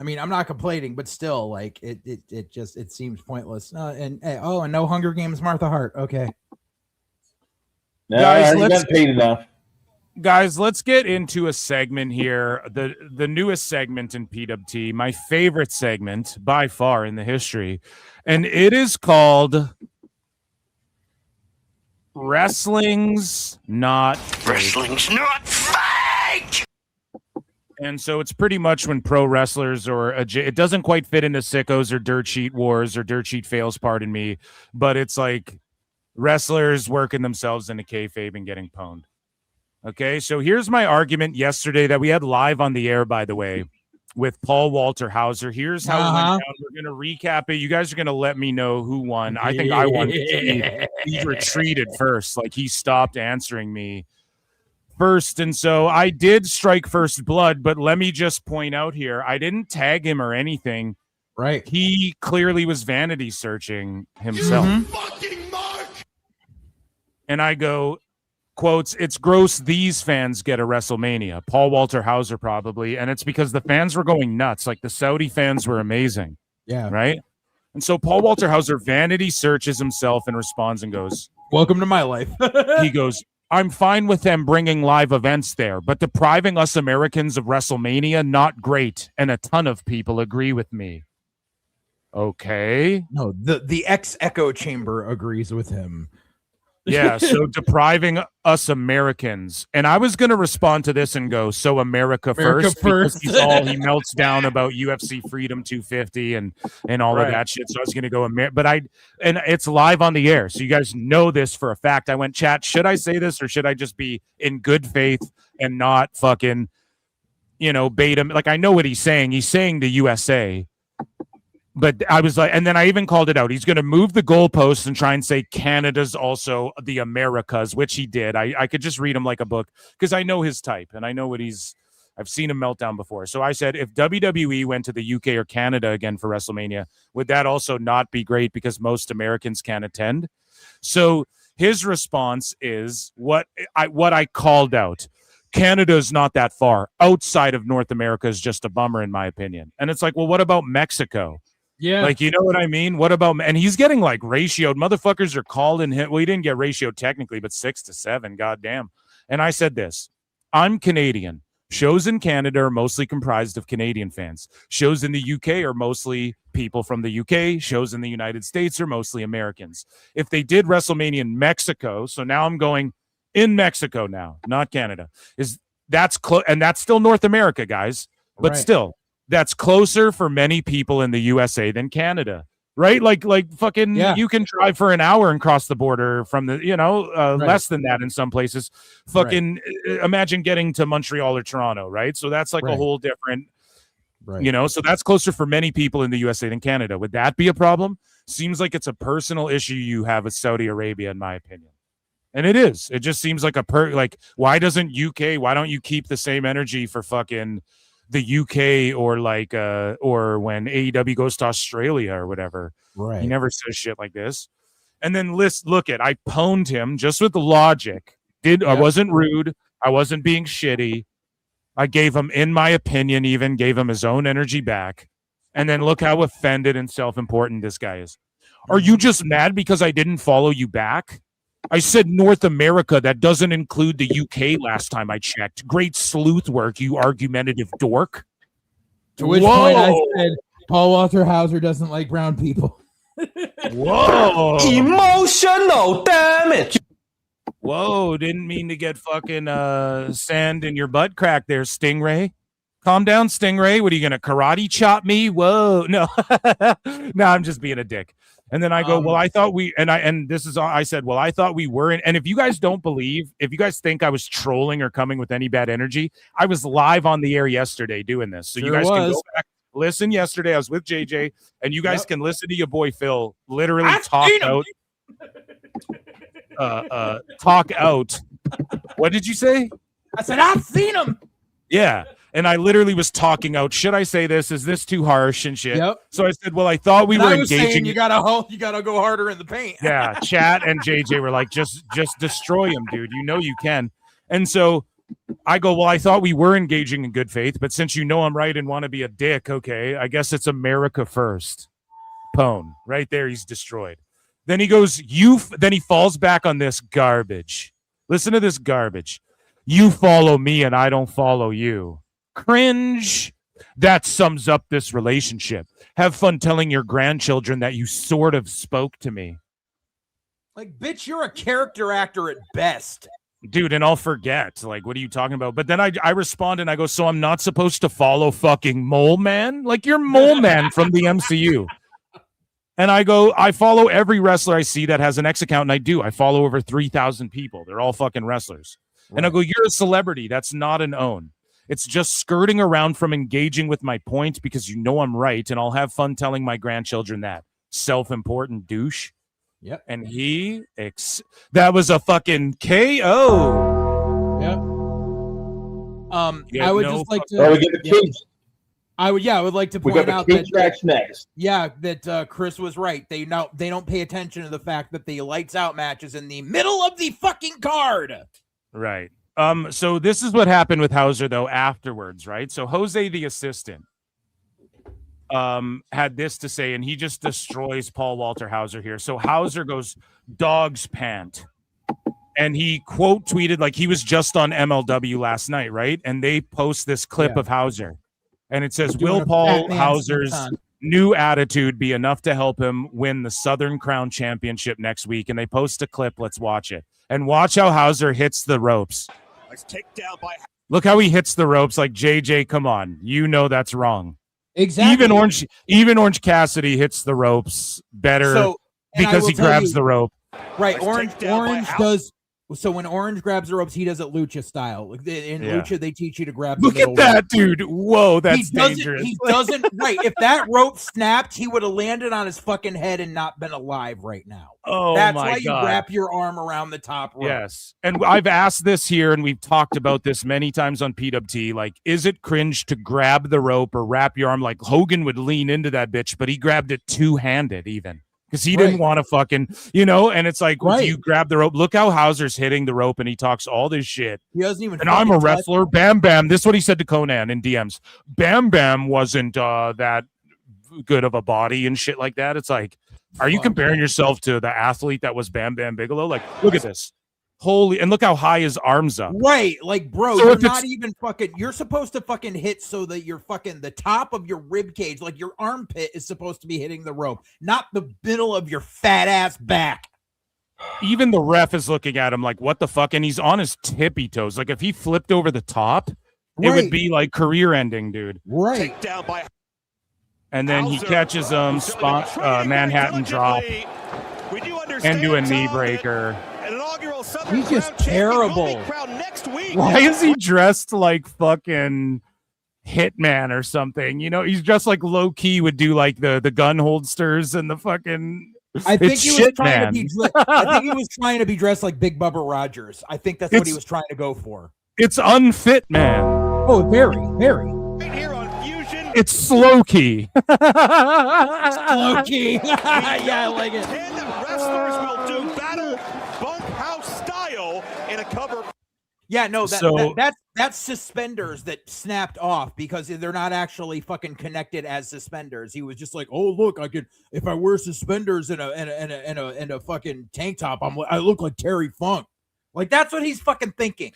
mean, I'm not complaining, but still, like it seems pointless. And no Hunger Games Martha Hart. Okay. Guys, let's paid enough. Guys, let's get into a segment here. The newest segment in PWT, my favorite segment by far in the history. And it is called Wrestling's Not Fake. Wrestling's Not Fake! And so it's pretty much when pro wrestlers it doesn't quite fit into Sickos or Dirt Sheet Wars or Dirt Sheet Fails, pardon me, but it's like wrestlers working themselves into kayfabe and getting pwned. Okay, so here's my argument yesterday that we had live on the air, by the way, with Paul Walter Hauser. Here's how it went down. We're going to recap it. You guys are going to let me know who won. I think I won. He retreated first. Like, he stopped answering me first. And so I did strike first blood, but let me just point out here, I didn't tag him or anything. Right. He clearly was vanity searching himself. And I go, quotes, it's gross these fans get a WrestleMania. Paul Walter Hauser probably. And it's because the fans were going nuts. Like the Saudi fans were amazing. Yeah. Right? And so Paul Walter Hauser vanity searches himself and responds and goes, welcome to my life. He goes, I'm fine with them bringing live events there, but depriving us Americans of WrestleMania, not great. And a ton of people agree with me. Okay. No, the echo chamber agrees with him. Yeah, so depriving us Americans. And I was going to respond to this and go, so America first. Because he melts down about UFC Freedom 250 and all of that shit. So I was going to go, and it's live on the air. So you guys know this for a fact. I went, chat, should I say this or should I just be in good faith and not fucking, bait him? Like, I know what he's saying. He's saying the USA. But I was like, and then I even called it out. He's going to move the goalposts and try and say Canada's also the Americas, which he did. I could just read him like a book because I know his type and I know what I've seen him melt down before. So I said, if WWE went to the UK or Canada again for WrestleMania, would that also not be great because most Americans can't attend? So his response is what I called out. Canada's not that far. Outside of North America is just a bummer, in my opinion. And it's like, well, what about Mexico? Yeah. Like, you know what I mean? What about, and he's getting like ratioed. Motherfuckers are called and hit. Well, he didn't get ratioed technically, but 6-7. Goddamn. And I said this, I'm Canadian. Shows in Canada are mostly comprised of Canadian fans. Shows in the UK are mostly people from the UK. Shows in the United States are mostly Americans. If they did WrestleMania in Mexico, so now I'm going in Mexico now, not Canada, that's close. And that's still North America, guys. But still, that's closer for many people in the USA than Canada, right? Like fucking, you can drive for an hour and cross the border from the, less than that in some places. Fucking imagine getting to Montreal or Toronto, right? So that's like a whole different, so that's closer for many people in the USA than Canada. Would that be a problem? Seems like it's a personal issue you have with Saudi Arabia, in my opinion. And it is. It just seems like why don't you keep the same energy for fucking the UK or or when AEW goes to Australia or whatever. Right. He never says shit like this. And then I pwned him just with the logic. I wasn't rude. I wasn't being shitty. I gave him, in my opinion, even gave him his own energy back. And then look how offended and self-important this guy is. Are you just mad because I didn't follow you back? I said North America. That doesn't include the UK last time I checked. Great sleuth work, you argumentative dork. To which point I said, Paul Walter Hauser doesn't like brown people. Whoa. Emotional damage. Whoa, didn't mean to get fucking sand in your butt crack there, Stingray. Calm down, Stingray. What are you going to karate chop me? Whoa. No. No, I'm just being a dick. And then I go, well, I thought I said, well, I thought we were in. And if you guys don't believe, if you guys think I was trolling or coming with any bad energy, I was live on the air yesterday doing this. So you guys can go back, listen. Yesterday, I was with JJ, and you guys can listen to your boy Phil literally talk out. What did you say? I said, I've seen him. Yeah. And I literally was talking out. Should I say this? Is this too harsh and shit? Yep. So I said, well, I thought we were engaging. You gotta go harder in the paint. Yeah. Chat and JJ were like, just destroy him, dude. You know you can. And so I go, well, I thought we were engaging in good faith, but since you know I'm right and want to be a dick, okay, I guess it's America first. Pone. Right there, he's destroyed. Then he goes, then he falls back on this garbage. Listen to this garbage. You follow me and I don't follow you. Cringe. That sums up this relationship. Have fun telling your grandchildren that you sort of spoke to me. Like, bitch, you're a character actor at best. Dude, and I'll forget. Like, what are you talking about? But then I respond and I go, so I'm not supposed to follow fucking Mole Man? Like, you're Mole Man from the MCU. And I go, I follow every wrestler I see that has an X account, and I do. I follow over 3,000 people. They're all fucking wrestlers. Right. And I go, you're a celebrity. That's not an own. It's just skirting around from engaging with my point because you know I'm right, and I'll have fun telling my grandchildren that. Self-important douche. Yep. And that was a fucking KO. Yep. I would just like to. Oh, we get the kids. I would like to We point got out the cage that match next. Yeah, that Chris was right. They don't pay attention to the fact that the lights out match is in the middle of the fucking card. Right. So this is what happened with Hauser though afterwards, right? So Jose the assistant had this to say, and he just destroys Paul Walter Hauser here. So Hauser goes dog's pant. And he quote tweeted, like he was just on MLW last night, right? And they post this clip of Hauser. And it says, will Paul Hauser's new attitude be enough to help him win the Southern Crown Championship next week? And they post a clip. Let's watch it. And watch how Hauser hits the ropes. Nice takedown by. Look how he hits the ropes. Like, JJ, come on. You know that's wrong. Exactly. Even Orange Cassidy hits the ropes better because he grabs the rope. Right. Orange does. So when Orange grabs the ropes, he does it lucha style. In lucha, they teach you to grab the middle Look at that, rope. dude. Whoa, that's dangerous. He doesn't. Right. If that rope snapped, he would have landed on his fucking head and not been alive right now. Oh, that's my why God. you wrap your arm around the top rope. Yes. And I've asked this here, and we've talked about this many times on PWT. Like, is it cringe to grab the rope or wrap your arm? Like, Hogan would lean into that bitch, but he grabbed it two-handed even. Because he didn't want to fucking, and it's like, you grab the rope. Look how Hauser's hitting the rope, and he talks all this shit. He doesn't even. And I'm a wrestler. Bam Bam. This is what he said to Conan in DMs. Bam Bam wasn't that good of a body and shit like that. It's like, are you comparing yourself to the athlete that was Bam Bam Bigelow? Like, look at this. Holy, and look how high his arms up. Right, like, bro, So you're if not even fucking. You're supposed to fucking hit so that you're fucking the top of your rib cage, like your armpit, is supposed to be hitting the rope, not the middle of your fat ass back. Even the ref is looking at him like, what the fuck? And he's on his tippy toes. Like, if he flipped over the top, it would be like career ending, dude. Right. Takedown by. And then he catches him, Manhattan drop, into a knee breaker. He's just terrible. Why is he dressed like fucking Hitman or something? He's just like low key would do like the gun holsters and the fucking. I think he was trying to be. I think he was trying to be dressed like Big Bubba Rogers. I think that's what he was trying to go for. It's unfit, man. Oh, very, very. Right here on Fusion. It's slow key. Slow key. Yeah, I like it. 10 wrestlers will do battle bunkhouse style in a cover. Yeah, no, that's suspenders that snapped off because they're not actually fucking connected as suspenders. He was just like, "Oh, look, I could if I wear suspenders and a fucking tank top, I look like Terry Funk." Like that's what he's fucking thinking.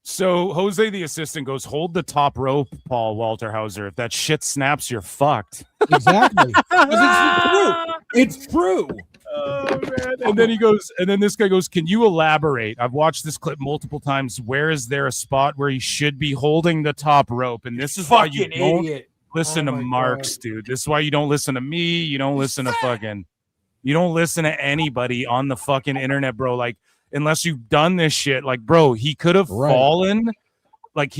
So Jose the assistant goes, hold the top rope, Paul Walter Hauser. If that shit snaps, you're fucked. Exactly. It's true. Oh man. And then he goes, and then this guy goes, can you elaborate? I've watched this clip multiple times. Where is there a spot where he should be holding the top rope? And this is why you don't listen to Marks, dude. This is why you don't listen to me. You don't listen to you don't listen to anybody on the fucking internet, bro. Like, unless you've done this shit, like, bro, he could have fallen. Like,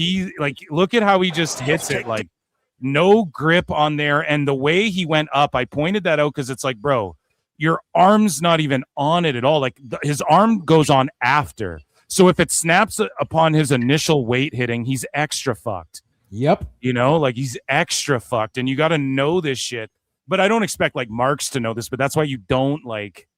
look at how he just hits it. Like, no grip on there. And the way he went up, I pointed that out because it's like, bro, your arm's not even on it at all. Like, his arm goes on after. So if it snaps upon his initial weight hitting, he's extra fucked. Yep. Like, he's extra fucked. And you got to know this shit. But I don't expect, like, Marks to know this. But that's why you don't, like...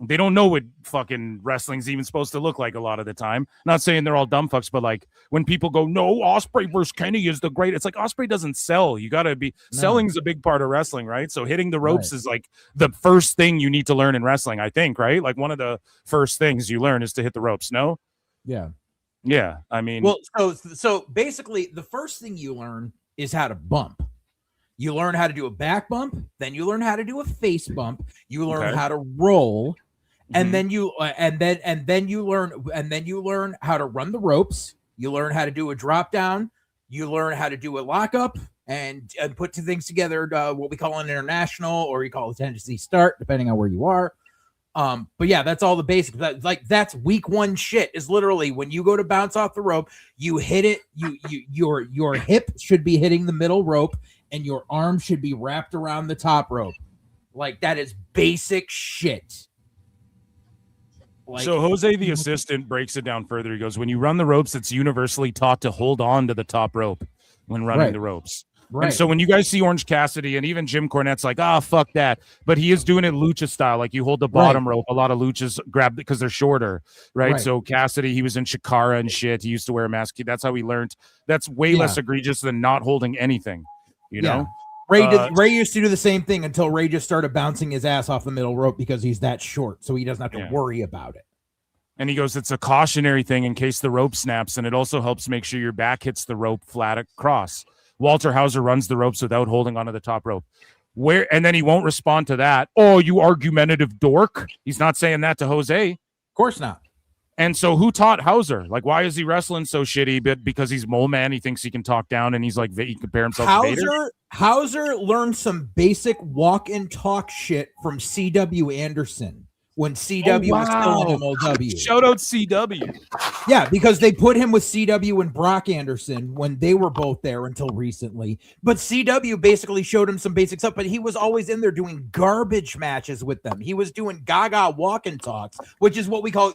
They don't know what fucking wrestling's even supposed to look like a lot of the time. Not saying they're all dumb fucks, but like when people go, no, Ospreay versus Kenny is the great. It's like Ospreay doesn't sell. You got to be selling's a big part of wrestling, right? So hitting the ropes is like the first thing you need to learn in wrestling, I think, right? Like one of the first things you learn is to hit the ropes. No? Yeah. Yeah. I mean, well, so basically the first thing you learn is how to bump. You learn how to do a back bump, then you learn how to do a face bump. You learn how to roll, and then you learn how to run the ropes. You learn how to do a drop down. You learn how to do a lockup and put two things together. What we call an international, or you call it Tennessee start, depending on where you are. But yeah, that's all the basics. That's week one shit. Is literally when you go to bounce off the rope, you hit it. Your hip should be hitting the middle rope. And your arm should be wrapped around the top rope. Like, that is basic shit. Like, so Jose, the assistant, breaks it down further. He goes, when you run the ropes, it's universally taught to hold on to the top rope. when running Right. the ropes. Right. And so when you guys see Orange Cassidy and even Jim Cornette's like, fuck that. But he is doing it lucha style. Like you hold the bottom rope. A lot of luchas grab because they're shorter, right? So Cassidy, he was in Chikara and shit. He used to wear a mask. That's how he learned. That's way less egregious than not holding anything, you know? Ray used to do the same thing until Ray just started bouncing his ass off the middle rope because he's that short. So he doesn't have to worry about it. And he goes, it's a cautionary thing in case the rope snaps. And it also helps make sure your back hits the rope flat across. Walter Hauser runs the ropes without holding onto the top rope. And then he won't respond to that. Oh, you argumentative dork. He's not saying that to Jose. Of course not. And so who taught Hauser? Like, why is he wrestling so shitty? But because he's Mole Man, he thinks he can talk down and he's like, he compare himself to Vader? Hauser learned some basic walk and talk shit from CW Anderson when CW was still in MLW. Shout out CW. Yeah, because they put him with CW and Brock Anderson when they were both there until recently. But CW basically showed him some basic stuff, but he was always in there doing garbage matches with them. He was doing gaga walk and talks, which is what we call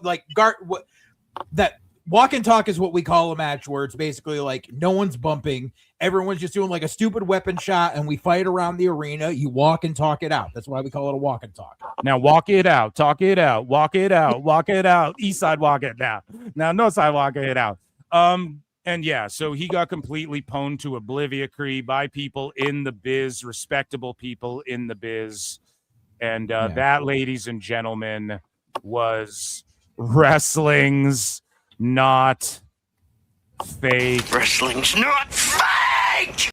that walk and talk is what we call a match where it's basically like no one's bumping. Everyone's just doing like a stupid weapon shot and we fight around the arena. You walk and talk it out. That's why we call it a walk and talk. Now walk it out, talk it out, walk it out, walk it out. East side walk it now. Now north side walk it out. And yeah, so he got completely pwned to oblivion by people in the biz, respectable people in the biz. And that, ladies and gentlemen, was wrestling's not fake. Wrestling's not fake.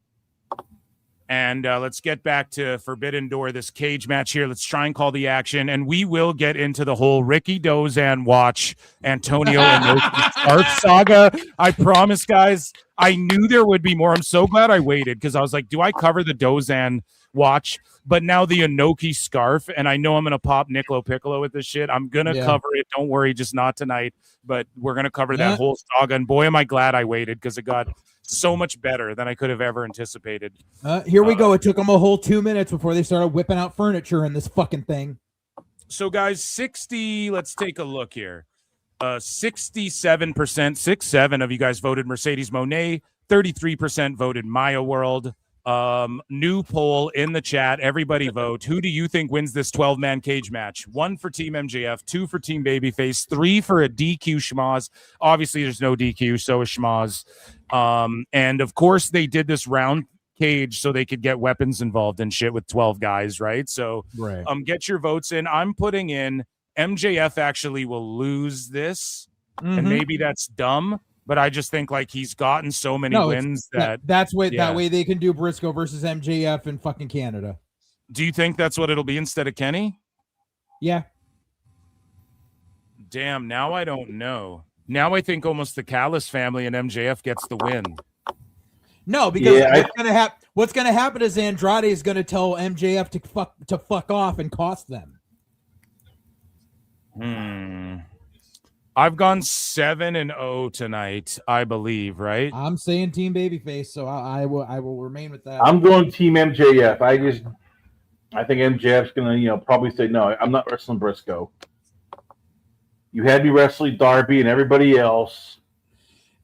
And let's get back to Forbidden Door, this cage match here. Let's try and call the action. And we will get into the whole Ricky Dozan watch Antonio and Scarf saga. I promise, guys. I knew there would be more. I'm so glad I waited because I was like, do I cover the Dozan watch? But now the Inoki scarf, and I know I'm going to pop Nicolo Piccolo with this shit. I'm going to cover it. Don't worry, just not tonight. But we're going to cover that whole saga. And boy, am I glad I waited because it got so much better than I could have ever anticipated. Here we go. It took them a whole 2 minutes before they started whipping out furniture in this fucking thing. So, guys, let's take a look here. 67%, 6-7 of you guys voted Mercedes Moné. 33% voted Maya World. New poll in the chat. Everybody vote. Who do you think wins this 12-man cage match? 1 for Team MJF, 2 for Team Babyface, 3 for a DQ schmoz. Obviously, there's no DQ, so is schmoz. And of course, they did this round cage so they could get weapons involved and shit with 12 guys, right? So, get your votes in. I'm putting in MJF actually will lose this, and maybe that's dumb. But I just think like he's gotten so many wins that way they can do Briscoe versus MJF in fucking Canada. Do you think that's what it'll be instead of Kenny? Yeah. Damn, now I don't know. Now I think almost the Callis family and MJF gets the win. No, because what's gonna happen is Andrade is gonna tell MJF to fuck off and cost them. I've gone 7-0 tonight, I believe, right? I'm saying Team Babyface, so I will remain with that. I'm going Team MJF. I think MJF's gonna, probably say no. I'm not wrestling Briscoe. You had me wrestling Darby and everybody else.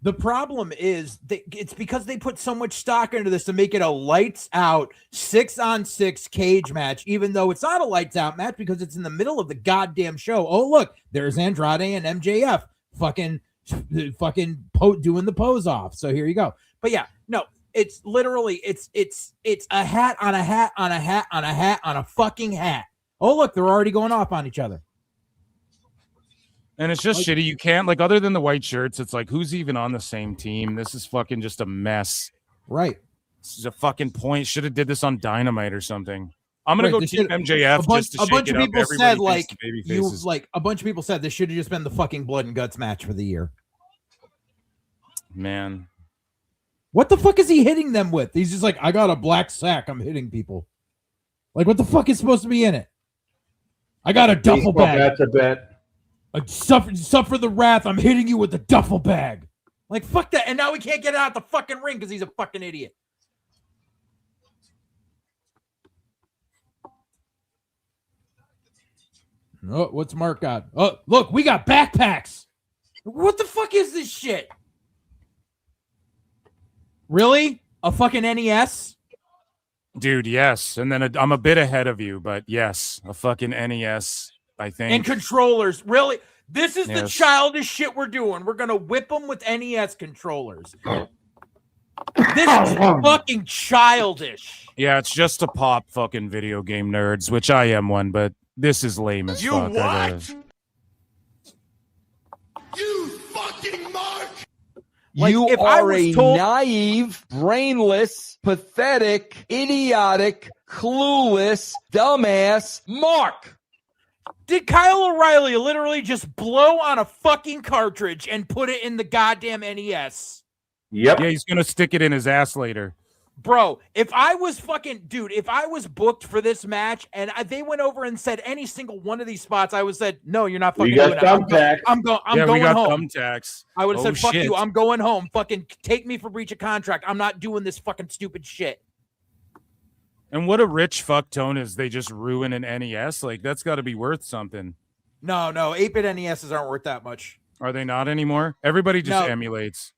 The problem is it's because they put so much stock into this to make it a lights out 6-on-6 cage match, even though it's not a lights out match because it's in the middle of the goddamn show. Oh, look, there's Andrade and MJF fucking doing the pose off. So here you go. But yeah, no, it's literally it's a hat on a hat on a hat on a hat on a fucking hat. Oh, look, they're already going off on each other. And it's just shitty. You can't, like, other than the white shirts, it's like, who's even on the same team? This is fucking just a mess. Right. This is a fucking point. Should have did this on Dynamite or something. I'm going to go Team MJF just to shake it up. A bunch of people said, a bunch of people said this should have just been the fucking blood and guts match for the year. Man. What the fuck is he hitting them with? He's just like, I got a black sack. I'm hitting people. Like, what the fuck is supposed to be in it? I got a duffel bag. That's a bet. Suffer the wrath. I'm hitting you with the duffel bag. Like, fuck that. And now we can't get out the fucking ring because he's a fucking idiot. Oh, what's Mark got? Oh, look, we got backpacks. What the fuck is this shit? Really? A fucking NES? Dude, yes. And then I'm a bit ahead of you, but yes, a fucking NES, I think. And controllers. Really? This is the Yes. childish shit we're doing. We're going to whip them with NES controllers. This is fucking childish. Yeah, it's just to pop fucking video game nerds, which I am one, but this is lame as You fuck. what? You fucking mark! Like, you if I are was a told- naive, brainless, pathetic, idiotic, clueless, dumbass Mark. Did Kyle O'Reilly literally just blow on a fucking cartridge and put it in the goddamn NES? Yep. Yeah, he's gonna stick it in his ass later. Bro, if I was fucking dude, if I was booked for this match and they went over and said any single one of these spots, I would have said, no, you're not fucking You got doing it. thumbtacks. I'm Yeah, we going got home. thumbtacks. I would have Oh, said, fuck shit. you, I'm going home. Fucking take me for breach of contract. I'm not doing this fucking stupid shit. And what a rich fuck tone is they just ruin an NES. Like, that's got to be worth something. No, 8-bit NESs aren't worth that much. Are they not anymore? Everybody just No. emulates.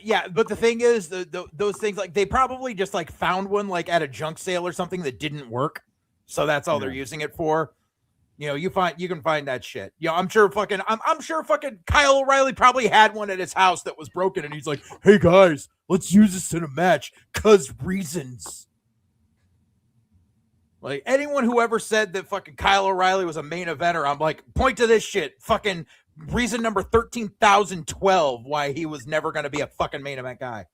Yeah, but the thing is, those things, like, they probably just like found one like at a junk sale or something that didn't work, so that's all they're using it for. You know, you can find that shit. You know, I'm sure fucking Kyle O'Reilly probably had one at his house that was broken, and he's like, "Hey guys, let's use this in a match, 'cause reasons." Like, anyone who ever said that fucking Kyle O'Reilly was a main eventer, I'm like, point to this shit. Fucking reason number 13,012 why he was never going to be a fucking main event guy.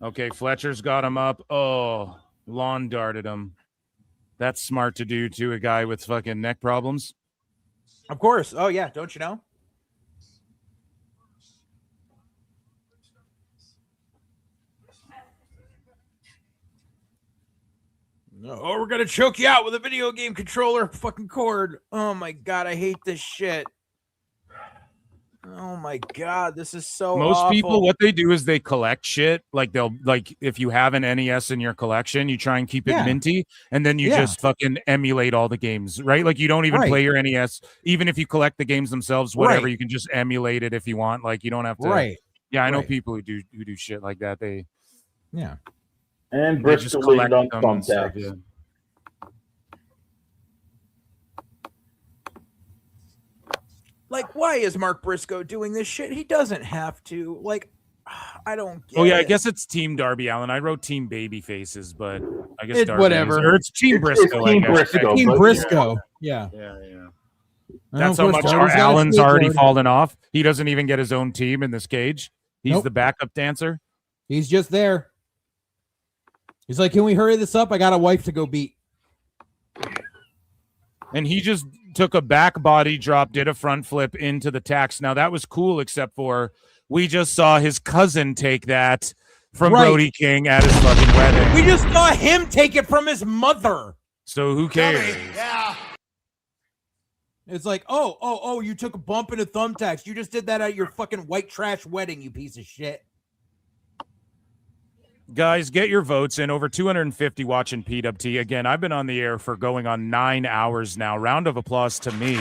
Okay, Fletcher's got him up. Oh, lawn darted him. That's smart to do to a guy with fucking neck problems. Of course. Oh, yeah. Don't you know? No, oh, we're gonna choke you out with a video game controller fucking cord. Oh my god, I hate this shit. Oh my god, this is so Most awful. people, what they do is they collect shit. Like they'll if you have an NES in your collection, you try and keep it Yeah. minty, and then you Yeah. just fucking emulate all the games, right? Like you don't even Right. play your NES, even if you collect the games themselves, whatever. Right. You can just emulate it if you want. Like you don't have to. Right. Yeah, I know Right. people who do shit like that. They Yeah. And they just Bristol collect leaned on them and stuff, thumbtacks. yeah. Like, why is Mark Briscoe doing this shit? He doesn't have to. Like, I don't get Oh yeah, I it. guess it's Team Darby Allin. I wrote Team Baby Faces, but I guess It- Darby whatever. Or it's Team It's Briscoe. Team I guess. Briscoe, Team but- Briscoe. Yeah. Yeah. Of That's how course, much Darby's got a Allen's already skateboard. fallen off. He doesn't even get his own team in this cage. He's Nope. the backup dancer. He's just there. He's like, can we hurry this up? I got a wife to go beat. And he just took a back body drop, did a front flip into the tax. Now that was cool, except for we just saw his cousin take that from Right. Brody King at his fucking wedding. We just saw him take it from his mother. So who cares? Yeah. It's like, oh, you took a bump into thumbtacks. You just did that at your fucking white trash wedding, you piece of shit. Guys, get your votes in. Over 250 watching PWT. Again, I've been on the air for going on 9 hours now. Round of applause to me.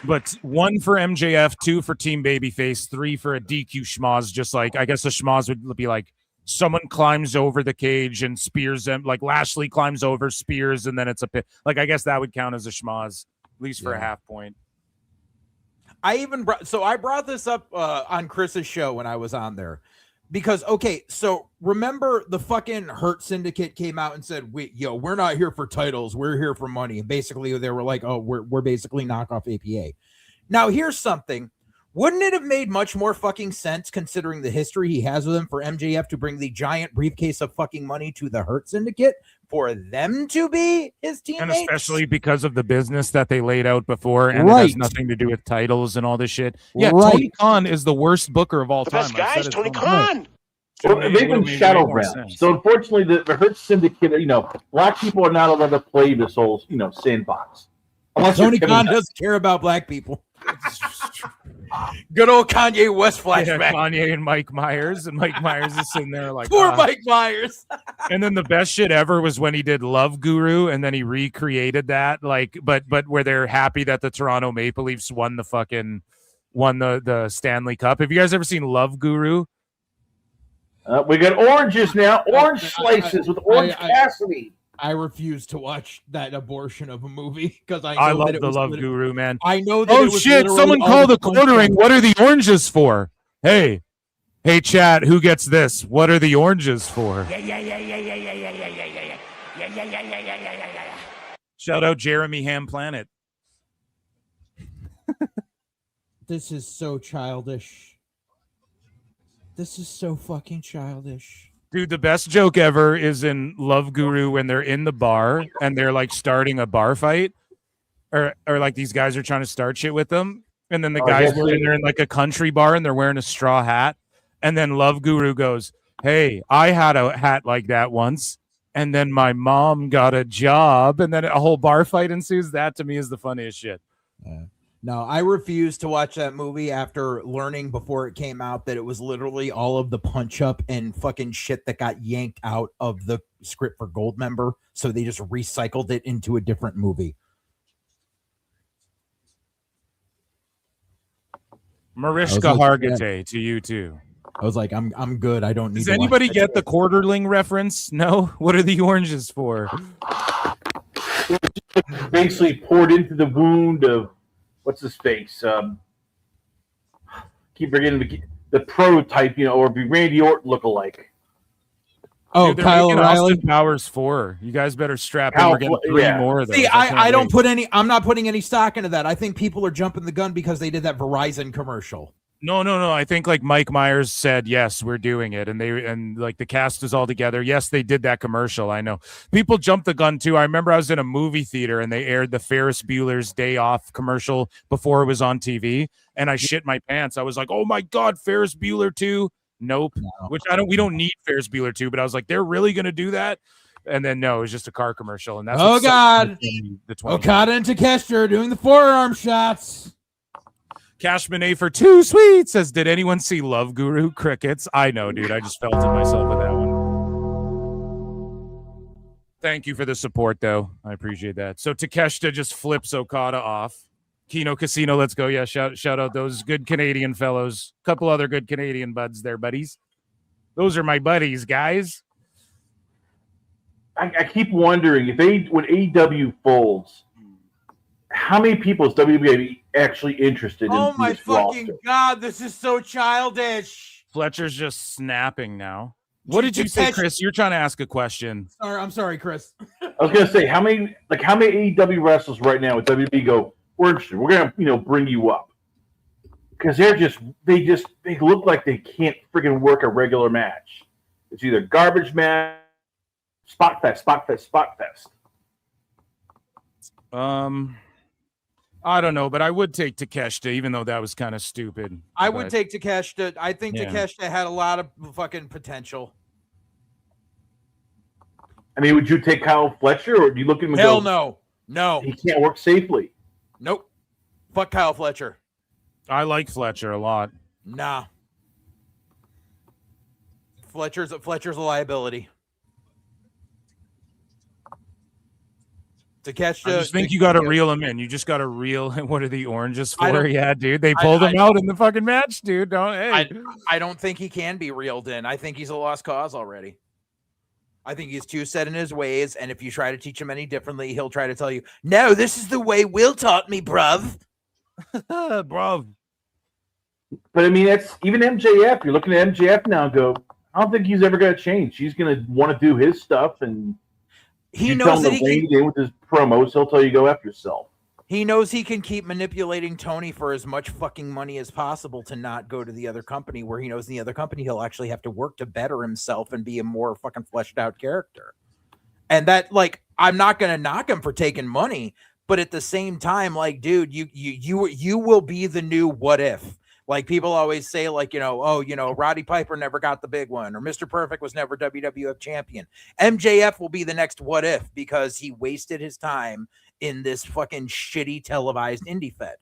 But 1 for MJF, 2 for Team Babyface, 3 for a DQ schmoz. Just like, I guess a schmoz would be like someone climbs over the cage and spears them. Like Lashley climbs over, spears, and then it's a pit. Like, I guess that would count as a schmoz, at least for a half point. I brought this up on Chris's show when I was on there because, okay, so remember the fucking Hurt Syndicate came out and said, we're not here for titles. We're here for money. And basically they were like, oh, we're basically knockoff APA. Now here's something. Wouldn't it have made much more fucking sense considering the history he has with him for MJF to bring the giant briefcase of fucking money to the Hurt Syndicate for them to be his teammates? And especially because of the business that they laid out before, and it Right. has nothing to do with titles and all this shit. Yeah, Right. Tony Khan is the worst booker of all The time. best I've guy said is it Tony so much. Khan. Well, It they've been made shadow way more bound. sense. So unfortunately, the Hurt Syndicate, black people are not allowed to play this whole, sandbox. Unless Tony you're Khan Kevin doesn't care about black people. Good old Kanye West Yeah, flashback. Kanye and Mike Myers, and Mike Myers is sitting there like, Poor Mike Myers. And then the best shit ever was when he did Love Guru, and then he recreated that, like, but where they're happy that the Toronto Maple Leafs won the Stanley Cup. Have you guys ever seen Love Guru? We got oranges now. Orange slices with Orange Cassidy. I refuse to watch that abortion of a movie because I love that it the was Love lit- Guru, man. I know that. Oh it was shit! literally Someone all called the punch quartering. cards. What are the oranges for? Hey, chat. Who gets this? What are the oranges for? Shout out Jeremy Ham Planet. This is so childish. This is so fucking childish. Dude, the best joke ever is in Love Guru when they're in the bar and they're like starting a bar fight, or like these guys are trying to start shit with them, and then the guys were in there in like a country bar and they're wearing a straw hat, and then Love Guru goes, "Hey, I had a hat like that once, and then my mom got a job," and then a whole bar fight ensues. That to me is the funniest shit. No, I refuse to watch that movie after learning before it came out that it was literally all of the punch up and fucking shit that got yanked out of the script for Goldmember. So they just recycled it into a different movie. Mariska Hargitay to you too. I was like, I'm good. I don't need. Does to watch anybody that get shit. the quarterling reference? No. What are the oranges for? Basically poured into the wound of what's his face? Keep forgetting the prototype, or be Randy Orton lookalike. Oh, Dude, they're Kyle making O'Reilly? Austin Powers 4. You guys better strap in. Kyle We're getting 3 more of those. See, can't I don't wait. put any. I'm not putting any stock into that. I think people are jumping the gun because they did that Verizon commercial. No. I think like Mike Myers said, yes, we're doing it, and like the cast is all together. Yes, they did that commercial. I know people jumped the gun too. I remember I was in a movie theater and they aired the Ferris Bueller's Day Off commercial before it was on TV, and I shit my pants. I was like, oh my god, Ferris Bueller 2. Nope. Which we don't need Ferris Bueller 2, but I was like, they're really gonna do that. And then no, it was just a car commercial, and that's Oh what sucked god, the 20. Okada and Takeshita are doing the forearm shots. Cashman A for 2 sweet says, did anyone see Love Guru? Crickets? I know, dude. I just felt it myself with that one. Thank you for the support, though. I appreciate that. So Takeshita just flips Okada off. Kino Casino, let's go. Yeah, shout out those good Canadian fellows. Couple other good Canadian buds there, buddies. Those are my buddies, guys. I keep wondering when AEW folds, how many people is WWE actually interested in? Oh my this fucking roster? god, this is so childish. Fletcher's just snapping now. What did you say, Chris? You're trying to ask a question. I'm sorry, Chris. I was gonna say how many AEW wrestlers right now with WWE go, we're interested. We're gonna bring you up because they look like they can't freaking work a regular match. It's either garbage match, spot fest. I don't know, but I would take Takeshita, even though that was kind of stupid. I would take Takeshita. I think Yeah. Takeshita had a lot of fucking potential. I mean, would you take Kyle Fletcher, or do you look at him and Hell go, no. he can't work safely? Nope. Fuck Kyle Fletcher. I like Fletcher a lot. Nah. Fletcher's a liability. Takeshita. I just think you got to reel him in. You just got to reel. What are the oranges I for? don't- Yeah, dude. They pulled him out in the fucking match, dude. I don't think he can be reeled in. I think he's a lost cause already. I think he's too set in his ways, and if you try to teach him any differently, he'll try to tell you, no, this is the way Will taught me, bruv. Bruv. But I mean, that's even MJF. You're looking at MJF now and go, I don't think he's ever going to change. He's going to want to do his stuff, and He you knows tell him that to he rein it in with his promos. He'll tell you go F yourself. He knows he can keep manipulating Tony for as much fucking money as possible to not go to the other company, where he knows in the other company he'll actually have to work to better himself and be a more fucking fleshed out character. And that, like, I'm not gonna knock him for taking money, but at the same time, like, dude, you will be the new What If. Like, people always say, like, Roddy Piper never got the big one, or Mr. Perfect was never WWF champion. MJF will be the next What If because he wasted his time in this fucking shitty televised indie fed.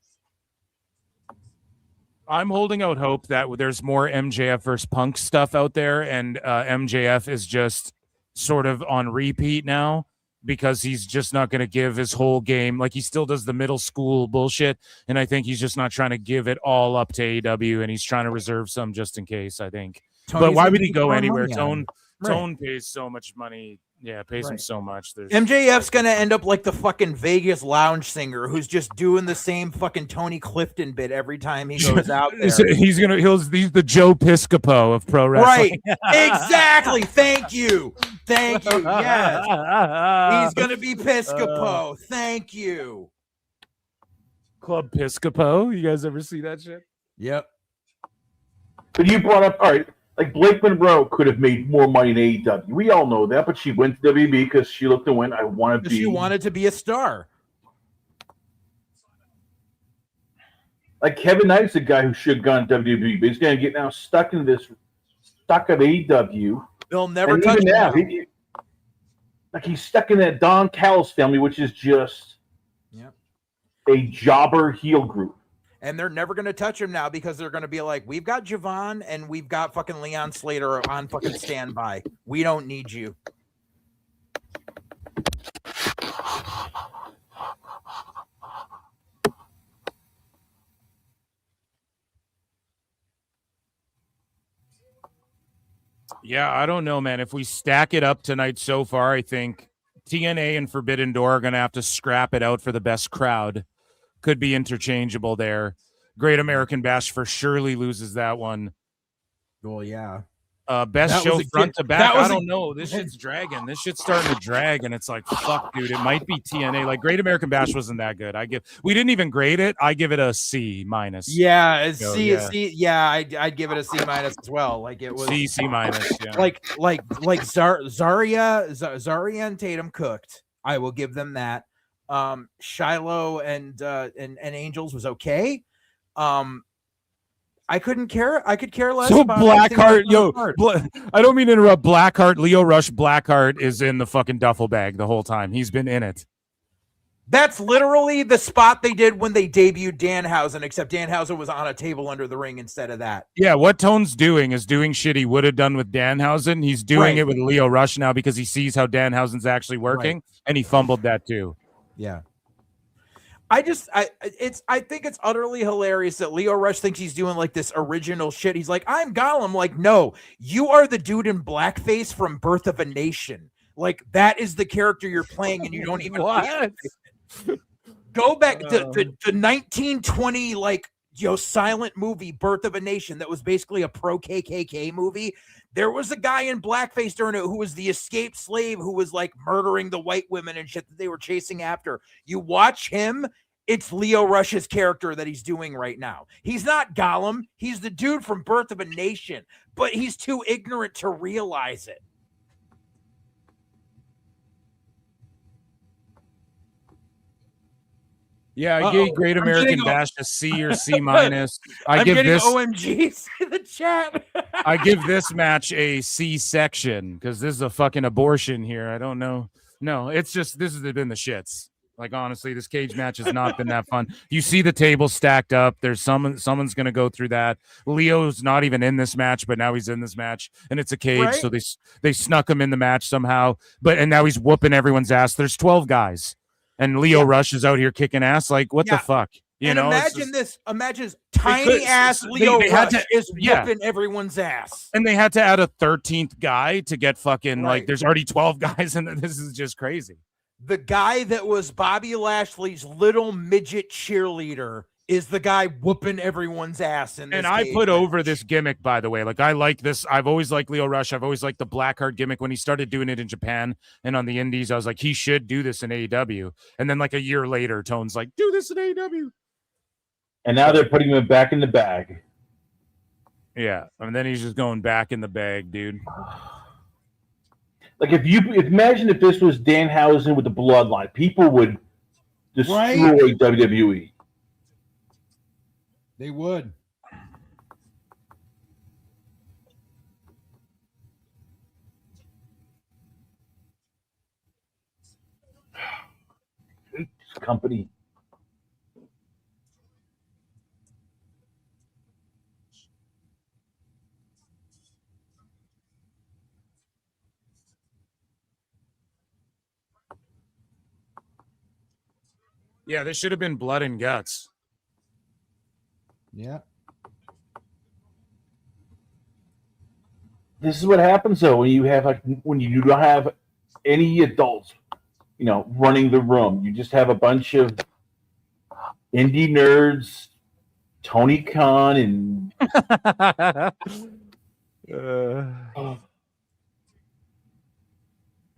I'm holding out hope that there's more MJF versus Punk stuff out there, and MJF is just sort of on repeat now because he's just not going to give his whole game. Like, he still does the middle school bullshit, and I think he's just not trying to give it all up to AEW, and he's trying to reserve some just in case, I think. But why would he go anywhere? Tone pays so much money. Yeah, pays him so much. MJF's gonna end up like the fucking Vegas lounge singer who's just doing the same fucking Tony Clifton bit every time he goes out there. He's the Joe Piscopo of pro wrestling. Right. Exactly. Thank you. Yes. He's gonna be Piscopo. Thank you. Club Piscopo. You guys ever see that shit? Yep. But you brought up, all right, like Blake Monroe could have made more money in AEW. We all know that, but she went to WB because she looked to win. She wanted to be a star. Like Kevin Knight's a guy who should have gone to WWE, but he's going to get now stuck in this stuck of AEW. They'll never touch him now. Like he's stuck in that Don Callis family, which is just a jobber heel group. And they're never going to touch him now because they're going to be like, we've got Javon and we've got fucking Leon Slater on fucking standby. We don't need you. Yeah, I don't know, man. If we stack it up tonight so far, I think TNA and Forbidden Door are going to have to scrap it out for the best crowd. Could be interchangeable there. Great American Bash for surely loses that one. Well, yeah. Best show front to back. I don't know. This shit's dragging. This shit's starting to drag, and it's like, fuck, dude. It might be TNA. Like, Great American Bash wasn't that good. We didn't even grade it. I give it a C minus. Yeah, C. Yeah, I'd give it a C minus as well. Like it was C minus. Yeah. Like Zaria and Tatum cooked. I will give them that. Shiloh and Angels was okay. I couldn't care. I could care less. So about Blackheart, I don't mean to interrupt. Blackheart, Leo Rush, Blackheart is in the fucking duffel bag the whole time. He's been in it. That's literally the spot they did when they debuted Danhausen, except Danhausen was on a table under the ring instead of that. Yeah, what Tone's doing is doing shit he would have done with Danhausen. He's doing it with Leo Rush now because he sees how Danhausen's actually working, and he fumbled that too. Yeah. I think it's utterly hilarious that Leo Rush thinks he's doing like this original shit. He's like, I'm Gollum. Like, no, you are the dude in blackface from Birth of a Nation. Like, that is the character you're playing, and you don't even go back to the 1920 silent movie Birth of a Nation that was basically a pro KKK movie. There was a guy in blackface during it who was the escaped slave who was like murdering the white women and shit that they were chasing after. You watch him, it's Leo Rush's character that he's doing right now. He's not Gollum. He's the dude from Birth of a Nation, but he's too ignorant to realize it. Yeah, I gave Great American Bash a C or C minus. I'm give getting this OMGs in the chat. I give this match a C section because this is a fucking abortion here. I don't know. No, it's just this has been the shits. Like, honestly, this cage match has not been that fun. You see the table stacked up. There's someone's going to go through that. Leo's not even in this match, but now he's in this match, and it's a cage, so they snuck him in the match somehow. And now he's whooping everyone's ass. There's 12 guys. And Leo Rush is out here kicking ass. Like, what the fuck? You know, imagine this. Imagine tiny ass Leo Rush is whooping everyone's ass. And they had to add a 13th guy to get fucking like. There's already 12 guys, and this is just crazy. The guy that was Bobby Lashley's little midget cheerleader is the guy whooping everyone's ass in this And I put over this gimmick, by the way. Like, I like this. I've always liked Leo Rush. I've always liked the Blackheart gimmick. When he started doing it in Japan and on the indies, I was like, he should do this in AEW. And then like a year later, Tone's like, do this in AEW. And now they're putting him back in the bag. Yeah. And then he's just going back in the bag, dude. Like, imagine if this was Danhausen with the Bloodline, people would destroy WWE. They would. Company. Yeah, this should have been blood and guts. Yeah. This is what happens though when you have when you do not have any adults, running the room. You just have a bunch of indie nerds, Tony Khan, and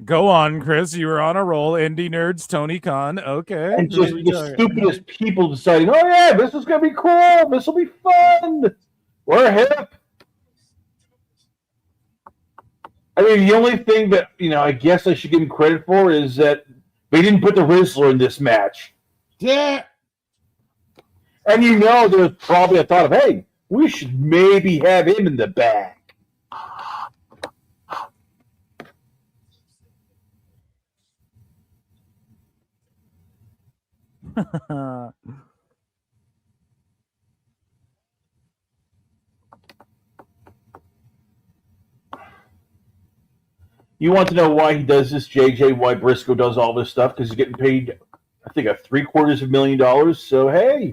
Go on, Chris. You were on a roll. Indie nerds, Tony Khan. Okay. and just the stupidest people deciding, oh yeah, this is gonna be cool. This will be fun. We're hip. I mean, the only thing that I guess I should give him credit for is that they didn't put the Rizzler in this match. Yeah. And there was probably a thought of, hey, we should maybe have him in the back. You want to know why he does this, JJ? Why Briscoe does all this stuff? Because he's getting paid, I think, $750,000. So hey,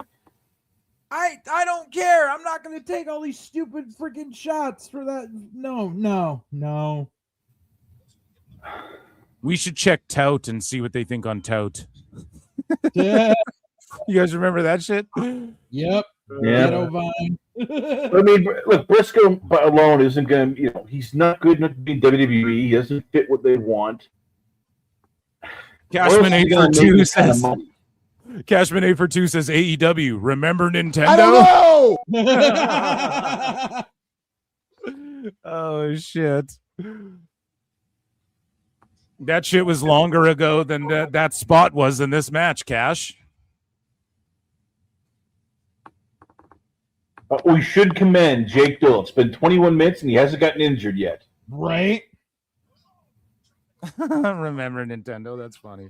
I don't care. I'm not going to take all these stupid freaking shots for that. No. We should check Tout and see what they think on Tout. Yeah. You guys remember that shit? Yep. Yeah. Vine. I mean, look, Briscoe alone isn't going to, he's not good enough to be in WWE. He doesn't fit what they want. Cashman A for 2 says. Cashman A for 2 says AEW. Remember Nintendo? I don't know. Oh shit. That shit was longer ago than that spot was in this match, Cash. We should commend Jake Dill. It's been 21 minutes and he hasn't gotten injured yet. Right? Remember Nintendo? That's funny.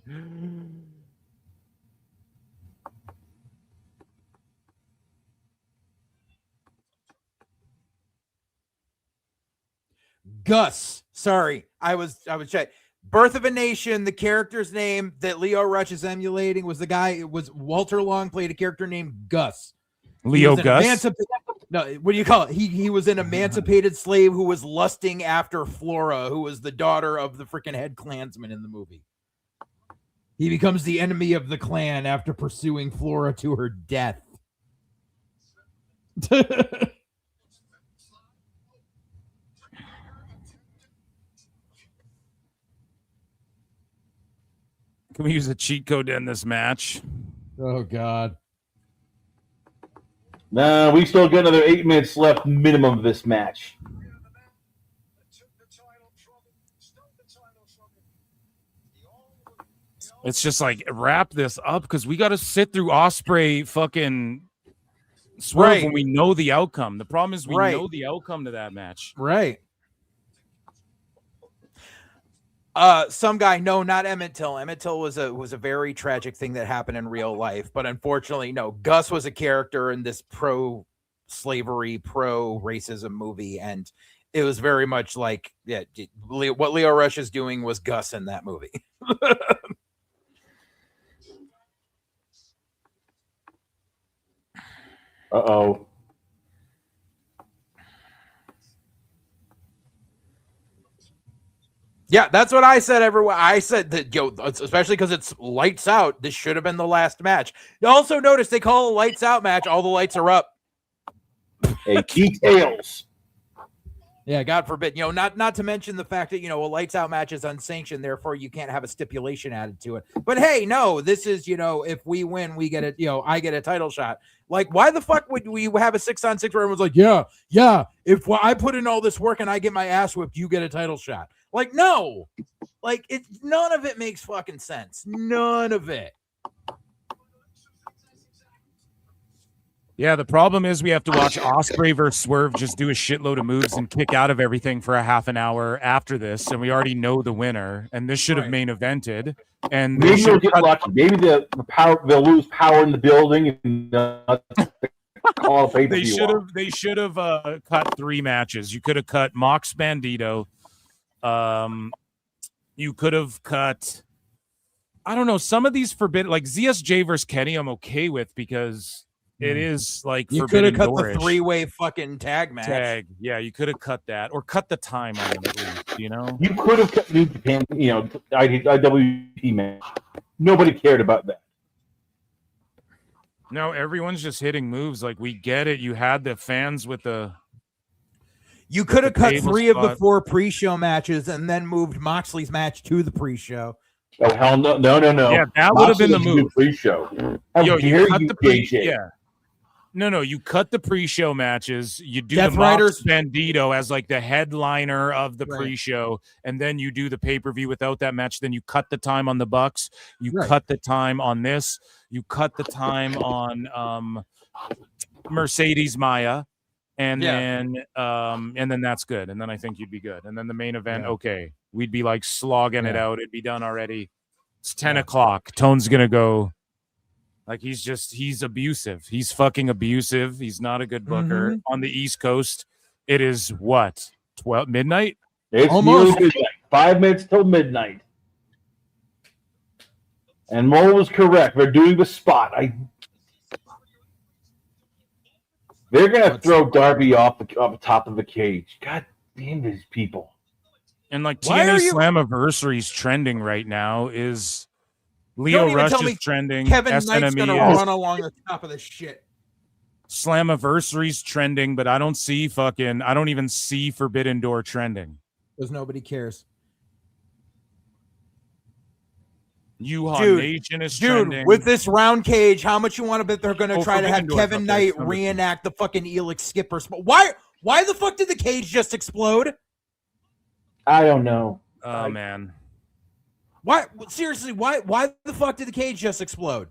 Gus. Sorry, I was checking. Birth of a Nation, the character's name that Leo Rush is emulating was Walter Long played a character named Gus. Leo Gus? No, what do you call it? He was an emancipated slave who was lusting after Flora, who was the daughter of the freaking head Klansman in the movie. He becomes the enemy of the clan after pursuing Flora to her death. Can we use a cheat code to end this match? Oh, God. No, we still got another 8 minutes left minimum of this match. It's just like, wrap this up because we got to sit through Ospreay fucking Swerve when we know the outcome. The problem is we know the outcome to that match. Right. Some guy, no, not Emmett Till. Emmett Till was a very tragic thing that happened in real life, but unfortunately, no. Gus was a character in this pro-slavery, pro-racism movie, and it was very much like, what Leo Rush is doing was Gus in that movie. Uh-oh. Yeah, that's what I said everywhere. I said that, especially because it's lights out, this should have been the last match. You also notice they call a lights out match, all the lights are up. Hey, details. Yeah, God forbid. Not to mention the fact that, a lights out match is unsanctioned, therefore you can't have a stipulation added to it. But hey, no, this is, if we win, we get it, I get a title shot. Like, why the fuck would we have a 6-on-6 where everyone's like, yeah, if I put in all this work and I get my ass whipped, you get a title shot. Like, no. Like, none of it makes fucking sense. None of it. Yeah, the problem is we have to watch Ospreay versus Swerve just do a shitload of moves and kick out of everything for a half an hour after this, and we already know the winner. And this should have main evented. And maybe they'll get lucky. Maybe the power they'll lose power in the building and call a pay-per-view. They should have cut 3 matches. You could have cut Mox Bandito. You could have cut I don't know. Some of these forbidden, like ZSJ versus Kenny, I'm okay with because it is like You could have forbidden cut the door-ish. 3-way fucking tag match. Yeah, you could have cut that or cut the time on it at least, you know? You could have cut New Japan, IWP match. Nobody cared about that. No, everyone's just hitting moves. Like, we get it. You had the fans with the... You could have cut table 3 of the spot. 4 pre-show matches and then moved Moxley's match to the pre-show. Oh, hell no. Yeah, that would have been the Moxley move. Pre-show. How Yo, dare you cut the JJ? Yeah. No, you cut the pre-show matches. You do Death the Mox Riders- Bandito as like the headliner of the Right. pre-show, and then you do the pay-per-view without that match. Then you cut the time on the Bucks. You Right. cut the time on this. You cut the time on Mercedes Maya, and then that's good. And then I think you'd be good. And then the main event, okay, we'd be like slogging it out. It'd be done already. It's 10 o'clock. Tone's gonna go. Like he's abusive. He's fucking abusive. He's not a good booker. On the East Coast, it is what? 12 midnight? It's Almost. nearly midnight. 5 minutes till midnight. And Mo was correct. They're doing the spot. They're gonna throw Darby off the top of the cage. God damn these people. And like Why are TNA you- Slammiversary's trending right now is Don't Leo even Rush tell me is trending. Kevin Knight's SNME gonna is. run along the top of this shit. Slammiversary's trending, but I don't even see Forbidden Door trending. Because nobody cares. Uhaa Nation is Dude, trending. with this round cage, how much you want to bet they're going to try to have Forbidden Door's Kevin up there, Knight it's number 2. reenact the fucking Elix skipper spot? Why the fuck did the cage just explode? I don't know. Oh man. Why seriously? Why the fuck did the cage just explode?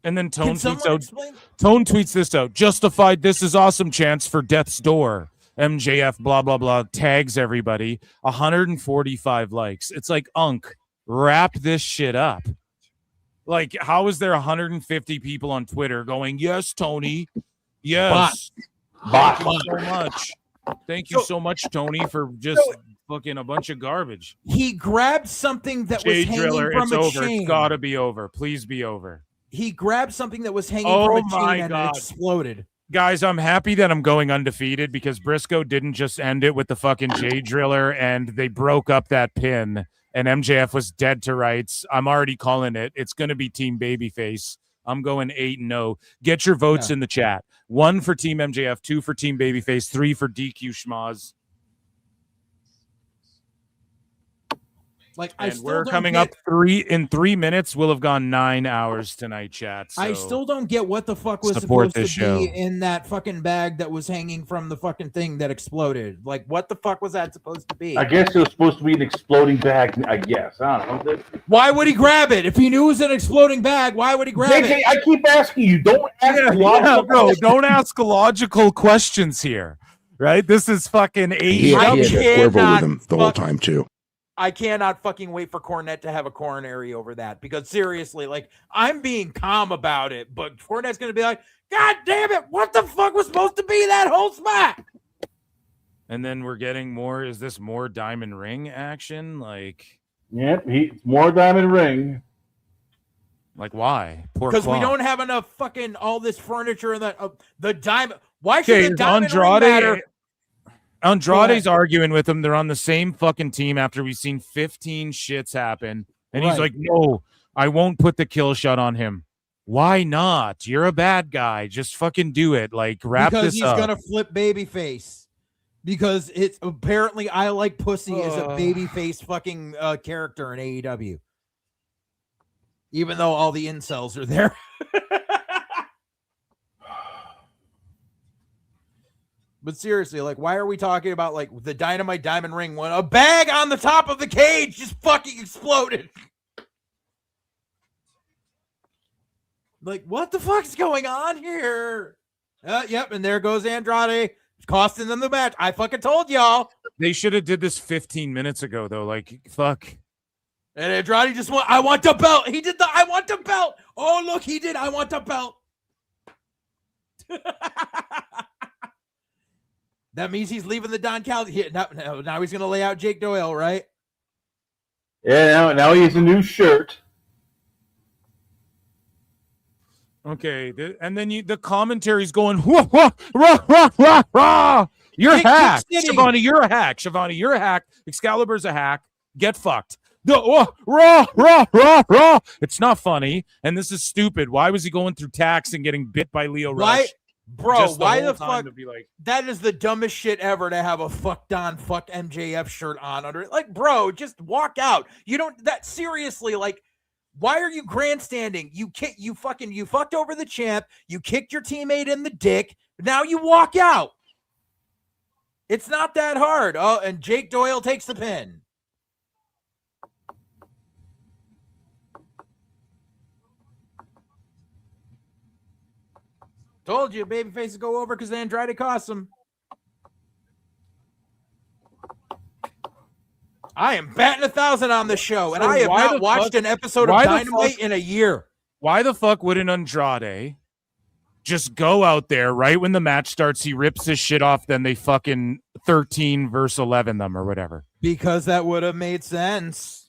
And then Can Tone someone tweets out. explain? Tone tweets this out. Justified. This is awesome chance for Death's Door. MJF. Blah blah blah. Tags everybody. 145 likes. It's like wrap this shit up. Like, how is there 150 people on Twitter going, yes, Tony, yes, Bot. thank you so much. Thank you so much, Tony, for just fucking a bunch of garbage. He grabbed something that was Jay hanging Driller, from it's a over. chain. It's gotta be over. Please be over. He grabbed something that was hanging Oh from a my chain and God. it exploded. Guys, I'm happy that I'm going undefeated because Briscoe didn't just end it with the fucking Jay Driller and they broke up that pin and MJF was dead to rights. I'm already calling it. It's going to be Team Babyface. I'm going 8-0. Get your votes in the chat. 1 for Team MJF, 2 for Team Babyface, 3 for DQ Schmaz. Like, And we're coming up 3 minutes. We'll have gone 9 hours tonight, chat. I so still don't get what the fuck was support supposed to this show. be in that fucking bag that was hanging from the fucking thing that exploded. Like, what the fuck was that supposed to be? I guess it was supposed to be an exploding bag. I guess. I don't know. Why would he grab it? If he knew it was an exploding bag, why would he grab JJ, it? I keep asking you. Don't ask logical bro, questions. don't ask logical questions here. Right? This is fucking He had AEW. a Cuervo cannot with him the whole fuck- time too. I cannot fucking wait for Cornette to have a coronary over that because seriously, like, I'm being calm about it, but Cornette's gonna be like, God damn it, what the fuck was supposed to be that whole spot? And then we're getting more. Is this more Diamond Ring action? Like Yep, more Diamond Ring. why? Because we don't have enough fucking all this furniture and the diamond. Why should Okay, the diamond ring matter? Andrade's arguing with him. They're on the same fucking team after we've seen 15 shits happen. And he's Right. like, no, I won't put the kill shot on him. Why not? You're a bad guy. Just fucking do it. Like, wrap Because this he's up. gonna flip babyface. Because it's apparently I Like Pussy is a babyface fucking character in AEW. Even though all the incels are there. But seriously, like, why are we talking about like the Dynamite Diamond Ring when a bag on the top of the cage just fucking exploded? Like, what the fuck's going on here? Yep, and there goes Andrade, costing them the match. I fucking told y'all. They should have did this 15 minutes ago, though. Like, fuck. And Andrade just I want the belt. He did the I want the belt. Oh, look, he did I want the belt. That means he's leaving the Don Cal. Now he's going to lay out Jake Doyle, right? Yeah, now he has a new shirt. Okay, and then the commentary's going, wah, wah, rah, rah, rah, rah. You're a hack. Shivani, you're a hack. Shivani, you're a hack. Excalibur's a hack. Get fucked. Rah, rah, rah, rah. It's not funny, and this is stupid. Why was he going through tax and getting bit by Leo Rush? Bro, why the fuck? That is the dumbest shit ever to have a fuck Don, fuck MJF shirt on under it. Like, bro, just walk out. You don't, that seriously, like, why are you grandstanding? You fucked over the champ. You kicked your teammate in the dick. Now you walk out. It's not that hard. Oh, and Jake Doyle takes the pin. Told you, babyfaces go over because Andrade costs him. I am batting 1,000 on the show, and I have not watched an episode of Dynamite in a year. Why the fuck wouldn't Andrade just go out there right when the match starts? He rips his shit off, then they fucking 13 versus 11 them or whatever. Because that would have made sense.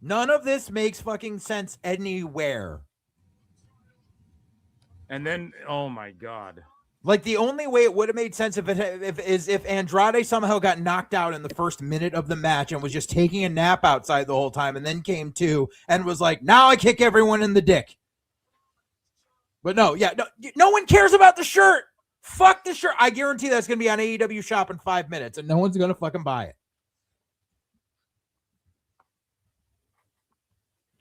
None of this makes fucking sense anywhere. And then, oh my God. Like, the only way it would have made sense if Andrade somehow got knocked out in the first minute of the match and was just taking a nap outside the whole time and then came to and was like, now I kick everyone in the dick. But no one cares about the shirt. Fuck the shirt. I guarantee that's going to be on AEW Shop in 5 minutes and no one's going to fucking buy it.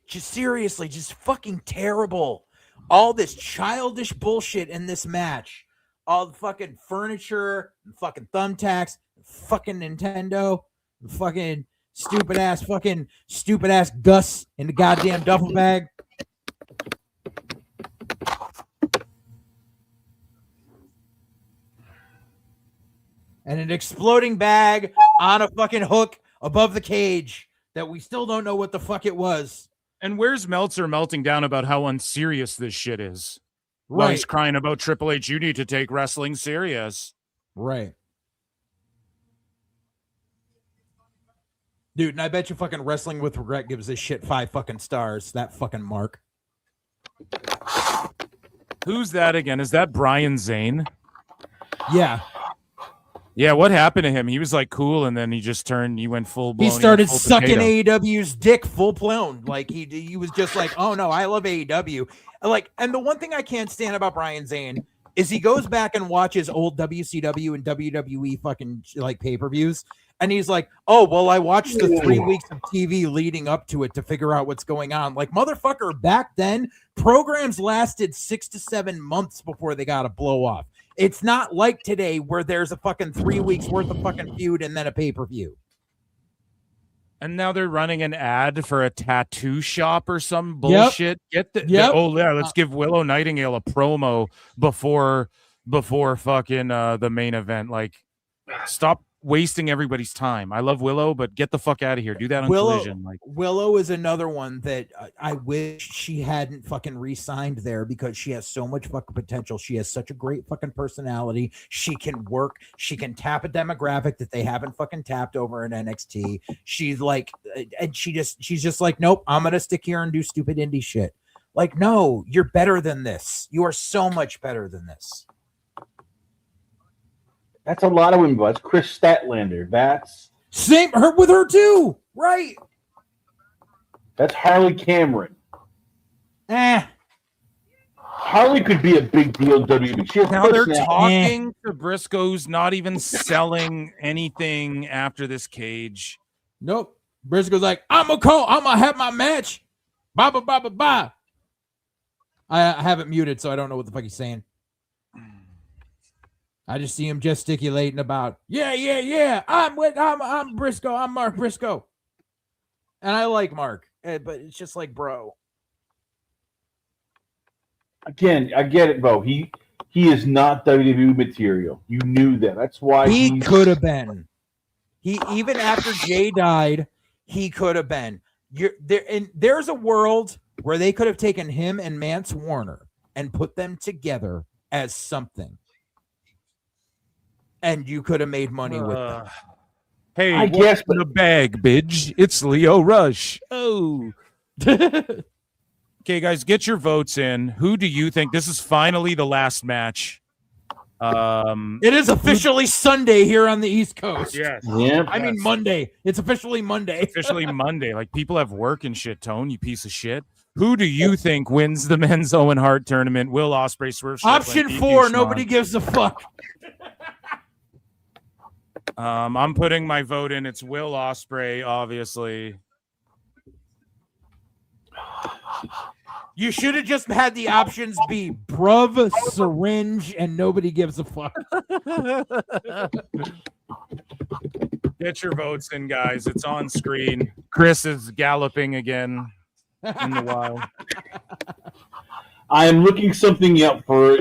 Just seriously, just fucking terrible. All this childish bullshit in this match. All the fucking furniture, and fucking thumbtacks, fucking Nintendo, and fucking stupid ass Gus in the goddamn duffel bag. And an exploding bag on a fucking hook above the cage that we still don't know what the fuck it was. And where's Meltzer melting down about how unserious this shit is? Right. He's crying about Triple H. You need to take wrestling serious. Right. Dude, and I bet you fucking Wrestling with Regret gives this shit 5 fucking stars. That fucking Mark. Who's that again? Is that Brian Zane? Yeah. Yeah, what happened to him? He was like cool, and then he went full blown. He started sucking AEW's dick full blown. Like he was just like, oh no, I love AEW. Like, and the one thing I can't stand about Brian Zane is he goes back and watches old WCW and WWE fucking like pay-per-views, and he's like, oh well, I watched the 3 weeks of TV leading up to it to figure out what's going on. Like, motherfucker, back then programs lasted 6 to 7 months before they got a blow off. It's not like today where there's a fucking 3 weeks worth of fucking feud and then a pay-per-view. And now they're running an ad for a tattoo shop or some bullshit. Yep. Let's give Willow Nightingale a promo before fucking the main event. Like, stop wasting everybody's time. I love Willow, but get the fuck out of here. Do that on Collision. Like, Willow is another one that I wish she hadn't fucking re-signed there because she has so much fucking potential. She has such a great fucking personality. She can work. She can tap a demographic that they haven't fucking tapped over in NXT. She's like, and she's just like, nope, I'm gonna stick here and do stupid indie shit. Like, no, you're better than this. You are so much better than this. That's a lot of women, but that's Chris Statlander. That's same with her too, right? That's Harley Cameron. Harley could be a big deal in WWE. Now they're talking to Briscoe's not even selling anything after this cage. Nope. Briscoe's like, I'm gonna have my match. Bye bye bye bye bye. I have it muted, so I don't know what the fuck he's saying. I just see him gesticulating about, yeah. I'm Briscoe. I'm Mark Briscoe. And I like Mark, but it's just like, bro. Again, I get it, bro. He is not WWE material. You knew that. That's why he could have been. He even after Jay died, he could have been. There's a world where they could have taken him and Mance Warner and put them together as something. And you could have made money with them. Hey, I what's guess, in the bag, bitch? It's Lio Rush. Oh. Okay, guys, get your votes in. Who do you think? This is finally the last match. It is officially Sunday here on the East Coast. Yes. Yeah. I mean Monday. It's officially Monday. Officially Monday. Like, people have work and shit, Tone, you piece of shit. Who do you think wins the men's Owen Hart tournament? Will Ospreay, Swerve Strickland, Option DQ 4, Swann? nobody gives a fuck. I'm putting my vote in. It's Will Ospreay, obviously. You should have just had the options be bruv, syringe, and nobody gives a fuck. Get your votes in, guys. It's on screen. Chris is galloping again in the wild. I am looking something up for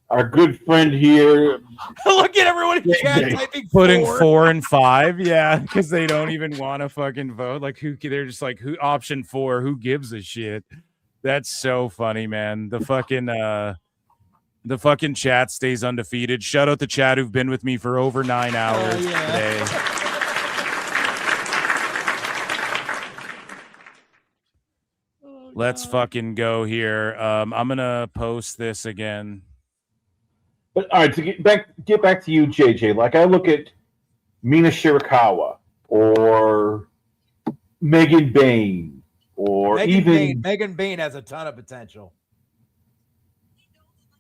our good friend here. Look at everyone in chat typing Putting 4. 4 and 5, yeah, because they don't even want to fucking vote. Like, who? They're just like, who? Option 4. Who gives a shit? That's so funny, man. The fucking chat stays undefeated. Shout out to chat who've been with me for over 9 hours today. Let's fucking go here. I'm gonna post this again. But all right, to get back to you, JJ. Like, I look at Mina Shirakawa or Megan Bain or Megan Bain has a ton of potential.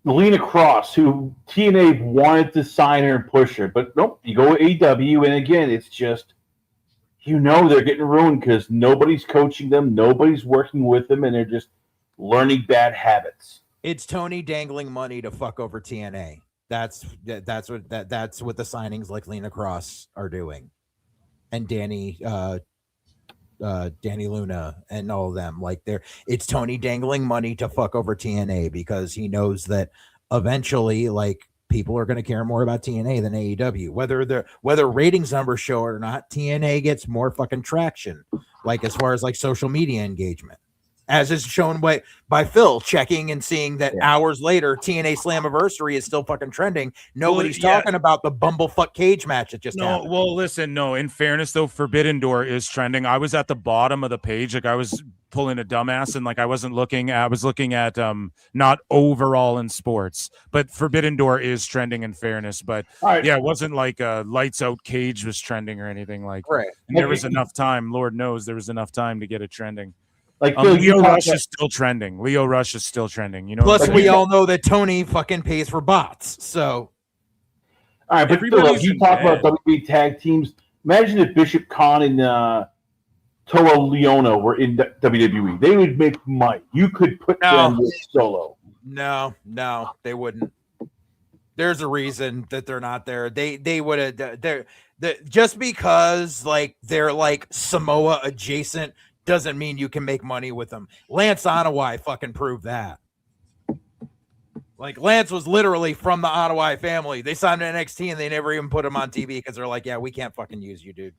Elayna Cross, who TNA wanted to sign her and push her, but nope, you go with AEW, and again, it's just, they're getting ruined because nobody's coaching them, nobody's working with them, and they're just learning bad habits. It's Tony dangling money to fuck over TNA. That's what the signings like Lena Cross are doing, and Danny Luna and all of them. Like, it's Tony dangling money to fuck over TNA because he knows that eventually, like, people are going to care more about TNA than AEW. Whether ratings numbers show it or not, TNA gets more fucking traction. Like, as far as like social media engagement. As is shown by Phil checking and seeing that hours later, TNA Slammiversary is still fucking trending. Nobody's talking about the bumblefuck cage match that just happened. Well, listen, in fairness, though, Forbidden Door is trending. I was at the bottom of the page. Like, I was pulling a dumbass, and like, I was looking at not overall in sports, but Forbidden Door is trending in fairness. But yeah, it wasn't like Lights Out Cage was trending or anything like that. Right. And there was enough time. Lord knows there was enough time to get it trending. Like, Lio Rush is still trending. Lio Rush is still trending. Plus, we all know that Tony fucking pays for bots. So, all right, but Phil, you talk about WWE tag teams. Imagine if Bishop Khan and Toa Leona were in WWE. They would make money. You could put them with Solo. No, they wouldn't. There's a reason that they're not there. They would have. They're just because like they're like Samoa adjacent doesn't mean you can make money with them. Lance Anoa'i fucking proved that. Like, Lance was literally from the Anoa'i family. They signed to NXT and they never even put him on TV because they're like, yeah, we can't fucking use you, dude.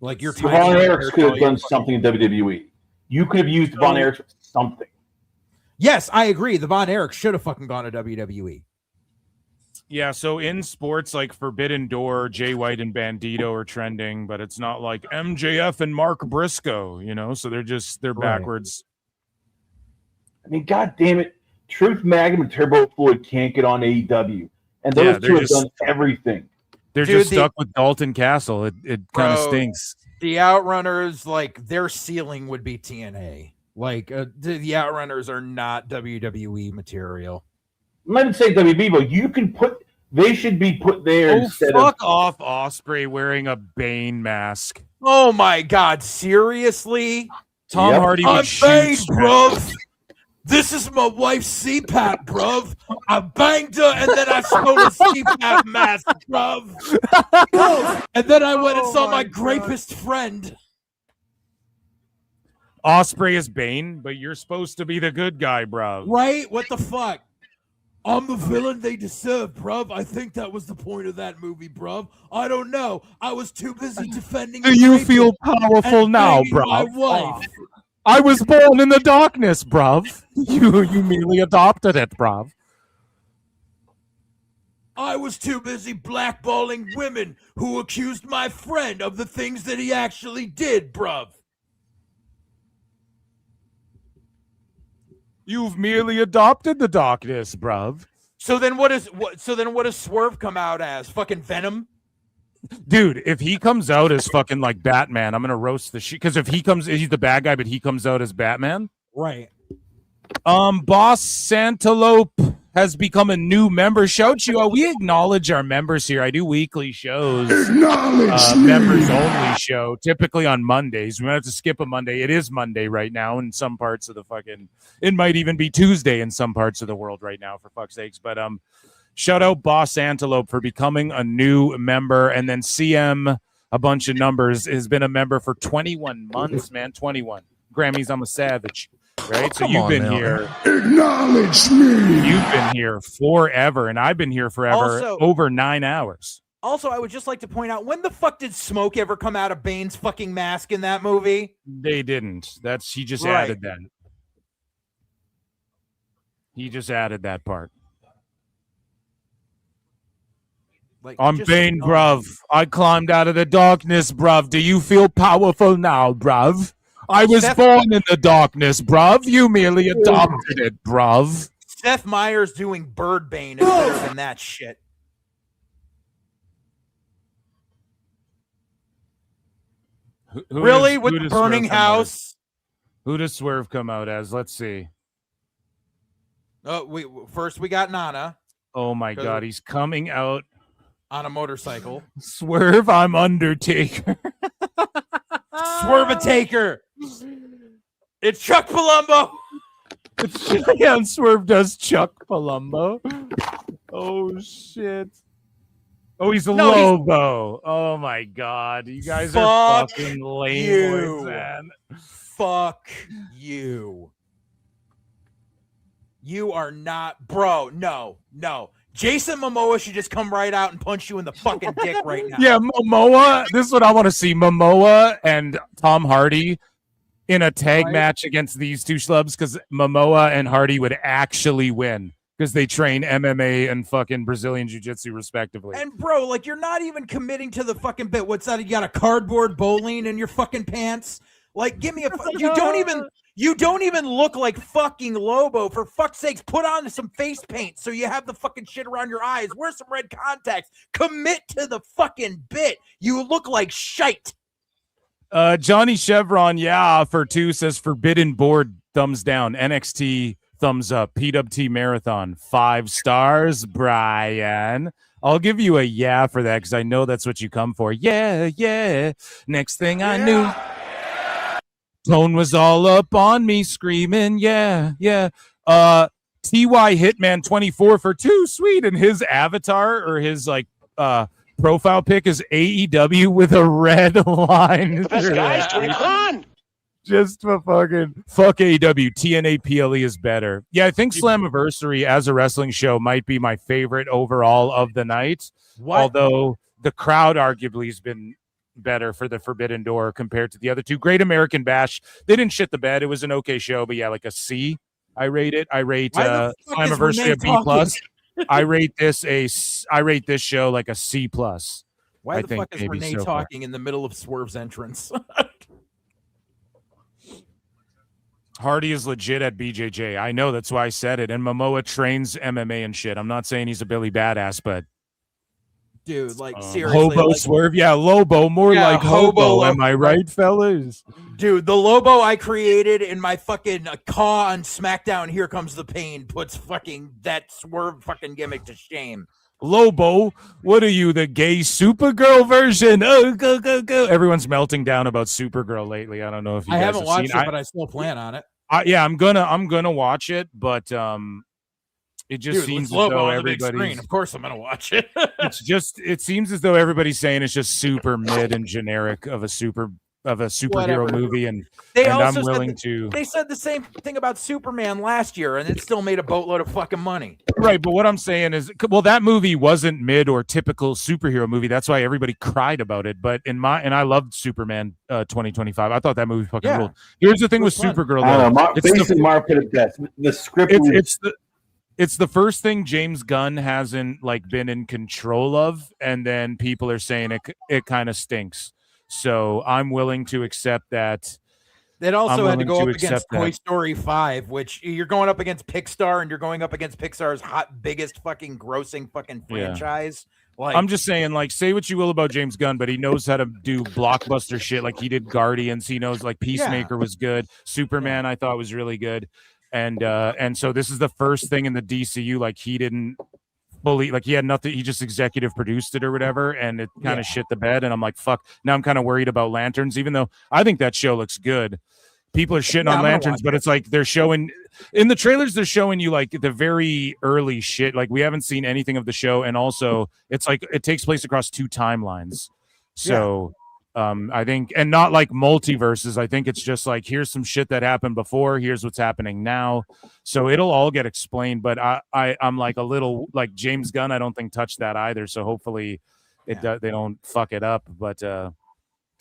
Like, you're Von Erichs could have done something in WWE. You could have used Von Erichs for something. Yes, I agree. The Von Erichs should have fucking gone to WWE. Yeah, so in sports like Forbidden Door, Jay White and Bandito are trending, but it's not like MJF and Mark Briscoe, so they're backwards. I mean, god damn it. Truth Magnum and Turbo Floyd can't get on AEW. And those two have done everything. They're just stuck with Dalton Castle. It kind of stinks. The Outrunners, like, their ceiling would be TNA. Like, the Outrunners are not WWE material. I'm not even saying WB, but they should be put there instead of off Ospreay wearing a Bane mask. Oh my god, seriously? Tom Hardy I'm Bane, bruv. This is my wife's CPAP, bruv. I banged her and then I stole a CPAP mask, bruv. And then I went and saw my grapist friend. Ospreay is Bane, but you're supposed to be the good guy, bruv. Right? What the fuck? I'm the villain they deserve, bruv. I think that was the point of that movie, bruv. I don't know. I was too busy defending. Do you feel powerful now, bruv? My wife. I was born in the darkness, bruv. You merely adopted it, bruv. I was too busy blackballing women who accused my friend of the things that he actually did, bruv. You've merely adopted the darkness, bruv. So then what does Swerve come out as? Fucking Venom? Dude, if he comes out as fucking like Batman, I'm gonna roast the shit. Because if he's the bad guy, but he comes out as Batman. Right. Boss Santalope has become a new member. Shout you out. We acknowledge our members here. I do weekly shows. Members only show, typically on Mondays. We might have to skip a Monday. It is Monday right now in some parts of the fucking. It might even be Tuesday in some parts of the world right now, for fuck's sakes. But shout out Boss Antelope for becoming a new member, and then CM a bunch of numbers has been a member for 21 months, man. 21 Grammys. I'm a savage. Right, so you've been here. Acknowledge me. You've been here forever, and I've been here forever. Also- over 9 hours. Also, I would just like to point out, when the fuck did smoke ever come out of Bane's fucking mask in that movie? They didn't. He just Right. added that. He just added that part. Like, I'm just- Bane, bruv. I climbed out of the darkness, bruv. Do you feel powerful now, bruv? I was born in the darkness, bruv. You merely adopted it, bruv. Seth Meyers doing Bird Bane is better than that shit. Who Really? does- With who the does burning Swerve come out house? as? Who does Swerve come out as? Let's see. First we got Nana Oh my god, he's coming out. on a motorcycle. Swerve, I'm Undertaker. Swerve-a-taker. It's Chuck Palumbo. Yeah, and Swerve does Chuck Palumbo. Oh shit. Oh, he's a Lobo. Oh my god. You guys are Fuck fucking lame you. boys, man. Fuck you. You are not, bro. No. Jason Momoa should just come right out and punch you in the fucking dick right now. Yeah, Momoa. This is what I want to see. Momoa and Tom Hardy in a tag match against these two schlubs, because Momoa and Hardy would actually win because they train MMA and fucking Brazilian Jiu-Jitsu respectively. And bro, like, you're not even committing to the fucking bit. What's that? You got a cardboard bowling in your fucking pants? Like, give me a. You don't even look like fucking Lobo. For fuck's sakes, put on some face paint so you have the fucking shit around your eyes. Wear some red contacts. Commit to the fucking bit. You look like shite. Johnny Chevron, for 2 says Forbidden Board, thumbs down. NXT, thumbs up. PWT Marathon, 5 stars. Brian, I'll give you a for that because I know that's what you come for. Yeah. Next thing I knew, Tone was all up on me screaming, yeah. TY Hitman 24 for 2, sweet. And his avatar or his profile pic is AEW with a red line. Best guys, Tony Khan. Just for fucking fuck AEW. TNA PLE is better. Yeah, I think Slammiversary as a wrestling show might be my favorite overall of the night. Although the crowd arguably has been better for the Forbidden Door compared to the other two. Great American Bash, they didn't shit the bed. It was an okay show, but like a C. I rate it. I rate Slammiversary a B plus. I rate this show like a C plus. Why the fuck is Renee talking in the middle of Swerve's entrance? Hardy is legit at BJJ. I know, that's why I said it. And Momoa trains MMA and shit. I'm not saying he's a Billy Badass, but dude, like seriously, Hobo Swerve, Lobo, more like Hobo. Am I right, fellas? Dude, the Lobo I created in my fucking caw on SmackDown, Here Comes the Pain, puts fucking that Swerve fucking gimmick to shame. Lobo, what are you, the gay Supergirl version? Oh, go. Everyone's melting down about Supergirl lately. I don't know if you I guys haven't watched seen it, but I still plan on it. I'm gonna watch it, but it just seems as though everybody's. Of course, I'm gonna watch it. It seems as though everybody's saying it's just super mid and generic of a super superhero Whatever. movie, and They I'm also willing said to. They said the same thing about Superman last year, and it still made a boatload of fucking money. Right, but what I'm saying is, well, that movie wasn't mid or typical superhero movie. That's why everybody cried about it. But I loved Superman 2025. I thought that movie fucking ruled. Here's the thing with Supergirl, I though. don't know. Basically, Mark put it best. The script. It's the first thing James Gunn hasn't like been in control of, and then people are saying it kind of stinks. So I'm willing to accept that. That also had to go up accept against Toy that. Story 5, which you're going up against Pixar, and you're going up against Pixar's biggest fucking grossing fucking franchise. Like, I'm just saying, like, say what you will about James Gunn, but he knows how to do blockbuster shit. Like he did Guardians. He knows like Peacemaker was good. Superman I thought was really good. And so this is the first thing in the DCU, like he didn't fully, like he had nothing, he just executive produced it or whatever, and it kind of shit the bed. And I'm like, fuck, now I'm kind of worried about Lanterns, even though I think that show looks good. People are shitting on Lanterns, but it's like they're showing in the trailers, they're showing you like the very early shit. Like we haven't seen anything of the show, and also it's like it takes place across 2 timelines. So I think, and not like multiverses. I think it's just like, here's some shit that happened before, here's what's happening now. So it'll all get explained. But I'm like a little like James Gunn, I don't think touched that either. So hopefully they don't fuck it up. But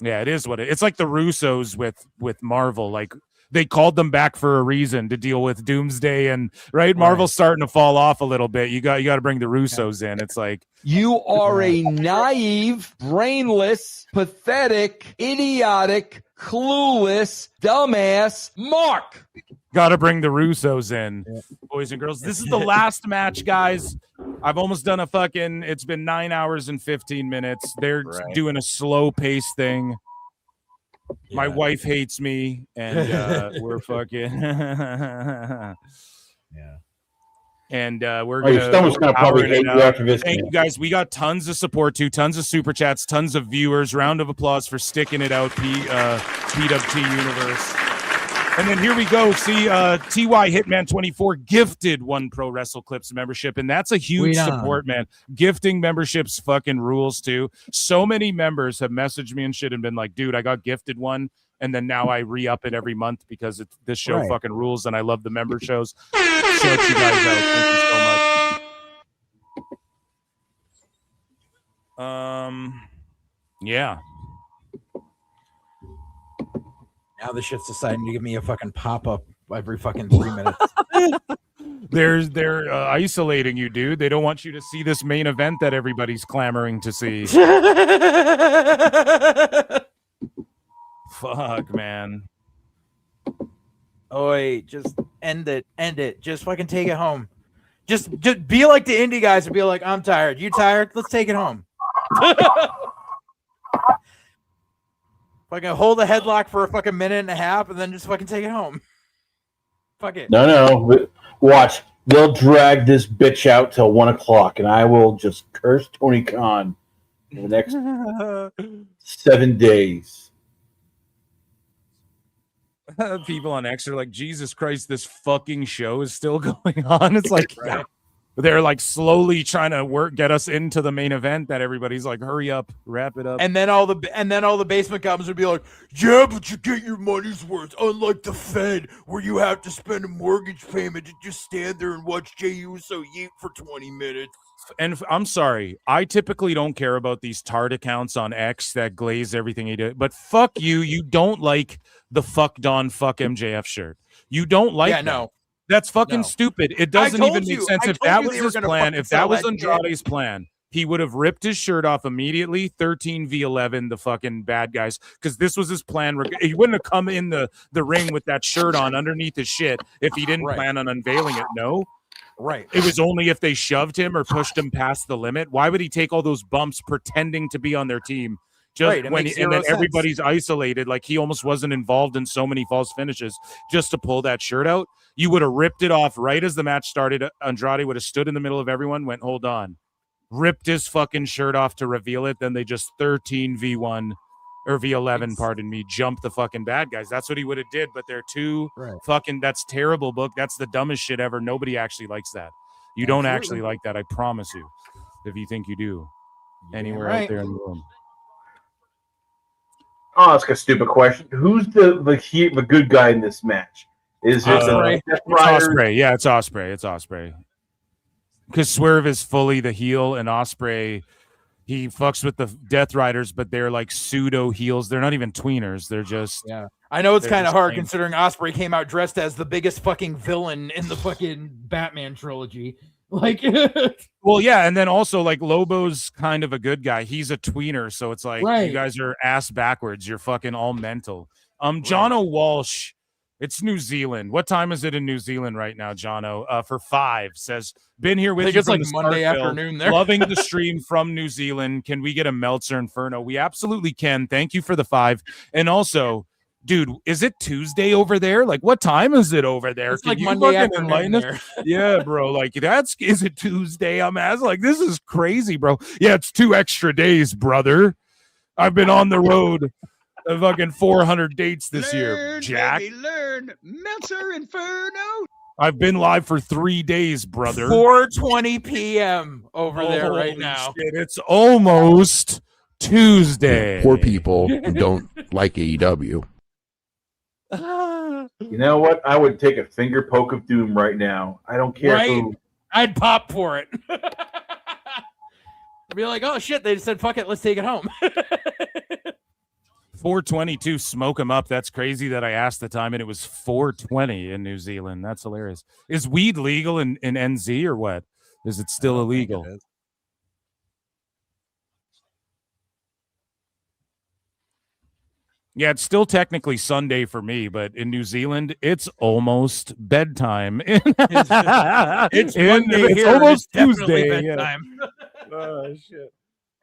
yeah, it is what it's like the Russos with Marvel. Like they called them back for a reason to deal with Doomsday, and Marvel's starting to fall off a little bit. You got to bring the Russos in. It's like, you are a naive, brainless, pathetic, idiotic, clueless, dumbass Mark. Got to bring the Russos in, boys and girls. This is the last match, guys. I've almost done it's been 9 hours and 15 minutes. They're doing a slow pace thing. My wife hates me, and we're fucking. And we're your stomach's gonna probably hate you after this. Thank you guys. We got tons of support too, tons of super chats, tons of viewers. Round of applause for sticking it out, PWT Universe. And then here we go. See, TY Hitman 24 gifted 1 Pro Wrestle Clips membership, and that's a huge support, man. Gifting memberships fucking rules too. So many members have messaged me and shit and been like, dude, I got gifted one, and then now I re-up it every month because this show fucking rules, and I love the member shows. Shout you guys out. Thank you so much. Yeah. now this shit's deciding to give me a fucking pop-up every fucking 3 minutes. They're isolating you, dude. They don't want you to see this main event that everybody's clamoring to see. Fuck, man. Oh wait, just end it. Just fucking take it home. Just be like the Indy guys and be like, I'm tired. You tired? Let's take it home. Fucking hold a headlock for a fucking minute and a half and then just fucking take it home. Fuck it. No. Watch. They'll drag this bitch out till 1 o'clock, and I will just curse Tony Khan for the next 7 days. People on X are like, Jesus Christ, this fucking show is still going on. It's like they're like slowly trying to get us into the main event that everybody's like, hurry up, wrap it up. And then all the basement guys would be like, yeah, but you get your money's worth, unlike the Fed, where you have to spend a mortgage payment to just stand there and watch Jey Uso yeet for 20 minutes. And I'm sorry, I typically don't care about these tard accounts on X that glaze everything he did, but fuck you, you don't like the fuck Don, fuck MJF shirt. You don't like that. No. That's fucking stupid. It doesn't even make sense. If that was his plan, if that was Andrade's plan, he would have ripped his shirt off immediately, 13v11, the fucking bad guys, because this was his plan. He wouldn't have come in the ring with that shirt on underneath his shit if he didn't plan on unveiling it. No. Right. It was only if they shoved him or pushed him past the limit. Why would he take all those bumps pretending to be on their team? Just when and then everybody's isolated, like he almost wasn't involved in so many false finishes just to pull that shirt out. You would have ripped it off right as the match started. Andrade would have stood in the middle of everyone, went, hold on, ripped his fucking shirt off to reveal it. Then they just 13v1 or v11, pardon me, jump the fucking bad guys. That's what he would have did. But they're too fucking, that's terrible, book. That's the dumbest shit ever. Nobody actually likes that. You don't actually like that. I promise you. If you think you do, anywhere out there in the room. I'll ask a stupid question. Who's the good guy in this match? Is it Ospreay. Death It's Riders? Ospreay. Yeah, it's Ospreay. It's Ospreay. Because Swerve is fully the heel, and Ospreay, he fucks with the Death Riders, but they're like pseudo heels. They're not even tweeners. They're just I know it's they're kind of just hard plain- considering Ospreay came out dressed as the biggest fucking villain in the fucking Batman trilogy. Like, Well, yeah, and then also like Lobo's kind of a good guy. He's a tweener, so it's like Right. you guys are ass backwards. You're fucking all mental. Jono Walsh, it's New Zealand. What time is it in New Zealand right now, Jono? For 5 says, been here with think you it's from like the start, Monday Phil. afternoon there. Loving the stream from New Zealand. Can we get a Meltzer Inferno? We absolutely can. Thank you for the 5. And also, dude, is it Tuesday over there? Like, what time is it over there? It's Can like you Monday fucking afternoon enlighten us? there. Yeah, bro. Like, is it Tuesday? I'm asking. Like, this is crazy, bro. Yeah, it's 2 extra days, brother. I've been on the road, fucking 400 dates this year, Jack. Learn Meltzer Inferno. I've been live for 3 days, brother. 4:20 p.m. over there right Holy now. shit, it's almost Tuesday. Poor people who don't like AEW. You know what? I would take a finger poke of doom right now. I don't care Right? who. I'd pop for it. I'd be like, oh shit, they just said fuck it, let's take it home. 422, smoke them up. That's crazy that I asked the time and it was 420 in New Zealand. That's hilarious. Is weed legal in NZ or what? Is it still illegal? Yeah, it's still technically Sunday for me, but in New Zealand, it's almost bedtime. It's Monday it's here, almost it's definitely Tuesday. Yeah. bedtime. Oh, shit.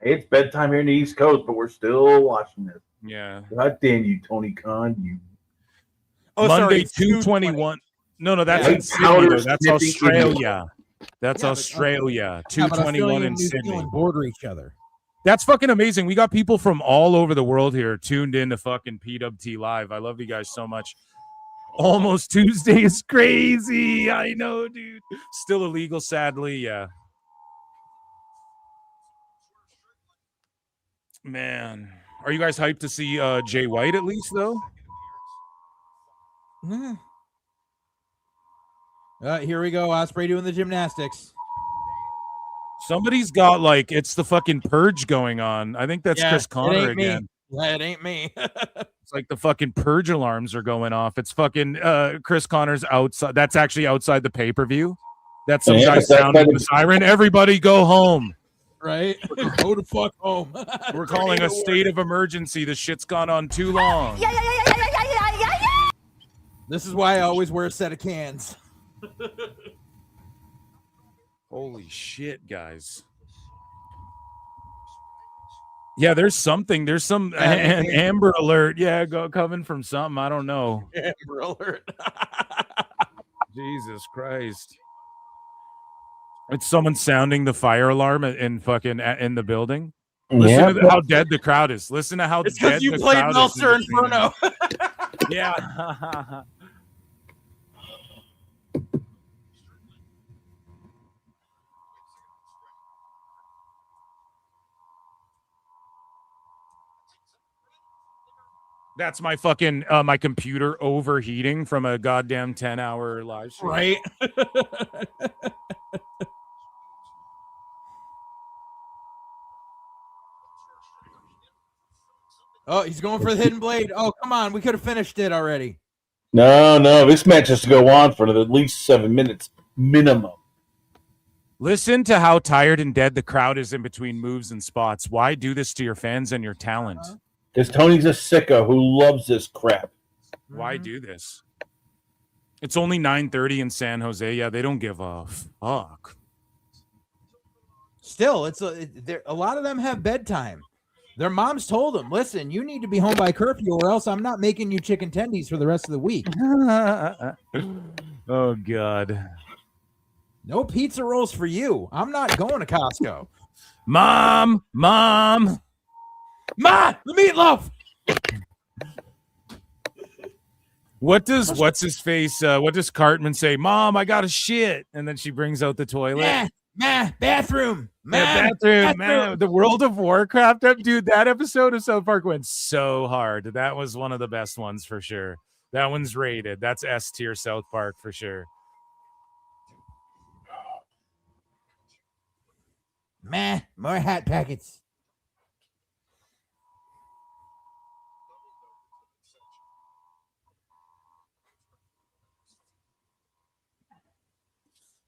Hey, it's bedtime here in the East Coast, but we're still watching this. Yeah. God damn you, Tony Khan. You. Oh, Monday, sorry, 221. No, that's Yeah. in Sydney. Powder Though. That's sniffing Australia. That's Yeah, but- Australia. Yeah, but 221 Australia in and New Sydney. Zealand border each other. That's fucking amazing. We got people from all over the world here tuned in to fucking PWT Live. I love you guys so much. Almost Tuesday is crazy. I know, dude. Still illegal, sadly. Yeah. Man. Are you guys hyped to see Jay White at least, though? Here we go. Ospreay doing the gymnastics. Somebody's got like it's the fucking purge going on. I think that's Yeah, Chris it Connor ain't me. again. Yeah, it ain't me. It's like the fucking purge alarms are going off. It's fucking Chris Connor's outside. That's actually outside the pay-per-view. That's some guy sounding the siren. Everybody go home. Right? Go the fuck home. We're calling a state of emergency. This shit's gone on too long. This is why I always wear a set of cans. Holy shit, guys. Yeah, there's something. There's some an Amber Alert. Yeah, coming from something. I don't know. Amber Alert. Jesus Christ. It's someone sounding the fire alarm in fucking in the building. Listen to how dead the crowd is. Listen to how It's dead because you the played crowd is. Meltzer Inferno. Yeah. That's my fucking my computer overheating from a goddamn 10-hour live stream. Right? Oh, he's going for the hidden blade. Oh, come on. We could have finished it already. No, this match has to go on for at least 7 minutes minimum. Listen to how tired and dead the crowd is in between moves and spots. Why do this to your fans and your talent? Because Tony's a sicko who loves this crap. Why do this? It's only 9:30 in San Jose. Yeah, they don't give a fuck. Still, it's a lot of them have bedtime. Their moms told them, listen, you need to be home by curfew or else I'm not making you chicken tendies for the rest of the week. Oh, God. No pizza rolls for you. I'm not going to Costco. Mom! Ma, the meatloaf! What does what's his face? What does Cartman say? Mom, I got a shit, and then she brings out the toilet. Yeah, Bathroom. Man. The World of Warcraft, dude. That episode of South Park went so hard. That was one of the best ones for sure. That one's rated. That's S tier South Park for sure. More hat packets.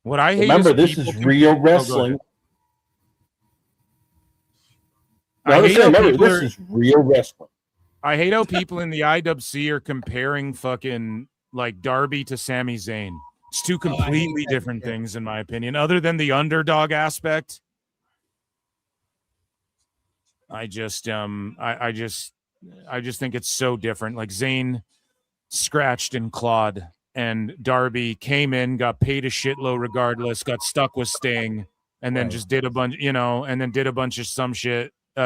What I hate Remember, is this is real wrestling. This is real wrestling. I hate how people in the IWC are comparing fucking like Darby to Sami Zayn. It's two completely different things, in my opinion. Other than the underdog aspect, I just think it's so different. Like Zayn scratched and clawed, and Darby came in, got paid a shitload regardless, got stuck with Sting, and then just did a bunch, and then did a bunch of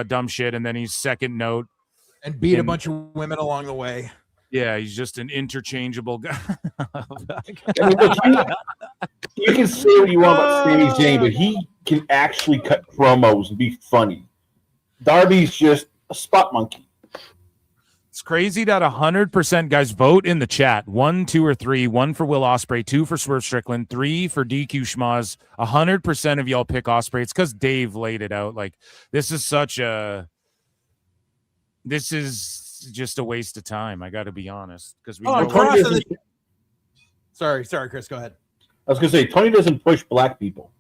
dumb shit, and then he's second note and beat a bunch of women along the way. Yeah, he's just an interchangeable guy. You can say what you want about Sami Zayn, but he can actually cut promos and be funny. Darby's just a spot monkey. It's crazy that 100% guys vote in the chat. 1, 2, or 3. 1 for Will Ospreay, 2 for Swerve Strickland, 3 for DQ Schmaz. 100% of y'all pick Ospreay. It's because Dave laid it out. Like, this is just a waste of time. I got to be honest. Because we Sorry, Chris. Go ahead. I was going to say, Tony doesn't push black people.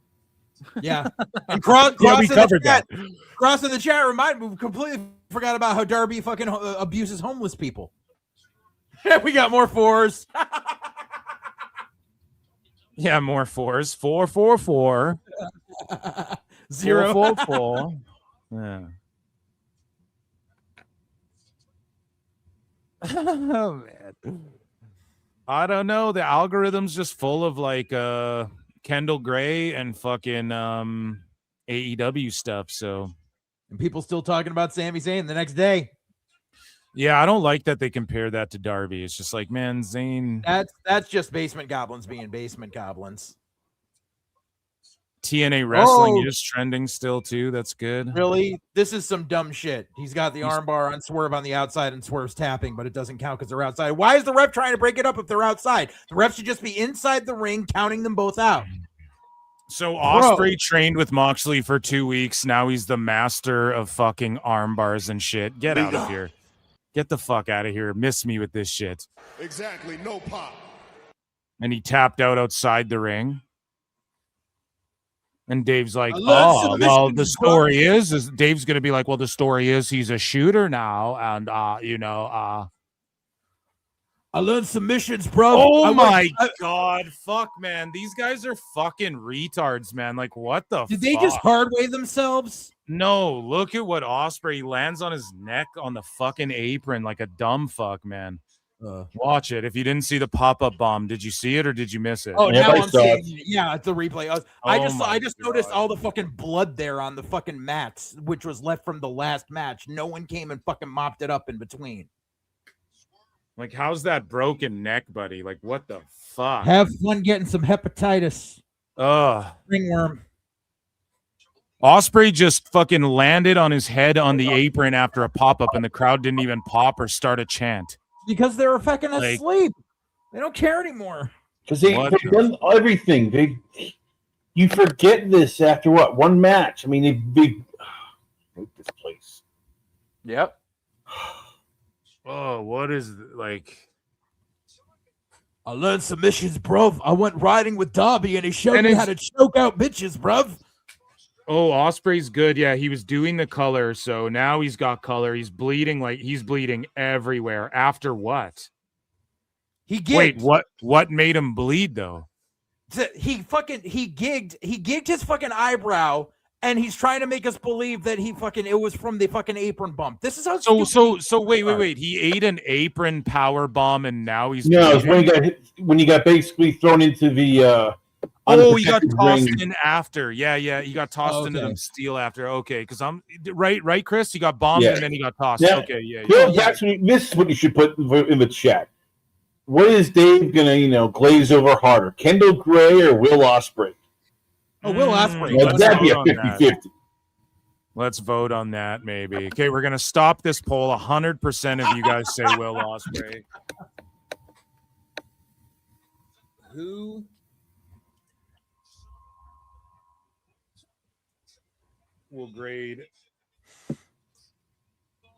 Yeah. And Cross in the chat reminded me, we completely forgot about how Darby fucking abuses homeless people. Yeah, we got more 4s. Yeah, more 4s. 4, 4, 4. 0, 4, 4, 4. Yeah. Oh man. I don't know. The algorithm's just full of like Kendal Gray and fucking AEW stuff. So, and people still talking about Sami Zayn the next day. Yeah, I don't like that they compare that to Darby. It's just like, man, Zayn. That's just basement goblins being basement goblins. TNA wrestling is trending still too. That's good. Really? This is some dumb shit. He's got the armbar on Swerve on the outside and Swerve's tapping, but it doesn't count because they're outside. Why is the ref trying to break it up if they're outside? The ref should just be inside the ring, counting them both out. So Ospreay trained with Moxley for 2 weeks. Now he's the master of fucking arm bars and shit. Get out of here. Get the fuck out of here. Miss me with this shit. Exactly. No pop. And he tapped out outside the ring. And Dave's like, oh, well, the story is Dave's going to be like, well, the story is he's a shooter now. And, I learned submissions, bro. Oh, my God. Fuck, man. These guys are fucking retards, man. Like, what the fuck? Did they just hardway themselves? No, look at what Ospreay lands on his neck on the fucking apron like a dumb fuck, man. Watch it. If you didn't see the pop-up bomb, did you see it or did you miss it? Oh, now I'm seeing it. Yeah, it's the replay. I just noticed all the fucking blood there on the fucking mats, which was left from the last match. No one came and fucking mopped it up in between. Like, how's broken neck, buddy? Like, what the fuck? Have fun getting some hepatitis. Ringworm. Ospreay just fucking landed on his head on the apron after a pop-up, and the crowd didn't even pop or start a chant. Because they were fucking asleep. They don't care anymore. Because they've done everything. You forget this after what? One match. I mean, they hate this place. Yep. Oh, what is like? I learned submissions, bruv. I went riding with Darby, and he showed me how to choke out bitches, bruv. Oh, Ospreay's good. Yeah, he was doing the color, so now he's got color. He's bleeding everywhere. After what? He gigged. Wait, what made him bleed though? He gigged his fucking eyebrow, and he's trying to make us believe that it was from the fucking apron bump. This is how. So wait. He ate an apron power bomb, and now he's when he got basically thrown into the. Oh, he got tossed in after. Yeah. He got tossed into the steel after. Okay, because I'm right, Chris. He got bombed and then he got tossed. Yeah. Okay, yeah. This is what you should put in the chat. What is Dave gonna glaze over harder, Kendal Gray or Will Ospreay? Oh, Will Ospreay. Well, that'd be a 50-50. Let's vote on that, maybe. Okay, we're gonna stop this poll. 100% of you guys say Will Ospreay. Who?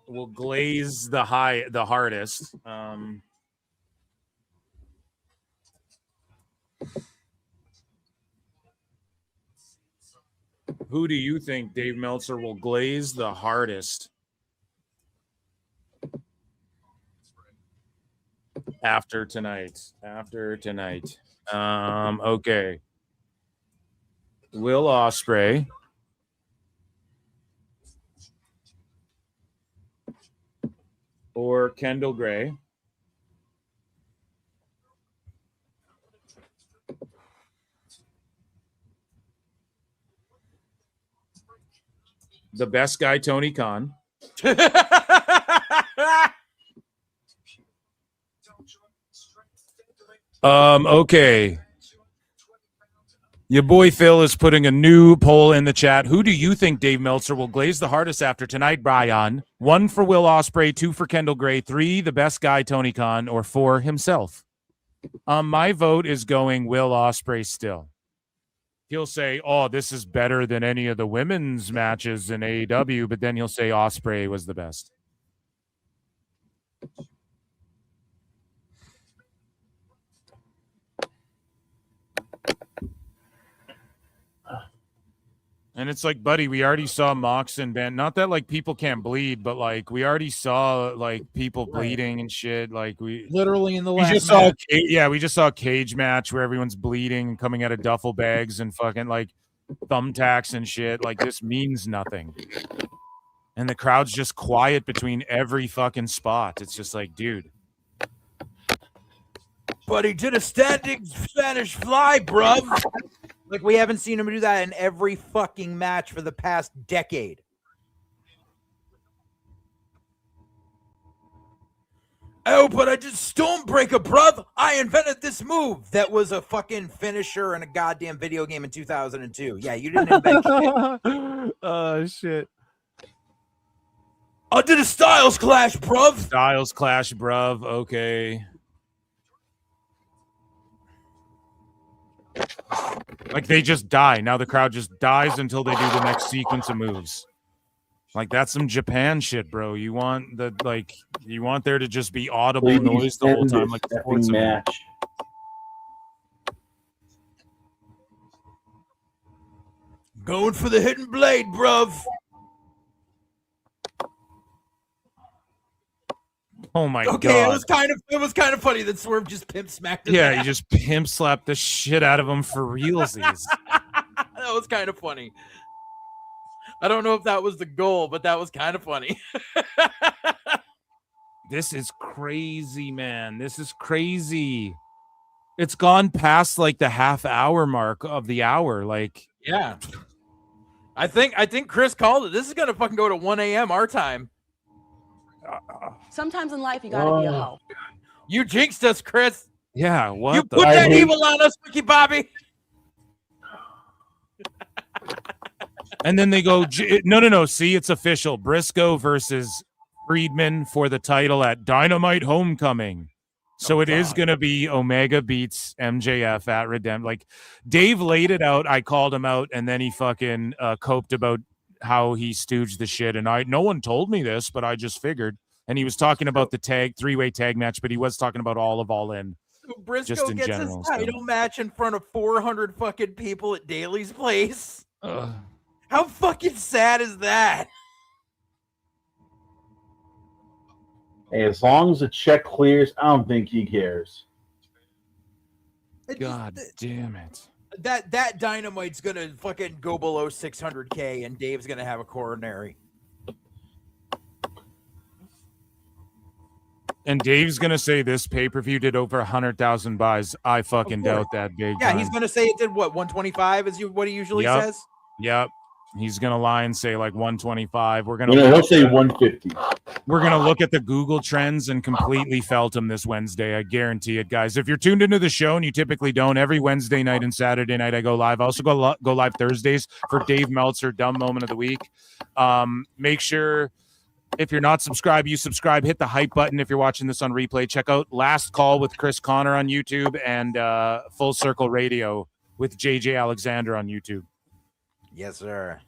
Will glaze the hardest. Who do you think, Dave Meltzer, will glaze the hardest after tonight? Okay. Will Ospreay. Or Kendal Gray. The best guy, Tony Khan. Okay. Your boy Phil is putting a new poll in the chat. Who do you think Dave Meltzer will glaze the hardest after tonight, Brian? 1 for Will Ospreay, 2 for Kendal Gray, 3 the best guy, Tony Khan, or 4 himself. My vote is going Will Ospreay still. He'll say, oh, this is better than any of the women's matches in AEW, but then he'll say Ospreay was the best. And it's like, buddy, we already saw Mox and Ben. Not that like people can't bleed, but like we already saw like people bleeding and shit. Like we literally in the we last just saw, match. we just saw a cage match where everyone's bleeding and coming out of duffel bags and fucking like thumbtacks and shit. Like this means nothing. And the crowd's just quiet between every fucking spot. It's just like, dude. But he did a standing Spanish fly, bruv. Like, we haven't seen him do that in every fucking match for the past decade. Oh, but I did Stormbreaker, bruv. I invented this move. That was a fucking finisher in a goddamn video game in 2002. Yeah, you didn't invent shit. Oh, shit. I did a Styles Clash, bruv. Styles Clash, bruv. Okay. Like they just die. Now the crowd just dies until they do the next sequence of moves. Like that's some Japan shit, bro. You want there to just be audible noise the whole time, like a sports match. Going for the hidden blade, bruv. Oh my god. Okay, it was kind of funny that Swerve just pimp smacked his ass. You just pimp slapped the shit out of him for realsies. That was kind of funny. I don't know if that was the goal, but that was kind of funny. This is crazy, man. This is crazy. It's gone past like the half-hour mark of the hour. Like, yeah. I think Chris called it. This is gonna fucking go to 1 a.m. our time. Sometimes in life, you gotta be a hoe. You jinxed us, Chris. Yeah, what? You put that evil on us, Ricky Bobby. And then they go, no. See, it's official. Briscoe versus Friedman for the title at Dynamite Homecoming. So it is going to be Omega beats MJF at Redemption. Like, Dave laid it out. I called him out, and then he fucking coped about how he stooged the shit. And no one told me this, but I just figured. And he was talking about the three-way tag match, but he was talking about All In. Briscoe just in gets general, his title match in front of 400 fucking people at Daly's place. Ugh. How fucking sad is that? Hey, as long as the check clears, I don't think he cares. God damn it. That Dynamite's gonna fucking go below 600K, and Dave's gonna have a coronary. And Dave's gonna say this pay-per-view did over 100,000 buys. I fucking doubt that big. Yeah, time. he's gonna say it did what, 125 is what he usually says. Yep. He's gonna lie and say like 125. We're gonna. He'll say 150. We're going to look at the Google trends and completely felt them this Wednesday. I guarantee it, guys. If you're tuned into the show and you typically don't, every Wednesday night and Saturday night I go live. I also go live Thursdays for Dave Meltzer, Dumb Moment of the Week. Make sure, if you're not subscribed, you subscribe. Hit the hype button if you're watching this on replay. Check out Last Call with Chris Connor on YouTube and Full Circle Radio with JJ Alexander on YouTube. Yes, sir.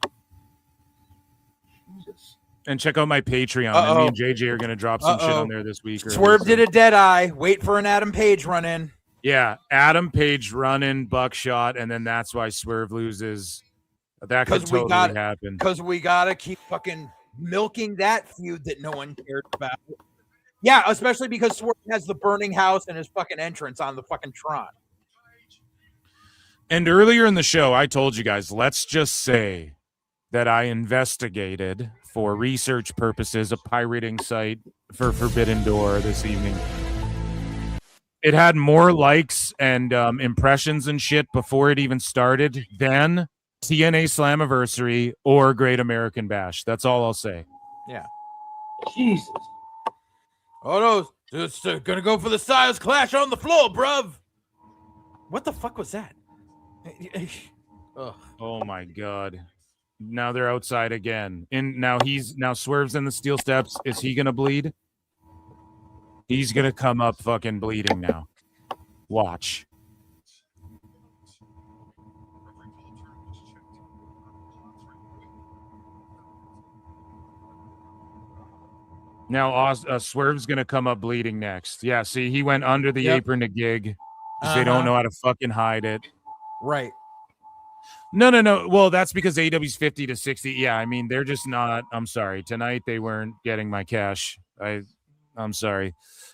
And check out my Patreon. And me and JJ are going to drop some shit on there this week. Swerve did a dead eye. Wait for an Adam Page run in. Yeah, Adam Page running buckshot, and then that's why Swerve loses. That could totally happen. Because we got to keep fucking milking that feud that no one cared about. Yeah, especially because Swerve has the burning house and his fucking entrance on the fucking Tron. And earlier in the show, I told you guys, let's just say that I investigated for research purposes a pirating site for Forbidden Door this evening. It had more likes and impressions and shit before it even started than TNA Slammiversary or Great American Bash. That's all I'll say. Yeah. Jesus. Oh, no. Just gonna go for the Styles Clash on the floor, bruv. What the fuck was that? Ugh. Oh, my God. Now they're outside again. Now Swerve's in the steel steps. Is he gonna bleed? He's gonna come up fucking bleeding now. Watch. Now Swerve's gonna come up bleeding next. Yeah, see, he went under the apron to gig because they don't know how to fucking hide it. Right. No. Well, that's because AEW's 50 to 60. Yeah, I mean, they're just not. I'm sorry. Tonight they weren't getting my cash. I'm sorry.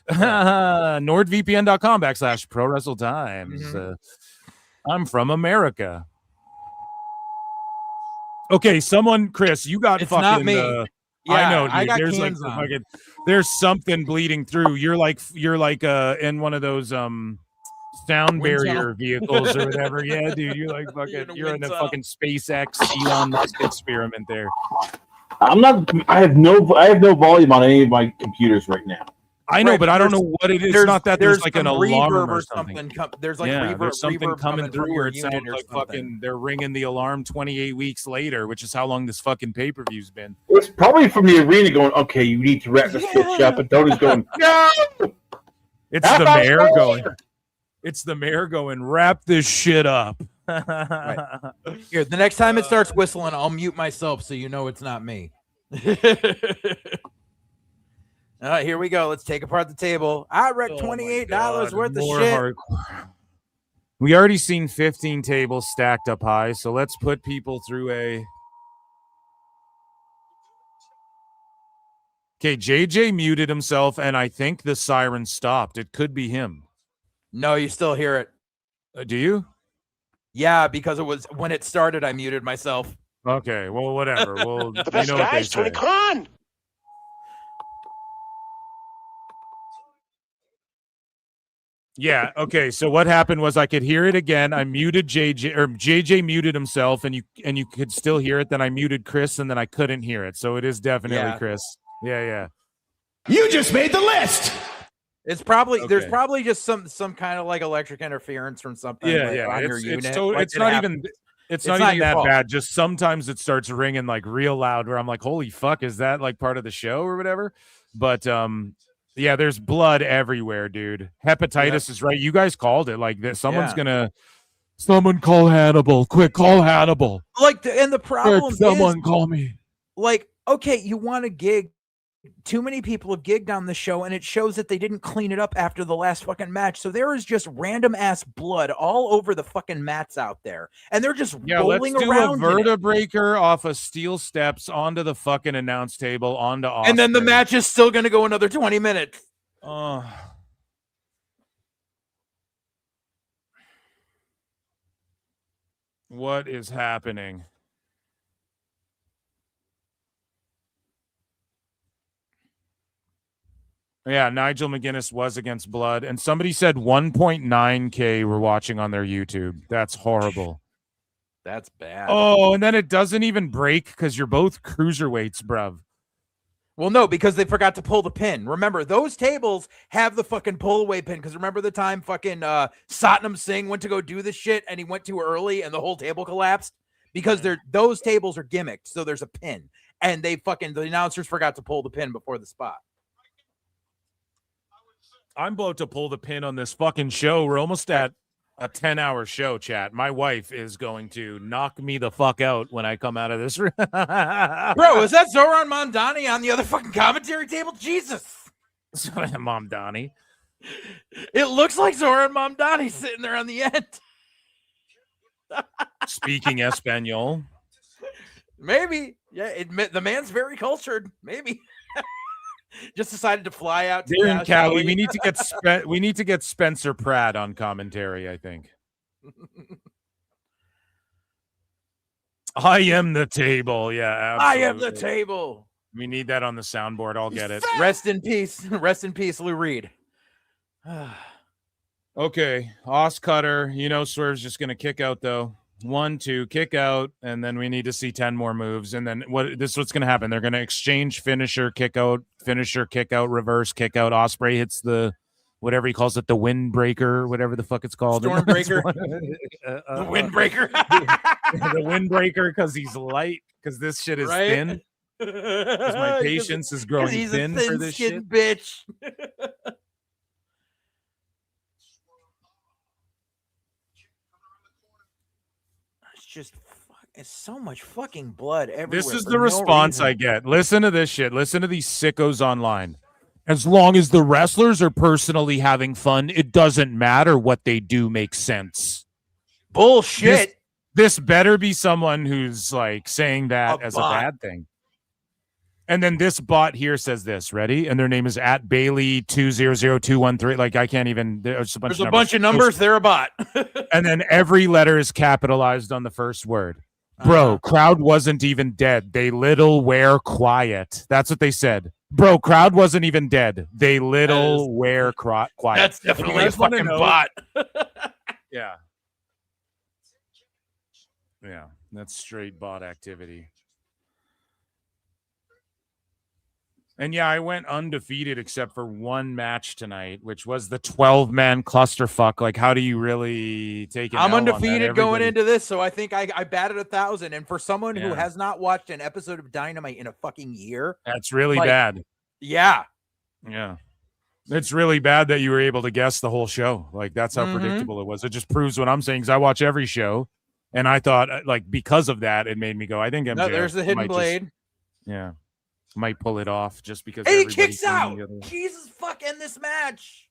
NordVPN.com/ProWrestleTimes. I'm from America. Okay, Chris, you got it's fucking. Not me. I know, dude. I got there's cans like there's something bleeding through. You're like in one of those sound barrier vehicles or whatever. Yeah, dude, you're like fucking. You're in the fucking SpaceX Elon Musk experiment there. I'm not. I have no volume on any of my computers right now. I know, but I don't know what it is. It's not that there's like an alarm or something. There's like there's something coming through where it sounds like something. fucking they're ringing the alarm 28 weeks later, which is how long this fucking pay-per-view's been. It's probably from the arena going, okay, you need to wrap this bitch up, and Tony's going, no! It's the mayor going. It's the mayor going, wrap this shit up. Right. Here, the next time it starts whistling, I'll mute myself so you know it's not me. All right, here we go. Let's take apart the table. I wrecked $28 worth of shit. Hardcore. We already seen 15 tables stacked up high, so let's put people through a. Okay, JJ muted himself, and I think the siren stopped. It could be him. No, you still hear it. Do you? Yeah, because it was when it started, I muted myself. Okay, well, whatever. Well, The best guy is Tony Khan. Yeah. Okay. So what happened was I could hear it again. I muted JJ, or JJ muted himself, and you could still hear it. Then I muted Chris, and then I couldn't hear it. So it is definitely Chris. Yeah. You just made the list. It's probably there's probably just some kind of like electric interference from something. Yeah. On your unit. It's not even that bad. Just sometimes it starts ringing like real loud, where I'm like, holy fuck, is that like part of the show or whatever? But yeah, there's blood everywhere, dude. Hepatitis is right. You guys called it like this. Someone call Hannibal. Quick, call Hannibal. And the problem is, someone call me. Like, okay, you want to gig. Too many people have gigged on the show, and it shows that they didn't clean it up after the last fucking match. So there is just random ass blood all over the fucking mats out there, and they're just rolling around. Let's do a vertebreaker off of steel steps onto the fucking announce table onto Ospreay. And then the match is still going to go another 20 minutes. What is happening? Yeah, Nigel McGuinness was against blood, and somebody said 1.9K were watching on their YouTube. That's horrible. That's bad. Oh, and then it doesn't even break because you're both cruiserweights, bruv. Well, no, because they forgot to pull the pin. Remember, those tables have the fucking pull away pin. Because remember the time fucking Satnam Singh went to go do this shit and he went too early and the whole table collapsed? Because those tables are gimmicked, so there's a pin. And the announcers forgot to pull the pin before the spot. I'm about to pull the pin on this fucking show. We're almost at a 10-hour show, chat. My wife is going to knock me the fuck out when I come out of this room. Bro, is that Zoran Mamdani on the other fucking commentary table? Jesus. Mamdani. It looks like Zoran Mamdani sitting there on the end. Speaking Espanol. Maybe. Yeah, the man's very cultured. Maybe. Just decided to fly out to Darren Cali. We need to get Spencer Pratt on commentary, I think. I am the table. Yeah, absolutely. I am the table. We need that on the soundboard. I'll get it. Rest in peace. Rest in peace, Lou Reed. Okay, Os Cutter. Swerve's just going to kick out, though. 1, 2, kick out, and then we need to see 10 more moves. And then this is what's going to happen. They're going to exchange finisher, kick out, reverse, kick out. Ospreay hits the, whatever he calls it, the windbreaker, whatever the fuck it's called. Stormbreaker. The windbreaker. The windbreaker, because he's light, because this shit is thin. Because my patience is growing thin for this shit. Bitch. It's so much fucking blood everywhere. This is the response I get. Listen to this shit. Listen to these sickos online. As long as the wrestlers are personally having fun, it doesn't matter what they do makes sense. Bullshit. This better be someone who's like saying that as a bad thing. And then this bot here says this. Ready? And their name is @Bailey200213. Like I can't even. There's a bunch of numbers. They're a bot. And then every letter is capitalized on the first word. Bro, crowd wasn't even dead. They little were quiet. That's what they said. Bro, crowd wasn't even dead. They little were quiet. That's definitely a fucking bot. Yeah. Yeah, that's straight bot activity. And yeah, I went undefeated except for one match tonight, which was the 12-man clusterfuck. Like, how do you really take it? I'm undefeated going into this, so I think I batted 1,000. And for someone who has not watched an episode of Dynamite in a fucking year, that's really bad. Yeah. Yeah. It's really bad that you were able to guess the whole show. Like, that's how predictable it was. It just proves what I'm saying, because I watch every show. And I thought, like, because of that, it made me go, I think MJF. No, there's the hidden blade. Might pull it off just because. Hey, he kicks out. Jesus fuck, end this match.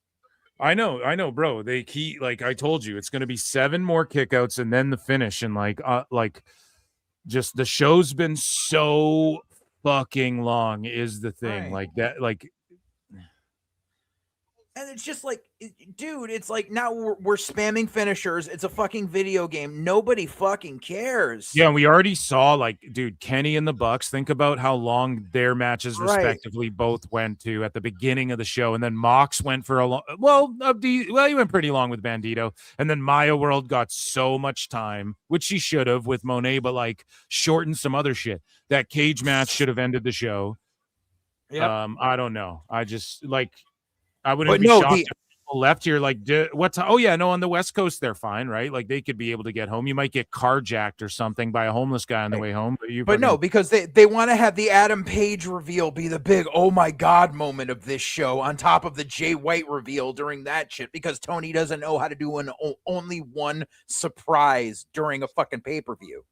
I know, bro. They keep, like I told you, it's going to be 7 more kickouts and then the finish. And just the show's been so fucking long is the thing. Right. Like that, like. And it's just like, dude, it's like now we're spamming finishers. It's a fucking video game. Nobody fucking cares. Yeah, we already saw, like, dude, Kenny and the Bucks. Think about how long their matches respectively both went to at the beginning of the show. And then Mox went for a long, he went pretty long with Bandito. And then Maya World got so much time, which she should have with Monet, but like shortened some other shit. That cage match should have ended the show. Yep. I don't know. I just like, I wouldn't be shocked if people left here like, on the West Coast they're fine, right? Like they could be able to get home. You might get carjacked or something by a homeless guy on the way home, but no, because they want to have the Adam Page reveal be the big oh my god moment of this show on top of the Jay White reveal during that shit, because Tony doesn't know how to do only one surprise during a fucking pay-per-view.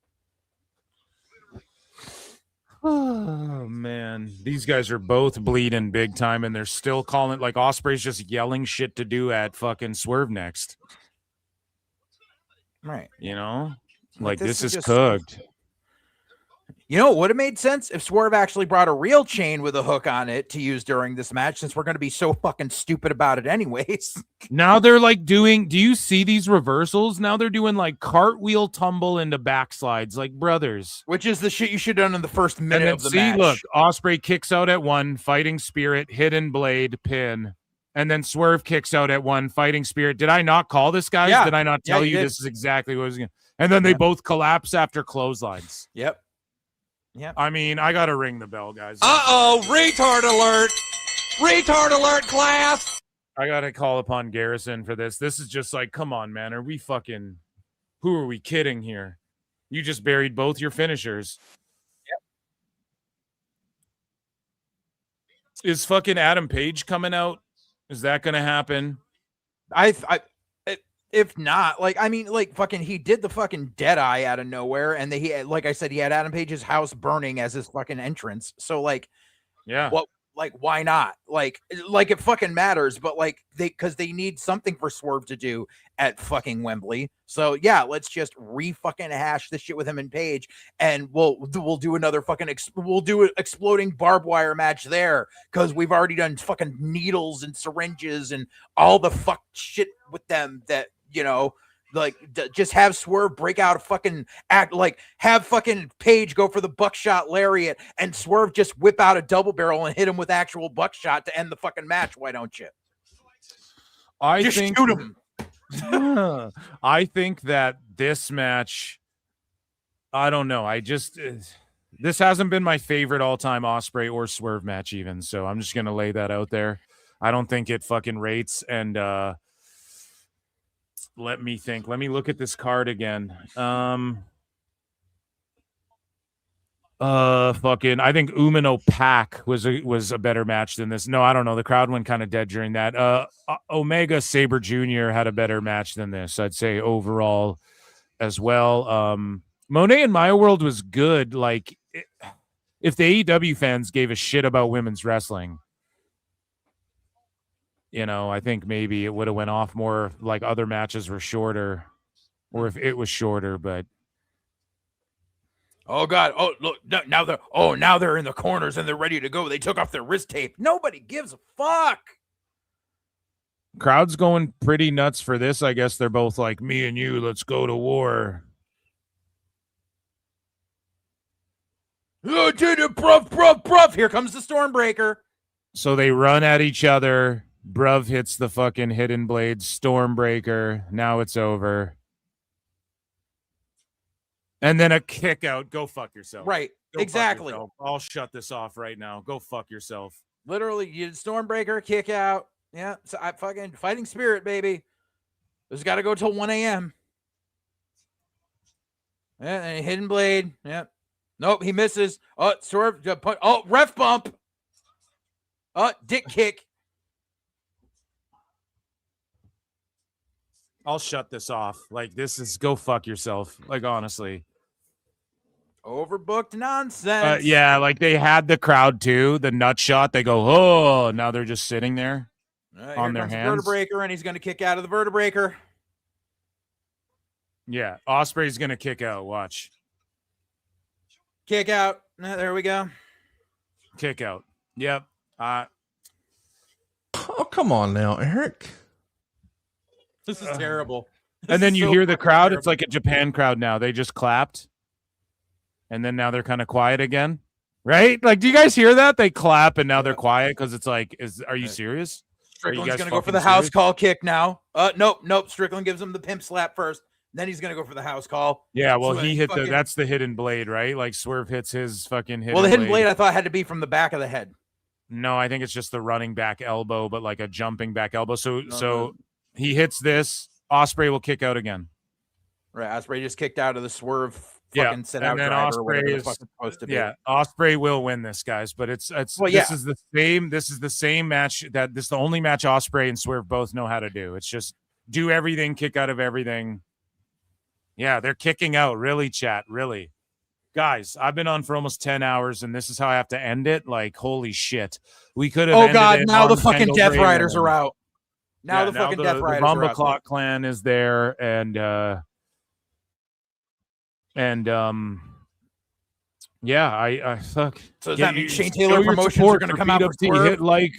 Oh man, these guys are both bleeding big time, and they're still calling, like, Ospreay's just yelling shit to do at fucking Swerve next. Right. You know, like this is cooked. You know, it would have made sense if Swerve actually brought a real chain with a hook on it to use during this match, since we're going to be so fucking stupid about it anyways. Now they're like do you see these reversals? Now they're doing like cartwheel tumble into backslides, like brothers. Which is the shit you should have done in the first minute of the match. Look, Ospreay kicks out at 1, fighting spirit, hidden blade, pin. And then Swerve kicks out at 1, fighting spirit. Did I not call this, guys? Yeah. Did I not tell you this is exactly what was going to? And then they both collapse after clotheslines. Yep. Yeah. I mean, I gotta ring the bell, guys. Retard alert! Retard alert, class! I gotta call upon Garrison for this. This is just like, come on, man. Are we fucking? Who are we kidding here? You just buried both your finishers. Yep. Is fucking Adam Page coming out? Is that gonna happen? If not, like, I mean, like, fucking, he did the fucking Deadeye out of nowhere, and he, like I said, he had Adam Page's house burning as his fucking entrance. So, like, yeah, what, like, why not? Like it fucking matters, but like, because they need something for Swerve to do at fucking Wembley. So yeah, let's just fucking hash this shit with him and Page, and we'll do another fucking we'll do an exploding barbed wire match there, because we've already done fucking needles and syringes and all the fuck shit with them that, you know, like, just have Swerve break out a fucking act, like, have fucking Page go for the buckshot lariat and Swerve just whip out a double barrel and hit him with actual buckshot to end the fucking match. Why don't you? I just think shoot him. I think that this match, I don't know. This hasn't been my favorite all-time Ospreay or Swerve match even. So I'm just going to lay that out there. I don't think it fucking rates. And, let me think. Let me look at this card again. Fucking, I think Umino Pac was a better match than this. No, I don't know. The crowd went kind of dead during that. Omega Sabre Jr. had a better match than this, I'd say, overall as well. Monet in My World was good. Like, if the AEW fans gave a shit about women's wrestling, you know, I think maybe it would have went off more, like other matches were shorter, or if it was shorter, but. Oh God! Oh look! Now they're in the corners and they're ready to go. They took off their wrist tape. Nobody gives a fuck. Crowd's going pretty nuts for this. I guess they're both like, me and you, let's go to war. Oh, bruv. Here comes the Stormbreaker. So they run at each other. Bruv hits the fucking Hidden Blade, Stormbreaker. Now it's over. And then a kick out. Go fuck yourself. Right. Go exactly. I'll shut this off right now. Go fuck yourself. Literally, you did Stormbreaker, kick out. Yeah. So I fucking fighting spirit, baby. This got to go till 1 a.m. Yeah. And Hidden Blade. Yep. Nope. He misses. Oh, Swerve. Oh, ref bump. Oh, dick kick. I'll shut this off. Like, this is go fuck yourself. Like, honestly. Overbooked nonsense. Yeah, like they had the crowd too. The nut shot. They go, oh, now they're just sitting there on their hands. Vertebreaker, and he's going to kick out of the Vertebreaker. Yeah, Ospreay's going to kick out. Watch. Kick out. There we go. Kick out. Yep. Oh, come on now, Eric. This is terrible. And then you hear the crowd. It's like a Japan crowd now. They just clapped. And then now they're kind of quiet again. Right? Like, do you guys hear that? They clap and now they're quiet because it's like, are you serious? Strickland's going to go for the house call kick now. Nope. Strickland gives him the pimp slap first. Then he's going to go for the house call. Yeah, well, he hit that's the Hidden Blade, right? Like Swerve hits his fucking Hidden Well, the Hidden Blade I thought had to be from the back of the head. No, I think it's just the running back elbow, but like a jumping back elbow. So he hits this. Ospreay will kick out again. Right. Ospreay just kicked out of the Swerve fucking sit out driver. Ospreay is supposed to be. Yeah, Ospreay will win this, guys. But this is the same. This is the same match this is the only match Ospreay and Swerve both know how to do. It's just do everything, kick out of everything. Yeah, they're kicking out. Really, chat. Really. Guys, I've been on for almost 10 hours, and this is how I have to end it. Like, holy shit. We could have ended it now the fucking Kendal Death Riders are out. Now the fucking Death Riders are out. The Rumble Clock Clan is there, and yeah, I fuck. So does that mean Shane Taylor Promotions are going to come out for PWT, hit like,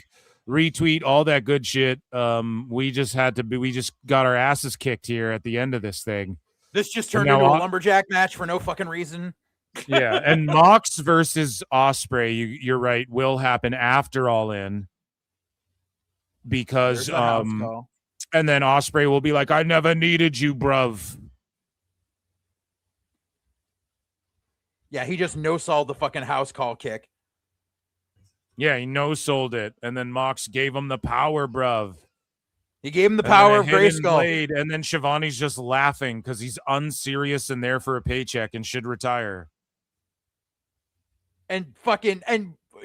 retweet, all that good shit. We just got our asses kicked here at the end of this thing. This just turned into a lumberjack match for no fucking reason. Yeah, and Mox versus Ospreay, you're right, will happen after All In. Because and then Ospreay will be like, I never needed you, bruv. Yeah, he just no-sold the fucking house call kick. Yeah, he no-sold it, and then Mox gave him the power, bruv. He gave him the And then power a of hidden Grayskull. blade, and then Shivani's just laughing because he's unserious and there for a paycheck and should retire. And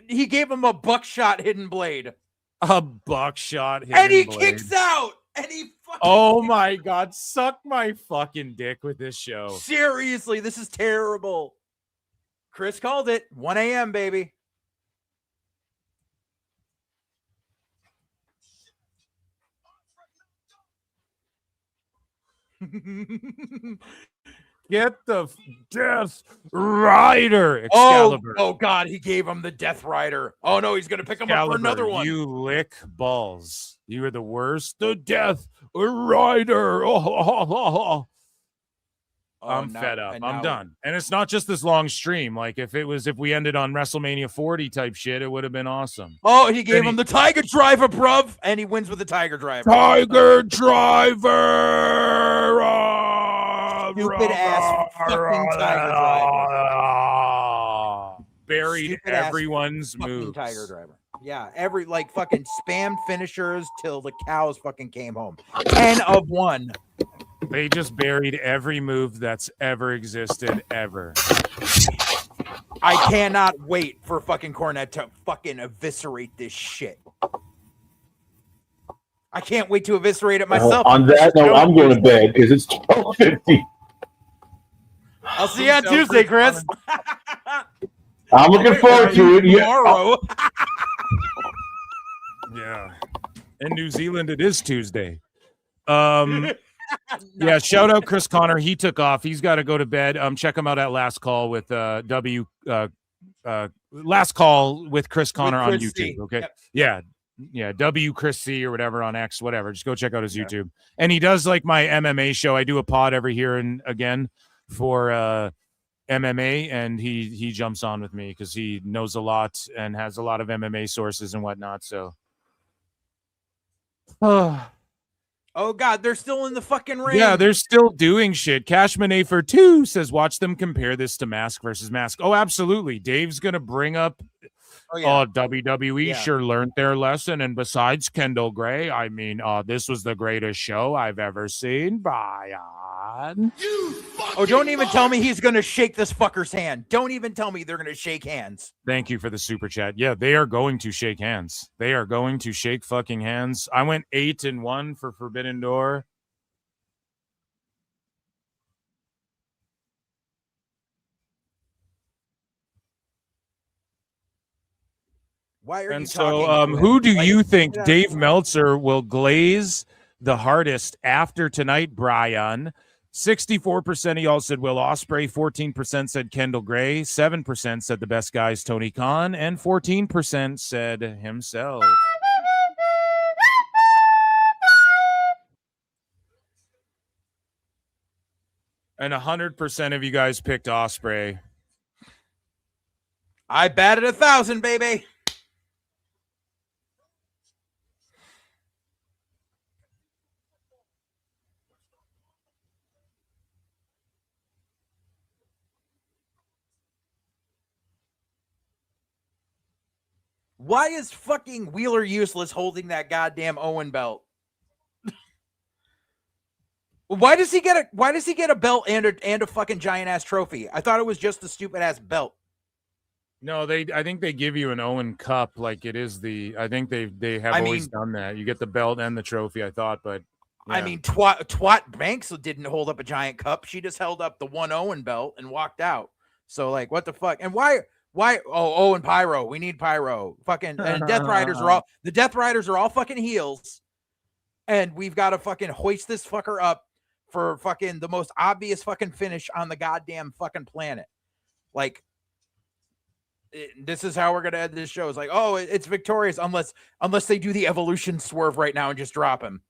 he gave him a buckshot hidden blade. A buckshot hidden And he blade. kicks out. And he fucking Oh my God, suck my fucking dick with this show. Seriously, this is terrible. Chris called it. 1 a.m., baby. Get the Death Rider, Excalibur. Oh God, he gave him the Death Rider. Oh no, he's gonna pick him up for another one. You lick balls. You are the worst. The Death Rider. Oh. I'm fed up. I'm done. And it's not just this long stream. Like if we ended on WrestleMania 40 type shit, it would have been awesome. Oh, he gave him the Tiger Driver, bruv, and he wins with the Tiger Driver. Tiger Driver. Stupid ass fucking Tiger Driver. Buried Stupid ass everyone's fucking moves. Tiger Driver. Yeah, every fucking spammed finishers till the cows fucking came home. 10 of 1. They just buried every move that's ever existed ever. I cannot wait for fucking Cornette to fucking eviscerate this shit. I can't wait to eviscerate it myself. On that note, I'm going to bed because it's 12:50. I'll see you on Tuesday, Chris. I'm looking forward to it. Tomorrow. Yeah. In New Zealand, it is Tuesday. Yeah, shout out Chris Connor. He took off. He's got to go to bed. Check him out at Last Call with Last Call with Chris Connor on YouTube. C. Okay. Yep. Yeah, W Chris C or whatever on X, whatever. Just go check out his YouTube. And he does like my MMA show. I do a pod every here and again for MMA, and he jumps on with me because he knows a lot and has a lot of MMA sources and whatnot. So Oh God, they're still in the fucking ring. yeah, they're still doing shit. Cashman A for 2 says, watch them compare this to Mask versus Mask. Oh, absolutely. Dave's gonna bring up WWE sure learned their lesson. And besides Kendal Gray, I mean, this was the greatest show I've ever seen. Brian. Oh, don't even tell me he's gonna shake this fucker's hand. Don't even tell me they're gonna shake hands. Thank you for the super chat. Yeah, they are going to shake hands. They are going to shake fucking hands. I went 8-1 for Forbidden Door. Why are you And talking? so, to who him? do you Like, think get out of Dave here. Meltzer will glaze the hardest after tonight, Brian? 64% of y'all said Will Ospreay, 14% said Kendal Gray, 7% said the best guys Tony Khan, and 14% said himself. And 100% of you guys picked Ospreay. I batted 1,000, baby. Why is fucking Wheeler Useless holding that goddamn Owen belt? Why does he get a belt and a fucking giant ass trophy? I thought it was just the stupid ass belt. No, I think they give you an Owen Cup like it is I think they have always done that. You get the belt and the trophy, I thought, but yeah. I mean, twat Banks didn't hold up a giant cup. She just held up the one Owen belt and walked out. So like, what the fuck? And why? Oh, and Pyro. We need Pyro. Fucking and Death Riders are all fucking heels, and we've got to fucking hoist this fucker up for fucking the most obvious fucking finish on the goddamn fucking planet. Like, this is how we're gonna end this show. It's like, oh, it's victorious unless they do the evolution swerve right now and just drop him.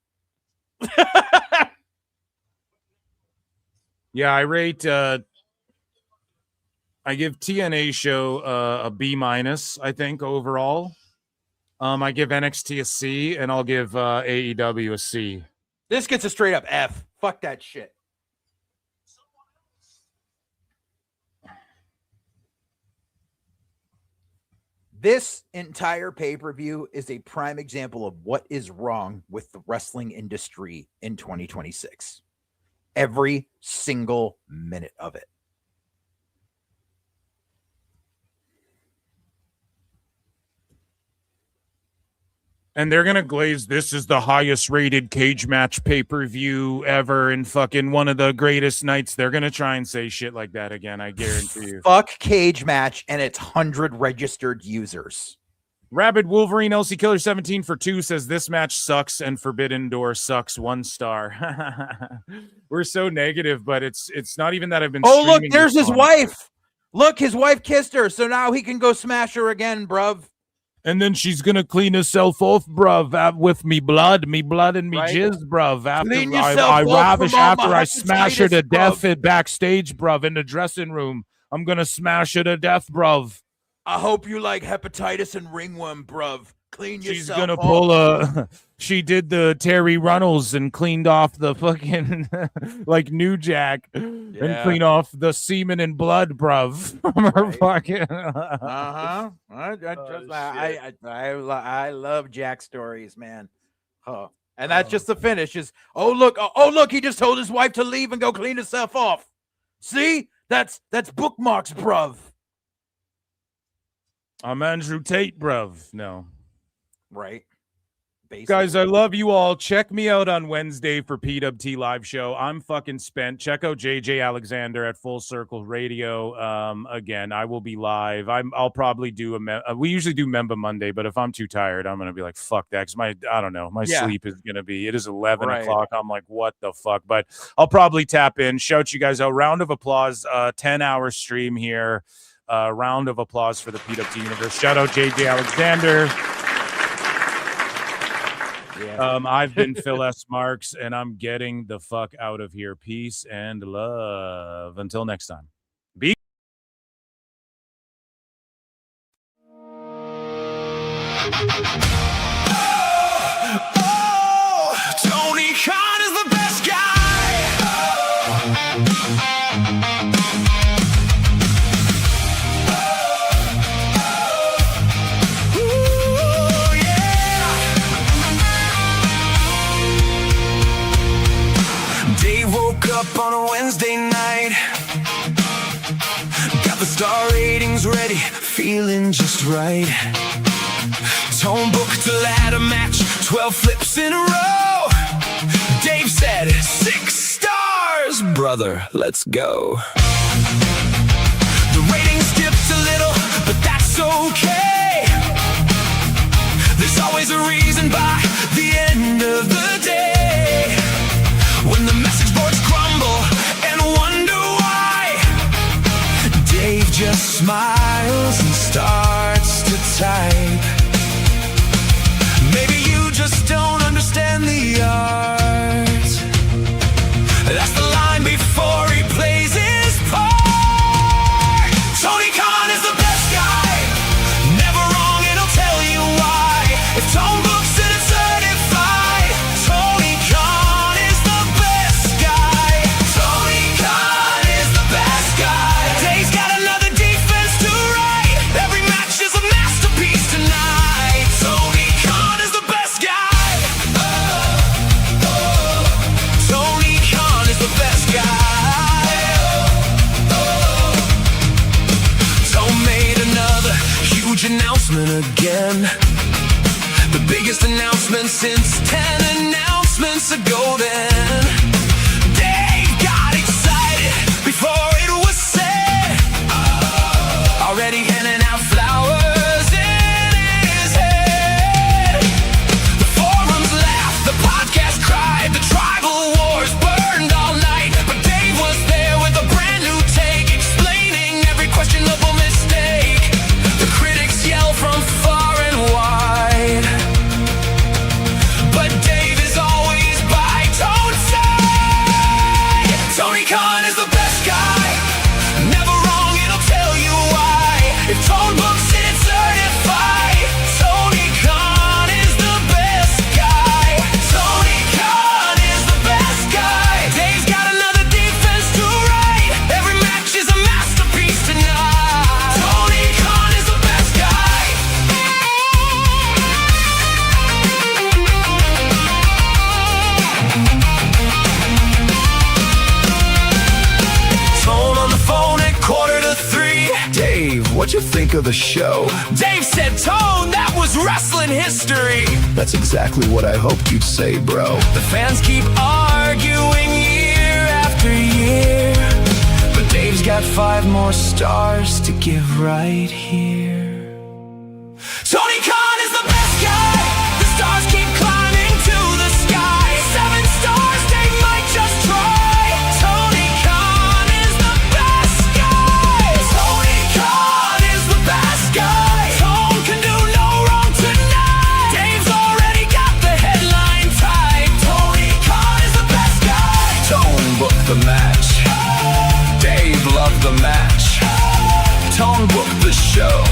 Yeah, I rate I give TNA show a B-, I think, overall. I give NXT a C, and I'll give AEW a C. This gets a straight up F. Fuck that shit. This entire pay-per-view is a prime example of what is wrong with the wrestling industry in 2026. Every single minute of it. And they're gonna glaze this is the highest rated cage match pay-per-view ever and fucking one of the greatest nights. They're gonna try and say shit like that again, I guarantee you. Fuck cage match and its 100 registered users. Rabid Wolverine LC Killer 17 for 2 says this match sucks and Forbidden Door sucks 1 star. We're so negative, but it's not even that I've been. Oh look, there's his wife. Look, his wife kissed her, so now he can go smash her again, bruv. And then she's gonna clean herself off, bruv, with me blood and me jizz, bruv. After I ravish, after I smash her to death backstage, bruv, in the dressing room. I'm gonna smash her to death, bruv. I hope you like hepatitis and ringworm, bruv. Clean yourself. She's gonna pull a. She did the Terry Runnels and cleaned off the fucking like New Jack and clean off the semen and blood, bruv. From her fucking. I love Jack stories, man. Huh. And that's just the finish. Is oh look, he just told his wife to leave and go clean himself off. See, that's bookmarks, bruv. I'm Andrew Tate, bruv. No. Right. Basically. Guys, I love you all. Check me out on Wednesday for PWT live show. I'm fucking spent. Check out JJ Alexander at Full Circle Radio. Again, I will be live. I'll probably do we usually do Member Monday, but if I'm too tired, I'm gonna be like, fuck that. Cause I don't know. My sleep is gonna be. It is 11 o'clock. I'm like, what the fuck? But I'll probably tap in. Shout you guys out. Round of applause. 10-hour stream here. Round of applause for the PWT universe. Shout out JJ Alexander. I've been Phil S. Marks, and I'm getting the fuck out of here. Peace and love. Until next time. Be. Tony Khan is the best guy. Up on a Wednesday night, got the star ratings ready, feeling just right. Tone booked a ladder match, 12 flips in a row. Dave said 6 stars, brother, let's go. The ratings dipped a little, but that's okay. There's always a reason by the end of the day. When the message boards crumble and wonder why, Dave just smiles and starts to type. Maybe you just don't understand the art. That's the line before he plays his part. Tony Khan is the best guy, never wrong and he'll tell you why. If Tone books it, it's certified. Tony Khan is the best guy. Tony Khan is the best guy. Dave's got another defense to write. Every match is a masterpiece tonight. Tony Khan is the best guy. Tony Khan is the best guy. Tone made another huge announcement again. The biggest announcement since 10 announcements ago then. Dave got excited before it was said. Already handing out flowers in his head. The forums laughed, the podcast cried, the tribal wars burned all night. But Dave was there with a brand new take, explaining every questionable mistake. The critics yell from far and wide, but Dave is always by Tone's side. Tony Khan is the best guy. what'd you think of the show? Dave said, Tone, that was wrestling history. That's exactly what I hoped you'd say, bro. The fans keep arguing year after year, but Dave's got 5 more stars to give right here. Tony Khan is the best guy. The stars keep climbing to the sky. 7 stars, Dave might just try. Tony Khan is the best guy. Tony Khan is the best guy. Tone can do no wrong tonight. Dave's already got the headline tight. Tony Khan is the best guy. Tone booked the match. Dave loved the match. Tone booked the show.